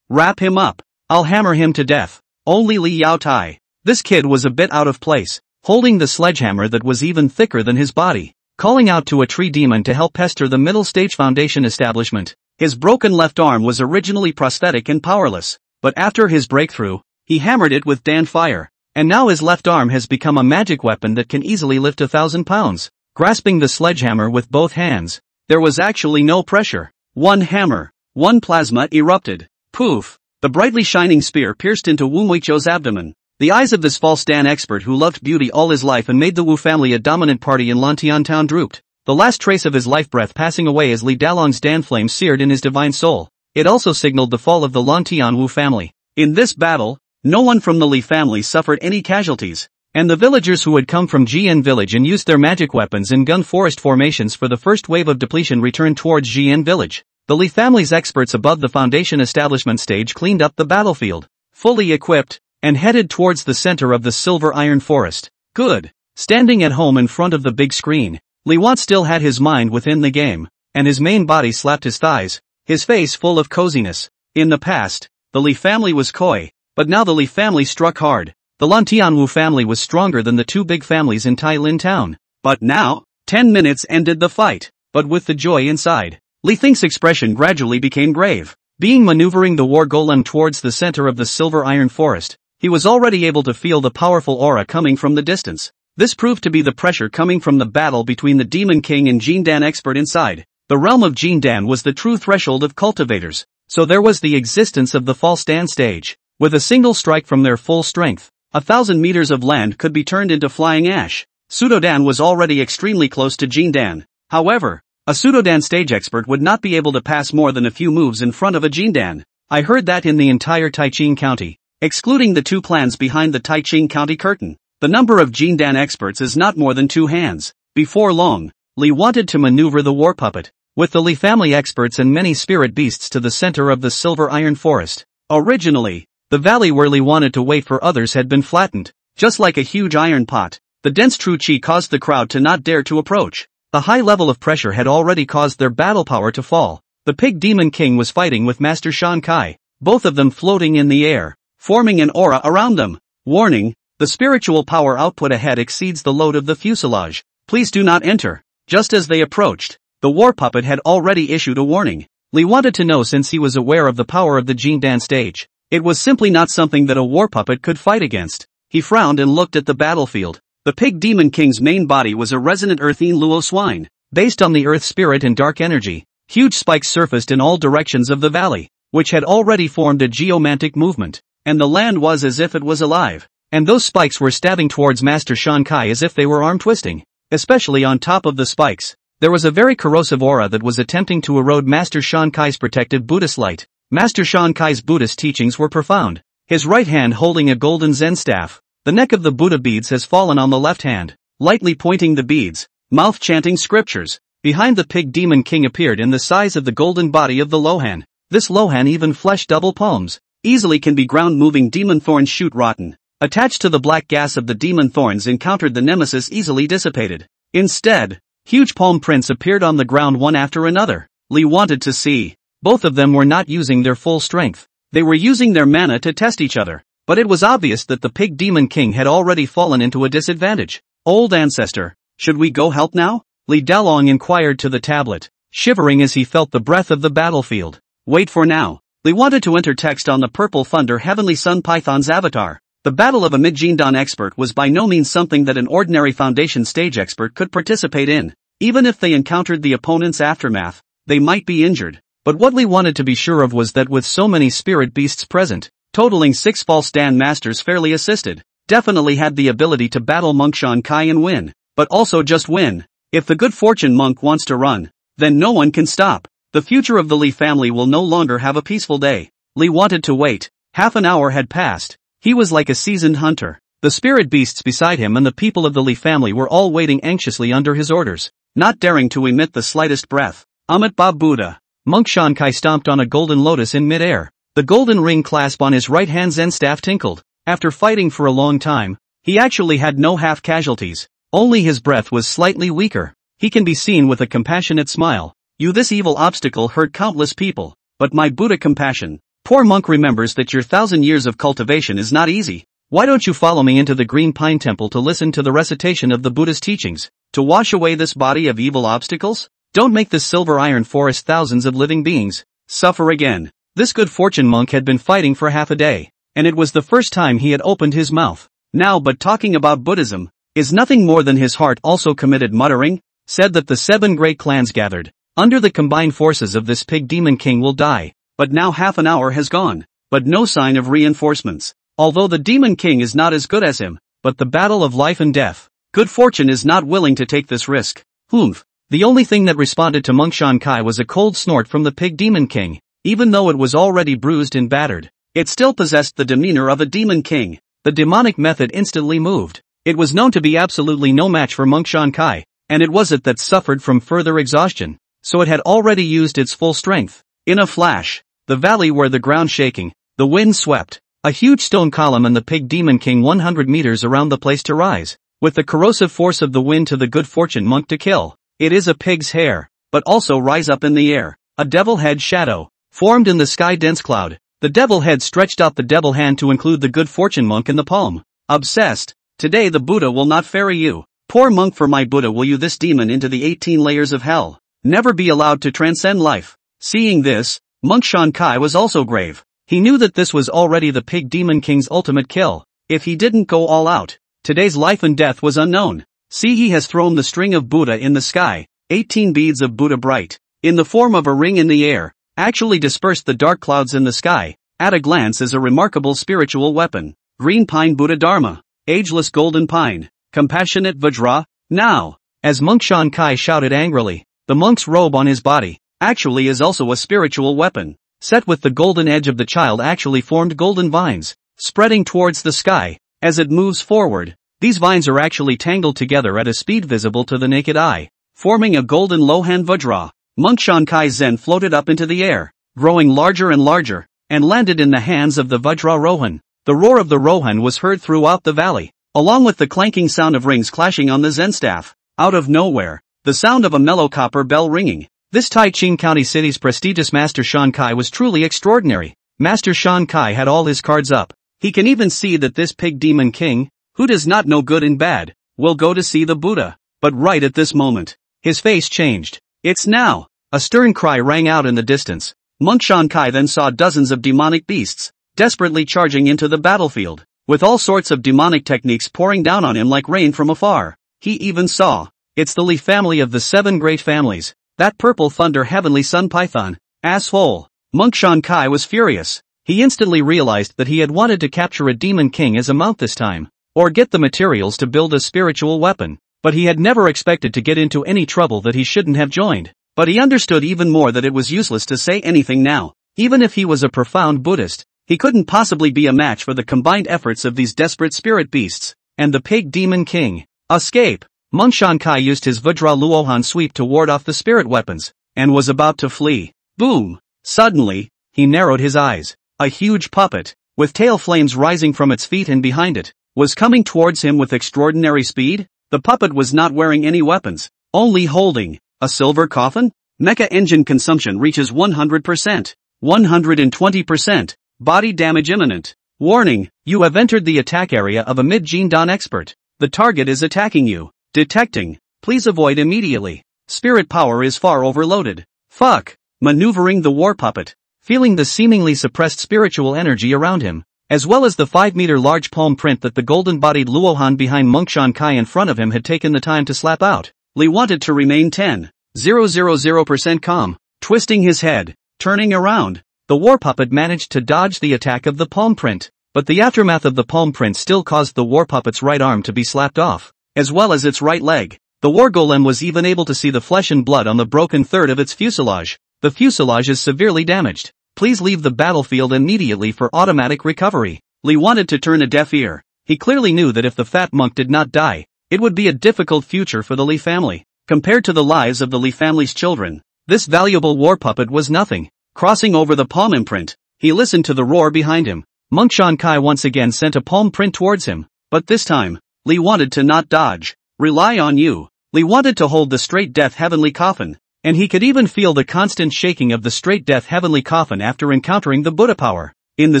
A: wrap him up. I'll hammer him to death. Only Li Yao Tai. This kid was a bit out of place, holding the sledgehammer that was even thicker than his body, calling out to a tree demon to help pester the middle stage foundation establishment. His broken left arm was originally prosthetic and powerless, but after his breakthrough, he hammered it with Dan fire, and now his left arm has become a magic weapon that can easily lift 1,000 pounds. Grasping the sledgehammer with both hands, there was actually no pressure. One hammer, one plasma erupted. Poof! The brightly shining spear pierced into Wu Meiqiu's abdomen. The eyes of this false Dan expert who loved beauty all his life and made the Wu family a dominant party in Lantian town drooped. The last trace of his life breath passing away as Li Dalong's Dan flame seared in his divine soul. It also signaled the fall of the Lantian Wu family. In this battle, no one from the Li family suffered any casualties, and the villagers who had come from Jian village and used their magic weapons in gun forest formations for the first wave of depletion returned towards Jian village. The Li family's experts above the foundation establishment stage cleaned up the battlefield, fully equipped, and headed towards the center of the silver iron forest. Good. Standing at home in front of the big screen, Li Wat still had his mind within the game, and his main body slapped his thighs, his face full of coziness. In the past, the Li family was coy, but now the Li family struck hard. The Lantian Wu family was stronger than the two big families in Tai Lin town. But now, 10 minutes ended the fight, but with the joy inside. Li Thing's expression gradually became grave. Being maneuvering the war golem towards the center of the silver iron forest, he was already able to feel the powerful aura coming from the distance. This proved to be the pressure coming from the battle between the Demon King and Jindan expert inside. The realm of Jindan was the true threshold of cultivators, so there was the existence of the false Dan stage. With a single strike from their full strength, 1,000 meters of land could be turned into flying ash. Pseudodan was already extremely close to Jindan. However, a Pseudodan stage expert would not be able to pass more than a few moves in front of a Jindan. I heard that in the entire Taiching County, excluding the two clans behind the Taiching County curtain, the number of Jindan experts is not more than 2 hands. Before long, Li wanted to maneuver the war puppet, with the Li family experts and many spirit beasts to the center of the silver iron forest. Originally, the valley where Li wanted to wait for others had been flattened, just like a huge iron pot. The dense true qi caused the crowd to not dare to approach. The high level of pressure had already caused their battle power to fall. The Pig Demon King was fighting with Master Shan Kai, both of them floating in the air, forming an aura around them. Warning, The spiritual power output ahead exceeds the load of the fuselage. Please do not enter. Just as they approached, the war puppet had already issued a warning. Li wanted to know since he was aware of the power of the Jindan stage. It was simply not something that a war puppet could fight against. He frowned and looked at the battlefield. The Pig Demon King's main body was a resonant earthine luo swine. Based on the earth spirit and dark energy, huge spikes surfaced in all directions of the valley, which had already formed a geomantic movement, and the land was as if it was alive. And those spikes were stabbing towards Master Shan Kai as if they were arm twisting. Especially on top of the spikes, there was a very corrosive aura that was attempting to erode Master Shan Kai's protective Buddhist light. Master Shan Kai's Buddhist teachings were profound. His right hand holding a golden Zen staff. The neck of the Buddha beads has fallen on the left hand, lightly pointing the beads, mouth chanting scriptures. Behind the Pig Demon King appeared in the size of the golden body of the Lohan. This Lohan even flesh double palms. Easily can be ground moving demon thorns shoot rotten. Attached to the black gas of the demon thorns encountered the nemesis easily dissipated. Instead, huge palm prints appeared on the ground one after another. Li wanted to see. Both of them were not using their full strength. They were using their mana to test each other. But it was obvious that the Pig Demon King had already fallen into a disadvantage. Old ancestor, should we go help now? Li Dalong inquired to the tablet, shivering as he felt the breath of the battlefield. Wait for now. Li wanted to enter text on the purple thunder heavenly sun python's avatar. The battle of a mid-Jindan expert was by no means something that an ordinary foundation stage expert could participate in. Even if they encountered the opponent's aftermath, they might be injured. But what Li wanted to be sure of was that with so many spirit beasts present, totaling 6 false stand masters fairly assisted, definitely had the ability to battle Monk Shan Kai and win. But also just win. If the good fortune monk wants to run, then no one can stop. The future of the Li family will no longer have a peaceful day. Li wanted to wait. Half an hour had passed. He was like a seasoned hunter. The spirit beasts beside him and the people of the Li family were all waiting anxiously under his orders, not daring to emit the slightest breath. Amit Ba Buddha. Monk Shan Kai stomped on a golden lotus in mid-air. The golden ring clasp on his right hand Zen staff tinkled. After fighting for a long time, he actually had no half casualties. Only his breath was slightly weaker. He can be seen with a compassionate smile. You, this evil obstacle hurt countless people, but my Buddha compassion. Poor monk remembers that your 1,000 years of cultivation is not easy. Why don't you follow me into the Green Pine Temple to listen to the recitation of the Buddha's teachings, to wash away this body of evil obstacles? Don't make this silver iron forest thousands of living beings suffer again. This good fortune monk had been fighting for half a day, and it was the first time he had opened his mouth. Now but talking about Buddhism is nothing more than his heart also committed muttering, said that the 7 great clans gathered under the combined forces of this Pig Demon King will die. But now half an hour has gone, but no sign of reinforcements. Although the Demon King is not as good as him, but the battle of life and death, good fortune is not willing to take this risk. Humph. The only thing that responded to Monk Shan Kai was a cold snort from the Pig Demon King. Even though it was already bruised and battered, it still possessed the demeanor of a Demon King. The demonic method instantly moved. It was known to be absolutely no match for Monk Shan Kai, and it was it that suffered from further exhaustion, so it had already used its full strength. In a flash, the valley where the ground shaking, the wind swept, a huge stone column and the Pig Demon King 100 meters around the place to rise, with the corrosive force of the wind to the good fortune monk to kill. It is a pig's hair, but also rise up in the air. A devil head shadow formed in the sky dense cloud. The devil head stretched out the devil hand to include the good fortune monk in the palm. Obsessed. Today the Buddha will not ferry you. Poor monk, for my Buddha will you this demon into the 18 layers of hell. Never be allowed to transcend life. Seeing this, Monk Shan Kai was also grave. He knew that this was already the Pig Demon King's ultimate kill. If he didn't go all out, today's life and death was unknown. See, he has thrown the string of Buddha in the sky. 18 beads of Buddha bright, in the form of a ring in the air, actually dispersed the dark clouds in the sky. At a glance is a remarkable spiritual weapon. Green Pine Buddha Dharma. Ageless Golden Pine. Compassionate Vajra. Now, as Monk Shan Kai shouted angrily, the monk's robe on his body actually is also a spiritual weapon. Set with the golden edge of the child actually formed golden vines, spreading towards the sky. As it moves forward, these vines are actually tangled together at a speed visible to the naked eye, forming a golden Lohan Vajra. Monk Shan Kai's Zen floated up into the air, growing larger and larger, and landed in the hands of the Vajra Rohan. The roar of the Rohan was heard throughout the valley, along with the clanking sound of rings clashing on the Zen staff. Out of nowhere, the sound of a mellow copper bell ringing. This Taiching County City's prestigious Master Shan Kai was truly extraordinary. Master Shan Kai had all his cards up. He can even see that this Pig Demon King Who does not know good and bad, will go to see the Buddha. But right at this moment, his face changed. It's now! A stern cry rang out in the distance. Monk Shan Kai then saw dozens of demonic beasts, desperately charging into the battlefield, with all sorts of demonic techniques pouring down on him like rain from afar. He even saw, it's the Li family of the 7 great families, that purple thunder heavenly sun python, asshole. Monk Shan Kai was furious. He instantly realized that he had wanted to capture a demon king as a mount this time, or get the materials to build a spiritual weapon, but he had never expected to get into any trouble that he shouldn't have joined. But he understood even more that it was useless to say anything now. Even if he was a profound Buddhist, he couldn't possibly be a match for the combined efforts of these desperate spirit beasts, and the pig demon king. Escape! Monk Shan Kai used his Vajra Luohan sweep to ward off the spirit weapons, and was about to flee. Boom! Suddenly, he narrowed his eyes. A huge puppet, with tail flames rising from its feet and behind it, was coming towards him with extraordinary speed. The puppet was not wearing any weapons, only holding a silver coffin? Mecha engine consumption reaches 100%. 120%. Body damage imminent. Warning, you have entered the attack area of a mid-Gene Dawn expert. The target is attacking you. Detecting. Please avoid immediately. Spirit power is far overloaded. Fuck. Maneuvering the war puppet. Feeling the seemingly suppressed spiritual energy around him, as well as the 5-meter large palm print that the golden-bodied Luohan behind Monk Shan Kai in front of him had taken the time to slap out. Li wanted to remain 10,000% calm, twisting his head, turning around. The war puppet managed to dodge the attack of the palm print, but the aftermath of the palm print still caused the war puppet's right arm to be slapped off, as well as its right leg. The war golem was even able to see the flesh and blood on the broken third of its fuselage. The fuselage is severely damaged. Please leave the battlefield immediately for automatic recovery. Li wanted to turn a deaf ear. He clearly knew that if the fat monk did not die, it would be a difficult future for the Li family. Compared to the lives of the Li family's children, this valuable war puppet was nothing. Crossing over the palm imprint, he listened to the roar behind him. Monk Shan Kai once again sent a palm print towards him, but this time, Li wanted to not dodge. Rely on you. Li wanted to hold the straight death heavenly coffin, and he could even feel the constant shaking of the straight death heavenly coffin after encountering the Buddha power. In the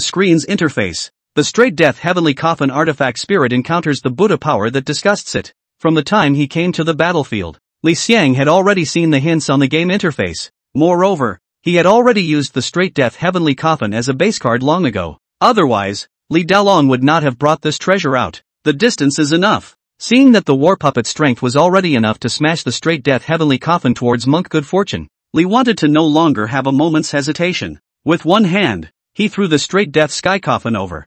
A: screen's interface, the straight death heavenly coffin artifact spirit encounters the Buddha power that disgusts it. From the time he came to the battlefield, Li Xiang had already seen the hints on the game interface. Moreover, he had already used the straight death heavenly coffin as a base card long ago. Otherwise, Li Dalong would not have brought this treasure out. The distance is enough. Seeing that the war puppet's strength was already enough to smash the straight death heavenly coffin towards Monk Good Fortune, Li wanted to no longer have a moment's hesitation. With one hand, he threw the straight death sky coffin over.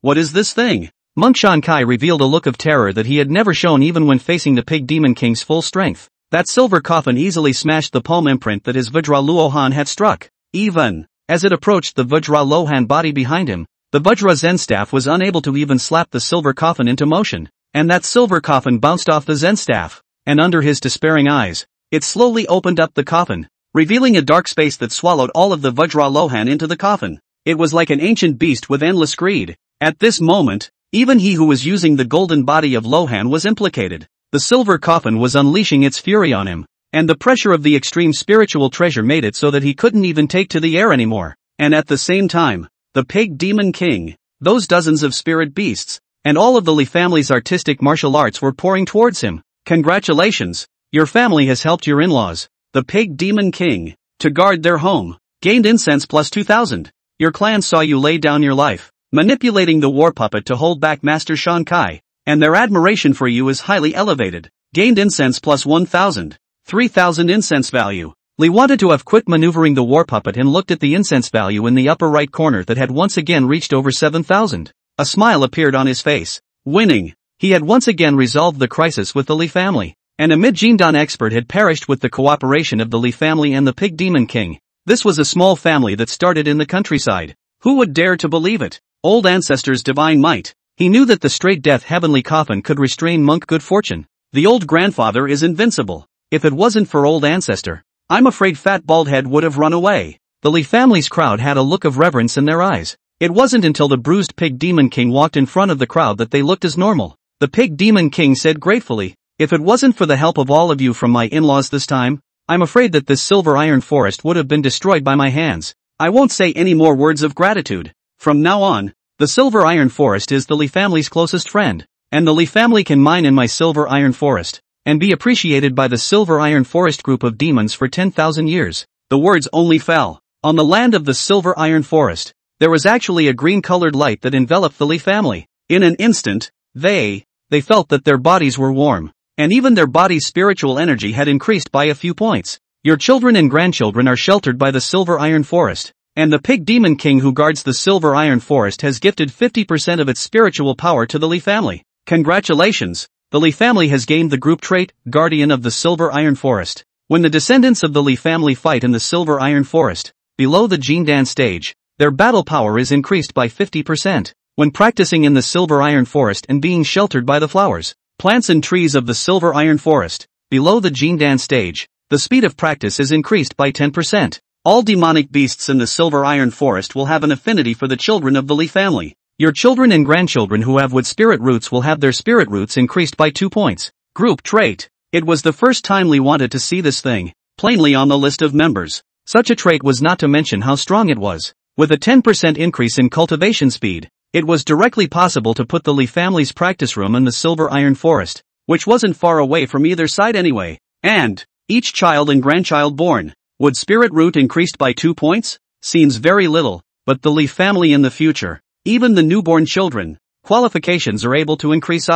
A: What is this thing? Monk Shan Kai revealed a look of terror that he had never shown even when facing the pig demon king's full strength. That silver coffin easily smashed the palm imprint that his Vajra Luohan had struck. Even as it approached the Vajra Luohan body behind him, the Vajra Zen staff was unable to even slap the silver coffin into motion, and that silver coffin bounced off the Zen staff, and under his despairing eyes, it slowly opened up the coffin, revealing a dark space that swallowed all of the Vajra Luohan into the coffin. It was like an ancient beast with endless greed. At this moment, even he who was using the golden body of Luohan was implicated. The silver coffin was unleashing its fury on him, and the pressure of the extreme spiritual treasure made it so that he couldn't even take to the air anymore. And at the same time, the pig demon king, those dozens of spirit beasts, and all of the Li family's artistic martial arts were pouring towards him. Congratulations, your family has helped your in-laws, the pig demon king, to guard their home. Gained incense plus 2000. Your clan saw you lay down your life, manipulating the war puppet to hold back Master Shan Kai, and their admiration for you is highly elevated. Gained incense plus 1000. 3000 incense value. Li wanted to have quit maneuvering the war puppet and looked at the incense value in the upper right corner that had once again reached over 7000. A smile appeared on his face. Winning. He had once again resolved the crisis with the Li family, and a mid-Gene Dawn expert had perished with the cooperation of the Li family and the pig demon king. This was a small family that started in the countryside. Who would dare to believe it? Old ancestors' divine might. He knew that the straight death heavenly coffin could restrain Monk Good Fortune. The old grandfather is invincible. If it wasn't for old ancestor, I'm afraid Fat Baldhead would have run away. The Li family's crowd had a look of reverence in their eyes. It wasn't until the bruised pig demon king walked in front of the crowd that they looked as normal. The pig demon king said gratefully, if it wasn't for the help of all of you from my in-laws this time, I'm afraid that this silver iron forest would have been destroyed by my hands. I won't say any more words of gratitude. From now on, The silver iron forest is the Li family's closest friend, and the Li family can mine in my silver iron forest, and be appreciated by the silver iron forest group of demons for 10,000 years. The words only fell. On the land of the silver iron forest, there was actually a green-colored light that enveloped the Li family. In an instant, they felt that their bodies were warm, and even their body's spiritual energy had increased by a few points. Your children and grandchildren are sheltered by the silver iron forest, and the pig demon king who guards the silver iron forest has gifted 50% of its spiritual power to the Li family. Congratulations! The Li family has gained the group trait, Guardian of the Silver Iron Forest. When the descendants of the Li family fight in the Silver Iron Forest, below the Jindan stage, their battle power is increased by 50%. When practicing in the Silver Iron Forest and being sheltered by the flowers, plants and trees of the Silver Iron Forest, below the Jindan stage, the speed of practice is increased by 10%. All demonic beasts in the Silver Iron Forest will have an affinity for the children of the Li family. Your children and grandchildren who have wood spirit roots will have their spirit roots increased by 2 points. Group trait. It was the first time Li wanted to see this thing, plainly on the list of members. Such a trait was not to mention how strong it was. With a 10% increase in cultivation speed, it was directly possible to put the Li family's practice room in the Silver Iron Forest, which wasn't far away from either side anyway. And each child and grandchild born, would spirit root increased by 2 points? Seems very little, but the Li family in the future, even the newborn children, qualifications are able to increase.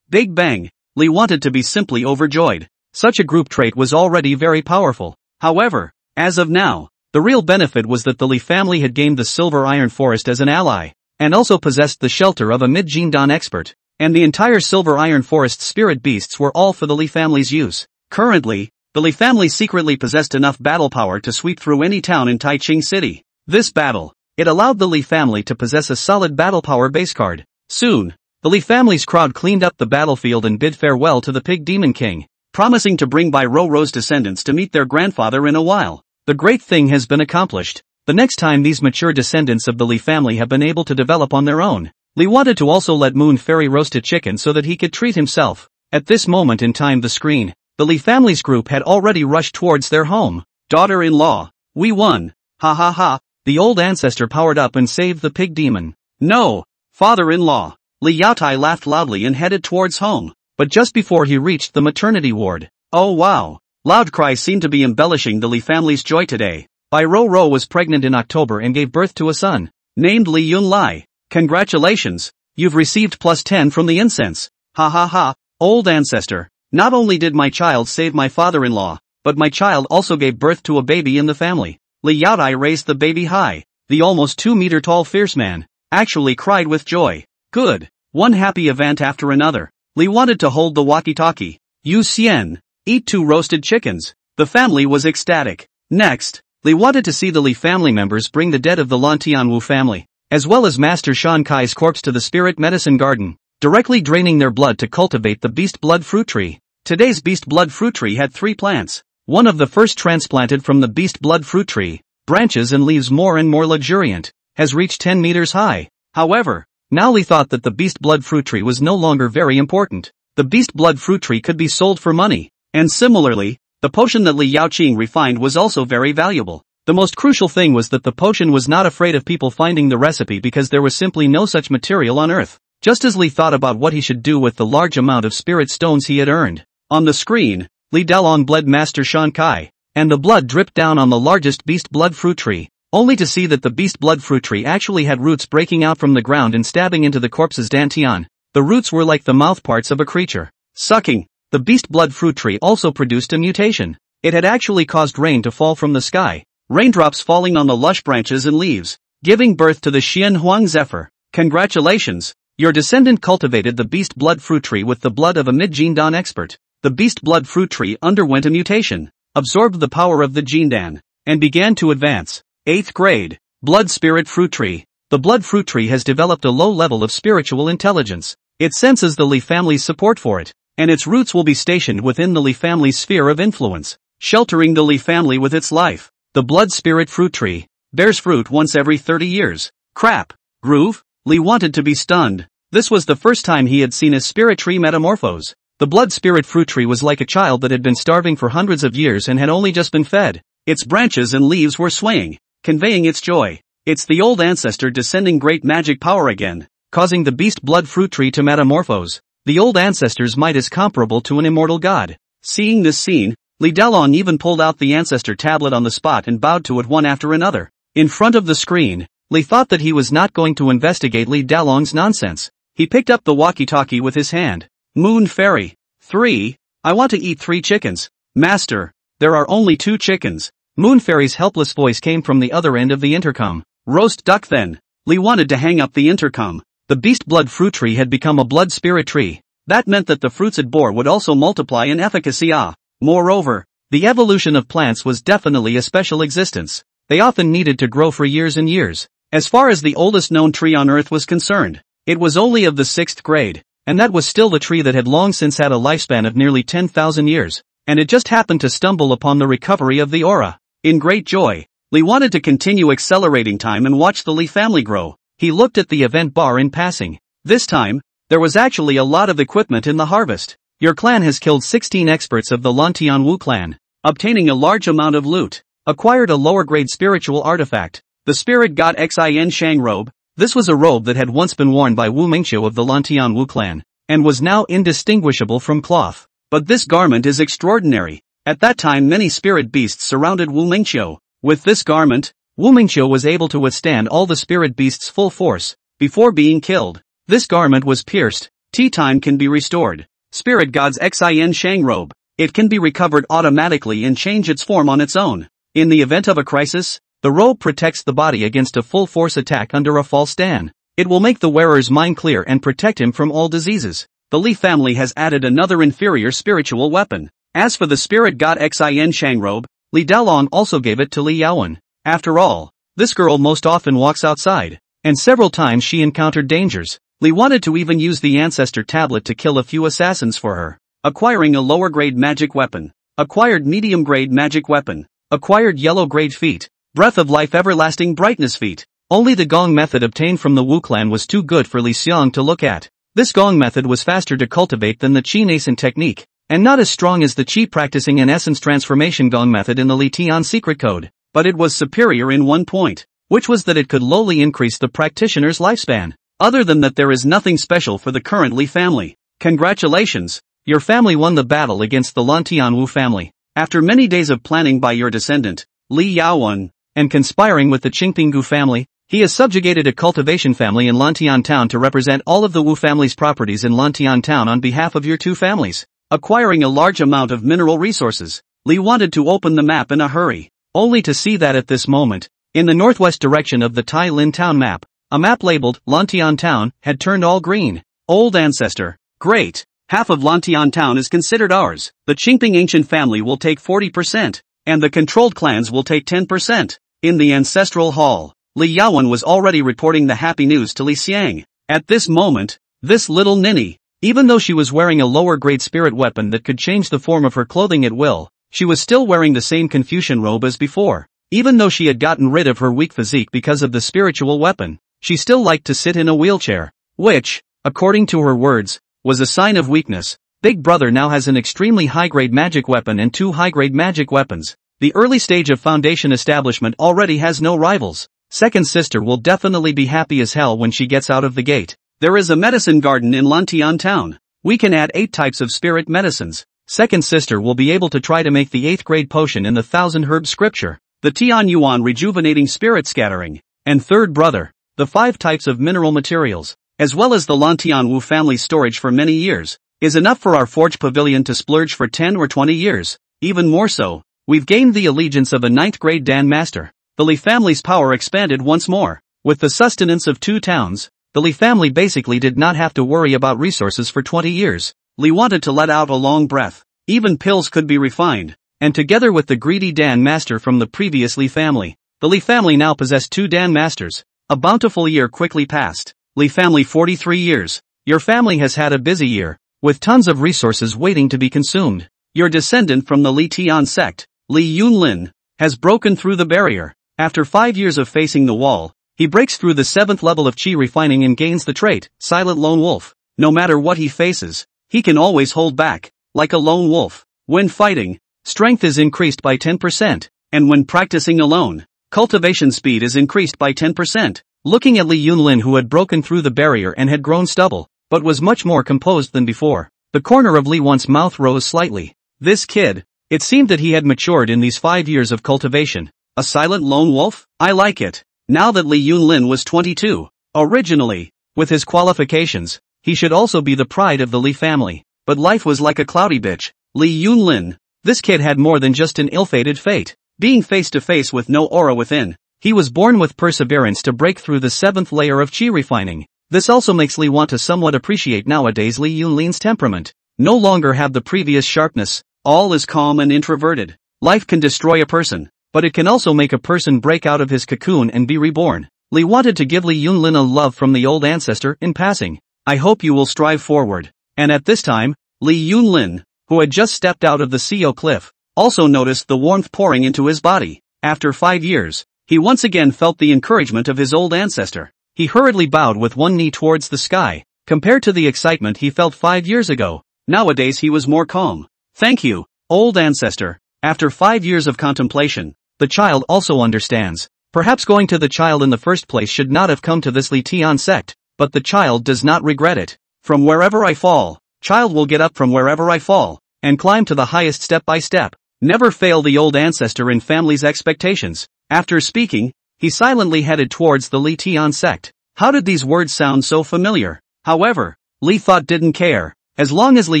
A: Big bang! Li wanted to be simply overjoyed. Such a group trait was already very powerful. However, as of now, the real benefit was that the Li family had gained the Silver Iron Forest as an ally, and also possessed the shelter of a mid-Jindan expert, and the entire Silver Iron Forest spirit beasts were all for the Li family's use. Currently, the Li family secretly possessed enough battle power to sweep through any town in Taiching City. This battle, it allowed the Li family to possess a solid battle power base card. Soon, the Li family's crowd cleaned up the battlefield and bid farewell to the pig demon king, promising to bring by Ro's descendants to meet their grandfather in a while. The great thing has been accomplished. The next time these mature descendants of the Li family have been able to develop on their own, Li wanted to also let Moon Fairy roast a chicken so that he could treat himself. At this moment in time the Li family's group had already rushed towards their home. Daughter-in-law, we won. Ha ha ha. The old ancestor powered up and saved the pig demon. No, father-in-law. Li Yaotai laughed loudly and headed towards home, but just before he reached the maternity ward. Oh wow. Loud cries seemed to be embellishing the Li family's joy today. Ro was pregnant in October and gave birth to a son, named Li Yunlai. Congratulations, you've received +10 from the incense. Ha ha ha, old ancestor. Not only did my child save my father-in-law, but my child also gave birth to a baby in the family. Li Yaotai raised the baby high. The almost 2-meter-tall fierce man actually cried with joy. Good. One happy event after another. Li wanted to hold the walkie-talkie. Yu Xian, eat 2 roasted chickens. The family was ecstatic. Next, Li wanted to see the Li family members bring the dead of the Lan Tianwu family, as well as Master Shan Kai's corpse to the spirit medicine garden, directly draining their blood to cultivate the beast blood fruit tree. Today's beast blood fruit tree had 3 plants. One of the first transplanted from the beast blood fruit tree, branches and leaves more and more luxuriant, has reached 10 meters high. However, now Li thought that the beast blood fruit tree was no longer very important. The beast blood fruit tree could be sold for money, and similarly, the potion that Li Yaoqing refined was also very valuable. The most crucial thing was that the potion was not afraid of people finding the recipe because there was simply no such material on earth. Just as Li thought about what he should do with the large amount of spirit stones he had earned. On the screen, Li Dalong bled Master Shan Kai, and the blood dripped down on the largest beast blood fruit tree, only to see that the beast blood fruit tree actually had roots breaking out from the ground and stabbing into the corpse's dantian. The roots were like the mouthparts of a creature sucking. The beast blood fruit tree also produced a mutation. It had actually caused rain to fall from the sky, raindrops falling on the lush branches and leaves, giving birth to the Xian Huang Zephyr. Congratulations! Your descendant cultivated the beast blood fruit tree with the blood of a mid-Jindan expert. The beast blood fruit tree underwent a mutation, absorbed the power of the Jindan, and began to advance. 8th grade, blood spirit fruit tree. The blood fruit tree has developed a low level of spiritual intelligence. It senses the Li family's support for it, and its roots will be stationed within the Li family's sphere of influence, sheltering the Li family with its life. The blood spirit fruit tree bears fruit once every 30 years. Crap. Groove? Li wanted to be stunned. This was the first time he had seen a spirit tree metamorphose. The blood spirit fruit tree was like a child that had been starving for hundreds of years and had only just been fed. Its branches and leaves were swaying, conveying its joy. It's the old ancestor descending great magic power again, causing the beast blood fruit tree to metamorphose. The old ancestor's might is comparable to an immortal god. Seeing this scene, Li Xiang even pulled out the ancestor tablet on the spot and bowed to it one after another. In front of the screen, Li thought that he was not going to investigate Li Xiang's nonsense. He picked up the walkie-talkie with his hand. Moon Fairy. 3. I want to eat 3 chickens. Master, there are only 2 chickens. Moon Fairy's helpless voice came from the other end of the intercom. Roast duck then. Li wanted to hang up the intercom. The beast blood fruit tree had become a blood spirit tree. That meant that the fruits it bore would also multiply in efficacy. Moreover, the evolution of plants was definitely a special existence. They often needed to grow for years and years. As far as the oldest known tree on Earth was concerned, it was only of the 6th grade, and that was still the tree that had long since had a lifespan of nearly 10,000 years, and it just happened to stumble upon the recovery of the aura. In great joy, Li wanted to continue accelerating time and watch the Li family grow. He looked at the event bar in passing. This time, there was actually a lot of equipment in the harvest. Your clan has killed 16 experts of the Li clan, obtaining a large amount of loot, acquired a lower grade spiritual artifact, the spirit god Li Xiang robe. This was a robe that had once been worn by Wu Mingqiu of the Li clan, and was now indistinguishable from cloth. But this garment is extraordinary. At that time many spirit beasts surrounded Wu Mingqiu. With this garment, Wu Mingqiu was able to withstand all the spirit beasts' full force, before being killed. This garment was pierced. Tea time can be restored. Spirit god's Li Xiang robe. It can be recovered automatically and change its form on its own. In the event of a crisis, the robe protects the body against a full-force attack under a false stand. It will make the wearer's mind clear and protect him from all diseases. The Li family has added another inferior spiritual weapon. As for the spirit god Li Xiang robe, Li Xiang also gave it to Li Yaowen. After all, this girl most often walks outside, and several times she encountered dangers. Li wanted to even use the ancestor tablet to kill a few assassins for her. Acquiring a lower grade magic weapon. Acquired medium grade magic weapon. Acquired yellow grade feat. Breath of life everlasting brightness feat. Only the gong method obtained from the Wu clan was too good for Li Xiang to look at. This gong method was faster to cultivate than the Qi nascent technique, and not as strong as the Qi practicing an essence transformation gong method in the Li Tian secret code, but it was superior in one point, which was that it could lowly increase the practitioner's lifespan. Other than that, there is nothing special for the current Li family. Congratulations! Your family won the battle against the Wu family. After many days of planning by your descendant, Li Yaowen, and conspiring with the Qingpinggu family, he has subjugated a cultivation family in Lantian town to represent all of the Wu family's properties in Lantian town on behalf of your 2 families. Acquiring a large amount of mineral resources, Li wanted to open the map in a hurry, only to see that at this moment, in the northwest direction of the Tai Lin town map, a map labeled Lantian town had turned all green. Old ancestor. Great. Half of Lantian town is considered ours. The Qingping ancient family will take 40%, and the controlled clans will take 10%. In the ancestral hall, Li Yaowen was already reporting the happy news to Li Xiang. At this moment, this little ninny, even though she was wearing a lower grade spirit weapon that could change the form of her clothing at will, she was still wearing the same Confucian robe as before. Even though she had gotten rid of her weak physique because of the spiritual weapon, she still liked to sit in a wheelchair, which, according to her words, was a sign of weakness. Big brother now has an extremely high-grade magic weapon and 2 high-grade magic weapons. The early stage of foundation establishment already has no rivals. Second sister will definitely be happy as hell when she gets out of the gate. There is a medicine garden in Lantian town. We can add 8 types of spirit medicines. Second sister will be able to try to make the 8th grade potion in the 1000 herb scripture, the Tian Yuan rejuvenating spirit scattering, and third brother, the 5 types of mineral materials, as well as the Lantian Wu family storage for many years, is enough for our forge pavilion to splurge for 10 or 20 years. Even more so, we've gained the allegiance of a 9th grade Dan master. The Li family's power expanded once more. With the sustenance of 2 towns, the Li family basically did not have to worry about resources for 20 years. Li wanted to let out a long breath. Even pills could be refined, and together with the greedy Dan master from the previous Li family, the Li family now possessed 2 Dan masters. A bountiful year quickly passed. Li family 43 years. Your family has had a busy year, with tons of resources waiting to be consumed. Your descendant from the Li Tian sect, Li Yunlin, has broken through the barrier. After 5 years of facing the wall, he breaks through the 7th level of Qi refining and gains the trait, Silent Lone Wolf. No matter what he faces, he can always hold back, like a lone wolf. When fighting, strength is increased by 10%, and when practicing alone, Cultivation speed is increased by 10%. Looking at Li Yunlin, who had broken through the barrier and had grown stubble, but was much more composed than before, the corner of Li Wan's mouth rose slightly. This kid, it seemed that he had matured in these 5 years of cultivation. A silent lone wolf? I like it. Now that Li Yunlin was 22, originally, with his qualifications, he should also be the pride of the Li family. But life was like a cloudy bitch. Li Yunlin. This kid had more than just an ill-fated fate. Being face to face with no aura within, he was born with perseverance to break through the 7th layer of chi refining. This also makes Li want to somewhat appreciate nowadays Li Yunlin's temperament. No longer have the previous sharpness, all is calm and introverted. Life can destroy a person, but it can also make a person break out of his cocoon and be reborn. Li wanted to give Li Yunlin a love from the old ancestor in passing. I hope you will strive forward. And at this time, Li Yunlin, who had just stepped out of the CO cliff, also noticed the warmth pouring into his body. After 5 years, he once again felt the encouragement of his old ancestor. He hurriedly bowed with one knee towards the sky. Compared to the excitement he felt 5 years ago, nowadays he was more calm. Thank you, old ancestor. After 5 years of contemplation, the child also understands. Perhaps going to the child in the first place should not have come to this Li Tian sect, but the child does not regret it. From wherever I fall, child will get up from wherever I fall, and climb to the highest step by step. Never fail the old ancestor in family's expectations. After speaking, he silently headed towards the Li Tian sect. How did these words sound so familiar? However, Li thought didn't care. As long as Li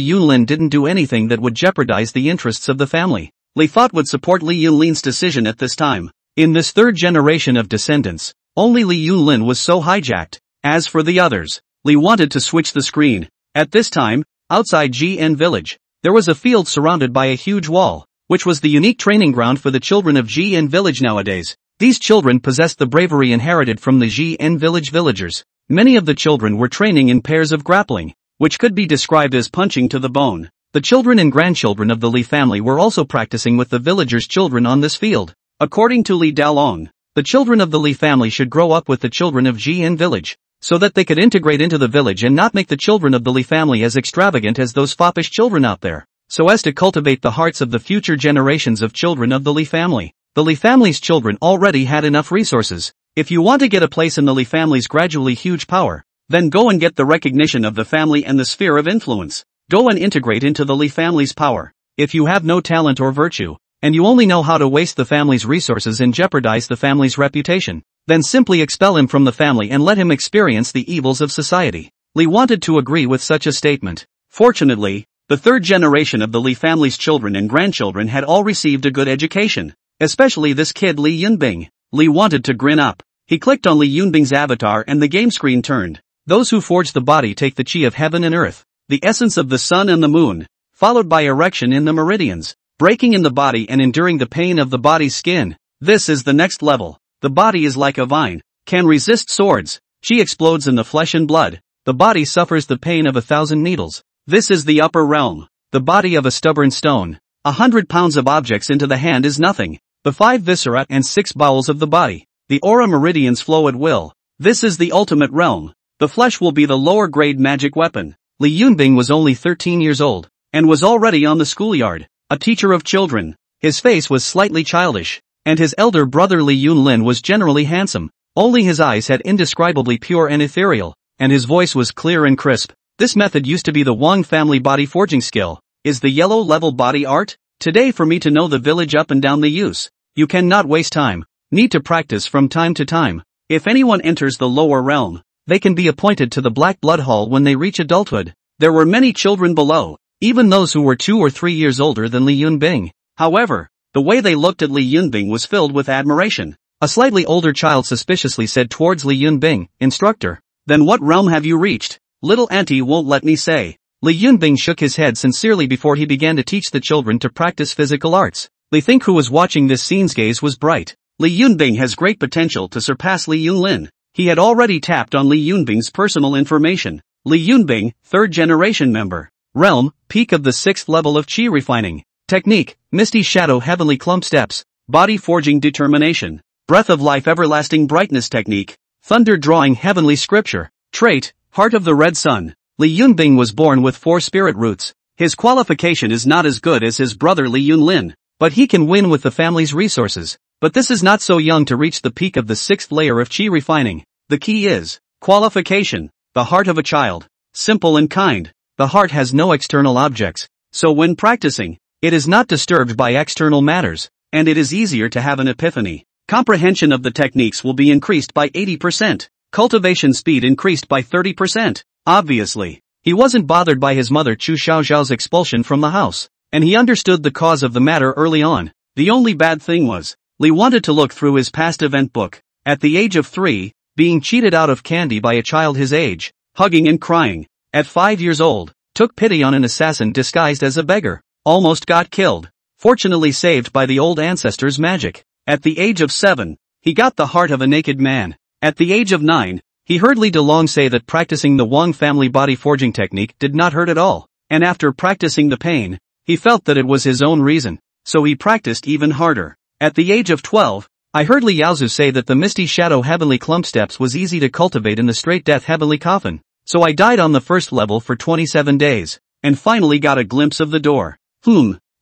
A: Yunlin didn't do anything that would jeopardize the interests of the family, Li thought would support Li Yunlin's decision at this time. In this 3rd generation of descendants, only Li Yunlin was so hijacked. As for the others, Li wanted to switch the screen. At this time, outside GN village, there was a field surrounded by a huge wall, which was the unique training ground for the children of GN village nowadays. These children possessed the bravery inherited from the GN village villagers. Many of the children were training in pairs of grappling, which could be described as punching to the bone. The children and grandchildren of the Li family were also practicing with the villagers' children on this field. According to Li Dalong, the children of the Li family should grow up with the children of GN village, so that they could integrate into the village and not make the children of the Li family as extravagant as those foppish children out there, so as to cultivate the hearts of the future generations of children of the Li family. The Li family's children already had enough resources. If you want to get a place in the Li family's gradually huge power, then go and get the recognition of the family and the sphere of influence. Go and integrate into the Li family's power. If you have no talent or virtue, and you only know how to waste the family's resources and jeopardize the family's reputation, then simply expel him from the family and let him experience the evils of society. Li wanted to agree with such a statement. Fortunately, the 3rd generation of the Li family's children and grandchildren had all received a good education, especially this kid Li Yunbing. Li wanted to grin up. He clicked on Li Yunbing's avatar and the game screen turned. Those who forge the body take the chi of heaven and earth, the essence of the sun and the moon, followed by erection in the meridians, breaking in the body and enduring the pain of the body's skin. This is the next level. The body is like a vine, can resist swords. Chi explodes in the flesh and blood. The body suffers the pain of 1,000 needles. This is the upper realm. The body of a stubborn stone. 100 pounds of objects into the hand is nothing. The 5 viscera and 6 bowels of the body. The aura meridians flow at will. This is the ultimate realm. The flesh will be the lower grade magic weapon. Li Yunbing was only 13 years old, and was already on the schoolyard, a teacher of children. His face was slightly childish, and his elder brother Li Yunlin was generally handsome. Only his eyes had indescribably pure and ethereal, and his voice was clear and crisp. This method used to be the Wang family body forging skill. Is the yellow level body art? Today for me to know the village up and down the use. You cannot waste time. Need to practice from time to time. If anyone enters the lower realm, they can be appointed to the Black Blood Hall when they reach adulthood. There were many children below, even those who were 2 or 3 years older than Li Yunbing. However, the way they looked at Li Yunbing was filled with admiration. A slightly older child suspiciously said towards Li Yunbing, "Instructor, then what realm have you reached? Little auntie won't let me say." Li Yunbing shook his head sincerely before he began to teach the children to practice physical arts. Li Think, who was watching this scene's gaze was bright. Li Yunbing has great potential to surpass Li Yunlin. He had already tapped on Li Yunbing's personal information. Li Yunbing, 3rd generation member. Realm, peak of the 6th level of chi refining. Technique, Misty Shadow Heavenly Clump Steps. Body Forging Determination. Breath of Life Everlasting Brightness Technique. Thunder Drawing Heavenly Scripture. Trait, Heart of the Red Sun. Li Yunbing was born with 4 spirit roots. His qualification is not as good as his brother Li Yunlin, but he can win with the family's resources. But this is not so young to reach the peak of the 6th layer of chi refining. The key is qualification, the heart of a child. Simple and kind. The heart has no external objects, so when practicing, it is not disturbed by external matters, and it is easier to have an epiphany. Comprehension of the techniques will be increased by 80%. Cultivation speed increased by 30%. Obviously, he wasn't bothered by his mother Chu Xiaoxiao's expulsion from the house, and he understood the cause of the matter early on. The only bad thing was, Li wanted to look through his past event book. At the age of 3, being cheated out of candy by a child his age, hugging and crying. At 5 years old, took pity on an assassin disguised as a beggar, almost got killed, fortunately saved by the old ancestors' magic. At the age of 7, he got the heart of a naked man. At the age of 9, he heard Li Delong say that practicing the Wang family body forging technique did not hurt at all, and after practicing the pain, he felt that it was his own reason, so he practiced even harder. At the age of 12, I heard Li Yaozu say that the Misty Shadow Heavenly Clump Steps was easy to cultivate in the Straight Death Heavenly Coffin, so I died on the first level for 27 days, and finally got a glimpse of the door.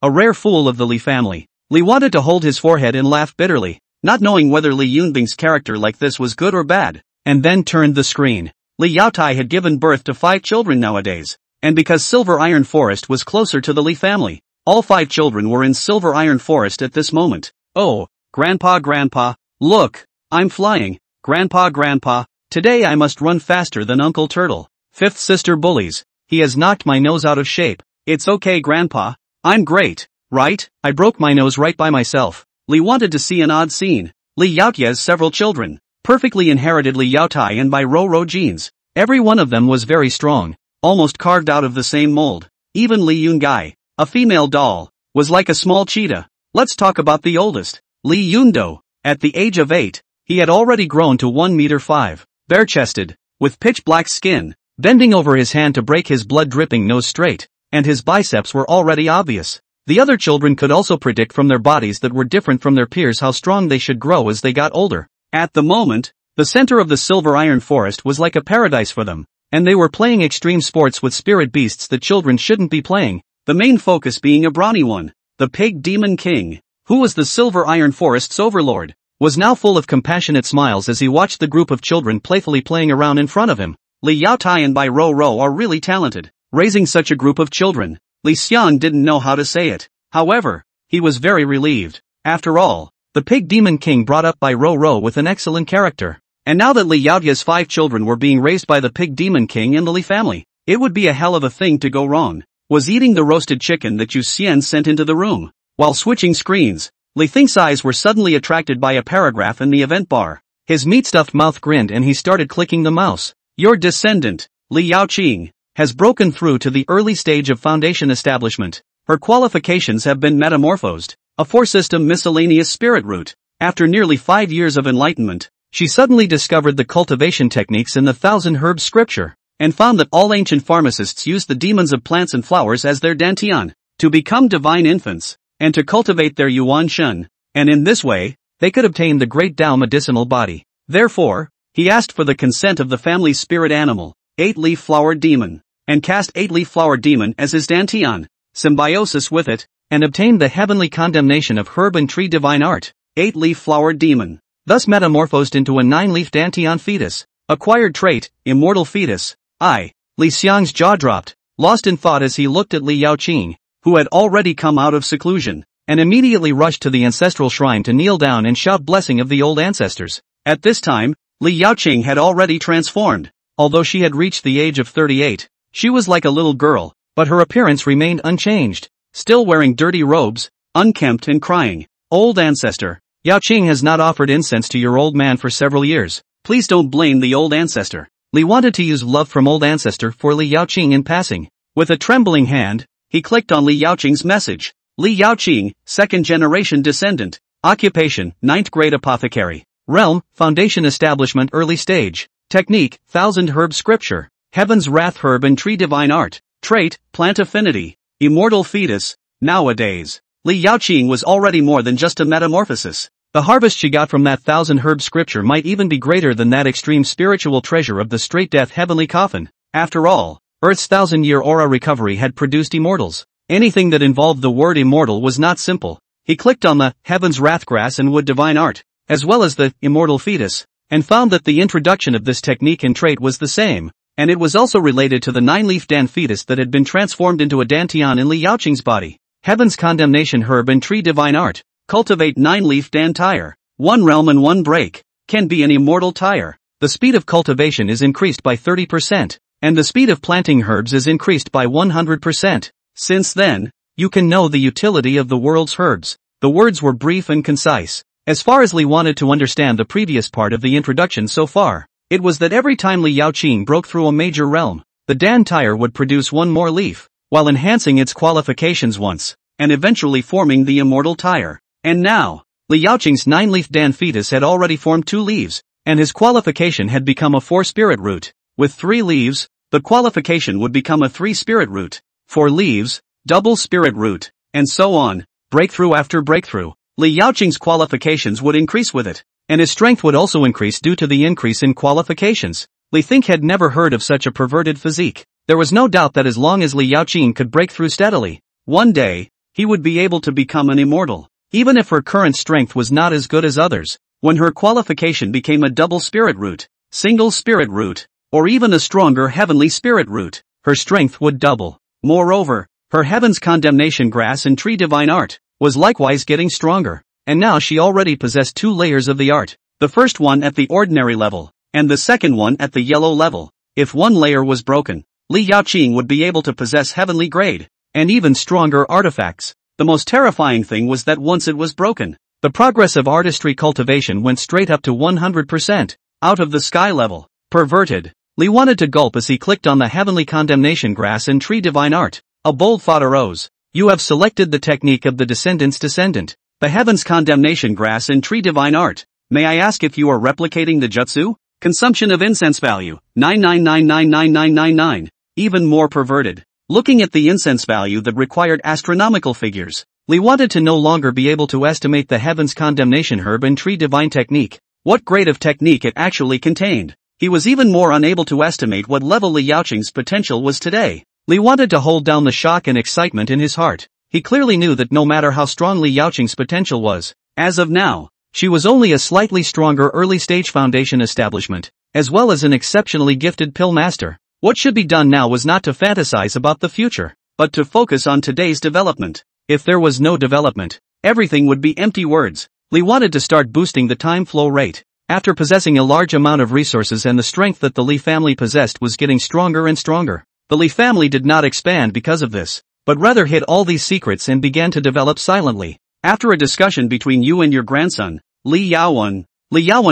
A: A rare fool of the Li family. Li wanted to hold his forehead and laugh bitterly, not knowing whether Li Yunbing's character like this was good or bad, and then turned the screen. Li Yaotai had given birth to 5 children nowadays, and because Silver Iron Forest was closer to the Li family, all 5 children were in Silver Iron Forest at this moment. Oh, Grandpa, look, I'm flying. Grandpa, today I must run faster than Uncle Turtle. 5th sister bullies. He has knocked my nose out of shape. It's okay Grandpa, I'm great, right? I broke my nose right by myself. Li wanted to see an odd scene. Li Yaotia's several children, perfectly inherited Li Yaotai and by Ro genes. Every one of them was very strong, almost carved out of the same mold. Even Li Yungai, a female doll, was like a small cheetah. Let's talk about the oldest, Li Yundo. At the age of 8, he had already grown to 1 meter 5, bare-chested, with pitch black skin, bending over his hand to break his blood-dripping nose straight, and his biceps were already obvious. The other children could also predict from their bodies that were different from their peers how strong they should grow as they got older. At the moment, the center of the Silver Iron Forest was like a paradise for them, and they were playing extreme sports with spirit beasts that children shouldn't be playing, the main focus being a brawny one. The Pig Demon King, who was the Silver Iron Forest's overlord, was now full of compassionate smiles as he watched the group of children playfully playing around in front of him. Li Yaotai and Bai Ro are really talented, raising such a group of children. Li Xiang didn't know how to say it. However, he was very relieved. After all, the Pig Demon King brought up Bai Ro with an excellent character. And now that Li Yaotia's 5 children were being raised by the Pig Demon King and the Li family, it would be a hell of a thing to go wrong. Was eating the roasted chicken that Yu Xian sent into the room. While switching screens, Li Thing's eyes were suddenly attracted by a paragraph in the event bar. His meat-stuffed mouth grinned and he started clicking the mouse. Your descendant, Li Yaoqing, has broken through to the early stage of foundation establishment. Her qualifications have been metamorphosed, a 4-system miscellaneous spirit root. After nearly 5 years of enlightenment, she suddenly discovered the cultivation techniques in the 1,000 Herb scripture, and found that all ancient pharmacists used the demons of plants and flowers as their dantian, to become divine infants, and to cultivate their yuan shen, and in this way, they could obtain the great Tao medicinal body. Therefore, he asked for the consent of the family's spirit animal, 8-leaf flower demon, and cast 8-leaf flower demon as his dantian, symbiosis with it, and obtained the heavenly condemnation of herb and tree divine art, 8-leaf flower demon, thus metamorphosed into a 9-leaf dantian fetus, acquired trait, immortal fetus. Li Xiang's jaw dropped, lost in thought as he looked at Li Yaoqing, who had already come out of seclusion, and immediately rushed to the ancestral shrine to kneel down and shout blessing of the old ancestors. At this time, Li Yaoqing had already transformed. Although she had reached the age of 38, she was like a little girl, but her appearance remained unchanged, still wearing dirty robes, unkempt and crying. Old ancestor, Yaoqing has not offered incense to your old man for several years. Please don't blame the old ancestor. Li wanted to use love from old ancestor for Li Yaoqing in passing. With a trembling hand, he clicked on Li Yaoqing's message. Li Yaoqing, 2nd generation descendant. Occupation, 9th grade apothecary. Realm, foundation establishment early stage. Technique, 1,000 Herb scripture. Heaven's wrath herb and tree divine art. Trait, plant affinity. Immortal fetus. Nowadays, Li Yaoqing was already more than just a metamorphosis. The harvest she got from that 1,000 Herb scripture might even be greater than that extreme spiritual treasure of the Straight Death Heavenly Coffin. After all, Earth's 1,000-year aura recovery had produced immortals. Anything that involved the word immortal was not simple. he clicked on the Heaven's Wrathgrass and Wood Divine Art, as well as the Immortal Fetus, and found that the introduction of this technique and trait was the same, and it was also related to the 9-leaf Dan fetus that had been transformed into a Dantian in Li Xiang's body. Heaven's Condemnation Herb and Tree Divine Art, cultivate 9-leaf Dan tire, 1 realm and 1 break, can be an immortal tire. The speed of cultivation is increased by 30%, and the speed of planting herbs is increased by 100%. Since then, you can know the utility of the world's herbs. The words were brief and concise. As far as Li wanted to understand the previous part of the introduction so far, it was that every time Li Xiang broke through a major realm, the Dan tire would produce 1 more leaf, while enhancing its qualifications once, and eventually forming the immortal tire. And now, Li Xiang's 9-leaf Dan fetus had already formed 2 leaves, and his qualification had become a 4-spirit root. With 3 leaves, the qualification would become a 3-spirit root, 4 leaves, double spirit root, and so on, breakthrough after breakthrough. Li Xiang's qualifications would increase with it, and his strength would also increase due to the increase in qualifications. Li Think had never heard of such a perverted physique. There was no doubt that as long as Li Xiang could break through steadily, one day, he would be able to become an immortal. Even if her current strength was not as good as others, when her qualification became a double spirit root, single spirit root, or even a stronger heavenly spirit root, her strength would double. Moreover, her Heaven's Condemnation Grass and Tree Divine Art was likewise getting stronger, and now she already possessed 2 layers of the art, the first one at the ordinary level, and the second one at the yellow level. If one layer was broken, Li Xiang would be able to possess heavenly grade, and even stronger artifacts. The most terrifying thing was that once it was broken, the progress of artistry cultivation went straight up to 100%, out of the sky level. Perverted. Li wanted to gulp as he clicked on the Heavenly Condemnation Grass and Tree Divine Art. A bold thought arose. You have selected the technique of the descendants descendant, the Heaven's Condemnation Grass and Tree Divine Art. May I ask if you are replicating the jutsu? Consumption of incense value, 9999999. Even more perverted. Looking at the incense value that required astronomical figures, Li wanted to no longer be able to estimate the Heaven's Condemnation Herb and Tree Divine Technique. What grade of technique it actually contained. He was even more unable to estimate what level Li Xiang's potential was today. Li wanted to hold down the shock and excitement in his heart. He clearly knew that no matter how strong Li Xiang's potential was, as of now, she was only a slightly stronger early-stage foundation establishment, as well as an exceptionally gifted pill master. What should be done now was not to fantasize about the future, but to focus on today's development. If there was no development, everything would be empty words. Li wanted to start boosting the time flow rate. After possessing a large amount of resources and the strength that the Li family possessed was getting stronger and stronger, the Li family did not expand because of this, but rather hid all these secrets and began to develop silently. After a discussion between you and your grandson, Li Yaowen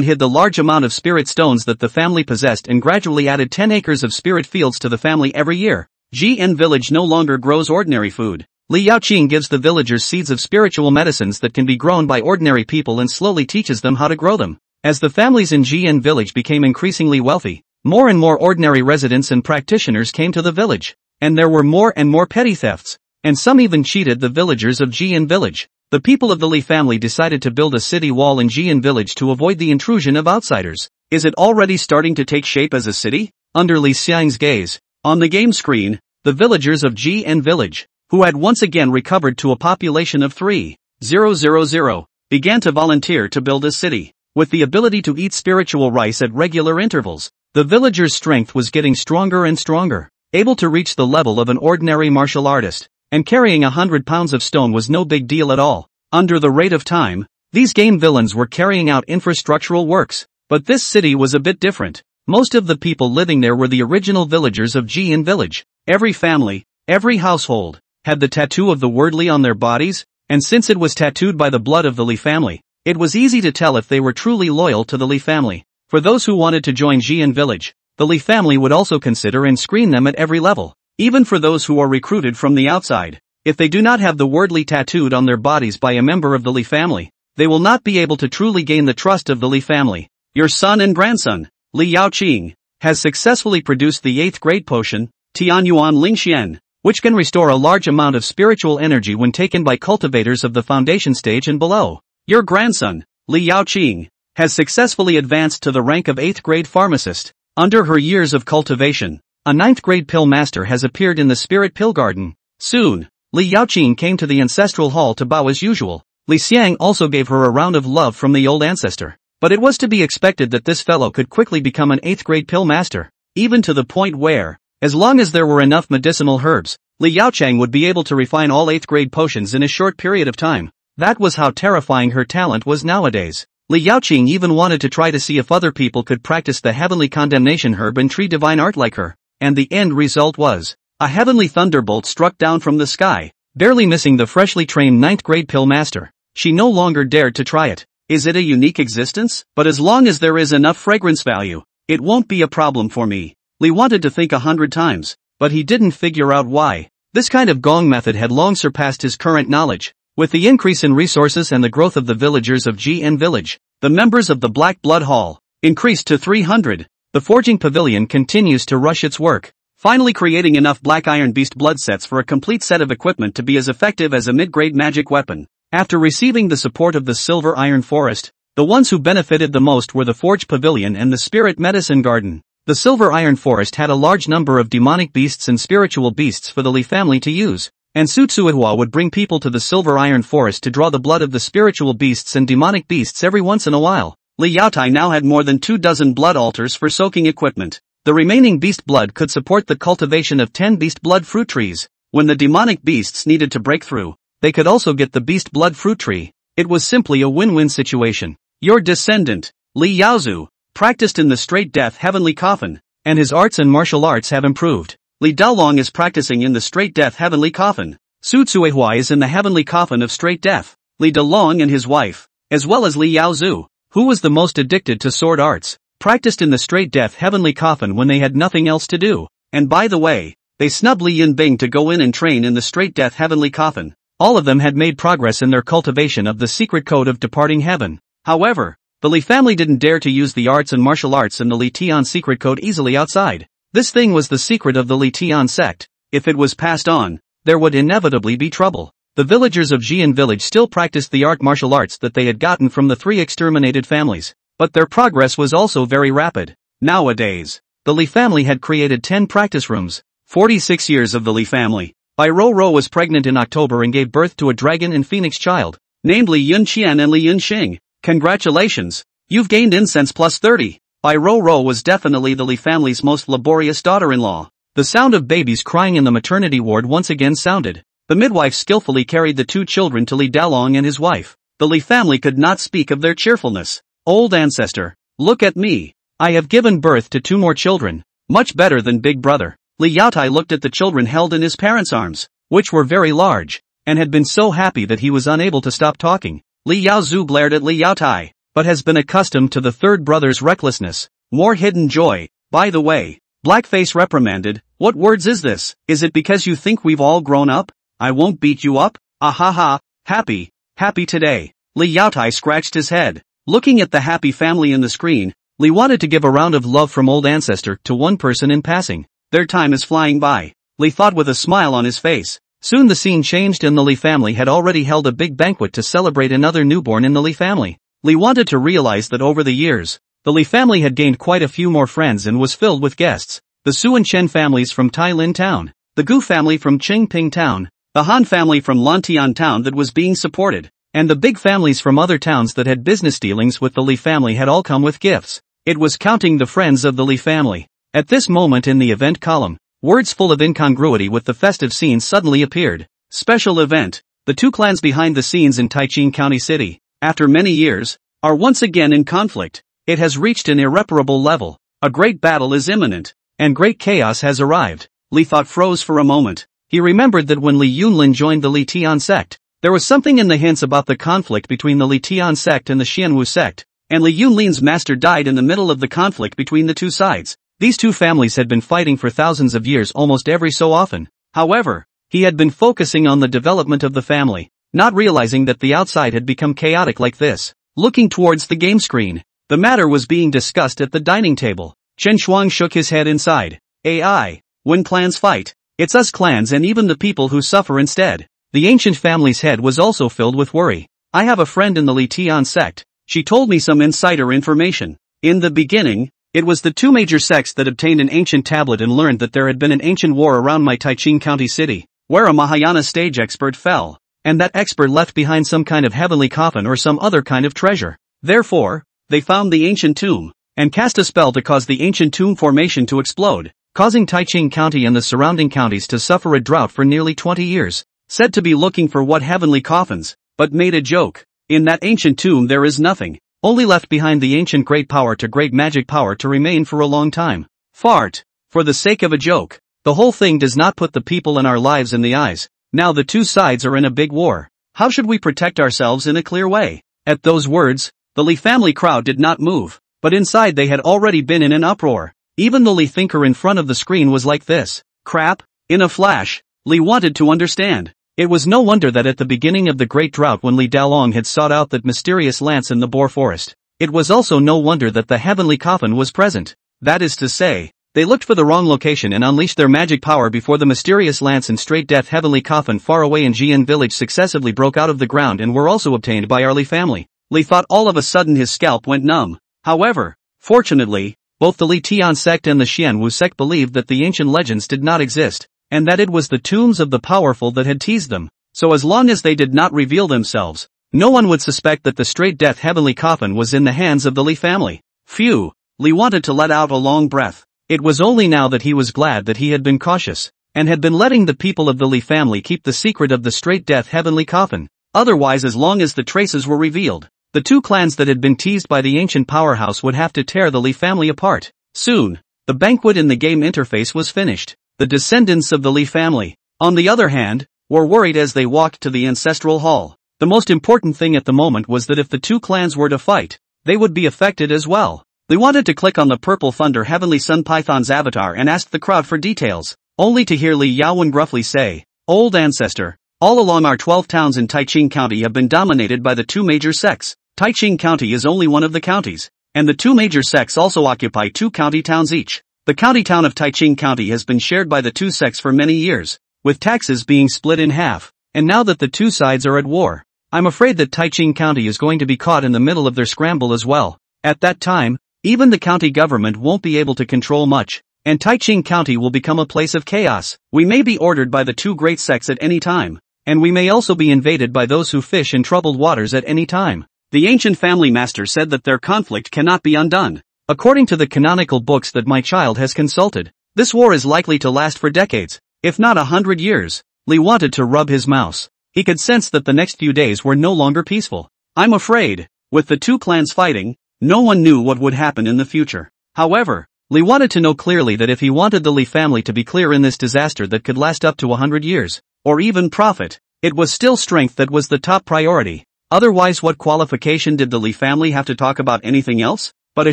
A: hid the large amount of spirit stones that the family possessed and gradually added 10 acres of spirit fields to the family every year. GN village no longer grows ordinary food. Li Xiang gives the villagers seeds of spiritual medicines that can be grown by ordinary people and slowly teaches them how to grow them. As the families in GN village became increasingly wealthy, more and more ordinary residents and practitioners came to the village, and there were more and more petty thefts, and some even cheated the villagers of GN village. The people of the Li family decided to build a city wall in GN village to avoid the intrusion of outsiders. Is it already starting to take shape as a city? Under Li Xiang's gaze, on the game screen, the villagers of GN village, who had once again recovered to a population of 3,000, began to volunteer to build a city. With the ability to eat spiritual rice at regular intervals, the villagers' strength was getting stronger and stronger, able to reach the level of an ordinary martial artist, and carrying 100 pounds of stone was no big deal at all. Under the rate of time, these game villains were carrying out infrastructural works, but this city was a bit different. Most of the people living there were the original villagers of GN village. Every family, every household, had the tattoo of the word Li on their bodies, and since it was tattooed by the blood of the Li family, it was easy to tell if they were truly loyal to the Li family. For those who wanted to join GN village, the Li family would also consider and screen them at every level. Even for those who are recruited from the outside, if they do not have the word Li tattooed on their bodies by a member of the Li family, they will not be able to truly gain the trust of the Li family. Your son and grandson, Li Xiang, has successfully produced the 8th grade potion, Tianyuan Lingxian, which can restore a large amount of spiritual energy when taken by cultivators of the foundation stage and below. Your grandson, Li Xiang, has successfully advanced to the rank of 8th grade pharmacist. Under her years of cultivation, a 9th grade pill master has appeared in the spirit pill garden. Soon, Li Xiang came to the ancestral hall to bow as usual. Li Xiang also gave her a round of love from the old ancestor. But it was to be expected that this fellow could quickly become an 8th grade pill master, even to the point where, as long as there were enough medicinal herbs, Li Xiang would be able to refine all 8th grade potions in a short period of time. That was how terrifying her talent was nowadays. Li Xiang even wanted to try to see if other people could practice the heavenly condemnation herb and tree divine art like her, and the end result was, a heavenly thunderbolt struck down from the sky, barely missing the freshly trained 9th grade pill master. She no longer dared to try it. Is it a unique existence? But as long as there is enough fragrance value, it won't be a problem for me. Li wanted to think 100 times, but he didn't figure out why. This kind of gong method had long surpassed his current knowledge. With the increase in resources and the growth of the villagers of GN village, the members of the Black Blood Hall increased to 300. The forging pavilion continues to rush its work, finally creating enough Black Iron Beast blood sets for a complete set of equipment to be as effective as a mid-grade magic weapon. After receiving the support of the Silver Iron Forest, the ones who benefited the most were the Forge Pavilion and the Spirit Medicine Garden. The Silver Iron Forest had a large number of demonic beasts and spiritual beasts for the Li family to use, and Sutsuihua would bring people to the Silver Iron Forest to draw the blood of the spiritual beasts and demonic beasts every once in a while. Li Yaotai now had more than 24 blood altars for soaking equipment. The remaining beast blood could support the cultivation of 10 beast blood fruit trees. When the demonic beasts needed to break through, they could also get the beast blood fruit tree. It was simply a win-win situation. Your descendant, Li Yaozu, practiced in the straight death heavenly coffin, and his arts and martial arts have improved. Li Daolong is practicing in the straight death heavenly coffin. Su Tsuehua is in the heavenly coffin of straight death. Li Daolong and his wife, as well as Li Yaozu, who was the most addicted to sword arts, practiced in the straight death heavenly coffin when they had nothing else to do. And by the way, they snubbed Li Yinbing to go in and train in the straight death heavenly coffin. All of them had made progress in their cultivation of the secret code of departing heaven. However, the Li family didn't dare to use the arts and martial arts in the Li Tian secret code easily outside. This thing was the secret of the Li Tian sect. If it was passed on, there would inevitably be trouble. The villagers of Jian village still practiced the martial arts that they had gotten from the 3 exterminated families, but their progress was also very rapid. Nowadays, the Li family had created 10 practice rooms. 46 years of the Li family. Bai Ro was pregnant in October and gave birth to a dragon and phoenix child, named Li Yunqian and Li Yunxing. Congratulations, you've gained incense plus 30. Bai Ro was definitely the Li family's most laborious daughter-in-law. The sound of babies crying in the maternity ward once again sounded. The midwife skillfully carried the 2 children to Li Daolong and his wife. The Li family could not speak of their cheerfulness. Old ancestor, look at me. I have given birth to 2 more children. Much better than big brother. Li Yaotai looked at the children held in his parents' arms, which were very large, and had been so happy that he was unable to stop talking. Li Yaozu glared at Li Yaotai, but has been accustomed to the third brother's recklessness. More hidden joy. By the way, Blackface reprimanded, what words is this? Is it because you think we've all grown up? I won't beat you up? Ahaha, happy today. Li Yaotai scratched his head. Looking at the happy family in the screen, Li wanted to give a round of love from old ancestor to one person in passing. Their time is flying by, Li thought with a smile on his face. Soon the scene changed and the Li family had already held a big banquet to celebrate another newborn in the Li family. Li wanted to realize that over the years, the Li family had gained quite a few more friends and was filled with guests. The Su and Chen families from Tailin town, the Gu family from Qingping town, the Han family from Lantian town that was being supported, and the big families from other towns that had business dealings with the Li family had all come with gifts. It was counting the friends of the Li family. At this moment in the event column, words full of incongruity with the festive scene suddenly appeared. Special event. The 2 clans behind the scenes in Taichin County City, after many years, are once again in conflict. It has reached an irreparable level. A great battle is imminent, and great chaos has arrived. Li thought froze for a moment. He remembered that when Li Yunlin joined the Li Tian sect, there was something in the hints about the conflict between the Li Tian sect and the Xianwu sect, and Li Yunlin's master died in the middle of the conflict between the 2 sides. These 2 families had been fighting for thousands of years almost every so often. However, he had been focusing on the development of the family, not realizing that the outside had become chaotic like this. Looking towards the game screen, the matter was being discussed at the dining table. Chen Shuang shook his head inside. AI, when clans fight, it's us clans and even the people who suffer instead. The ancient family's head was also filled with worry. I have a friend in the Li Tian sect. She told me some insider information. In the beginning, it was the 2 major sects that obtained an ancient tablet and learned that there had been an ancient war around my Taichin County City, where a Mahayana stage expert fell. and that expert left behind some kind of heavenly coffin or some other kind of treasure. Therefore, they found the ancient tomb, and cast a spell to cause the ancient tomb formation to explode, causing Taiching County and the surrounding counties to suffer a drought for nearly 20 years. Said to be looking for what heavenly coffins, but made a joke. In that ancient tomb there is nothing, only left behind the ancient great power to great magic power to remain for a long time. Fart. For the sake of a joke. The whole thing does not put the people in our lives in the eyes. Now the two sides are in a big war. How should we protect ourselves in a clear way? At those words, the Li family crowd did not move, but inside they had already been in an uproar. Even the Li thinker in front of the screen was like this. Crap. In a flash, Li wanted to understand. It was no wonder that at the beginning of the Great Drought when Li Daolong had sought out that mysterious lance in the Boar Forest, it was also no wonder that the heavenly coffin was present. That is to say, they looked for the wrong location and unleashed their magic power before the mysterious lance and straight death heavenly coffin far away in Jian village successively broke out of the ground and were also obtained by our Li family. Li thought all of a sudden his scalp went numb. However, fortunately, both the Li Tian sect and the Xianwu sect believed that the ancient legends did not exist, and that it was the tombs of the powerful that had teased them. So as long as they did not reveal themselves, no one would suspect that the straight death heavenly coffin was in the hands of the Li family. Phew, Li wanted to let out a long breath. It was only now that he was glad that he had been cautious, and had been letting the people of the Li family keep the secret of the straight death heavenly coffin. Otherwise, as long as the traces were revealed, the two clans that had been teased by the ancient powerhouse would have to tear the Li family apart. Soon, the banquet in the game interface was finished. The descendants of the Li family, on the other hand, were worried as they walked to the ancestral hall. The most important thing at the moment was that if the two clans were to fight, they would be affected as well. They wanted to click on the Purple Thunder Heavenly Sun Python's avatar and asked the crowd for details, only to hear Li Yaowen gruffly say, "Old ancestor, all along our 12 towns in Taiching County have been dominated by the two major sects. Taiching County is only one of the counties, and the two major sects also occupy 2 county towns each. The county town of Taiching County has been shared by the two sects for many years, with taxes being split in half, and now that the two sides are at war, I'm afraid that Taiching County is going to be caught in the middle of their scramble as well. At that time, even the county government won't be able to control much, and Taiching County will become a place of chaos. We may be ordered by the two great sects at any time, and we may also be invaded by those who fish in troubled waters at any time. The ancient family master said that their conflict cannot be undone. According to the canonical books that my child has consulted, this war is likely to last for decades, if not 100 years. Li wanted to rub his mouse. He could sense that the next few days were no longer peaceful. I'm afraid, with the two clans fighting, no one knew what would happen in the future. However, Li wanted to know clearly that if he wanted the Li family to be clear in this disaster that could last up to 100 years, or even profit, it was still strength that was the top priority. Otherwise, what qualification did the Li family have to talk about anything else? But a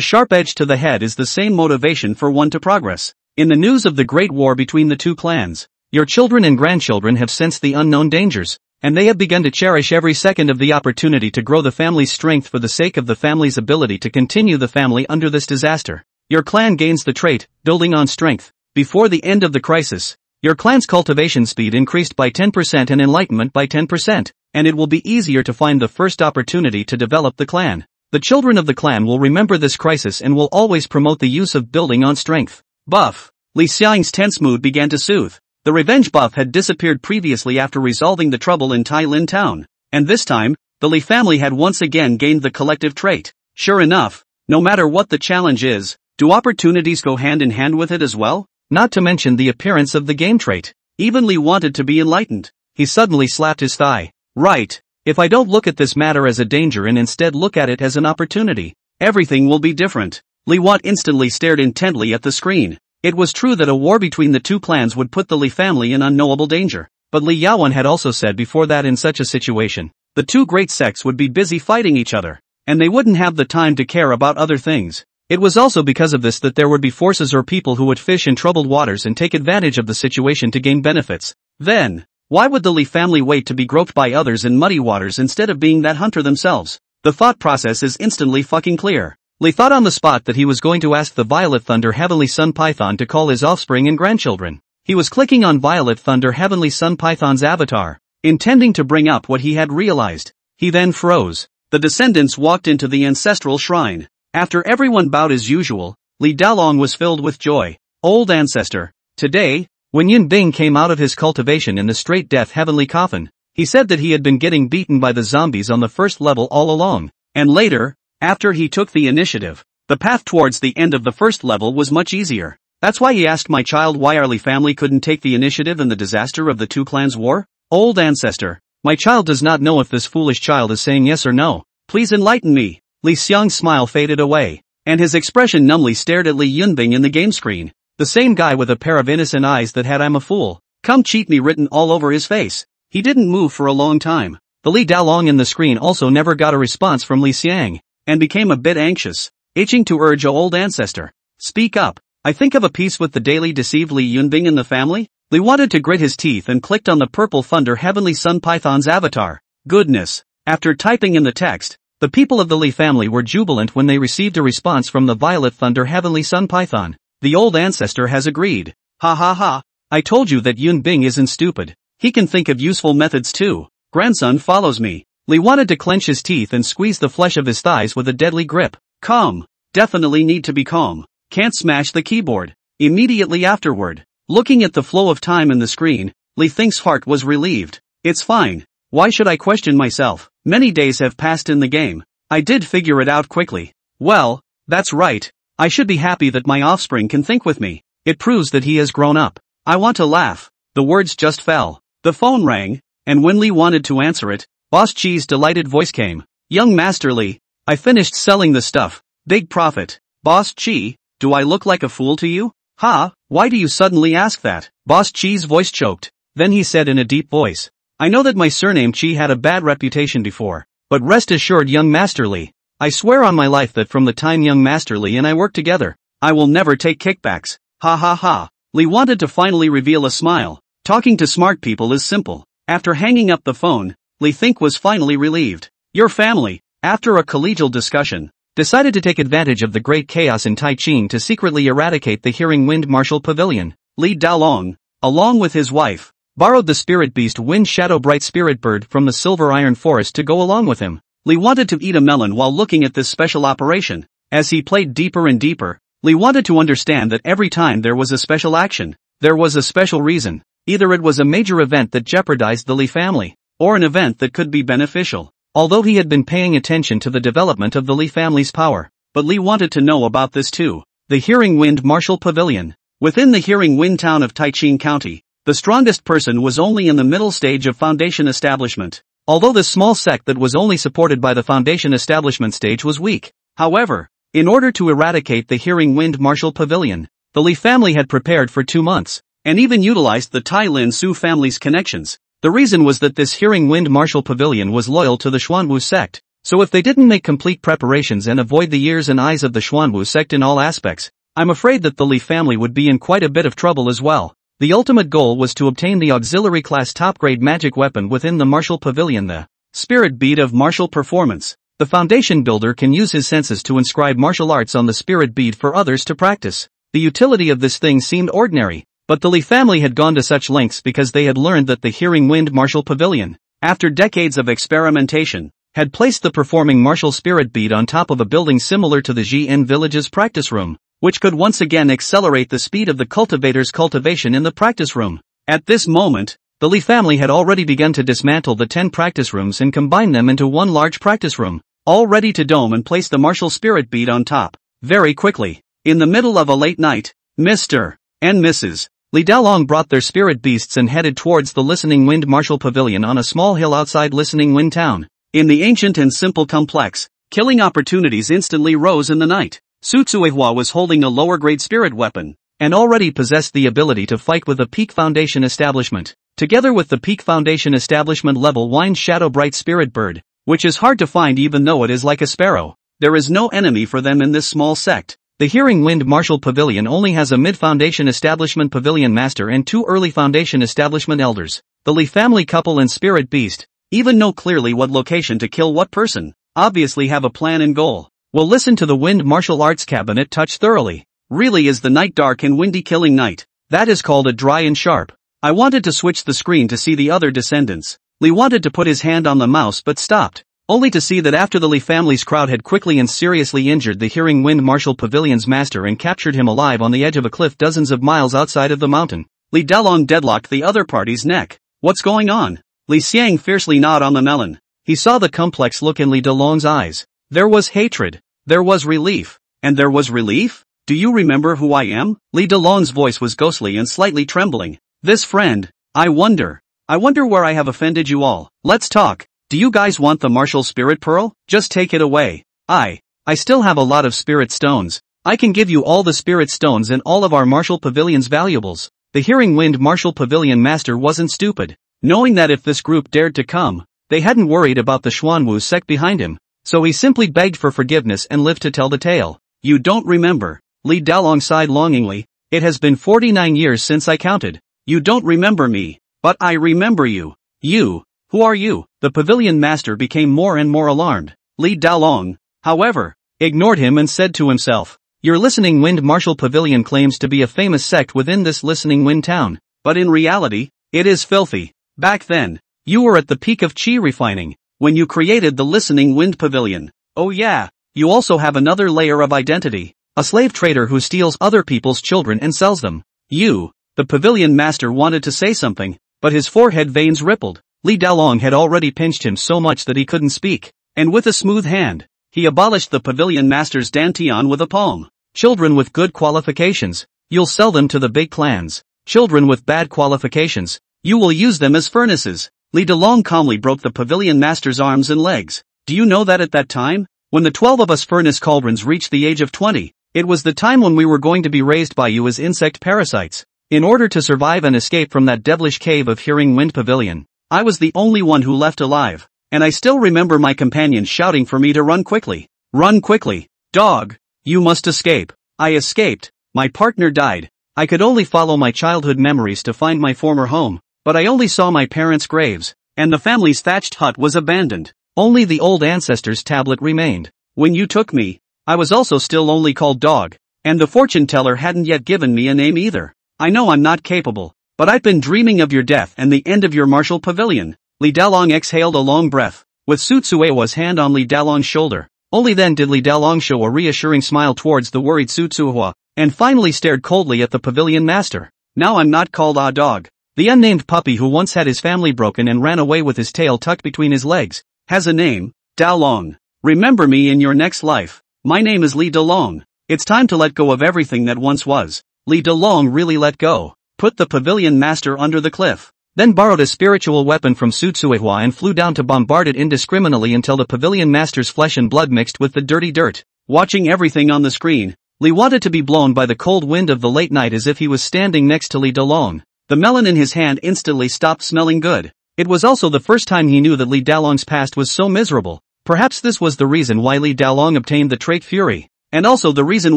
A: sharp edge to the head is the same motivation for one to progress. In the news of the great war between the two clans, your children and grandchildren have sensed the unknown dangers, and they have begun to cherish every second of the opportunity to grow the family's strength for the sake of the family's ability to continue the family under this disaster. Your clan gains the trait, building on strength. Before the end of the crisis, your clan's cultivation speed increased by 10% and enlightenment by 10%, and it will be easier to find the first opportunity to develop the clan. The children of the clan will remember this crisis and will always promote the use of building on strength. Buff. Li Xiang's tense mood began to soothe. The revenge buff had disappeared previously after resolving the trouble in Tai Lin town, and this time, the Li family had once again gained the collective trait. Sure enough, no matter what the challenge is, do opportunities go hand in hand with it as well? Not to mention the appearance of the game trait. Even Li wanted to be enlightened. He suddenly slapped his thigh. Right. If I don't look at this matter as a danger and instead look at it as an opportunity, everything will be different. Li Wat instantly stared intently at the screen. It was true that a war between the two clans would put the Li family in unknowable danger, but Li Yaowen had also said before that in such a situation, the two great sects would be busy fighting each other, and they wouldn't have the time to care about other things. It was also because of this that there would be forces or people who would fish in troubled waters and take advantage of the situation to gain benefits. Then, why would the Li family wait to be groped by others in muddy waters instead of being that hunter themselves? The thought process is instantly fucking clear. Li thought on the spot that he was going to ask the Violet Thunder Heavenly Sun Python to call his offspring and grandchildren. He was clicking on Violet Thunder Heavenly Sun Python's avatar, intending to bring up what he had realized. He then froze. The descendants walked into the ancestral shrine. After everyone bowed as usual, Li Daolong was filled with joy. Old ancestor. Today, when Yin Bing came out of his cultivation in the straight death heavenly coffin, He said that he had been getting beaten by the zombies on the first level all along, and later, after he took the initiative, the path towards the end of the first level was much easier. That's why he asked my child why our Li family couldn't take the initiative in the disaster of the two clans' war? Old ancestor. My child does not know if this foolish child is saying yes or no. Please enlighten me. Li Xiang's smile faded away, and his expression numbly stared at Li Yunbing in the game screen. The same guy with a pair of innocent eyes that had "I'm a fool, come cheat me" written all over his face. He didn't move for a long time. The Li Dalong in the screen also never got a response from Li Xiang, and became a bit anxious, itching to urge old ancestor. Speak up. I think of a piece with the daily deceived Li Yunbing in the family? Li wanted to grit his teeth and clicked on the purple thunder heavenly sun python's avatar. Goodness. After typing in the text, the people of the Li family were jubilant when they received a response from the violet thunder heavenly sun python. The old ancestor has agreed. Ha ha ha. I told you that Yunbing isn't stupid. He can think of useful methods too. Grandson follows me. Li wanted to clench his teeth and squeeze the flesh of his thighs with a deadly grip. Calm. Definitely need to be calm. Can't smash the keyboard. Immediately afterward, looking at the flow of time in the screen, Li Thing's heart was relieved. It's fine. Why should I question myself? Many days have passed in the game. I did figure it out quickly. Well, that's right. I should be happy that my offspring can think with me. It proves that he has grown up. I want to laugh. The words just fell. The phone rang, and when Li wanted to answer it, Boss Chi's delighted voice came. Young Master Li, I finished selling the stuff. Big profit. Boss Chi, do I look like a fool to you? Ha, why do you suddenly ask that? Boss Chi's voice choked. Then he said in a deep voice. I know that my surname Chi had a bad reputation before, but rest assured young Master Li, I swear on my life that from the time young Master Li and I work together, I will never take kickbacks. Ha ha ha. Li wanted to finally reveal a smile. Talking to smart people is simple. After hanging up the phone, Li Think was finally relieved. Your family, after a collegial discussion, decided to take advantage of the great chaos in Taichin to secretly eradicate the Hearing Wind Martial Pavilion. Li Dalong, along with his wife, borrowed the spirit beast Wind Shadow Bright Spirit Bird from the Silver Iron Forest to go along with him. Li wanted to eat a melon while looking at this special operation. As he played deeper and deeper, Li wanted to understand that every time there was a special action, there was a special reason. Either it was a major event that jeopardized the Li family, or an event that could be beneficial. Although he had been paying attention to the development of the Li family's power, but Li wanted to know about this too. The Hearing Wind Martial Pavilion. Within the Hearing Wind town of Taichin County, the strongest person was only in the middle stage of foundation establishment. Although the small sect that was only supported by the foundation establishment stage was weak. However, in order to eradicate the Hearing Wind Martial Pavilion, the Li family had prepared for 2 months, and even utilized the Tai Lin Su family's connections. The reason was that this Hearing Wind Martial Pavilion was loyal to the Xuanwu sect, so if they didn't make complete preparations and avoid the ears and eyes of the Xuanwu sect in all aspects, I'm afraid that the Li family would be in quite a bit of trouble as well. The ultimate goal was to obtain the auxiliary class top-grade magic weapon within the Martial Pavilion, the Spirit Bead of Martial Performance. The foundation builder can use his senses to inscribe martial arts on the Spirit Bead for others to practice. The utility of this thing seemed ordinary, but the Li family had gone to such lengths because they had learned that the Hearing Wind Martial Pavilion, after decades of experimentation, had placed the performing martial spirit bead on top of a building similar to the Jian village's practice room, which could once again accelerate the speed of the cultivator's cultivation in the practice room. At this moment, the Li family had already begun to dismantle the 10 practice rooms and combine them into one large practice room, all ready to dome and place the martial spirit bead on top. Very quickly, in the middle of a late night, Mr. and Mrs. Li Dalong brought their spirit beasts and headed towards the Listening Wind Martial Pavilion on a small hill outside Listening Wind Town. In the ancient and simple complex, killing opportunities instantly rose in the night. Su Tsuehua was holding a lower-grade spirit weapon, and already possessed the ability to fight with a Peak Foundation establishment. Together with the Peak Foundation establishment level Wind Shadow Bright Spirit Bird, which is hard to find even though it is like a sparrow, there is no enemy for them in this small sect. The Hearing Wind Martial Pavilion only has a mid-foundation establishment pavilion master and 2 early foundation establishment elders. The Li family couple and spirit beast even know clearly what location to kill what person, obviously have a plan and goal. Will listen to the Wind Martial Arts Cabinet touch thoroughly. Really is the night dark and windy killing night. That is called a dry and sharp. I wanted to switch the screen to see the other descendants. Li wanted to put his hand on the mouse but stopped, only to see that after the Li family's crowd had quickly and seriously injured the Hearing Wind Martial Pavilion's master and captured him alive on the edge of a cliff dozens of miles outside of the mountain, Li Dalong deadlocked the other party's neck. What's going on? Li Xiang fiercely gnawed on the melon. He saw the complex look in Li Delong's eyes. There was hatred. There was relief. And there was relief? Do you remember who I am? Li Delong's voice was ghostly and slightly trembling. This friend. I wonder where I have offended you all. Let's talk. Do you guys want the martial spirit pearl? Just take it away. I still have a lot of spirit stones. I can give you all the spirit stones and all of our martial pavilion's valuables. The Hearing Wind martial pavilion master wasn't stupid. Knowing that if this group dared to come, they hadn't worried about the Xuanwu sect behind him. So he simply begged for forgiveness and lived to tell the tale. You don't remember. Li Dalong sighed longingly. It has been 49 years since I counted. You don't remember me. But I remember you. You. Who are you? The pavilion master became more and more alarmed. Li Dalong, however, ignored him and said to himself, your Listening Wind martial pavilion claims to be a famous sect within this Listening Wind town. But in reality, it is filthy. Back then, you were at the peak of chi refining, when you created the Listening Wind pavilion. Oh yeah, you also have another layer of identity. A slave trader who steals other people's children and sells them. You. The pavilion master wanted to say something, but his forehead veins rippled. Li Dalong had already pinched him so much that he couldn't speak, and with a smooth hand, he abolished the pavilion master's dantian with a palm. Children with good qualifications, you'll sell them to the big clans. Children with bad qualifications, you will use them as furnaces. Li Dalong calmly broke the pavilion master's arms and legs. Do you know that at that time, when the 12 of us furnace cauldrons reached the age of 20, it was the time when we were going to be raised by you as insect parasites. In order to survive and escape from that devilish cave of Hearing Wind Pavilion, I was the only one who left alive, and I still remember my companions shouting for me to run quickly. Run quickly, dog! You must escape. I escaped. My partner died. I could only follow my childhood memories to find my former home, but I only saw my parents' graves, and the family's thatched hut was abandoned. Only the old ancestors' tablet remained. When you took me, I was also still only called dog, and the fortune teller hadn't yet given me a name either. I know I'm not capable, but I've been dreaming of your death and the end of your martial pavilion. Li Dalong exhaled a long breath, with Sutsuewa's hand on Li Dalong's shoulder. Only then did Li Dalong show a reassuring smile towards the worried Sutsuewa, and finally stared coldly at the pavilion master. Now I'm not called a dog. The unnamed puppy who once had his family broken and ran away with his tail tucked between his legs, has a name, Dalong. Remember me in your next life. My name is Li Dalong. It's time to let go of everything that once was. Li Dalong really let go, put the pavilion master under the cliff, then borrowed a spiritual weapon from Sutsuewa and flew down to bombard it indiscriminately until the pavilion master's flesh and blood mixed with the dirty dirt. Watching everything on the screen, Li wanted to be blown by the cold wind of the late night as if he was standing next to Li Dalong. The melon in his hand instantly stopped smelling good. It was also the first time he knew that Li Dalong's past was so miserable. Perhaps this was the reason why Li Dalong obtained the trait Fury, and also the reason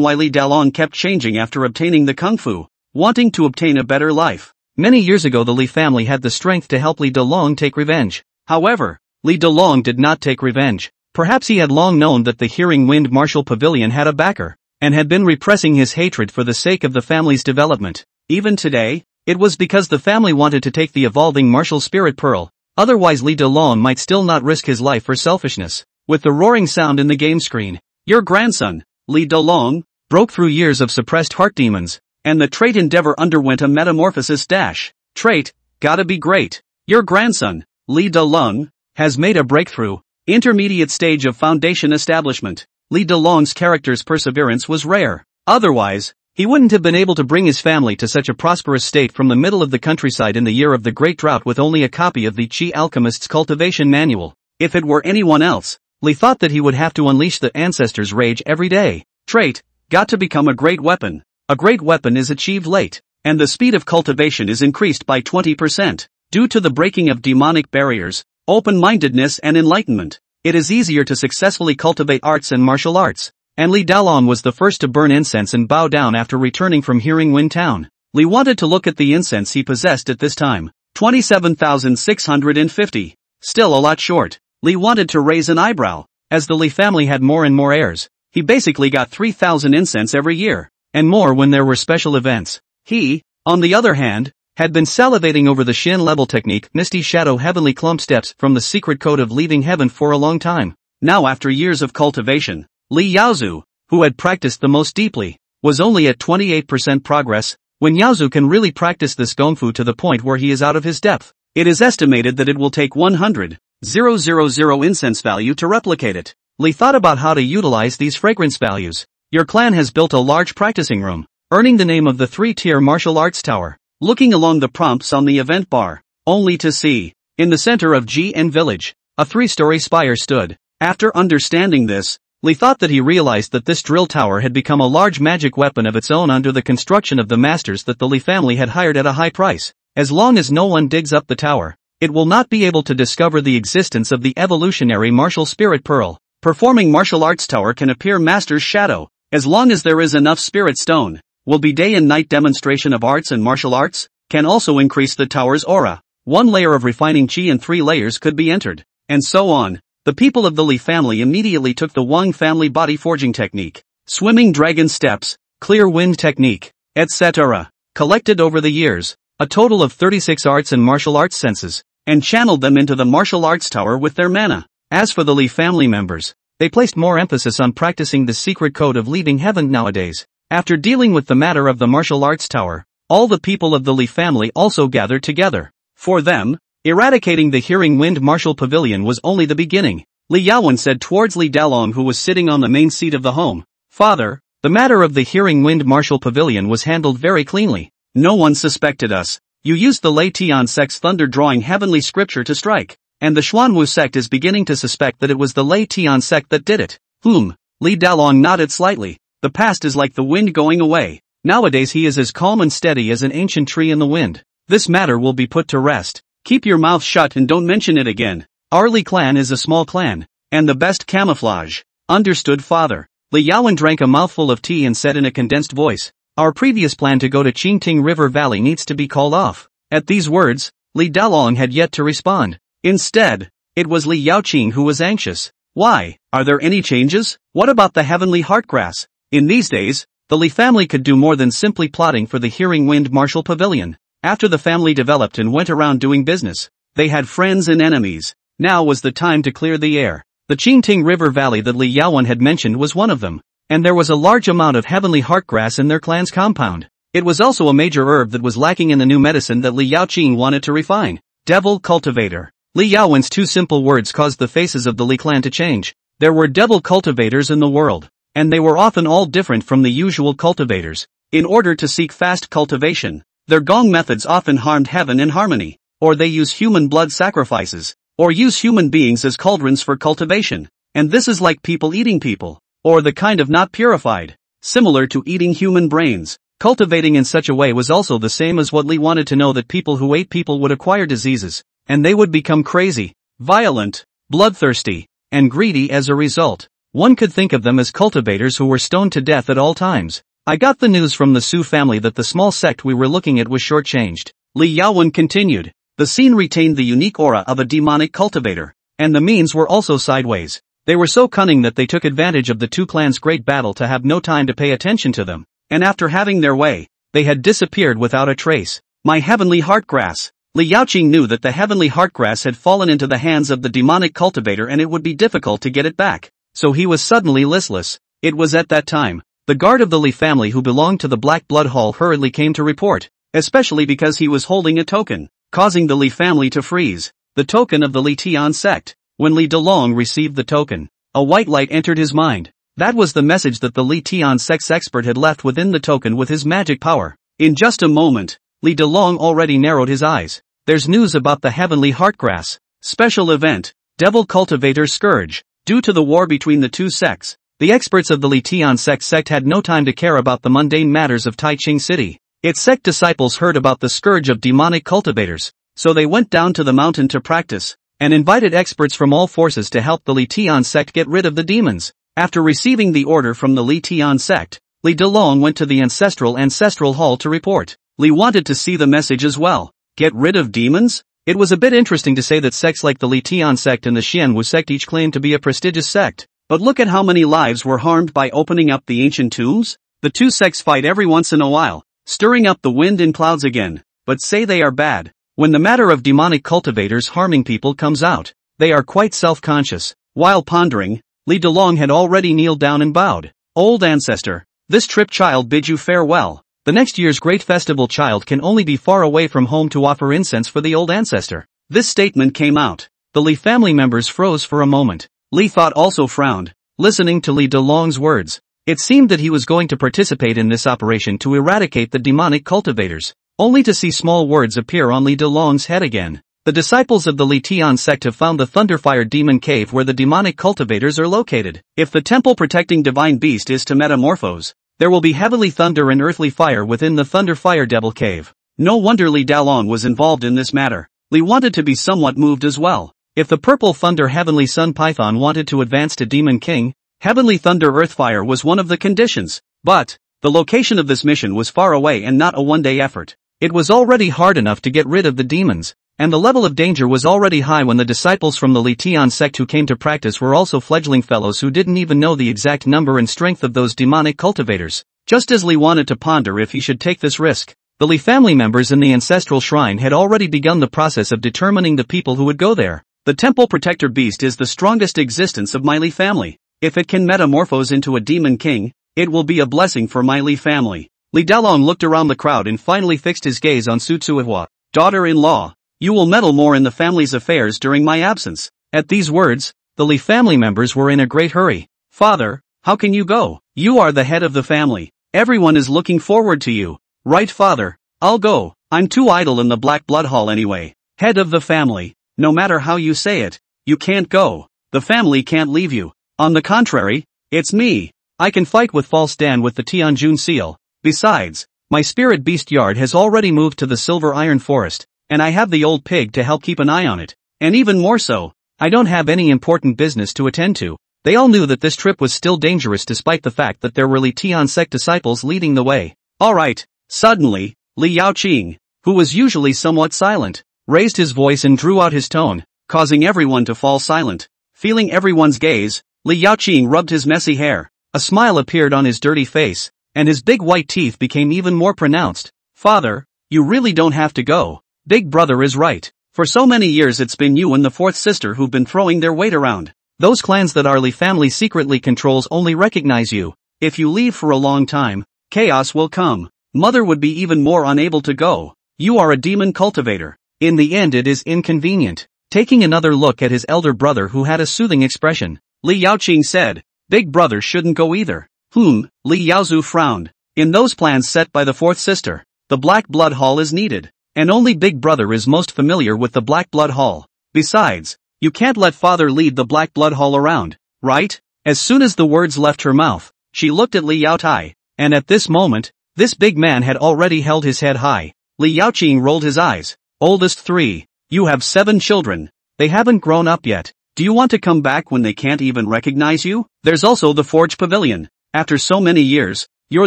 A: why Li Dalong kept changing after obtaining the Kung Fu, wanting to obtain a better life. Many years ago the Li family had the strength to help Li Dalong take revenge. However, Li Dalong did not take revenge. Perhaps he had long known that the Hearing Wind martial pavilion had a backer, and had been repressing his hatred for the sake of the family's development. Even today, it was because the family wanted to take the evolving martial spirit pearl. Otherwise Li Dalong might still not risk his life for selfishness. With the roaring sound in the game screen, your grandson, Li Dalong, broke through years of suppressed heart demons, and the trait Endeavor underwent a metamorphosis dash. Trait, gotta be great. Your grandson, Li Dalong, has made a breakthrough. Intermediate stage of foundation establishment. Li Dalong's character's perseverance was rare. Otherwise, he wouldn't have been able to bring his family to such a prosperous state from the middle of the countryside in the year of the Great Drought with only a copy of the Chi Alchemist's cultivation manual. If it were anyone else, Li thought that he would have to unleash the ancestors' rage every day. Trait, got to become a great weapon. A great weapon is achieved late, and the speed of cultivation is increased by 20%. Due to the breaking of demonic barriers, open-mindedness and enlightenment, it is easier to successfully cultivate arts and martial arts. And Li Dalong was the first to burn incense and bow down after returning from Hearing Wind Town. Li wanted to look at the incense he possessed at this time. 27,650. Still a lot short. Li wanted to raise an eyebrow. As the Li family had more and more heirs, he basically got 3,000 incense every year, and more when there were special events. He, on the other hand, had been salivating over the Shin level technique, Misty Shadow Heavenly Clump Steps from the secret code of leaving heaven for a long time. Now after years of cultivation, Li Yaozu, who had practiced the most deeply, was only at 28% progress. When Yaozu can really practice this gongfu to the point where he is out of his depth, It is estimated that it will take 100,000 incense value to replicate it. Li thought about how to utilize these fragrance values. Your clan has built a large practicing room, earning the name of the 3-tier martial arts tower. Looking along the prompts on the event bar, only to see, in the center of GN village, a 3-story spire stood. After understanding this, Li thought that he realized that this drill tower had become a large magic weapon of its own under the construction of the masters that the Li family had hired at a high price. As long as no one digs up the tower, it will not be able to discover the existence of the evolutionary martial spirit pearl. Performing martial arts tower can appear master's shadow. As long as there is enough spirit stone, will be day and night demonstration of arts and martial arts, can also increase the tower's aura. 1 layer of refining chi and 3 layers could be entered, and so on. The people of the Li family immediately took the Wang family body forging technique, swimming dragon steps, clear wind technique, etc., collected over the years, a total of 36 arts and martial arts senses, and channeled them into the martial arts tower with their mana. As for the Li family members, they placed more emphasis on practicing the secret code of leaving heaven nowadays. After dealing with the matter of the martial arts tower, all the people of the Li family also gathered together. For them, eradicating the Hearing Wind Martial Pavilion was only the beginning. Li Yaowen said towards Li Dalong, who was sitting on the main seat of the home. Father, the matter of the Hearing Wind Martial Pavilion was handled very cleanly. No one suspected us. You used the Li Tian sect's thunder drawing heavenly scripture to strike, and the Xuanwu sect is beginning to suspect that it was the Li Tian sect that did it. Li Dalong nodded slightly. The past is like the wind going away. Nowadays he is as calm and steady as an ancient tree in the wind. This matter will be put to rest. Keep your mouth shut and don't mention it again. Our Li clan is a small clan, and the best camouflage. Understood, father. Li Yaowen drank a mouthful of tea and said in a condensed voice, our previous plan to go to Qingting River Valley needs to be called off. At these words, Li Dalong had yet to respond. Instead, it was Li Yaoqing who was anxious. Why? Are there any changes? What about the heavenly heartgrass? In these days, the Li family could do more than simply plotting for the Hearing Wind Martial Pavilion. After the family developed and went around doing business, they had friends and enemies. Now was the time to clear the air. The Qingting River Valley that Li Yaowen had mentioned was one of them, and there was a large amount of heavenly heartgrass in their clan's compound. It was also a major herb that was lacking in the new medicine that Li Yaoqing wanted to refine. Devil cultivator. Li Yaowen's 2 simple words caused the faces of the Li clan to change. There were devil cultivators in the world, and they were often all different from the usual cultivators. In order to seek fast cultivation, their gong methods often harmed heaven and harmony, or they use human blood sacrifices, or use human beings as cauldrons for cultivation, and this is like people eating people, or the kind of not purified, similar to eating human brains. Cultivating in such a way was also the same as what Li wanted to know, that people who ate people would acquire diseases, and they would become crazy, violent, bloodthirsty, and greedy as a result. One could think of them as cultivators who were stoned to death at all times. I got the news from the Su family that the small sect we were looking at was shortchanged. Li Yaowen continued. The scene retained the unique aura of a demonic cultivator, and the means were also sideways. They were so cunning that they took advantage of the 2 clans' great battle to have no time to pay attention to them, and after having their way, they had disappeared without a trace. My heavenly heartgrass. Li Yaoqing knew that the heavenly heartgrass had fallen into the hands of the demonic cultivator and it would be difficult to get it back, so he was suddenly listless. It was at that time, the guard of the Li family who belonged to the Black Blood Hall hurriedly came to report, especially because he was holding a token, causing the Li family to freeze. The token of the Li Tian sect. When Li Dalong received the token, a white light entered his mind. That was the message that the Li Tian sect's expert had left within the token with his magic power. In just a moment, Li Dalong already narrowed his eyes. There's news about the heavenly heartgrass. Special event, Devil Cultivator Scourge. Due to the war between the 2 sects, the experts of the Li Tian sect had no time to care about the mundane matters of Taiching City. Its sect disciples heard about the scourge of demonic cultivators, so they went down to the mountain to practice, and invited experts from all forces to help the Li Tian sect get rid of the demons. After receiving the order from the Li Tian sect, Li Dalong went to the ancestral hall to report. Li wanted to see the message as well. Get rid of demons? It was a bit interesting to say that sects like the Li Tian sect and the Xianwu sect each claimed to be a prestigious sect, but look at how many lives were harmed by opening up the ancient tombs. The 2 sects fight every once in a while, stirring up the wind and clouds again, but say they are bad. When the matter of demonic cultivators harming people comes out, they are quite self-conscious. While pondering, Li Dalong had already kneeled down and bowed. Old ancestor, this trip child bids you farewell. The next year's great festival child can only be far away from home to offer incense for the old ancestor. This statement came out. The Li family members froze for a moment. Li thought also frowned, listening to Li Delong's words. It seemed that he was going to participate in this operation to eradicate the demonic cultivators, only to see small words appear on Li Delong's head again. The disciples of the Li Xiang sect have found the Thunderfire Demon Cave where the demonic cultivators are located. If the temple-protecting divine beast is to metamorphose, there will be heavenly thunder and earthly fire within the Thunderfire Devil Cave. No wonder Li Dalong was involved in this matter. Li wanted to be somewhat moved as well. If the Purple Thunder Heavenly Sun Python wanted to advance to Demon King, Heavenly Thunder Earthfire was one of the conditions. But the location of this mission was far away and not a one-day effort. It was already hard enough to get rid of the demons, and the level of danger was already high when the disciples from the Li Xiang sect who came to practice were also fledgling fellows who didn't even know the exact number and strength of those demonic cultivators. Just as Li wanted to ponder if he should take this risk, the Li family members in the ancestral shrine had already begun the process of determining the people who would go there. The temple protector beast is the strongest existence of my Li family. If it can metamorphose into a demon king, it will be a blessing for my Li family. Li Dalong looked around the crowd and finally fixed his gaze on Su Tsuihua. Daughter-in-law, you will meddle more in the family's affairs during my absence. At these words, the Li family members were in a great hurry. Father, how can you go? You are the head of the family. Everyone is looking forward to you. Right, father, I'll go. I'm too idle in the Black Blood Hall anyway. Head of the family, no matter how you say it, you can't go. The family can't leave you. On the contrary, it's me. I can fight with False Dan with the Tianjun seal. Besides, my spirit beast yard has already moved to the Silver Iron Forest, and I have the old pig to help keep an eye on it. And even more so, I don't have any important business to attend to. They all knew that this trip was still dangerous despite the fact that there were Li Xiang sect disciples leading the way. Alright. Suddenly, Li Xiang, who was usually somewhat silent, raised his voice and drew out his tone, causing everyone to fall silent. Feeling everyone's gaze, Li Xiang rubbed his messy hair. A smile appeared on his dirty face, and his big white teeth became even more pronounced. Father, you really don't have to go. Big brother is right. For so many years it's been you and the fourth sister who've been throwing their weight around. Those clans that our Li family secretly controls only recognize you. If you leave for a long time, chaos will come. Mother would be even more unable to go. You are a demon cultivator. In the end it is inconvenient. Taking another look at his elder brother who had a soothing expression, Li Xiang said, Big brother shouldn't go either. Li Yaozu frowned. In those plans set by the fourth sister, the Black Blood Hall is needed. And only Big Brother is most familiar with the Black Blood Hall. Besides, you can't let Father lead the Black Blood Hall around, right? As soon as the words left her mouth, she looked at Li Yaotai, and at this moment, this big man had already held his head high. Li Yaoqing rolled his eyes. Oldest 3. You have 7 children. They haven't grown up yet. Do you want to come back when they can't even recognize you? There's also the Forge Pavilion. After so many years, you're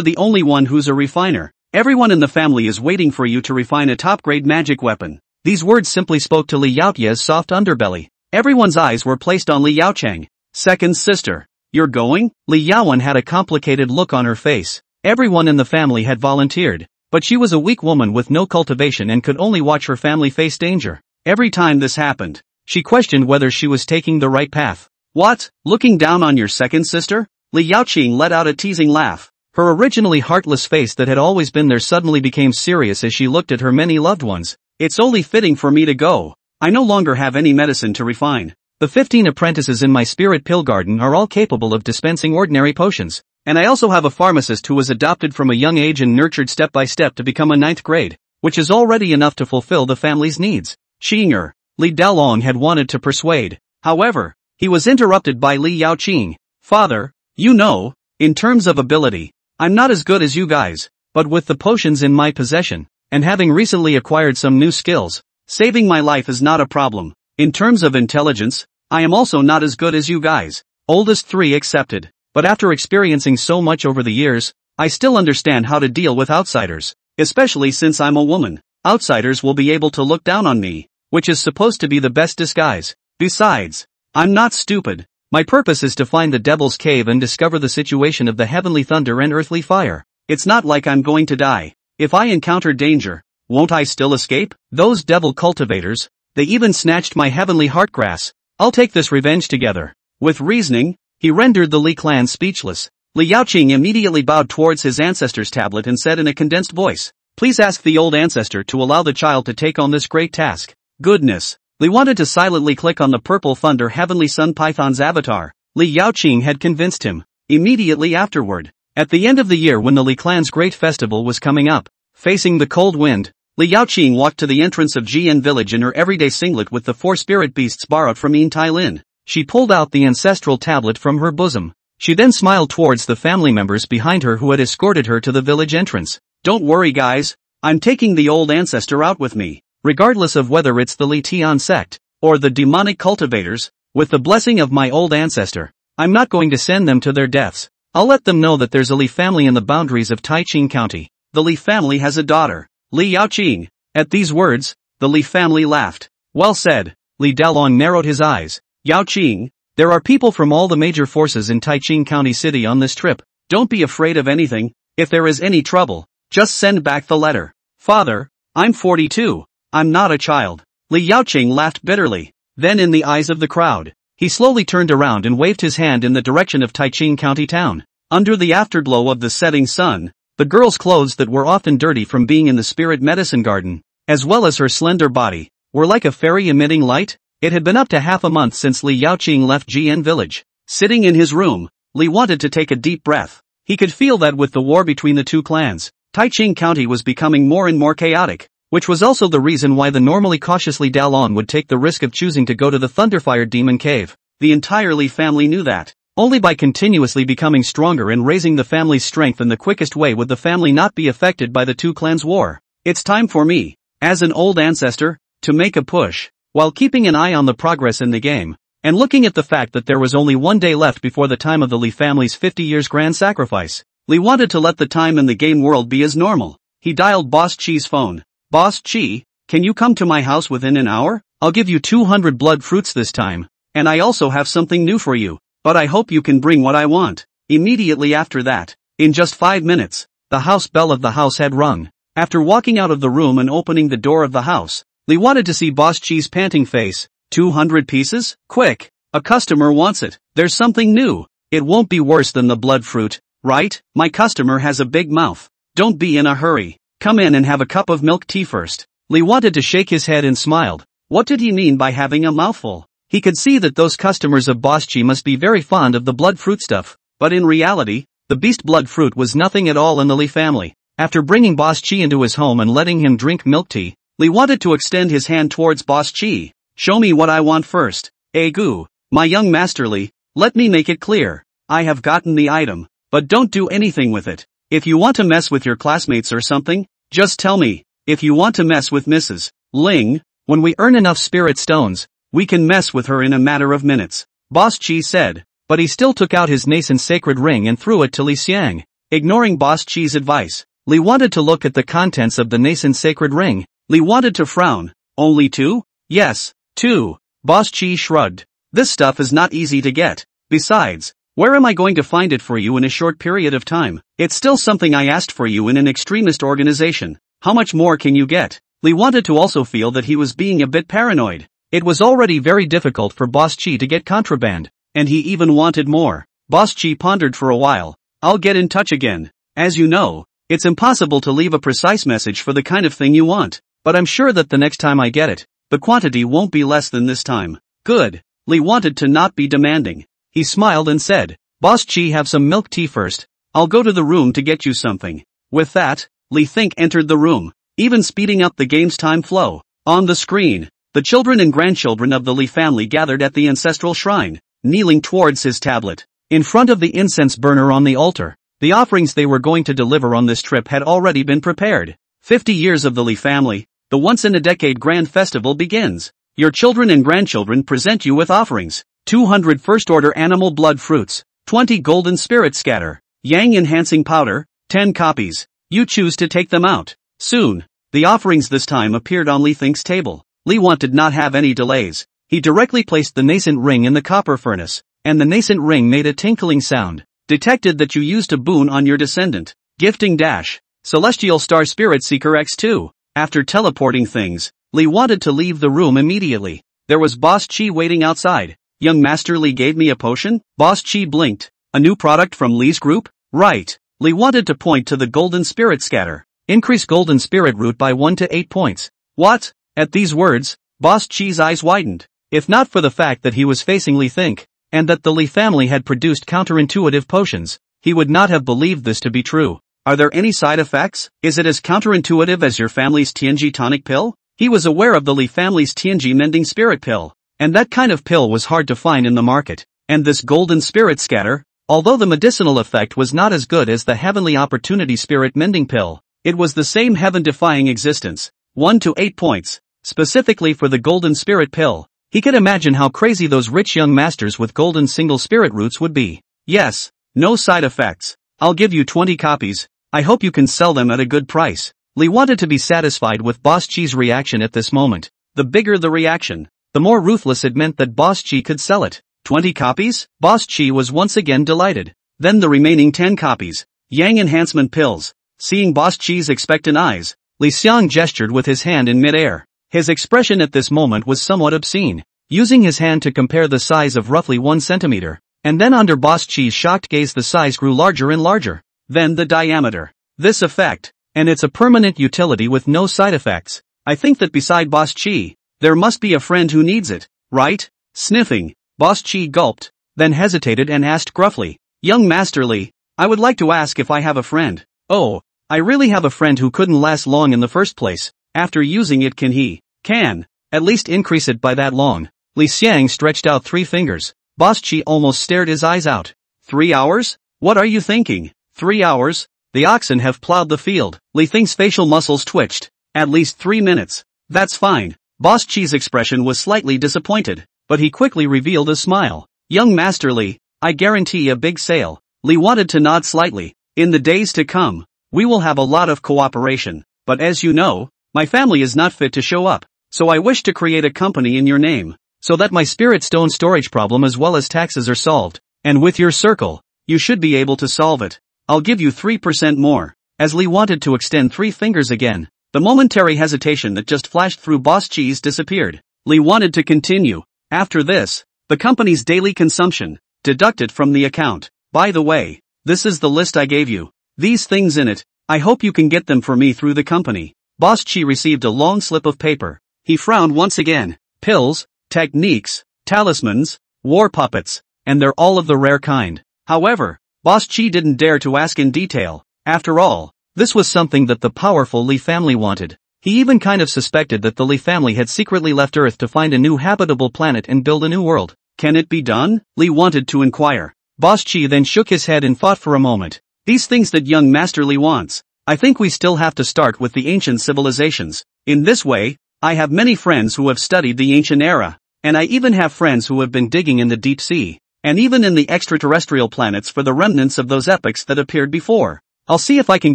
A: the only one who's a refiner. Everyone in the family is waiting for you to refine a top-grade magic weapon. These words simply spoke to Li Yaotia's soft underbelly. Everyone's eyes were placed on Li Yaocheng. Second sister. You're going? Li Yaowen had a complicated look on her face. Everyone in the family had volunteered, but she was a weak woman with no cultivation and could only watch her family face danger. Every time this happened, she questioned whether she was taking the right path. What? Looking down on your second sister? Li Yaoqing let out a teasing laugh. Her originally heartless face that had always been there suddenly became serious as she looked at her many loved ones. It's only fitting for me to go. I no longer have any medicine to refine. The 15 apprentices in my spirit pill garden are all capable of dispensing ordinary potions. And I also have a pharmacist who was adopted from a young age and nurtured step by step to become a 9th grade, which is already enough to fulfill the family's needs. Qinger, Li Dalong had wanted to persuade. However, he was interrupted by Li Yaoqing. Father, you know, in terms of ability, I'm not as good as you guys, but with the potions in my possession, and having recently acquired some new skills, saving my life is not a problem. In terms of intelligence, I am also not as good as you guys. Oldest 3 accepted, but after experiencing so much over the years, I still understand how to deal with outsiders, especially since I'm a woman. Outsiders will be able to look down on me, which is supposed to be the best disguise. Besides, I'm not stupid. My purpose is to find the Devil's Cave and discover the situation of the heavenly thunder and earthly fire. It's not like I'm going to die. If I encounter danger, won't I still escape? Those devil cultivators, they even snatched my heavenly heartgrass. I'll take this revenge together. With reasoning, he rendered the Li clan speechless. Li Xiang immediately bowed towards his ancestor's tablet and said in a condensed voice, "Please ask the old ancestor to allow the child to take on this great task." Goodness. Li wanted to silently click on the purple thunder heavenly sun python's avatar. Li Xiang had convinced him. Immediately afterward, at the end of the year when the Li clan's great festival was coming up, facing the cold wind, Li Xiang walked to the entrance of Jian village in her everyday singlet with the 4 spirit beasts borrowed from Yin Tai Lin. She pulled out the ancestral tablet from her bosom. She then smiled towards the family members behind her who had escorted her to the village entrance. "Don't worry guys, I'm taking the old ancestor out with me. Regardless of whether it's the Li Tian sect, or the demonic cultivators, with the blessing of my old ancestor, I'm not going to send them to their deaths. I'll let them know that there's a Li family in the boundaries of Taiching County. The Li family has a daughter, Li Xiang." At these words, the Li family laughed. "Well said." Li Dalong narrowed his eyes. "Xiang, there are people from all the major forces in Taiching County City on this trip. Don't be afraid of anything. If there is any trouble, just send back the letter." "Father, I'm 42. I'm not a child." Li Xiang laughed bitterly. Then in the eyes of the crowd, he slowly turned around and waved his hand in the direction of Taiching County town. Under the afterglow of the setting sun, the girl's clothes that were often dirty from being in the spirit medicine garden, as well as her slender body, were like a fairy emitting light. It had been up to half a month since Li Xiang left Jian village. Sitting in his room, Li wanted to take a deep breath. He could feel that with the war between the two clans, Taiching County was becoming more and more chaotic, which was also the reason why the normally cautious Li Dalong would take the risk of choosing to go to the Thunderfire Demon Cave. The entire Li family knew that. Only by continuously becoming stronger and raising the family's strength in the quickest way would the family not be affected by the two clans' war. It's time for me, as an old ancestor, to make a push, while keeping an eye on the progress in the game, and looking at the fact that there was only one day left before the time of the Li family's 50 years grand sacrifice. Li wanted to let the time in the game world be as normal. He dialed Boss Chi's phone. "Boss Chi, can you come to my house within an hour? I'll give you 200 blood fruits this time, and I also have something new for you. But I hope you can bring what I want." Immediately after that, in just 5 minutes, the house bell of the house had rung. After walking out of the room and opening the door of the house, Li wanted to see Boss Chi's panting face. 200 pieces? Quick! A customer wants it. There's something new. It won't be worse than the blood fruit, right? My customer has a big mouth. Don't be in a hurry. Come in and have a cup of milk tea first. Li wanted to shake his head and smiled. What did he mean by having a mouthful? He could see that those customers of Boss Chi must be very fond of the blood fruit stuff, but in reality, the beast blood fruit was nothing at all in the Li family. After bringing Boss Chi into his home and letting him drink milk tea, Li wanted to extend his hand towards Boss Chi. "Show me what I want first. Gu, my young master Li, let me make it clear. I have gotten the item, but don't do anything with it. If you want to mess with your classmates or something, just tell me. If you want to mess with Mrs. Ling, when we earn enough spirit stones, we can mess with her in a matter of minutes," Boss Chi said, but he still took out his nascent sacred ring and threw it to Li Xiang. Ignoring Boss Chi's advice, Li wanted to look at the contents of the nascent sacred ring. Li wanted to frown. "Only 2? Yes, 2. Boss Chi shrugged. "This stuff is not easy to get. Besides, where am I going to find it for you in a short period of time? It's still something I asked for you in an extremist organization. How much more can you get?" Li wanted to also feel that he was being a bit paranoid. It was already very difficult for Boss Chi to get contraband, and he even wanted more. Boss Chi pondered for a while. "I'll get in touch again. As you know, it's impossible to leave a precise message for the kind of thing you want, but I'm sure that the next time I get it, the quantity won't be less than this time." Good. Li wanted to not be demanding. He smiled and said, "Boss Chi, have some milk tea first. I'll go to the room to get you something." With that, Li Think entered the room, even speeding up the game's time flow. On the screen, the children and grandchildren of the Li family gathered at the ancestral shrine, kneeling towards his tablet. In front of the incense burner on the altar, the offerings they were going to deliver on this trip had already been prepared. 50 years of the Li family, the once-in-a-decade grand festival begins. Your children and grandchildren present you with offerings. 200 first-order animal blood fruits, 20 golden spirit scatter, yang enhancing powder, 10 copies. You choose to take them out. Soon, the offerings this time appeared on Li Think's table. Li did not have any delays. He directly placed the nascent ring in the copper furnace, and the nascent ring made a tinkling sound. Detected that you used a boon on your descendant. Gifting dash. Celestial Star Spirit Seeker X2. After teleporting things, Li wanted to leave the room immediately. There was Boss Chi waiting outside. "Young Master Li gave me a potion?" Boss Chi blinked. A new product from Li's group? Right. Li wanted to point to the golden spirit scatter. Increase golden spirit root by 1 to 8 points. What? At these words, Boss Chi's eyes widened. If not for the fact that he was facing Li Think, and that the Li family had produced counterintuitive potions, he would not have believed this to be true. Are there any side effects? Is it as counterintuitive as your family's Tianji tonic pill? He was aware of the Li family's Tianji mending spirit pill, and that kind of pill was hard to find in the market. And this golden spirit scatter, although the medicinal effect was not as good as the heavenly opportunity spirit mending pill, it was the same heaven-defying existence. 1 to 8 points, specifically for the golden spirit pill. He could imagine how crazy those rich young masters with golden single spirit roots would be. Yes, no side effects. I'll give you 20 copies. I hope you can sell them at a good price. Li wanted to be satisfied with Boss Chi's reaction at this moment. The bigger the reaction, the more ruthless it meant that Boss Chi could sell it. 20 copies? Boss Chi was once again delighted. Then the remaining 10 copies. Yang enhancement pills. Seeing Boss Chi's expectant eyes, Li Xiang gestured with his hand in midair. His expression at this moment was somewhat obscene. Using his hand to compare the size of roughly 1 centimeter, and then under Boss Chi's shocked gaze the size grew larger and larger. Then the diameter. This effect, and it's a permanent utility with no side effects. I think that beside Boss Chi, there must be a friend who needs it, right? Sniffing, Boss Chi gulped, then hesitated and asked gruffly, Young Master Li, I would like to ask if I have a friend. Oh, I really have a friend who couldn't last long in the first place. After using it can, at least increase it by that long. Li Xiang stretched out 3 fingers. Boss Chi almost stared his eyes out. 3 hours? What are you thinking? 3 hours? The oxen have plowed the field. Li Thing's facial muscles twitched. At least 3 minutes. That's fine. Boss Chi's expression was slightly disappointed, but he quickly revealed a smile. Young Master Li, I guarantee a big sale. Li wanted to nod slightly. In the days to come, we will have a lot of cooperation. But as you know, my family is not fit to show up. So I wish to create a company in your name, so that my spirit stone storage problem as well as taxes are solved. And with your circle, you should be able to solve it. I'll give you 3% more. As Li wanted to extend 3 fingers again, the momentary hesitation that just flashed through Boss Chi's disappeared. Li wanted to continue. After this, the company's daily consumption, deducted from the account. By the way, this is the list I gave you. These things in it, I hope you can get them for me through the company. Boss Chi received a long slip of paper. He frowned once again. Pills, techniques, talismans, war puppets, and they're all of the rare kind. However, Boss Chi didn't dare to ask in detail. After all, this was something that the powerful Li family wanted. He even kind of suspected that the Li family had secretly left Earth to find a new habitable planet and build a new world. Can it be done? Li wanted to inquire. Boss Chi then shook his head and thought for a moment. These things that young Master Li wants, I think we still have to start with the ancient civilizations. In this way, I have many friends who have studied the ancient era, and I even have friends who have been digging in the deep sea, and even in the extraterrestrial planets for the remnants of those epochs that appeared before. I'll see if I can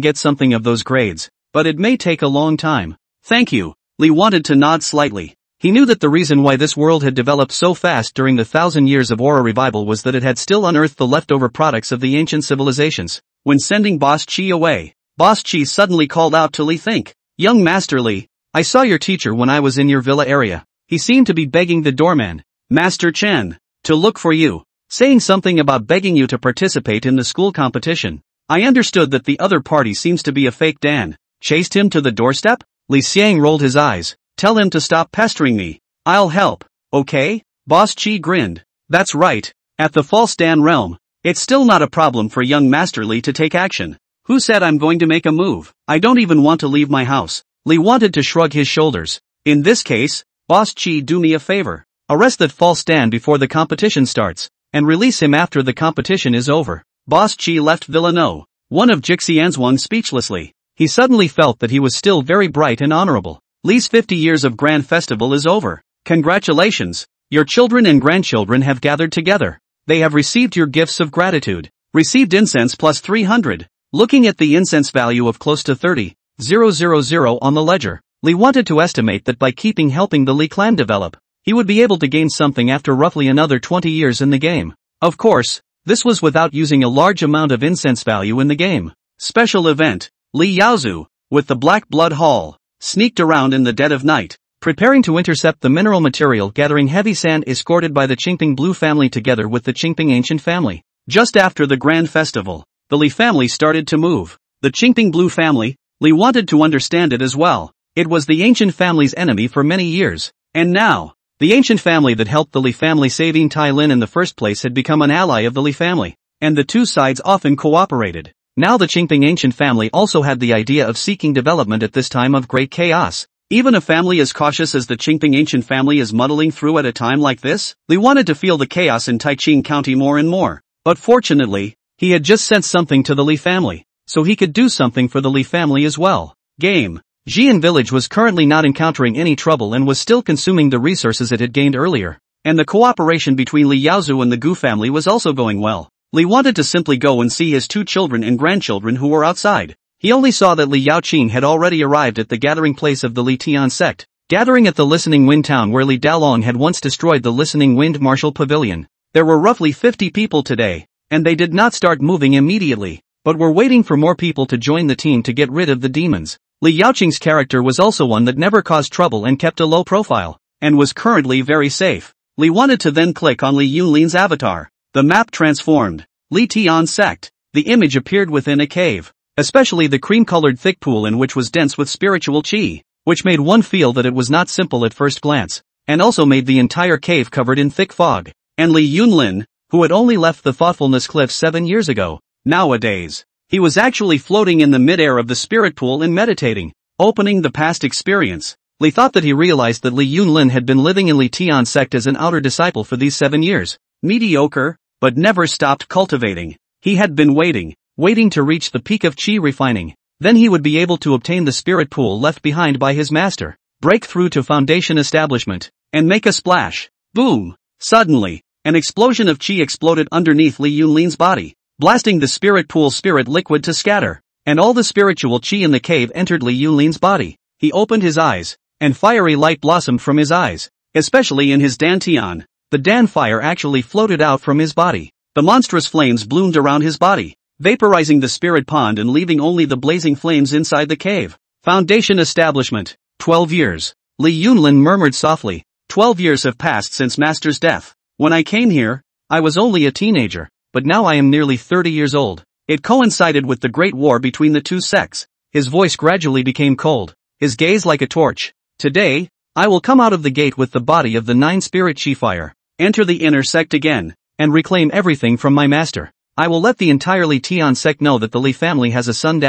A: get something of those grades, but it may take a long time. Thank you. Li wanted to nod slightly. He knew that the reason why this world had developed so fast during the 1,000 years of Aura revival was that it had still unearthed the leftover products of the ancient civilizations. When sending Boss Chi away, Boss Chi suddenly called out to Li Think. Young Master Li, I saw your teacher when I was in your villa area. He seemed to be begging the doorman, Master Chen, to look for you, saying something about begging you to participate in the school competition. I understood that the other party seems to be a fake Dan. Chased him to the doorstep? Li Xiang rolled his eyes. Tell him to stop pestering me. I'll help, okay? Boss Chi grinned. That's right. At the false Dan realm, it's still not a problem for young Master Li to take action. Who said I'm going to make a move? I don't even want to leave my house. Li wanted to shrug his shoulders. In this case, Boss Chi, do me a favor. Arrest that false Dan before the competition starts, and release him after the competition is over. Boss Chi left Villa No. One of Jixianzhuang speechlessly. He suddenly felt that he was still very bright and honorable. Li's 50 years of grand festival is over. Congratulations. Your children and grandchildren have gathered together. They have received your gifts of gratitude. Received incense plus 300. Looking at the incense value of close to 30,000 on the ledger, Li wanted to estimate that by keeping helping the Li clan develop, he would be able to gain something after roughly another 20 years in the game. Of course, this was without using a large amount of incense value in the game. Special event. Li Yaozu, with the Black Blood Hall, sneaked around in the dead of night, preparing to intercept the mineral material gathering heavy sand escorted by the Qingping Blue family together with the Qingping Ancient family. Just after the grand festival, the Li family started to move. The Qingping Blue family, Li wanted to understand it as well. It was the ancient family's enemy for many years. And now, the ancient family that helped the Li family saving Tai Lin in the first place had become an ally of the Li family. And the two sides often cooperated. Now the Qingping ancient family also had the idea of seeking development at this time of great chaos. Even a family as cautious as the Qingping ancient family is muddling through at a time like this, Li wanted to feel the chaos in Taiqing County more and more. But fortunately, he had just sent something to the Li family, so he could do something for the Li family as well. Game. Jian village was currently not encountering any trouble and was still consuming the resources it had gained earlier. And the cooperation between Li Yaozu and the Gu family was also going well. Li wanted to simply go and see his two children and grandchildren who were outside. He only saw that Li Yaoqing had already arrived at the gathering place of the Li Tian sect, gathering at the Listening Wind town where Li Dalong had once destroyed the Listening Wind martial pavilion. There were roughly 50 people today, and they did not start moving immediately, but were waiting for more people to join the team to get rid of the demons. Li Yaoqing's character was also one that never caused trouble and kept a low profile, and was currently very safe. Li wanted to then click on Li Yunlin's avatar. The map transformed. Li Tian sect. The image appeared within a cave, especially the cream-colored thick pool in which was dense with spiritual qi, which made one feel that it was not simple at first glance, and also made the entire cave covered in thick fog. And Li Yunlin, who had only left the Thoughtfulness Cliff 7 years ago, nowadays, he was actually floating in the mid-air of the spirit pool and meditating, opening the past experience. Li thought that he realized that Li Yunlin had been living in Li Tian sect as an outer disciple for these 7 years. Mediocre, but never stopped cultivating. He had been waiting to reach the peak of qi refining. Then he would be able to obtain the spirit pool left behind by his master, break through to foundation establishment, and make a splash. Boom! Suddenly, an explosion of qi exploded underneath Li Yunlin's body, blasting the spirit pool spirit liquid to scatter, and all the spiritual qi in the cave entered Li Yunlin's body. He opened his eyes, and fiery light blossomed from his eyes, especially in his dantian. The Dan fire actually floated out from his body. The monstrous flames bloomed around his body, vaporizing the spirit pond and leaving only the blazing flames inside the cave. Foundation establishment. 12 years. Li Yunlin murmured softly. 12 years have passed since Master's death. When I came here, I was only a teenager, but now I am nearly 30 years old. It coincided with the great war between the two sects. His voice gradually became cold, his gaze like a torch. Today, I will come out of the gate with the body of the 9 spirit qi fire, enter the inner sect again, and reclaim everything from my master. I will let the entire Li Tian sect know that the Li family has a son.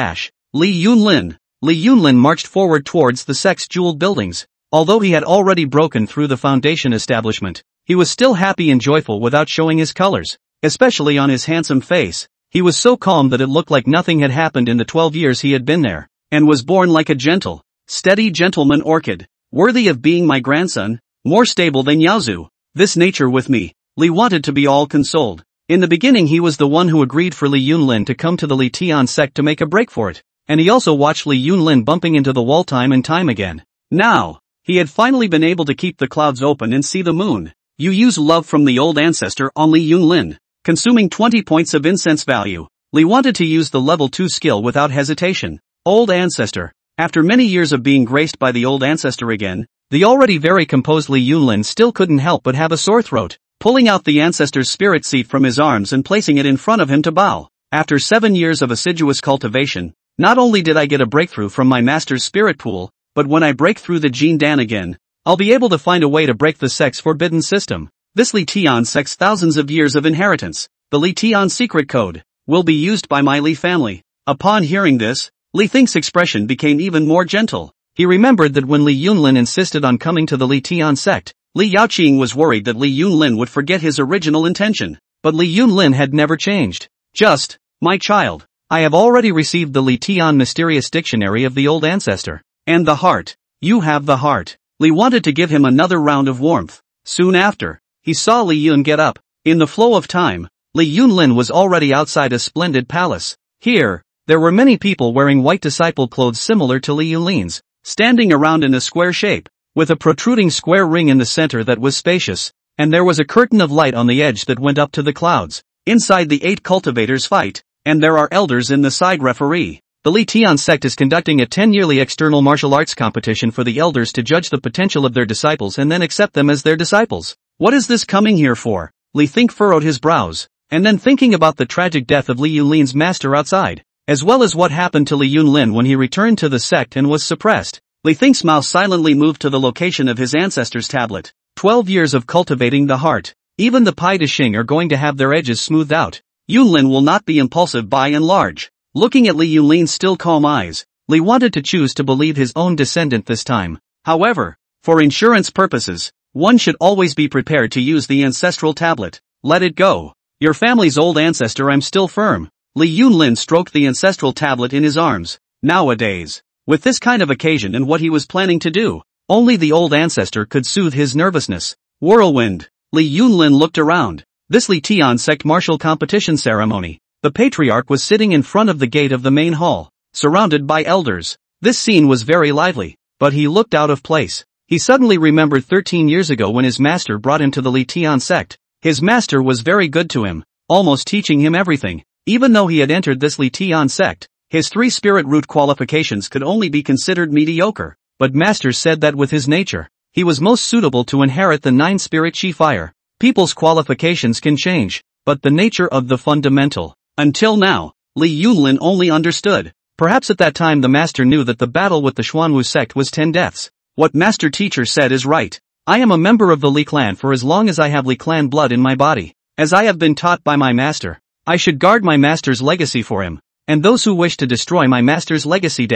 A: Li Yunlin. Li Yunlin marched forward towards the sect's jeweled buildings. Although he had already broken through the foundation establishment, he was still happy and joyful without showing his colors, especially on his handsome face. He was so calm that it looked like nothing had happened in the 12 years he had been there, and was born like a gentle, steady gentleman orchid, worthy of being my grandson, more stable than Yaozu. This nature with me. Li wanted to be all consoled. In the beginning he was the one who agreed for Li Yunlin to come to the Li Tian sect to make a break for it, and he also watched Li Yunlin bumping into the wall time and time again. Now, he had finally been able to keep the clouds open and see the moon. You use love from the old ancestor on Li Yunlin, consuming 20 points of incense value. Li wanted to use the level 2 skill without hesitation. Old ancestor. After many years of being graced by the old ancestor again, the already very composed Li Yunlin still couldn't help but have a sore throat, pulling out the ancestor's spirit seat from his arms and placing it in front of him to bow. After 7 years of assiduous cultivation, not only did I get a breakthrough from my master's spirit pool, but when I break through the Jin Dan again, I'll be able to find a way to break the sect's forbidden system. This Li Tian sect's thousands of years of inheritance, the Li Tian secret code, will be used by my Li family. Upon hearing this, Li Thing's expression became even more gentle. He remembered that when Li Yunlin insisted on coming to the Li Tian sect, Li Yaoqing was worried that Li Yunlin would forget his original intention. But Li Yunlin had never changed. Just, my child, I have already received the Li Tian mysterious dictionary of the old ancestor. And the heart. You have the heart. Li wanted to give him another round of warmth. Soon after, he saw Li Yun get up. In the flow of time, Li Yunlin was already outside a splendid palace. Here, there were many people wearing white disciple clothes similar to Li Yunlin's, standing around in a square shape, with a protruding square ring in the center that was spacious, and there was a curtain of light on the edge that went up to the clouds. Inside the 8 cultivators fight, and there are elders in the side referee. The Li Tian sect is conducting a 10-yearly external martial arts competition for the elders to judge the potential of their disciples and then accept them as their disciples. What is this coming here for? Li Think furrowed his brows. and then thinking about the tragic death of Li Yunlin's master outside, as well as what happened to Li Yunlin when he returned to the sect and was suppressed. Li Thing's mouse silently moved to the location of his ancestor's tablet. 12 years of cultivating the heart. Even the Pai De Xing are going to have their edges smoothed out. Yunlin will not be impulsive by and large. Looking at Li Yunlin's still calm eyes, Li wanted to choose to believe his own descendant this time. However, for insurance purposes, one should always be prepared to use the ancestral tablet. Let it go. Your family's old ancestor, I'm still firm. Li Yunlin stroked the ancestral tablet in his arms. Nowadays, with this kind of occasion and what he was planning to do, only the old ancestor could soothe his nervousness. Whirlwind. Li Yunlin looked around. This Li Tian sect martial competition ceremony. The patriarch was sitting in front of the gate of the main hall, surrounded by elders. This scene was very lively, but he looked out of place. He suddenly remembered 13 years ago when his master brought him to the Li Tian sect. His master was very good to him, almost teaching him everything. Even though he had entered this Li Tian sect, his 3 spirit root qualifications could only be considered mediocre, but master said that with his nature, he was most suitable to inherit the 9 spirit chi fire. People's qualifications can change, but the nature of the fundamental. Until now, Li Yunlin only understood. Perhaps at that time the master knew that the battle with the Xuanwu sect was 10 deaths. What master teacher said is right. I am a member of the Li clan for as long as I have Li clan blood in my body. As I have been taught by my master, I should guard my master's legacy for him, and those who wish to destroy my master's legacy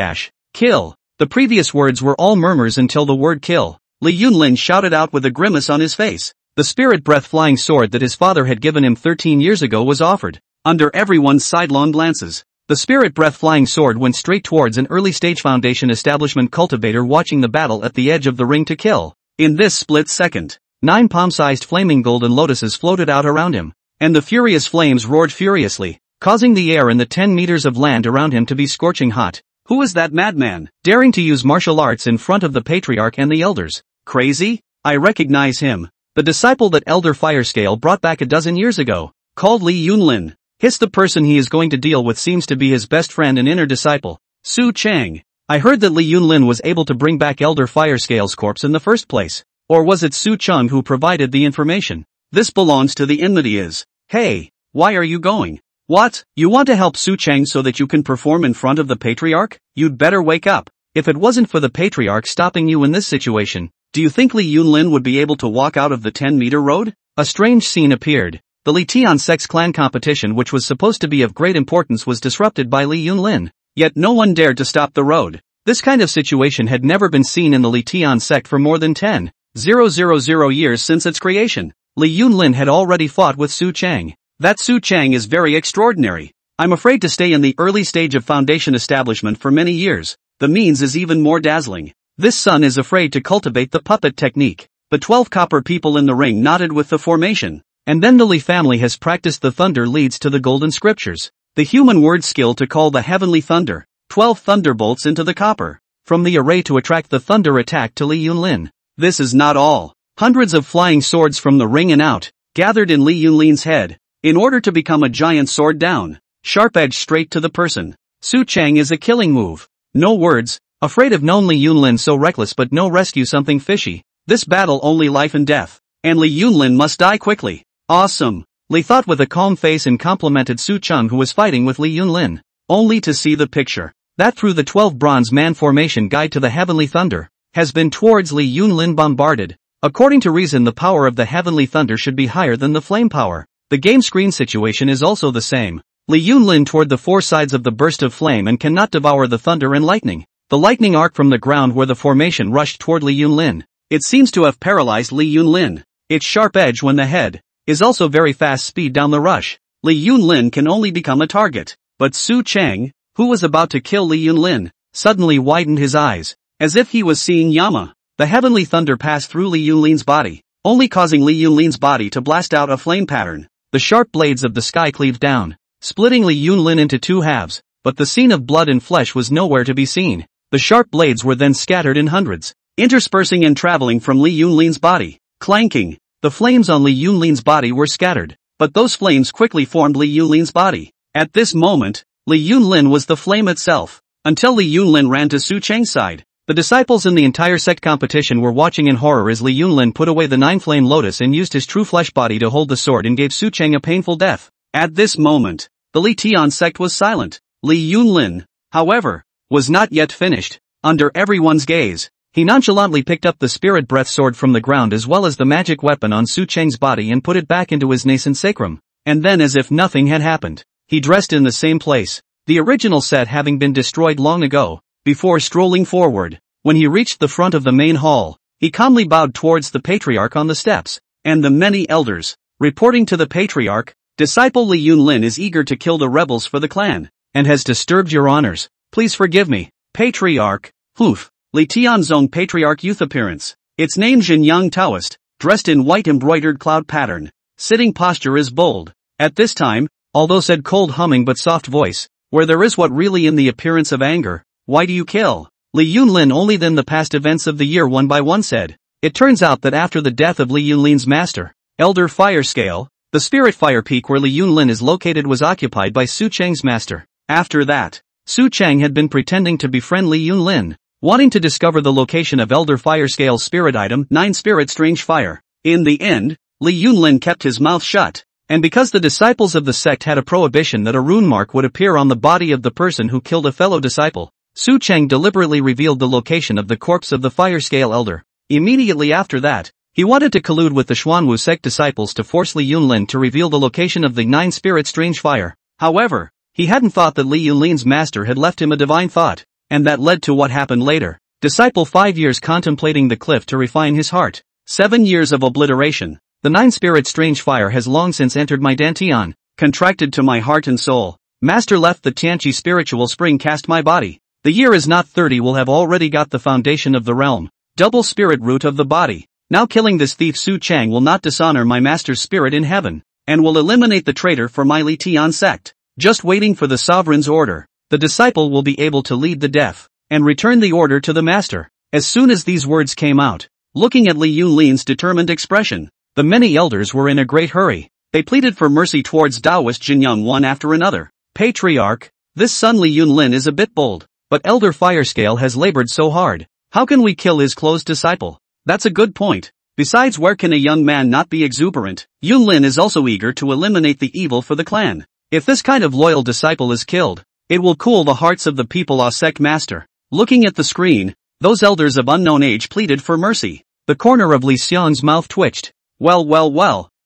A: kill. The previous words were all murmurs until the word kill. Li Yunlin shouted out with a grimace on his face. The spirit breath flying sword that his father had given him 13 years ago was offered. Under everyone's sidelong glances, the spirit breath flying sword went straight towards an early stage foundation establishment cultivator watching the battle at the edge of the ring to kill. In this split second, 9 palm-sized flaming golden lotuses floated out around him, and the furious flames roared furiously, causing the air and the 10 meters of land around him to be scorching hot. Who is that madman, daring to use martial arts in front of the patriarch and the elders? Crazy? I recognize him. The disciple that Elder Firescale brought back a dozen years ago, called Li Yunlin. The person he is going to deal with seems to be his best friend and inner disciple, Su Chang. I heard that Li Yunlin was able to bring back Elder Firescale's corpse in the first place. Or was it Su Chang who provided the information? This belongs to the enmity is. Hey, why are you going? What? You want to help Su Chang so that you can perform in front of the patriarch? You'd better wake up. If it wasn't for the patriarch stopping you in this situation, do you think Li Yunlin would be able to walk out of the 10-meter road? A strange scene appeared. The Li Tian sect's clan competition, which was supposed to be of great importance, was disrupted by Li Yunlin. Yet no one dared to stop the road. This kind of situation had never been seen in the Li Tian sect for more than 10,000 years since its creation. Li Yunlin had already fought with Su Chang. That Su Chang is very extraordinary. I'm afraid to stay in the early stage of foundation establishment for many years. The means is even more dazzling. This son is afraid to cultivate the puppet technique. The 12 copper people in the ring nodded with the formation. And then the Li family has practiced the thunder leads to the golden scriptures. The human word skill to call the heavenly thunder. 12 thunderbolts into the copper. From the array to attract the thunder attack to Li Yunlin. This is not all. Hundreds of flying swords from the ring and out, gathered in Li Yunlin's head, in order to become a giant sword down. Sharp edge straight to the person. Su Chang is a killing move. No words. Afraid of known Li Yunlin so reckless but no rescue something fishy. This battle only life and death. And Li Yunlin must die quickly. Awesome. Li thought with a calm face and complimented Su Chang who was fighting with Li Yunlin. Only to see the picture. That through the 12 bronze man formation guide to the heavenly thunder, has been towards Li Yunlin bombarded. According to reason the power of the heavenly thunder should be higher than the flame power. The game screen situation is also the same. Li Yunlin toward the 4 sides of the burst of flame and cannot devour the thunder and lightning. The lightning arc from the ground where the formation rushed toward Li Yunlin. It seems to have paralyzed Li Yunlin. Its sharp edge when the head is also very fast speed down the rush. Li Yunlin can only become a target. But Su Chang, who was about to kill Li Yunlin, suddenly widened his eyes, as if he was seeing Yama. The heavenly thunder passed through Li Yunlin's body, only causing Li Yunlin's body to blast out a flame pattern. The sharp blades of the sky cleaved down, splitting Li Yunlin into 2 halves, but the scene of blood and flesh was nowhere to be seen. The sharp blades were then scattered in hundreds, interspersing and traveling from Li Yunlin's body. Clanking. The flames on Li Yunlin's body were scattered, but those flames quickly formed Li Yunlin's body. At this moment, Li Yunlin was the flame itself, until Li Yunlin ran to Su Chang's side. The disciples in the entire sect competition were watching in horror as Li Yunlin put away the 9 flame lotus and used his true flesh body to hold the sword and gave Su Chang a painful death. At this moment, the Li Xiang sect was silent. Li Yunlin, however, was not yet finished. Under everyone's gaze, he nonchalantly picked up the spirit breath sword from the ground as well as the magic weapon on Su Cheng's body and put it back into his nascent sacrum. And then, as if nothing had happened, he dressed in the same place, the original set having been destroyed long ago. Before strolling forward, when he reached the front of the main hall, he calmly bowed towards the patriarch on the steps, and the many elders, reporting to the patriarch, "Disciple Li Yunlin is eager to kill the rebels for the clan, and has disturbed your honors. Please forgive me." Patriarch, Hoof, Li Tian's own patriarch youth appearance. Its name Xinjiang Taoist, dressed in white embroidered cloud pattern. Sitting posture is bold. At this time, although said cold humming but soft voice, where there is what really in the appearance of anger, "Why do you kill?" Li Yunlin only then the past events of the year one by one said. It turns out that after the death of Li Yunlin's master, Elder Fire Scale, the spirit fire peak where Li Yunlin is located was occupied by Su Cheng's master. After that, Su Cheng had been pretending to befriend Li Yunlin, wanting to discover the location of Elder Fire Scale's spirit item, 9 Spirit Strange Fire. In the end, Li Yunlin kept his mouth shut, and because the disciples of the sect had a prohibition that a rune mark would appear on the body of the person who killed a fellow disciple, Su Cheng deliberately revealed the location of the corpse of the Fire Scale Elder. Immediately after that, he wanted to collude with the Xuanwu sect disciples to force Li Yunlin to reveal the location of the 9 Spirit Strange Fire. However, he hadn't thought that Li Yunlin's master had left him a divine thought, and that led to what happened later. Disciple 5 years contemplating the cliff to refine his heart. 7 years of obliteration. The 9 Spirit Strange Fire has long since entered my dantian, contracted to my heart and soul. Master left the Tianqi spiritual spring cast my body. The year is not 30 will have already got the foundation of the realm. Double spirit root of the body. Now killing this thief Su Cheng will not dishonor my master's spirit in heaven, and will eliminate the traitor for my Li Tian sect. Just waiting for the sovereign's order, the disciple will be able to lead the death, and return the order to the master. As soon as these words came out, looking at Li Yunlin's determined expression, the many elders were in a great hurry. They pleaded for mercy towards Taoist Xinjiang one after another. Patriarch, this son Li Yunlin is a bit bold, but Elder Firescale has labored so hard. How can we kill his close disciple? That's a good point. Besides, where can a young man not be exuberant? Yunlin is also eager to eliminate the evil for the clan. If this kind of loyal disciple is killed, it will cool the hearts of the people of sect master. Looking at the screen, those elders of unknown age pleaded for mercy. The corner of Li Xiang's mouth twitched. Well,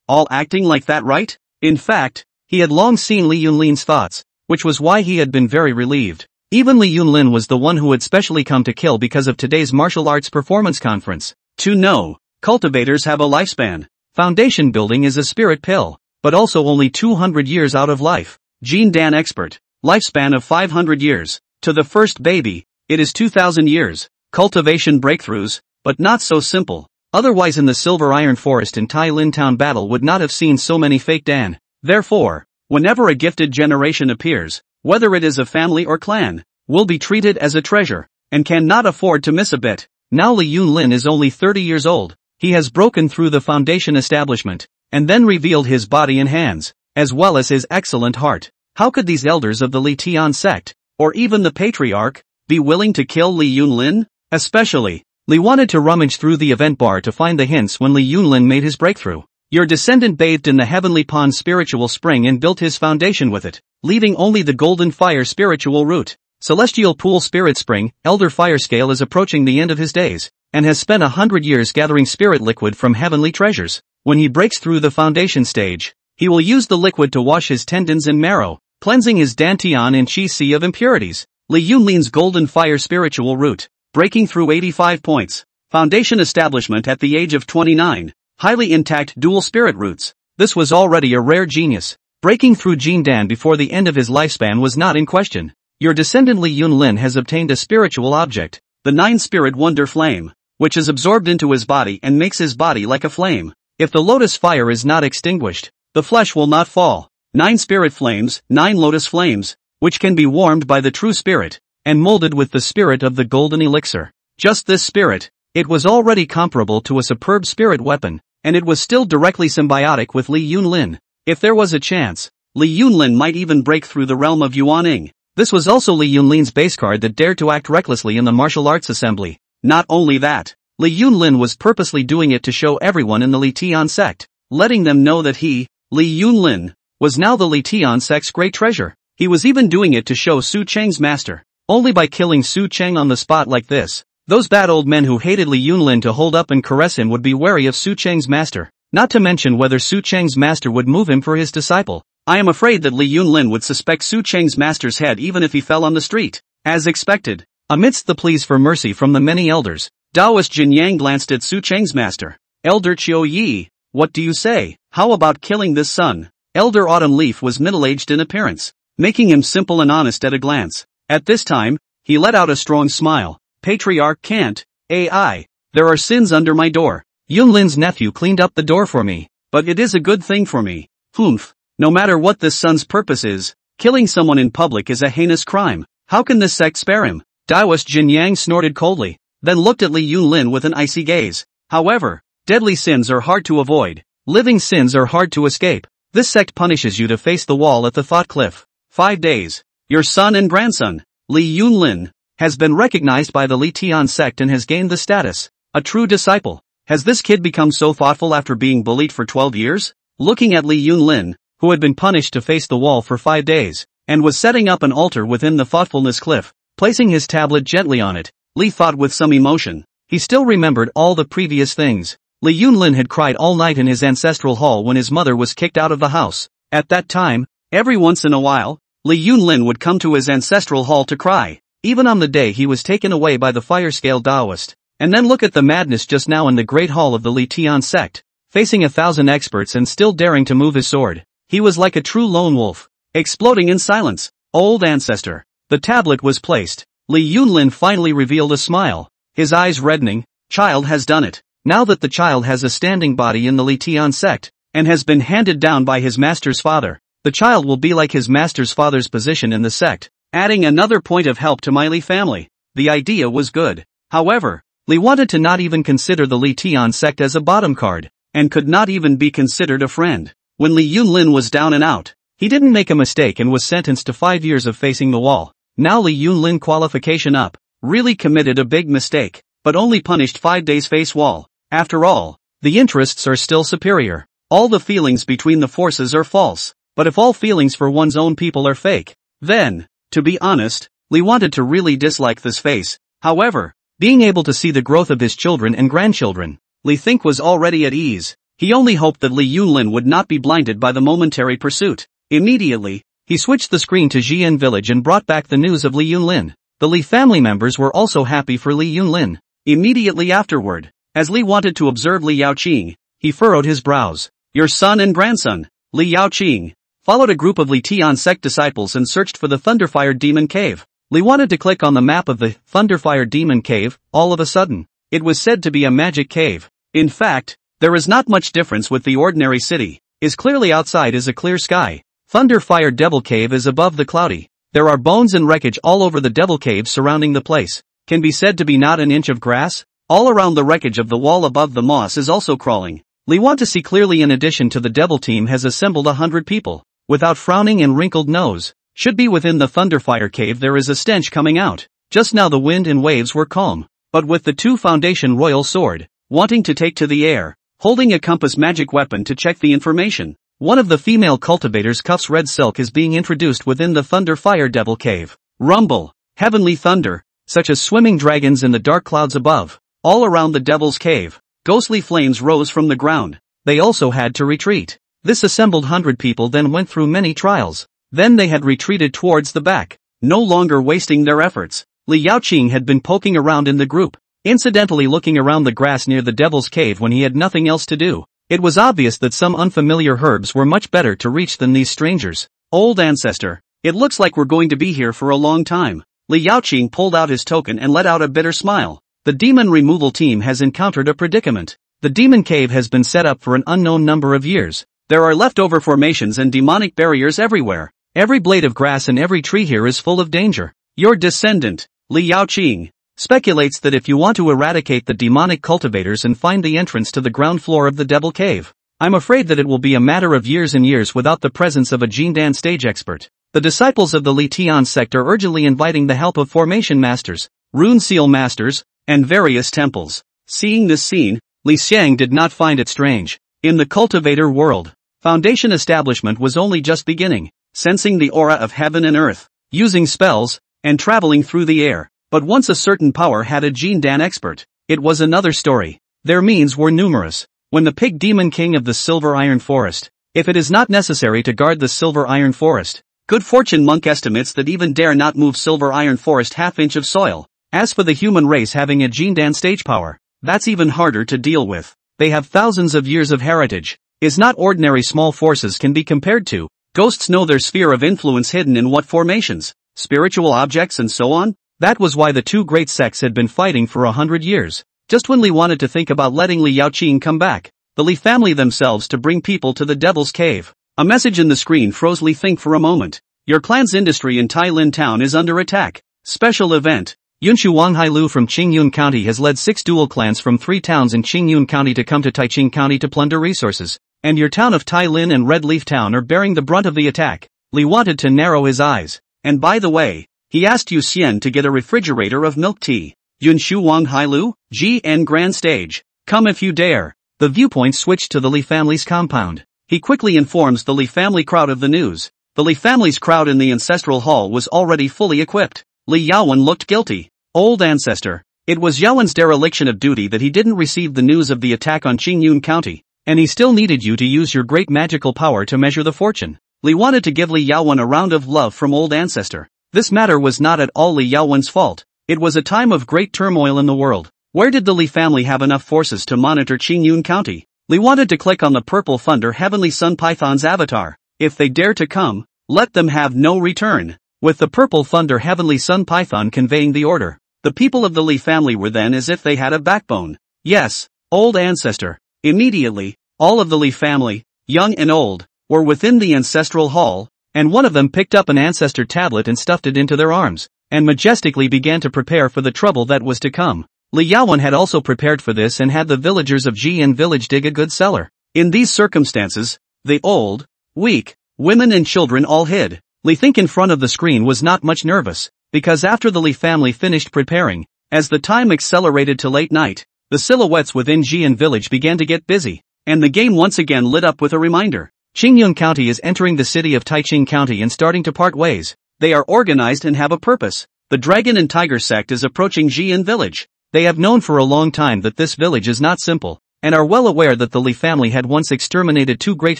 A: all acting like that, right? In fact, he had long seen Li Yunlin's thoughts, which was why he had been very relieved. Even Li Yunlin was the one who had specially come to kill because of today's martial arts performance conference. To know, cultivators have a lifespan. Foundation building is a spirit pill, but also only 200 years out of life. Gene Dan expert. Lifespan of 500 years. To the first baby, it is 2,000 years. Cultivation breakthroughs, but not so simple. Otherwise in the Silver Iron Forest in Tai Lin Town battle would not have seen so many fake Dan. Therefore, whenever a gifted generation appears, whether it is a family or clan, will be treated as a treasure, and cannot afford to miss a bit. Now Li Yunlin is only 30 years old. He has broken through the foundation establishment, and then revealed his body and hands, as well as his excellent heart. How could these elders of the Li Tian sect, or even the patriarch, be willing to kill Li Yunlin? Especially, Li wanted to rummage through the event bar to find the hints when Li Yunlin made his breakthrough. Your descendant bathed in the heavenly pond spiritual spring and built his foundation with it, leaving only the golden fire spiritual root. Celestial Pool Spirit Spring, Elder Firescale is approaching the end of his days, and has spent 100 years gathering spirit liquid from heavenly treasures. When he breaks through the foundation stage, he will use the liquid to wash his tendons and marrow, cleansing his dantian and chi sea of impurities. Li Yunlin's golden fire spiritual root, breaking through 85 points. Foundation establishment at the age of 29, highly intact dual spirit roots. This was already a rare genius. Breaking through Gene Dan before the end of his lifespan was not in question. Your descendant Li Yunlin has obtained a spiritual object, the 9 Spirit Wonder Flame, which is absorbed into his body and makes his body like a flame. If the lotus fire is not extinguished, the flesh will not fall. 9 spirit flames, 9 lotus flames, which can be warmed by the true spirit, and molded with the spirit of the golden elixir. Just this spirit, it was already comparable to a superb spirit weapon, and it was still directly symbiotic with Li Yunlin. If there was a chance, Li Yunlin might even break through the realm of Yuaning. This was also Li Yunlin's base card that dared to act recklessly in the martial arts assembly. Not only that, Li Yunlin was purposely doing it to show everyone in the Li Tian sect, letting them know that he, Li Yunlin, was now the Li Xiang sect's great treasure. He was even doing it to show Su Cheng's master. Only by killing Su Cheng on the spot like this, those bad old men who hated Li Yunlin to hold up and caress him would be wary of Su Cheng's master, not to mention whether Su Cheng's master would move him for his disciple. I am afraid that Li Yunlin would suspect Su Cheng's master's head even if he fell on the street. As expected, amidst the pleas for mercy from the many elders, Taoist Jin Yang glanced at Su Cheng's master. Elder Qiu Yi, what do you say? How about killing this son? Elder Autumn Leaf was middle-aged in appearance, making him simple and honest at a glance. At this time, he let out a strong smile. Patriarch can't. There are sins under my door. Yunlin's nephew cleaned up the door for me, but it is a good thing for me. Humph. No matter what this son's purpose is, killing someone in public is a heinous crime. How can this sect spare him? Taoist Jin Yang snorted coldly, then looked at Li Yunlin with an icy gaze. However, deadly sins are hard to avoid. Living sins are hard to escape. This sect punishes you to face the wall at the thought cliff. 5 days. Your son and grandson, Li Yunlin, has been recognized by the Li Xiang sect and has gained the status, a true disciple. Has this kid become so thoughtful after being bullied for 12 years? Looking at Li Yunlin, who had been punished to face the wall for 5 days, and was setting up an altar within the thoughtfulness cliff, placing his tablet gently on it, Li thought with some emotion. He still remembered all the previous things. Li Yunlin had cried all night in his ancestral hall when his mother was kicked out of the house. At that time, every once in a while, Li Yunlin would come to his ancestral hall to cry, even on the day he was taken away by the fire-scale Taoist. And then look at the madness just now in the great hall of the Li Xiang sect, facing 1,000 experts and still daring to move his sword. He was like a true lone wolf, exploding in silence. Old ancestor. The tablet was placed. Li Yunlin finally revealed a smile, his eyes reddening. Child has done it. Now that the child has a standing body in the Li Xiang sect, and has been handed down by his master's father, the child will be like his master's father's position in the sect, adding another point of help to my Li family. The idea was good. However, Li wanted to not even consider the Li Xiang sect as a bottom card, and could not even be considered a friend. When Li Yunlin was down and out, he didn't make a mistake and was sentenced to 5 years of facing the wall. Now Li Yunlin qualification up, really committed a big mistake, but only punished 5 days face wall. After all, the interests are still superior. All the feelings between the forces are false, but if all feelings for one's own people are fake, then, to be honest, Li wanted to really dislike this face. However, being able to see the growth of his children and grandchildren, Li think was already at ease. He only hoped that Li Yunlin would not be blinded by the momentary pursuit. Immediately, he switched the screen to Jian village and brought back the news of Li Yunlin. The Li family members were also happy for Li Yunlin. Immediately afterward, as Li wanted to observe Li Yaoqing, he furrowed his brows. Your son and grandson, Li Yaoqing, followed a group of Li Xiang sect disciples and searched for the Thunderfire Demon Cave. Li wanted to click on the map of the Thunderfire Demon Cave. All of a sudden, it was said to be a magic cave. In fact, there is not much difference with the ordinary city. Is clearly outside is a clear sky. Thunderfire Devil Cave is above the cloudy. There are bones and wreckage all over the Devil Cave surrounding the place. Can be said to be not an inch of grass. All around the wreckage of the wall above the moss is also crawling. Li want to see clearly. In addition to the Devil team has assembled 100 people. Without frowning and wrinkled nose. Should be within the Thunderfire Cave. There is a stench coming out. Just now the wind and waves were calm. But with the 2 foundation royal sword, wanting to take to the air, holding a compass magic weapon to check the information. One of the female cultivators' cuffs red silk is being introduced within the Thunderfire Devil Cave. Rumble. Heavenly thunder, such as swimming dragons in the dark clouds above. All around the Devil's Cave, ghostly flames rose from the ground. They also had to retreat. This assembled 100 people then went through many trials. Then they had retreated towards the back, no longer wasting their efforts. Li Yaoqing had been poking around in the group, incidentally looking around the grass near the Devil's Cave when he had nothing else to do. It was obvious that some unfamiliar herbs were much better to reach than these strangers. Old ancestor, it looks like we're going to be here for a long time. Li Yaoqing pulled out his token and let out a bitter smile. The demon removal team has encountered a predicament. The demon cave has been set up for an unknown number of years. There are leftover formations and demonic barriers everywhere. Every blade of grass and every tree here is full of danger. Your descendant, Li Yaoqing, speculates that if you want to eradicate the demonic cultivators and find the entrance to the ground floor of the Devil Cave, I'm afraid that it will be a matter of years and years without the presence of a Jindan stage expert. The disciples of the Li Xiang sect are urgently inviting the help of formation masters, rune seal masters, and various temples. Seeing this scene, Li Xiang did not find it strange. In the cultivator world, Foundation establishment was only just beginning, sensing the aura of heaven and earth, using spells, and traveling through the air. But once a certain power had a Jin Dan expert, it was another story. Their means were numerous. When the pig demon king of the Silver Iron Forest, if it is not necessary to guard the Silver Iron Forest, good fortune monk estimates that even dare not move Silver Iron Forest half-inch of soil. As for the human race having a Jin Dan stage power, that's even harder to deal with. They have thousands of years of heritage. Is not ordinary small forces can be compared to. Ghosts know their sphere of influence hidden in what formations, spiritual objects and so on. That was why the two great sects had been fighting for 100 years. Just when Li wanted to think about letting Li Xiang come back, the Li family themselves to bring people to the Devil's Cave. A message in the screen froze Li think for a moment. Your clan's industry in Tai Lin Town is under attack. Special event. Yunshu Wanghailu from Qingyun County has led 6 dual clans from 3 towns in Qingyun County to come to Taiqing County to plunder resources. And your town of Tai Lin and Red Leaf Town are bearing the brunt of the attack. Li wanted to narrow his eyes. And by the way, he asked Yu Xian to get a refrigerator of milk tea. Yunshu Wanghailu, GN Grand Stage. Come if you dare. The viewpoint switched to the Li family's compound. He quickly informs the Li family crowd of the news. The Li family's crowd in the ancestral hall was already fully equipped. Li Yaowen looked guilty. Old ancestor. It was Yaowen's dereliction of duty that he didn't receive the news of the attack on Qingyun County, and he still needed you to use your great magical power to measure the fortune. Li wanted to give Li Yaowen a round of love from old ancestor. This matter was not at all Li Yaowen's fault. It was a time of great turmoil in the world. Where did the Li family have enough forces to monitor Qingyun County? Li wanted to click on the purple thunder Heavenly Sun Python's avatar. If they dare to come, let them have no return. With the purple thunder Heavenly Sun Python conveying the order, the people of the Li family were then as if they had a backbone. Yes, old ancestor. Immediately, all of the Li family, young and old, were within the ancestral hall, and one of them picked up an ancestor tablet and stuffed it into their arms, and majestically began to prepare for the trouble that was to come. Li Yaowen had also prepared for this and had the villagers of Jian village dig a good cellar. In these circumstances, the old, weak, women and children all hid. Li think in front of the screen was not much nervous, because after the Li family finished preparing, as the time accelerated to late night, the silhouettes within Jian village began to get busy, and the game once again lit up with a reminder. Qingyun County is entering the city of Taiqing County and starting to part ways. They are organized and have a purpose. The Dragon and Tiger sect is approaching Jian village. They have known for a long time that this village is not simple, and are well aware that the Li family had once exterminated 2 great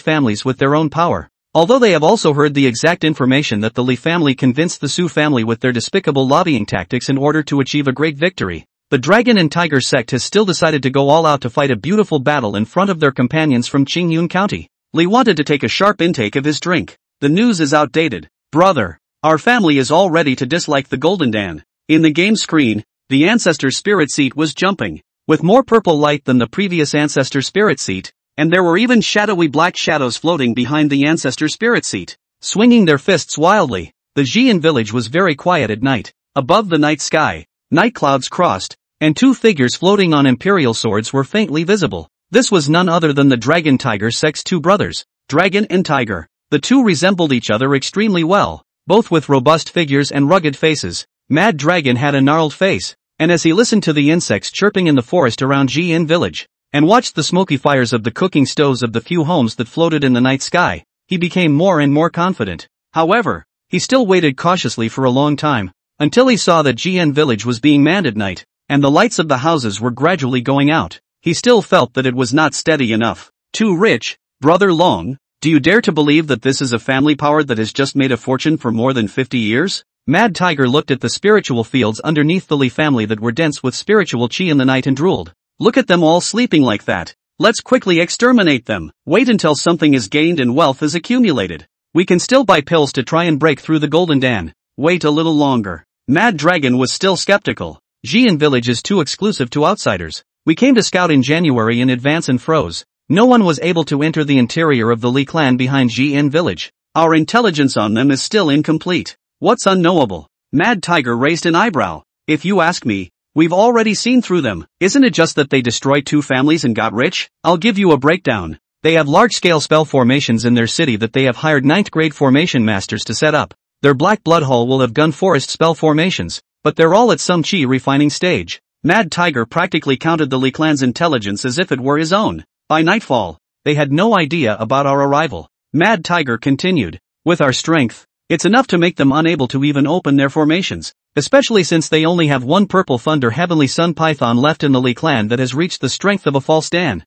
A: families with their own power. Although they have also heard the exact information that the Li family convinced the Su family with their despicable lobbying tactics in order to achieve a great victory, the Dragon and Tiger sect has still decided to go all out to fight a beautiful battle in front of their companions from Qingyun County. Li wanted to take a sharp intake of his drink. The news is outdated. Brother, our family is all ready to dislike the Golden Dan. In the game screen, the ancestor spirit seat was jumping, with more purple light than the previous ancestor spirit seat, and there were even shadowy black shadows floating behind the ancestor spirit seat, swinging their fists wildly. The Jian village was very quiet at night. Above the night sky, night clouds crossed, and 2 figures floating on imperial swords were faintly visible. This was none other than the Dragon Tiger sect's 2 brothers, Dragon and Tiger. The 2 resembled each other extremely well, both with robust figures and rugged faces. Mad Dragon had a gnarled face, and as he listened to the insects chirping in the forest around Jian village, and watched the smoky fires of the cooking stoves of the few homes that floated in the night sky, he became more and more confident. However, he still waited cautiously for a long time, until he saw that Jian village was being manned at night, and the lights of the houses were gradually going out. He still felt that it was not steady enough. Too rich, Brother Long, do you dare to believe that this is a family power that has just made a fortune for more than 50 years? Mad Tiger looked at the spiritual fields underneath the Li family that were dense with spiritual chi in the night and drooled. Look at them all sleeping like that. Let's quickly exterminate them. Wait until something is gained and wealth is accumulated. We can still buy pills to try and break through the Golden Dan. Wait a little longer. Mad Dragon was still skeptical. Jian village is too exclusive to outsiders. We came to scout in January in advance and froze. No one was able to enter the interior of the Li clan behind Jian village. Our intelligence on them is still incomplete. What's unknowable? Mad Tiger raised an eyebrow. If you ask me, we've already seen through them. Isn't it just that they destroyed 2 families and got rich? I'll give you a breakdown. They have large-scale spell formations in their city that they have hired 9th grade formation masters to set up. Their Black Blood Hall will have gun forest spell formations, but they're all at some chi refining stage. Mad Tiger practically counted the Li clan's intelligence as if it were his own. By nightfall, they had no idea about our arrival. Mad Tiger continued. With our strength, it's enough to make them unable to even open their formations, especially since they only have one purple thunder heavenly sun python left in the Li clan that has reached the strength of a false Dan.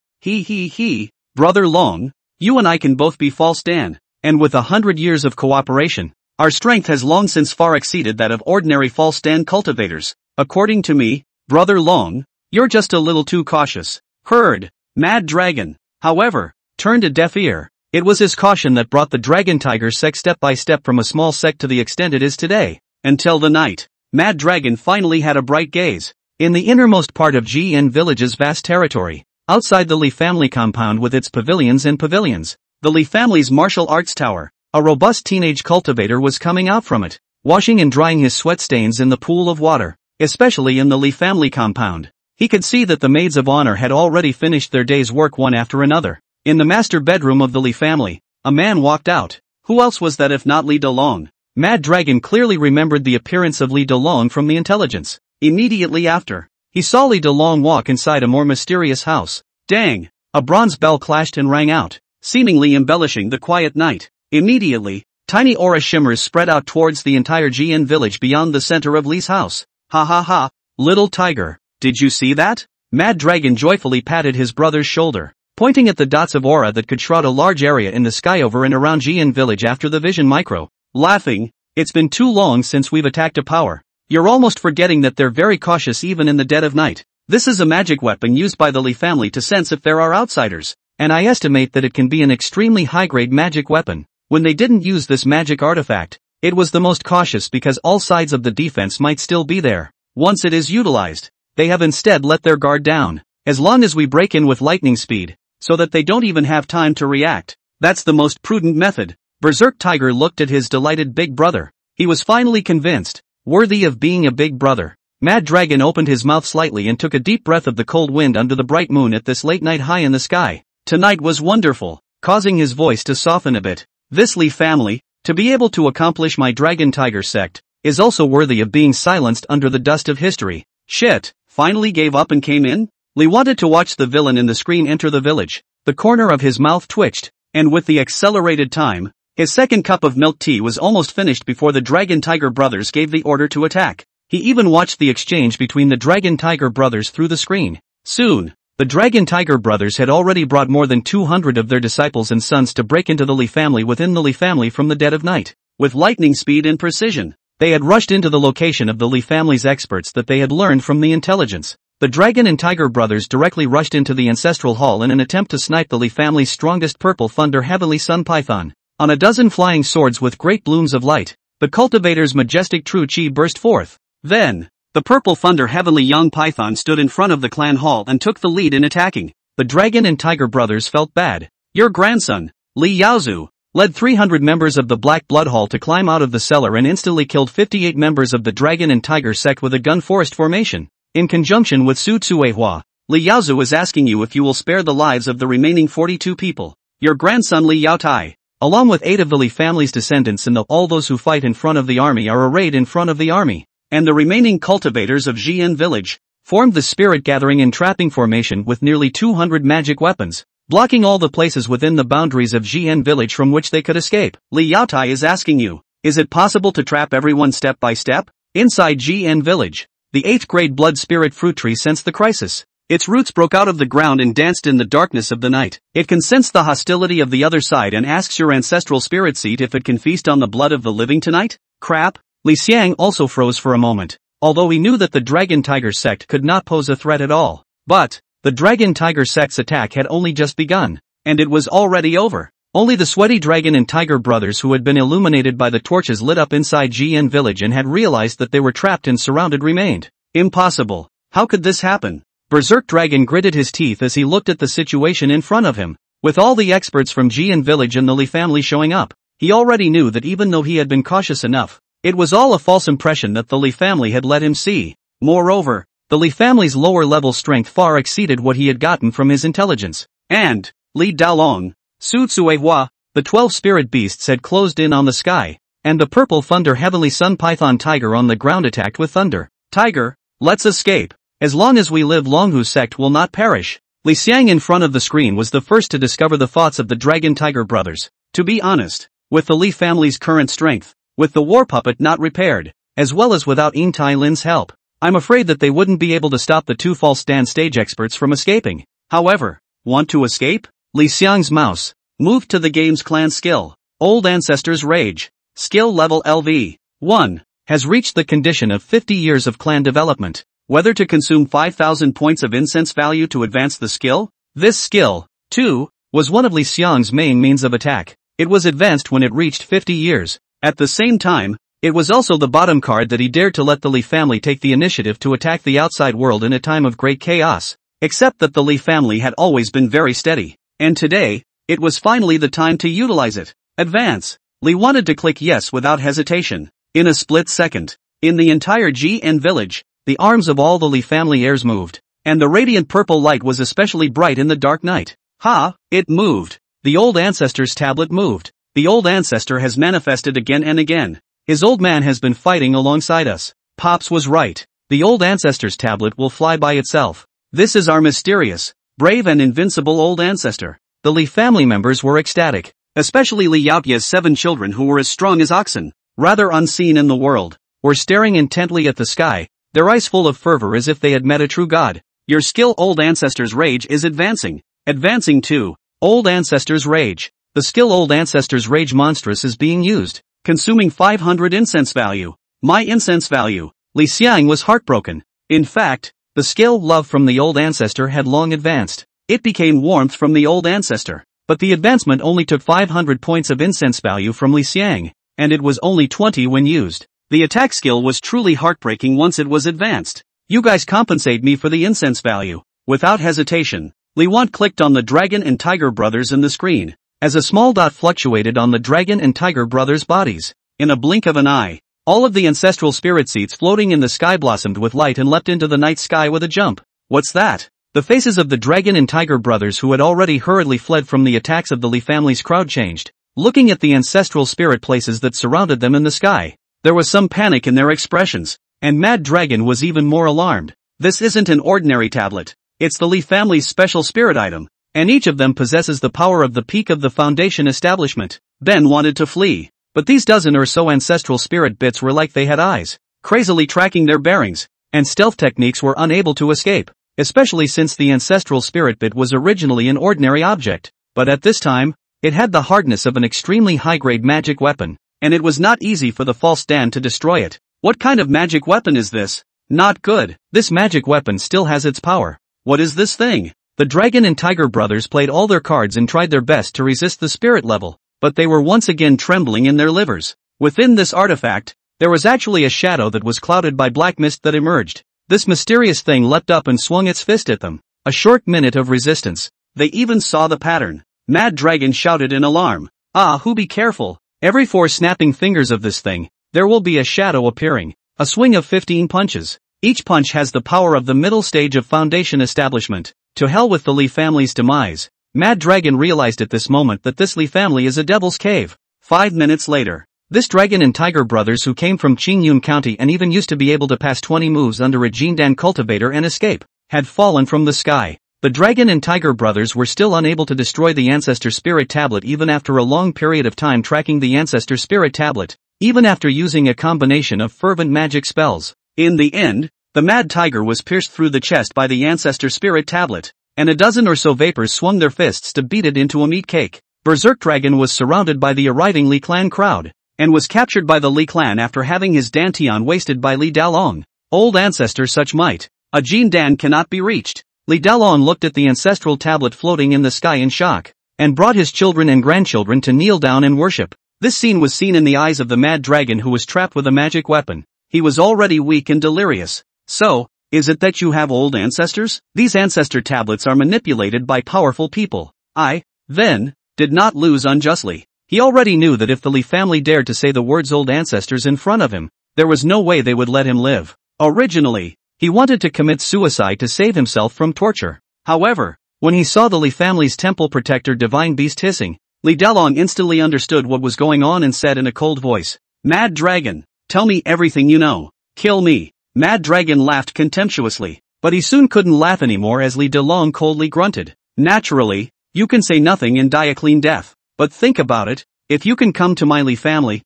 A: Brother Long, you and I can both be false Dan, and with 100 years of cooperation, our strength has long since far exceeded that of ordinary false Dan cultivators. According to me, Brother Long, you're just a little too cautious. Heard. Mad Dragon, however, turned a deaf ear. It was his caution that brought the Dragon Tiger sect step by step from a small sect to the extent it is today. Until the night, Mad Dragon finally had a bright gaze. In the innermost part of GN Village's vast territory, outside the Li family compound with its pavilions and pavilions, the Li family's martial arts tower, a robust teenage cultivator was coming out from it, washing and drying his sweat stains in the pool of water, especially in the Li family compound. He could see that the maids of honor had already finished their day's work one after another. In the master bedroom of the Li family, a man walked out. Who else was that if not Li Delong? Mad Dragon clearly remembered the appearance of Li Delong from the intelligence. Immediately after, he saw Li Delong walk inside a more mysterious house. Dang! A bronze bell clashed and rang out, seemingly embellishing the quiet night. Immediately, tiny aura shimmers spread out towards the entire GN village beyond the center of Li's house. Ha ha ha! Little tiger, did you see that? Mad Dragon joyfully patted his brother's shoulder, pointing at the dots of aura that could shroud a large area in the sky over and around GN village after the vision micro. Laughing, it's been too long since we've attacked a power. You're almost forgetting that they're very cautious even in the dead of night. This is a magic weapon used by the Li family to sense if there are outsiders, and I estimate that it can be an extremely high-grade magic weapon. When they didn't use this magic artifact, it was the most cautious because all sides of the defense might still be there. Once it is utilized, they have instead let their guard down. As long as we break in with lightning speed, so that they don't even have time to react, that's the most prudent method. Berserk Tiger looked at his delighted big brother. He was finally convinced, worthy of being a big brother. Mad Dragon opened his mouth slightly and took a deep breath of the cold wind under the bright moon at this late night high in the sky. Tonight was wonderful, causing his voice to soften a bit. This Li family, to be able to accomplish my Dragon Tiger sect, is also worthy of being silenced under the dust of history. Shit, finally gave up and came in? Li wanted to watch the villain in the screen enter the village. The corner of his mouth twitched, and with the accelerated time, his second cup of milk tea was almost finished before the Dragon Tiger brothers gave the order to attack. He even watched the exchange between the Dragon Tiger brothers through the screen. Soon, the Dragon Tiger brothers had already brought more than 200 of their disciples and sons to break into the Li family within the Li family from the dead of night. With lightning speed and precision, they had rushed into the location of the Li family's experts that they had learned from the intelligence. The Dragon and Tiger brothers directly rushed into the ancestral hall in an attempt to snipe the Li family's strongest purple thunder heavenly sun python. On a dozen flying swords with great blooms of light, the cultivator's majestic true chi burst forth. Then, the purple thunder heavenly young python stood in front of the clan hall and took the lead in attacking. The Dragon and Tiger brothers felt bad. Your grandson, Li Yaozu, led 300 members of the Black Blood Hall to climb out of the cellar and instantly killed 58 members of the Dragon and Tiger sect with a gun forest formation. In conjunction with Su Tsuehua, Li Yaozu is asking you if you will spare the lives of the remaining 42 people. Your grandson Li Yaotai, along with 8 of the Li family's descendants and all those who fight in front of the army are arrayed in front of the army, and the remaining cultivators of Jian village, formed the spirit gathering and trapping formation with nearly 200 magic weapons, blocking all the places within the boundaries of Jian village from which they could escape. Li Yaotai is asking you, is it possible to trap everyone step by step? Inside Jian village, the 8th grade blood spirit fruit tree sensed the crisis. Its roots broke out of the ground and danced in the darkness of the night. It can sense the hostility of the other side and asks your ancestral spirit seed if it can feast on the blood of the living tonight? Crap. Li Xiang also froze for a moment, although he knew that the Dragon Tiger sect could not pose a threat at all. But, the Dragon Tiger sect's attack had only just begun, and it was already over. Only the sweaty Dragon and Tiger brothers who had been illuminated by the torches lit up inside Jian village and had realized that they were trapped and surrounded remained. Impossible. How could this happen? Berserk Dragon gritted his teeth as he looked at the situation in front of him. With all the experts from Jian village and the Li family showing up, he already knew that even though he had been cautious enough, it was all a false impression that the Li family had let him see. Moreover, the Li family's lower-level strength far exceeded what he had gotten from his intelligence. And, Li Daolong, Su Tsuehua, the 12 spirit beasts had closed in on the sky, and the purple thunder heavenly sun python tiger on the ground attacked with thunder. Tiger, let's escape. As long as we live Longhu sect will not perish. Li Xiang in front of the screen was the first to discover the thoughts of the Dragon Tiger brothers. To be honest, with the Li family's current strength, with the war puppet not repaired, as well as without Ying Tai Lin's help, I'm afraid that they wouldn't be able to stop the two false stand stage experts from escaping. However, want to escape? Li Xiang's mouse moved to the game's clan skill. Old Ancestors Rage. Skill level LV 1 has reached the condition of 50 years of clan development. Whether to consume 5,000 points of incense value to advance the skill? This skill, too, was one of Li Xiang's main means of attack. It was advanced when it reached 50 years. At the same time, it was also the bottom card that he dared to let the Li family take the initiative to attack the outside world in a time of great chaos. Except that the Li family had always been very steady. And today, it was finally the time to utilize it. Advance. Li wanted to click yes without hesitation. In a split second, in the entire GN village, the arms of all the Li family heirs moved, and the radiant purple light was especially bright in the dark night. Ha! It moved. The old ancestor's tablet moved. The old ancestor has manifested again and again. His old man has been fighting alongside us. Pops was right. The old ancestor's tablet will fly by itself. This is our mysterious, brave and invincible old ancestor. The Li family members were ecstatic, especially Li Yaopia's 7 children who were as strong as oxen, rather unseen in the world, were staring intently at the sky, their eyes full of fervor as if they had met a true god. Your skill Old Ancestors Rage is advancing. Advancing too. Old Ancestors Rage. The skill Old Ancestors Rage Monstrous is being used, consuming 500 incense value. My incense value. Li Xiang was heartbroken. In fact, the skill Love from the Old Ancestor had long advanced. It became Warmth from the Old Ancestor. But the advancement only took 500 points of incense value from Li Xiang, and it was only 20 when used. The attack skill was truly heartbreaking once it was advanced. You guys compensate me for the incense value. Without hesitation, Li Wan clicked on the Dragon and Tiger brothers in the screen, as a small dot fluctuated on the Dragon and Tiger brothers' bodies. In a blink of an eye, all of the ancestral spirit seeds floating in the sky blossomed with light and leapt into the night sky with a jump. What's that? The faces of the Dragon and Tiger brothers who had already hurriedly fled from the attacks of the Li family's crowd changed, looking at the ancestral spirit places that surrounded them in the sky. There was some panic in their expressions, and Mad Dragon was even more alarmed. This isn't an ordinary tablet. It's the Li family's special spirit item, and each of them possesses the power of the peak of the Foundation establishment. Ben wanted to flee, but these dozen or so ancestral spirit bits were like they had eyes, crazily tracking their bearings, and stealth techniques were unable to escape, especially since the ancestral spirit bit was originally an ordinary object, but at this time, it had the hardness of an extremely high-grade magic weapon, and it was not easy for the false stand to destroy it. What kind of magic weapon is this? Not good. This magic weapon still has its power. What is this thing? The Dragon and Tiger brothers played all their cards and tried their best to resist the spirit level, but they were once again trembling in their livers. Within this artifact, there was actually a shadow that was clouded by black mist that emerged. This mysterious thing leapt up and swung its fist at them. A short minute of resistance. They even saw the pattern. Mad Dragon shouted in alarm. Ah, who be careful. Every 4 snapping fingers of this thing, there will be a shadow appearing. A swing of 15 punches. Each punch has the power of the middle stage of Foundation establishment. To hell with the Li family's demise. Mad Dragon realized at this moment that this Li family is a devil's cave. 5 minutes later, this Dragon and Tiger brothers who came from Qingyun County and even used to be able to pass 20 moves under a Jindan cultivator and escape, had fallen from the sky. The Dragon and Tiger brothers were still unable to destroy the Ancestor Spirit Tablet even after a long period of time tracking the Ancestor Spirit Tablet, even after using a combination of fervent magic spells. In the end, the Mad Tiger was pierced through the chest by the Ancestor Spirit Tablet, and a dozen or so vapors swung their fists to beat it into a meat cake. Berserk Dragon was surrounded by the arriving Li Clan crowd, and was captured by the Li Clan after having his Dantian wasted by Li Dalong. Old Ancestor such might. A Jindan cannot be reached. Li Dalong looked at the ancestral tablet floating in the sky in shock, and brought his children and grandchildren to kneel down and worship. This scene was seen in the eyes of the Mad Dragon who was trapped with a magic weapon. He was already weak and delirious. So, is it that you have old ancestors? These ancestor tablets are manipulated by powerful people. I, then, did not lose unjustly. He already knew that if the Li family dared to say the words old ancestors in front of him, there was no way they would let him live. Originally, he wanted to commit suicide to save himself from torture. However, when he saw the Li family's temple protector Divine Beast hissing, Li Dalong instantly understood what was going on and said in a cold voice, "Mad Dragon, tell me everything you know. Kill me." Mad Dragon laughed contemptuously. But he soon couldn't laugh anymore as Li Delong coldly grunted. Naturally, you can say nothing and die a clean death. But think about it, if you can come to my Li family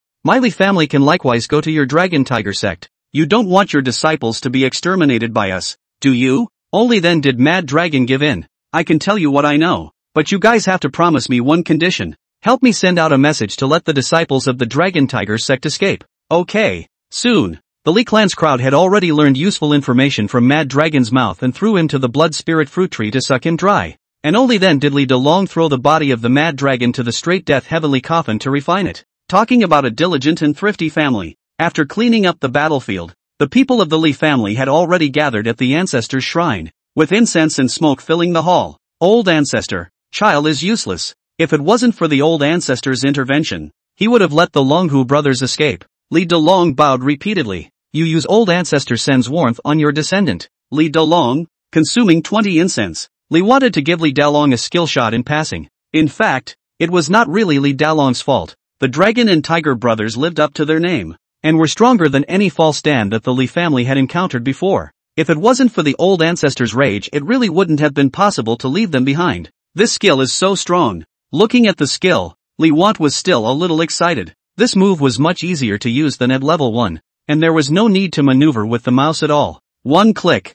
A: can likewise go to your dragon tiger sect. You don't want your disciples to be exterminated by us, do you? Only then did Mad Dragon give in. I can tell you what I know, but you guys have to promise me one condition. Help me send out a message to let the disciples of the Dragon Tiger sect escape. Okay, soon. The Li Clan's crowd had already learned useful information from Mad Dragon's mouth and threw him to the blood spirit fruit tree to suck him dry. And only then did Li Delong throw the body of the Mad Dragon to the straight death heavenly coffin to refine it. Talking about a diligent and thrifty family. After cleaning up the battlefield, the people of the Li family had already gathered at the ancestor's shrine, with incense and smoke filling the hall. Old ancestor, child is useless. If it wasn't for the old ancestor's intervention, he would have let the Longhu brothers escape. Li Delong bowed repeatedly. You use old ancestor sends warmth on your descendant. Li Delong, consuming 20 incense. Li wanted to give Li Dalong a skill shot in passing. In fact, it was not really Li Dalong's fault. The dragon and tiger brothers lived up to their name, and were stronger than any false stand that the Li family had encountered before. If it wasn't for the old ancestor's rage, it really wouldn't have been possible to leave them behind. This skill is so strong. Looking at the skill, Li Want was still a little excited. This move was much easier to use than at level 1, and there was no need to maneuver with the mouse at all. One click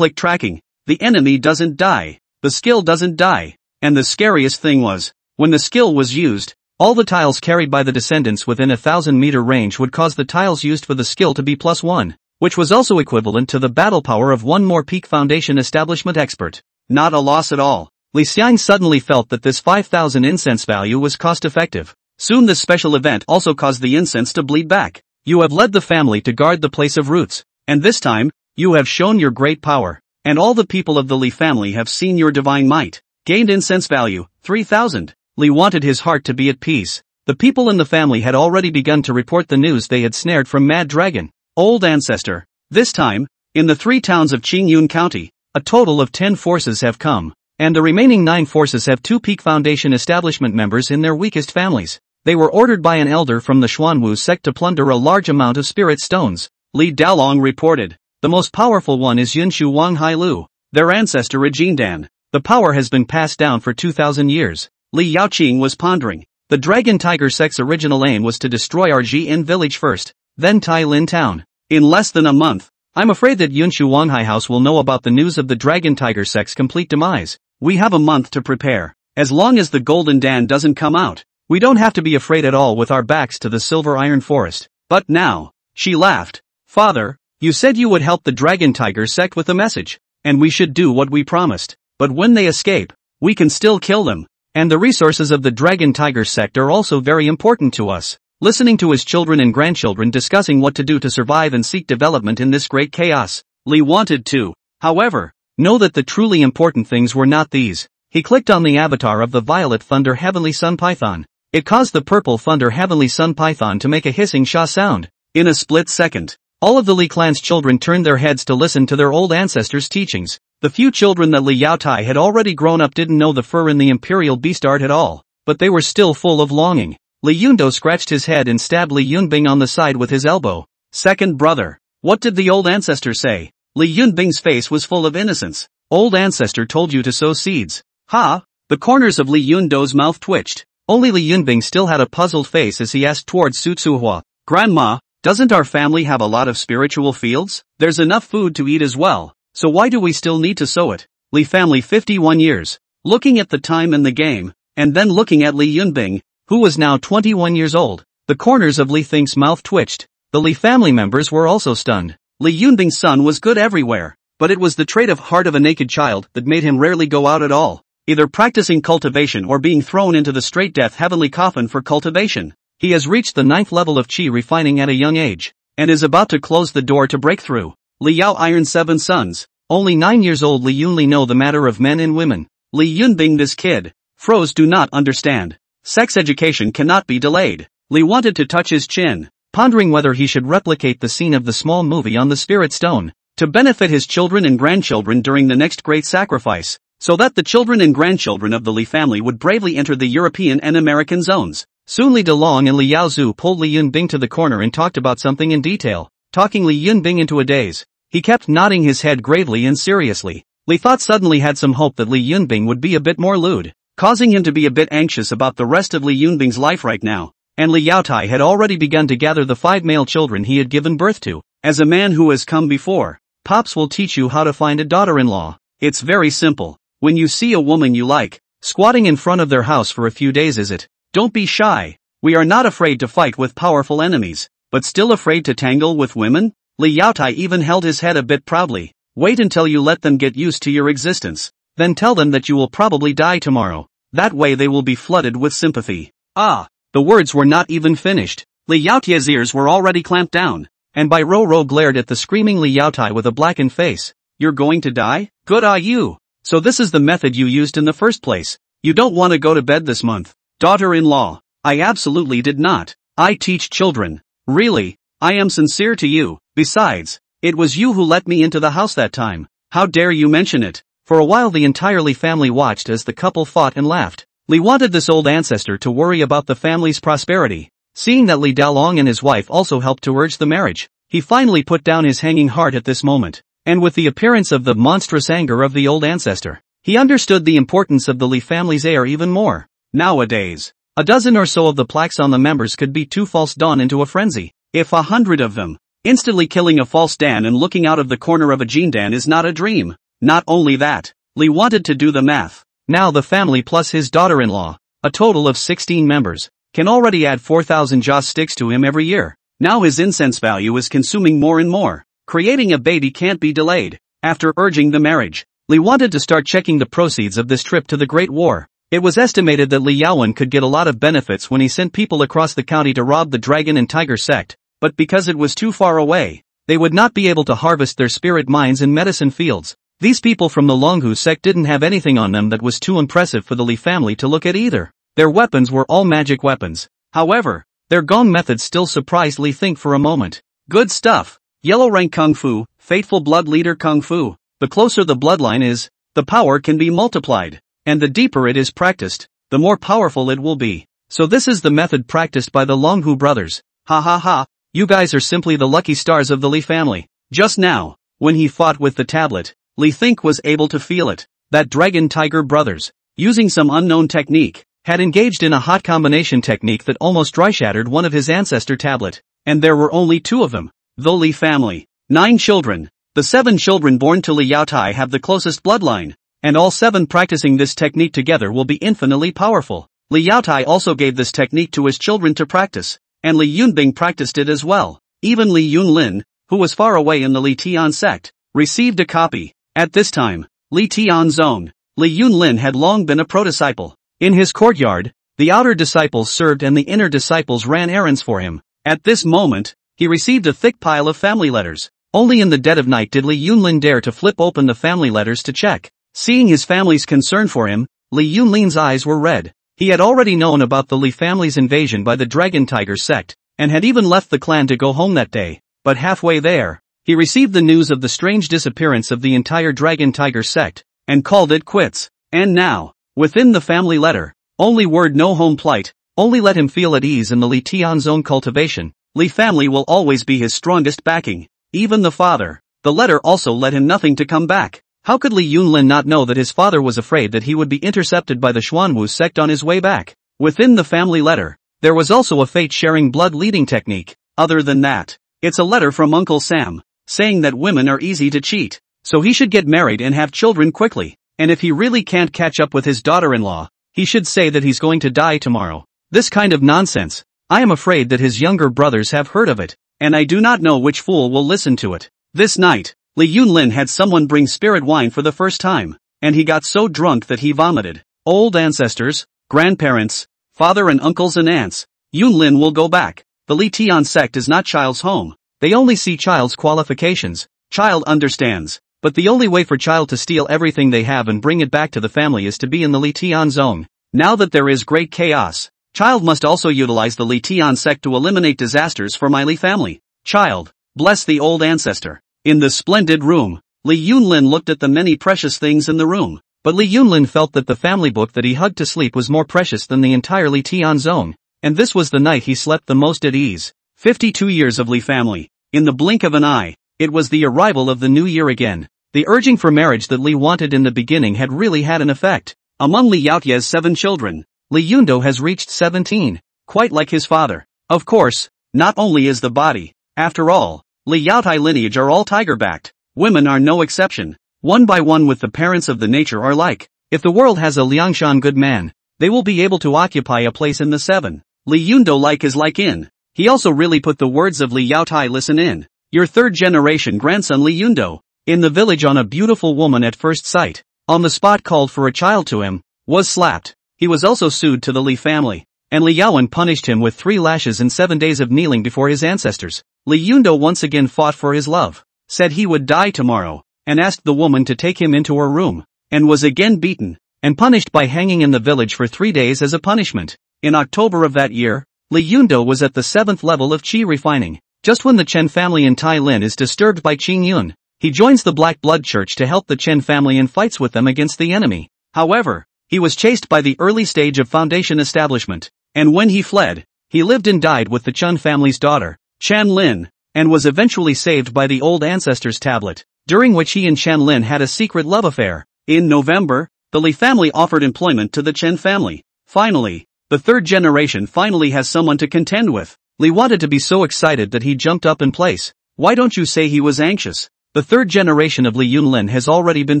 A: tracking. The enemy doesn't die. The skill doesn't die. And the scariest thing was, when the skill was used, all the tiles carried by the descendants within a 1,000-meter range would cause the tiles used for the skill to be +1, which was also equivalent to the battle power of one more peak foundation establishment expert. Not a loss at all. Li Xiang suddenly felt that this 5,000 incense value was cost-effective. Soon this special event also caused the incense to bleed back. You have led the family to guard the place of roots, and this time, you have shown your great power, and all the people of the Li family have seen your divine might. Gained incense value, 3,000. Li wanted his heart to be at peace. The people in the family had already begun to report the news they had snared from Mad Dragon. Old ancestor. This time, in the 3 towns of Qingyun County, a total of 10 forces have come, and the remaining 9 forces have 2 peak foundation establishment members in their weakest families. They were ordered by an elder from the Xuanwu sect to plunder a large amount of spirit stones. Li Dalong reported. The most powerful one is Yunshu Wang Hailu, their ancestor Rajindan. The power has been passed down for 2,000 years. Li Yaoqing was pondering. The Dragon Tiger sect's original aim was to destroy Rjin village first, then Tai Lin town. In less than a month, I'm afraid that Yunshu Wanghai House will know about the news of the Dragon Tiger sect's complete demise. We have a month to prepare. As long as the Golden Dan doesn't come out, we don't have to be afraid at all with our backs to the Silver Iron Forest. But now, she laughed. Father, you said you would help the Dragon Tiger sect with a message, and we should do what we promised. But when they escape, we can still kill them. And the resources of the Dragon Tiger sect are also very important to us. Listening to his children and grandchildren discussing what to do to survive and seek development in this great chaos, Li wanted to, however, know that the truly important things were not these. He clicked on the avatar of the Violet Thunder Heavenly Sun Python. It caused the Purple Thunder Heavenly Sun Python to make a hissing sha sound. In a split second, all of the Li clan's children turned their heads to listen to their old ancestors' teachings. The few children that Li Yaotai had already grown up didn't know the fur in the imperial beast art at all, but they were still full of longing. Li Yundo scratched his head and stabbed Li Yunbing on the side with his elbow. Second brother, what did the old ancestor say? Li Yunbing's face was full of innocence. Old ancestor told you to sow seeds. Ha! The corners of Li Yundo's mouth twitched. Only Li Yunbing still had a puzzled face as he asked towards Su Tsuhua. Grandma, doesn't our family have a lot of spiritual fields? There's enough food to eat as well, so why do we still need to sow it? Li family 51 years. Looking at the time in the game, and then looking at Li Yunbing, who was now 21 years old. The corners of Li Think's mouth twitched. The Li family members were also stunned. Li Yunbing's son was good everywhere, but it was the trait of heart of a naked child that made him rarely go out at all, either practicing cultivation or being thrown into the straight death heavenly coffin for cultivation. He has reached the 9th level of Qi refining at a young age, and is about to close the door to breakthrough. Li Yao Iron 7 sons. Only 9 years old Li Yunli know the matter of men and women. Li Yunbing this kid. Froze do not understand. Sex education cannot be delayed. Li wanted to touch his chin, pondering whether he should replicate the scene of the small movie on the Spirit Stone, to benefit his children and grandchildren during the next great sacrifice, so that the children and grandchildren of the Li family would bravely enter the European and American zones. Soon Li Delong and Li Yaozhu pulled Li Yunbing to the corner and talked about something in detail, talking Li Yunbing into a daze. He kept nodding his head gravely and seriously. Li thought suddenly had some hope that Li Yunbing would be a bit more lewd, causing him to be a bit anxious about the rest of Li Yunbing's life right now. And Li Yaotai had already begun to gather the 5 male children he had given birth to. As a man who has come before, Pops will teach you how to find a daughter-in-law. It's very simple. When you see a woman you like, squatting in front of their house for a few days is it? Don't be shy. We are not afraid to fight with powerful enemies, but still afraid to tangle with women? Li Yaotai even held his head a bit proudly. Wait until you let them get used to your existence. Then tell them that you will probably die tomorrow. That way they will be flooded with sympathy. Ah! The words were not even finished. Li Yaotai's ears were already clamped down, and Bai Roro glared at the screaming Li Yaotai with a blackened face. You're going to die? Good on you! So this is the method you used in the first place. You don't want to go to bed this month. Daughter-in-law. I absolutely did not. I teach children. Really? I am sincere to you. Besides, it was you who let me into the house that time. How dare you mention it? For a while the entire Li family watched as the couple fought and laughed. Li wanted this old ancestor to worry about the family's prosperity. Seeing that Li Dalong and his wife also helped to urge the marriage, he finally put down his hanging heart at this moment. And with the appearance of the monstrous anger of the old ancestor, he understood the importance of the Li family's heir even more. Nowadays, a dozen or so of the plaques on the members could beat 2 false dawn into a frenzy. If 100 of them, instantly killing a false dan and looking out of the corner of a Jin dan is not a dream. Not only that, Li wanted to do the math. Now the family plus his daughter-in-law, a total of 16 members, can already add 4,000 joss sticks to him every year. Now his incense value is consuming more and more. Creating a baby can't be delayed. After urging the marriage, Li wanted to start checking the proceeds of this trip to the Great War. It was estimated that Li Yaowen could get a lot of benefits when he sent people across the county to rob the Dragon and Tiger sect, but because it was too far away, they would not be able to harvest their spirit mines in medicine fields. These people from the Longhu sect didn't have anything on them that was too impressive for the Li family to look at either. Their weapons were all magic weapons. However, their gong methods still surprised Li think for a moment. Good stuff. Yellow rank Kung Fu, Fateful Blood Leader Kung Fu. The closer the bloodline is, the power can be multiplied. And the deeper it is practiced, the more powerful it will be. So this is the method practiced by the Longhu brothers. Ha ha ha, you guys are simply the lucky stars of the Li family. Just now, when he fought with the tablet, Li think was able to feel it. That Dragon Tiger brothers, using some unknown technique, had engaged in a hot combination technique that almost dry-shattered one of his ancestor tablet. And there were only 2 of them. The Li family. 9 children. The 7 children born to Li Yaotai have the closest bloodline. And all 7 practicing this technique together will be infinitely powerful. Li Yaotai also gave this technique to his children to practice. And Li Yunbing practiced it as well. Even Li Yunlin, who was far away in the Li Tian sect, received a copy. At this time, Li Tian's own, Li Yunlin had long been a prodisciple. In his courtyard, the outer disciples served and the inner disciples ran errands for him. At this moment, he received a thick pile of family letters. Only in the dead of night did Li Yunlin dare to flip open the family letters to check. Seeing his family's concern for him, Li Yunlin's eyes were red. He had already known about the Li family's invasion by the Dragon Tiger sect, and had even left the clan to go home that day. But halfway there, he received the news of the strange disappearance of the entire Dragon Tiger sect, and called it quits. And now, within the family letter, only word no home plight, only let him feel at ease in the Li Tian's own cultivation. Li family will always be his strongest backing. Even the father. The letter also let him nothing to come back. How could Li Yunlin not know that his father was afraid that he would be intercepted by the Xuanwu sect on his way back? Within the family letter, there was also a fate-sharing blood-leading technique. Other than that, it's a letter from Uncle Sam, saying that women are easy to cheat, so he should get married and have children quickly. And if he really can't catch up with his daughter-in-law, he should say that he's going to die tomorrow. This kind of nonsense. I am afraid that his younger brothers have heard of it, and I do not know which fool will listen to it. This night, Li Yunlin had someone bring spirit wine for the first time, and he got so drunk that he vomited. Old ancestors, grandparents, father and uncles and aunts, Yunlin will go back. The Li Tian sect is not child's home. They only see child's qualifications. Child understands, but the only way for child to steal everything they have and bring it back to the family is to be in the Li Tian zone. Now that there is great chaos, child must also utilize the Li Tian sect to eliminate disasters for my Li family. Child, bless the old ancestor. In the splendid room, Li Yunlin looked at the many precious things in the room, but Li Yunlin felt that the family book that he hugged to sleep was more precious than the entire Li Tian zone, and this was the night he slept the most at ease. 52 years of Li family. In the blink of an eye, It was the arrival of the new year again. The urging for marriage that Li wanted in the beginning had really had an effect. Among Li Yaotia's 7 children, Li Yundo has reached 17, quite like his father. Of course, not only is the body, after all, Li Yaotai lineage are all tiger-backed. Women are no exception. One by one with the parents of the nature are like. If the world has a Liangshan good man, they will be able to occupy a place in the 7. Li Yundo like is like in. He also really put the words of Li Yaotai listen in. Your 3rd generation grandson Li Yundo, in the village on a beautiful woman at first sight, on the spot called for a child to him, was slapped. He was also sued to the Li family, and Li Yaowen punished him with 3 lashes and 7 days of kneeling before his ancestors. Li Yundo once again fought for his love, said he would die tomorrow, and asked the woman to take him into her room, and was again beaten, and punished by hanging in the village for 3 days as a punishment. In October of that year, Li Yundo was at the 7th level of qi refining. Just when the Chen family in Tailin is disturbed by Qing Yun, he joins the Black Blood Church to help the Chen family and fights with them against the enemy. However, he was chased by the early stage of Foundation establishment, and when he fled, he lived and died with the Chen family's daughter, Chan Lin, and was eventually saved by the old ancestors tablet, during which he and Chan Lin had a secret love affair. In November, the Li family offered employment to the Chen family. Finally, the 3rd generation finally has someone to contend with. Li wanted to be so excited that he jumped up in place. Why don't you say he was anxious? The 3rd generation of Li Yunlin has already been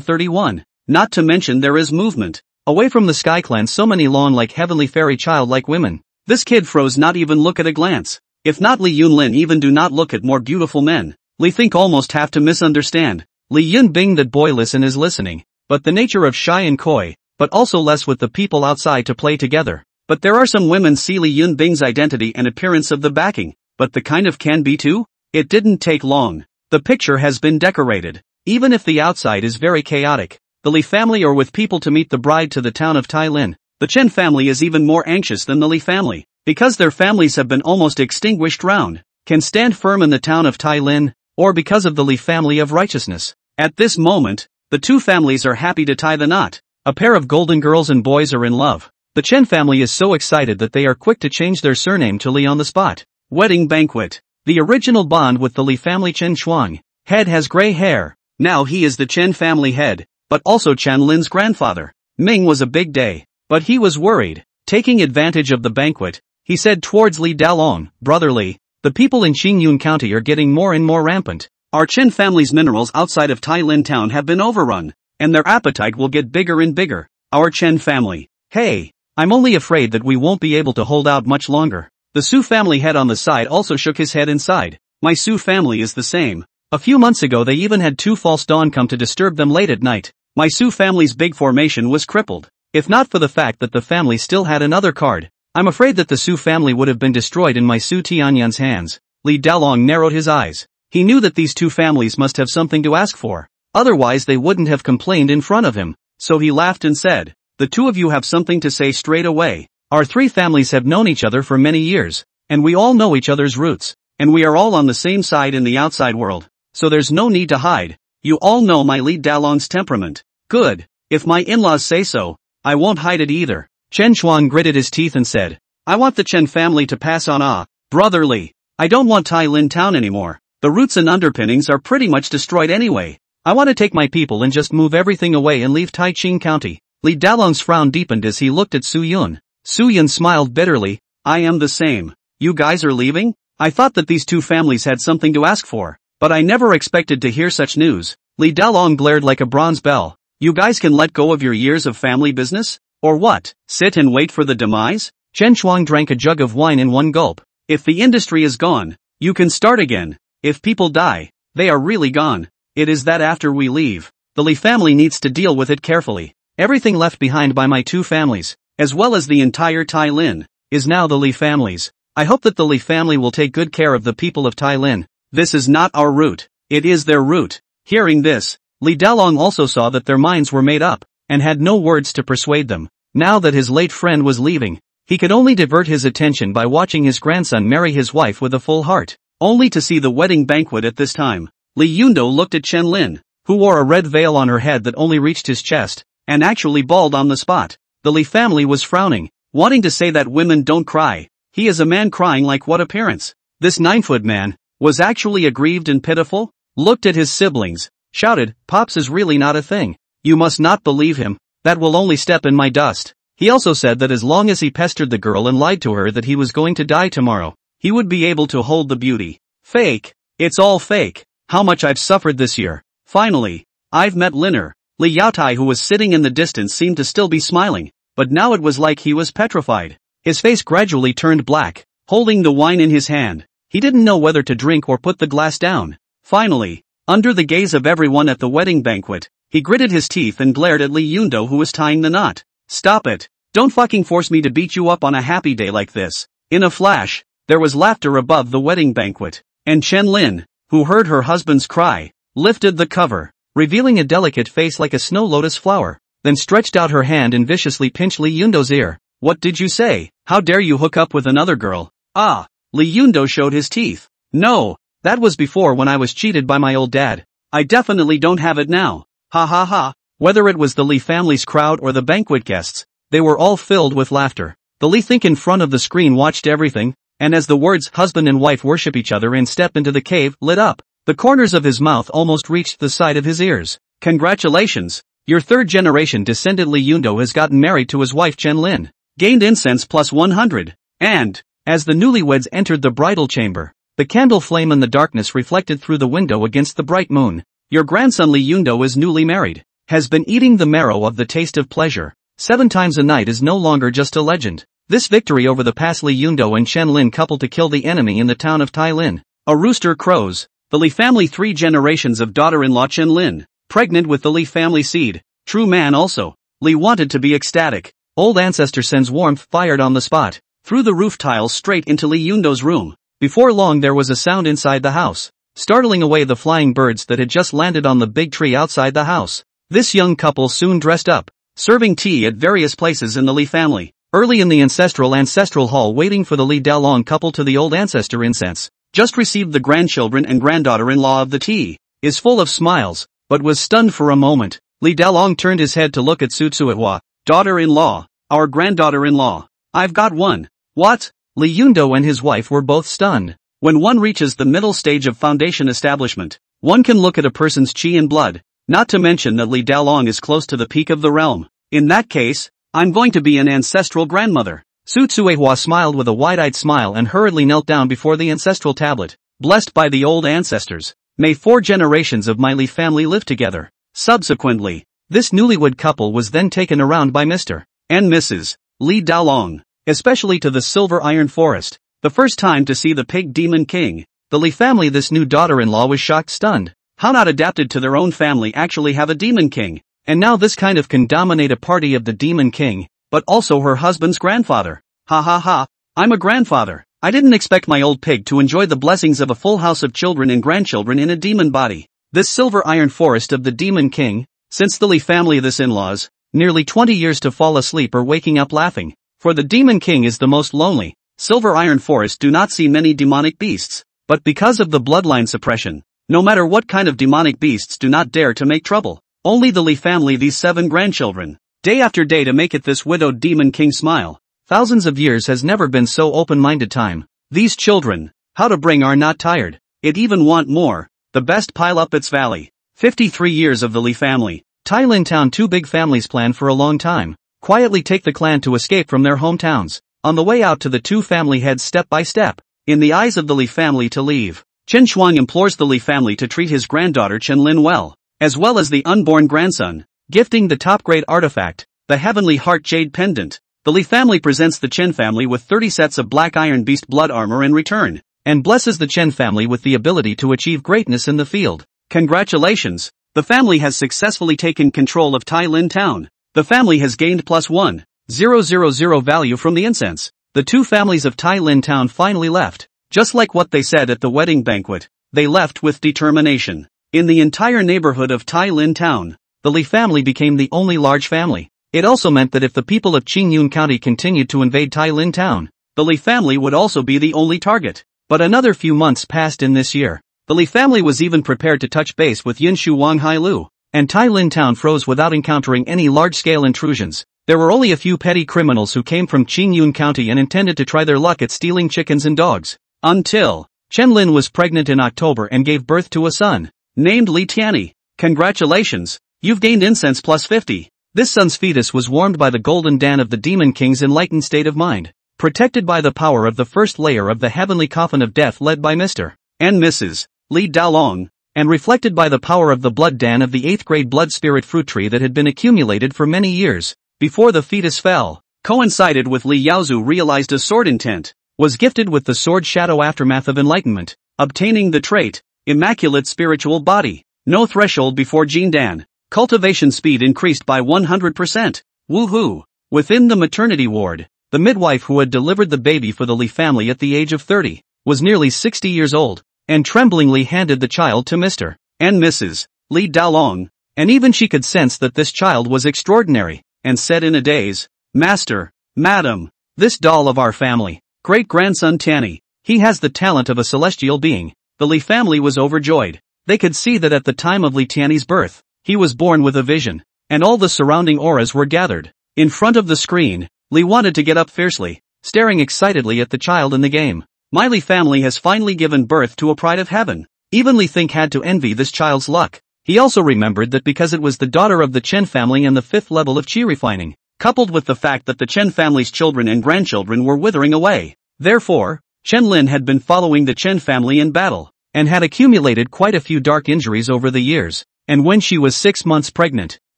A: 31. Not to mention there is movement. Away from the Sky Clan so many long like heavenly fairy childlike women. This kid froze not even look at a glance. If not Li Yunlin even do not look at more beautiful men. Li think almost have to misunderstand. Li Yun Bing that boy listen is listening. But the nature of shy and coy, but also less with the people outside to play together. But there are some women see Li Yun Bing's identity and appearance of the backing, but the kind of can be too? It didn't take long. The picture has been decorated. Even if the outside is very chaotic, the Li family are with people to meet the bride to the town of Tailin. The Chen family is even more anxious than the Li family, because their families have been almost extinguished round, can stand firm in the town of Tailin, or because of the Li family of righteousness. At this moment, the 2 families are happy to tie the knot. A pair of golden girls and boys are in love. The Chen family is so excited that they are quick to change their surname to Li on the spot. Wedding banquet. The original bond with the Li family Chen Shuang. Head has gray hair. Now he is the Chen family head, but also Chan Lin's grandfather. Ming was a big day, but he was worried. Taking advantage of the banquet, he said towards Li Dalong, Brother Li, the people in Xingyun County are getting more and more rampant. Our Chen family's minerals outside of Tailin town have been overrun, and their appetite will get bigger and bigger. Our Chen family. Hey, I'm only afraid that we won't be able to hold out much longer. The Su family head on the side also shook his head inside. My Su family is the same. A few months ago they even had 2 false dawn come to disturb them late at night. My Su family's big formation was crippled. If not for the fact that the family still had another card, I'm afraid that the Su family would have been destroyed in my Su Tianyan's hands. Li Dalong narrowed his eyes. He knew that these 2 families must have something to ask for. Otherwise they wouldn't have complained in front of him. So he laughed and said, the 2 of you have something to say straight away. Our 3 families have known each other for many years, and we all know each other's roots, and we are all on the same side in the outside world, so there's no need to hide. You all know my Li Dalong's temperament. Good. If my in-laws say so, I won't hide it either. Chen Shuang gritted his teeth and said, I want the Chen family to pass on Brother Li. I don't want Tailin town anymore. The roots and underpinnings are pretty much destroyed anyway. I want to take my people and just move everything away and leave Taiqing County. Li Dalong's frown deepened as he looked at Su Yun. Su Yun smiled bitterly. I am the same. You guys are leaving? I thought that these 2 families had something to ask for, but I never expected to hear such news. Li Dalong glared like a bronze bell. You guys can let go of your years of family business? Or what? Sit and wait for the demise? Chen Shuang drank a jug of wine in one gulp. If the industry is gone, you can start again. If people die, they are really gone. It is that after we leave, the Li family needs to deal with it carefully. Everything left behind by my 2 families, as well as the entire Tailin, is now the Li family's. I hope that the Li family will take good care of the people of Tailin. This is not our route, it is their route. Hearing this, Li Dalong also saw that their minds were made up, and had no words to persuade them. Now that his late friend was leaving, he could only divert his attention by watching his grandson marry his wife with a full heart. Only to see the wedding banquet at this time, Li Yundo looked at Chen Lin, who wore a red veil on her head that only reached his chest, and actually bald on the spot. The Li family was frowning, wanting to say that women don't cry. He is a man crying like what appearance? This 9-foot man was actually aggrieved and pitiful? looked at his siblings, shouted, "Pops is really not a thing. You must not believe him, that will only step in my dust." He also said that as long as he pestered the girl and lied to her that he was going to die tomorrow, he would be able to hold the beauty. Fake. It's all fake. How much I've suffered this year. Finally, I've met Linner. Li Yaotai, who was sitting in the distance, seemed to still be smiling, but now it was like he was petrified. His face gradually turned black, holding the wine in his hand. He didn't know whether to drink or put the glass down. Finally, under the gaze of everyone at the wedding banquet, he gritted his teeth and glared at Li Yundo, who was tying the knot. "Stop it. Don't fucking force me to beat you up on a happy day like this." In a flash, there was laughter above the wedding banquet, and Chen Lin, who heard her husband's cry, lifted the cover, revealing a delicate face like a snow lotus flower, then stretched out her hand and viciously pinched Li Yundo's ear. "What did you say? How dare you hook up with another girl?" "Ah." Li Yundo showed his teeth. "No, that was before, when I was cheated by my old dad. I definitely don't have it now. Ha ha ha." Whether it was the Li family's crowd or the banquet guests, they were all filled with laughter. The Li think in front of the screen watched everything, and as the words "husband and wife worship each other and step into the cave" lit up, the corners of his mouth almost reached the side of his ears. "Congratulations! Your third-generation descendant Li Yundo has gotten married to his wife Chen Lin. Gained incense plus 100. And, as the newlyweds entered the bridal chamber, the candle flame in the darkness reflected through the window against the bright moon. Your grandson Li Yundo is newly married. Has been eating the marrow of the taste of pleasure. 7 times a night is no longer just a legend. This victory over the past Li Yundo and Chen Lin couple to kill the enemy in the town of Tai Lin. A rooster crows. The Li family 3 generations of daughter-in-law Chen Lin, pregnant with the Li family seed. True man also. Li wanted to be ecstatic. Old ancestor sends warmth fired on the spot, through the roof tiles straight into Li Yundo's room. Before long there was a sound inside the house, startling away the flying birds that had just landed on the big tree outside the house. This young couple soon dressed up, serving tea at various places in the Li family. Early in the ancestral hall, waiting for the Li Dalong couple to the old ancestor incense, just received the grandchildren and granddaughter-in-law of the tea, is full of smiles, but was stunned for a moment. Li Dalong turned his head to look at Su Tsuehua. "Daughter-in-law, our granddaughter-in-law. I've got one." "What?" Li Yundo and his wife were both stunned. When one reaches the middle stage of foundation establishment, one can look at a person's chi and blood, not to mention that Li Dalong is close to the peak of the realm. "In that case, I'm going to be an ancestral grandmother." Su Tsuehua smiled with a wide-eyed smile and hurriedly knelt down before the ancestral tablet. "Blessed by the old ancestors, may 4 generations of my Li family live together." Subsequently, this newlywed couple was then taken around by Mr. and Mrs. Li Dalong, especially to the Silver Iron Forest, the first time to see the Pig Demon King. The Li family, this new daughter-in-law, was shocked, stunned. How not adapted to their own family actually have a Demon King, and now this kind of can dominate a party of the Demon King, but also her husband's grandfather. "Ha ha ha, I'm a grandfather. I didn't expect my old pig to enjoy the blessings of a full house of children and grandchildren in a demon body." This Silver Iron Forest of the Demon King, since the Li family this in-laws, nearly 20 years to fall asleep or waking up laughing, for the Demon King is the most lonely. Silver Iron Forest do not see many demonic beasts, but because of the bloodline suppression, no matter what kind of demonic beasts do not dare to make trouble. Only the Li family, these 7 grandchildren, day after day to make it this widowed Demon King smile. Thousands of years has never been so open-minded time. These children, how to bring are not tired. It even want more. The best pile up its valley. 53 years of the Li family. Tai Lin town. 2 big families plan for a long time. Quietly take the clan to escape from their hometowns. On the way out to the 2 family heads step by step. In the eyes of the Li family to leave, Chen Shuang implores the Li family to treat his granddaughter Chen Lin well, as well as the unborn grandson, gifting the top-grade artifact, the Heavenly Heart Jade Pendant. The Li family presents the Chen family with 30 sets of Black Iron Beast blood armor in return, and blesses the Chen family with the ability to achieve greatness in the field. Congratulations! The family has successfully taken control of Tai Lin town. The family has gained plus 1,000 value from the incense. The 2 families of Tai Lin town finally left. Just like what they said at the wedding banquet, they left with determination. In the entire neighborhood of Tai Lin town, the Li family became the only large family. It also meant that if the people of Qingyun County continued to invade Tai Lin town, the Li family would also be the only target. But another few months passed in this year. The Li family was even prepared to touch base with Yinshu Wang Hailu, and Tai Lin town froze without encountering any large-scale intrusions. There were only a few petty criminals who came from Qingyun County and intended to try their luck at stealing chickens and dogs. Until Chen Lin was pregnant in October and gave birth to a son. named Li Tianyi. Congratulations, you've gained incense plus 50. This son's fetus was warmed by the golden dan of the demon king's enlightened state of mind, protected by the power of the first layer of the heavenly coffin of death led by Mr. and Mrs. Li Daolong, and reflected by the power of the blood dan of the 8th grade blood spirit fruit tree that had been accumulated for many years, before the fetus fell, coincided with Li Yaozu realized a sword intent, was gifted with the sword shadow aftermath of enlightenment, obtaining the trait, immaculate spiritual body, no threshold before Jin Dan, cultivation speed increased by 100%, woohoo! Within the maternity ward, the midwife who had delivered the baby for the Li family at the age of 30, was nearly 60 years old, and tremblingly handed the child to Mr. and Mrs. Li Daolong, and even she could sense that this child was extraordinary, and said in a daze, Master, Madam, this doll of our family, great-grandson Tianyi, he has the talent of a celestial being. The Li family was overjoyed. They could see that at the time of Li Tianyi's birth, he was born with a vision, and all the surrounding auras were gathered. In front of the screen, Li wanted to get up fiercely, staring excitedly at the child in the game. My Li family has finally given birth to a pride of heaven. Even Li Think had to envy this child's luck. He also remembered that because it was the daughter of the Chen family and the 5th level of qi refining, coupled with the fact that the Chen family's children and grandchildren were withering away. Therefore, Chen Lin had been following the Chen family in battle, and had accumulated quite a few dark injuries over the years, and when she was 6 months pregnant,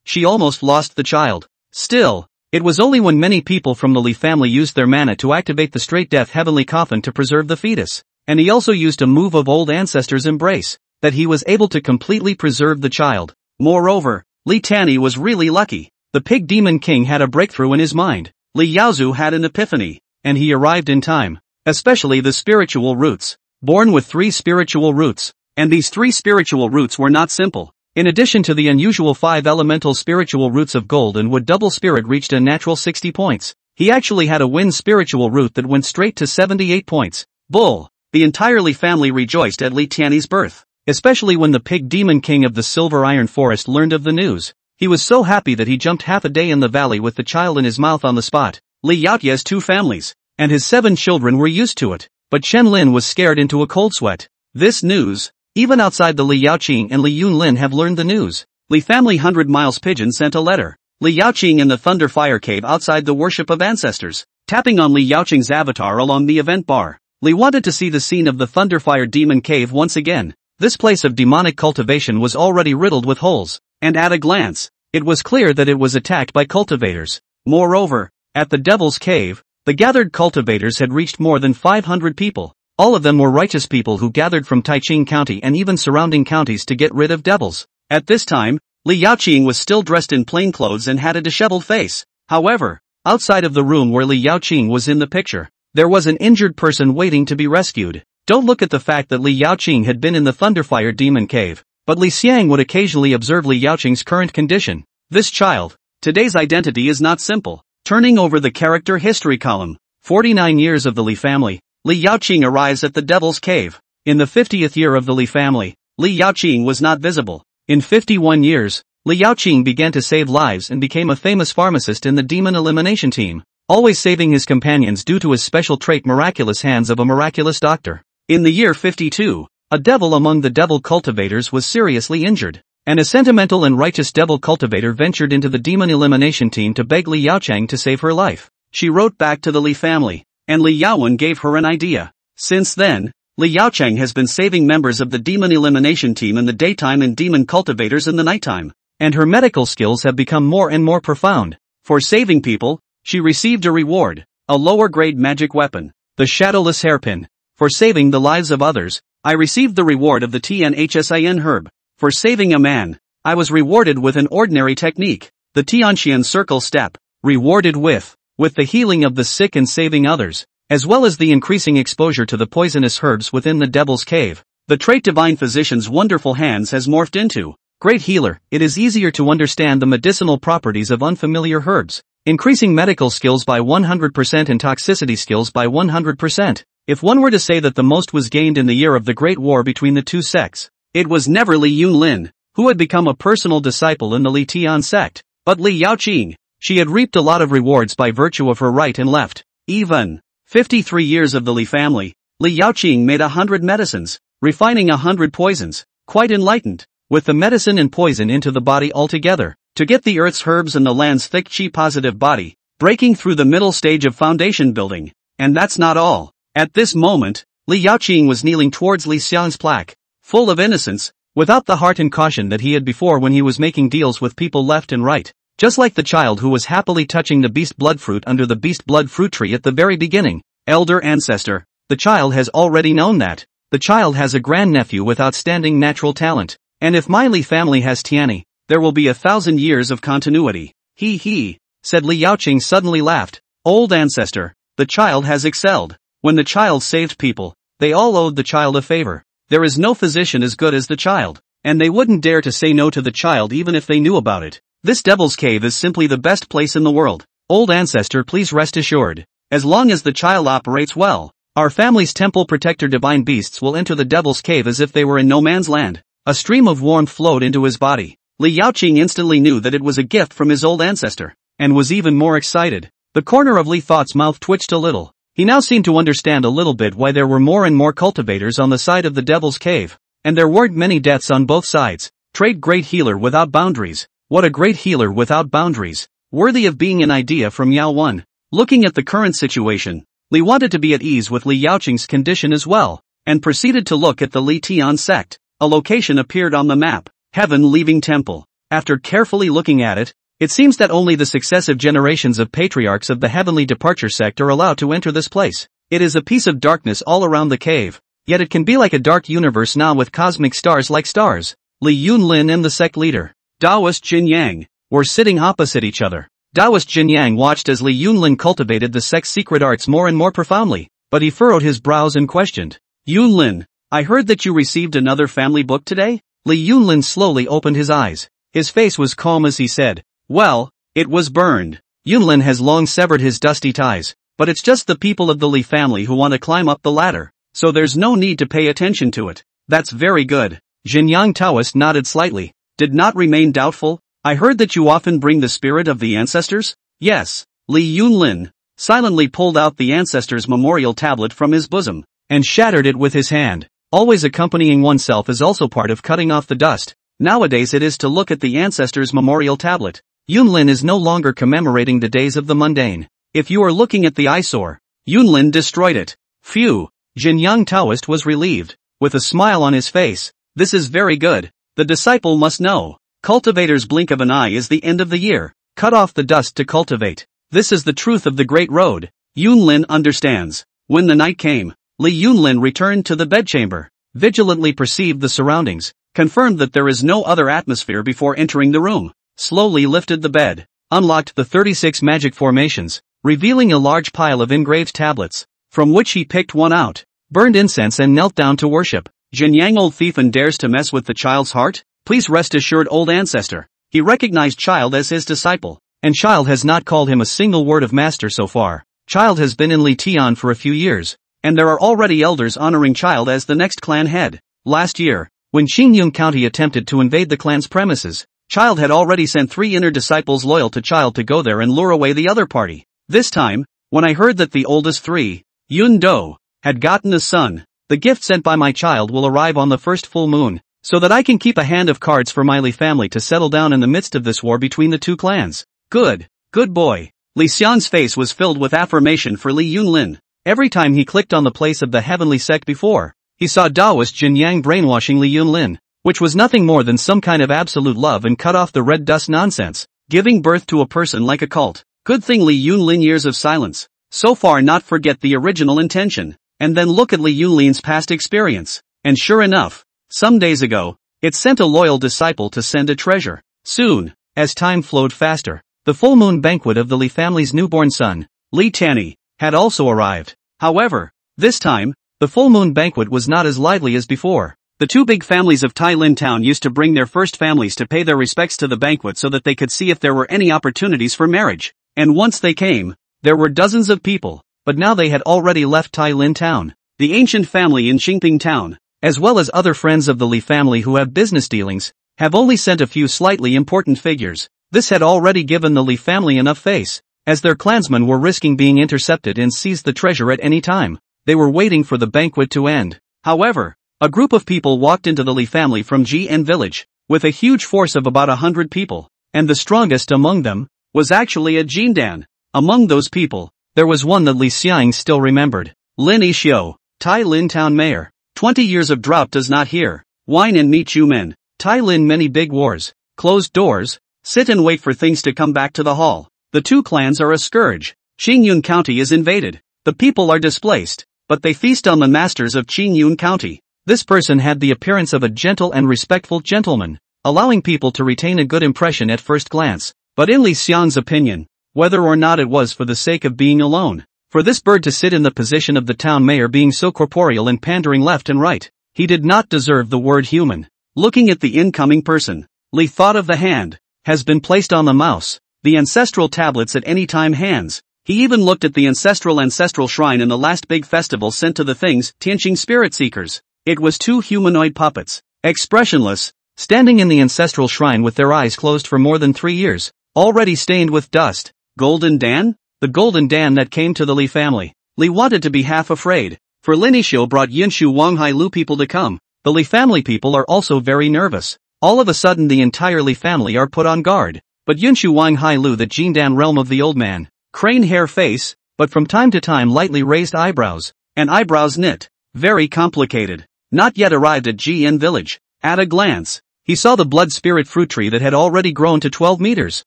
A: she almost lost the child. Still, it was only when many people from the Li family used their mana to activate the straight death heavenly coffin to preserve the fetus, and he also used a move of old ancestors' embrace, that he was able to completely preserve the child. Moreover, Li Tianyi was really lucky. The pig demon king had a breakthrough in his mind. Li Yaozu had an epiphany, and he arrived in time. Especially the spiritual roots. Born with 3 spiritual roots, and these 3 spiritual roots were not simple. In addition to the unusual 5 elemental spiritual roots of gold and wood, double spirit reached a natural 60 points. He actually had a wind spiritual root that went straight to 78 points. Bull! The entire Li family rejoiced at Li Tianyi's birth, especially when the pig demon king of the silver iron forest learned of the news. He was so happy that he jumped half a day in the valley with the child in his mouth on the spot. Li Yaotie has 2 families, and his 7 children were used to it, but Chen Lin was scared into a cold sweat. This news, even outside the Li Yaoqing and Li Yunlin have learned the news. Li family 100 miles pigeon sent a letter. Li Yaoqing in the Thunder Fire Cave outside the worship of ancestors, tapping on Li Yaoqing's avatar along the event bar. Li wanted to see the scene of the Thunderfire Demon Cave once again. This place of demonic cultivation was already riddled with holes, and at a glance, it was clear that it was attacked by cultivators. Moreover, at the Devil's Cave, the gathered cultivators had reached more than 500 people. All of them were righteous people who gathered from Taiching County and even surrounding counties to get rid of devils. At this time, Li Yaoqing was still dressed in plain clothes and had a disheveled face. However, outside of the room where Li Yaoqing was in the picture, there was an injured person waiting to be rescued. Don't look at the fact that Li Yaoqing had been in the Thunderfire Demon Cave, but Li Xiang would occasionally observe Li Yaoqing's current condition. This child, today's identity is not simple. Turning over the character history column, 49 years of the Li family, Li Yaoqing arrives at the Devil's Cave. In the 50th year of the Li family, Li Yaoqing was not visible. In 51 years, Li Yaoqing began to save lives and became a famous pharmacist in the demon elimination team, always saving his companions due to his special trait miraculous hands of a miraculous doctor. In the year 52, a devil among the devil cultivators was seriously injured, and a sentimental and righteous devil cultivator ventured into the demon elimination team to beg Li Yaoqing to save her life. She wrote back to the Li family, and Li Yaowen gave her an idea. Since then, Li Yaoqing has been saving members of the demon elimination team in the daytime and demon cultivators in the nighttime, and her medical skills have become more and more profound. For saving people, she received a reward, a lower-grade magic weapon, the Shadowless Hairpin. For saving the lives of others, I received the reward of the Tianhsin herb. For saving a man, I was rewarded with an ordinary technique, the Tianxian circle step, rewarded with the healing of the sick and saving others, as well as the increasing exposure to the poisonous herbs within the Devil's Cave. The trait Divine Physician's wonderful hands has morphed into Great Healer. It is easier to understand the medicinal properties of unfamiliar herbs, increasing medical skills by 100% and toxicity skills by 100%. If one were to say that the most was gained in the year of the Great War between the two sects, it was never Li Yunlin, who had become a personal disciple in the Li Tian sect, but Li Yaoqing. She had reaped a lot of rewards by virtue of her right and left. Even 53 years of the Li family, Li Yaoqing made 100 medicines, refining 100 poisons, quite enlightened, with the medicine and poison into the body altogether, to get the earth's herbs and the land's thick chi-positive body, breaking through the middle stage of foundation building. And that's not all. At this moment, Li Xiang was kneeling towards Li Xiang's plaque, full of innocence, without the heart and caution that he had before when he was making deals with people left and right. Just like the child who was happily touching the beast blood fruit under the beast blood fruit tree at the very beginning. Elder ancestor, the child has already known that. The child has a grandnephew with outstanding natural talent. And if my Li family has Tiani, there will be 1,000 years of continuity. He, said Li Xiang suddenly laughed. Old ancestor, the child has excelled. When the child saved people, they all owed the child a favor. There is no physician as good as the child, and they wouldn't dare to say no to the child even if they knew about it. This Devil's Cave is simply the best place in the world. Old ancestor, please rest assured. As long as the child operates well, our family's temple protector divine beasts will enter the Devil's Cave as if they were in no man's land. A stream of warmth flowed into his body. Li Xiang instantly knew that it was a gift from his old ancestor, and was even more excited. The corner of Li Thought's mouth twitched a little. He now seemed to understand a little bit why there were more and more cultivators on the side of the Devil's Cave, and there weren't many deaths on both sides. Trade great healer without boundaries. What a great healer without boundaries. Worthy of being an idea from Yao 1. Looking at the current situation, Li wanted to be at ease with Li Xiang's condition as well, and proceeded to look at the Li Tian sect. A location appeared on the map, Heaven Leaving Temple. After carefully looking at it, it seems that only the successive generations of patriarchs of the Heavenly Departure sect are allowed to enter this place. It is a piece of darkness all around the cave, yet it can be like a dark universe now with cosmic stars like stars. Li Yunlin and the sect leader, Taoist Jin Yang, were sitting opposite each other. Taoist Jin Yang watched as Li Yunlin cultivated the sect's secret arts more and more profoundly, but he furrowed his brows and questioned. Yunlin, I heard that you received another family book today? Li Yunlin slowly opened his eyes. His face was calm as he said, well, it was burned. Yunlin has long severed his dusty ties, but it's just the people of the Li family who want to climb up the ladder, so there's no need to pay attention to it. That's very good. Jin Yang Taoist nodded slightly, did not remain doubtful. I heard that you often bring the spirit of the ancestors? Yes. Li Yunlin silently pulled out the ancestors' memorial tablet from his bosom, and shattered it with his hand. Always accompanying oneself is also part of cutting off the dust. Nowadays it is to look at the ancestors' memorial tablet. Yunlin is no longer commemorating the days of the mundane. If you are looking at the eyesore, Yunlin destroyed it. Phew. Jin Yang Taoist was relieved, with a smile on his face. This is very good. The disciple must know. Cultivator's blink of an eye is the end of the year. Cut off the dust to cultivate. This is the truth of the Great Road. Yunlin understands. When the night came, Li Yunlin returned to the bedchamber, vigilantly perceived the surroundings, confirmed that there is no other atmosphere before entering the room, slowly lifted the bed, unlocked the 36 magic formations, revealing a large pile of engraved tablets, from which he picked one out, burned incense and knelt down to worship. Jin Yang, old thief, and dares to mess with the child's heart? Please rest assured, old ancestor. He recognized Child as his disciple, and Child has not called him a single word of master so far. Child has been in Li Tian for a few years, and there are already elders honoring Child as the next clan head. Last year, when Xingyun County attempted to invade the clan's premises, Child had already sent 3 inner disciples loyal to Child to go there and lure away the other party. This time, when I heard that the oldest 3, Yun Do, had gotten a son, the gift sent by my Child will arrive on the first full moon, so that I can keep a hand of cards for my Li family to settle down in the midst of this war between the 2 clans. Good boy. Li Xiang's face was filled with affirmation for Li Yunlin. Every time he clicked on the place of the heavenly sect before, he saw Taoist Jin Yang brainwashing Li Yunlin, which was nothing more than some kind of absolute love and cut off the red dust nonsense, giving birth to a person like a cult. Good thing Li Yunlin, years of silence, so far not forget the original intention, and then look at Li Yunlin's past experience, and sure enough, some days ago, it sent a loyal disciple to send a treasure. Soon, as time flowed faster, the full moon banquet of the Li family's newborn son, Li Tani, had also arrived. However, this time, the full moon banquet was not as lively as before. The 2 big families of Tailin Town used to bring their first families to pay their respects to the banquet so that they could see if there were any opportunities for marriage. And once they came, there were dozens of people, but now they had already left Tailin Town. The ancient family in Xingping Town, as well as other friends of the Li family who have business dealings, have only sent a few slightly important figures. This had already given the Li family enough face, as their clansmen were risking being intercepted and seized the treasure at any time. They were waiting for the banquet to end. However, A group of people walked into the Li family from Jian village, with a huge force of about 100 people, and the strongest among them was actually a Jindan. Among those people, there was one that Li Xiang still remembered. Lin Xiao, Tai Lin town mayor. 20 years of drought does not hear wine and meat you men. Tai Lin many big wars, closed doors, sit and wait for things to come back to the hall. The two clans are a scourge. Qingyun County is invaded. The people are displaced, but they feast on the masters of Qingyun County. This person had the appearance of a gentle and respectful gentleman, allowing people to retain a good impression at first glance. But in Li Xiang's opinion, whether or not it was for the sake of being alone, for this bird to sit in the position of the town mayor being so corporeal and pandering left and right, he did not deserve the word human. Looking at the incoming person, Li thought of the hand, has been placed on the mouse, the ancestral tablets at any time hands. He even looked at the ancestral shrine in the last big festival sent to the things, Tianqing spirit seekers. It was two humanoid puppets, expressionless, standing in the ancestral shrine with their eyes closed for more than 3 years, already stained with dust. Golden Dan? The Golden Dan that came to the Li family. Li wanted to be half afraid, for Lin Xiao brought Yinshu Wanghai Lu people to come. The Li family people are also very nervous. All of a sudden the entire Li family are put on guard. But Yinshu Wanghai Lu, the Jindan realm of the old man, crane hair face, but from time to time lightly raised eyebrows, and eyebrows knit. Very complicated. Not yet arrived at Jian village. At a glance, he saw the blood spirit fruit tree that had already grown to 12 meters.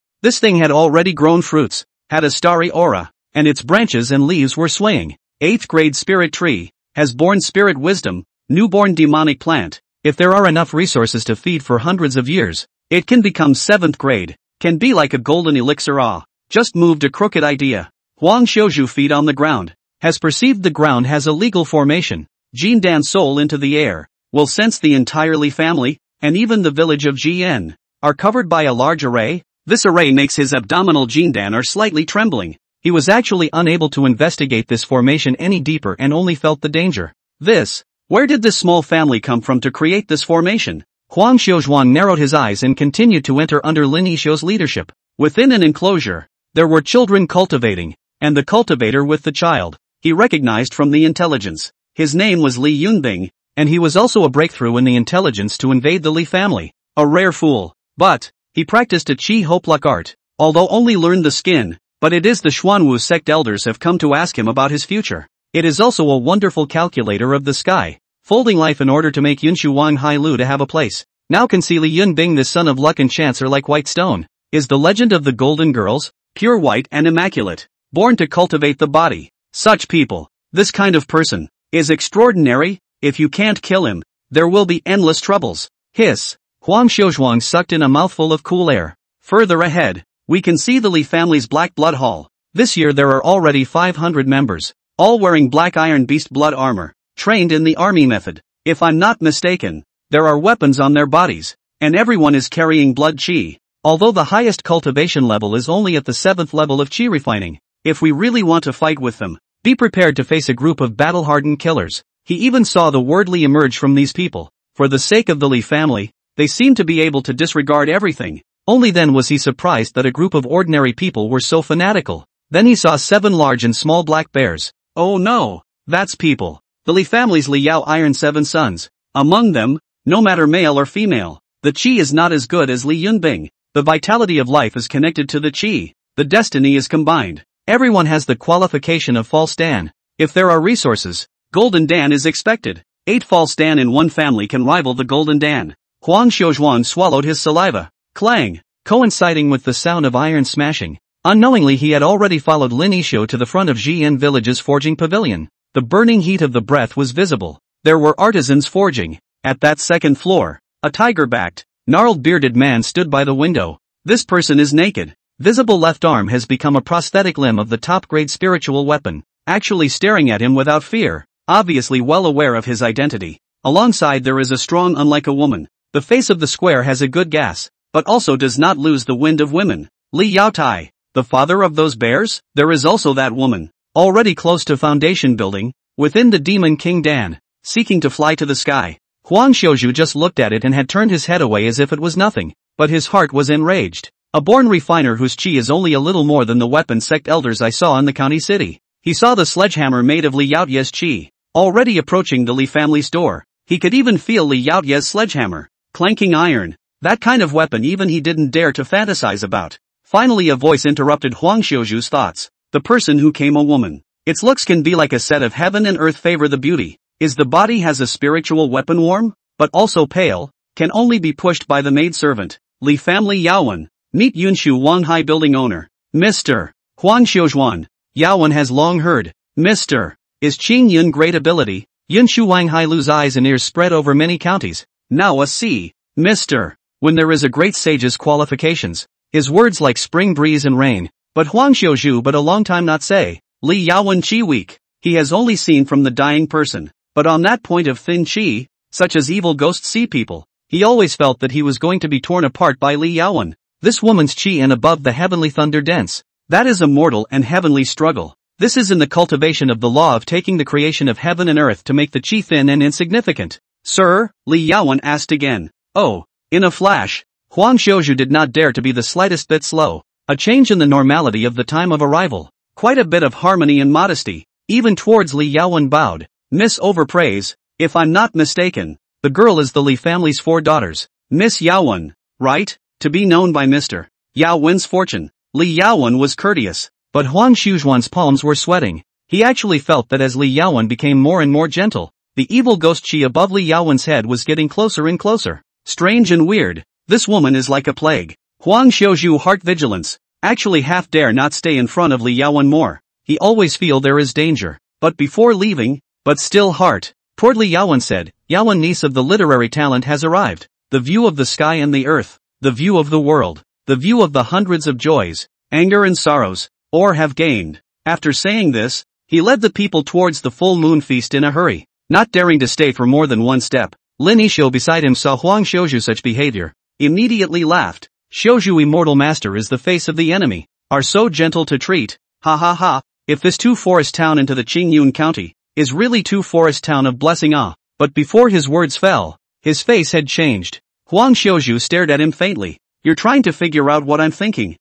A: This thing had already grown fruits, had a starry aura, and its branches and leaves were swaying. 8th grade spirit tree, has born spirit wisdom, newborn demonic plant. If there are enough resources to feed for hundreds of years, it can become 7th grade, can be like a golden elixir. Just moved a crooked idea. Huang Xiuzhu feet on the ground, has perceived the ground has a legal formation. Jindan soul into the air, will sense the entire Li family, and even the village of Jian, are covered by a large array. This array makes his abdominal Jindan are slightly trembling. He was actually unable to investigate this formation any deeper and only felt the danger. Where did this small family come from to create this formation? Huang Xiuzhuang narrowed his eyes and continued to enter under Lin Xiao's leadership. Within an enclosure, there were children cultivating, and the cultivator with the child, he recognized from the intelligence. His name was Li Yunbing, and he was also a breakthrough in the intelligence to invade the Li family. A rare fool. But he practiced a Qi Hopluk art, although only learned the skin, but it is the Xuanwu sect elders have come to ask him about his future. It is also a wonderful calculator of the sky, folding life in order to make Yinshu Wanghai Lu to have a place. Now can see Li Yunbing, the son of luck and chance, are like white stone. Is the legend of the golden girls, pure white and immaculate, born to cultivate the body. Such people, this kind of person, is extraordinary. If you can't kill him, there will be endless troubles. Hiss. Huang Xiuzhuang sucked in a mouthful of cool air. Further ahead, we can see the Li family's Black Blood Hall. This year there are already 500 members, all wearing black iron beast blood armor, trained in the army method. If I'm not mistaken, there are weapons on their bodies, and everyone is carrying blood chi. Although the highest cultivation level is only at the 7th level of chi refining. If we really want to fight with them, be prepared to face a group of battle-hardened killers. He even saw the word Li emerge from these people. For the sake of the Li family, they seemed to be able to disregard everything. Only then was he surprised that a group of ordinary people were so fanatical. Then he saw 7 large and small black bears. Oh no, that's people. The Li family's Li Yao Iron 7 sons. Among them, no matter male or female, the chi is not as good as Li Yunbing. The vitality of life is connected to the chi. The destiny is combined. Everyone has the qualification of false Dan. If there are resources, Golden Dan is expected. 8 false Dan in one family can rival the Golden Dan. Huang Xiuzhuang swallowed his saliva. Clang, coinciding with the sound of iron smashing. Unknowingly he had already followed Lin Xiao to the front of Jian village's forging pavilion. The burning heat of the breath was visible. There were artisans forging. At that second floor, a tiger-backed, gnarled bearded man stood by the window. This person is naked. Visible left arm has become a prosthetic limb of the top-grade spiritual weapon, actually staring at him without fear, obviously well aware of his identity. Alongside there is a strong unlike a woman. The face of the square has a good gas, but also does not lose the wind of women. Li Yaotai, the father of those bears? There is also that woman, already close to foundation building, within the demon King Dan, seeking to fly to the sky. Huang Xiuzhu just looked at it and had turned his head away as if it was nothing, but his heart was enraged. A born refiner whose chi is only a little more than the weapon sect elders I saw in the county city. He saw the sledgehammer made of Li Yaotia's chi, already approaching the Li family's door. He could even feel Li Yaoye's sledgehammer, clanking iron. That kind of weapon even he didn't dare to fantasize about. Finally a voice interrupted Huang Xiuju's thoughts. The person who came a woman. Its looks can be like a set of heaven and earth favor the beauty. Is the body has a spiritual weapon warm, but also pale, can only be pushed by the maidservant. Li family Yaowen. Meet Yunshu Wanghai building owner. Mr. Huang Xiujuan. Yaowen has long heard. Mr. Is Qing Yun great ability? Yunshu Wanghai Lu's eyes and ears spread over many counties. Now a see. Mr. When there is a great sage's qualifications. His words like spring breeze and rain. But Huang Xiuju but a long time not say. Li Yaowen Qi weak. He has only seen from the dying person. But on that point of thin Qi, such as evil ghosts see people, he always felt that he was going to be torn apart by Li Yaowen. This woman's Qi and above the heavenly thunder dense. That is a mortal and heavenly struggle. This is in the cultivation of the law of taking the creation of heaven and earth to make the Qi thin and insignificant. Sir, Li Yaowen asked again. Oh. In a flash, Huang Xiuju did not dare to be the slightest bit slow. A change in the normality of the time of arrival. Quite a bit of harmony and modesty. Even towards Li Yaowen bowed. Miss Overpraise, if I'm not mistaken, the girl is the Li family's 4 daughters. Miss Yaowen, right? To be known by Mr. Yaowen's fortune. Li Yaowen was courteous, but Huang Xiujuan's palms were sweating. He actually felt that as Li Yaowen became more and more gentle, the evil ghost Qi above Li Yaowen's head was getting closer and closer. Strange and weird. This woman is like a plague. Huang Xiuju heart vigilance. Actually half dare not stay in front of Li Yaowen more. He always feel there is danger. But before leaving, but still heart. Toward Li Yaowen said, Yaowen niece of the literary talent has arrived. The view of the sky and the earth. The view of the world. The view of the hundreds of joys, anger and sorrows, or have gained. After saying this, he led the people towards the full moon feast in a hurry. Not daring to stay for more than one step. Lin Yixio beside him saw Huang Xiuju such behavior. Immediately laughed. Xiuju Immortal Master is the face of the enemy. Are so gentle to treat. Ha ha ha. If this 2 forest town into the Qingyun County is really 2 forest town of blessing But before his words fell, his face had changed. Huang Xiuju stared at him faintly. You're trying to figure out what I'm thinking.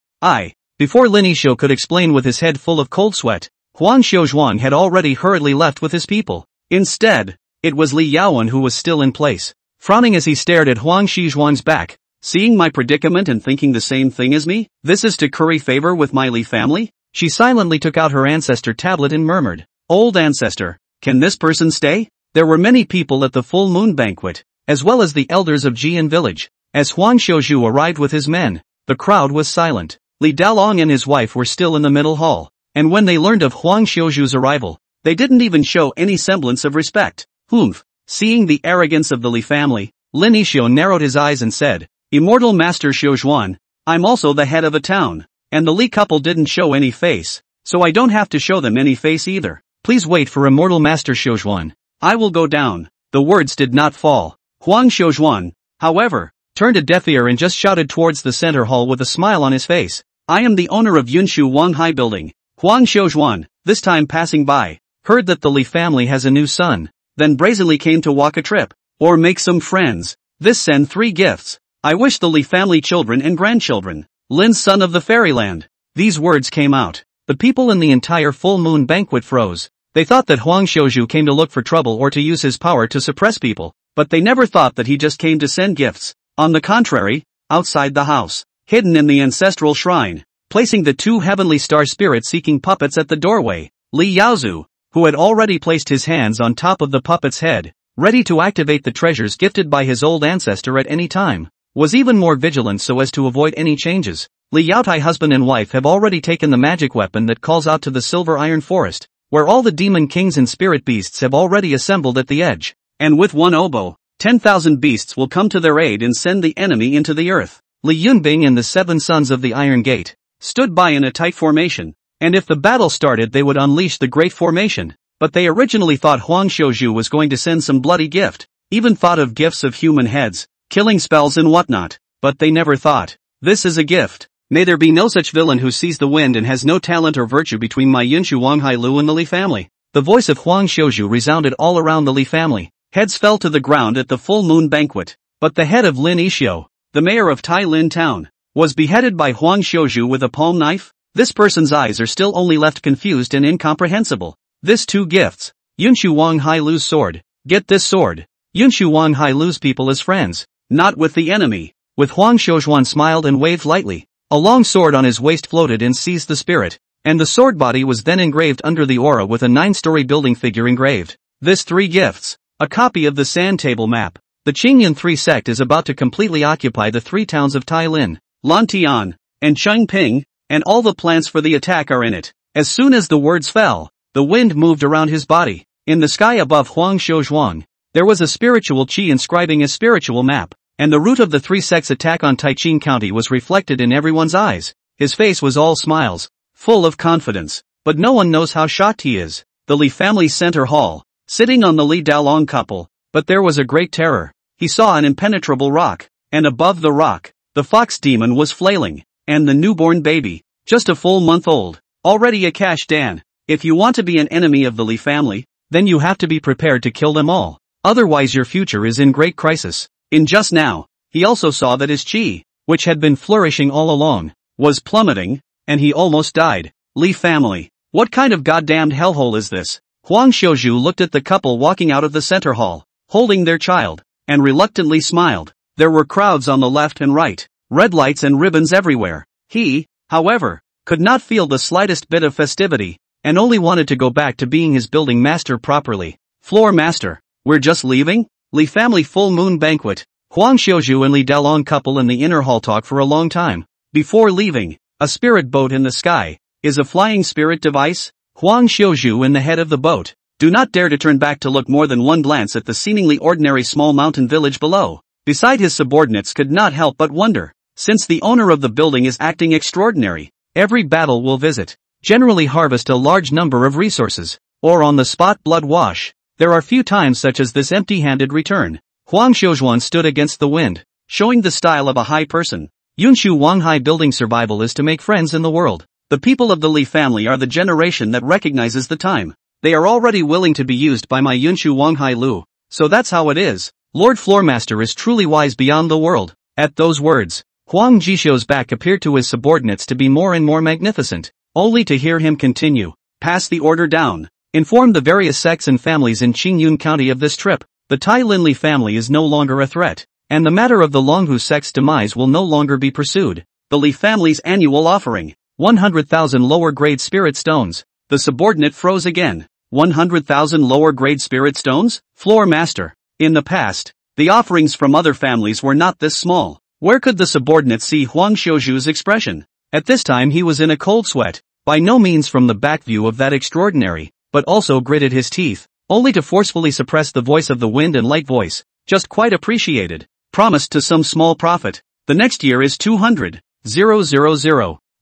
A: Before Lin Yixio could explain with his head full of cold sweat, Huang Xiujuan had already hurriedly left with his people. Instead, it was Li Yaowen who was still in place. Frowning as he stared at Huang Xiujuan's back. Seeing my predicament and thinking the same thing as me? This is to curry favor with my Li family? She silently took out her ancestor tablet and murmured. Old ancestor, can this person stay? There were many people at the full moon banquet, as well as the elders of Jian village. As Huang Xiuju arrived with his men, the crowd was silent. Li Dalong and his wife were still in the middle hall, and when they learned of Huang Xiuju's arrival, they didn't even show any semblance of respect. Humph. Seeing the arrogance of the Li family, Lin Yixio narrowed his eyes and said, Immortal Master Xiujuan, I'm also the head of a town, and the Li couple didn't show any face, so I don't have to show them any face either. Please wait for Immortal Master Xiujuan. I will go down. The words did not fall. Huang Xiujuan, however, turned a deaf ear and just shouted towards the center hall with a smile on his face. I am the owner of Yunshu Wanghai building. Huang Xiujuan, this time passing by, heard that the Li family has a new son, then brazenly came to walk a trip, or make some friends. This send 3 gifts. I wish the Li family children and grandchildren. Lin's son of the fairyland. These words came out. The people in the entire full moon banquet froze. They thought that Huang Xiuju came to look for trouble or to use his power to suppress people, but they never thought that he just came to send gifts. On the contrary, outside the house, hidden in the ancestral shrine, placing the 2 heavenly star spirit-seeking puppets at the doorway, Li Yaozu, who had already placed his hands on top of the puppet's head, ready to activate the treasures gifted by his old ancestor at any time, was even more vigilant so as to avoid any changes. Li Yaotai husband and wife have already taken the magic weapon that calls out to the silver iron forest, where all the demon kings and spirit beasts have already assembled at the edge, and with one oboe, 10,000 beasts will come to their aid and send the enemy into the earth. Li Yunbing and the 7 sons of the Iron Gate stood by in a tight formation, and if the battle started they would unleash the Great Formation, but they originally thought Huang Xiuju was going to send some bloody gift, even thought of gifts of human heads, killing spells and whatnot, but they never thought, this is a gift. May there be no such villain who sees the wind and has no talent or virtue between my Yunshu Wanghai Lu and the Li family. The voice of Huang Xiuju resounded all around the Li family. Heads fell to the ground at the full moon banquet, but the head of Lin Yixio, the mayor of Tai Lin town, was beheaded by Huang Xiuju with a palm knife. This person's eyes are still only left confused and incomprehensible. This 2 gifts. Yunshu Wanghai Lu's sword. Get this sword. Yunshu Wanghai lose people as friends, not with the enemy. With Huang Xiuzhuan smiled and waved lightly. A long sword on his waist floated and seized the spirit, and the sword body was then engraved under the aura with a 9-story building figure engraved. This 3 gifts. A copy of the sand table map. The Qingyun 3 sect is about to completely occupy the 3 towns of Tailin, Lantian, and Chengping, and all the plans for the attack are in it. As soon as the words fell, the wind moved around his body. In the sky above Huang Xiuzhuang, there was a spiritual qi inscribing a spiritual map, and the root of the 3 sects' attack on Taiqing County was reflected in everyone's eyes. His face was all smiles, full of confidence, but no one knows how shocked he is. The Li family center hall, sitting on the Li Daolong couple, but there was a great terror. He saw an impenetrable rock, and above the rock, the fox demon was flailing, and the newborn baby, just a full month old, already a cash dan. If you want to be an enemy of the Li family, then you have to be prepared to kill them all. Otherwise your future is in great crisis. In just now, he also saw that his qi, which had been flourishing all along, was plummeting, and he almost died. Li family. What kind of goddamned hellhole is this? Huang Xiuzhu looked at the couple walking out of the center hall, holding their child, and reluctantly smiled. There were crowds on the left and right, red lights and ribbons everywhere. He, however, could not feel the slightest bit of festivity, and only wanted to go back to being his building master properly. Floor master, we're just leaving? Li family full moon banquet. Huang Xiuzhu and Li Daolong couple in the inner hall talk for a long time. Before leaving, a spirit boat in the sky. Is a flying spirit device? Huang Xiuzhu in the head of the boat. Do not dare to turn back to look more than one glance at the seemingly ordinary small mountain village below. Beside his subordinates could not help but wonder. Since the owner of the building is acting extraordinary, every battle will visit, generally harvest a large number of resources, or on the spot blood wash. There are few times such as this empty-handed return. Huang Xiuzhuan stood against the wind, showing the style of a high person. Yunshu Wanghai building survival is to make friends in the world. The people of the Li family are the generation that recognizes the time. They are already willing to be used by my Yunshu Wanghai Lu. So that's how it is. Lord Floormaster is truly wise beyond the world. At those words, Huang Jishou's back appeared to his subordinates to be more and more magnificent, only to hear him continue. Pass the order down. Inform the various sects and families in Qingyun County of this trip. The Tai Lin Li family is no longer a threat, and the matter of the Longhu sect's demise will no longer be pursued. The Li family's annual offering, 100,000 lower-grade spirit stones. The subordinate froze again. 100,000 lower-grade spirit stones? Floor master. In the past, the offerings from other families were not this small. Where could the subordinate see Huang Xiuzhu's expression? At this time he was in a cold sweat, by no means from the back view of that extraordinary, but also gritted his teeth, only to forcefully suppress the voice of the wind and light voice, just quite appreciated, promised to some small profit. The next year is 200,000.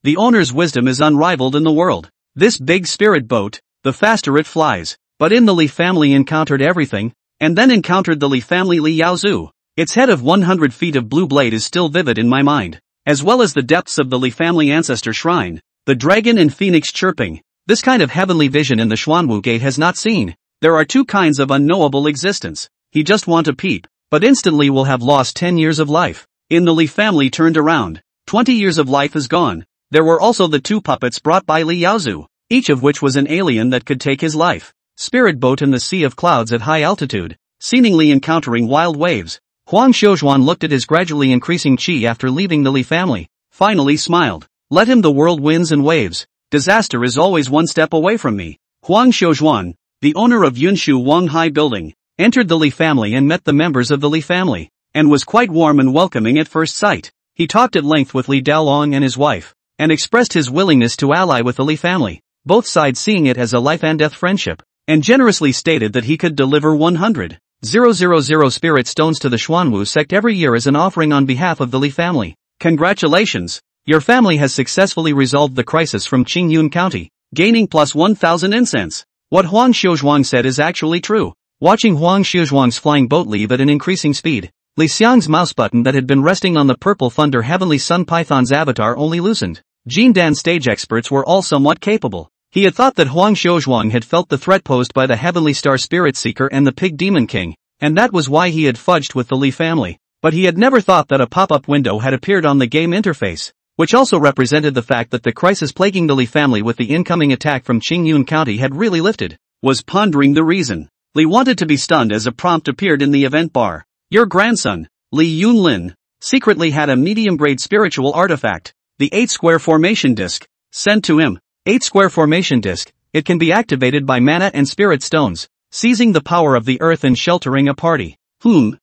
A: The owner's wisdom is unrivaled in the world. This big spirit boat, the faster it flies. But in the Li family encountered everything, and then encountered the Li family Li Yaozu. Its head of 100 feet of blue blade is still vivid in my mind, as well as the depths of the Li family ancestor shrine, the dragon and phoenix chirping. This kind of heavenly vision in the Xuanwu Gate has not seen. There are 2 kinds of unknowable existence. He just want a peep, but instantly will have lost 10 years of life. In the Li family turned around, 20 years of life is gone. There were also the 2 puppets brought by Li Yaozu, each of which was an alien that could take his life. Spirit boat in the sea of clouds at high altitude, seemingly encountering wild waves. Huang Xiuzhuan looked at his gradually increasing qi after leaving the Li family, finally smiled. Let him the world winds and waves. Disaster is always one step away from me. Huang Xiuzhuan, the owner of Yunshu Wanghai building, entered the Li family and met the members of the Li family, and was quite warm and welcoming at first sight. He talked at length with Li Daolong and his wife, and expressed his willingness to ally with the Li family, both sides seeing it as a life and death friendship, and generously stated that he could deliver 100,000 spirit stones to the Xuanwu sect every year as an offering on behalf of the Li family. Congratulations! Your family has successfully resolved the crisis from Qingyun County, gaining plus 1,000 incense. What Huang Xiuzhuang said is actually true. Watching Huang Xiuzhuang's flying boat leave at an increasing speed, Li Xiang's mouse button that had been resting on the purple thunder heavenly sun python's avatar only loosened. Jindan stage experts were all somewhat capable. He had thought that Huang Xiuzhuang had felt the threat posed by the heavenly star spirit seeker and the pig demon king, and that was why he had fudged with the Li family. But he had never thought that a pop-up window had appeared on the game interface, which also represented the fact that the crisis plaguing the Li family with the incoming attack from Qingyun County had really lifted. Was pondering the reason. Li wanted to be stunned as a prompt appeared in the event bar. Your grandson, Li Yunlin, secretly had a medium-grade spiritual artifact, the 8-square formation disc, sent to him. 8-square formation disc, it can be activated by mana and spirit stones, seizing the power of the earth and sheltering a party.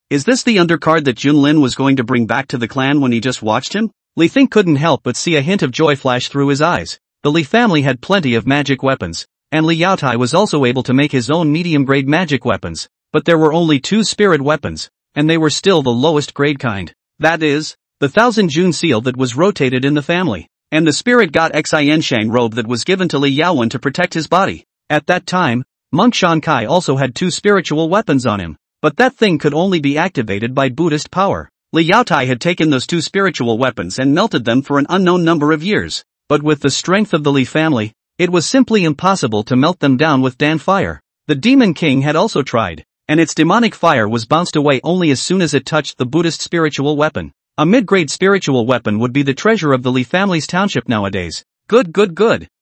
A: Is this the undercard that Yunlin was going to bring back to the clan when he just watched him? Li Think couldn't help but see a hint of joy flash through his eyes. The Li family had plenty of magic weapons, and Li Yaotai was also able to make his own medium-grade magic weapons, but there were only 2 spirit weapons, and they were still the lowest grade kind. That is, the 1000 June seal that was rotated in the family, and the spirit god Xianshang robe that was given to Li Yaowen to protect his body. At that time, Monk Shan Kai also had 2 spiritual weapons on him, but that thing could only be activated by Buddhist power. Li Yaotai had taken those 2 spiritual weapons and melted them for an unknown number of years, but with the strength of the Li family, it was simply impossible to melt them down with Dan fire. The Demon King had also tried, and its demonic fire was bounced away only as soon as it touched the Buddhist spiritual weapon. A mid-grade spiritual weapon would be the treasure of the Li family's township nowadays. Good.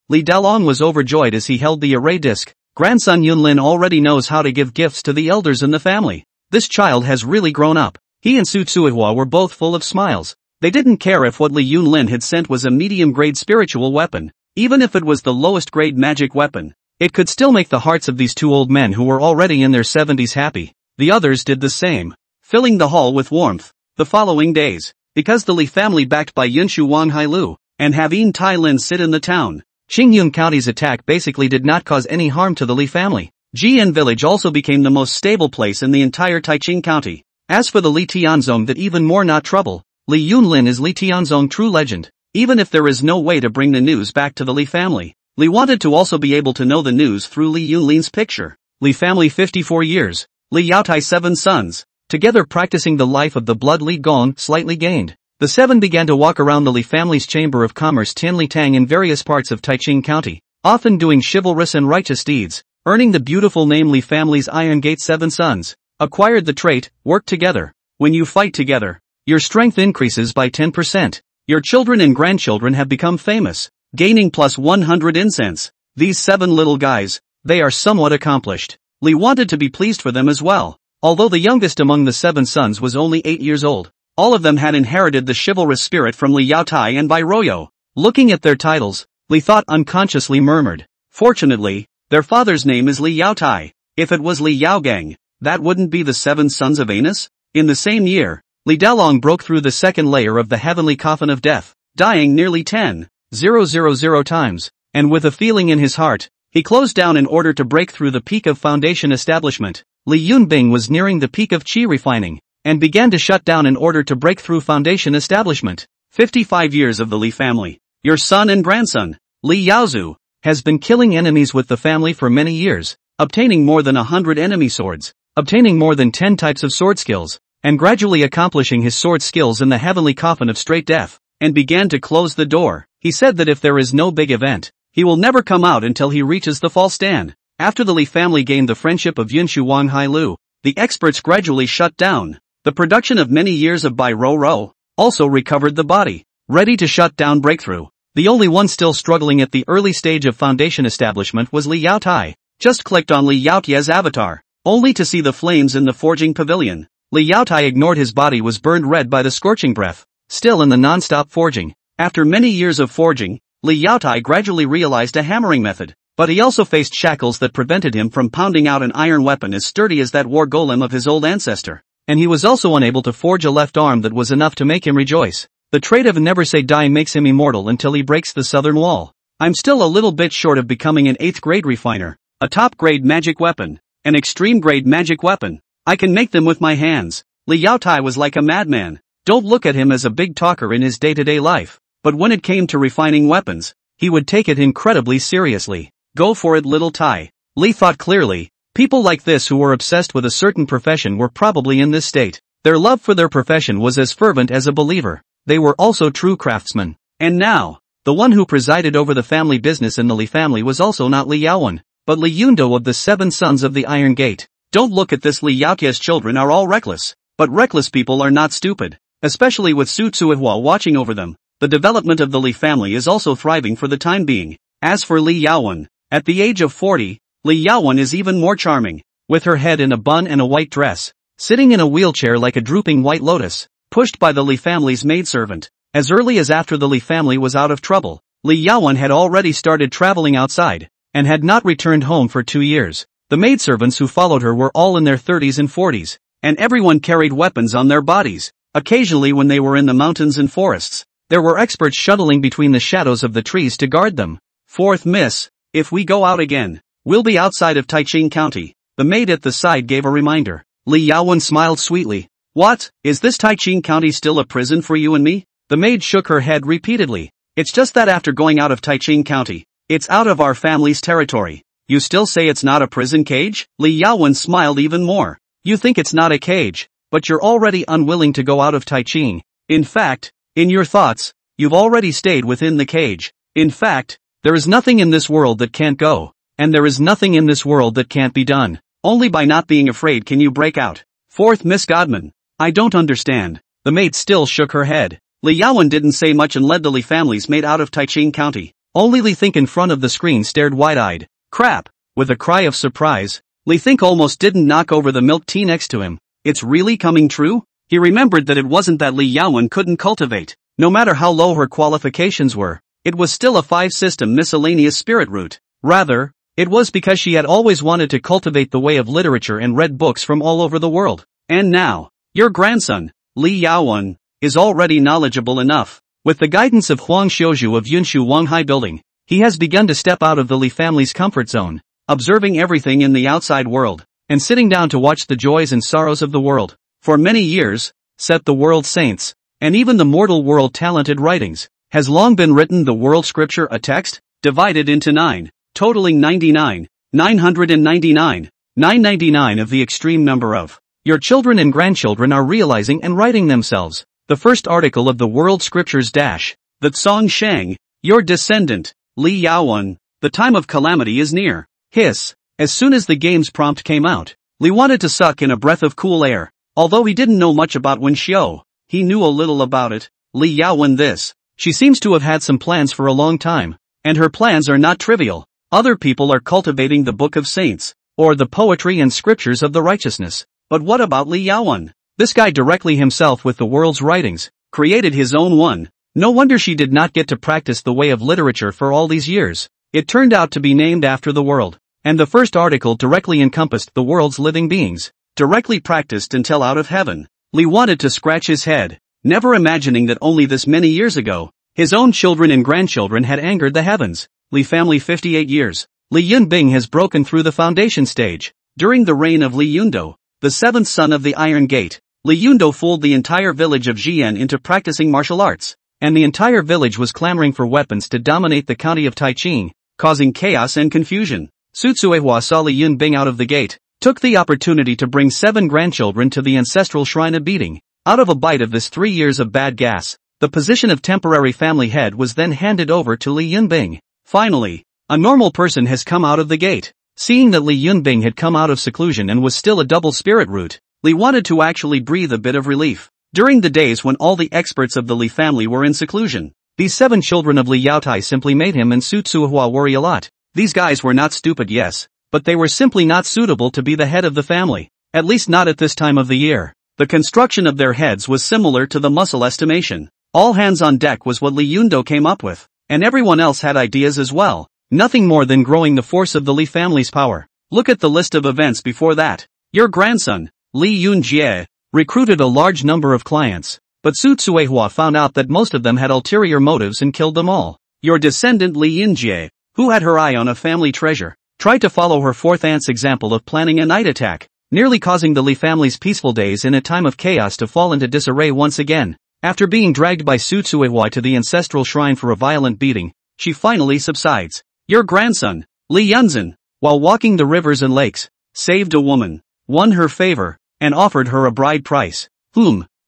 A: Li Dalong was overjoyed as he held the array disc. Grandson Yunlin already knows how to give gifts to the elders in the family. This child has really grown up. He and Su Tsuihua were both full of smiles. They didn't care if what Li Yunlin had sent was a medium-grade spiritual weapon. Even if it was the lowest grade magic weapon, it could still make the hearts of these 2 old men who were already in their 70s happy. The others did the same, filling the hall with warmth. The following days, because the Li family backed by Yunshu Wang Hailu, and Haveen Tai Lin sit in the town, Qingyun County's attack basically did not cause any harm to the Li family. Jian Village also became the most stable place in the entire Taiching County. As for the Li Tianzong, that even more not trouble. Li Yunlin is Li Tianzong true legend. Even if there is no way to bring the news back to the Li family, Li wanted to also be able to know the news through Li Yunlin's picture. Li family 54 years, Li Yaotai 7 sons, together practicing the life of the blood Li Gong slightly gained. The 7 began to walk around the Li family's chamber of commerce Tianli Tang in various parts of Taiching County, often doing chivalrous and righteous deeds, earning the beautiful name Li family's Iron Gate 7 sons. Acquired the trait, work together. When you fight together, your strength increases by 10%. Your children and grandchildren have become famous, gaining plus 100 incense. These 7 little guys, they are somewhat accomplished. Li wanted to be pleased for them as well. Although the youngest among the 7 sons was only 8 years old, all of them had inherited the chivalrous spirit from Li Yaotai and Bai Royo. Looking at their titles, Li thought unconsciously murmured. Fortunately, their father's name is Li Yaotai. If it was Li Yaogang, that wouldn't be the 7 sons of Anus? In the same year, Li Dalong broke through the second layer of the heavenly coffin of death, dying nearly 10,000 times, and with a feeling in his heart, he closed down in order to break through the peak of foundation establishment. Li Yunbing was nearing the peak of qi refining, and began to shut down in order to break through foundation establishment. 55 years of the Li family. Your son and grandson, Li Yaozu, has been killing enemies with the family for many years, obtaining more than 100 enemy swords, obtaining more than 10 types of sword skills, and gradually accomplishing his sword skills in the heavenly coffin of straight death, and began to close the door. He said that if there is no big event, he will never come out until he reaches the fall stand. After the Li family gained the friendship of Yunshu Wang Hailu, the experts gradually shut down. The production of many years of Bai Ro also recovered the body, ready to shut down breakthrough. The only one still struggling at the early stage of foundation establishment was Li Yaotai. Just clicked on Li Yaotie's avatar, only to see the flames in the forging pavilion. Li Yaotai ignored his body was burned red by the scorching breath, still in the non-stop forging. After many years of forging, Li Yaotai gradually realized a hammering method, but he also faced shackles that prevented him from pounding out an iron weapon as sturdy as that war golem of his old ancestor. And he was also unable to forge a left arm that was enough to make him rejoice. The trait of never say die makes him immortal until he breaks the southern wall. I'm still a little bit short of becoming an 8th grade refiner, a top grade magic weapon, an extreme grade magic weapon. I can make them with my hands. Li Yaotai was like a madman. Don't look at him as a big talker in his day-to-day life, but when it came to refining weapons, he would take it incredibly seriously. Go for it, little Tai. Li thought clearly. People like this who were obsessed with a certain profession were probably in this state. Their love for their profession was as fervent as a believer. They were also true craftsmen. And now, the one who presided over the family business in the Li family was also not Li Yaowen, but Li Yundo of the 7 sons of the Iron Gate. Don't look at this. Li Yaotie's children are all reckless, but reckless people are not stupid, especially with Su Tsuihua watching over them. The development of the Li family is also thriving for the time being. As for Li Yaowen, at the age of 40, Li Yaowen is even more charming. with her head in a bun and a white dress, sitting in a wheelchair like a drooping white lotus, pushed by the Li family's maidservant. As early as after the Li family was out of trouble, Li Xiang had already started traveling outside, and had not returned home for 2 years. The maidservants who followed her were all in their 30s and 40s, and everyone carried weapons on their bodies. Occasionally when they were in the mountains and forests, there were experts shuttling between the shadows of the trees to guard them. Fourth miss, if we go out again, we'll be outside of Taiching County. The maid at the side gave a reminder. Li Xiang smiled sweetly. What, is this Taiching County still a prison for you and me? The maid shook her head repeatedly. It's just that after going out of Taiching County, it's out of our family's territory. You still say it's not a prison cage? Li Xiang smiled even more. You think it's not a cage, but you're already unwilling to go out of Taiching. In fact, in your thoughts, you've already stayed within the cage. In fact, there is nothing in this world that can't go, and there is nothing in this world that can't be done. Only by not being afraid can you break out. Fourth Miss Godman. I don't understand. The maid still shook her head. Li Xiang didn't say much and led the Li family's maid out of Taiching County. Only Li Think in front of the screen stared wide-eyed. Crap! With a cry of surprise, Li Think almost didn't knock over the milk tea next to him. It's really coming true? He remembered that it wasn't that Li Xiang couldn't cultivate. No matter how low her qualifications were, it was still a 5-system miscellaneous spirit root. Rather, it was because she had always wanted to cultivate the way of literature and read books from all over the world. And now, your grandson, Li Xiang, is already knowledgeable enough. With the guidance of Huang Xiuzhu of Yunshu Wanghai Building, he has begun to step out of the Li family's comfort zone, observing everything in the outside world, and sitting down to watch the joys and sorrows of the world. For many years, set the world saints, and even the mortal world talented writings, has long been written the world scripture a text, divided into 9, totaling 99, 999, 999 of the extreme number of. Your children and grandchildren are realizing and writing themselves. The first article of the world scriptures dash, the Song Shang, your descendant, Li Xiang, the time of calamity is near. Hiss. As soon as the game's prompt came out, Li wanted to suck in a breath of cool air. Although he didn't know much about Wen Xiao, he knew a little about it. Li Xiang this. She seems to have had some plans for a long time, and her plans are not trivial. Other people are cultivating the Book of Saints, or the poetry and scriptures of the righteousness. But what about Li Xiang? This guy directly himself with the world's writings, created his own one. No wonder she did not get to practice the way of literature for all these years. It turned out to be named after the world, and the first article directly encompassed the world's living beings, directly practiced until out of heaven. Li wanted to scratch his head, never imagining that only this many years ago, his own children and grandchildren had angered the heavens. Li family 58 years. Li Yunbing has broken through the foundation stage. During the reign of Li Yundo, the seventh son of the Iron Gate, Li Yundo fooled the entire village of Jian into practicing martial arts, and the entire village was clamoring for weapons to dominate the county of Taiching, causing chaos and confusion. Su Tsuehua saw Li Yunbing out of the gate, took the opportunity to bring 7 grandchildren to the ancestral shrine of beating. Out of a bite of this 3 years of bad gas, the position of temporary family head was then handed over to Li Yunbing. Finally, a normal person has come out of the gate. Seeing that Li Yunbing had come out of seclusion and was still a double spirit root, Li wanted to actually breathe a bit of relief. During the days when all the experts of the Li family were in seclusion, these 7 children of Li Yaotai simply made him and Su Tsuehua worry a lot. These guys were not stupid, yes, but they were simply not suitable to be the head of the family, at least not at this time of the year. The construction of their heads was similar to the muscle estimation. All hands on deck was what Li Yundo came up with, and everyone else had ideas as well. Nothing more than growing the force of the Li family's power. Look at the list of events before that. Your grandson, Li Yunjie, recruited a large number of clients, but Su Tsuehua found out that most of them had ulterior motives and killed them all. Your descendant Li Yunjie, who had her eye on a family treasure, tried to follow her fourth aunt's example of planning a night attack, nearly causing the Li family's peaceful days in a time of chaos to fall into disarray once again. After being dragged by Su Tsuehua to the ancestral shrine for a violent beating, she finally subsides. Your grandson, Li Yunzhen, while walking the rivers and lakes, saved a woman, won her favor, and offered her a bride price.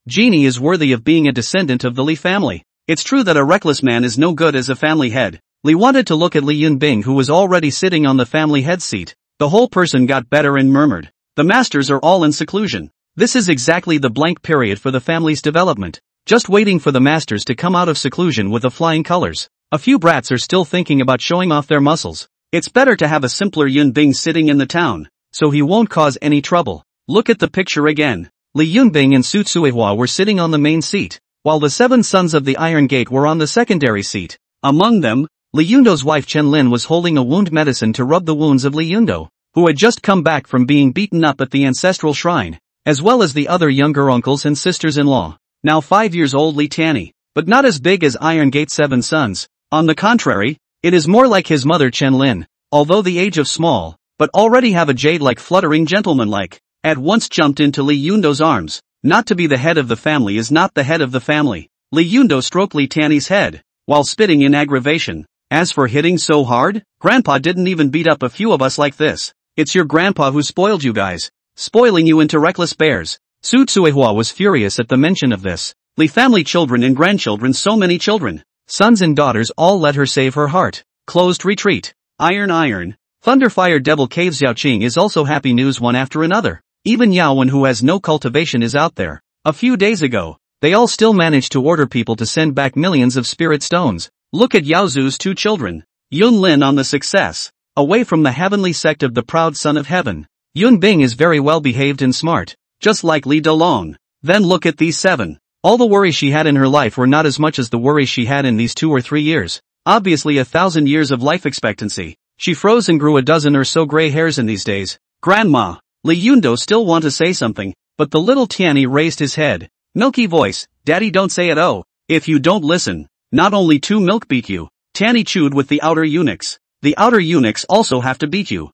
A: Genie is worthy of being a descendant of the Li family. It's true that a reckless man is no good as a family head. Li wanted to look at Li Yunbing, who was already sitting on the family head seat. The whole person got better and murmured, "The masters are all in seclusion. This is exactly the blank period for the family's development. Just waiting for the masters to come out of seclusion with the flying colors. A few brats are still thinking about showing off their muscles. It's better to have a simpler Yunbing sitting in the town. so he won't cause any trouble. Look at the picture again. Li Yunbing and Su Tsuehua were sitting on the main seat, while the 7 sons of the Iron Gate were on the secondary seat. Among them, Li Yundo's wife Chen Lin was holding a wound medicine to rub the wounds of Li Yundo, who had just come back from being beaten up at the ancestral shrine, as well as the other younger uncles and sisters-in-law. Now 5 years old Li Tianyi, but not as big as Iron Gate's 7 sons. On the contrary, it is more like his mother Chen Lin, although the age of small, but already have a jade-like fluttering gentleman-like, at once jumped into Li Yundo's arms. Not to be the head of the family is not the head of the family. Li Yundo stroked Li Tianyi's head, while spitting in aggravation. As for hitting so hard, Grandpa didn't even beat up a few of us like this. It's your grandpa who spoiled you guys, spoiling you into reckless bears. Su Tsuehua was furious at the mention of this. Li family children and grandchildren, so many children. Sons and daughters all let her save her heart. Closed retreat. Iron. Thunderfire Devil Cave Xiaoqing is also happy news one after another. Even Yaowen, who has no cultivation, is out there. A few days ago, they all still managed to order people to send back millions of spirit stones. Look at Yao Zu's 2 children. Yun Lin on the success. Away from the heavenly sect of the proud son of heaven. Yun Bing is very well behaved and smart, just like Li Delong. Then look at these 7. All the worries she had in her life were not as much as the worries she had in these 2 or 3 years. Obviously 1,000 years of life expectancy. She froze and grew a dozen or so gray hairs in these days. Grandma. Li Yundo still want to say something, but the little Tianyi raised his head. Milky voice, Daddy, don't say it. Oh, if you don't listen, not only 2 milk beat you. Tianyi chewed with the outer eunuchs. The outer eunuchs also have to beat you.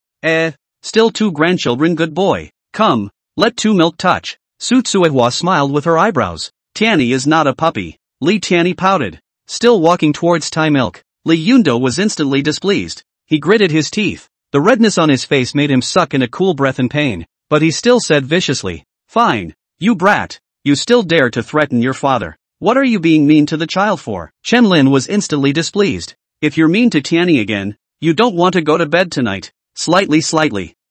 A: Still 2 grandchildren, good boy. Come, let 2 milk touch. Su Tsuehua smiled with her eyebrows. Tianyi is not a puppy. Li Tianyi pouted. Still walking towards Tai milk. Li Yundo was instantly displeased. He gritted his teeth. The redness on his face made him suck in a cool breath in pain, but he still said viciously, "Fine, you brat, you still dare to threaten your father. What are you being mean to the child for?" Chen Lin was instantly displeased. "If you're mean to Tianyi again, you don't want to go to bed tonight." Slightly.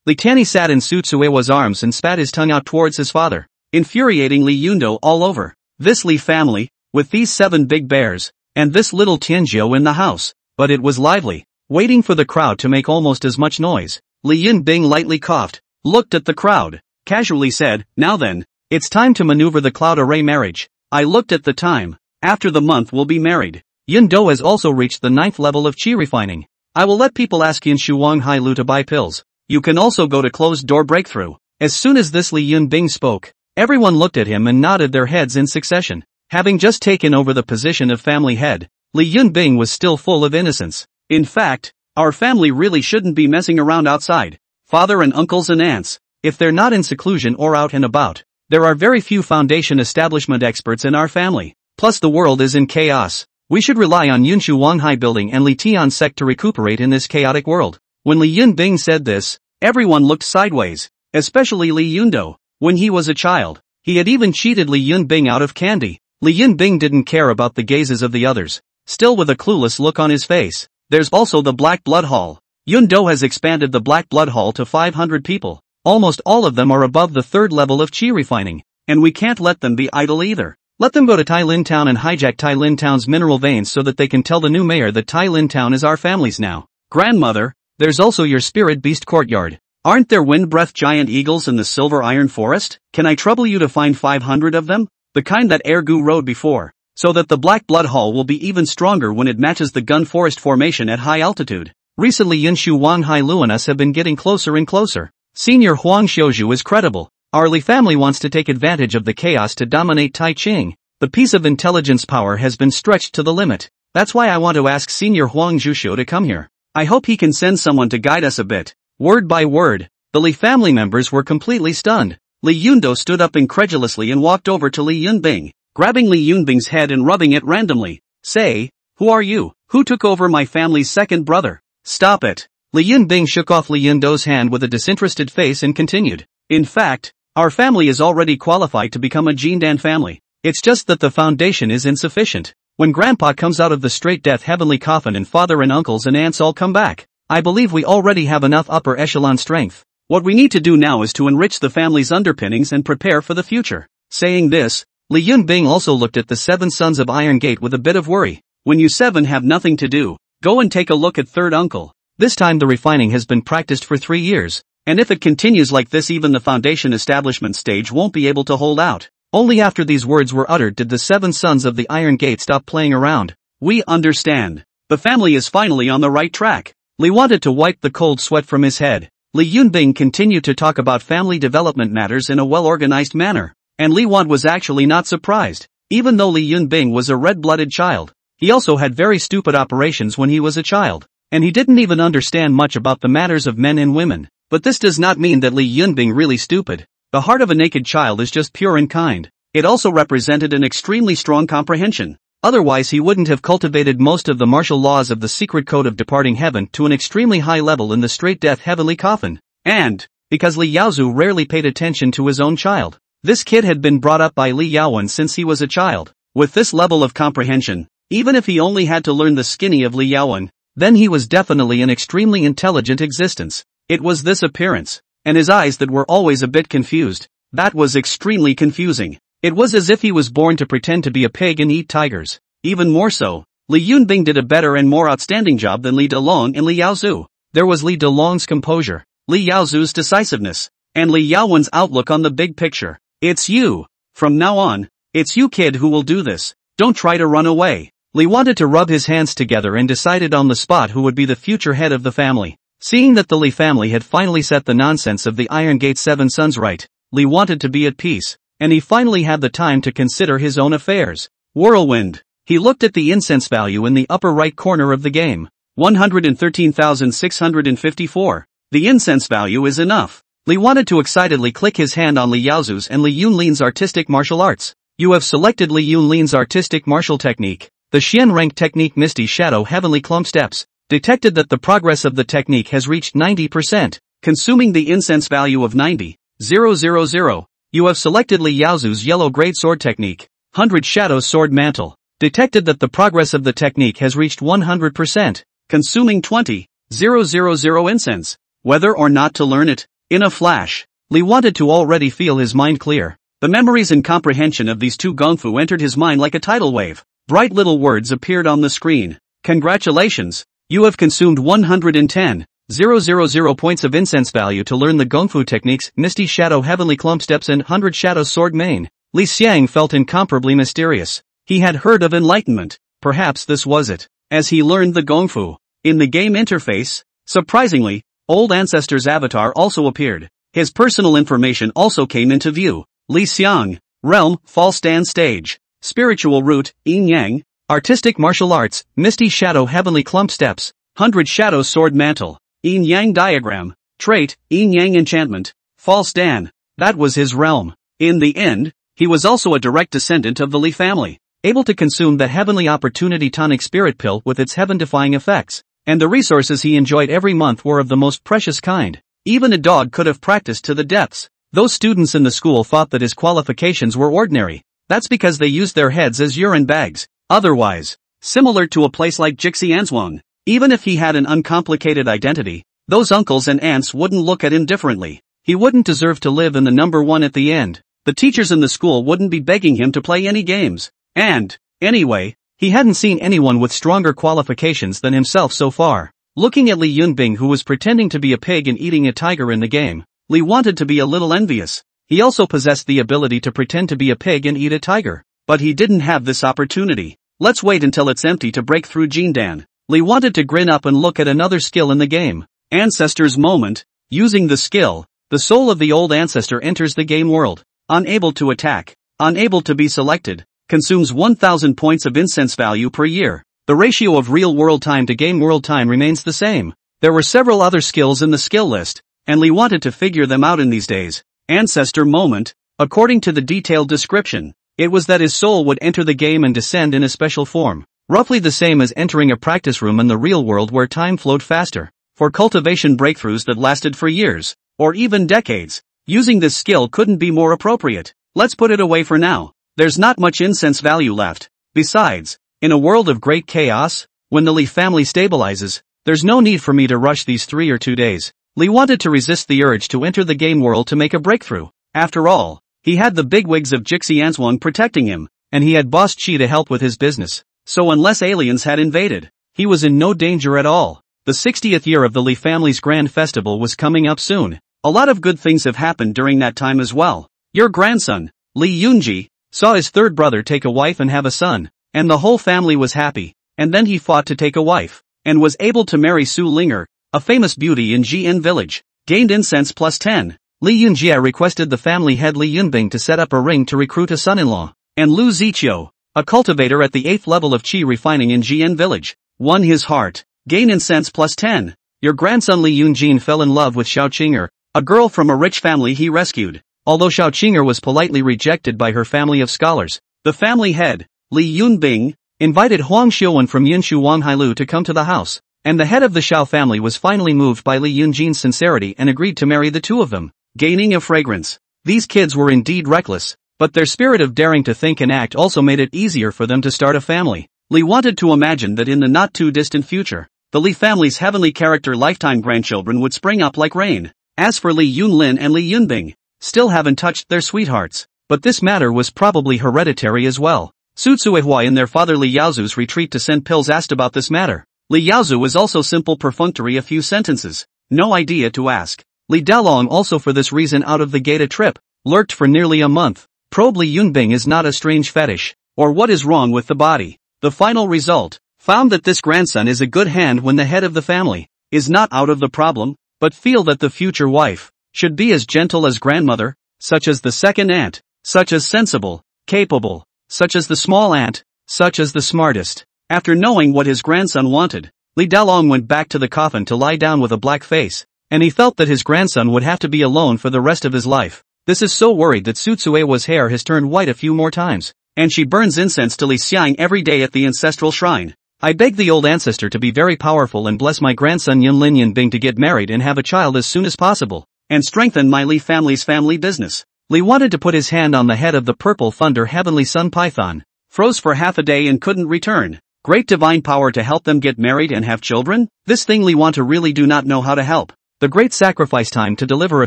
A: Li Tianyi sat in Su Tsuehua's arms and spat his tongue out towards his father, infuriating Li Yundo all over. This Li family, with these 7 big bears, and this little Tianzhou in the house. But it was lively, waiting for the crowd to make almost as much noise. Li Yunbing lightly coughed, looked at the crowd, casually said, "Now then, it's time to maneuver the cloud array marriage." I looked at the time. After the month we'll be married. Yundo has also reached the 9th level of qi refining. I will let people ask Yin Shuang Hai Lu to buy pills. You can also go to closed door breakthrough. As soon as this Li Yunbing spoke, everyone looked at him and nodded their heads in succession. Having just taken over the position of family head, Li Yunbing was still full of innocence. In fact, our family really shouldn't be messing around outside. Father and uncles and aunts, if they're not in seclusion or out and about, there are very few foundation establishment experts in our family. Plus the world is in chaos. We should rely on Yunshu Wanghai building and Li Tian sect to recuperate in this chaotic world. When Li Yunbing said this, everyone looked sideways, especially Li Yundo. When he was a child, he had even cheated Li Yunbing out of candy. Li Yunbing didn't care about the gazes of the others, still with a clueless look on his face. There's also the Black Blood Hall. Yundo has expanded the Black Blood Hall to 500 people. Almost all of them are above the 3rd level of qi refining, and we can't let them be idle either. Let them go to Tailin Town and hijack Tailin Town's mineral veins so that they can tell the new mayor that Tailin Town is our family's now. Grandmother, there's also your spirit beast courtyard. Aren't there wind breath giant eagles in the silver iron forest? Can I trouble you to find 500 of them? The kind that Ergu rode before, so that the Black Blood Hall will be even stronger when it matches the gun forest formation at high altitude. Recently Yinshu Wang Hai Lu and us have been getting closer and closer. Senior Huang Xiuzhu is credible. Our Li family wants to take advantage of the chaos to dominate Tai Qing. The piece of intelligence power has been stretched to the limit. That's why I want to ask Senior Huang Zhuxiu to come here. I hope he can send someone to guide us a bit. Word by word, the Li family members were completely stunned. Li Yundo stood up incredulously and walked over to Li Yunbing, grabbing Li Yunbing's head and rubbing it randomly. "Say, who are you? Who took over my family's second brother? Stop it." Li Yunbing shook off Li Yundo's hand with a disinterested face and continued. "In fact, our family is already qualified to become a Jindan family. It's just that the foundation is insufficient. When Grandpa comes out of the straight death heavenly coffin and father and uncles and aunts all come back, I believe we already have enough upper echelon strength. What we need to do now is to enrich the family's underpinnings and prepare for the future." Saying this, Li Yunbing also looked at the 7 sons of Iron Gate with a bit of worry. "When you 7 have nothing to do, go and take a look at third uncle. This time the refining has been practiced for 3 years, And if it continues like this, even the foundation establishment stage won't be able to hold out. Only after these words were uttered did the 7 sons of the Iron Gate stop playing around. We understand. The family is finally on the right track. Li wanted to wipe the cold sweat from his head. Li Yunbing continued to talk about family development matters in a well-organized manner. And Li Want was actually not surprised. Even though Li Yunbing was a red-blooded child, he also had very stupid operations when he was a child. And he didn't even understand much about the matters of men and women. But this does not mean that Li Yunbing really stupid. The heart of a naked child is just pure and kind. It also represented an extremely strong comprehension. Otherwise he wouldn't have cultivated most of the martial laws of the secret code of departing heaven to an extremely high level in the straight death heavenly coffin. And, because Li Yaozu rarely paid attention to his own child, this kid had been brought up by Li Yaowen since he was a child. With this level of comprehension, even if he only had to learn the skinny of Li Yaowen, then he was definitely an extremely intelligent existence. It was this appearance, and his eyes that were always a bit confused, that was extremely confusing. It was as if he was born to pretend to be a pig and eat tigers. Even more so, Li Yunbing did a better and more outstanding job than Li Delong and Li Yaozu. There was Li Delong's composure, Li Yaozu's decisiveness, and Li Yaowen's outlook on the big picture. It's you. From now on, it's you kid who will do this. Don't try to run away. Li wanted to rub his hands together and decided on the spot who would be the future head of the family. Seeing that the Li family had finally set the nonsense of the Iron Gate 7 sons right, Li wanted to be at peace, and he finally had the time to consider his own affairs. Whirlwind. He looked at the incense value in the upper right corner of the game. 113,654. The incense value is enough. Li wanted to excitedly click his hand on Li Yaozu's and Li Yunlin's artistic martial arts. You have selected Li Yunlin's artistic martial technique. The Xian rank technique Misty Shadow Heavenly Clump Steps. Detected that the progress of the technique has reached 90%, consuming the incense value of 90,000. You have selected Li Yaozu's Yellow Great Sword Technique, 100 Shadow Sword Mantle. Detected that the progress of the technique has reached 100%, consuming 20,000 incense. Whether or not to learn it, in a flash, Li wanted to already feel his mind clear. The memories and comprehension of these two gongfu entered his mind like a tidal wave. Bright little words appeared on the screen. Congratulations! You have consumed 110,000 points of incense value to learn the Gongfu techniques, Misty Shadow Heavenly Clump Steps and 100 Shadow Sword Main. Li Xiang felt incomparably mysterious. He had heard of enlightenment. Perhaps this was it. As he learned the Gongfu, in the game interface, surprisingly, Old Ancestor's avatar also appeared. His personal information also came into view. Li Xiang, Realm, False Stand Stage, Spiritual Root, Yin Yang, Artistic Martial Arts, Misty Shadow Heavenly Clump Steps, 100 Shadow Sword Mantle, Yin Yang Diagram, Trait, Yin Yang Enchantment, False Dan. That was his realm. In the end, he was also a direct descendant of the Li family, able to consume the Heavenly Opportunity Tonic Spirit Pill with its heaven-defying effects, and the resources he enjoyed every month were of the most precious kind. Even a dog could have practiced to the depths. Those students in the school thought that his qualifications were ordinary. That's because they used their heads as urine bags. Otherwise, similar to a place like Jixianzhuang, even if he had an uncomplicated identity, those uncles and aunts wouldn't look at him differently. He wouldn't deserve to live in the number 1 at the end. The teachers in the school wouldn't be begging him to play any games. And, anyway, he hadn't seen anyone with stronger qualifications than himself so far. Looking at Li Yunbing, who was pretending to be a pig and eating a tiger in the game, Li wanted to be a little envious. He also possessed the ability to pretend to be a pig and eat a tiger. But he didn't have this opportunity. Let's wait until it's empty to break through Jindan. Li wanted to grin up and look at another skill in the game. Ancestor's Moment. Using the skill, the soul of the old ancestor enters the game world. Unable to attack. Unable to be selected. Consumes 1,000 points of incense value per year. The ratio of real world time to game world time remains the same. There were several other skills in the skill list, and Li wanted to figure them out in these days. Ancestor Moment. According to the detailed description, it was that his soul would enter the game and descend in a special form, roughly the same as entering a practice room in the real world where time flowed faster, for cultivation breakthroughs that lasted for years, or even decades. Using this skill couldn't be more appropriate. Let's put it away for now. There's not much incense value left. Besides, in a world of great chaos, when the Li family stabilizes, there's no need for me to rush these 3 or 2 days. Li wanted to resist the urge to enter the game world to make a breakthrough. After all, he had the bigwigs of Jixianzhuang protecting him, and he had Boss Qi to help with his business. So unless aliens had invaded, he was in no danger at all. The 60th year of the Li family's grand festival was coming up soon. A lot of good things have happened during that time as well. Your grandson, Li Yunji, saw his third brother take a wife and have a son, and the whole family was happy, and then he fought to take a wife, and was able to marry Su Linger, a famous beauty in Jian village, gained incense plus 10. Li Yunjie requested the family head Li Yunbing to set up a ring to recruit a son-in-law, and Lu Ziqiu, a cultivator at the 8th level of qi refining in Jian village, won his heart, gain incense plus 10. Your grandson Li Yunjin fell in love with Xiao Qinger, a girl from a rich family he rescued. Although Xiao Qinger was politely rejected by her family of scholars, the family head, Li Yunbing, invited Huang Xiuwen from Yunshu Wanghailu to come to the house, and the head of the Xiao family was finally moved by Li Yunjin's sincerity and agreed to marry the two of them, gaining a fragrance. These kids were indeed reckless, but their spirit of daring to think and act also made it easier for them to start a family. Li wanted to imagine that in the not-too-distant future, the Li family's heavenly character lifetime grandchildren would spring up like rain. As for Li Yunlin and Li Yunbing, still haven't touched their sweethearts, but this matter was probably hereditary as well. Su Tsuehua in their father Li Yaozu's retreat to send pills asked about this matter. Li Yaozu was also simple perfunctory a few sentences, no idea to ask. Li Dalong also for this reason out of the gate a trip, lurked for nearly a month. Probe Li Yunbing is not a strange fetish, or what is wrong with the body. The final result, found that this grandson is a good hand when the head of the family, is not out of the problem, but feel that the future wife, should be as gentle as grandmother, such as the second aunt, such as sensible, capable, such as the small aunt, such as the smartest. After knowing what his grandson wanted, Li Dalong went back to the coffin to lie down with a black face, and he felt that his grandson would have to be alone for the rest of his life. This is so worried that Su Tsuewa's hair has turned white a few more times, and she burns incense to Li Xiang every day at the ancestral shrine. I beg the old ancestor to be very powerful and bless my grandson Yunlin Yunbing to get married and have a child as soon as possible, and strengthen my Li family's family business. Li wanted to put his hand on the head of the purple thunder heavenly sun python, froze for half a day and couldn't return. Great divine power to help them get married and have children? This thing Li want to really do not know how to help. The great sacrifice time to deliver a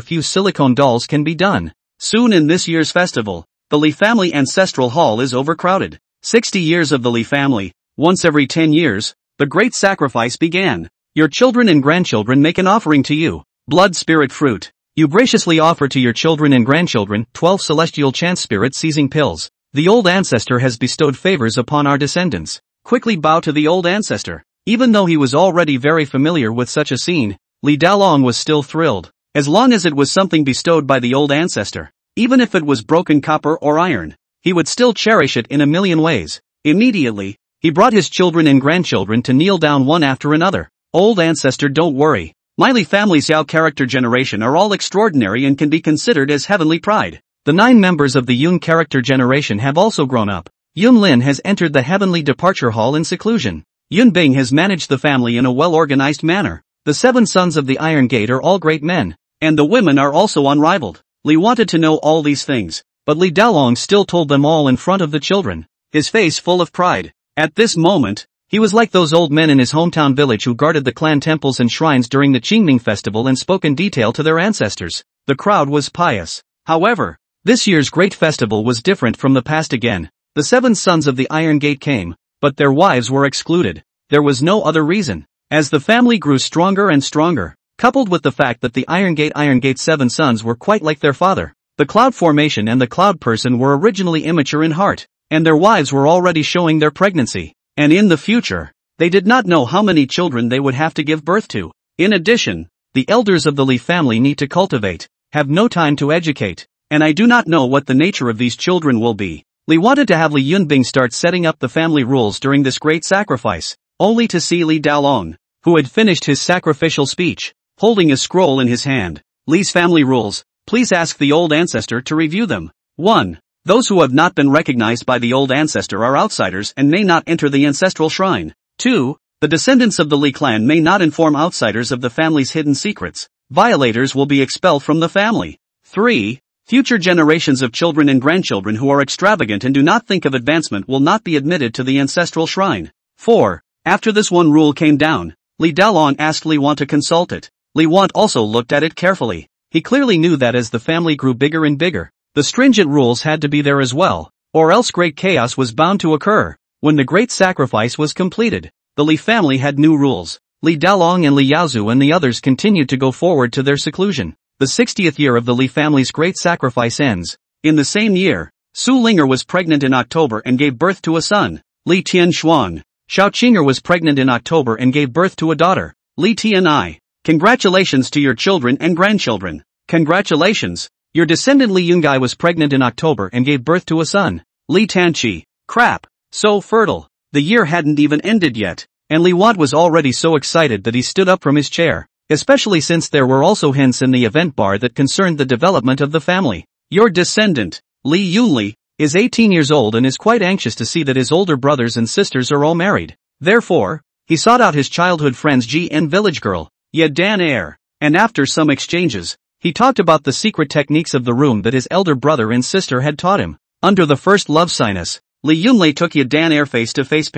A: few silicone dolls can be done. Soon in this year's festival, the Li family ancestral hall is overcrowded. 60 years of the Li family, once every 10 years, the great sacrifice began. Your children and grandchildren make an offering to you. Blood spirit fruit. You graciously offer to your children and grandchildren 12 celestial chance spirit seizing pills. The old ancestor has bestowed favors upon our descendants. Quickly bow to the old ancestor. Even though he was already very familiar with such a scene, Li Dalong was still thrilled. As long as it was something bestowed by the old ancestor, even if it was broken copper or iron, he would still cherish it in a million ways. Immediately, he brought his children and grandchildren to kneel down one after another. Old ancestor, don't worry. My Li family's Xiao character generation are all extraordinary and can be considered as heavenly pride. The 9 members of the Yun character generation have also grown up. Yun Lin has entered the heavenly departure hall in seclusion. Yun Bing has managed the family in a well-organized manner. The 7 sons of the Iron Gate are all great men, and the women are also unrivaled. Li wanted to know all these things, but Li Dalong still told them all in front of the children, his face full of pride. At this moment, he was like those old men in his hometown village who guarded the clan temples and shrines during the Qingming festival and spoke in detail to their ancestors. The crowd was pious. However, this year's great festival was different from the past again. The 7 sons of the Iron Gate came, but their wives were excluded. There was no other reason. As the family grew stronger and stronger, coupled with the fact that the Iron Gate's 7 sons were quite like their father, the Cloud Formation and the Cloud Person were originally immature in heart, and their wives were already showing their pregnancy. And in the future, they did not know how many children they would have to give birth to. In addition, the elders of the Li family need to cultivate, have no time to educate, and I do not know what the nature of these children will be. Li wanted to have Li Yunbing start setting up the family rules during this great sacrifice, only to see Li Dalong, who had finished his sacrificial speech, holding a scroll in his hand. Li's family rules, please ask the old ancestor to review them. 1. Those who have not been recognized by the old ancestor are outsiders and may not enter the ancestral shrine. 2. The descendants of the Li clan may not inform outsiders of the family's hidden secrets. Violators will be expelled from the family. 3. Future generations of children and grandchildren who are extravagant and do not think of advancement will not be admitted to the ancestral shrine. 4. After this one rule came down, Li Dalong asked Li Want to consult it. Li Want also looked at it carefully. He clearly knew that as the family grew bigger and bigger, the stringent rules had to be there as well, or else great chaos was bound to occur. When the great sacrifice was completed, the Li family had new rules. Li Dalong and Li Yaozu and the others continued to go forward to their seclusion. the 60th year of the Li family's great sacrifice ends. In the same year, Su Linger was pregnant in October and gave birth to a son, Li Tianshuang. Xiao Qinger was pregnant in October and gave birth to a daughter, Li Tianai. Congratulations to your children and grandchildren. Congratulations. Your descendant Li Yungai was pregnant in October and gave birth to a son, Li Tanqi. Crap. So fertile. The year hadn't even ended yet, and Li Want was already so excited that he stood up from his chair, especially since there were also hints in the event bar that concerned the development of the family. Your descendant, Li Yunli, is 18 years old and is quite anxious to see that his older brothers and sisters are all married. Therefore, he sought out his childhood friend's GN village girl, Ye Dan Air, and after some exchanges, he talked about the secret techniques of the room that his elder brother and sister had taught him. Under the first love sinus, Li Yunlei took Ye Dan Air face-to-face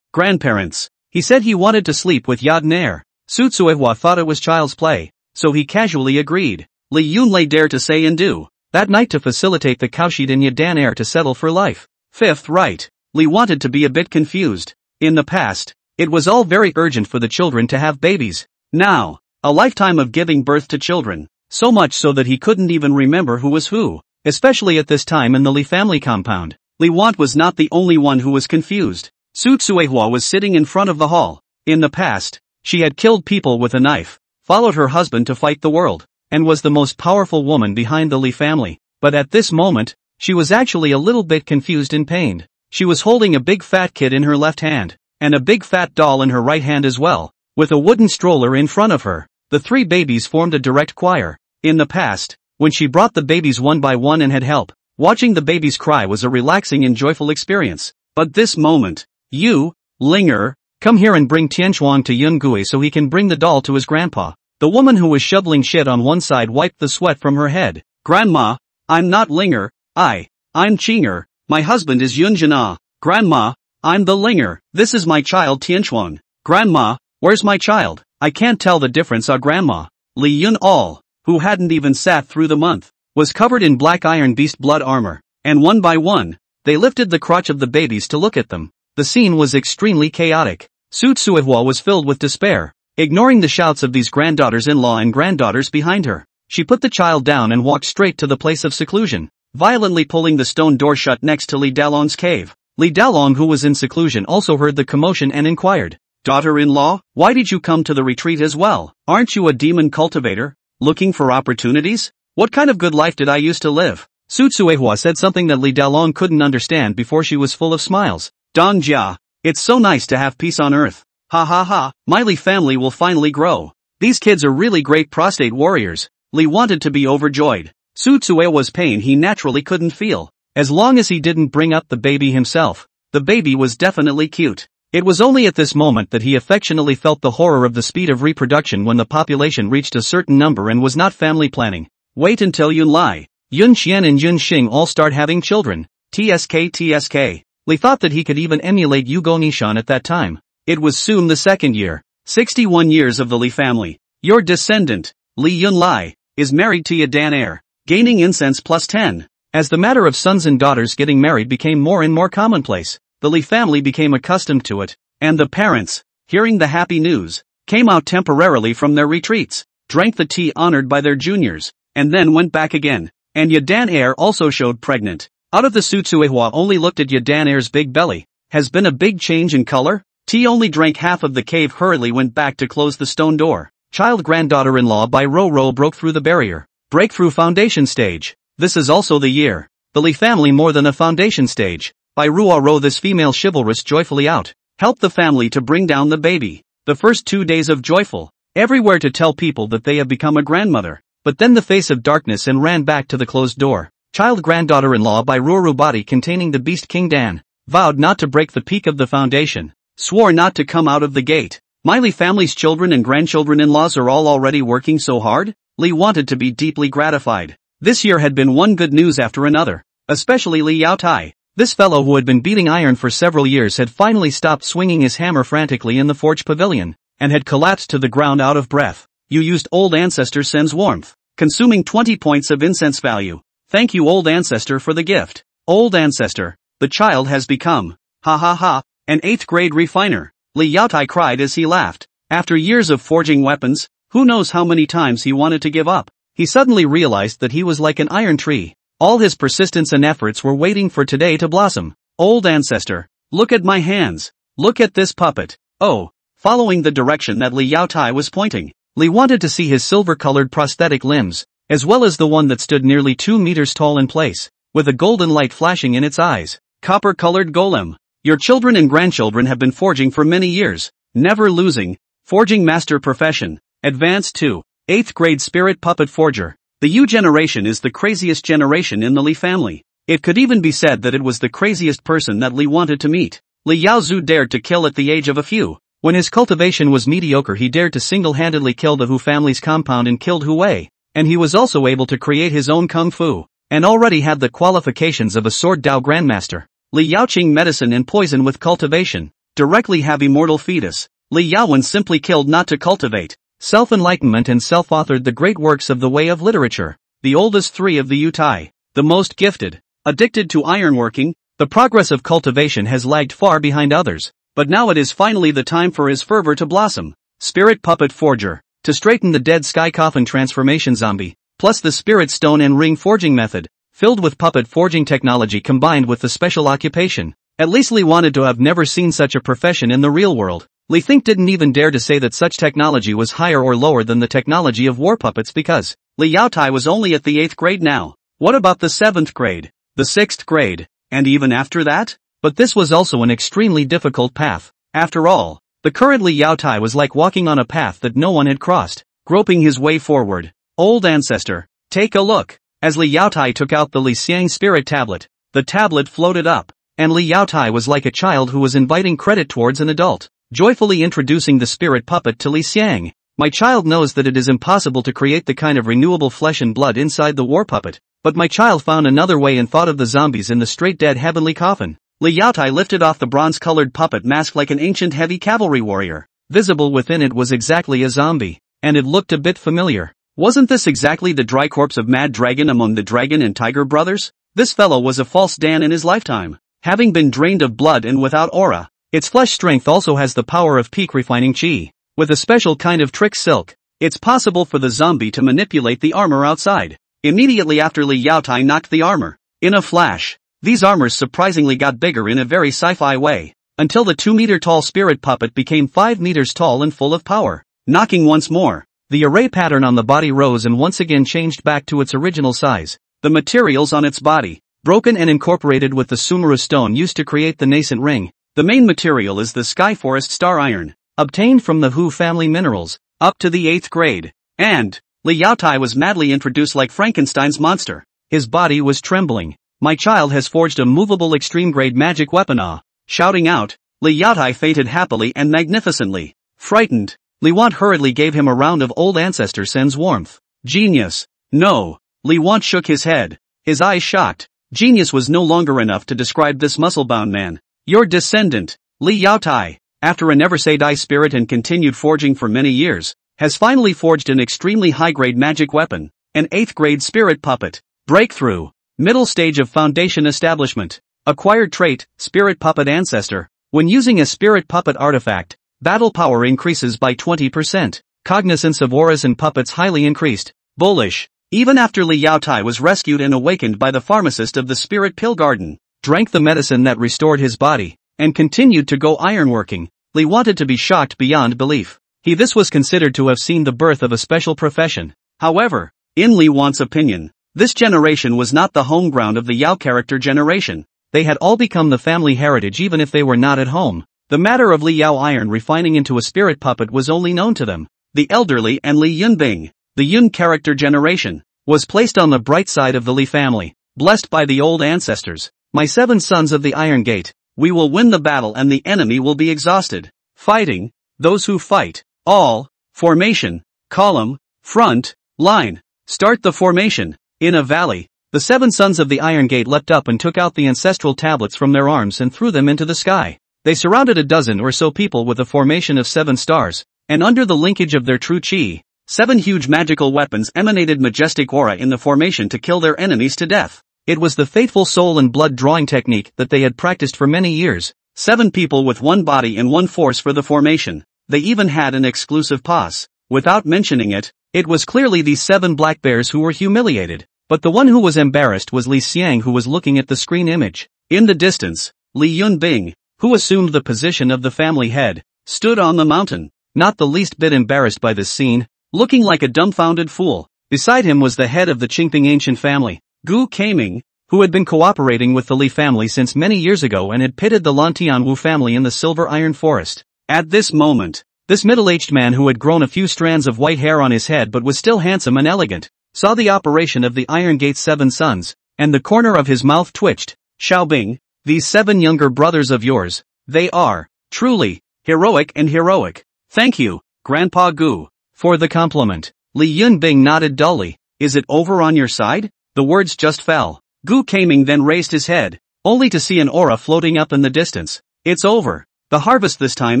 A: grandparents. He said he wanted to sleep with Ye Dan Air. Su Tsuehua thought it was child's play, so he casually agreed. Li Yunlei dared to say and do that night to facilitate the Kaoshid in Ye Dan Air to settle for life. Fifth right. Li wanted to be a bit confused. In the past, it was all very urgent for the children to have babies. Now, a lifetime of giving birth to children, so much so that he couldn't even remember who was who, especially at this time in the Li family compound. Li Want was not the only one who was confused. Su Tsuehua was sitting in front of the hall. In the past, she had killed people with a knife, followed her husband to fight the world, and was the most powerful woman behind the Li family. But at this moment, she was actually a little bit confused and pained. She was holding a big fat kid in her left hand, and a big fat doll in her right hand as well, with a wooden stroller in front of her. The three babies formed a direct choir. In the past, when she brought the babies one by one and had help, watching the babies cry was a relaxing and joyful experience. But this moment, you, Linger, come here and bring Tianshuang to Yungui so he can bring the doll to his grandpa. The woman who was shoveling shit on one side wiped the sweat from her head. Grandma, I'm not Linger, I'm Qinger, my husband is Yunjana. Grandma, I'm the Linger, this is my child Tianshuang. Grandma, where's my child? I can't tell the difference. Grandma. Li Yun All, who hadn't even sat through the month, was covered in black iron beast blood armor, and one by one, they lifted the crotch of the babies to look at them. The scene was extremely chaotic. Su Tsuehua was filled with despair, ignoring the shouts of these granddaughters-in-law and granddaughters behind her. She put the child down and walked straight to the place of seclusion, violently pulling the stone door shut next to Li Dalong's cave. Li Dalong, who was in seclusion, also heard the commotion and inquired, "Daughter-in-law, why did you come to the retreat as well? Aren't you a demon cultivator, looking for opportunities? What kind of good life did I used to live?" Su Tsuehua said something that Li Dalong couldn't understand before she was full of smiles. "Dong Jia, it's so nice to have peace on earth. Ha ha ha, my Li family will finally grow. These kids are really great prostate warriors." Li wanted to be overjoyed. Su Tsuehua's pain he naturally couldn't feel. As long as he didn't bring up the baby himself, the baby was definitely cute. It was only at this moment that he affectionately felt the horror of the speed of reproduction when the population reached a certain number and was not family planning. Wait until Yun Lai, Yun Xian and Yun Xing all start having children. TSK. Li thought that he could even emulate Yu Gonishan at that time. It was soon the second year. 61 years of the Li family. Your descendant, Li Yun Lai, is married to Ye Dan Air, gaining incense plus 10. As the matter of sons and daughters getting married became more and more commonplace, the Li family became accustomed to it, and the parents, hearing the happy news, came out temporarily from their retreats, drank the tea honored by their juniors, and then went back again. And Ye Dan Air also showed pregnant. Out of the Su Tsuehua only looked at Ye Dan Air's big belly. Has been a big change in color? Tea only drank half of the cave, hurriedly went back to close the stone door. Child granddaughter-in-law by Ro broke through the barrier. Breakthrough foundation stage. This is also the year. The Li family more than a foundation stage. By Ro this female chivalrous joyfully out. Help the family to bring down the baby. The first 2 days of joyful. Everywhere to tell people that they have become a grandmother. But then the face of darkness and ran back to the closed door. Child granddaughter-in-law by Ruru body containing the beast King Dan. Vowed not to break the peak of the foundation. Swore not to come out of the gate. My Li family's children and grandchildren-in-laws are all already working so hard? Li wanted to be deeply gratified. This year had been one good news after another. Especially Li Yaotai. This fellow who had been beating iron for several years had finally stopped swinging his hammer frantically in the forge pavilion, and had collapsed to the ground out of breath. You used Old Ancestor sends warmth, consuming 20 points of incense value. Thank you Old Ancestor for the gift. Old Ancestor, the child has become, ha ha ha, an 8th grade refiner. Li Yaotai cried as he laughed. After years of forging weapons, who knows how many times he wanted to give up. he suddenly realized that he was like an iron tree. All his persistence and efforts were waiting for today to blossom. Old ancestor, look at my hands. Look at this puppet. Oh. Following the direction that Li Yaotai was pointing, Li wanted to see his silver-colored prosthetic limbs, as well as the one that stood nearly 2 meters tall in place, with a golden light flashing in its eyes. Copper-colored golem. Your children and grandchildren have been forging for many years, never losing. Forging master profession. Advanced to 8th grade spirit puppet forger. The Yu generation is the craziest generation in the Li family. It could even be said that it was the craziest person that Li wanted to meet. Li Yaozu dared to kill at the age of a few. When his cultivation was mediocre, he dared to single-handedly kill the Hu family's compound and killed Hu Wei, and he was also able to create his own kung fu, and already had the qualifications of a sword Dao grandmaster. Li Yaoqing medicine and poison with cultivation. Directly have immortal fetus. Li Yaowen simply killed not to cultivate. Self-enlightenment and self-authored the great works of the way of literature. The oldest 3 of the Yu Tai. The most gifted. Addicted to ironworking. The progress of cultivation has lagged far behind others. But now it is finally the time for his fervor to blossom. Spirit Puppet Forger. To straighten the dead sky coffin transformation zombie, plus the spirit stone and ring forging method, filled with puppet forging technology combined with the special occupation. At least Li wanted to have never seen such a profession in the real world. Li Think didn't even dare to say that such technology was higher or lower than the technology of war puppets because Li Yaotai was only at the 8th grade now. What about the 7th grade? The 6th grade? And even after that? But this was also an extremely difficult path. After all, the current Li Yaotai was like walking on a path that no one had crossed, groping his way forward. Old ancestor, take a look. As Li Yaotai took out the Li Xiang spirit tablet, the tablet floated up, and Li Yaotai was like a child who was inviting credit towards an adult, joyfully introducing the spirit puppet to Li Xiang. My child knows that it is impossible to create the kind of renewable flesh and blood inside the war puppet, but my child found another way and thought of the zombies in the straight dead heavenly coffin. Li Yaotai lifted off the bronze-colored puppet mask like an ancient heavy cavalry warrior. Visible within it was exactly a zombie, and it looked a bit familiar. Wasn't this exactly the dry corpse of Mad Dragon among the Dragon and Tiger brothers? This fellow was a false Dan in his lifetime, having been drained of blood and without aura. Its flesh strength also has the power of peak refining chi. With a special kind of trick silk, it's possible for the zombie to manipulate the armor outside. Immediately after Li Yaotai knocked the armor, in a flash, these armors surprisingly got bigger in a very sci-fi way, until the 2-meter-tall spirit puppet became 5 meters tall and full of power. Knocking once more, the array pattern on the body rose and once again changed back to its original size. The materials on its body, broken and incorporated with the Sumeru stone used to create the nascent ring. The main material is the Sky Forest Star Iron, obtained from the Hu family minerals, up to the 8th grade. And Li Yaotai was madly introduced like Frankenstein's monster. His body was trembling. My child has forged a movable extreme-grade magic weapon. Shouting out, Li Yaotai fainted happily and magnificently. Frightened, Li Want hurriedly gave him a round of old ancestor Sen's warmth. Genius. No. Li Want shook his head, his eyes shocked. Genius was no longer enough to describe this muscle-bound man. Your descendant, Li Yaotai, after a never-say-die spirit and continued forging for many years, has finally forged an extremely high-grade magic weapon, an 8th-grade spirit puppet. Breakthrough. Middle stage of foundation establishment. Acquired trait, spirit puppet ancestor. When using a spirit puppet artifact, battle power increases by 20%. Cognizance of auras and puppets highly increased. Bullish. Even after Li Yaotai was rescued and awakened by the pharmacist of the spirit pill garden, drank the medicine that restored his body, and continued to go ironworking, Li wanted to be shocked beyond belief. This was considered to have seen the birth of a special profession. However, in Li Want's opinion, this generation was not the home ground of the Yao character generation. They had all become the family heritage even if they were not at home. The matter of Li Yao iron refining into a spirit puppet was only known to them. The elderly and Li Yunbing, the Yun character generation, was placed on the bright side of the Li family, blessed by the old ancestors. My 7 sons of the Iron Gate, we will win the battle and the enemy will be exhausted. Fighting, those who fight, all, formation, column, front, line, start the formation. In a valley, the 7 sons of the Iron Gate leapt up and took out the ancestral tablets from their arms and threw them into the sky. They surrounded a dozen or so people with a formation of 7 stars, and under the linkage of their true chi, 7 huge magical weapons emanated majestic aura in the formation to kill their enemies to death. It was the faithful soul and blood drawing technique that they had practiced for many years. 7 people with 1 body and 1 force for the formation. They even had an exclusive pass. Without mentioning it, It was clearly these 7 black bears who were humiliated, but the one who was embarrassed was Li Xiang, who was looking at the screen image. In the distance, Li Yunbing, who assumed the position of the family head, stood on the mountain, not the least bit embarrassed by this scene, looking like a dumbfounded fool. Beside him was the head of the Qingping ancient family, Gu Keiming, who had been cooperating with the Li family since many years ago and had pitted the Lantianwu family in the Silver Iron Forest. At this moment, this middle-aged man who had grown a few strands of white hair on his head but was still handsome and elegant, saw the operation of the Iron Gate's 7 sons, and the corner of his mouth twitched. Xiaobing, these 7 younger brothers of yours, they are, truly, heroic and heroic. Thank you, Grandpa Gu, for the compliment. Li Yunbing nodded dully. Is it over on your side? The words just fell. Gu Keiming then raised his head, only to see an aura floating up in the distance. It's over. The harvest this time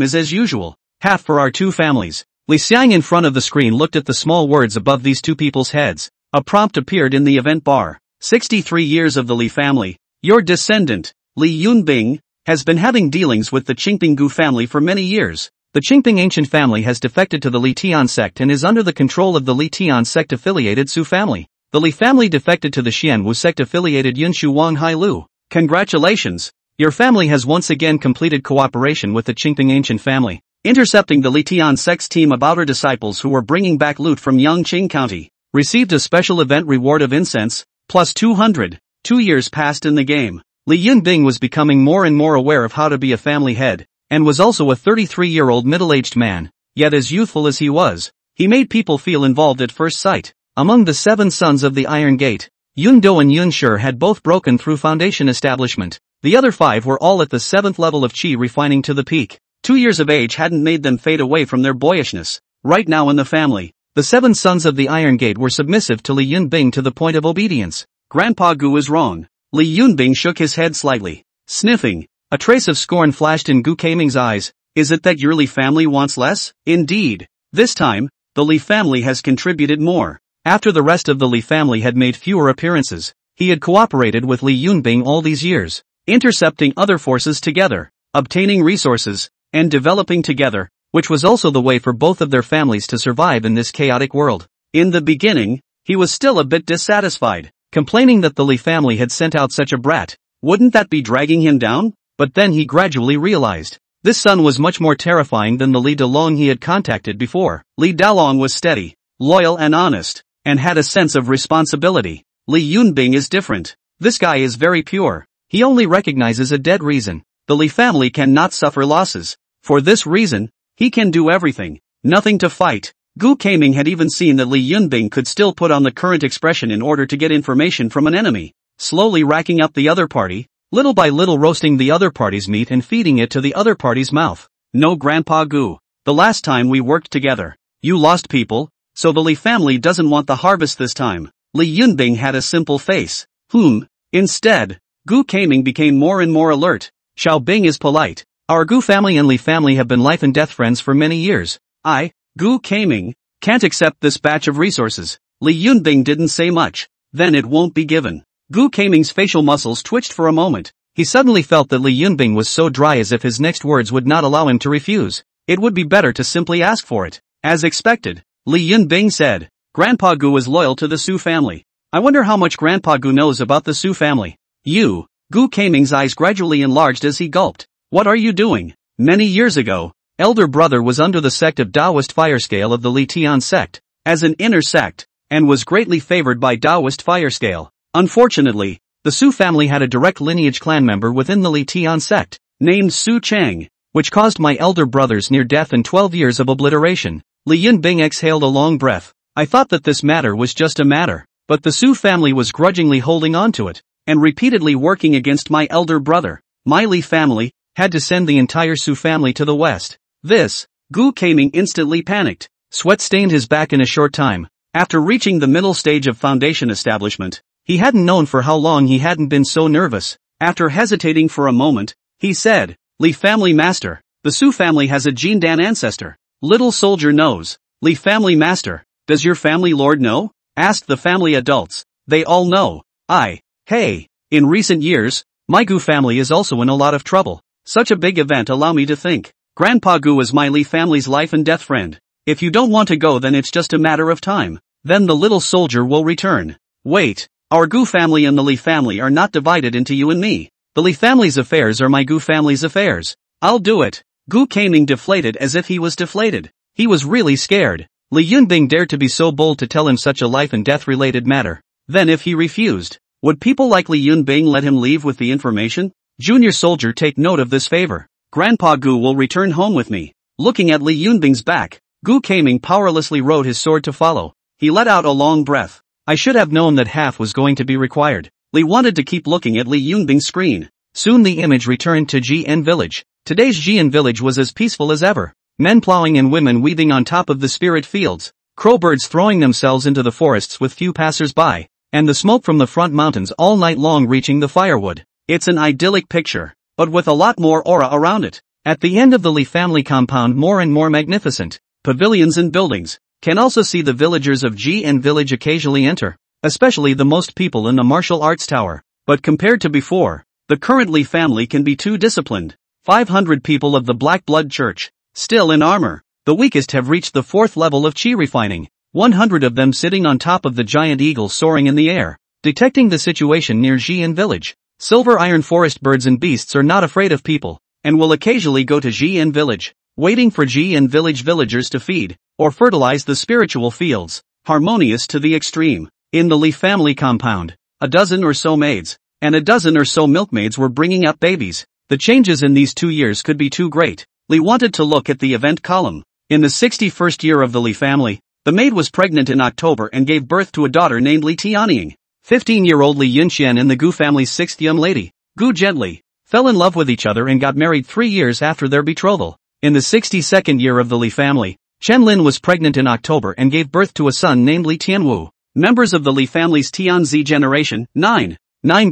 A: is as usual. Half for our 2 families. Li Xiang in front of the screen looked at the small words above these 2 people's heads. A prompt appeared in the event bar. 63 years of the Li family. Your descendant, Li Yunbing, has been having dealings with the Qingping Gu family for many years. The Qingping ancient family has defected to the Li Tian sect and is under the control of the Li Tian sect-affiliated Su family. The Li family defected to the Xianwu sect-affiliated Yunshu Wang Hailu. Congratulations! Your family has once again completed cooperation with the Qingping ancient family, intercepting the Li Tian sect's team of outer disciples who were bringing back loot from Yangqing County. Received a special event reward of incense, plus 200. 2 years passed in the game. Li Yunbing was becoming more and more aware of how to be a family head, and was also a 33-year-old middle-aged man. Yet as youthful as he was, he made people feel involved at first sight. Among the 7 sons of the Iron Gate, Yundo and Yunshi had both broken through foundation establishment. The other 5 were all at the 7th level of Qi, refining to the peak. 2 years of age hadn't made them fade away from their boyishness. Right now in the family, the 7 sons of the Iron Gate were submissive to Li Yunbing to the point of obedience. Grandpa Gu is wrong. Li Yunbing shook his head slightly, sniffing. A trace of scorn flashed in Gu Keiming's eyes. Is it that your Li family wants less? Indeed. This time, the Li family has contributed more. After the rest of the Li family had made fewer appearances, he had cooperated with Li Yunbing all these years, intercepting other forces together, obtaining resources, and developing together, which was also the way for both of their families to survive in this chaotic world. In the beginning, he was still a bit dissatisfied, complaining that the Li family had sent out such a brat. Wouldn't that be dragging him down? But then he gradually realized, this son was much more terrifying than the Li Dalong he had contacted before. Li Dalong was steady, loyal and honest, and had a sense of responsibility. Li Yunbing is different. This guy is very pure. He only recognizes a dead reason. The Li family cannot suffer losses. For this reason, he can do everything. Nothing to fight. Gu Keiming had even seen that Li Yunbing could still put on the current expression in order to get information from an enemy. Slowly racking up the other party, little by little roasting the other party's meat and feeding it to the other party's mouth. No, Grandpa Gu. The last time we worked together, you lost people, so the Li family doesn't want the harvest this time. Li Yunbing had a simple face. Instead, Gu Keiming became more and more alert. Xiaobing is polite. Our Gu family and Li family have been life and death friends for many years. I, Gu Keiming, can't accept this batch of resources. Li Yunbing didn't say much. Then it won't be given. Gu Keiming's facial muscles twitched for a moment. He suddenly felt that Li Yunbing was so dry as if his next words would not allow him to refuse. It would be better to simply ask for it. As expected, Li Yunbing said, Grandpa Gu is loyal to the Su family. I wonder how much Grandpa Gu knows about the Su family. You, Gu Keiming's eyes gradually enlarged as he gulped. What are you doing? Many years ago, elder brother was under the sect of Taoist fire scale of the Li Tian sect, as an inner sect, and was greatly favored by Taoist fire scale. Unfortunately, the Su family had a direct lineage clan member within the Li Tian sect, named Su Chang, which caused my elder brother's near death and 12 years of obliteration. Li Yunbing exhaled a long breath. I thought that this matter was just a matter, but the Su family was grudgingly holding on to it, and repeatedly working against my elder brother. My Li family had to send the entire Su family to the west. This, Gu Keiming instantly panicked. Sweat stained his back in a short time. After reaching the middle stage of foundation establishment, he hadn't known for how long he hadn't been so nervous. After hesitating for a moment, he said, Li family master, the Su family has a Jindan ancestor. Little soldier knows. Li family master, does your family lord know? Asked the family adults. They all know. Hey, in recent years, my Gu family is also in a lot of trouble. Such a big event, allow me to think. Grandpa Gu is my Li family's life and death friend. If you don't want to go, then it's just a matter of time. Then the little soldier will return. Wait, our Gu family and the Li family are not divided into you and me. The Li family's affairs are my Gu family's affairs. I'll do it. Gu Kaming deflated as if he was deflated. He was really scared. Li Yunbing dared to be so bold to tell him such a life and death related matter. Then if he refused, would people like Li Yunbing let him leave with the information? Junior soldier, take note of this favor. Grandpa Gu will return home with me. Looking at Li Yunbing's back, Gu Kaming powerlessly rode his sword to follow. He let out a long breath. I should have known that half was going to be required. Li wanted to keep looking at Li Yunbing's screen. Soon the image returned to Jian village. Today's Jian village was as peaceful as ever. Men plowing and women weaving on top of the spirit fields. Crowbirds throwing themselves into the forests with few passers-by. And the smoke from the front mountains all night long reaching the firewood. It's an idyllic picture, but with a lot more aura around it. At the end of the Li family compound, more and more magnificent pavilions and buildings. Can also see the villagers of Jian village occasionally enter, especially the most people in the martial arts tower. But compared to before, the current Li family can be too disciplined. 500 people of the Black Blood Church, still in armor. The weakest have reached the 4th level of chi refining. 100 of them sitting on top of the giant eagle soaring in the air. Detecting the situation near Jian village, silver iron forest birds and beasts are not afraid of people, and will occasionally go to Jian village, waiting for Jian village villagers to feed, or fertilize the spiritual fields, harmonious to the extreme. In the Li family compound, a dozen or so maids, and a dozen or so milkmaids were bringing up babies. The changes in these 2 years could be too great. Li wanted to look at the event column. In the 61st year of the Li family, the maid was pregnant in October and gave birth to a daughter named Li Tianying. 15-year-old Li Yunxian and the Gu family's 6th young lady, Gu Gently, fell in love with each other and got married 3 years after their betrothal. In the 62nd year of the Li family, Chen Lin was pregnant in October and gave birth to a son named Li Tianwu. Members of the Li family's Tianzi generation, 9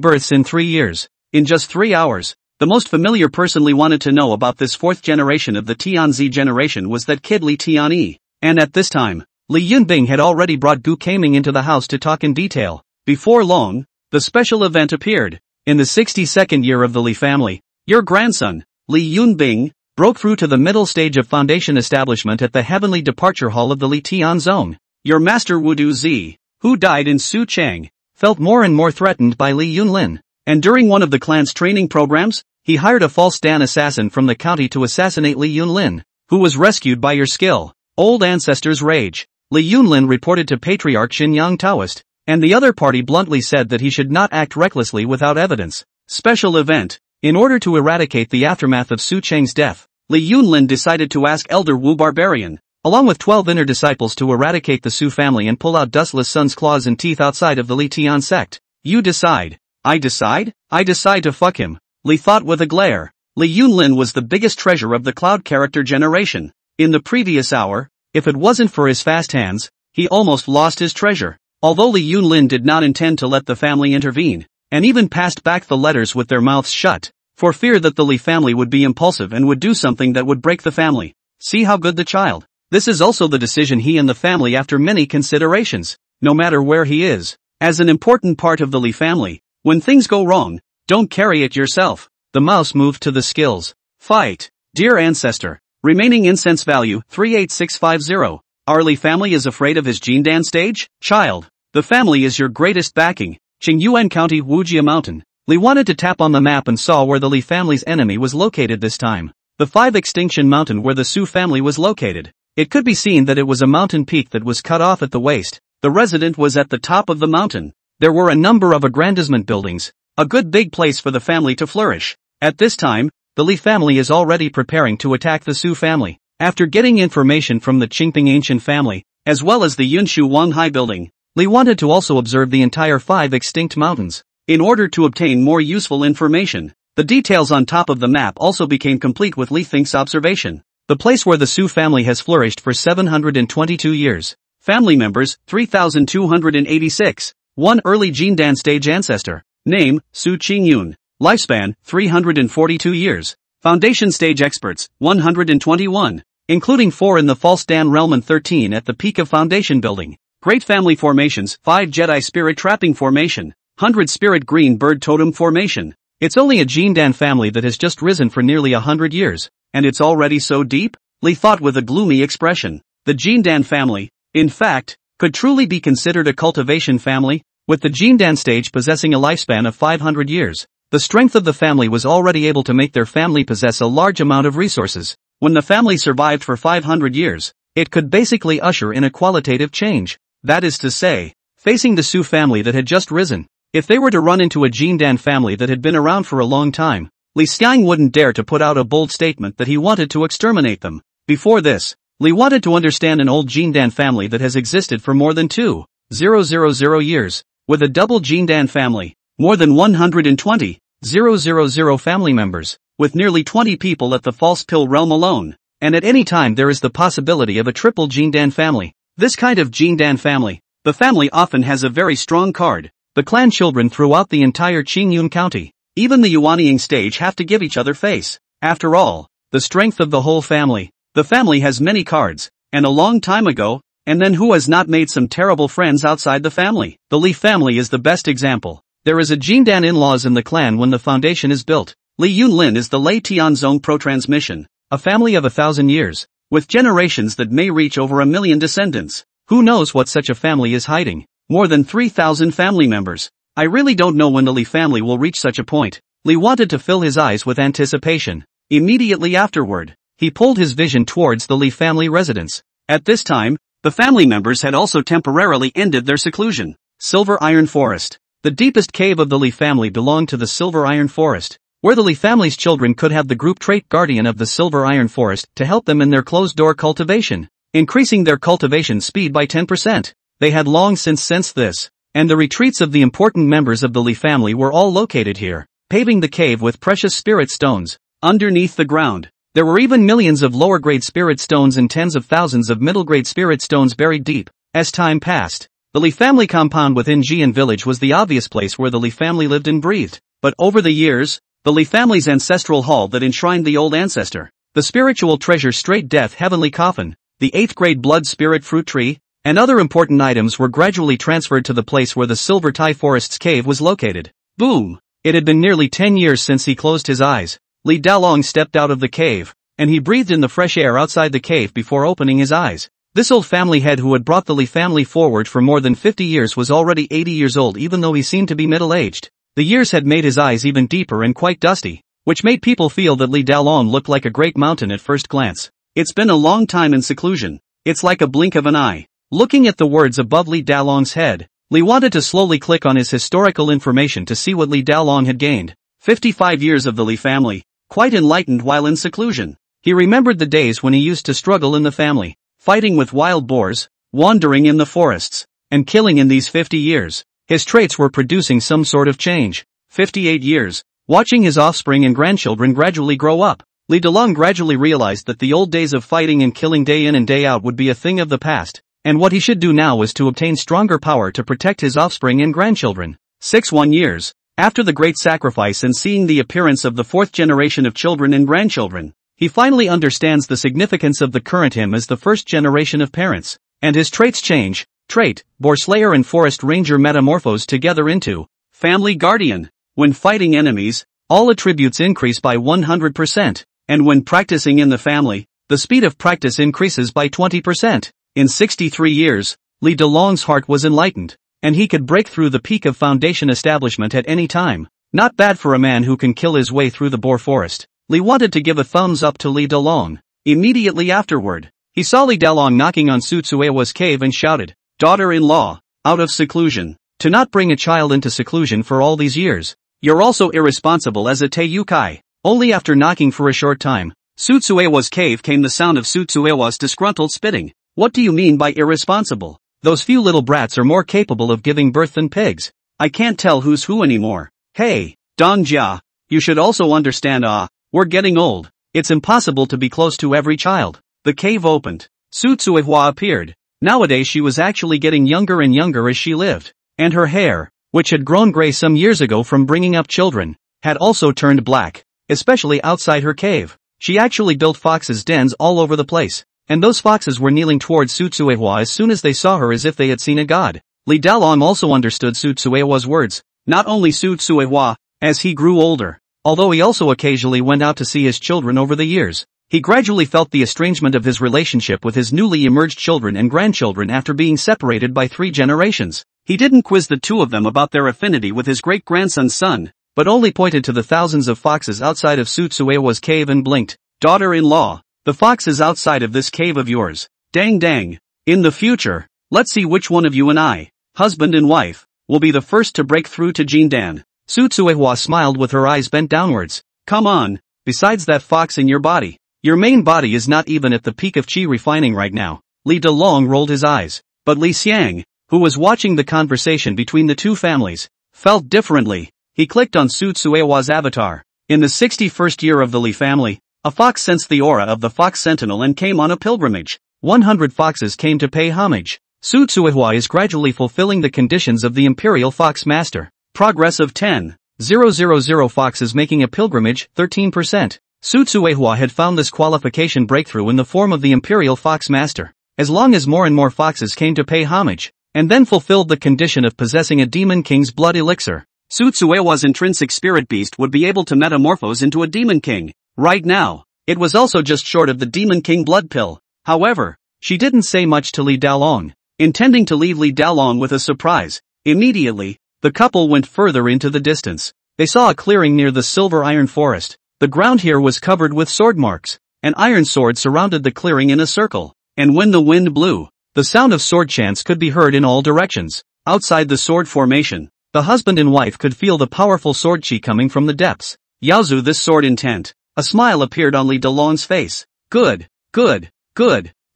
A: births in 3 years. In just 3 hours. The most familiar person Li wanted to know about this 4th generation of the Tianzi generation was that kid Li Tianyi. And at this time, Li Yunbing had already brought Gu Kaming into the house to talk in detail. Before long, the special event appeared. In the 62nd year of the Li family, your grandson, Li Yunbing, broke through to the middle stage of foundation establishment at the heavenly departure hall of the Li Tian zone. Your master Wudu Zi, who died in Su Chang, felt more and more threatened by Li Yunlin. And during one of the clan's training programs, he hired a false Dan assassin from the county to assassinate Li Yunlin, who was rescued by your skill. Old ancestors rage. Li Yunlin reported to Patriarch Xinyang Taoist, and the other party bluntly said that he should not act recklessly without evidence. Special event. In order to eradicate the aftermath of Su Cheng's death, Li Yunlin decided to ask Elder Wu Barbarian, along with 12 inner disciples, to eradicate the Su family and pull out Dustless Sun's claws and teeth outside of the Li Tian sect. You decide. I decide? I decide to fuck him, Li thought with a glare. Li Yunlin was the biggest treasure of the Cloud character generation. In the previous hour, if it wasn't for his fast hands, he almost lost his treasure. Although Li Yunlin did not intend to let the family intervene, and even passed back the letters with their mouths shut, for fear that the Li family would be impulsive and would do something that would break the family. See how good the child. This is also the decision he and the family, after many considerations, no matter where he is, as an important part of the Li family. When things go wrong, don't carry it yourself. The mouse moved to the skills. Fight. Dear ancestor. Remaining incense value, 38650. Our Li family is afraid of his Jindan stage? Child. The family is your greatest backing. Qingyuan County, Wujia Mountain. Li wanted to tap on the map and saw where the Li family's enemy was located this time. The 5 Extinction Mountain where the Su family was located. It could be seen that it was a mountain peak that was cut off at the waist. The resident was at the top of the mountain. There were a number of aggrandizement buildings. A good big place for the family to flourish. At this time, the Li family is already preparing to attack the Su family. After getting information from the Qingping ancient family, as well as the Yunshu Wanghai building, Li wanted to also observe the entire 5 extinct mountains. In order to obtain more useful information, the details on top of the map also became complete with Li Think's observation. The place where the Su family has flourished for 722 years. Family members, 3,286. 1 early Jindan stage ancestor. Name, Su Qingyun. Lifespan, 342 years. Foundation stage experts, 121. Including 4 in the false Dan realm and 13 at the peak of foundation building. Great family formations, 5 Jedi spirit trapping formation. 100 spirit green bird totem formation. It's only a Jindan family that has just risen for nearly 100 years. And it's already so deep? Li thought with a gloomy expression. The Jindan family, in fact, could truly be considered a cultivation family, with the Jindan stage possessing a lifespan of 500 years. The strength of the family was already able to make their family possess a large amount of resources. When the family survived for 500 years, it could basically usher in a qualitative change. That is to say, facing the Su family that had just risen, if they were to run into a Jindan family that had been around for a long time, Li Xiang wouldn't dare to put out a bold statement that he wanted to exterminate them. Before this, Li wanted to understand an old Jindan family that has existed for more than 2,000 years, with a double Jindan family, more than 120,000 family members, with nearly 20 people at the false pill realm alone, and at any time there is the possibility of a triple Jindan family. This kind of Jindan family, the family often has a very strong card. The clan children throughout the entire Qingyun County, even the Yuanying stage have to give each other face. After all, the strength of the whole family. The family has many cards, and a long time ago, and then who has not made some terrible friends outside the family? The Li family is the best example. There is a Jindan in-laws in the clan when the foundation is built. Li Yunlin is the Lei Tianzong pro-transmission, a family of 1,000 years, with generations that may reach over 1 million descendants. Who knows what such a family is hiding? More than 3,000 family members. I really don't know when the Li family will reach such a point. Li wanted to fill his eyes with anticipation. Immediately afterward, he pulled his vision towards the Li family residence. At this time, the family members had also temporarily ended their seclusion. Silver Iron Forest. The deepest cave of the Li family belonged to the Silver Iron Forest, where the Li family's children could have the group trait guardian of the Silver Iron Forest to help them in their closed-door cultivation, increasing their cultivation speed by 10%. They had long since sensed this, and the retreats of the important members of the Li family were all located here, paving the cave with precious spirit stones. Underneath the ground, there were even millions of lower-grade spirit stones and tens of thousands of middle-grade spirit stones buried deep. As time passed, the Li family compound within Jian village was the obvious place where the Li family lived and breathed. But over the years, the Li family's ancestral hall that enshrined the old ancestor, the spiritual treasure Straight Death Heavenly Coffin, the 8th grade blood spirit fruit tree, and other important items were gradually transferred to the place where the Silver Tai Forest's cave was located. Boom! It had been nearly 10 years since he closed his eyes. Li Daolong stepped out of the cave, and he breathed in the fresh air outside the cave before opening his eyes. This old family head who had brought the Li family forward for more than 50 years was already 80 years old even though he seemed to be middle-aged. The years had made his eyes even deeper and quite dusty, which made people feel that Li Daolong looked like a great mountain at first glance. It's been a long time in seclusion. It's like a blink of an eye. Looking at the words above Li Daolong's head, Li wanted to slowly click on his historical information to see what Li Daolong had gained. 55 years of the Li family, quite enlightened while in seclusion. He remembered the days when he used to struggle in the family, fighting with wild boars, wandering in the forests, and killing. In these 50 years, his traits were producing some sort of change. 58 years, watching his offspring and grandchildren gradually grow up, Li Daolong gradually realized that the old days of fighting and killing day in and day out would be a thing of the past, and what he should do now was to obtain stronger power to protect his offspring and grandchildren. 61 years, after the great sacrifice and seeing the appearance of the 4th generation of children and grandchildren, he finally understands the significance of the current him as the 1st generation of parents, and his traits change. Trait, Boar Slayer and Forest Ranger metamorphose together into Family Guardian. When fighting enemies, all attributes increase by 100%, and when practicing in the family, the speed of practice increases by 20%. In 63 years, Li Daolong's heart was enlightened, and he could break through the peak of foundation establishment at any time. Not bad for a man who can kill his way through the Boar Forest. Li wanted to give a thumbs up to Li Daolong. Immediately afterward, he saw Li Daolong knocking on Su Tsuewa's cave and shouted, "Daughter-in-law, out of seclusion. To not bring a child into seclusion for all these years. You're also irresponsible as a Teiyukai." Only after knocking for a short time, Su Tsuewa's cave came the sound of Su Tsuewa's disgruntled spitting. "What do you mean by irresponsible? Those few little brats are more capable of giving birth than pigs. I can't tell who's who anymore. Hey, Dong Jia, you should also understand we're getting old. It's impossible to be close to every child." The cave opened. Su Tsuehua appeared. Nowadays she was actually getting younger and younger as she lived, and her hair, which had grown gray some years ago from bringing up children, had also turned black, especially outside her cave. She actually built foxes' dens all over the place, and those foxes were kneeling towards Su Tsuehua as soon as they saw her as if they had seen a god. Li Daolong also understood Su Tsuehua's words. Not only Su Tsuehua, as he grew older, although he also occasionally went out to see his children over the years, He gradually felt the estrangement of his relationship with his newly emerged children and grandchildren after being separated by 3 generations. He didn't quiz the 2 of them about their affinity with his great-grandson's son, but only pointed to the thousands of foxes outside of Tsutsuewa's cave and blinked. Daughter-in-law, the fox is outside of this cave of yours. Dang dang. In the future, let's see which one of you and I, husband and wife, will be the first to break through to Jindan. Tsutsuewa smiled with her eyes bent downwards. Come on, besides that fox in your body, your main body is not even at the peak of chi refining right now. Li Delong rolled his eyes, but Li Xiang, who was watching the conversation between the 2 families, felt differently. He clicked on Tsutsuewa's avatar. In the 61st year of the Li family, a fox sensed the aura of the fox sentinel and came on a pilgrimage. 100 foxes came to pay homage. Tsutsuewa is gradually fulfilling the conditions of the Imperial Fox Master. Progress of 10,000 foxes making a pilgrimage, 13%. Tsutsuewa had found this qualification breakthrough in the form of the Imperial Fox Master. As long as more and more foxes came to pay homage, and then fulfilled the condition of possessing a Demon King's blood elixir, Tsutsuewa's intrinsic spirit beast would be able to metamorphose into a Demon King. Right now, it was also just short of the Demon King blood pill. However, she didn't say much to Li Dalong, intending to leave Li Dalong with a surprise. Immediately, the couple went further into the distance. They saw a clearing near the silver iron forest. The ground here was covered with sword marks. An iron sword surrounded the clearing in a circle, and when the wind blew, the sound of sword chants could be heard in all directions. Outside the sword formation, the husband and wife could feel the powerful sword chi coming from the depths. Yaozu, this sword intent. A smile appeared on Li Delong's face. Good.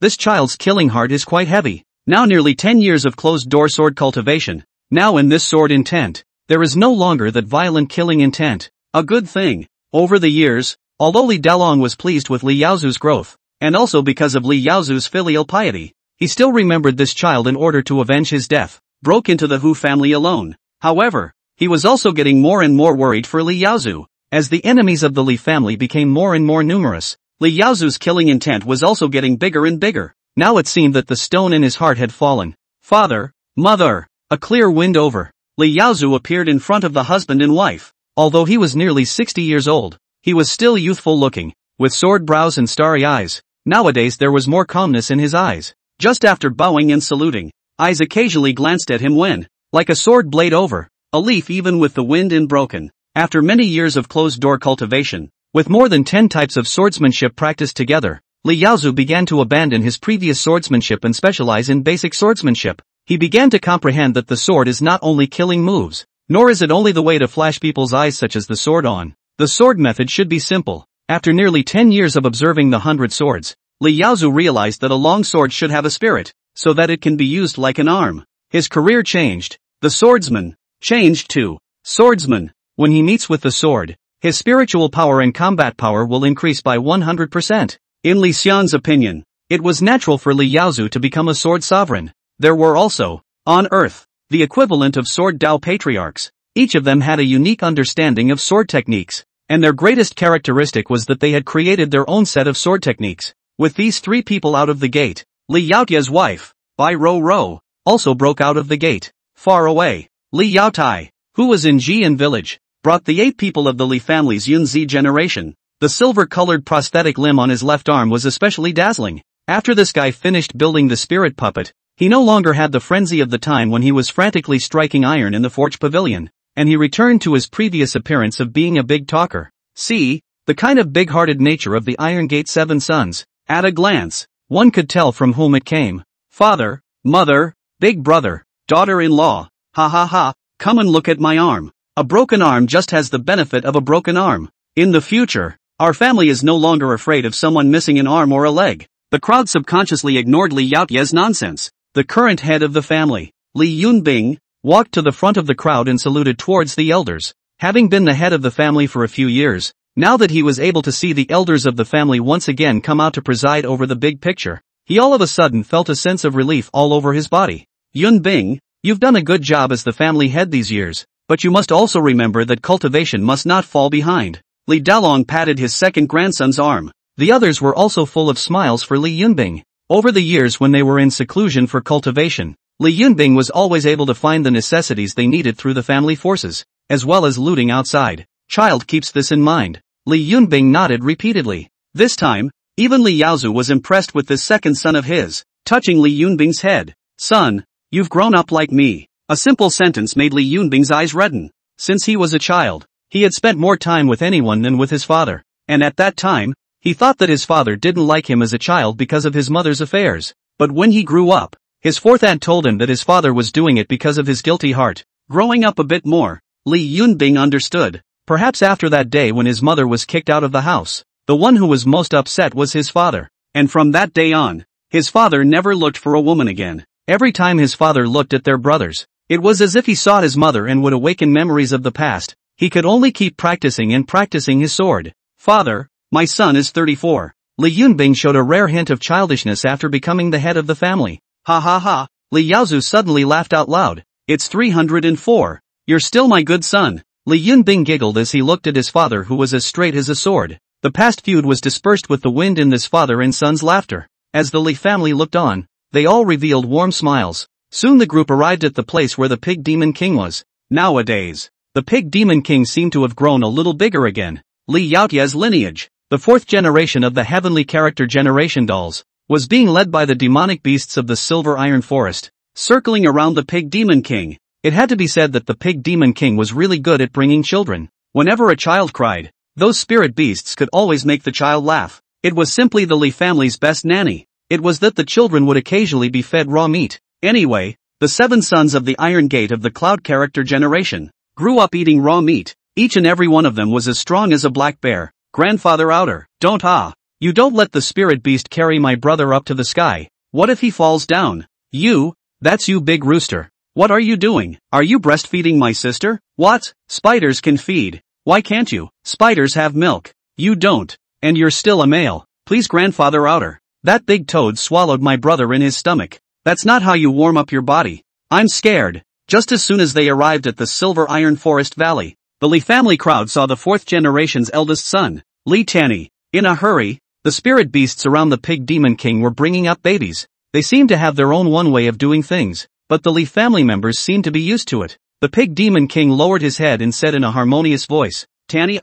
A: This child's killing heart is quite heavy. Now nearly 10 years of closed-door sword cultivation. Now in this sword intent, there is no longer that violent killing intent. A good thing. Over the years, although Li Dalong was pleased with Li Yaozu's growth, and also because of Li Yaozu's filial piety, he still remembered this child in order to avenge his death. Broke into the Hu family alone. However, he was also getting more and more worried for Li Yaozu. As the enemies of the Li family became more and more numerous, Li Yaozu's killing intent was also getting bigger and bigger. Now it seemed that the stone in his heart had fallen. Father, mother, a clear wind over. Li Yaozu appeared in front of the husband and wife. Although he was nearly 60 years old, he was still youthful looking, with sword brows and starry eyes. Nowadays there was more calmness in his eyes. Just after bowing and saluting, eyes occasionally glanced at him when, like a sword blade over a leaf even with the wind in broken. After many years of closed-door cultivation, with more than 10 types of swordsmanship practiced together, Li Yaozu began to abandon his previous swordsmanship and specialize in basic swordsmanship. He began to comprehend that the sword is not only killing moves, nor is it only the way to flash people's eyes such as the sword on. The sword method should be simple. After nearly 10 years of observing the 100 swords, Li Yaozu realized that a long sword should have a spirit, so that it can be used like an arm. His career changed. The swordsman changed to swordsman. When he meets with the sword, his spiritual power and combat power will increase by 100%. In Li Xiang's opinion, it was natural for Li Yaozu to become a sword sovereign. There were also, on Earth, the equivalent of sword Dao patriarchs. Each of them had a unique understanding of sword techniques, and their greatest characteristic was that they had created their own set of sword techniques. With these 3 people out of the gate, Li Yaotia's wife, Bai Ro, also broke out of the gate. Far away, Li Yaotai, who was in Jian village, brought the 8 people of the Li family's Yunzi generation. The silver-colored prosthetic limb on his left arm was especially dazzling. After this guy finished building the spirit puppet, he no longer had the frenzy of the time when he was frantically striking iron in the forge pavilion, and he returned to his previous appearance of being a big talker. See, the kind of big-hearted nature of the Iron Gate 7 sons. At a glance, one could tell from whom it came. Father, mother, big brother, daughter-in-law. Ha ha ha, come and look at my arm. A broken arm just has the benefit of a broken arm. In the future, our family is no longer afraid of someone missing an arm or a leg. The crowd subconsciously ignored Li Yaotia's nonsense. The current head of the family, Li Yunbing, walked to the front of the crowd and saluted towards the elders. Having been the head of the family for a few years, now that he was able to see the elders of the family once again come out to preside over the big picture, he all of a sudden felt a sense of relief all over his body. Yunbing, you've done a good job as the family head these years, but you must also remember that cultivation must not fall behind. Li Dalong patted his second grandson's arm. The others were also full of smiles for Li Yunbing. Over the years when they were in seclusion for cultivation, Li Yunbing was always able to find the necessities they needed through the family forces, as well as looting outside. Child keeps this in mind. Li Yunbing nodded repeatedly. This time, Even Li Yaozu was impressed with this second son of his, touching Li Yunbing's head. Son, you've grown up like me. A simple sentence made Li Yunbing's eyes redden. Since he was a child, he had spent more time with anyone than with his father, and at that time, he thought that his father didn't like him as a child because of his mother's affairs. But when he grew up, his fourth aunt told him that his father was doing it because of his guilty heart. Growing up a bit more, Li Yunbing understood. Perhaps after that day when his mother was kicked out of the house, the one who was most upset was his father. And from that day on, his father never looked for a woman again. Every time his father looked at their brothers, it was as if he sought his mother and would awaken memories of the past. He could only keep practicing and practicing his sword. Father, my son is 34. Li Yunbing showed a rare hint of childishness after becoming the head of the family. Ha ha ha, Li Yaozu suddenly laughed out loud. It's 304. You're still my good son. Li Yunbing giggled as he looked at his father who was as straight as a sword. The past feud was dispersed with the wind in this father and son's laughter. As the Li family looked on, they all revealed warm smiles. Soon the group arrived at the place where the Pig Demon King was. Nowadays, the Pig Demon King seemed to have grown a little bigger again. Li Yaotia's lineage, the fourth generation of the heavenly character generation dolls, was being led by the demonic beasts of the Silver Iron Forest, circling around the Pig Demon King. It had to be said that the Pig Demon King was really good at bringing children. Whenever a child cried, those spirit beasts could always make the child laugh. It was simply the Li family's best nanny. It was that the children would occasionally be fed raw meat. Anyway, the 7 sons of the Iron Gate of the Cloud character generation grew up eating raw meat. Each and every one of them was as strong as a black bear. Grandfather Outer, you don't let the spirit beast carry my brother up to the sky. What if he falls down? That's you, big rooster. What are you doing? Are you breastfeeding my sister? What? Spiders can feed. Why can't you? Spiders have milk. You don't. And you're still a male. Please, Grandfather Outer. That big toad swallowed my brother in his stomach. That's not how you warm up your body. I'm scared. Just as soon as they arrived at the Silver Iron Forest Valley, the Li family crowd saw the 4th generation's eldest son, Li Tanny. In a hurry, the spirit beasts around the Pig Demon King were bringing up babies. They seemed to have their own one way of doing things, but the Li family members seemed to be used to it. The Pig Demon King lowered his head and said in a harmonious voice, Tanny,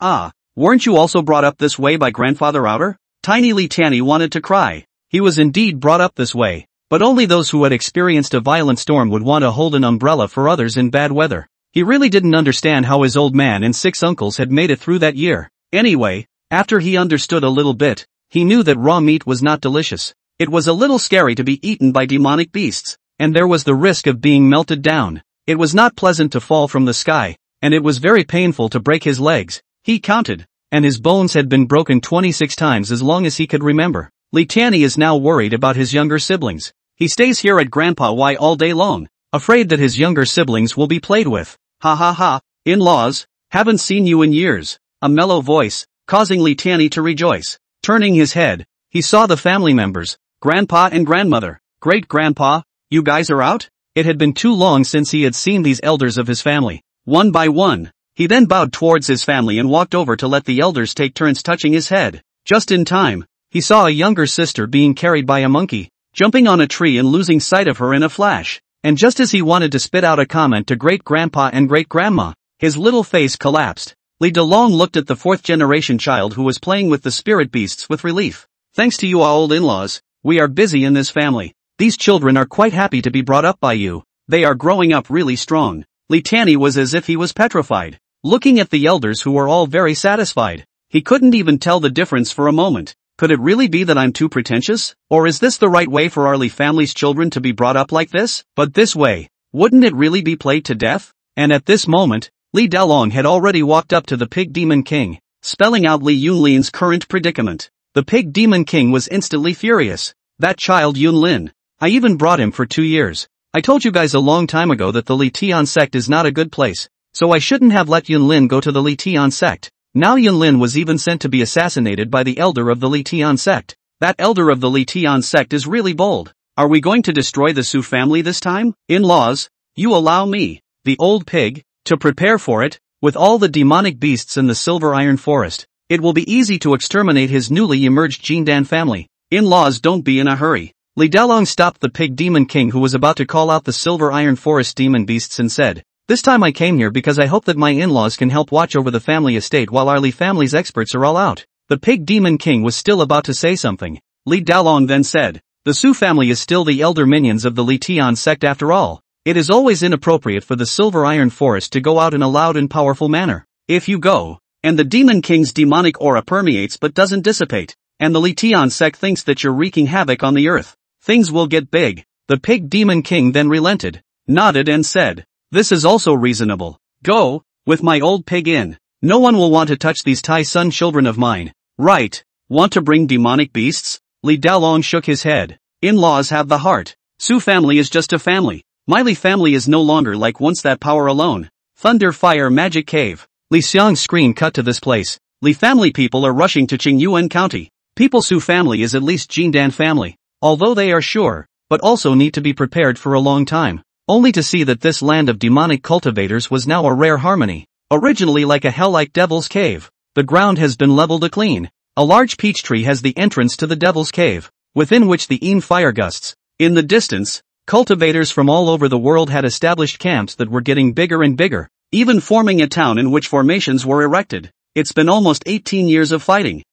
A: weren't you also brought up this way by Grandfather Outer? Tiny Li Tanny wanted to cry. He was indeed brought up this way, but only those who had experienced a violent storm would want to hold an umbrella for others in bad weather. He really didn't understand how his old man and 6 uncles had made it through that year. Anyway, after he understood a little bit, he knew that raw meat was not delicious. It was a little scary to be eaten by demonic beasts, and there was the risk of being melted down. It was not pleasant to fall from the sky, and it was very painful to break his legs. He counted, and his bones had been broken 26 times as long as he could remember. Li Tanny is now worried about his younger siblings. He stays here at Grandpa Y all day long, afraid that his younger siblings will be played with. Ha ha ha, in-laws, haven't seen you in years. A mellow voice, causing Li Tanny to rejoice. Turning his head, he saw the family members, Grandpa and Grandmother. Great-grandpa, you guys are out? It had been too long since he had seen these elders of his family. One by one, he then bowed towards his family and walked over to let the elders take turns touching his head. Just in time, he saw a younger sister being carried by a monkey, jumping on a tree and losing sight of her in a flash. And just as he wanted to spit out a comment to great-grandpa and great-grandma, his little face collapsed. Li Delong looked at the 4th generation child who was playing with the spirit beasts with relief. Thanks to you all old in-laws, we are busy in this family. These children are quite happy to be brought up by you. They are growing up really strong. Li Tanny was as if he was petrified, looking at the elders who were all very satisfied. He couldn't even tell the difference for a moment. Could it really be that I'm too pretentious? Or is this the right way for our Li family's children to be brought up like this? But this way, wouldn't it really be played to death? And at this moment, Li Dalong had already walked up to the Pig Demon King, spelling out Li Yunlin's current predicament. The Pig Demon King was instantly furious. That child Yunlin. I even brought him for 2 years. I told you guys a long time ago that the Li Tian sect is not a good place, so I shouldn't have let Yunlin go to the Li Tian sect. Now Yunlin was even sent to be assassinated by the elder of the Li Tian sect. That elder of the Li Tian sect is really bold. Are we going to destroy the Su family this time? In-laws, you allow me, the old pig, to prepare for it. With all the demonic beasts in the Silver Iron Forest, it will be easy to exterminate his newly emerged Jindan family. In-laws, don't be in a hurry. Li Dalong stopped the Pig Demon King who was about to call out the Silver Iron Forest demon beasts and said, This time I came here because I hope that my in-laws can help watch over the family estate while our Li family's experts are all out. The The pig demon king was still about to say something. Li Dalong then said, the Su family is still the elder minions of the Li Xiang sect after all. It is always inappropriate for the Silver Iron Forest to go out in a loud and powerful manner. If you go, and the demon king's demonic aura permeates but doesn't dissipate, and the Li Xiang sect thinks that you're wreaking havoc on the earth, things will get big. The pig demon king then relented, nodded and said, this is also reasonable. Go, with my old pig in. No one will want to touch these Tai Sun children of mine. Right, want to bring demonic beasts? Li Dalong shook his head. In-laws have the heart. Su family is just a family. My Li family is no longer like once that power alone. Thunder fire magic cave. Li Xiang's screen cut to this place. Li family people are rushing to Qingyuan County. People Su family is at least Jindan family. Although they are sure, but also need to be prepared for a long time. Only to see that this land of demonic cultivators was now a rare harmony. Originally like a hell-like devil's cave. The ground has been leveled clean. A large peach tree has the entrance to the devil's cave, within which the fire gusts. In the distance, cultivators from all over the world had established camps that were getting bigger and bigger, even forming a town in which formations were erected. It's been almost 18 years of fighting.